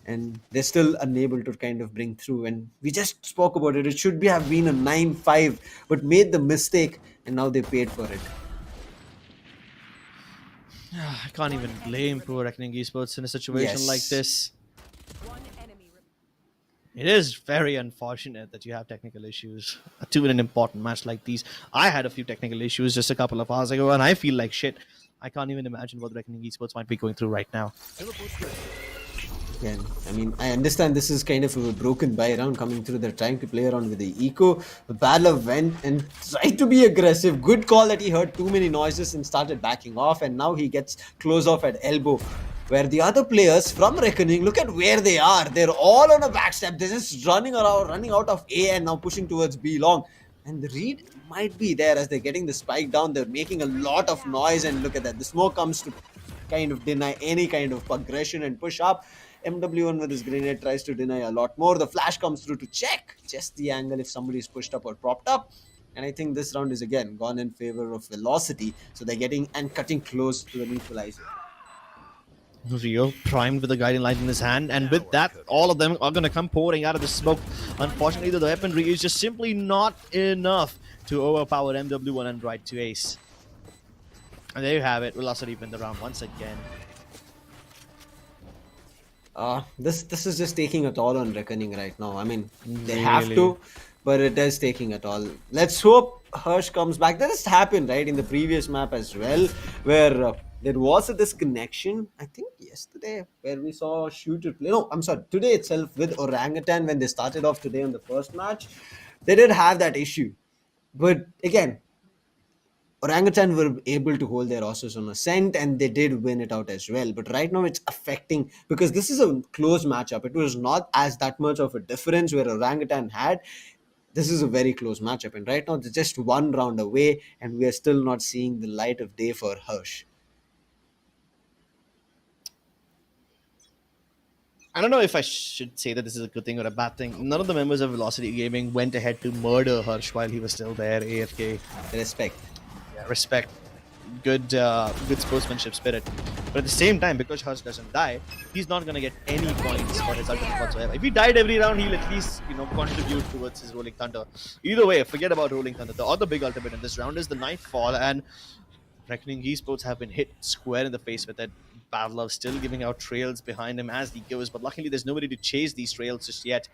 And they're still unable to kind of bring through. And we just spoke about it. It should have been a 9-5, but made the mistake, and now they paid for it. I can't even blame Pro Reckoning Esports in a situation like this. One enemy It is very unfortunate that you have technical issues to an important match like these. I had a few technical issues just a couple of hours ago, and I feel like shit. I can't even imagine what Reckoning Esports might be going through right now. Again, I mean, I understand this is kind of a broken buy round coming through. They're trying to play around with the eco. But Badlove went and tried to be aggressive. Good call that he heard too many noises and started backing off. And now he gets close off at elbow. Where the other players from Reckoning, look at where they are. They're all on a backstep. They're just running around, running out of A and now pushing towards B long. And the read might be there as they're getting the spike down. They're making a lot of noise. And look at that. The smoke comes to kind of deny any kind of aggression and push up. MW1 with his grenade tries to deny a lot more. The flash comes through to check just the angle if somebody is pushed up or propped up. And I think this round is again gone in favor of Velocity. So they're getting and cutting close to the neutralizer. Rio primed with the guiding light in his hand, and with that, all of them are going to come pouring out of the smoke. Unfortunately, the weaponry is just simply not enough to overpower MW1 and Right to Ace. And there you have it. Velocity win the round once again. This is just taking a toll on Reckoning right now. I mean, they have to, but it is taking a toll. Let's hope Hirsch comes back. This happened, right, in the previous map as well, where there was a disconnection, I think yesterday, where we saw Shooter play. No, I'm sorry, today itself with Orangutan when they started off today on the first match. They did have that issue. But again, Orangutan were able to hold their horses on ascent and they did win it out as well. But right now it's affecting, because this is a close matchup. It was not as that much of a difference where Orangutan had. This is a very close matchup. And right now it's just one round away and we are still not seeing the light of day for Hirsch. I don't know if I should say that this is a good thing or a bad thing. None of the members of Velocity Gaming went ahead to murder Harsh while he was still there, AFK. Respect. Yeah, respect. Good sportsmanship spirit. But at the same time, because Harsh doesn't die, he's not gonna get any points for his ultimate whatsoever. If he died every round, he'll at least contribute towards his Rolling Thunder. Either way, forget about Rolling Thunder. The other big ultimate in this round is the Nightfall, and Reckoning Esports have been hit square in the face with it. Bad Love still giving out trails behind him as he goes, but luckily there's nobody to chase these trails just yet.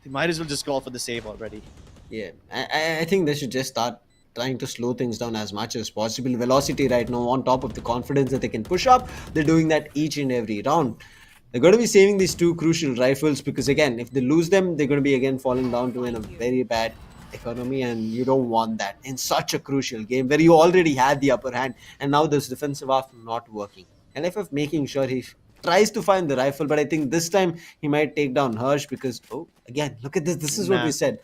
They might as well just call for the save already. Yeah, I think they should just start trying to slow things down as much as possible. Velocity right now, on top of the confidence that they can push up, they're doing that each and every round. They're going to be saving these two crucial rifles because, again, if they lose them, they're going to be again falling down to in a very bad economy, and you don't want that in such a crucial game where you already had the upper hand, and now this defensive half not working. LFF making sure he tries to find the rifle, but I think this time he might take down Harsh because, oh, again, look at this. This is what we said.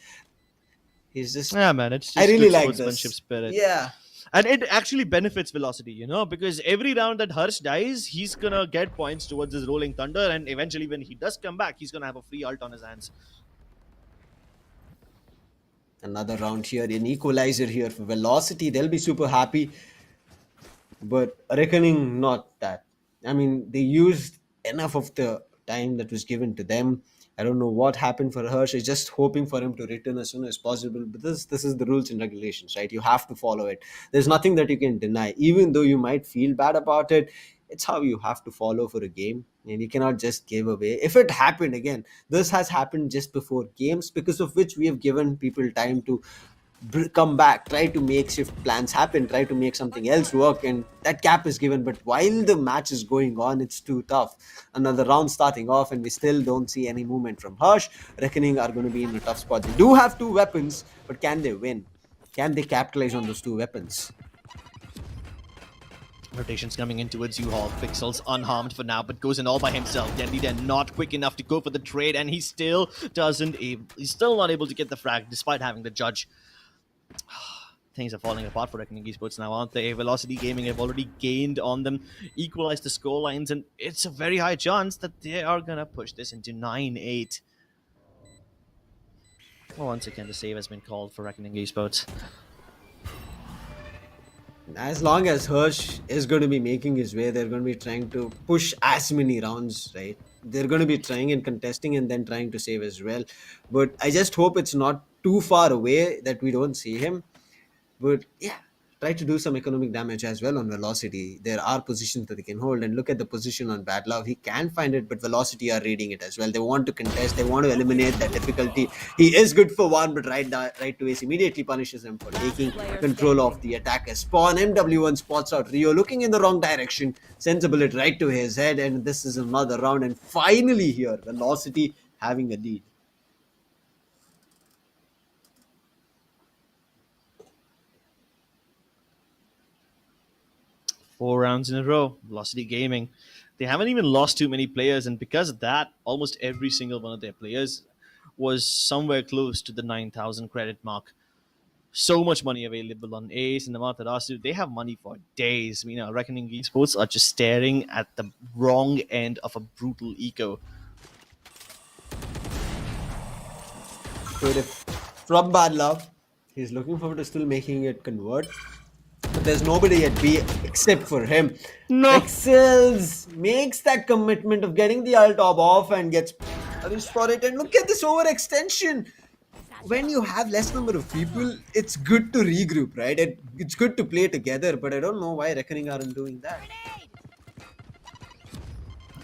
He's just... Yeah, man, it's just I really good like sportsmanship this. spirit. Yeah. And it actually benefits Velocity, because every round that Harsh dies, he's gonna get points towards his Rolling Thunder, and eventually when he does come back, he's gonna have a free ult on his hands. Another round here, an equalizer here for Velocity. They'll be super happy. But Reckoning, not that. I mean, they used enough of the time that was given to them. I don't know what happened for Harsh. I'm just hoping for him to return as soon as possible. But this is the rules and regulations, right? You have to follow it. There's nothing that you can deny. Even though you might feel bad about it, it's how you have to follow for a game. And you cannot just give away. If it happened again, this has happened just before games, because of which we have given people time to come back, try to make shift plans happen, try to make something else work, and that gap is given. But while the match is going on, it's too tough. Another round starting off, and we still don't see any movement from Harsh. Reckoning are going to be in a tough spot. They do have two weapons, but can they win? Can they capitalize on those two weapons? Rotations coming in towards U-Haul. Pixels unharmed for now, but goes in all by himself. Deadly then not quick enough to go for the trade, and he's still not able to get the frag despite having the judge. Things are falling apart for Reckoning Esports now, aren't they? Velocity Gaming have already gained on them, equalized the score lines, and it's a very high chance that they are gonna push this into 9-8. Well, once again, the save has been called for Reckoning Esports. As long as Harsh is going to be making his way, they're going to be trying to push as many rounds, right? They're going to be trying and contesting and then trying to save as well. But I just hope it's not too far away that we don't see him. But yeah, try to do some economic damage as well on Velocity. There are positions that they can hold, and look at the position on Bad Love. He can find it, but Velocity are reading it as well. They want to contest, they want to eliminate that difficulty. He is good for one, but right to ace immediately punishes him for taking control of the attacker spawn. MW1 spots out Rio, looking in the wrong direction, sends a bullet right to his head, and this is another round. And finally here, Velocity having a lead. Four rounds in a row, Velocity Gaming. They haven't even lost too many players, and because of that, almost every single one of their players was somewhere close to the 9,000 credit mark. So much money available on Ace and the Amaterasu. They have money for days. Reckoning Esports are just staring at the wrong end of a brutal eco. From Bad Love, he's looking forward to still making it convert. But there's nobody at B except for him. No. Excels makes that commitment of getting the ult off and gets punished for it. And look at this overextension. When you have less number of people, it's good to regroup, right? It's good to play together, but I don't know why Reckoning aren't doing that.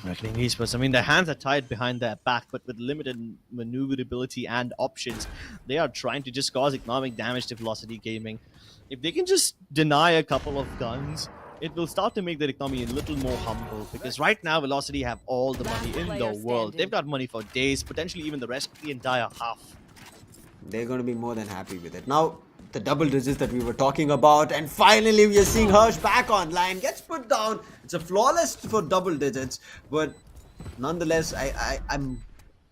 Reckoning Esports, their hands are tied behind their back, but with limited maneuverability and options, they are trying to just cause economic damage to Velocity Gaming. If they can just deny a couple of guns, it will start to make their economy a little more humble, because right now Velocity have all the money in the world. They've got money for days, potentially even the rest of the entire half. They're going to be more than happy with it. Now, the double digits that we were talking about, and finally we are seeing Harsh back online, gets put down. It's a flawless for double digits, but nonetheless, I'm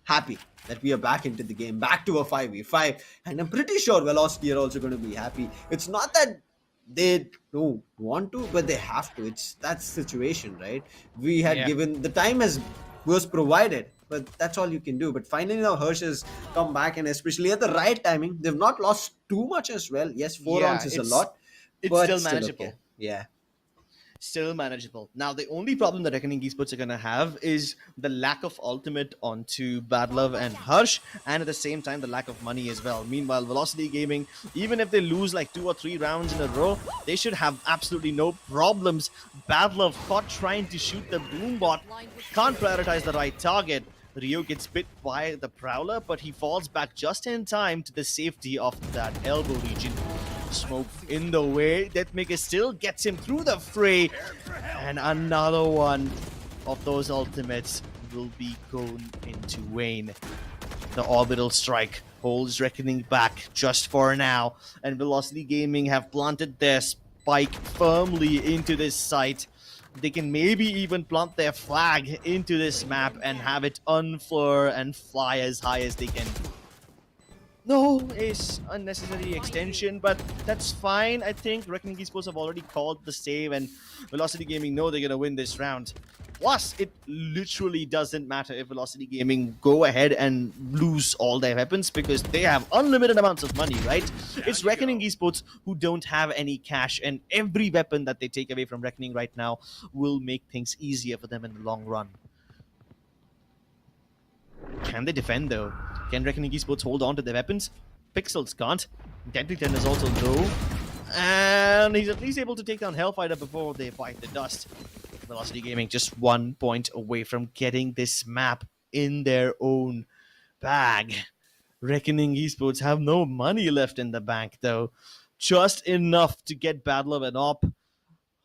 happy that we are back into the game, back to a 5v5, and I'm pretty sure Velocity are also going to be happy. It's not that they don't want to, but they have to. That's the situation, right? We had given, the time has was provided. But that's all you can do. But finally now Hirsch has come back, and especially at the right timing. They've not lost too much as well. Yes, 4 rounds is a lot. It's but still manageable. Okay. Yeah. Still manageable. Now, the only problem that Reckoning Esports are going to have is the lack of ultimate onto Badlove and Harsh, and at the same time, the lack of money as well. Meanwhile, Velocity Gaming, even if they lose like 2 or 3 rounds in a row, they should have absolutely no problems. Badlove caught trying to shoot the Boombot, can't prioritize the right target. Rio gets bit by the Prowler, but he falls back just in time to the safety of that elbow region. Smoke in the way. Deathmaker still gets him through the fray. And another one of those ultimates will be going into Wayne. The orbital strike holds Reckoning back just for now. And Velocity Gaming have planted their spike firmly into this site. They can maybe even plant their flag into this map and have it unfurl and fly as high as they can. No, it's unnecessary extension, but that's fine. I think Reckoning Esports have already called the save, and Velocity Gaming know they're going to win this round. Plus, it literally doesn't matter if Velocity Gaming go ahead and lose all their weapons because they have unlimited amounts of money, right? It's Reckoning Esports who don't have any cash, and every weapon that they take away from Reckoning right now will make things easier for them in the long run. Can they defend though? Can Reckoning Esports hold on to their weapons? Pixels can't. Deadly10 is also low. And he's at least able to take down Hellfighter before they bite the dust. Velocity Gaming just 1 point away from getting this map in their own bag. Reckoning Esports have no money left in the bank though. Just enough to get Battle of an Op.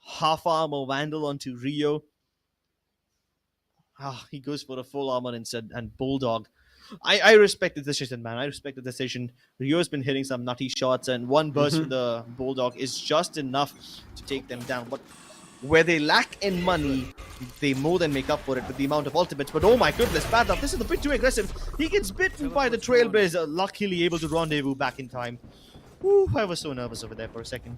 Half armor Vandal onto Rio. He goes for a full armor instead, and Bulldog. I respect the decision, man. I respect the decision. Rio's been hitting some nutty shots, and one burst with the Bulldog is just enough to take them down. But where they lack in money, they more than make up for it with the amount of ultimates. But oh my goodness, Badlove, this is a bit too aggressive. He gets bitten by the Trailblazer, luckily able to rendezvous back in time. Ooh, I was so nervous over there for a second.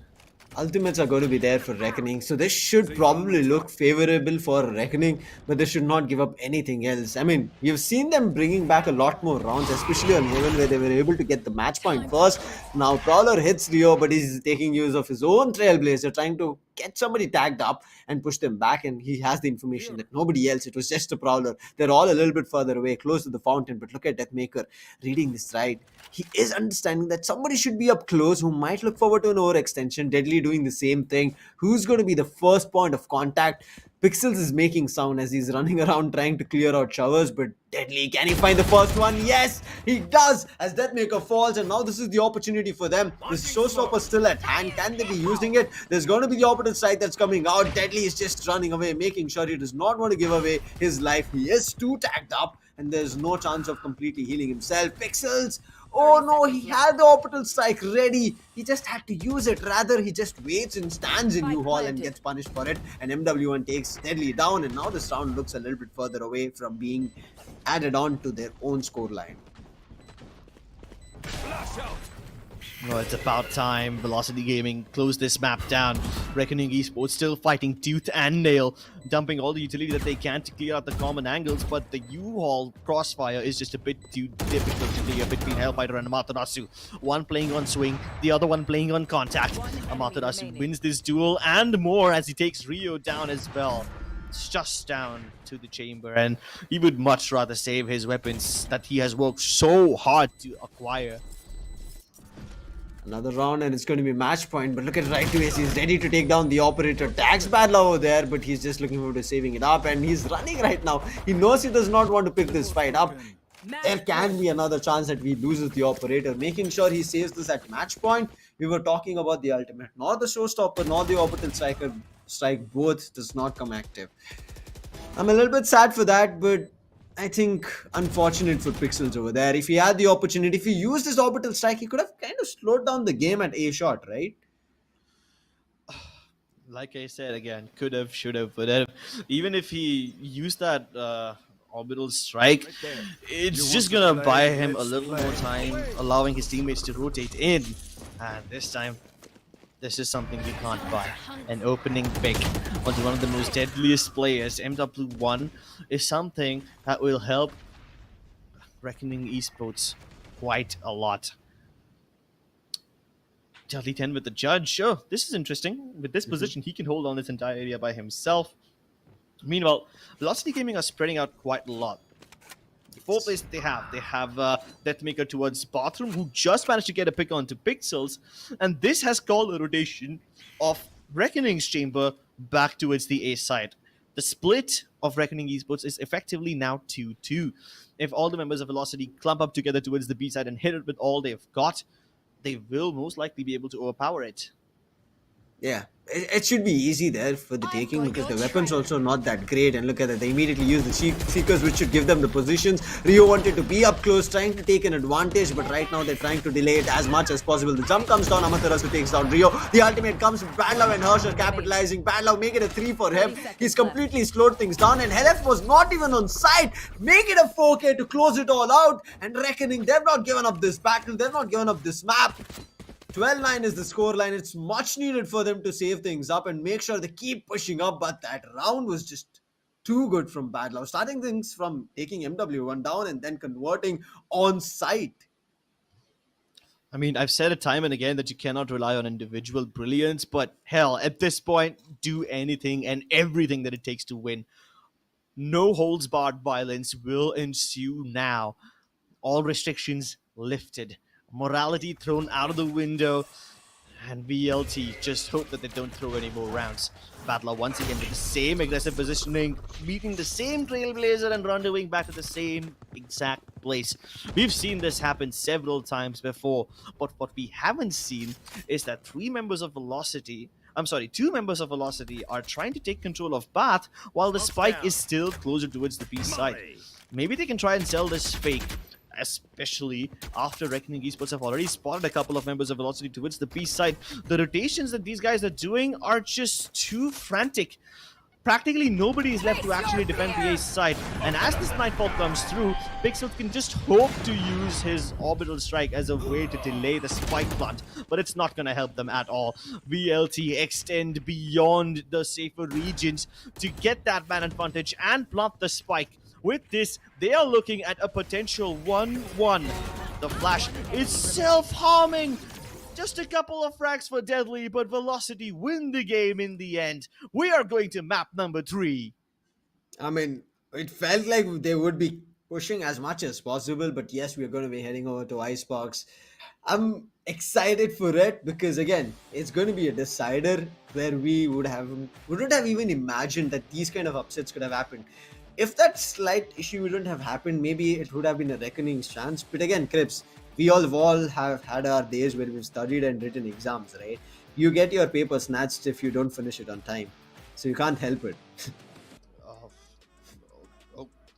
Ultimates are going to be there for Reckoning, so this should probably look favorable for Reckoning, but they should not give up anything else. I mean, you've seen them bringing back a lot more rounds, especially on Heaven, where they were able to get the match point first. Now Prowler hits Rio, but he's taking use of his own Trailblazer, trying to get somebody tagged up and push them back, and he has the information that nobody else, it was just a Prowler. They're all a little bit further away, close to the fountain, but look at Deathmaker reading this right. He is understanding that somebody should be up close who might look forward to an overextension. Deadly doing the same thing. Who's going to be the first point of contact? Pixels is making sound as he's running around trying to clear out showers, but Deadly, can he find the first one? Yes, he does, as Deathmaker falls, and now this is the opportunity for them. The showstopper still at hand. Can they be using it? There's going to be the opposite side that's coming out. Deadly is just running away, making sure he does not want to give away his life. He is too tagged up, and there's no chance of completely healing himself. Pixels, oh no, he had the orbital strike ready. He just had to use it. Rather, he just waits and stands in U-Haul and gets punished for it. And MW1 takes Deadly down, and now this round looks a little bit further away from being added on to their own scoreline. Well, it's about time Velocity Gaming closed this map down. Reckoning Esports still fighting tooth and nail, dumping all the utility that they can to clear out the common angles, but the U-Haul crossfire is just a bit too difficult to clear between Hellfighter and Amaterasu. One playing on swing, the other one playing on contact. Amaterasu wins this duel and more as he takes Rio down as well. It's just down to the chamber, and he would much rather save his weapons that he has worked so hard to acquire. Another round and it's going to be match point, but look at right to ace. He's ready to take down the operator. Tags Badla over there, but he's just looking forward to saving it up, and he's running right now. He knows he does not want to pick this fight up. There can be another chance that he loses the operator, making sure he saves this at match point. We were talking about the ultimate, nor the showstopper nor the orbital strike both does not come active. I'm a little bit sad for that, but I think unfortunate for Pixels over there. If he had the opportunity, if he used his orbital strike, he could have kind of slowed down the game at a shot, right? Like I said again, could have, should have, would have. Even if he used that orbital strike, it's just gonna buy him a little more time, allowing his teammates to rotate in. And this time, this is something you can't buy. An opening pick onto one of the most deadliest players, MW1, is something that will help Reckoning Esports quite a lot. Charlie 10 with the judge. Sure, this is interesting. With this position, he can hold on this entire area by himself. Meanwhile, Velocity Gaming are spreading out quite a lot. The 4 players that they have Deathmaker towards Bathroom, who just managed to get a pick onto Pixels, and this has called a rotation of Reckoning's chamber back towards the A side. The split of Reckoning Esports is effectively now 2-2. If all the members of Velocity clump up together towards the B side and hit it with all they've got, they will most likely be able to overpower it. Yeah, it should be easy there for the taking because the weapons also not that great. And look at that, they immediately use the Seekers, which should give them the positions. Rio wanted to be up close, trying to take an advantage, but right now they're trying to delay it as much as possible. The jump comes down, Amaterasu takes down Rio. The ultimate comes, Badlav and Hirsch are capitalizing. Badlav make it a 3 for him. He's completely slowed things down, and Helef was not even on site. Make it a 4K to close it all out. And Reckoning, they've not given up this battle, they've not given up this map. 12-9 is the scoreline. It's much needed for them to save things up and make sure they keep pushing up, but that round was just too good from Badlav. Starting things from taking MW1 down and then converting on site. I mean, I've said it time and again that you cannot rely on individual brilliance, but hell, at this point, do anything and everything that it takes to win. No holds barred violence will ensue now. All restrictions lifted. Morality thrown out of the window, and VLT just hope that they don't throw any more rounds. Battler once again with the same aggressive positioning, meeting the same Trailblazer and rendezvousing back to the same exact place. We've seen this happen several times before, but what we haven't seen is that two members of Velocity are trying to take control of Bath while the spike is still closer towards the B side. Maybe they can try and sell this fake, especially after Reckoning Esports have already spotted a couple of members of Velocity towards the B side. The rotations that these guys are doing are just too frantic. Practically nobody is left to actually defend the A side, and as this Nightfall comes through, Pixel can just hope to use his orbital strike as a way to delay the spike plant, but it's not going to help them at all. VLT extend beyond the safer regions to get that man advantage and plant the spike. With this, they are looking at a potential 1-1. The Flash is self-harming. Just a couple of frags for Deadly, but Velocity win the game in the end. We are going to map number 3. I mean, it felt like they would be pushing as much as possible, but yes, we're going to be heading over to Icebox. I'm excited for it because, again, it's going to be a decider where we wouldn't have even imagined that these kind of upsets could have happened. If that slight issue wouldn't have happened, maybe it would have been a Reckoning's chance. But again, Crips, we all have had our days where we've studied and written exams, right? You get your paper snatched if you don't finish it on time. So you can't help it.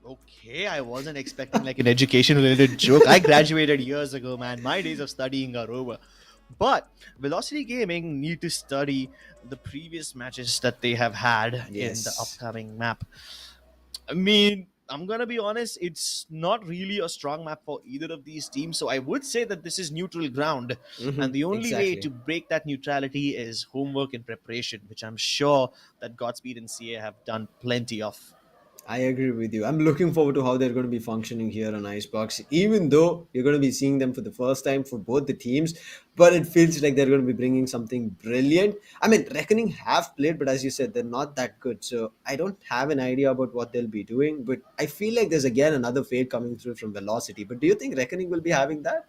Okay, I wasn't expecting like an education-related joke. I graduated years ago, man. My days of studying are over. But Velocity Gaming need to study the previous matches that they have had in the upcoming map. I mean, I'm going to be honest, it's not really a strong map for either of these teams. So I would say that this is neutral ground. And the only way to break that neutrality is homework and preparation, which I'm sure that Godspeed and CA have done plenty of. I agree with you. I'm looking forward to how they're going to be functioning here on Icebox, even though you're going to be seeing them for the first time for both the teams, but it feels like they're going to be bringing something brilliant. I mean, Reckoning have played, but as you said, they're not that good. So I don't have an idea about what they'll be doing, but I feel like there's again another fade coming through from Velocity. But do you think Reckoning will be having that?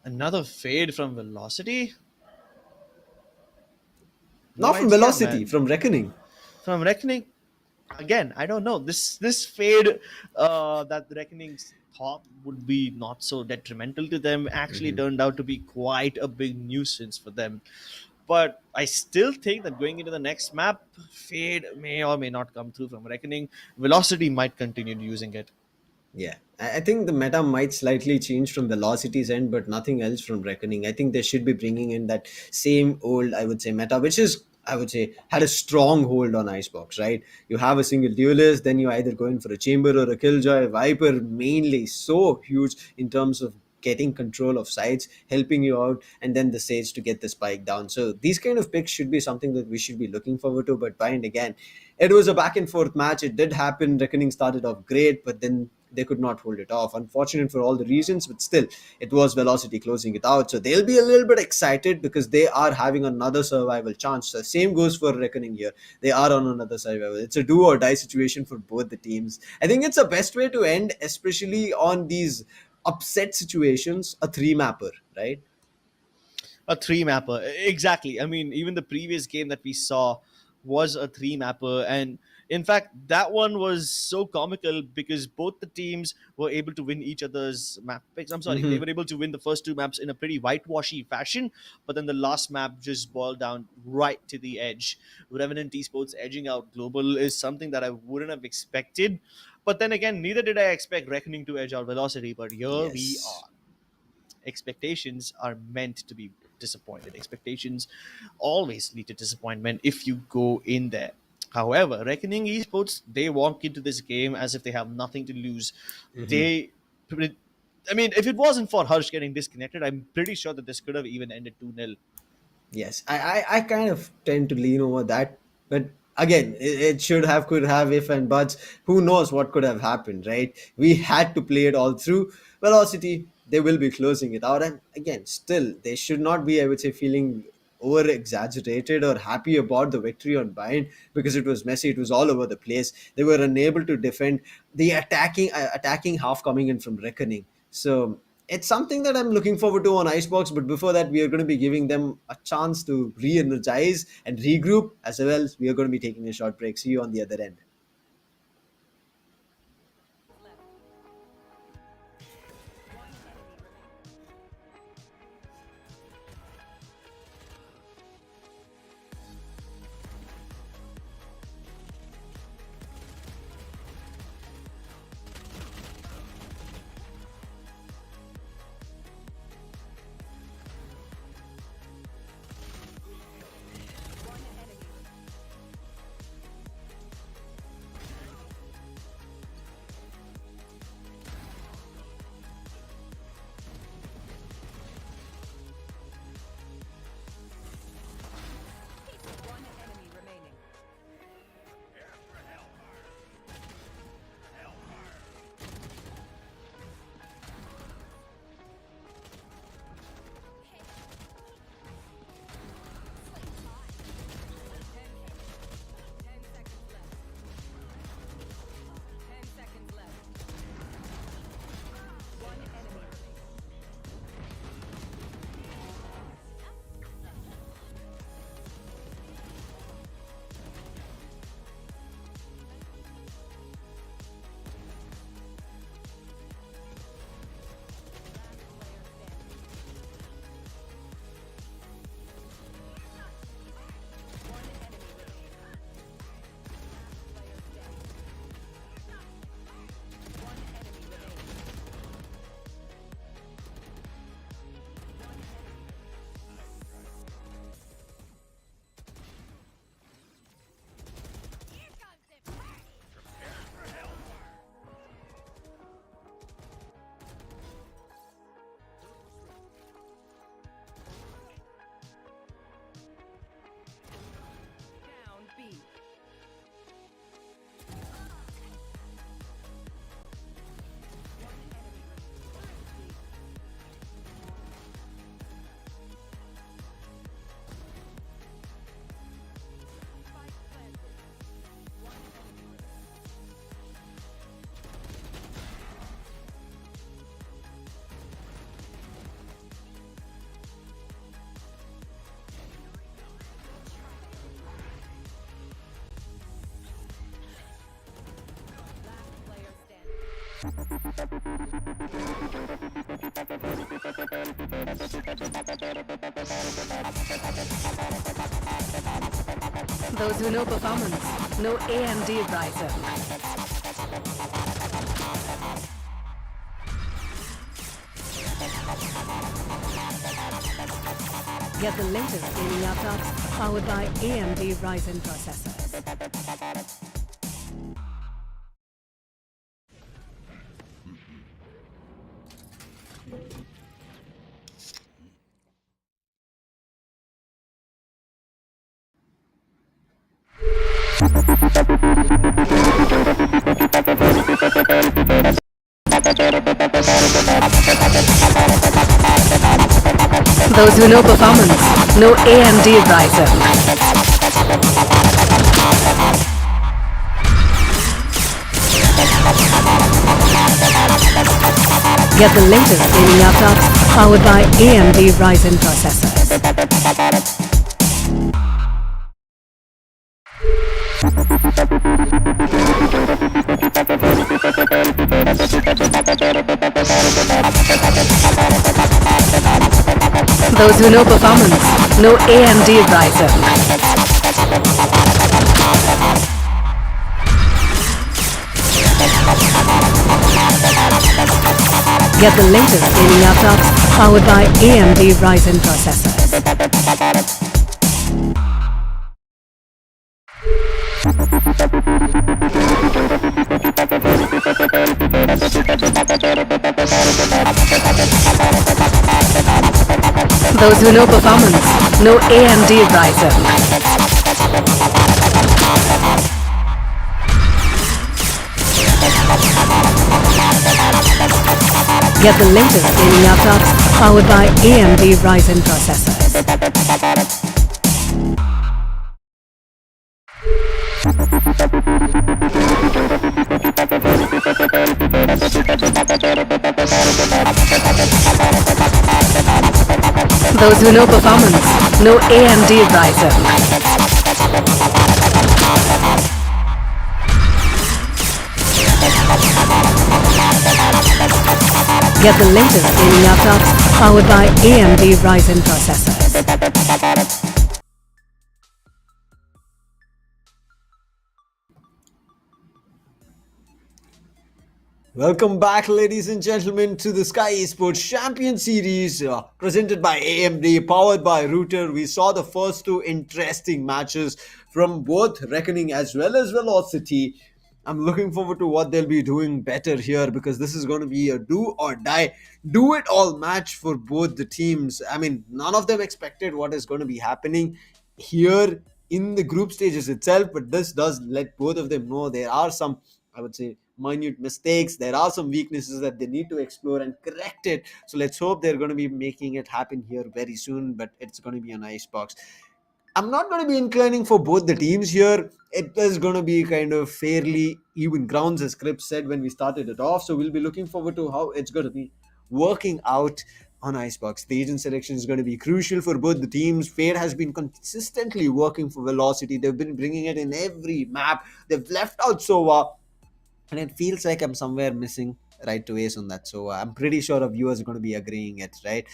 Another fade from Velocity? Not from Velocity, from Reckoning. From Reckoning? Again, I don't know. This fade that Reckoning's thought would be not so detrimental to them actually turned out to be quite a big nuisance for them. But I still think that going into the next map, fade may or may not come through from Reckoning. Velocity might continue using it. Yeah, I think the meta might slightly change from Velocity's end, but nothing else from Reckoning. I think they should be bringing in that same old, I would say, meta, which is, I would say, had a strong hold on Icebox, right? You have a single duelist, then you either go in for a Chamber or a Killjoy. Viper mainly so huge in terms of getting control of sides, helping you out, and then the Sage to get the spike down. So these kind of picks should be something that we should be looking forward to. But Bind, again, it was a back and forth match. It did happen. Reckoning started off great, but then they could not hold it off. Unfortunate for all the reasons, but still, it was Velocity closing it out. So they'll be a little bit excited because they are having another survival chance. So same goes for Reckoning here. They are on another survival. It's a do or die situation for both the teams. I think it's the best way to end, especially on these upset situations, a 3-mapper, right? A 3-mapper, exactly. I mean, even the previous game that we saw was a 3-mapper, and in fact, that one was so comical because both the teams were able to win each other's map picks. I'm sorry, they were able to win the first 2 maps in a pretty whitewashy fashion, but then the last map just boiled down right to the edge. Revenant Esports edging out Global is something that I wouldn't have expected, but then again, neither did I expect Reckoning to edge out Velocity. But here we are. Expectations are meant to be disappointed. Expectations always lead to disappointment if you go in there. However, Reckoning Esports, they walk into this game as if they have nothing to lose. I mean, if it wasn't for Harsh getting disconnected, I'm pretty sure that this could have even ended 2-0. Yes, I kind of tend to lean over that, but again, it should have, could have, if and buts. Who knows what could have happened, right? We had to play it all through. Velocity, they will be closing it out, and again, still, they should not be, I would say, feeling over exaggerated or happy about the victory on Bind because it was messy. It was all over the place. They were unable to defend the attacking half coming in from Reckoning. So it's something that I'm looking forward to on Icebox. But before that, we are going to be giving them a chance to re-energize and regroup. As well as we are going to be taking a short break. See you on the other end. Those who know performance know AMD Ryzen. Get the latest gaming laptops powered by AMD Ryzen processors. Those who know performance know AMD Ryzen. Get the latest gaming laptops powered by AMD Ryzen processors. Those who know performance know AMD Ryzen. Get the latest gaming laptops powered by AMD Ryzen processors. Those who know performance know AMD Ryzen. Get the latest gaming laptops powered by AMD Ryzen processors. Those who know performance know AMD Ryzen. Get the latest gaming laptops powered by AMD Ryzen processors. Welcome back, ladies and gentlemen, to the Skyesports Champions Series presented by AMD, powered by Router. We saw the first two interesting matches from both Reckoning as well as Velocity. I'm looking forward to what they'll be doing better here, because this is going to be a do or die, do it all match for both the teams. I mean, none of them expected what is going to be happening here in the group stages itself, but this does let both of them know there are some, I would say, minute mistakes. There are some weaknesses that they need to explore and correct it. So let's hope they're going to be making it happen here very soon, but it's going to be an icebox. I'm not going to be inclining for both the teams here. It is going to be kind of fairly even grounds, as Cripps said when we started it off. So we'll be looking forward to how it's going to be working out on Icebox. The agent selection is going to be crucial for both the teams. Fade has been consistently working for Velocity. They've been bringing it in every map. They've left out Sova, and it feels like I'm somewhere missing right to ace on that. So I'm pretty sure our viewers are going to be agreeing it, right?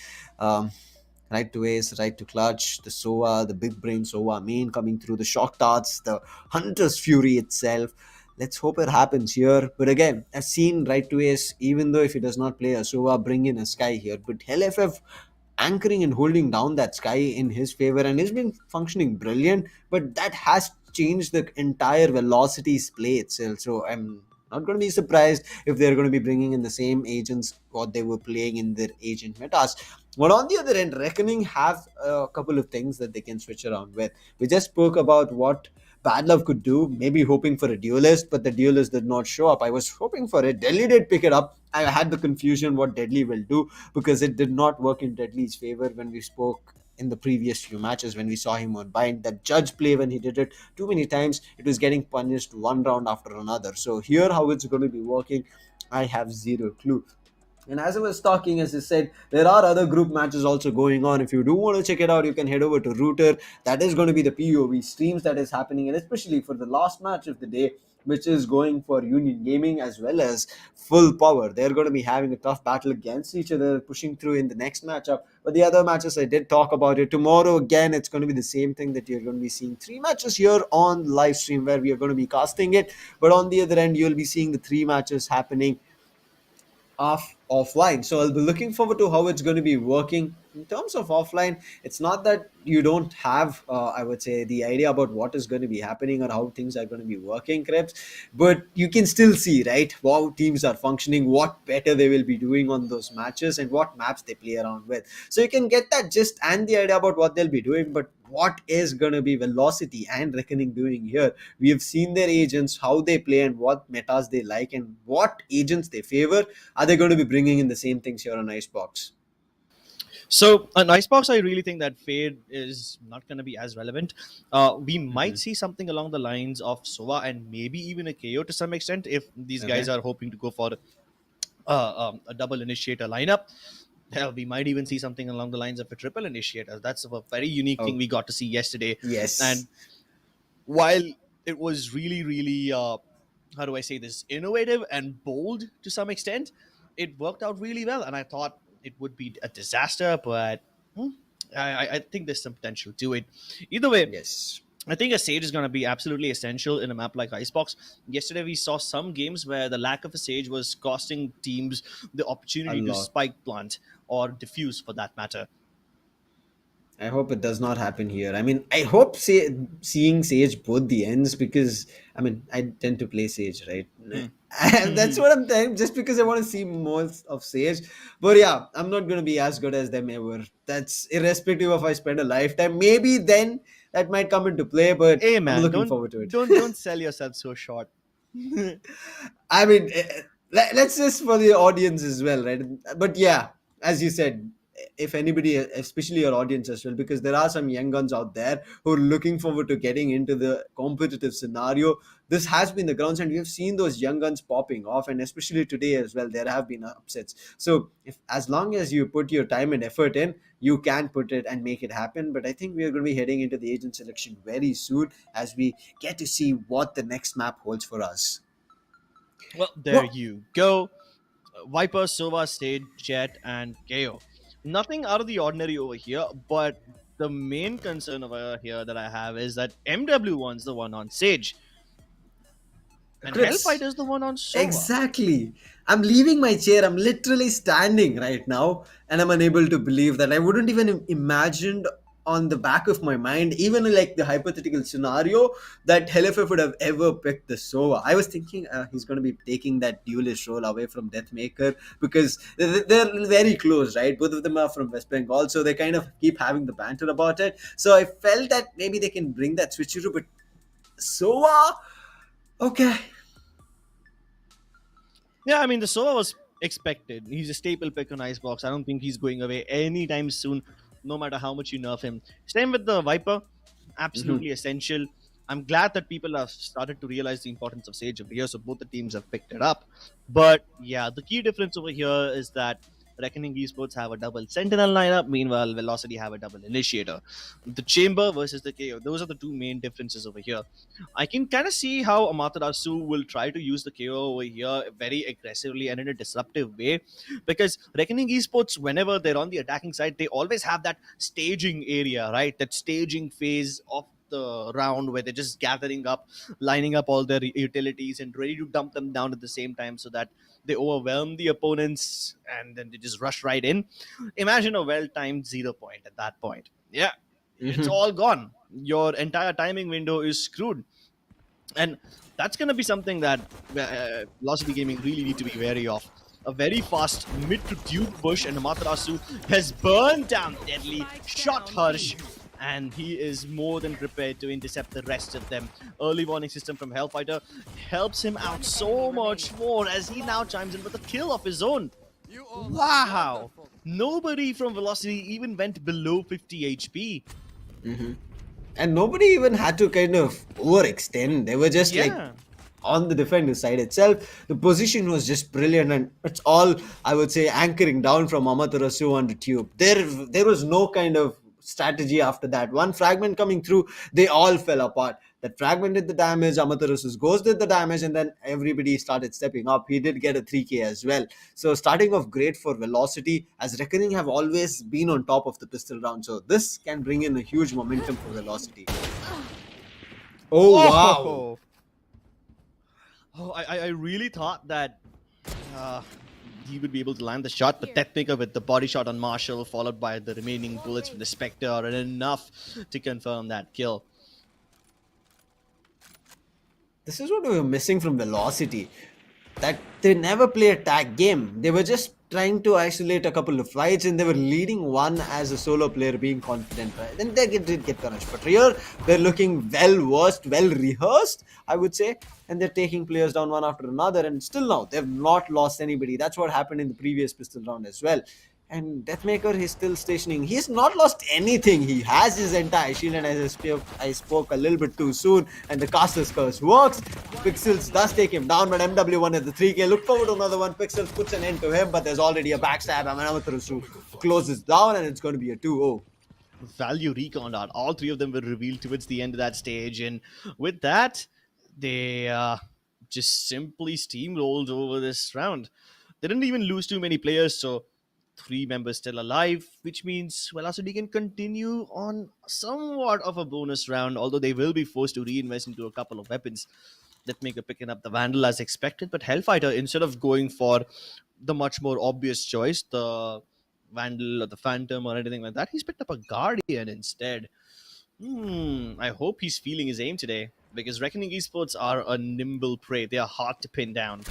Right to ace, right to clutch, the Sova, the big brain Sova main coming through, the shock darts, the Hunter's Fury itself. Let's hope it happens here. But again, I've seen right to ace, even though if he does not play a Sova, bring in a Sky here. But LFF anchoring and holding down that Sky in his favor, and he's been functioning brilliant, but that has changed the entire Velocity's play itself. So I'm not going to be surprised if they're going to be bringing in the same agents what they were playing in their agent metas. But on the other end, Reckoning have a couple of things that they can switch around with. We just spoke about what Bad Love could do, maybe hoping for a duelist, but the duelist did not show up. I was hoping for it. Deadly did pick it up. I had the confusion what Deadly will do, because it did not work in Deadly's favor when we spoke in the previous few matches when we saw him on bind. That judge play, when he did it too many times, it was getting punished one round after another. So here how it's going to be working, I have zero clue. And as I was talking, as I said, there are other group matches also going on. If you do want to check it out, you can head over to Router. That is going to be the POV streams that is happening, and especially for the last match of the day, which is going for Union Gaming as well as Full Power. They're going to be having a tough battle against each other, pushing through in the next matchup. But the other matches, I did talk about it. Tomorrow, again, it's going to be the same thing, that you're going to be seeing 3 matches here on live stream where we are going to be casting it. But on the other end, you'll be seeing the 3 matches happening off offline. So I'll be looking forward to how it's going to be working. In terms of offline, it's not that you don't have, I would say, the idea about what is going to be happening or how things are going to be working, Krebs, but you can still see, right, how teams are functioning, what better they will be doing on those matches, and what maps they play around with. So you can get that gist and the idea about what they'll be doing, but what is going to be Velocity and Reckoning doing here? We have seen their agents, how they play, and what metas they like, and what agents they favor. Are they going to be bringing in the same things here on Icebox? So on Icebox, I really think that Fade is not going to be as relevant. We might see something along the lines of Sova and maybe even a KO to some extent if these guys are hoping to go for a double initiator lineup. Hell, we might even see something along the lines of a triple initiator. That's a very unique thing we got to see yesterday. Yes. And while it was really, really, how do I say this, innovative and bold to some extent, it worked out really well. And I thought it would be a disaster, but I think there's some potential to it. Either way, Yes. I think a Sage is going to be absolutely essential in a map like Icebox. Yesterday, we saw some games where the lack of a Sage was costing teams the opportunity A to lot. spike plant or diffuse for that matter. I hope it does not happen here. I mean, I hope seeing Sage both the ends, because I mean, I tend to play Sage, right? And that's what I'm saying, just because I want to see more of Sage. But yeah, I'm not going to be as good as them ever. That's irrespective of I spend a lifetime. Maybe then that might come into play, but Hey I'm man, looking forward to it. don't sell yourself so short. I mean, let's just for the audience as well, right? But yeah, as you said, if anybody, especially your audience as well, because there are some young guns out there who are looking forward to getting into the competitive scenario. This has been the grounds, and we have seen those young guns popping off, and especially today as well, there have been upsets. So, if as long as you put your time and effort in, you can put it and make it happen. But I think we are going to be heading into the agent selection very soon as we get to see what the next map holds for us. Well, there you go. Viper, Sova, Sage, Jet, and KO. Nothing out of the ordinary over here, but the main concern over here that I have is that MW1's the one on Sage. And Chris, Hellfighter's the one on Sova. exactly. I'm leaving my chair. I'm literally standing right now, and I'm unable to believe that I wouldn't even imagined on the back of my mind, even like the hypothetical scenario, that LFF would have ever picked the Sova. I was thinking he's going to be taking that duelist role away from Deathmaker, because they're very close, right? Both of them are from West Bengal, so they kind of keep having the banter about it. So I felt that maybe they can bring that switcheroo, but Sova, okay. Yeah, I mean, the Sova was expected. He's a staple pick on Icebox. I don't think he's going away anytime soon, no matter how much you nerf him. Same with the Viper. Absolutely essential. I'm glad that people have started to realize the importance of Sage over here, so both the teams have picked it up. But yeah, the key difference over here is that Reckoning Esports have a double Sentinel lineup, meanwhile Velocity have a double Initiator. The Chamber versus the KO, those are the two main differences over here. I can kind of see how Amaterasu will try to use the KO over here very aggressively and in a disruptive way, because Reckoning Esports, whenever they're on the attacking side, they always have that staging area, right? That staging phase of the round where they're just gathering up, lining up all their utilities and ready to dump them down at the same time so that they overwhelm the opponents and then they just rush right in. Imagine a well-timed 0 point at that point. Yeah, it's all gone. Your entire timing window is screwed. And that's going to be something that Velocity Gaming really need to be wary of. A very fast mid to tube push, and Amaterasu has burned down Deadly, shot Harsh, and he is more than prepared to intercept the rest of them. Early warning system from Hellfighter helps him out so much more as he now chimes in with a kill of his own. Wow! Nobody from Velocity even went below 50 HP. And nobody even had to kind of overextend. They were just like on the defender side itself. The position was just brilliant, and it's all, I would say, anchoring down from Amaterasu on the tube. There was no kind of strategy after that. One fragment coming through, they all fell apart. That fragment did the damage, Amaterasu's ghost did the damage, and then everybody started stepping up. He did get a 3k as well. So starting off great for Velocity, as Reckoning have always been on top of the pistol round. So this can bring in a huge momentum for Velocity. Oh, wow. Oh, I really thought that he would be able to land the shot, but Deathmaker with the body shot on Marshall, followed by the remaining bullets with the Spectre, are enough to confirm that kill. This is what we were missing from Velocity. That they never play a tag game. They were just trying to isolate a couple of fights, and they were leading one as a solo player, being confident. Right? Then they did get punished. But here, they're looking well versed, well rehearsed, I would say, and they're taking players down one after another. And still now, they've not lost anybody. That's what happened in the previous pistol round as well. And Deathmaker is still stationing. He's not lost anything. He has his entire shield, and as I spoke a little bit too soon, and the Caster's Curse works. Pixels does take him down, but MW1 at the 3k. Look forward to another one. Pixels puts an end to him, but there's already a backstab. Amaterasu closes down, and it's going to be a 2-0. Value recon out. All three of them were revealed towards the end of that stage, and with that, they just simply steamrolled over this round. They didn't even lose too many players, so 3 members still alive, which means Velocity can continue on somewhat of a bonus round, although they will be forced to reinvest into a couple of weapons. Deathmaker picking up the Vandal as expected, but Hellfighter, instead of going for the much more obvious choice, the Vandal or the Phantom or anything like that, he's picked up a Guardian instead. I hope he's feeling his aim today, because Reckoning Esports are a nimble prey. They are hard to pin down.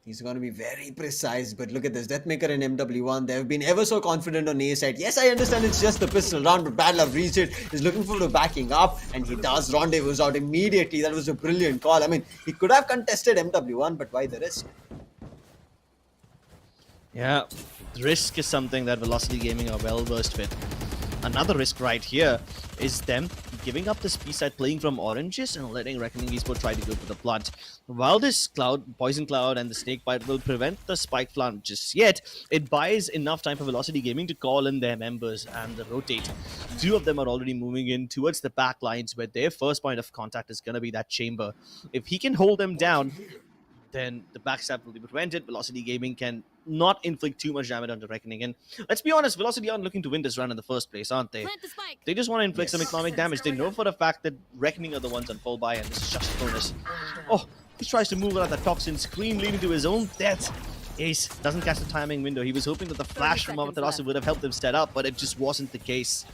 He's going to be very precise, but look at this. Deathmaker and MW1, they've been ever so confident on A side. Yes, I understand it's just the pistol round, but Bad Love reached it. He's looking forward to backing up, and he does rendezvous out immediately. That was a brilliant call. I mean, he could have contested MW1, but why the risk? Yeah, risk is something that Velocity Gaming are well versed with. Another risk right here is them giving up this B-side, playing from oranges and letting Reckoning Esports try to go for the blunt. While this Poison Cloud and the Snake Bite will prevent the Spike Plant just yet, it buys enough time for Velocity Gaming to call in their members and rotate. 2 of them are already moving in towards the back lines, where their first point of contact is going to be that chamber. If he can hold them down, then the backstab will be prevented. Velocity Gaming can not inflict too much damage on the Reckoning. And let's be honest, Velocity aren't looking to win this round in the first place, aren't they? They just want to inflict some economic damage. They know for a fact that Reckoning are the ones on full buy, and this is just a bonus. Oh, he tries to move out of the Toxin Scream, leading to his own death. Ace doesn't catch the timing window. He was hoping that the flash from Amaterasu would have helped him set up, but it just wasn't the case.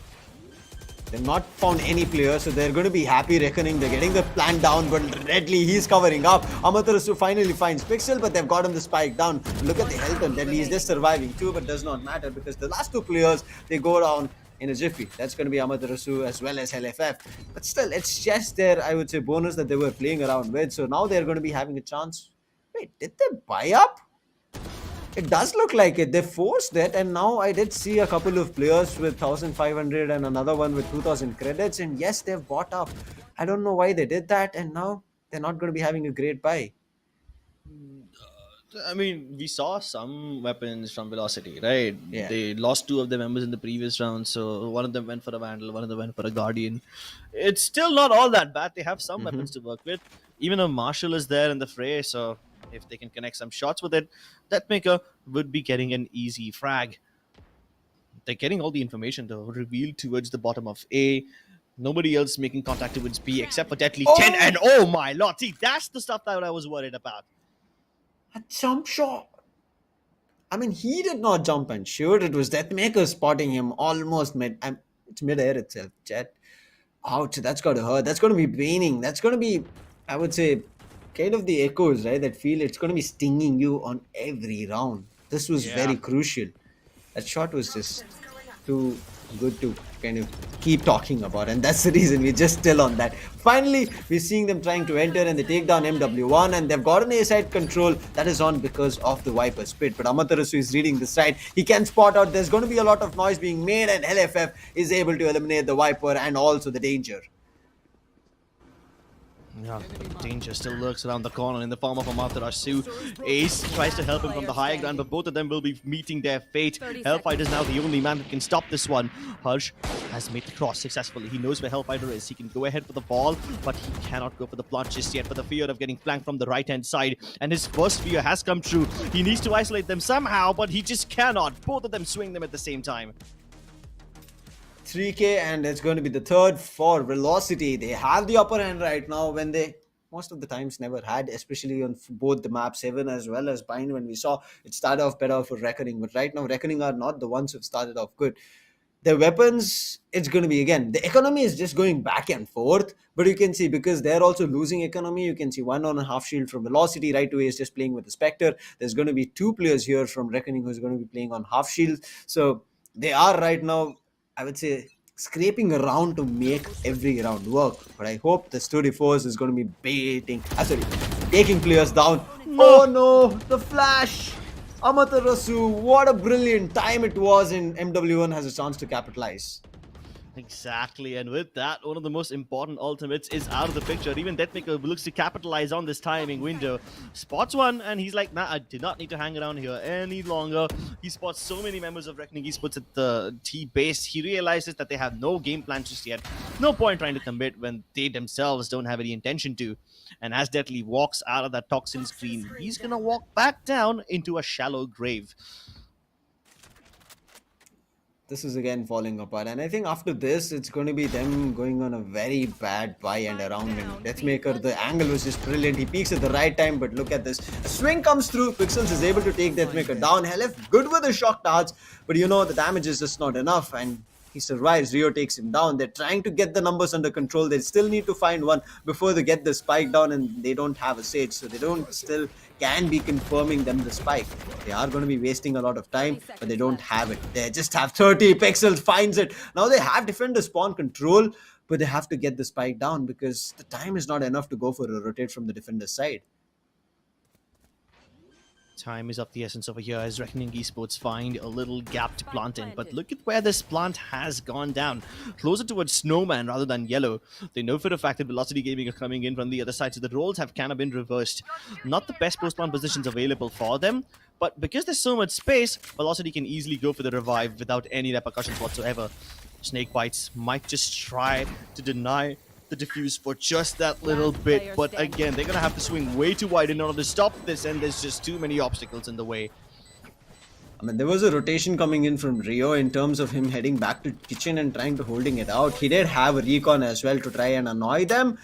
They've not found any players, so they're going to be happy. Reckoning. They're getting the plan down, but Deadly, he's covering up. Amaterasu finally finds Pixel, but they've got him the spike down. Look at the health on Deadly. He's just surviving too, but does not matter, because the last 2 players, they go down in a jiffy. That's going to be Amaterasu as well as LFF. But still, it's just their, I would say, bonus that they were playing around with. So now they're going to be having a chance. Wait, did they buy up? It does look like it. They forced it, and now I did see a couple of players with 1,500 and another one with 2,000 credits, and yes, they've bought up. I don't know why they did that, and now they're not going to be having a great buy. I mean, we saw some weapons from Velocity, right? Yeah. They lost 2 of their members in the previous round, so one of them went for a Vandal, one of them went for a Guardian. It's still not all that bad. They have some weapons to work with. Even a Marshall is there in the fray, so if they can connect some shots with it, Deathmaker would be getting an easy frag. They're getting all the information, though, revealed towards the bottom of A. Nobody else making contact towards B except for Deadly 10, and oh my lord, see, that's the stuff that I was worried about. A jump shot. I mean, he did not jump and shoot. It was Deathmaker spotting him almost it's mid-air itself, chat. Ouch, that's got to hurt. That's going to be paining. That's going to be, I would say, kind of the echoes, right? That feel it's going to be stinging you on every round. This was very crucial. That shot was just too good to kind of keep talking about, and that's the reason we're just still on that. Finally, we're seeing them trying to enter, and they take down MW1, and they've got an A-side control that is on because of the Viper's Pit. But Amaterasu is reading the side. He can spot out there's going to be a lot of noise being made, and LFF is able to eliminate the Viper and also the Danger. Yeah, danger still lurks around the corner in the form of Amaterasu. Ace tries to help him from the higher ground, but both of them will be meeting their fate. Hellfighter is now the only man who can stop this one. Harsh has made the cross successfully. He knows where Hellfighter is. He can go ahead for the ball, but he cannot go for the plunge just yet for the fear of getting flanked from the right-hand side. And his first fear has come true. He needs to isolate them somehow, but he just cannot. Both of them swing them at the same time. 3k, and it's going to be the third for Velocity. They have the upper hand right now when they most of the times never had, especially on both the map 7 as well as Bind. When we saw it started off better for Reckoning, but right now Reckoning are not the ones who've started off good. Their weapons, it's going to be, again, the economy is just going back and forth, but you can see because they're also losing economy, you can see one on a half shield from Velocity right away is just playing with the Spectre. There's going to be 2 players here from Reckoning who's going to be playing on half shield. So they are right now, I would say, scraping around to make every round work, but I hope the Studio Force is going to be taking players down. Oh no, the flash! Amaterasu, what a brilliant time it was, and MW1 has a chance to capitalize. Exactly, and with that, one of the most important ultimates is out of the picture. Even Deathmaker looks to capitalize on this timing window. Spots one, and he's like, nah, I did not need to hang around here any longer. He spots so many members of Reckoning Esports at the T base. He realizes that they have no game plan just yet. No point trying to commit when they themselves don't have any intention to. And as Deathly walks out of that toxin screen, he's gonna walk back down into a shallow grave. This is again falling apart, and I think after this it's going to be them going on a very bad buy and around. And Deathmaker, the angle was just brilliant. He peaks at the right time, but look at this, a swing comes through. Pixels is able to take Deathmaker down. LF good with the shock darts, but you know the damage is just not enough, and he survives. Rio takes him down. They're trying to get the numbers under control. They still need to find one before they get the spike down, and they don't have a Sage, so they don't still can be confirming them the spike. They are going to be wasting a lot of time, but they don't have it. They just have 30. Pixels finds it. Now they have defender spawn control, but they have to get the spike down because the time is not enough to go for a rotate from the defender's side. Time is of the essence over here as Reckoning Esports find a little gap to plant in. But look at where this plant has gone down. Closer towards Snowman rather than Yellow. They know for a fact that Velocity Gaming are coming in from the other side, so the roles have kind of been reversed. Not the best post-plant positions available for them, but because there's so much space, Velocity can easily go for the revive without any repercussions whatsoever. Snake Bites might just try to deny the defuse for just that little bit, but again, they're gonna have to swing way too wide in order to stop this, and there's just too many obstacles in the way. I mean, there was a rotation coming in from Rio in terms of him heading back to kitchen and trying to holding it out. He did have a recon as well to try and annoy them,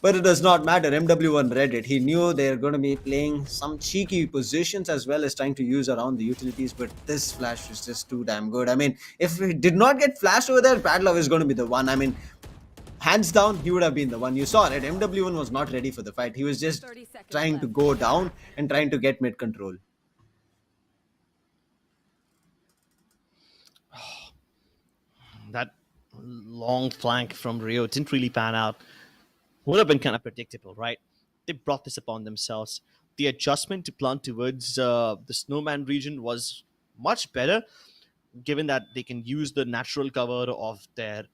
but it does not matter. MW1 read it. He knew they're going to be playing some cheeky positions as well as trying to use around the utilities, but this flash was just too damn good. I mean, if he did not get flashed over there, Padlov is going to be the one. I mean, hands down, he would have been the one. You saw it. MW1 was not ready for the fight. He was just trying to go down and trying to get mid control. That long flank from Rio didn't really pan out. Would have been kind of predictable, right? They brought this upon themselves. The adjustment to plant towards the Snowman region was much better, given that they can use the natural cover of their...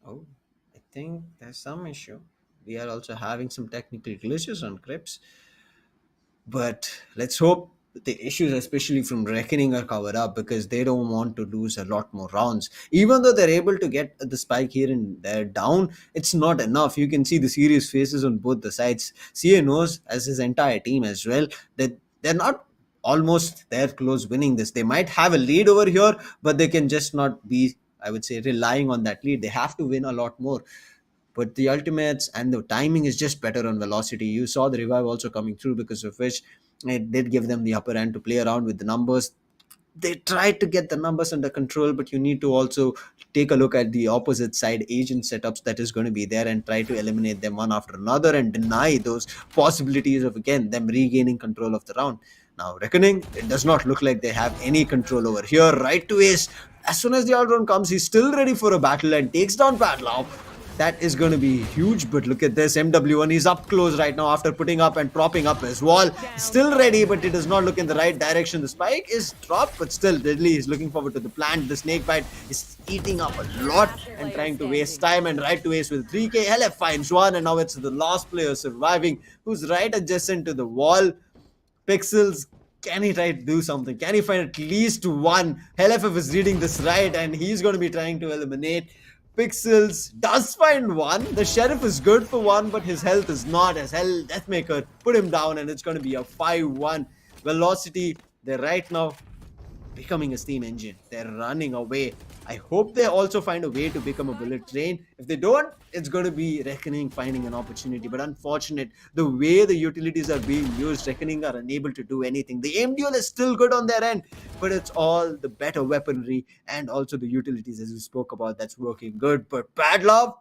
Oh, I think there's some issue. We are also having some technical glitches on Crips. But let's hope the issues, especially from Reckoning, are covered up because they don't want to lose a lot more rounds. Even though they're able to get the spike here and there down, it's not enough. You can see the serious faces on both the sides. CA knows, as his entire team as well, that they're not almost there close winning this. They might have a lead over here, but they can just not be, I would say, relying on that lead. They have to win a lot more. But the ultimates and the timing is just better on Velocity. You saw the revive also coming through, because of which it did give them the upper hand to play around with the numbers. They tried to get the numbers under control, but you need to also take a look at the opposite side agent setups that is going to be there and try to eliminate them one after another and deny those possibilities of, again, them regaining control of the round. Now, Reckoning, it does not look like they have any control over here. Right to Ace. As soon as the all-round comes, he's still ready for a battle and takes down Padlov. That is going to be huge, but look at this. MW1, he's up close right now after putting up and propping up his wall. Still ready, but it does not look in the right direction. The spike is dropped, but still Deadly is looking forward to the plant. The Snakebite is eating up a lot and trying to waste time, and right to Ace with 3k. LF finds one, and now it's the last player surviving, who's right adjacent to the wall. Pixels, can he try to do something? Can he find at least one? LFF is reading this right, and he's going to be trying to eliminate. Pixels does find one. The Sheriff is good for one, but his health is not as hell. Deathmaker put him down, and it's going to be a 5-1. Velocity, they're right now becoming a steam engine. They're running away. I hope they also find a way to become a bullet train. If they don't, it's going to be Reckoning finding an opportunity. But unfortunate, the way the utilities are being used, Reckoning are unable to do anything. The aim duel is still good on their end, but it's all the better weaponry and also the utilities, as we spoke about, that's working good. But Bad Love,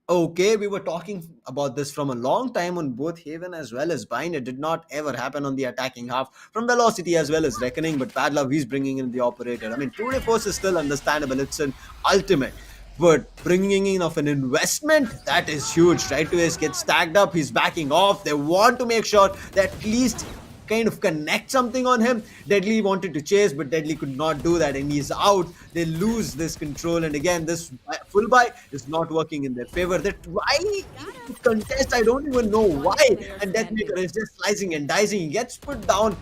okay, we were talking about this from a long time on both Haven as well as Bind. It did not ever happen on the attacking half from Velocity as well as Reckoning, but Bad Love, he's bringing in the operator. I mean, 2-day force is still understandable. It's an ultimate. But bringing in of an investment, that is huge. Right to Ace gets tagged up. He's backing off. They want to make sure that at least kind of connect something on him. Deadly wanted to chase, but Deadly could not do that, and he's out. They lose this control, and again, this full buy is not working in their favor. They try to contest, I don't even know why, and Deathmaker is just slicing and dicing. He gets put down,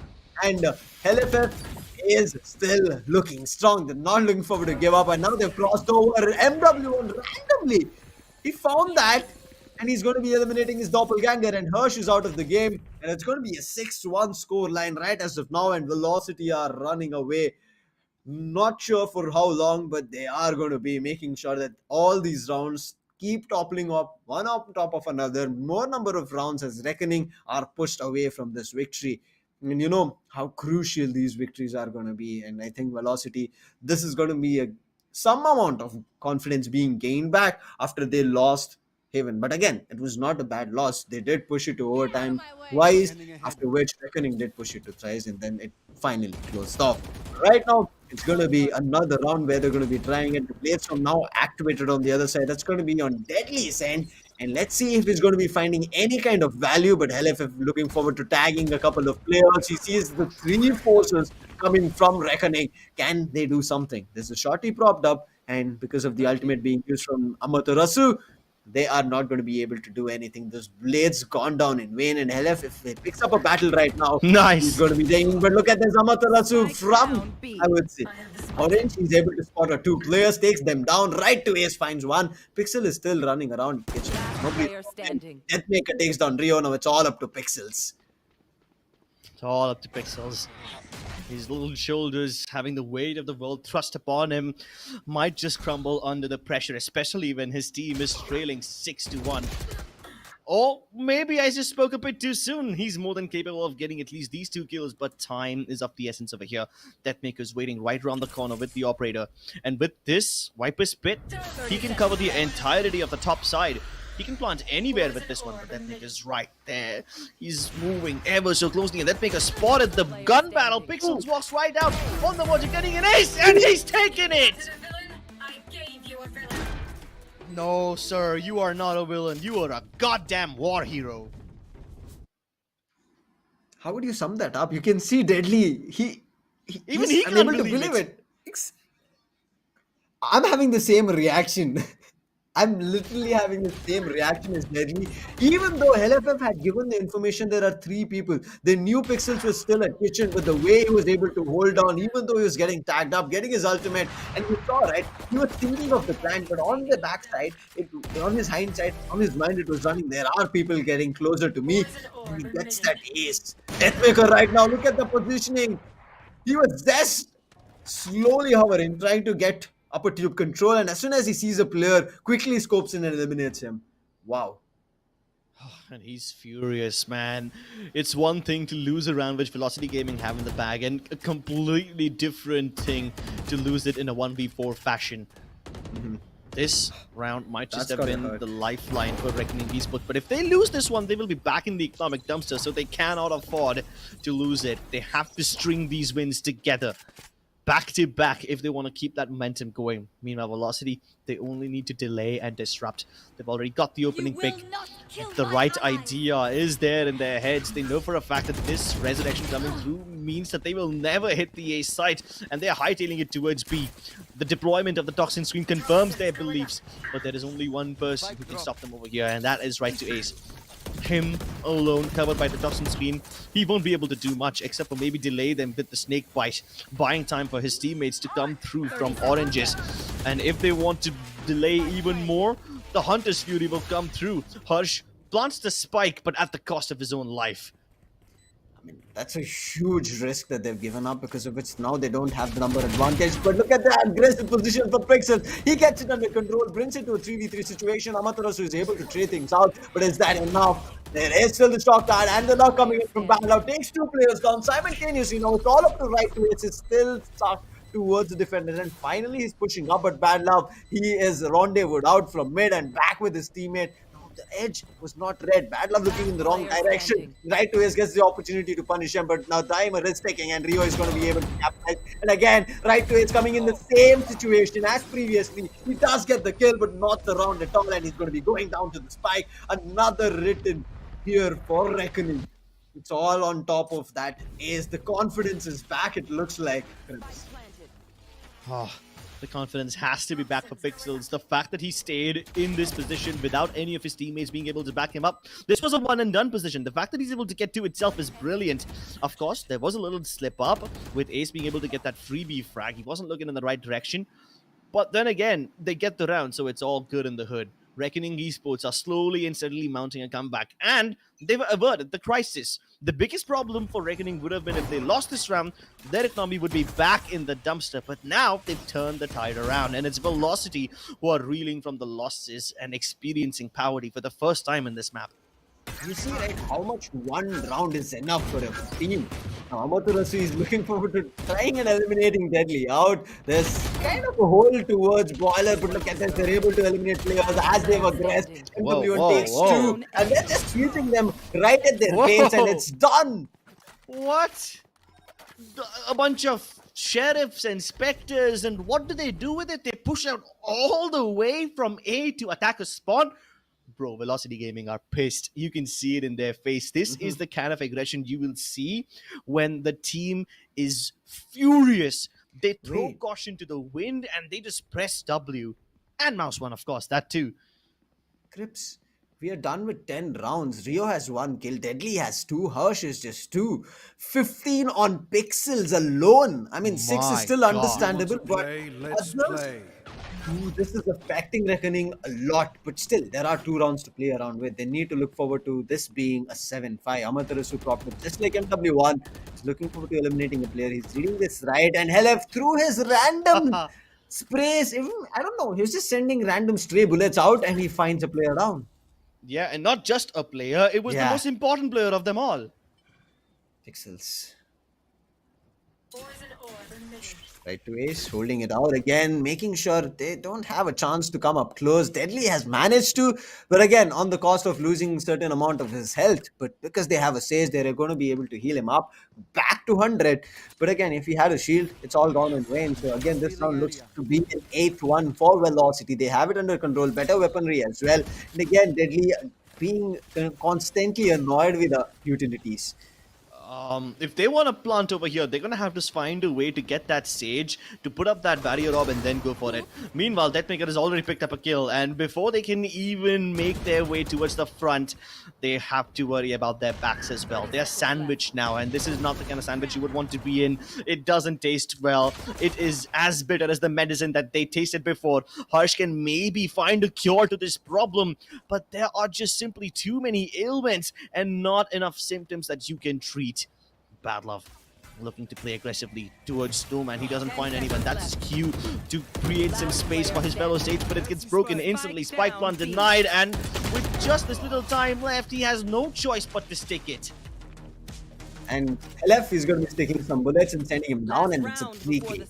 and LFF is still looking strong. They're not looking forward to give up, and now they've crossed over MW1 randomly. He found that, and he's going to be eliminating his doppelganger, and Hirsch is out of the game, and it's going to be a 6-1 score line right as of now, and Velocity are running away. Not sure for how long, but they are going to be making sure that all these rounds keep toppling up one on top of another. More number of rounds as Reckoning are pushed away from this victory. And you know how crucial these victories are going to be, and I think Velocity, this is going to be some amount of confidence being gained back after they lost Haven. But again, it was not a bad loss. They did push it to overtime twice, after which Reckoning did push it to thrice, and then it finally closed off. Right now, it's going to be another round where they're going to be trying it. The blades from now activated on the other side. That's going to be on Deadly's end. And let's see if he's going to be finding any kind of value. But LFF looking forward to tagging a couple of players. He sees the 3 forces coming from Reckoning. Can they do something? There's a shorty propped up. And because of the ultimate being used from Amaterasu, they are not going to be able to do anything. Those blades gone down in vain, and LF, if he picks up a battle right now, Nice. he's going to be taking. But look at this Amaterasu from, I would say, Orange. He's able to spot 2 players, takes them down. Right to Ace, finds 1. Pixel is still running around kitchen. Nobody. Player standing. Deathmaker takes down Rio. Now it's all up to Pixels. It's all up to Pixels. His little shoulders, having the weight of the world thrust upon him, might just crumble under the pressure, especially when his team is trailing 6-1. Or maybe I just spoke a bit too soon. He's more than capable of getting at least these 2 kills, but time is of the essence over here. Deathmaker's waiting right around the corner with the operator. And with this Viper's Pit, he can cover the entirety of the top side. He can plant anywhere with this one, but Deathmaker's right there. He's moving ever so closely, and Deathmaker spotted the gun battle. Pixels walks right out on the water, getting an ace, and he's taking it! No, sir, you are not a villain. You are a goddamn war hero. How would you sum that up? You can see Deadly. Even he's he can't unable to believe believe it. I'm having the same reaction. I'm literally having the same reaction as Deadly. Even though LFF had given the information there are 3 people, they knew Pixels was still at kitchen, but the way he was able to hold on, even though he was getting tagged up, getting his ultimate, and you saw, right, he was thinking of the plan, but on the backside, on his hindsight, on his mind, it was running, there are people getting closer to me, and he gets that ace. Deathmaker right now, look at the positioning. He was just slowly hovering, trying to get upper tube control, and as soon as he sees a player, quickly scopes in and eliminates him. Wow. And he's furious, man. It's one thing to lose a round which Velocity Gaming have in the bag, and a completely different thing to lose it in a 1v4 fashion. This round might just have been the lifeline for Reckoning Esports, but if they lose this one, they will be back in the economic dumpster, so they cannot afford to lose it. They have to string these wins together, back to back, if they want to keep that momentum going. Meanwhile, Velocity, they only need to delay and disrupt. They've already got the opening pick. The right idea is there in their heads. They know for a fact that this resurrection coming through means that they will never hit the A site, and they're hightailing it towards B. The deployment of the toxin screen confirms their beliefs, but there is only one person who can stop them over here, and that is right to Ace. Him alone, covered by the toxin screen, he won't be able to do much except for maybe delay them with the snake bite, buying time for his teammates to come through from oranges. And if they want to delay even more, the Hunter's Fury will come through. Harsh plants the spike, but at the cost of his own life. I mean, that's a huge risk that they've given up, because of which now they don't have the number advantage. But look at the aggressive position for Pixel. He gets it under control, brings it to a 3v3 situation. Amaterasu is able to trade things out, but is that enough? There is still the stock card, and the knock coming in from Bangalore. Takes 2 players down simultaneously. Now it's all up to right to it. It's still stuck towards the defender, and finally he's pushing up, but Bad Love, he is rendezvoused out from mid and back with his teammate. The edge was not red. Bad Love looking in the wrong direction. Right to his gets the opportunity to punish him, but now Dimer is taking, and Rio is going to be able to capitalize. And again, Right to his coming in the same situation as previously. He does get the kill, but not the round at all, and he's going to be going down to the spike. Another written here for Reckoning. It's all on top of that. Is the confidence is back, it looks like. Oh, the confidence has to be back for Pixels. The fact that he stayed in this position without any of his teammates being able to back him up. This was a one and done position. The fact that he's able to get to itself is brilliant. Of course, there was a little slip up with Ace being able to get that freebie frag. He wasn't looking in the right direction. But then again, they get the round, so it's all good in the hood. Reckoning Esports are slowly and steadily mounting a comeback, and they've averted the crisis. The biggest problem for Reckoning would have been if they lost this round, their economy would be back in the dumpster. But now they've turned the tide around, and it's Velocity who are reeling from the losses and experiencing poverty for the first time in this map. You see, right, how much one round is enough for a team. Now, Amaterasu is looking forward to trying and eliminating Deadly out. There's kind of a hole towards Boiler, but look at this, they're able to eliminate players as they've aggressed. MW1 takes 2, and they're just sweeping them right at their face, and it's done. What? A bunch of sheriffs and specters, and what do they do with it? They push out all the way from A to attack a spawn. Bro, Velocity Gaming are pissed. You can see it in their face. This is the kind of aggression you will see when the team is furious. They throw caution to the wind and they just press W. And mouse 1, of course, that too. Crips, we are done with 10 rounds. Rio has 1 kill. Deadly has 2. Hirsch is just 2. 15 on Pixels alone. I mean, 6 is still understandable, but this is affecting Reckoning a lot. But still, there are 2 rounds to play around with. They need to look forward to this being a 7-5. Amaterasu propped up just like MW1. He's looking forward to eliminating a player. He's reading this right, and Helef through his random sprays. I don't know. He's just sending random stray bullets out, and he finds a player down. Yeah, and not just a player. It was the most important player of them all. Pixels. Right to Ace, holding it out again, making sure they don't have a chance to come up close. Deadly has managed to, but again, on the cost of losing a certain amount of his health. But because they have a Sage, they're going to be able to heal him up back to 100. But again, if he had a shield, it's all gone in vain. So again, this round looks to be an 8-1 for Velocity. They have it under control, better weaponry as well. And again, Deadly being constantly annoyed with the utilities. If they want to plant over here, they're going to have to find a way to get that Sage, to put up that barrier orb and then go for it. Meanwhile, Deathmaker has already picked up a kill, and before they can even make their way towards the front, they have to worry about their backs as well. They're sandwiched now, and this is not the kind of sandwich you would want to be in. It doesn't taste well. It is as bitter as the medicine that they tasted before. Harsh can maybe find a cure to this problem, but there are just simply too many ailments and not enough symptoms that you can treat. Bad Love looking to play aggressively towards Snowman. He doesn't find anyone. That's his cue to create some space for his fellow Sage, but it gets broken instantly. Spike plant denied, and with just this little time left, he has no choice but to stick it. And LF is going to be sticking some bullets and sending him down, and it's a 3K.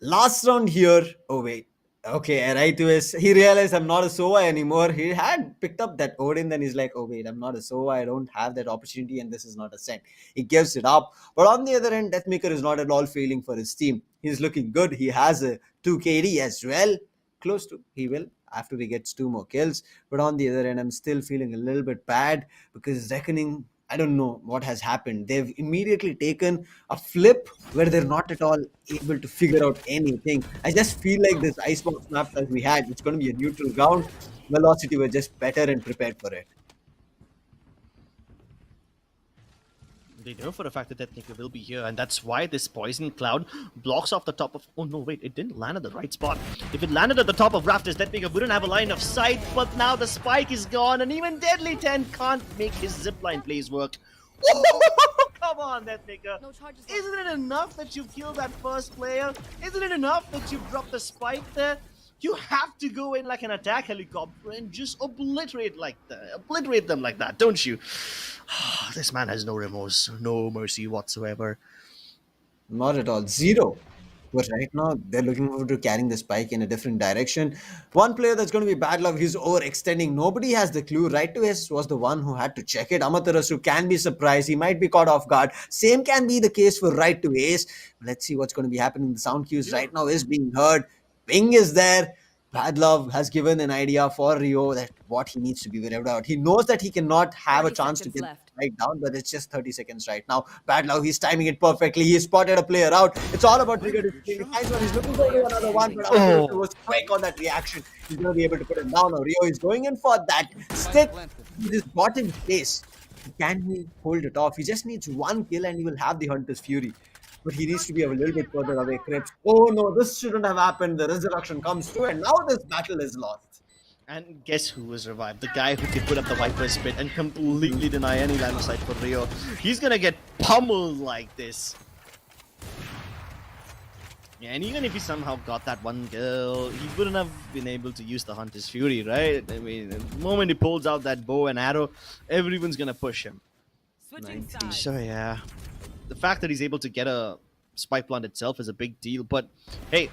Last round here. Oh, wait. Okay, right to his, he realized I'm not a Sova anymore. He had picked up that Odin, then he's like, oh wait, I'm not a Sova, I don't have that opportunity, and this is not a Sent. He gives it up. But on the other end, Deathmaker is not at all failing for his team. He's looking good. He has a 2 KD as well. Close to, he will, after he gets 2 more kills. But on the other end, I'm still feeling a little bit bad, because Reckoning, I don't know what has happened. They've immediately taken a flip where they're not at all able to figure out anything. I just feel like this Icebox map that we had, it's going to be a neutral ground. Velocity were just better and prepared for it. They know for a fact that Deathmaker will be here, and that's why this poison cloud blocks off the top of... Oh no, wait, it didn't land at the right spot. If it landed at the top of Rafters, Deathmaker wouldn't have a line of sight, but now the spike is gone, and even Deadly 10 can't make his zipline plays work. Come on, Deathmaker. No charges left. Isn't it enough that you killed that first player? Isn't it enough that you dropped the spike there? You have to go in like an attack helicopter and just obliterate them like that, don't you? This man has no remorse, no mercy whatsoever. Not at all. Zero. But right now, they're looking forward to carrying the spike in a different direction. One player that's going to be bad luck, he's overextending. Nobody has the clue. Right to S was the one who had to check it. Amaterasu can be surprised. He might be caught off guard. Same can be the case for right to Ace. Let's see what's going to be happening. The sound cues right now is being heard. Ping is there. Bad Love has given an idea for Rio that what he needs to be worried about. He knows that he cannot have a 30 chance to seconds get left. right down, but it's just 30 seconds right now. Bad Love, he's timing it perfectly. He spotted a player out. It's all about trigger decision. He's looking for another one, but Amaterasu was quick on that reaction. He's going to be able to put him down. Now Rio is going in for that stick with his bottom place. Can he hold it off? He just needs one kill and he will have the Hunter's Fury. But he needs to be a little bit further away. Krebs. Oh no, this shouldn't have happened. The resurrection comes through, and now this battle is lost. And guess who was revived? The guy who could put up the Viper's Spit and completely deny any line of sight for Rio. He's gonna get pummeled like this. Yeah, and even if he somehow got that one kill, he wouldn't have been able to use the Hunter's Fury, right? I mean, the moment he pulls out that bow and arrow, everyone's gonna push him. Switching sides. So yeah, the fact that he's able to get a spike plant itself is a big deal. But hey,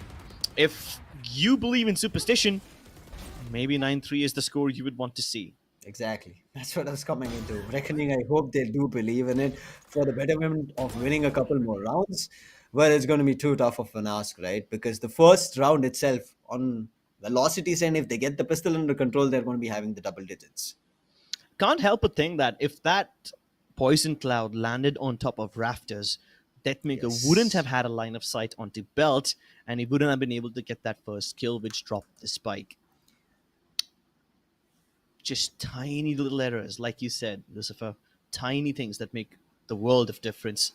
if you believe in superstition, maybe 9-3 is the score you would want to see. Exactly. That's what I was coming into. Reckoning, I hope they do believe in it for the betterment of winning a couple more rounds. But it's going to be too tough of an ask, right? Because the first round itself on velocity and if they get the pistol under control, they're going to be having the double digits. Can't help but think that if that poison cloud landed on top of rafters, Deathmaker wouldn't have had a line of sight onto Belt, and he wouldn't have been able to get that first kill, which dropped the spike. Just tiny little errors, like you said, Lucifer. Tiny things that make the world of difference.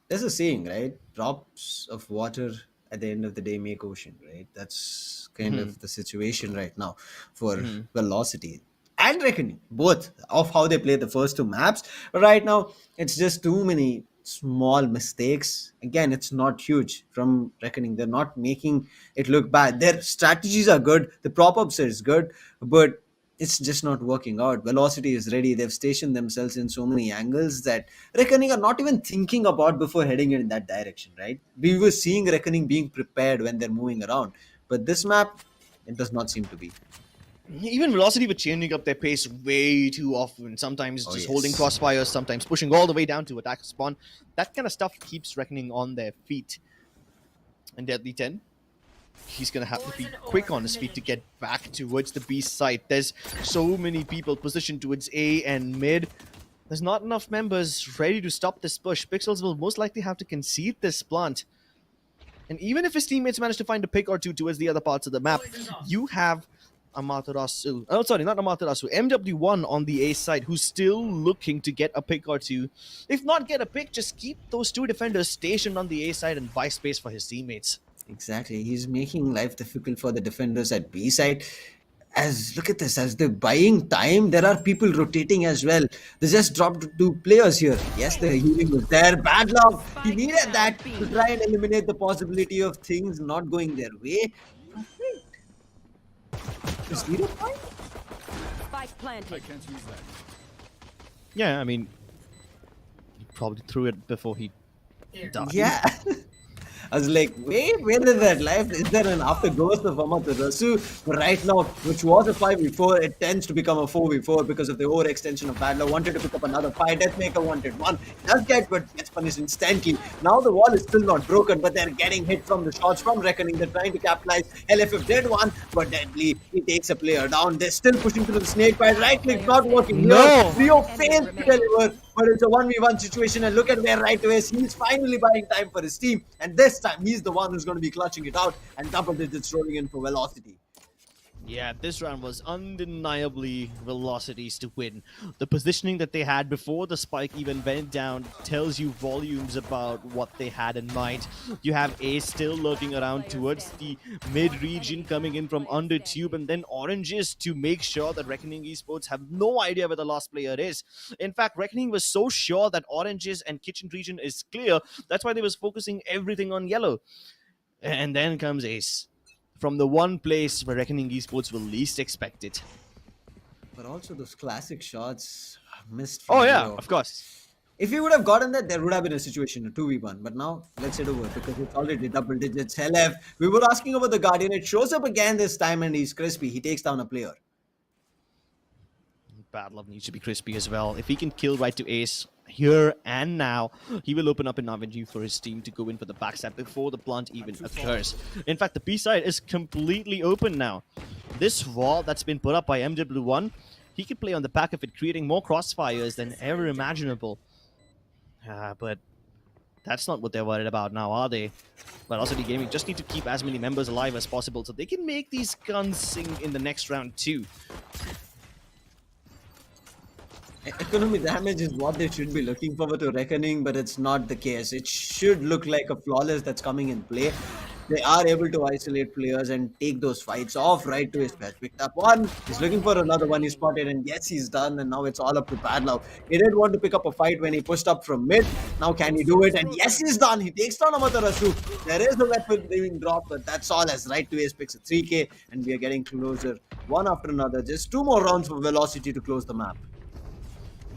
There's a saying, right? Drops of water at the end of the day make ocean, right? That's kind of the situation right now for velocity and reckoning, both of how they play the first two maps. But right now, it's just too many small mistakes. Again, it's not huge from reckoning. They're not making it look bad. Their strategies are good. The prop ups is good, but it's just not working out. Velocity is ready. They've stationed themselves in so many angles that Reckoning are not even thinking about before heading in that direction, right? We were seeing Reckoning being prepared when they're moving around. But this map, it does not seem to be. Even Velocity were changing up their pace way too often. Sometimes just holding crossfires, sometimes pushing all the way down to attack spawn. That kind of stuff keeps Reckoning on their feet. And Deadly 10, he's going to have to be quick on his feet to get back towards the B side. There's so many people positioned towards A and mid. There's not enough members ready to stop this push. Pixels will most likely have to concede this plant. And even if his teammates manage to find a pick or two towards the other parts of the map, you have Amaterasu, oh sorry, not Amaterasu, MW1 on the A side, who's still looking to get a pick or two. If not get a pick, just keep those two defenders stationed on the A side and buy space for his teammates. Exactly. He's making life difficult for the defenders at B side. Look at this, as they're buying time, there are people rotating as well. They just dropped 2 players here. Yes, the healing was there. Bad luck. He needed that to try and eliminate the possibility of things not going their way. Is 0 point? Spike planted. Yeah, I mean, he probably threw it before he died. Yeah. I was like, wait, where is that life? Is there an after ghost of Amaterasu? But right now, which was a 5v4, it tends to become a 4v4 because of the overextension of Badler. Wanted to pick up another 5, Deathmaker wanted 1. Does get, but gets punished instantly. Now the wall is still not broken, but they're getting hit from the shots from Reckoning. They're trying to capitalize. LFF did 1, but Deadly, he takes a player down. They're still pushing through the snake fight. Right click not working. No! Rio fails to deliver. But it's a 1v1 situation, and look at where right away he's finally buying time for his team, and this time he's the one who's going to be clutching it out, and double digits rolling in for Velocity. Yeah, this round was undeniably Velocity's to win. The positioning that they had before the spike even went down tells you volumes about what they had in mind. You have Ace still lurking around towards the mid-region, coming in from under tube, and then Oranges to make sure that Reckoning Esports have no idea where the last player is. In fact, Reckoning was so sure that Oranges and Kitchen region is clear, that's why they was focusing everything on yellow. And then comes Ace, from the one place where Reckoning Esports will least expect it. But also those classic shots missed from Oh yeah, Hero. of course. If he would have gotten that, there would have been a situation, a 2v1. But now, let's head over because it's already double digits. LF, we were asking about the Guardian. It shows up again this time and he's crispy. He takes down a player. Bad Love needs to be crispy as well. If he can kill right to Ace here and now, he will open up an avenue for his team to go in for the backstab before the plant even occurs. In fact, the B side is completely open now. This wall that's been put up by MW1, he can play on the back of it, creating more crossfires than ever imaginable. But that's not what they're worried about now, are they? But also, the Gaming just need to keep as many members alive as possible so they can make these guns sing in the next round too. Economy damage is what they should be looking for to Reckoning, but it's not the case. It should look like a flawless that's coming in play. They are able to isolate players and take those fights off right to his patch. Picked up one, he's looking for another one, he spotted, and yes, he's done, and now it's all up to Bad Love. He did want to pick up a fight when he pushed up from mid. Now can he do it? And yes, he's done. He takes down Amaterasu. There is a weapon being dropped, but that's all as right to his picks a 3k, and we are getting closer one after another. Just 2 more rounds for Velocity to close the map.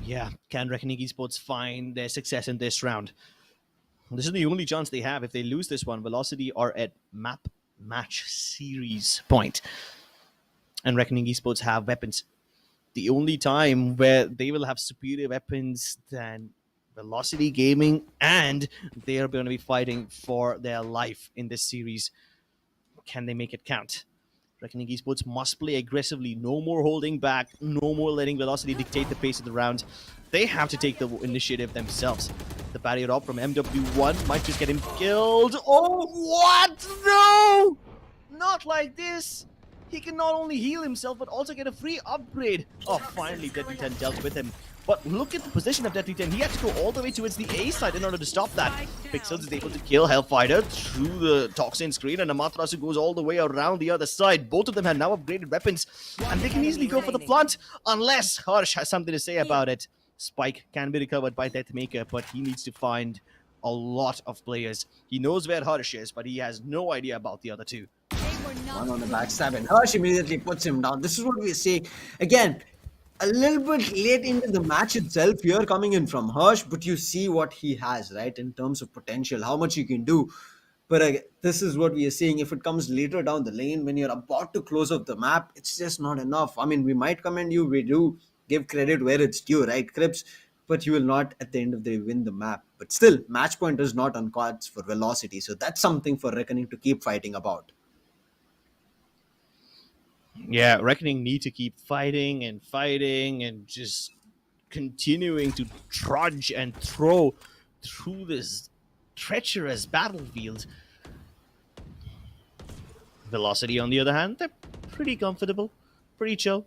Yeah, can Reckoning Esports find their success in this round? This is the only chance they have. If they lose this one, Velocity are at map match series point. And Reckoning Esports have weapons. The only time where they will have superior weapons than Velocity Gaming, and they are going to be fighting for their life in this series. Can they make it count? Reckoning Esports must play aggressively. No more holding back. No more letting Velocity dictate the pace of the round. They have to take the initiative themselves. The barrier up from MW1 might just get him killed. Oh, what? No! Not like this. He can not only heal himself, but also get a free upgrade. Oh, finally, Deadly 10 dealt with him. But look at the position of Deadly 10. He had to go all the way towards the A side in order to stop that. Pixels is able to kill Hellfighter through the Toxin screen, and Amaterasu goes all the way around the other side. Both of them have now upgraded weapons, and they can easily go for the plant, unless Harsh has something to say about it. Spike can be recovered by Deathmaker, but he needs to find a lot of players. He knows where Harsh is, but he has no idea about the other two. One on the backstab, and Harsh immediately puts him down. This is what we're seeing. Again, a little bit late into the match itself here coming in from Harsh, but you see what he has, right, in terms of potential, how much he can do. But this is what we are seeing. If it comes later down the lane, when you're about to close up the map, it's just not enough. I mean, we might commend you, we do give credit where it's due, right, Crips? But you will not, at the end of the day, win the map. But still, match point is not on cards for Velocity, so that's something for Reckoning to keep fighting about. Yeah, Reckoning need to keep fighting and just continuing to trudge and throw through this treacherous battlefield. Velocity, on the other hand, they're pretty comfortable, pretty chill.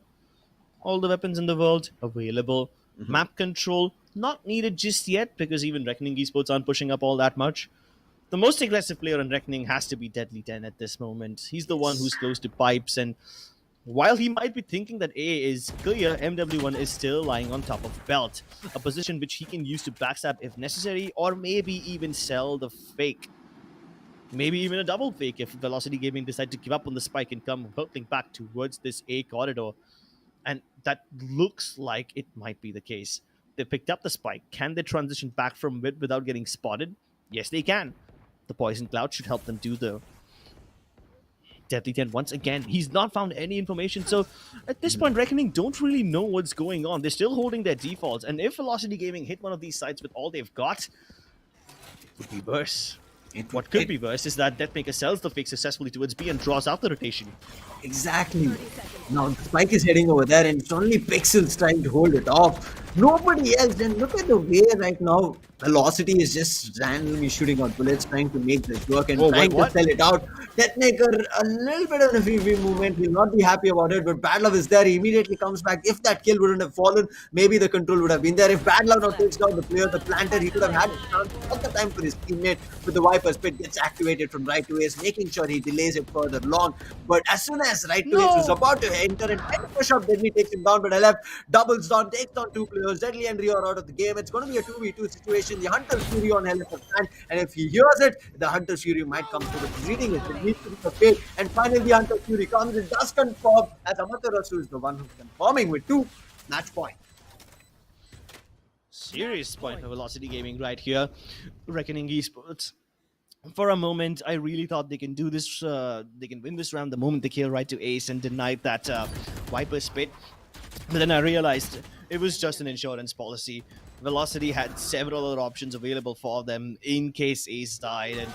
All the weapons in the world available. Map control, not needed just yet, because even Reckoning Esports aren't pushing up all that much. The most aggressive player in Reckoning has to be Deadly 10 at this moment. He's the one who's close to pipes, and while he might be thinking that A is clear, MW1 is still lying on top of Belt, a position which he can use to backstab if necessary, or maybe even sell the fake. Maybe even a double fake if Velocity Gaming decide to give up on the spike and come hurtling back towards this A corridor. And that looks like it might be the case. They picked up the spike. Can they transition back from mid without getting spotted? Yes, they can. The Poison Cloud should help them do though. Deadly 10 once again. He's not found any information. So at this point, Reckoning don't really know what's going on. They're still holding their defaults. And if Velocity Gaming hit one of these sites with all they've got, it would be worse. What could be worse is that Deathmaker sells the fake successfully towards B and draws out the rotation. Exactly. Now Spike is heading over there, and it's only Pixels trying to hold it off. Nobody else. Then look at the way right now Velocity is just randomly shooting out bullets, trying to make this work and Oh, trying what? to sell it out. Deathmaker, a little bit of a free movement. He'll not be happy about it, but Bad Love is there. He immediately comes back. If that kill wouldn't have fallen, maybe the control would have been there. If Bad Love now takes down the player, the planter, he could have had a chance all the time for his teammate. But the Viper's Pit gets activated from right to ace, making sure he delays it further long. But as soon as right to ace was about to enter and try to push up, Deadly takes him down. But LF doubles down, takes down two players. Deadly and Rio are out of the game. It's going to be a 2v2 situation. The Hunter's Fury on LF's hand, and if he hears it, the Hunter's Fury might come through. But reading it, it needs to be a fail. And finally, the Hunter's Fury comes and does confirm, as Amaterasu is the one who's confirming with 2 match point. Serious point for Velocity Gaming right here. Reckoning Esports. For a moment, I really thought they can do this. They can win this round the moment they kill right to ace and denied that Viper's Pit. But then I realized it was just an insurance policy. Velocity had several other options available for them in case ace died. And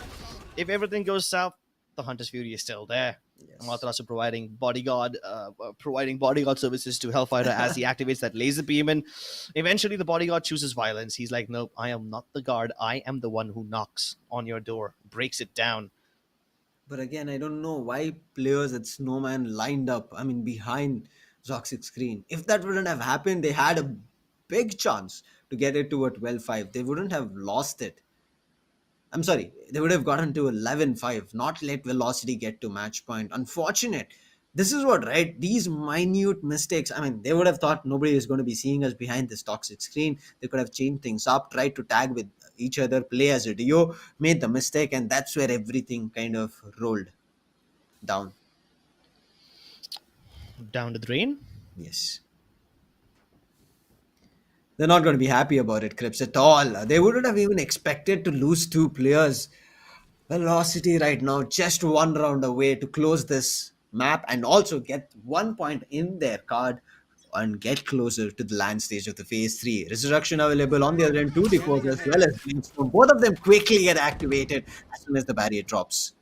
if everything goes south, the Hunter's Fury is still there. Amaterasu providing bodyguard services to Hellfighter as he activates that laser beam, and eventually the bodyguard chooses violence. He's like, "No, I am not the guard. I am the one who knocks on your door, breaks it down." But again, I don't know why players at Snowman lined up, behind Zoxic's screen. If that wouldn't have happened, they had a big chance to get it to a 12-5. They wouldn't have lost it. I'm sorry, they would have gotten to 11-5, not let Velocity get to match point. Unfortunate. This is what, right? These minute mistakes, they would have thought nobody is going to be seeing us behind this toxic screen. They could have changed things up, tried to tag with each other, play as a duo, made the mistake, and that's where everything kind of rolled down. Down the drain? Yes. They're not going to be happy about it, Crips, at all. They wouldn't have even expected to lose 2 players. Velocity right now, just 1 round away to close this map and also get 1 point in their card and get closer to the land stage of the phase 3. Resurrection available on the other end, 2 depots as well as Brainstorm. Both of them quickly get activated as soon as the barrier drops.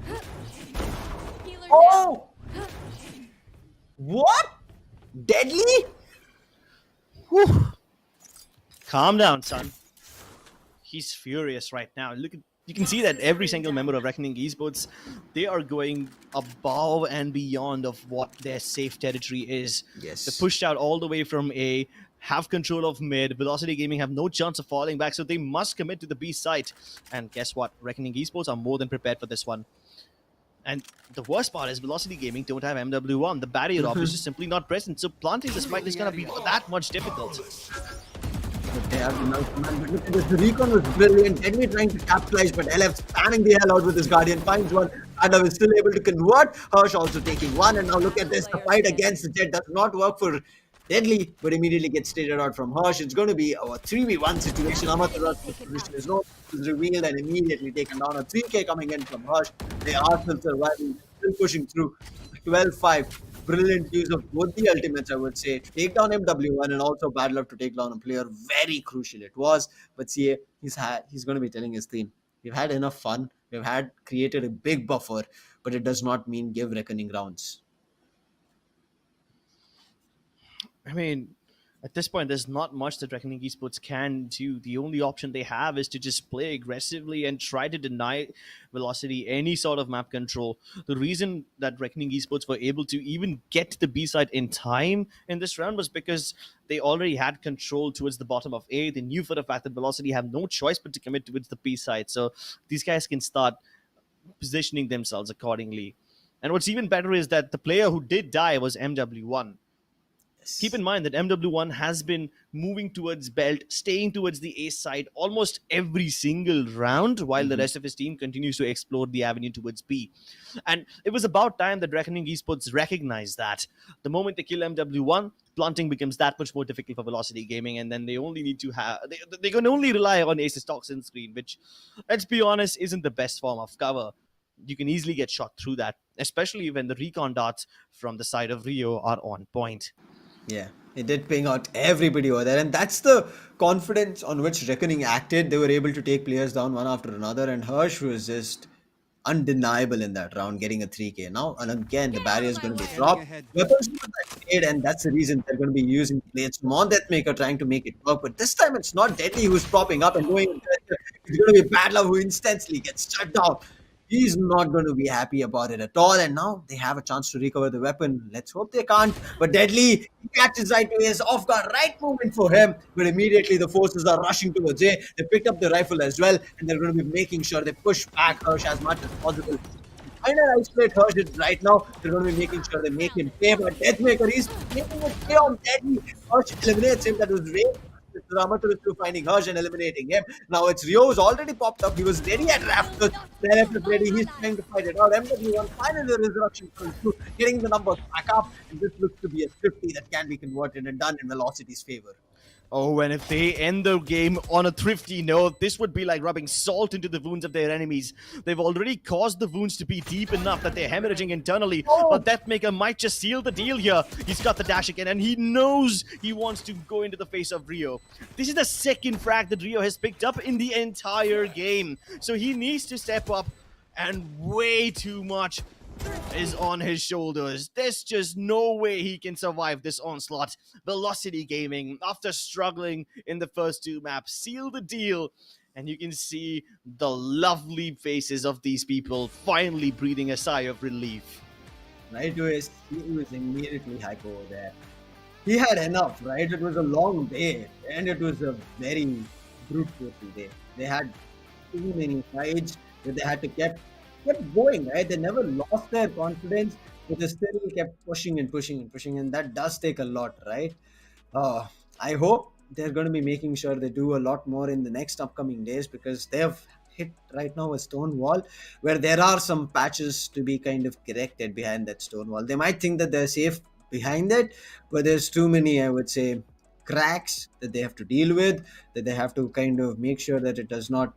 Healer Oh! What? Deadly? Whew. Calm down, son. He's furious right now. You can see that every single member of Reckoning Esports, they are going above and beyond of what their safe territory is. Yes. They're pushed out all the way from A, have control of mid. Velocity Gaming have no chance of falling back, so they must commit to the B site. And guess what? Reckoning Esports are more than prepared for this one. And the worst part is Velocity Gaming don't have MW1. The barrier op is just simply not present, so planting this fight is going to be that much difficult. But they have the mouse command. But look at this. The recon was brilliant. Deadly trying to capitalize, but LF spamming the hell out with his Guardian. Finds one. Adab is still able to convert. Hirsch also taking one. And now look at this. The fight against the Jet does not work for Deadly, but immediately gets stated out from Hirsch. It's going to be a 3v1 situation. Amaterasu's position is revealed and immediately taken down. A 3k coming in from Hirsch. They are still surviving, still pushing through. 12-5. Brilliant use of both the ultimates, I would say, to take down MW1 and also Bad Luck to take down a player. Very crucial it was. But see, he's going to be telling his team, we've had enough fun. We've created a big buffer, but it does not mean give reckoning rounds. I mean, at this point, there's not much that Reckoning Esports can do. The only option they have is to just play aggressively and try to deny Velocity any sort of map control. The reason that Reckoning Esports were able to even get to the B side in time in this round was because they already had control towards the bottom of A. They knew for the fact that Velocity have no choice but to commit towards the B side. So these guys can start positioning themselves accordingly. And what's even better is that the player who did die was MW1. Keep in mind that MW1 has been moving towards belt, staying towards the ace side almost every single round, while the rest of his team continues to explore the avenue towards B. And it was about time that Reckoning Esports recognized that. The moment they kill MW1, planting becomes that much more difficult for Velocity Gaming, and then they only need to have... They can only rely on Ace's toxin screen, which, let's be honest, isn't the best form of cover. You can easily get shot through that, especially when the recon darts from the side of Rio are on point. Yeah, it did ping out everybody over there, and that's the confidence on which Reckoning acted. They were able to take players down one after another, and Hirsch was just undeniable in that round, getting a 3K. Now, and again, the barrier is going to be Scanning dropped. ahead. Weapons were that trade, and that's the reason they're going to be using blades from on Deathmaker trying to make it work. But this time, it's not Deadly who's propping up and going. It's going to be Bad Love who instantly gets shut down. He's not going to be happy about it at all. And now they have a chance to recover the weapon. Let's hope they can't. But Deadly he catches right to his off guard, right movement for him. But immediately the forces are rushing towards Jay. They picked up the rifle as well, and they're going to be making sure they push back Hirsch as much as possible. Trying to isolate Hirsch right now. They're going to be making sure they make him pay. But Deathmaker, he's making it pay on Deadly. Hirsch eliminates him. That was Ray. Ramatur is still finding Hirsch and eliminating him. Now it's Rio who's already popped up. He was ready at Raptor. Then is ready. He's trying to fight it out. MW1 finally the resurrection comes through, getting the numbers back up. And this looks to be a 50 that can be converted and done in Velocity's favor. Oh, and if they end the game on a thrifty note, this would be like rubbing salt into the wounds of their enemies. They've already caused the wounds to be deep enough that they're hemorrhaging internally, but Deathmaker might just seal the deal here. He's got the dash again, and he knows he wants to go into the face of Rio. This is the second frag that Rio has picked up in the entire game, so he needs to step up, and way too much is on his shoulders. There's just no way he can survive this onslaught. Velocity Gaming, after struggling in the first two maps, seal the deal. And you can see the lovely faces of these people finally breathing a sigh of relief. Right to his, he was immediately hype over there. He had enough, right? It was a long day, and it was a very brute force day. They had too many fights that they had to kept going, right? They never lost their confidence, but they still kept pushing and pushing and pushing, and that does take a lot, right? I hope they're going to be making sure they do a lot more in the next upcoming days, because they have hit right now a stone wall where there are some patches to be kind of corrected behind that stone wall. They might think that they're safe behind it, but there's too many, I would say, cracks that they have to deal with, that they have to kind of make sure that it does not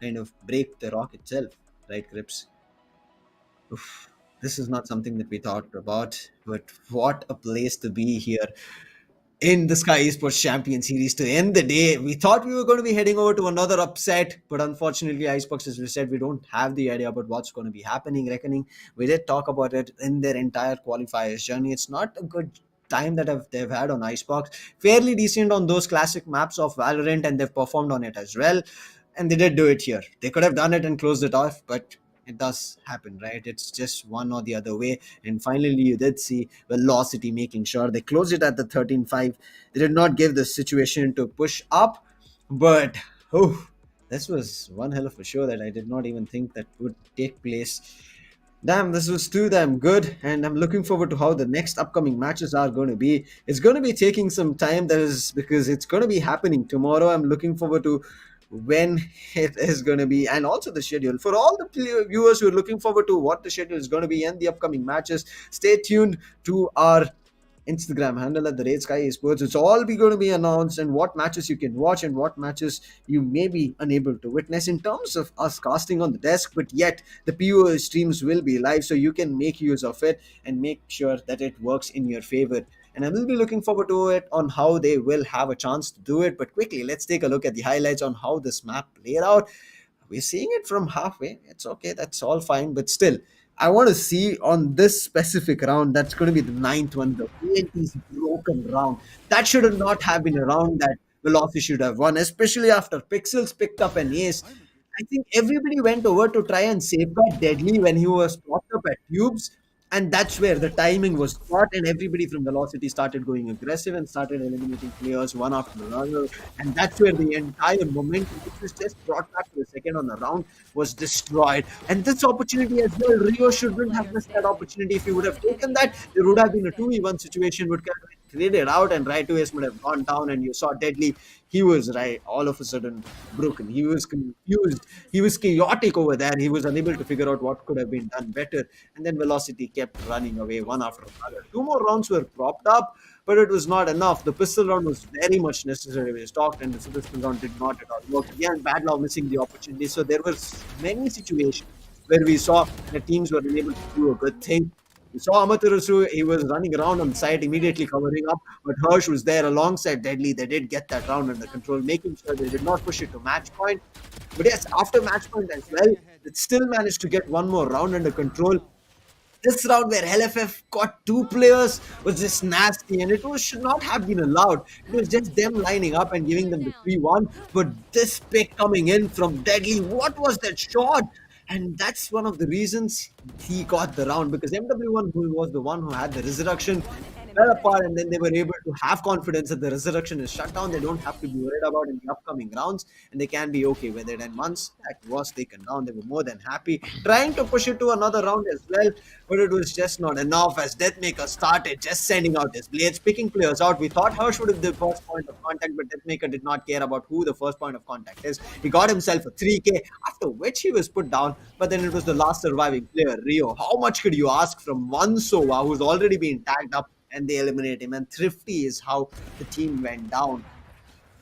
kind of break the rock itself. Right, Grips? Oof. This is not something that we thought about, but what a place to be here in the Skyesports Champions Series to end the day. We thought we were going to be heading over to another upset, but unfortunately, Icebox, as we said, we don't have the idea about what's going to be happening. Reckoning, we did talk about it in their entire qualifiers journey. It's not a good time that they've had on Icebox. Fairly decent on those classic maps of Valorant, and they've performed on it as well. And they did do it here. They could have done it and closed it off, but it does happen, right? It's just one or the other way. And finally, you did see Velocity making sure they closed it at the 13-5. They did not give the situation to push up, but this was one hell of a show that I did not even think that would take place. Damn, this was too damn good, and I'm looking forward to how the next upcoming matches are going to be. It's going to be taking some time, that is because it's going to be happening tomorrow. I'm looking forward to when it is going to be, and also the schedule. For all the viewers who are looking forward to what the schedule is going to be and the upcoming matches, stay tuned to our Instagram handle at the rate Skyesports. It's all going to be announced, and what matches you can watch and what matches you may be unable to witness in terms of us casting on the desk, but yet the PO streams will be live, so you can make use of it and make sure that it works in your favor. And I will be looking forward to it on how they will have a chance to do it. But quickly, let's take a look at the highlights on how this map played out. We're seeing it from halfway. It's okay. That's all fine. But still, I want to see on this specific round, that's going to be the 9th one, the ANT's broken round. That should not have been a round that Velocity should have won, especially after Pixels picked up an ace. I think everybody went over to try and safeguard Deadly when he was popped up at Tubes. And that's where the timing was caught, and everybody from Velocity started going aggressive and started eliminating players one after another. And that's where the entire momentum, which was just brought back to the second on the round, was destroyed. And this opportunity as well, Rio shouldn't have missed that opportunity. If he would have taken that, there would have been a 2v1 situation, would have been created out, and right to would have gone down. And you saw Deadly, he was right all of a sudden broken. He was confused. He was chaotic over there. He was unable to figure out what could have been done better. And then Velocity kept running away one after another. 2 more rounds were propped up, but it was not enough. The pistol round was very much necessary. We talked, and the pistol round did not at all work. Again, Bad Law missing the opportunity. So there were many situations where we saw the teams were unable to do a good thing. You saw Amaterasu, he was running around on site, immediately covering up, but Hirsch was there alongside Deadly. They did get that round under control, making sure they did not push it to match point. But yes, after match point as well, it still managed to get one more round under control. This round where LFF got 2 players was just nasty, and should not have been allowed. It was just them lining up and giving them the 3-1. But this pick coming in from Deadly, what was that shot? And that's one of the reasons he got the round, because MW1, who was the one who had the resurrection, fell apart, and then they were able to have confidence that the resurrection is shut down. They don't have to be worried about in the upcoming rounds, and they can be okay with it. And once that was taken down, they were more than happy, trying to push it to another round as well, but it was just not enough as Deathmaker started just sending out his blades, picking players out. We thought Hirsch would have the first point of contact, but Deathmaker did not care about who the first point of contact is. He got himself a 3K, after which he was put down, but then it was the last surviving player, Rio. How much could you ask from one Sova who's already been tagged up, and they eliminate him? And Thrifty is how the team went down.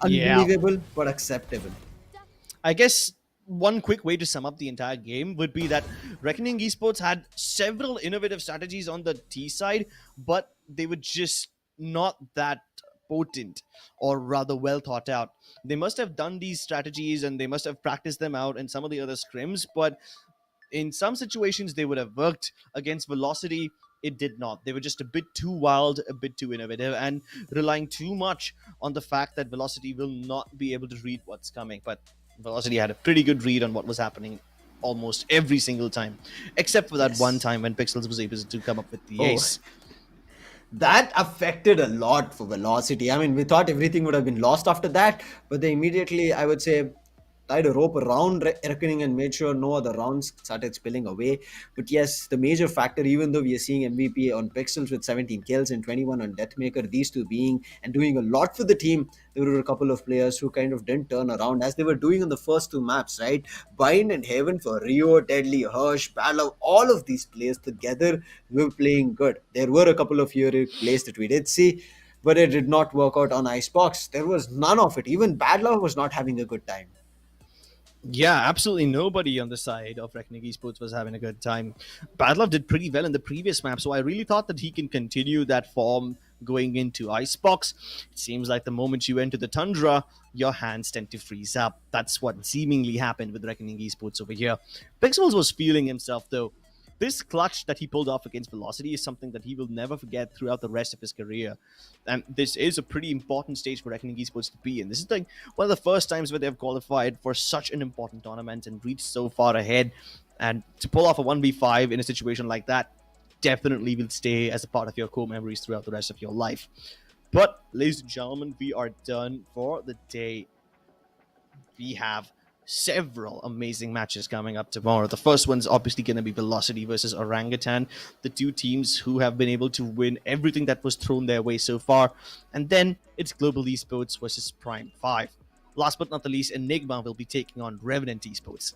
Unbelievable, but acceptable. I guess one quick way to sum up the entire game would be that Reckoning Esports had several innovative strategies on the T side, but they were just not that potent, or rather well thought out. They must have done these strategies and they must have practiced them out in some of the other scrims, but in some situations they would have worked. Against Velocity, it did not. They were just a bit too wild, a bit too innovative, and relying too much on the fact that Velocity will not be able to read what's coming. But Velocity had a pretty good read on what was happening almost every single time, except for that one time when Pixels was able to come up with the ace. That affected a lot for Velocity. I mean, we thought everything would have been lost after that, but they immediately, I would say, tied a rope around Reckoning and made sure no other rounds started spilling away. But yes, the major factor, even though we are seeing MVP on Pixels with 17 kills and 21 on Deathmaker, these two being and doing a lot for the team, there were a couple of players who kind of didn't turn around as they were doing on the first 2 maps, right? Bind and Heaven for Rio, Deadly, Hirsch, Battle, all of these players together were playing good. There were a couple of heroic plays that we did see, but it did not work out on Icebox. There was none of it. Even Badlove was not having a good time. Yeah, absolutely nobody on the side of Reckoning Esports was having a good time. Badlove did pretty well in the previous map, so I really thought that he can continue that form going into Icebox. It seems like the moment you enter the Tundra, your hands tend to freeze up. That's what seemingly happened with Reckoning Esports over here. Pixels was feeling himself though. This clutch that he pulled off against Velocity is something that he will never forget throughout the rest of his career. And this is a pretty important stage for Reckoning Esports to be in. This is like one of the first times where they've qualified for such an important tournament and reached so far ahead. And to pull off a 1v5 in a situation like that definitely will stay as a part of your core memories throughout the rest of your life. But, ladies and gentlemen, we are done for the day. We have several amazing matches coming up tomorrow. The first one's obviously going to be Velocity versus Orangutan, the two teams who have been able to win everything that was thrown their way so far. And then it's Global Esports versus Prime 5. Last but not the least, Enigma will be taking on Revenant Esports.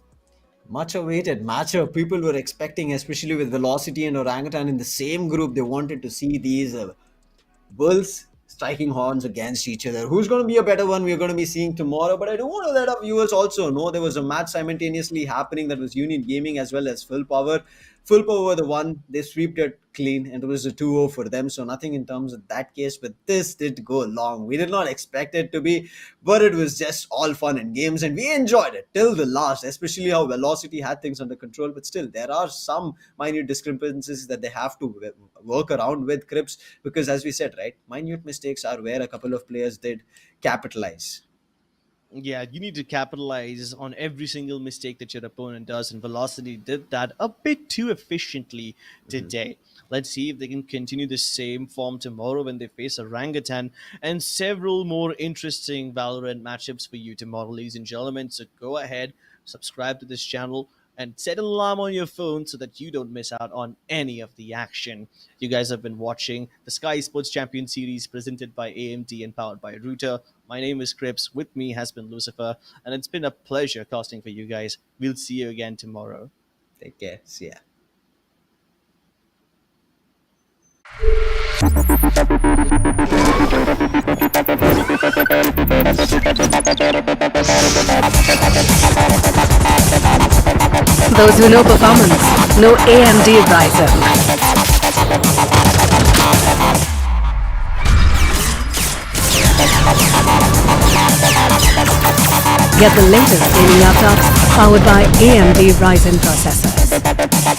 Much awaited matchup. People were expecting, especially with Velocity and Orangutan in the same group, they wanted to see these bulls striking horns against each other. Who's going to be a better one, we're going to be seeing tomorrow. But I do want to let our viewers also know there was a match simultaneously happening that was Union Gaming as well as Full Power. Full Power were the one, they sweeped it clean, and it was a 2-0 for them, so nothing in terms of that case. But this did go long. We did not expect it to be, but it was just all fun and games, and we enjoyed it till the last, especially how Velocity had things under control. But still, there are some minute discrepancies that they have to work around with Crips, because as we said, right, minute mistakes are where a couple of players did capitalize. Yeah, you need to capitalize on every single mistake that your opponent does, and Velocity did that a bit too efficiently today. Let's see if they can continue the same form tomorrow when they face Orangutan, and several more interesting Valorant matchups for you tomorrow, ladies and gentlemen. So go ahead, subscribe to this channel, and set an alarm on your phone so that you don't miss out on any of the action. You guys have been watching the Skyesports Champions Series presented by AMD and powered by Router. My name is Crips. With me has been Lucifer, and it's been a pleasure casting for you guys. We'll see you again tomorrow. Take care. See ya. Those who know performance know AMD Ryzen. Get the latest gaming laptops powered by AMD Ryzen processors.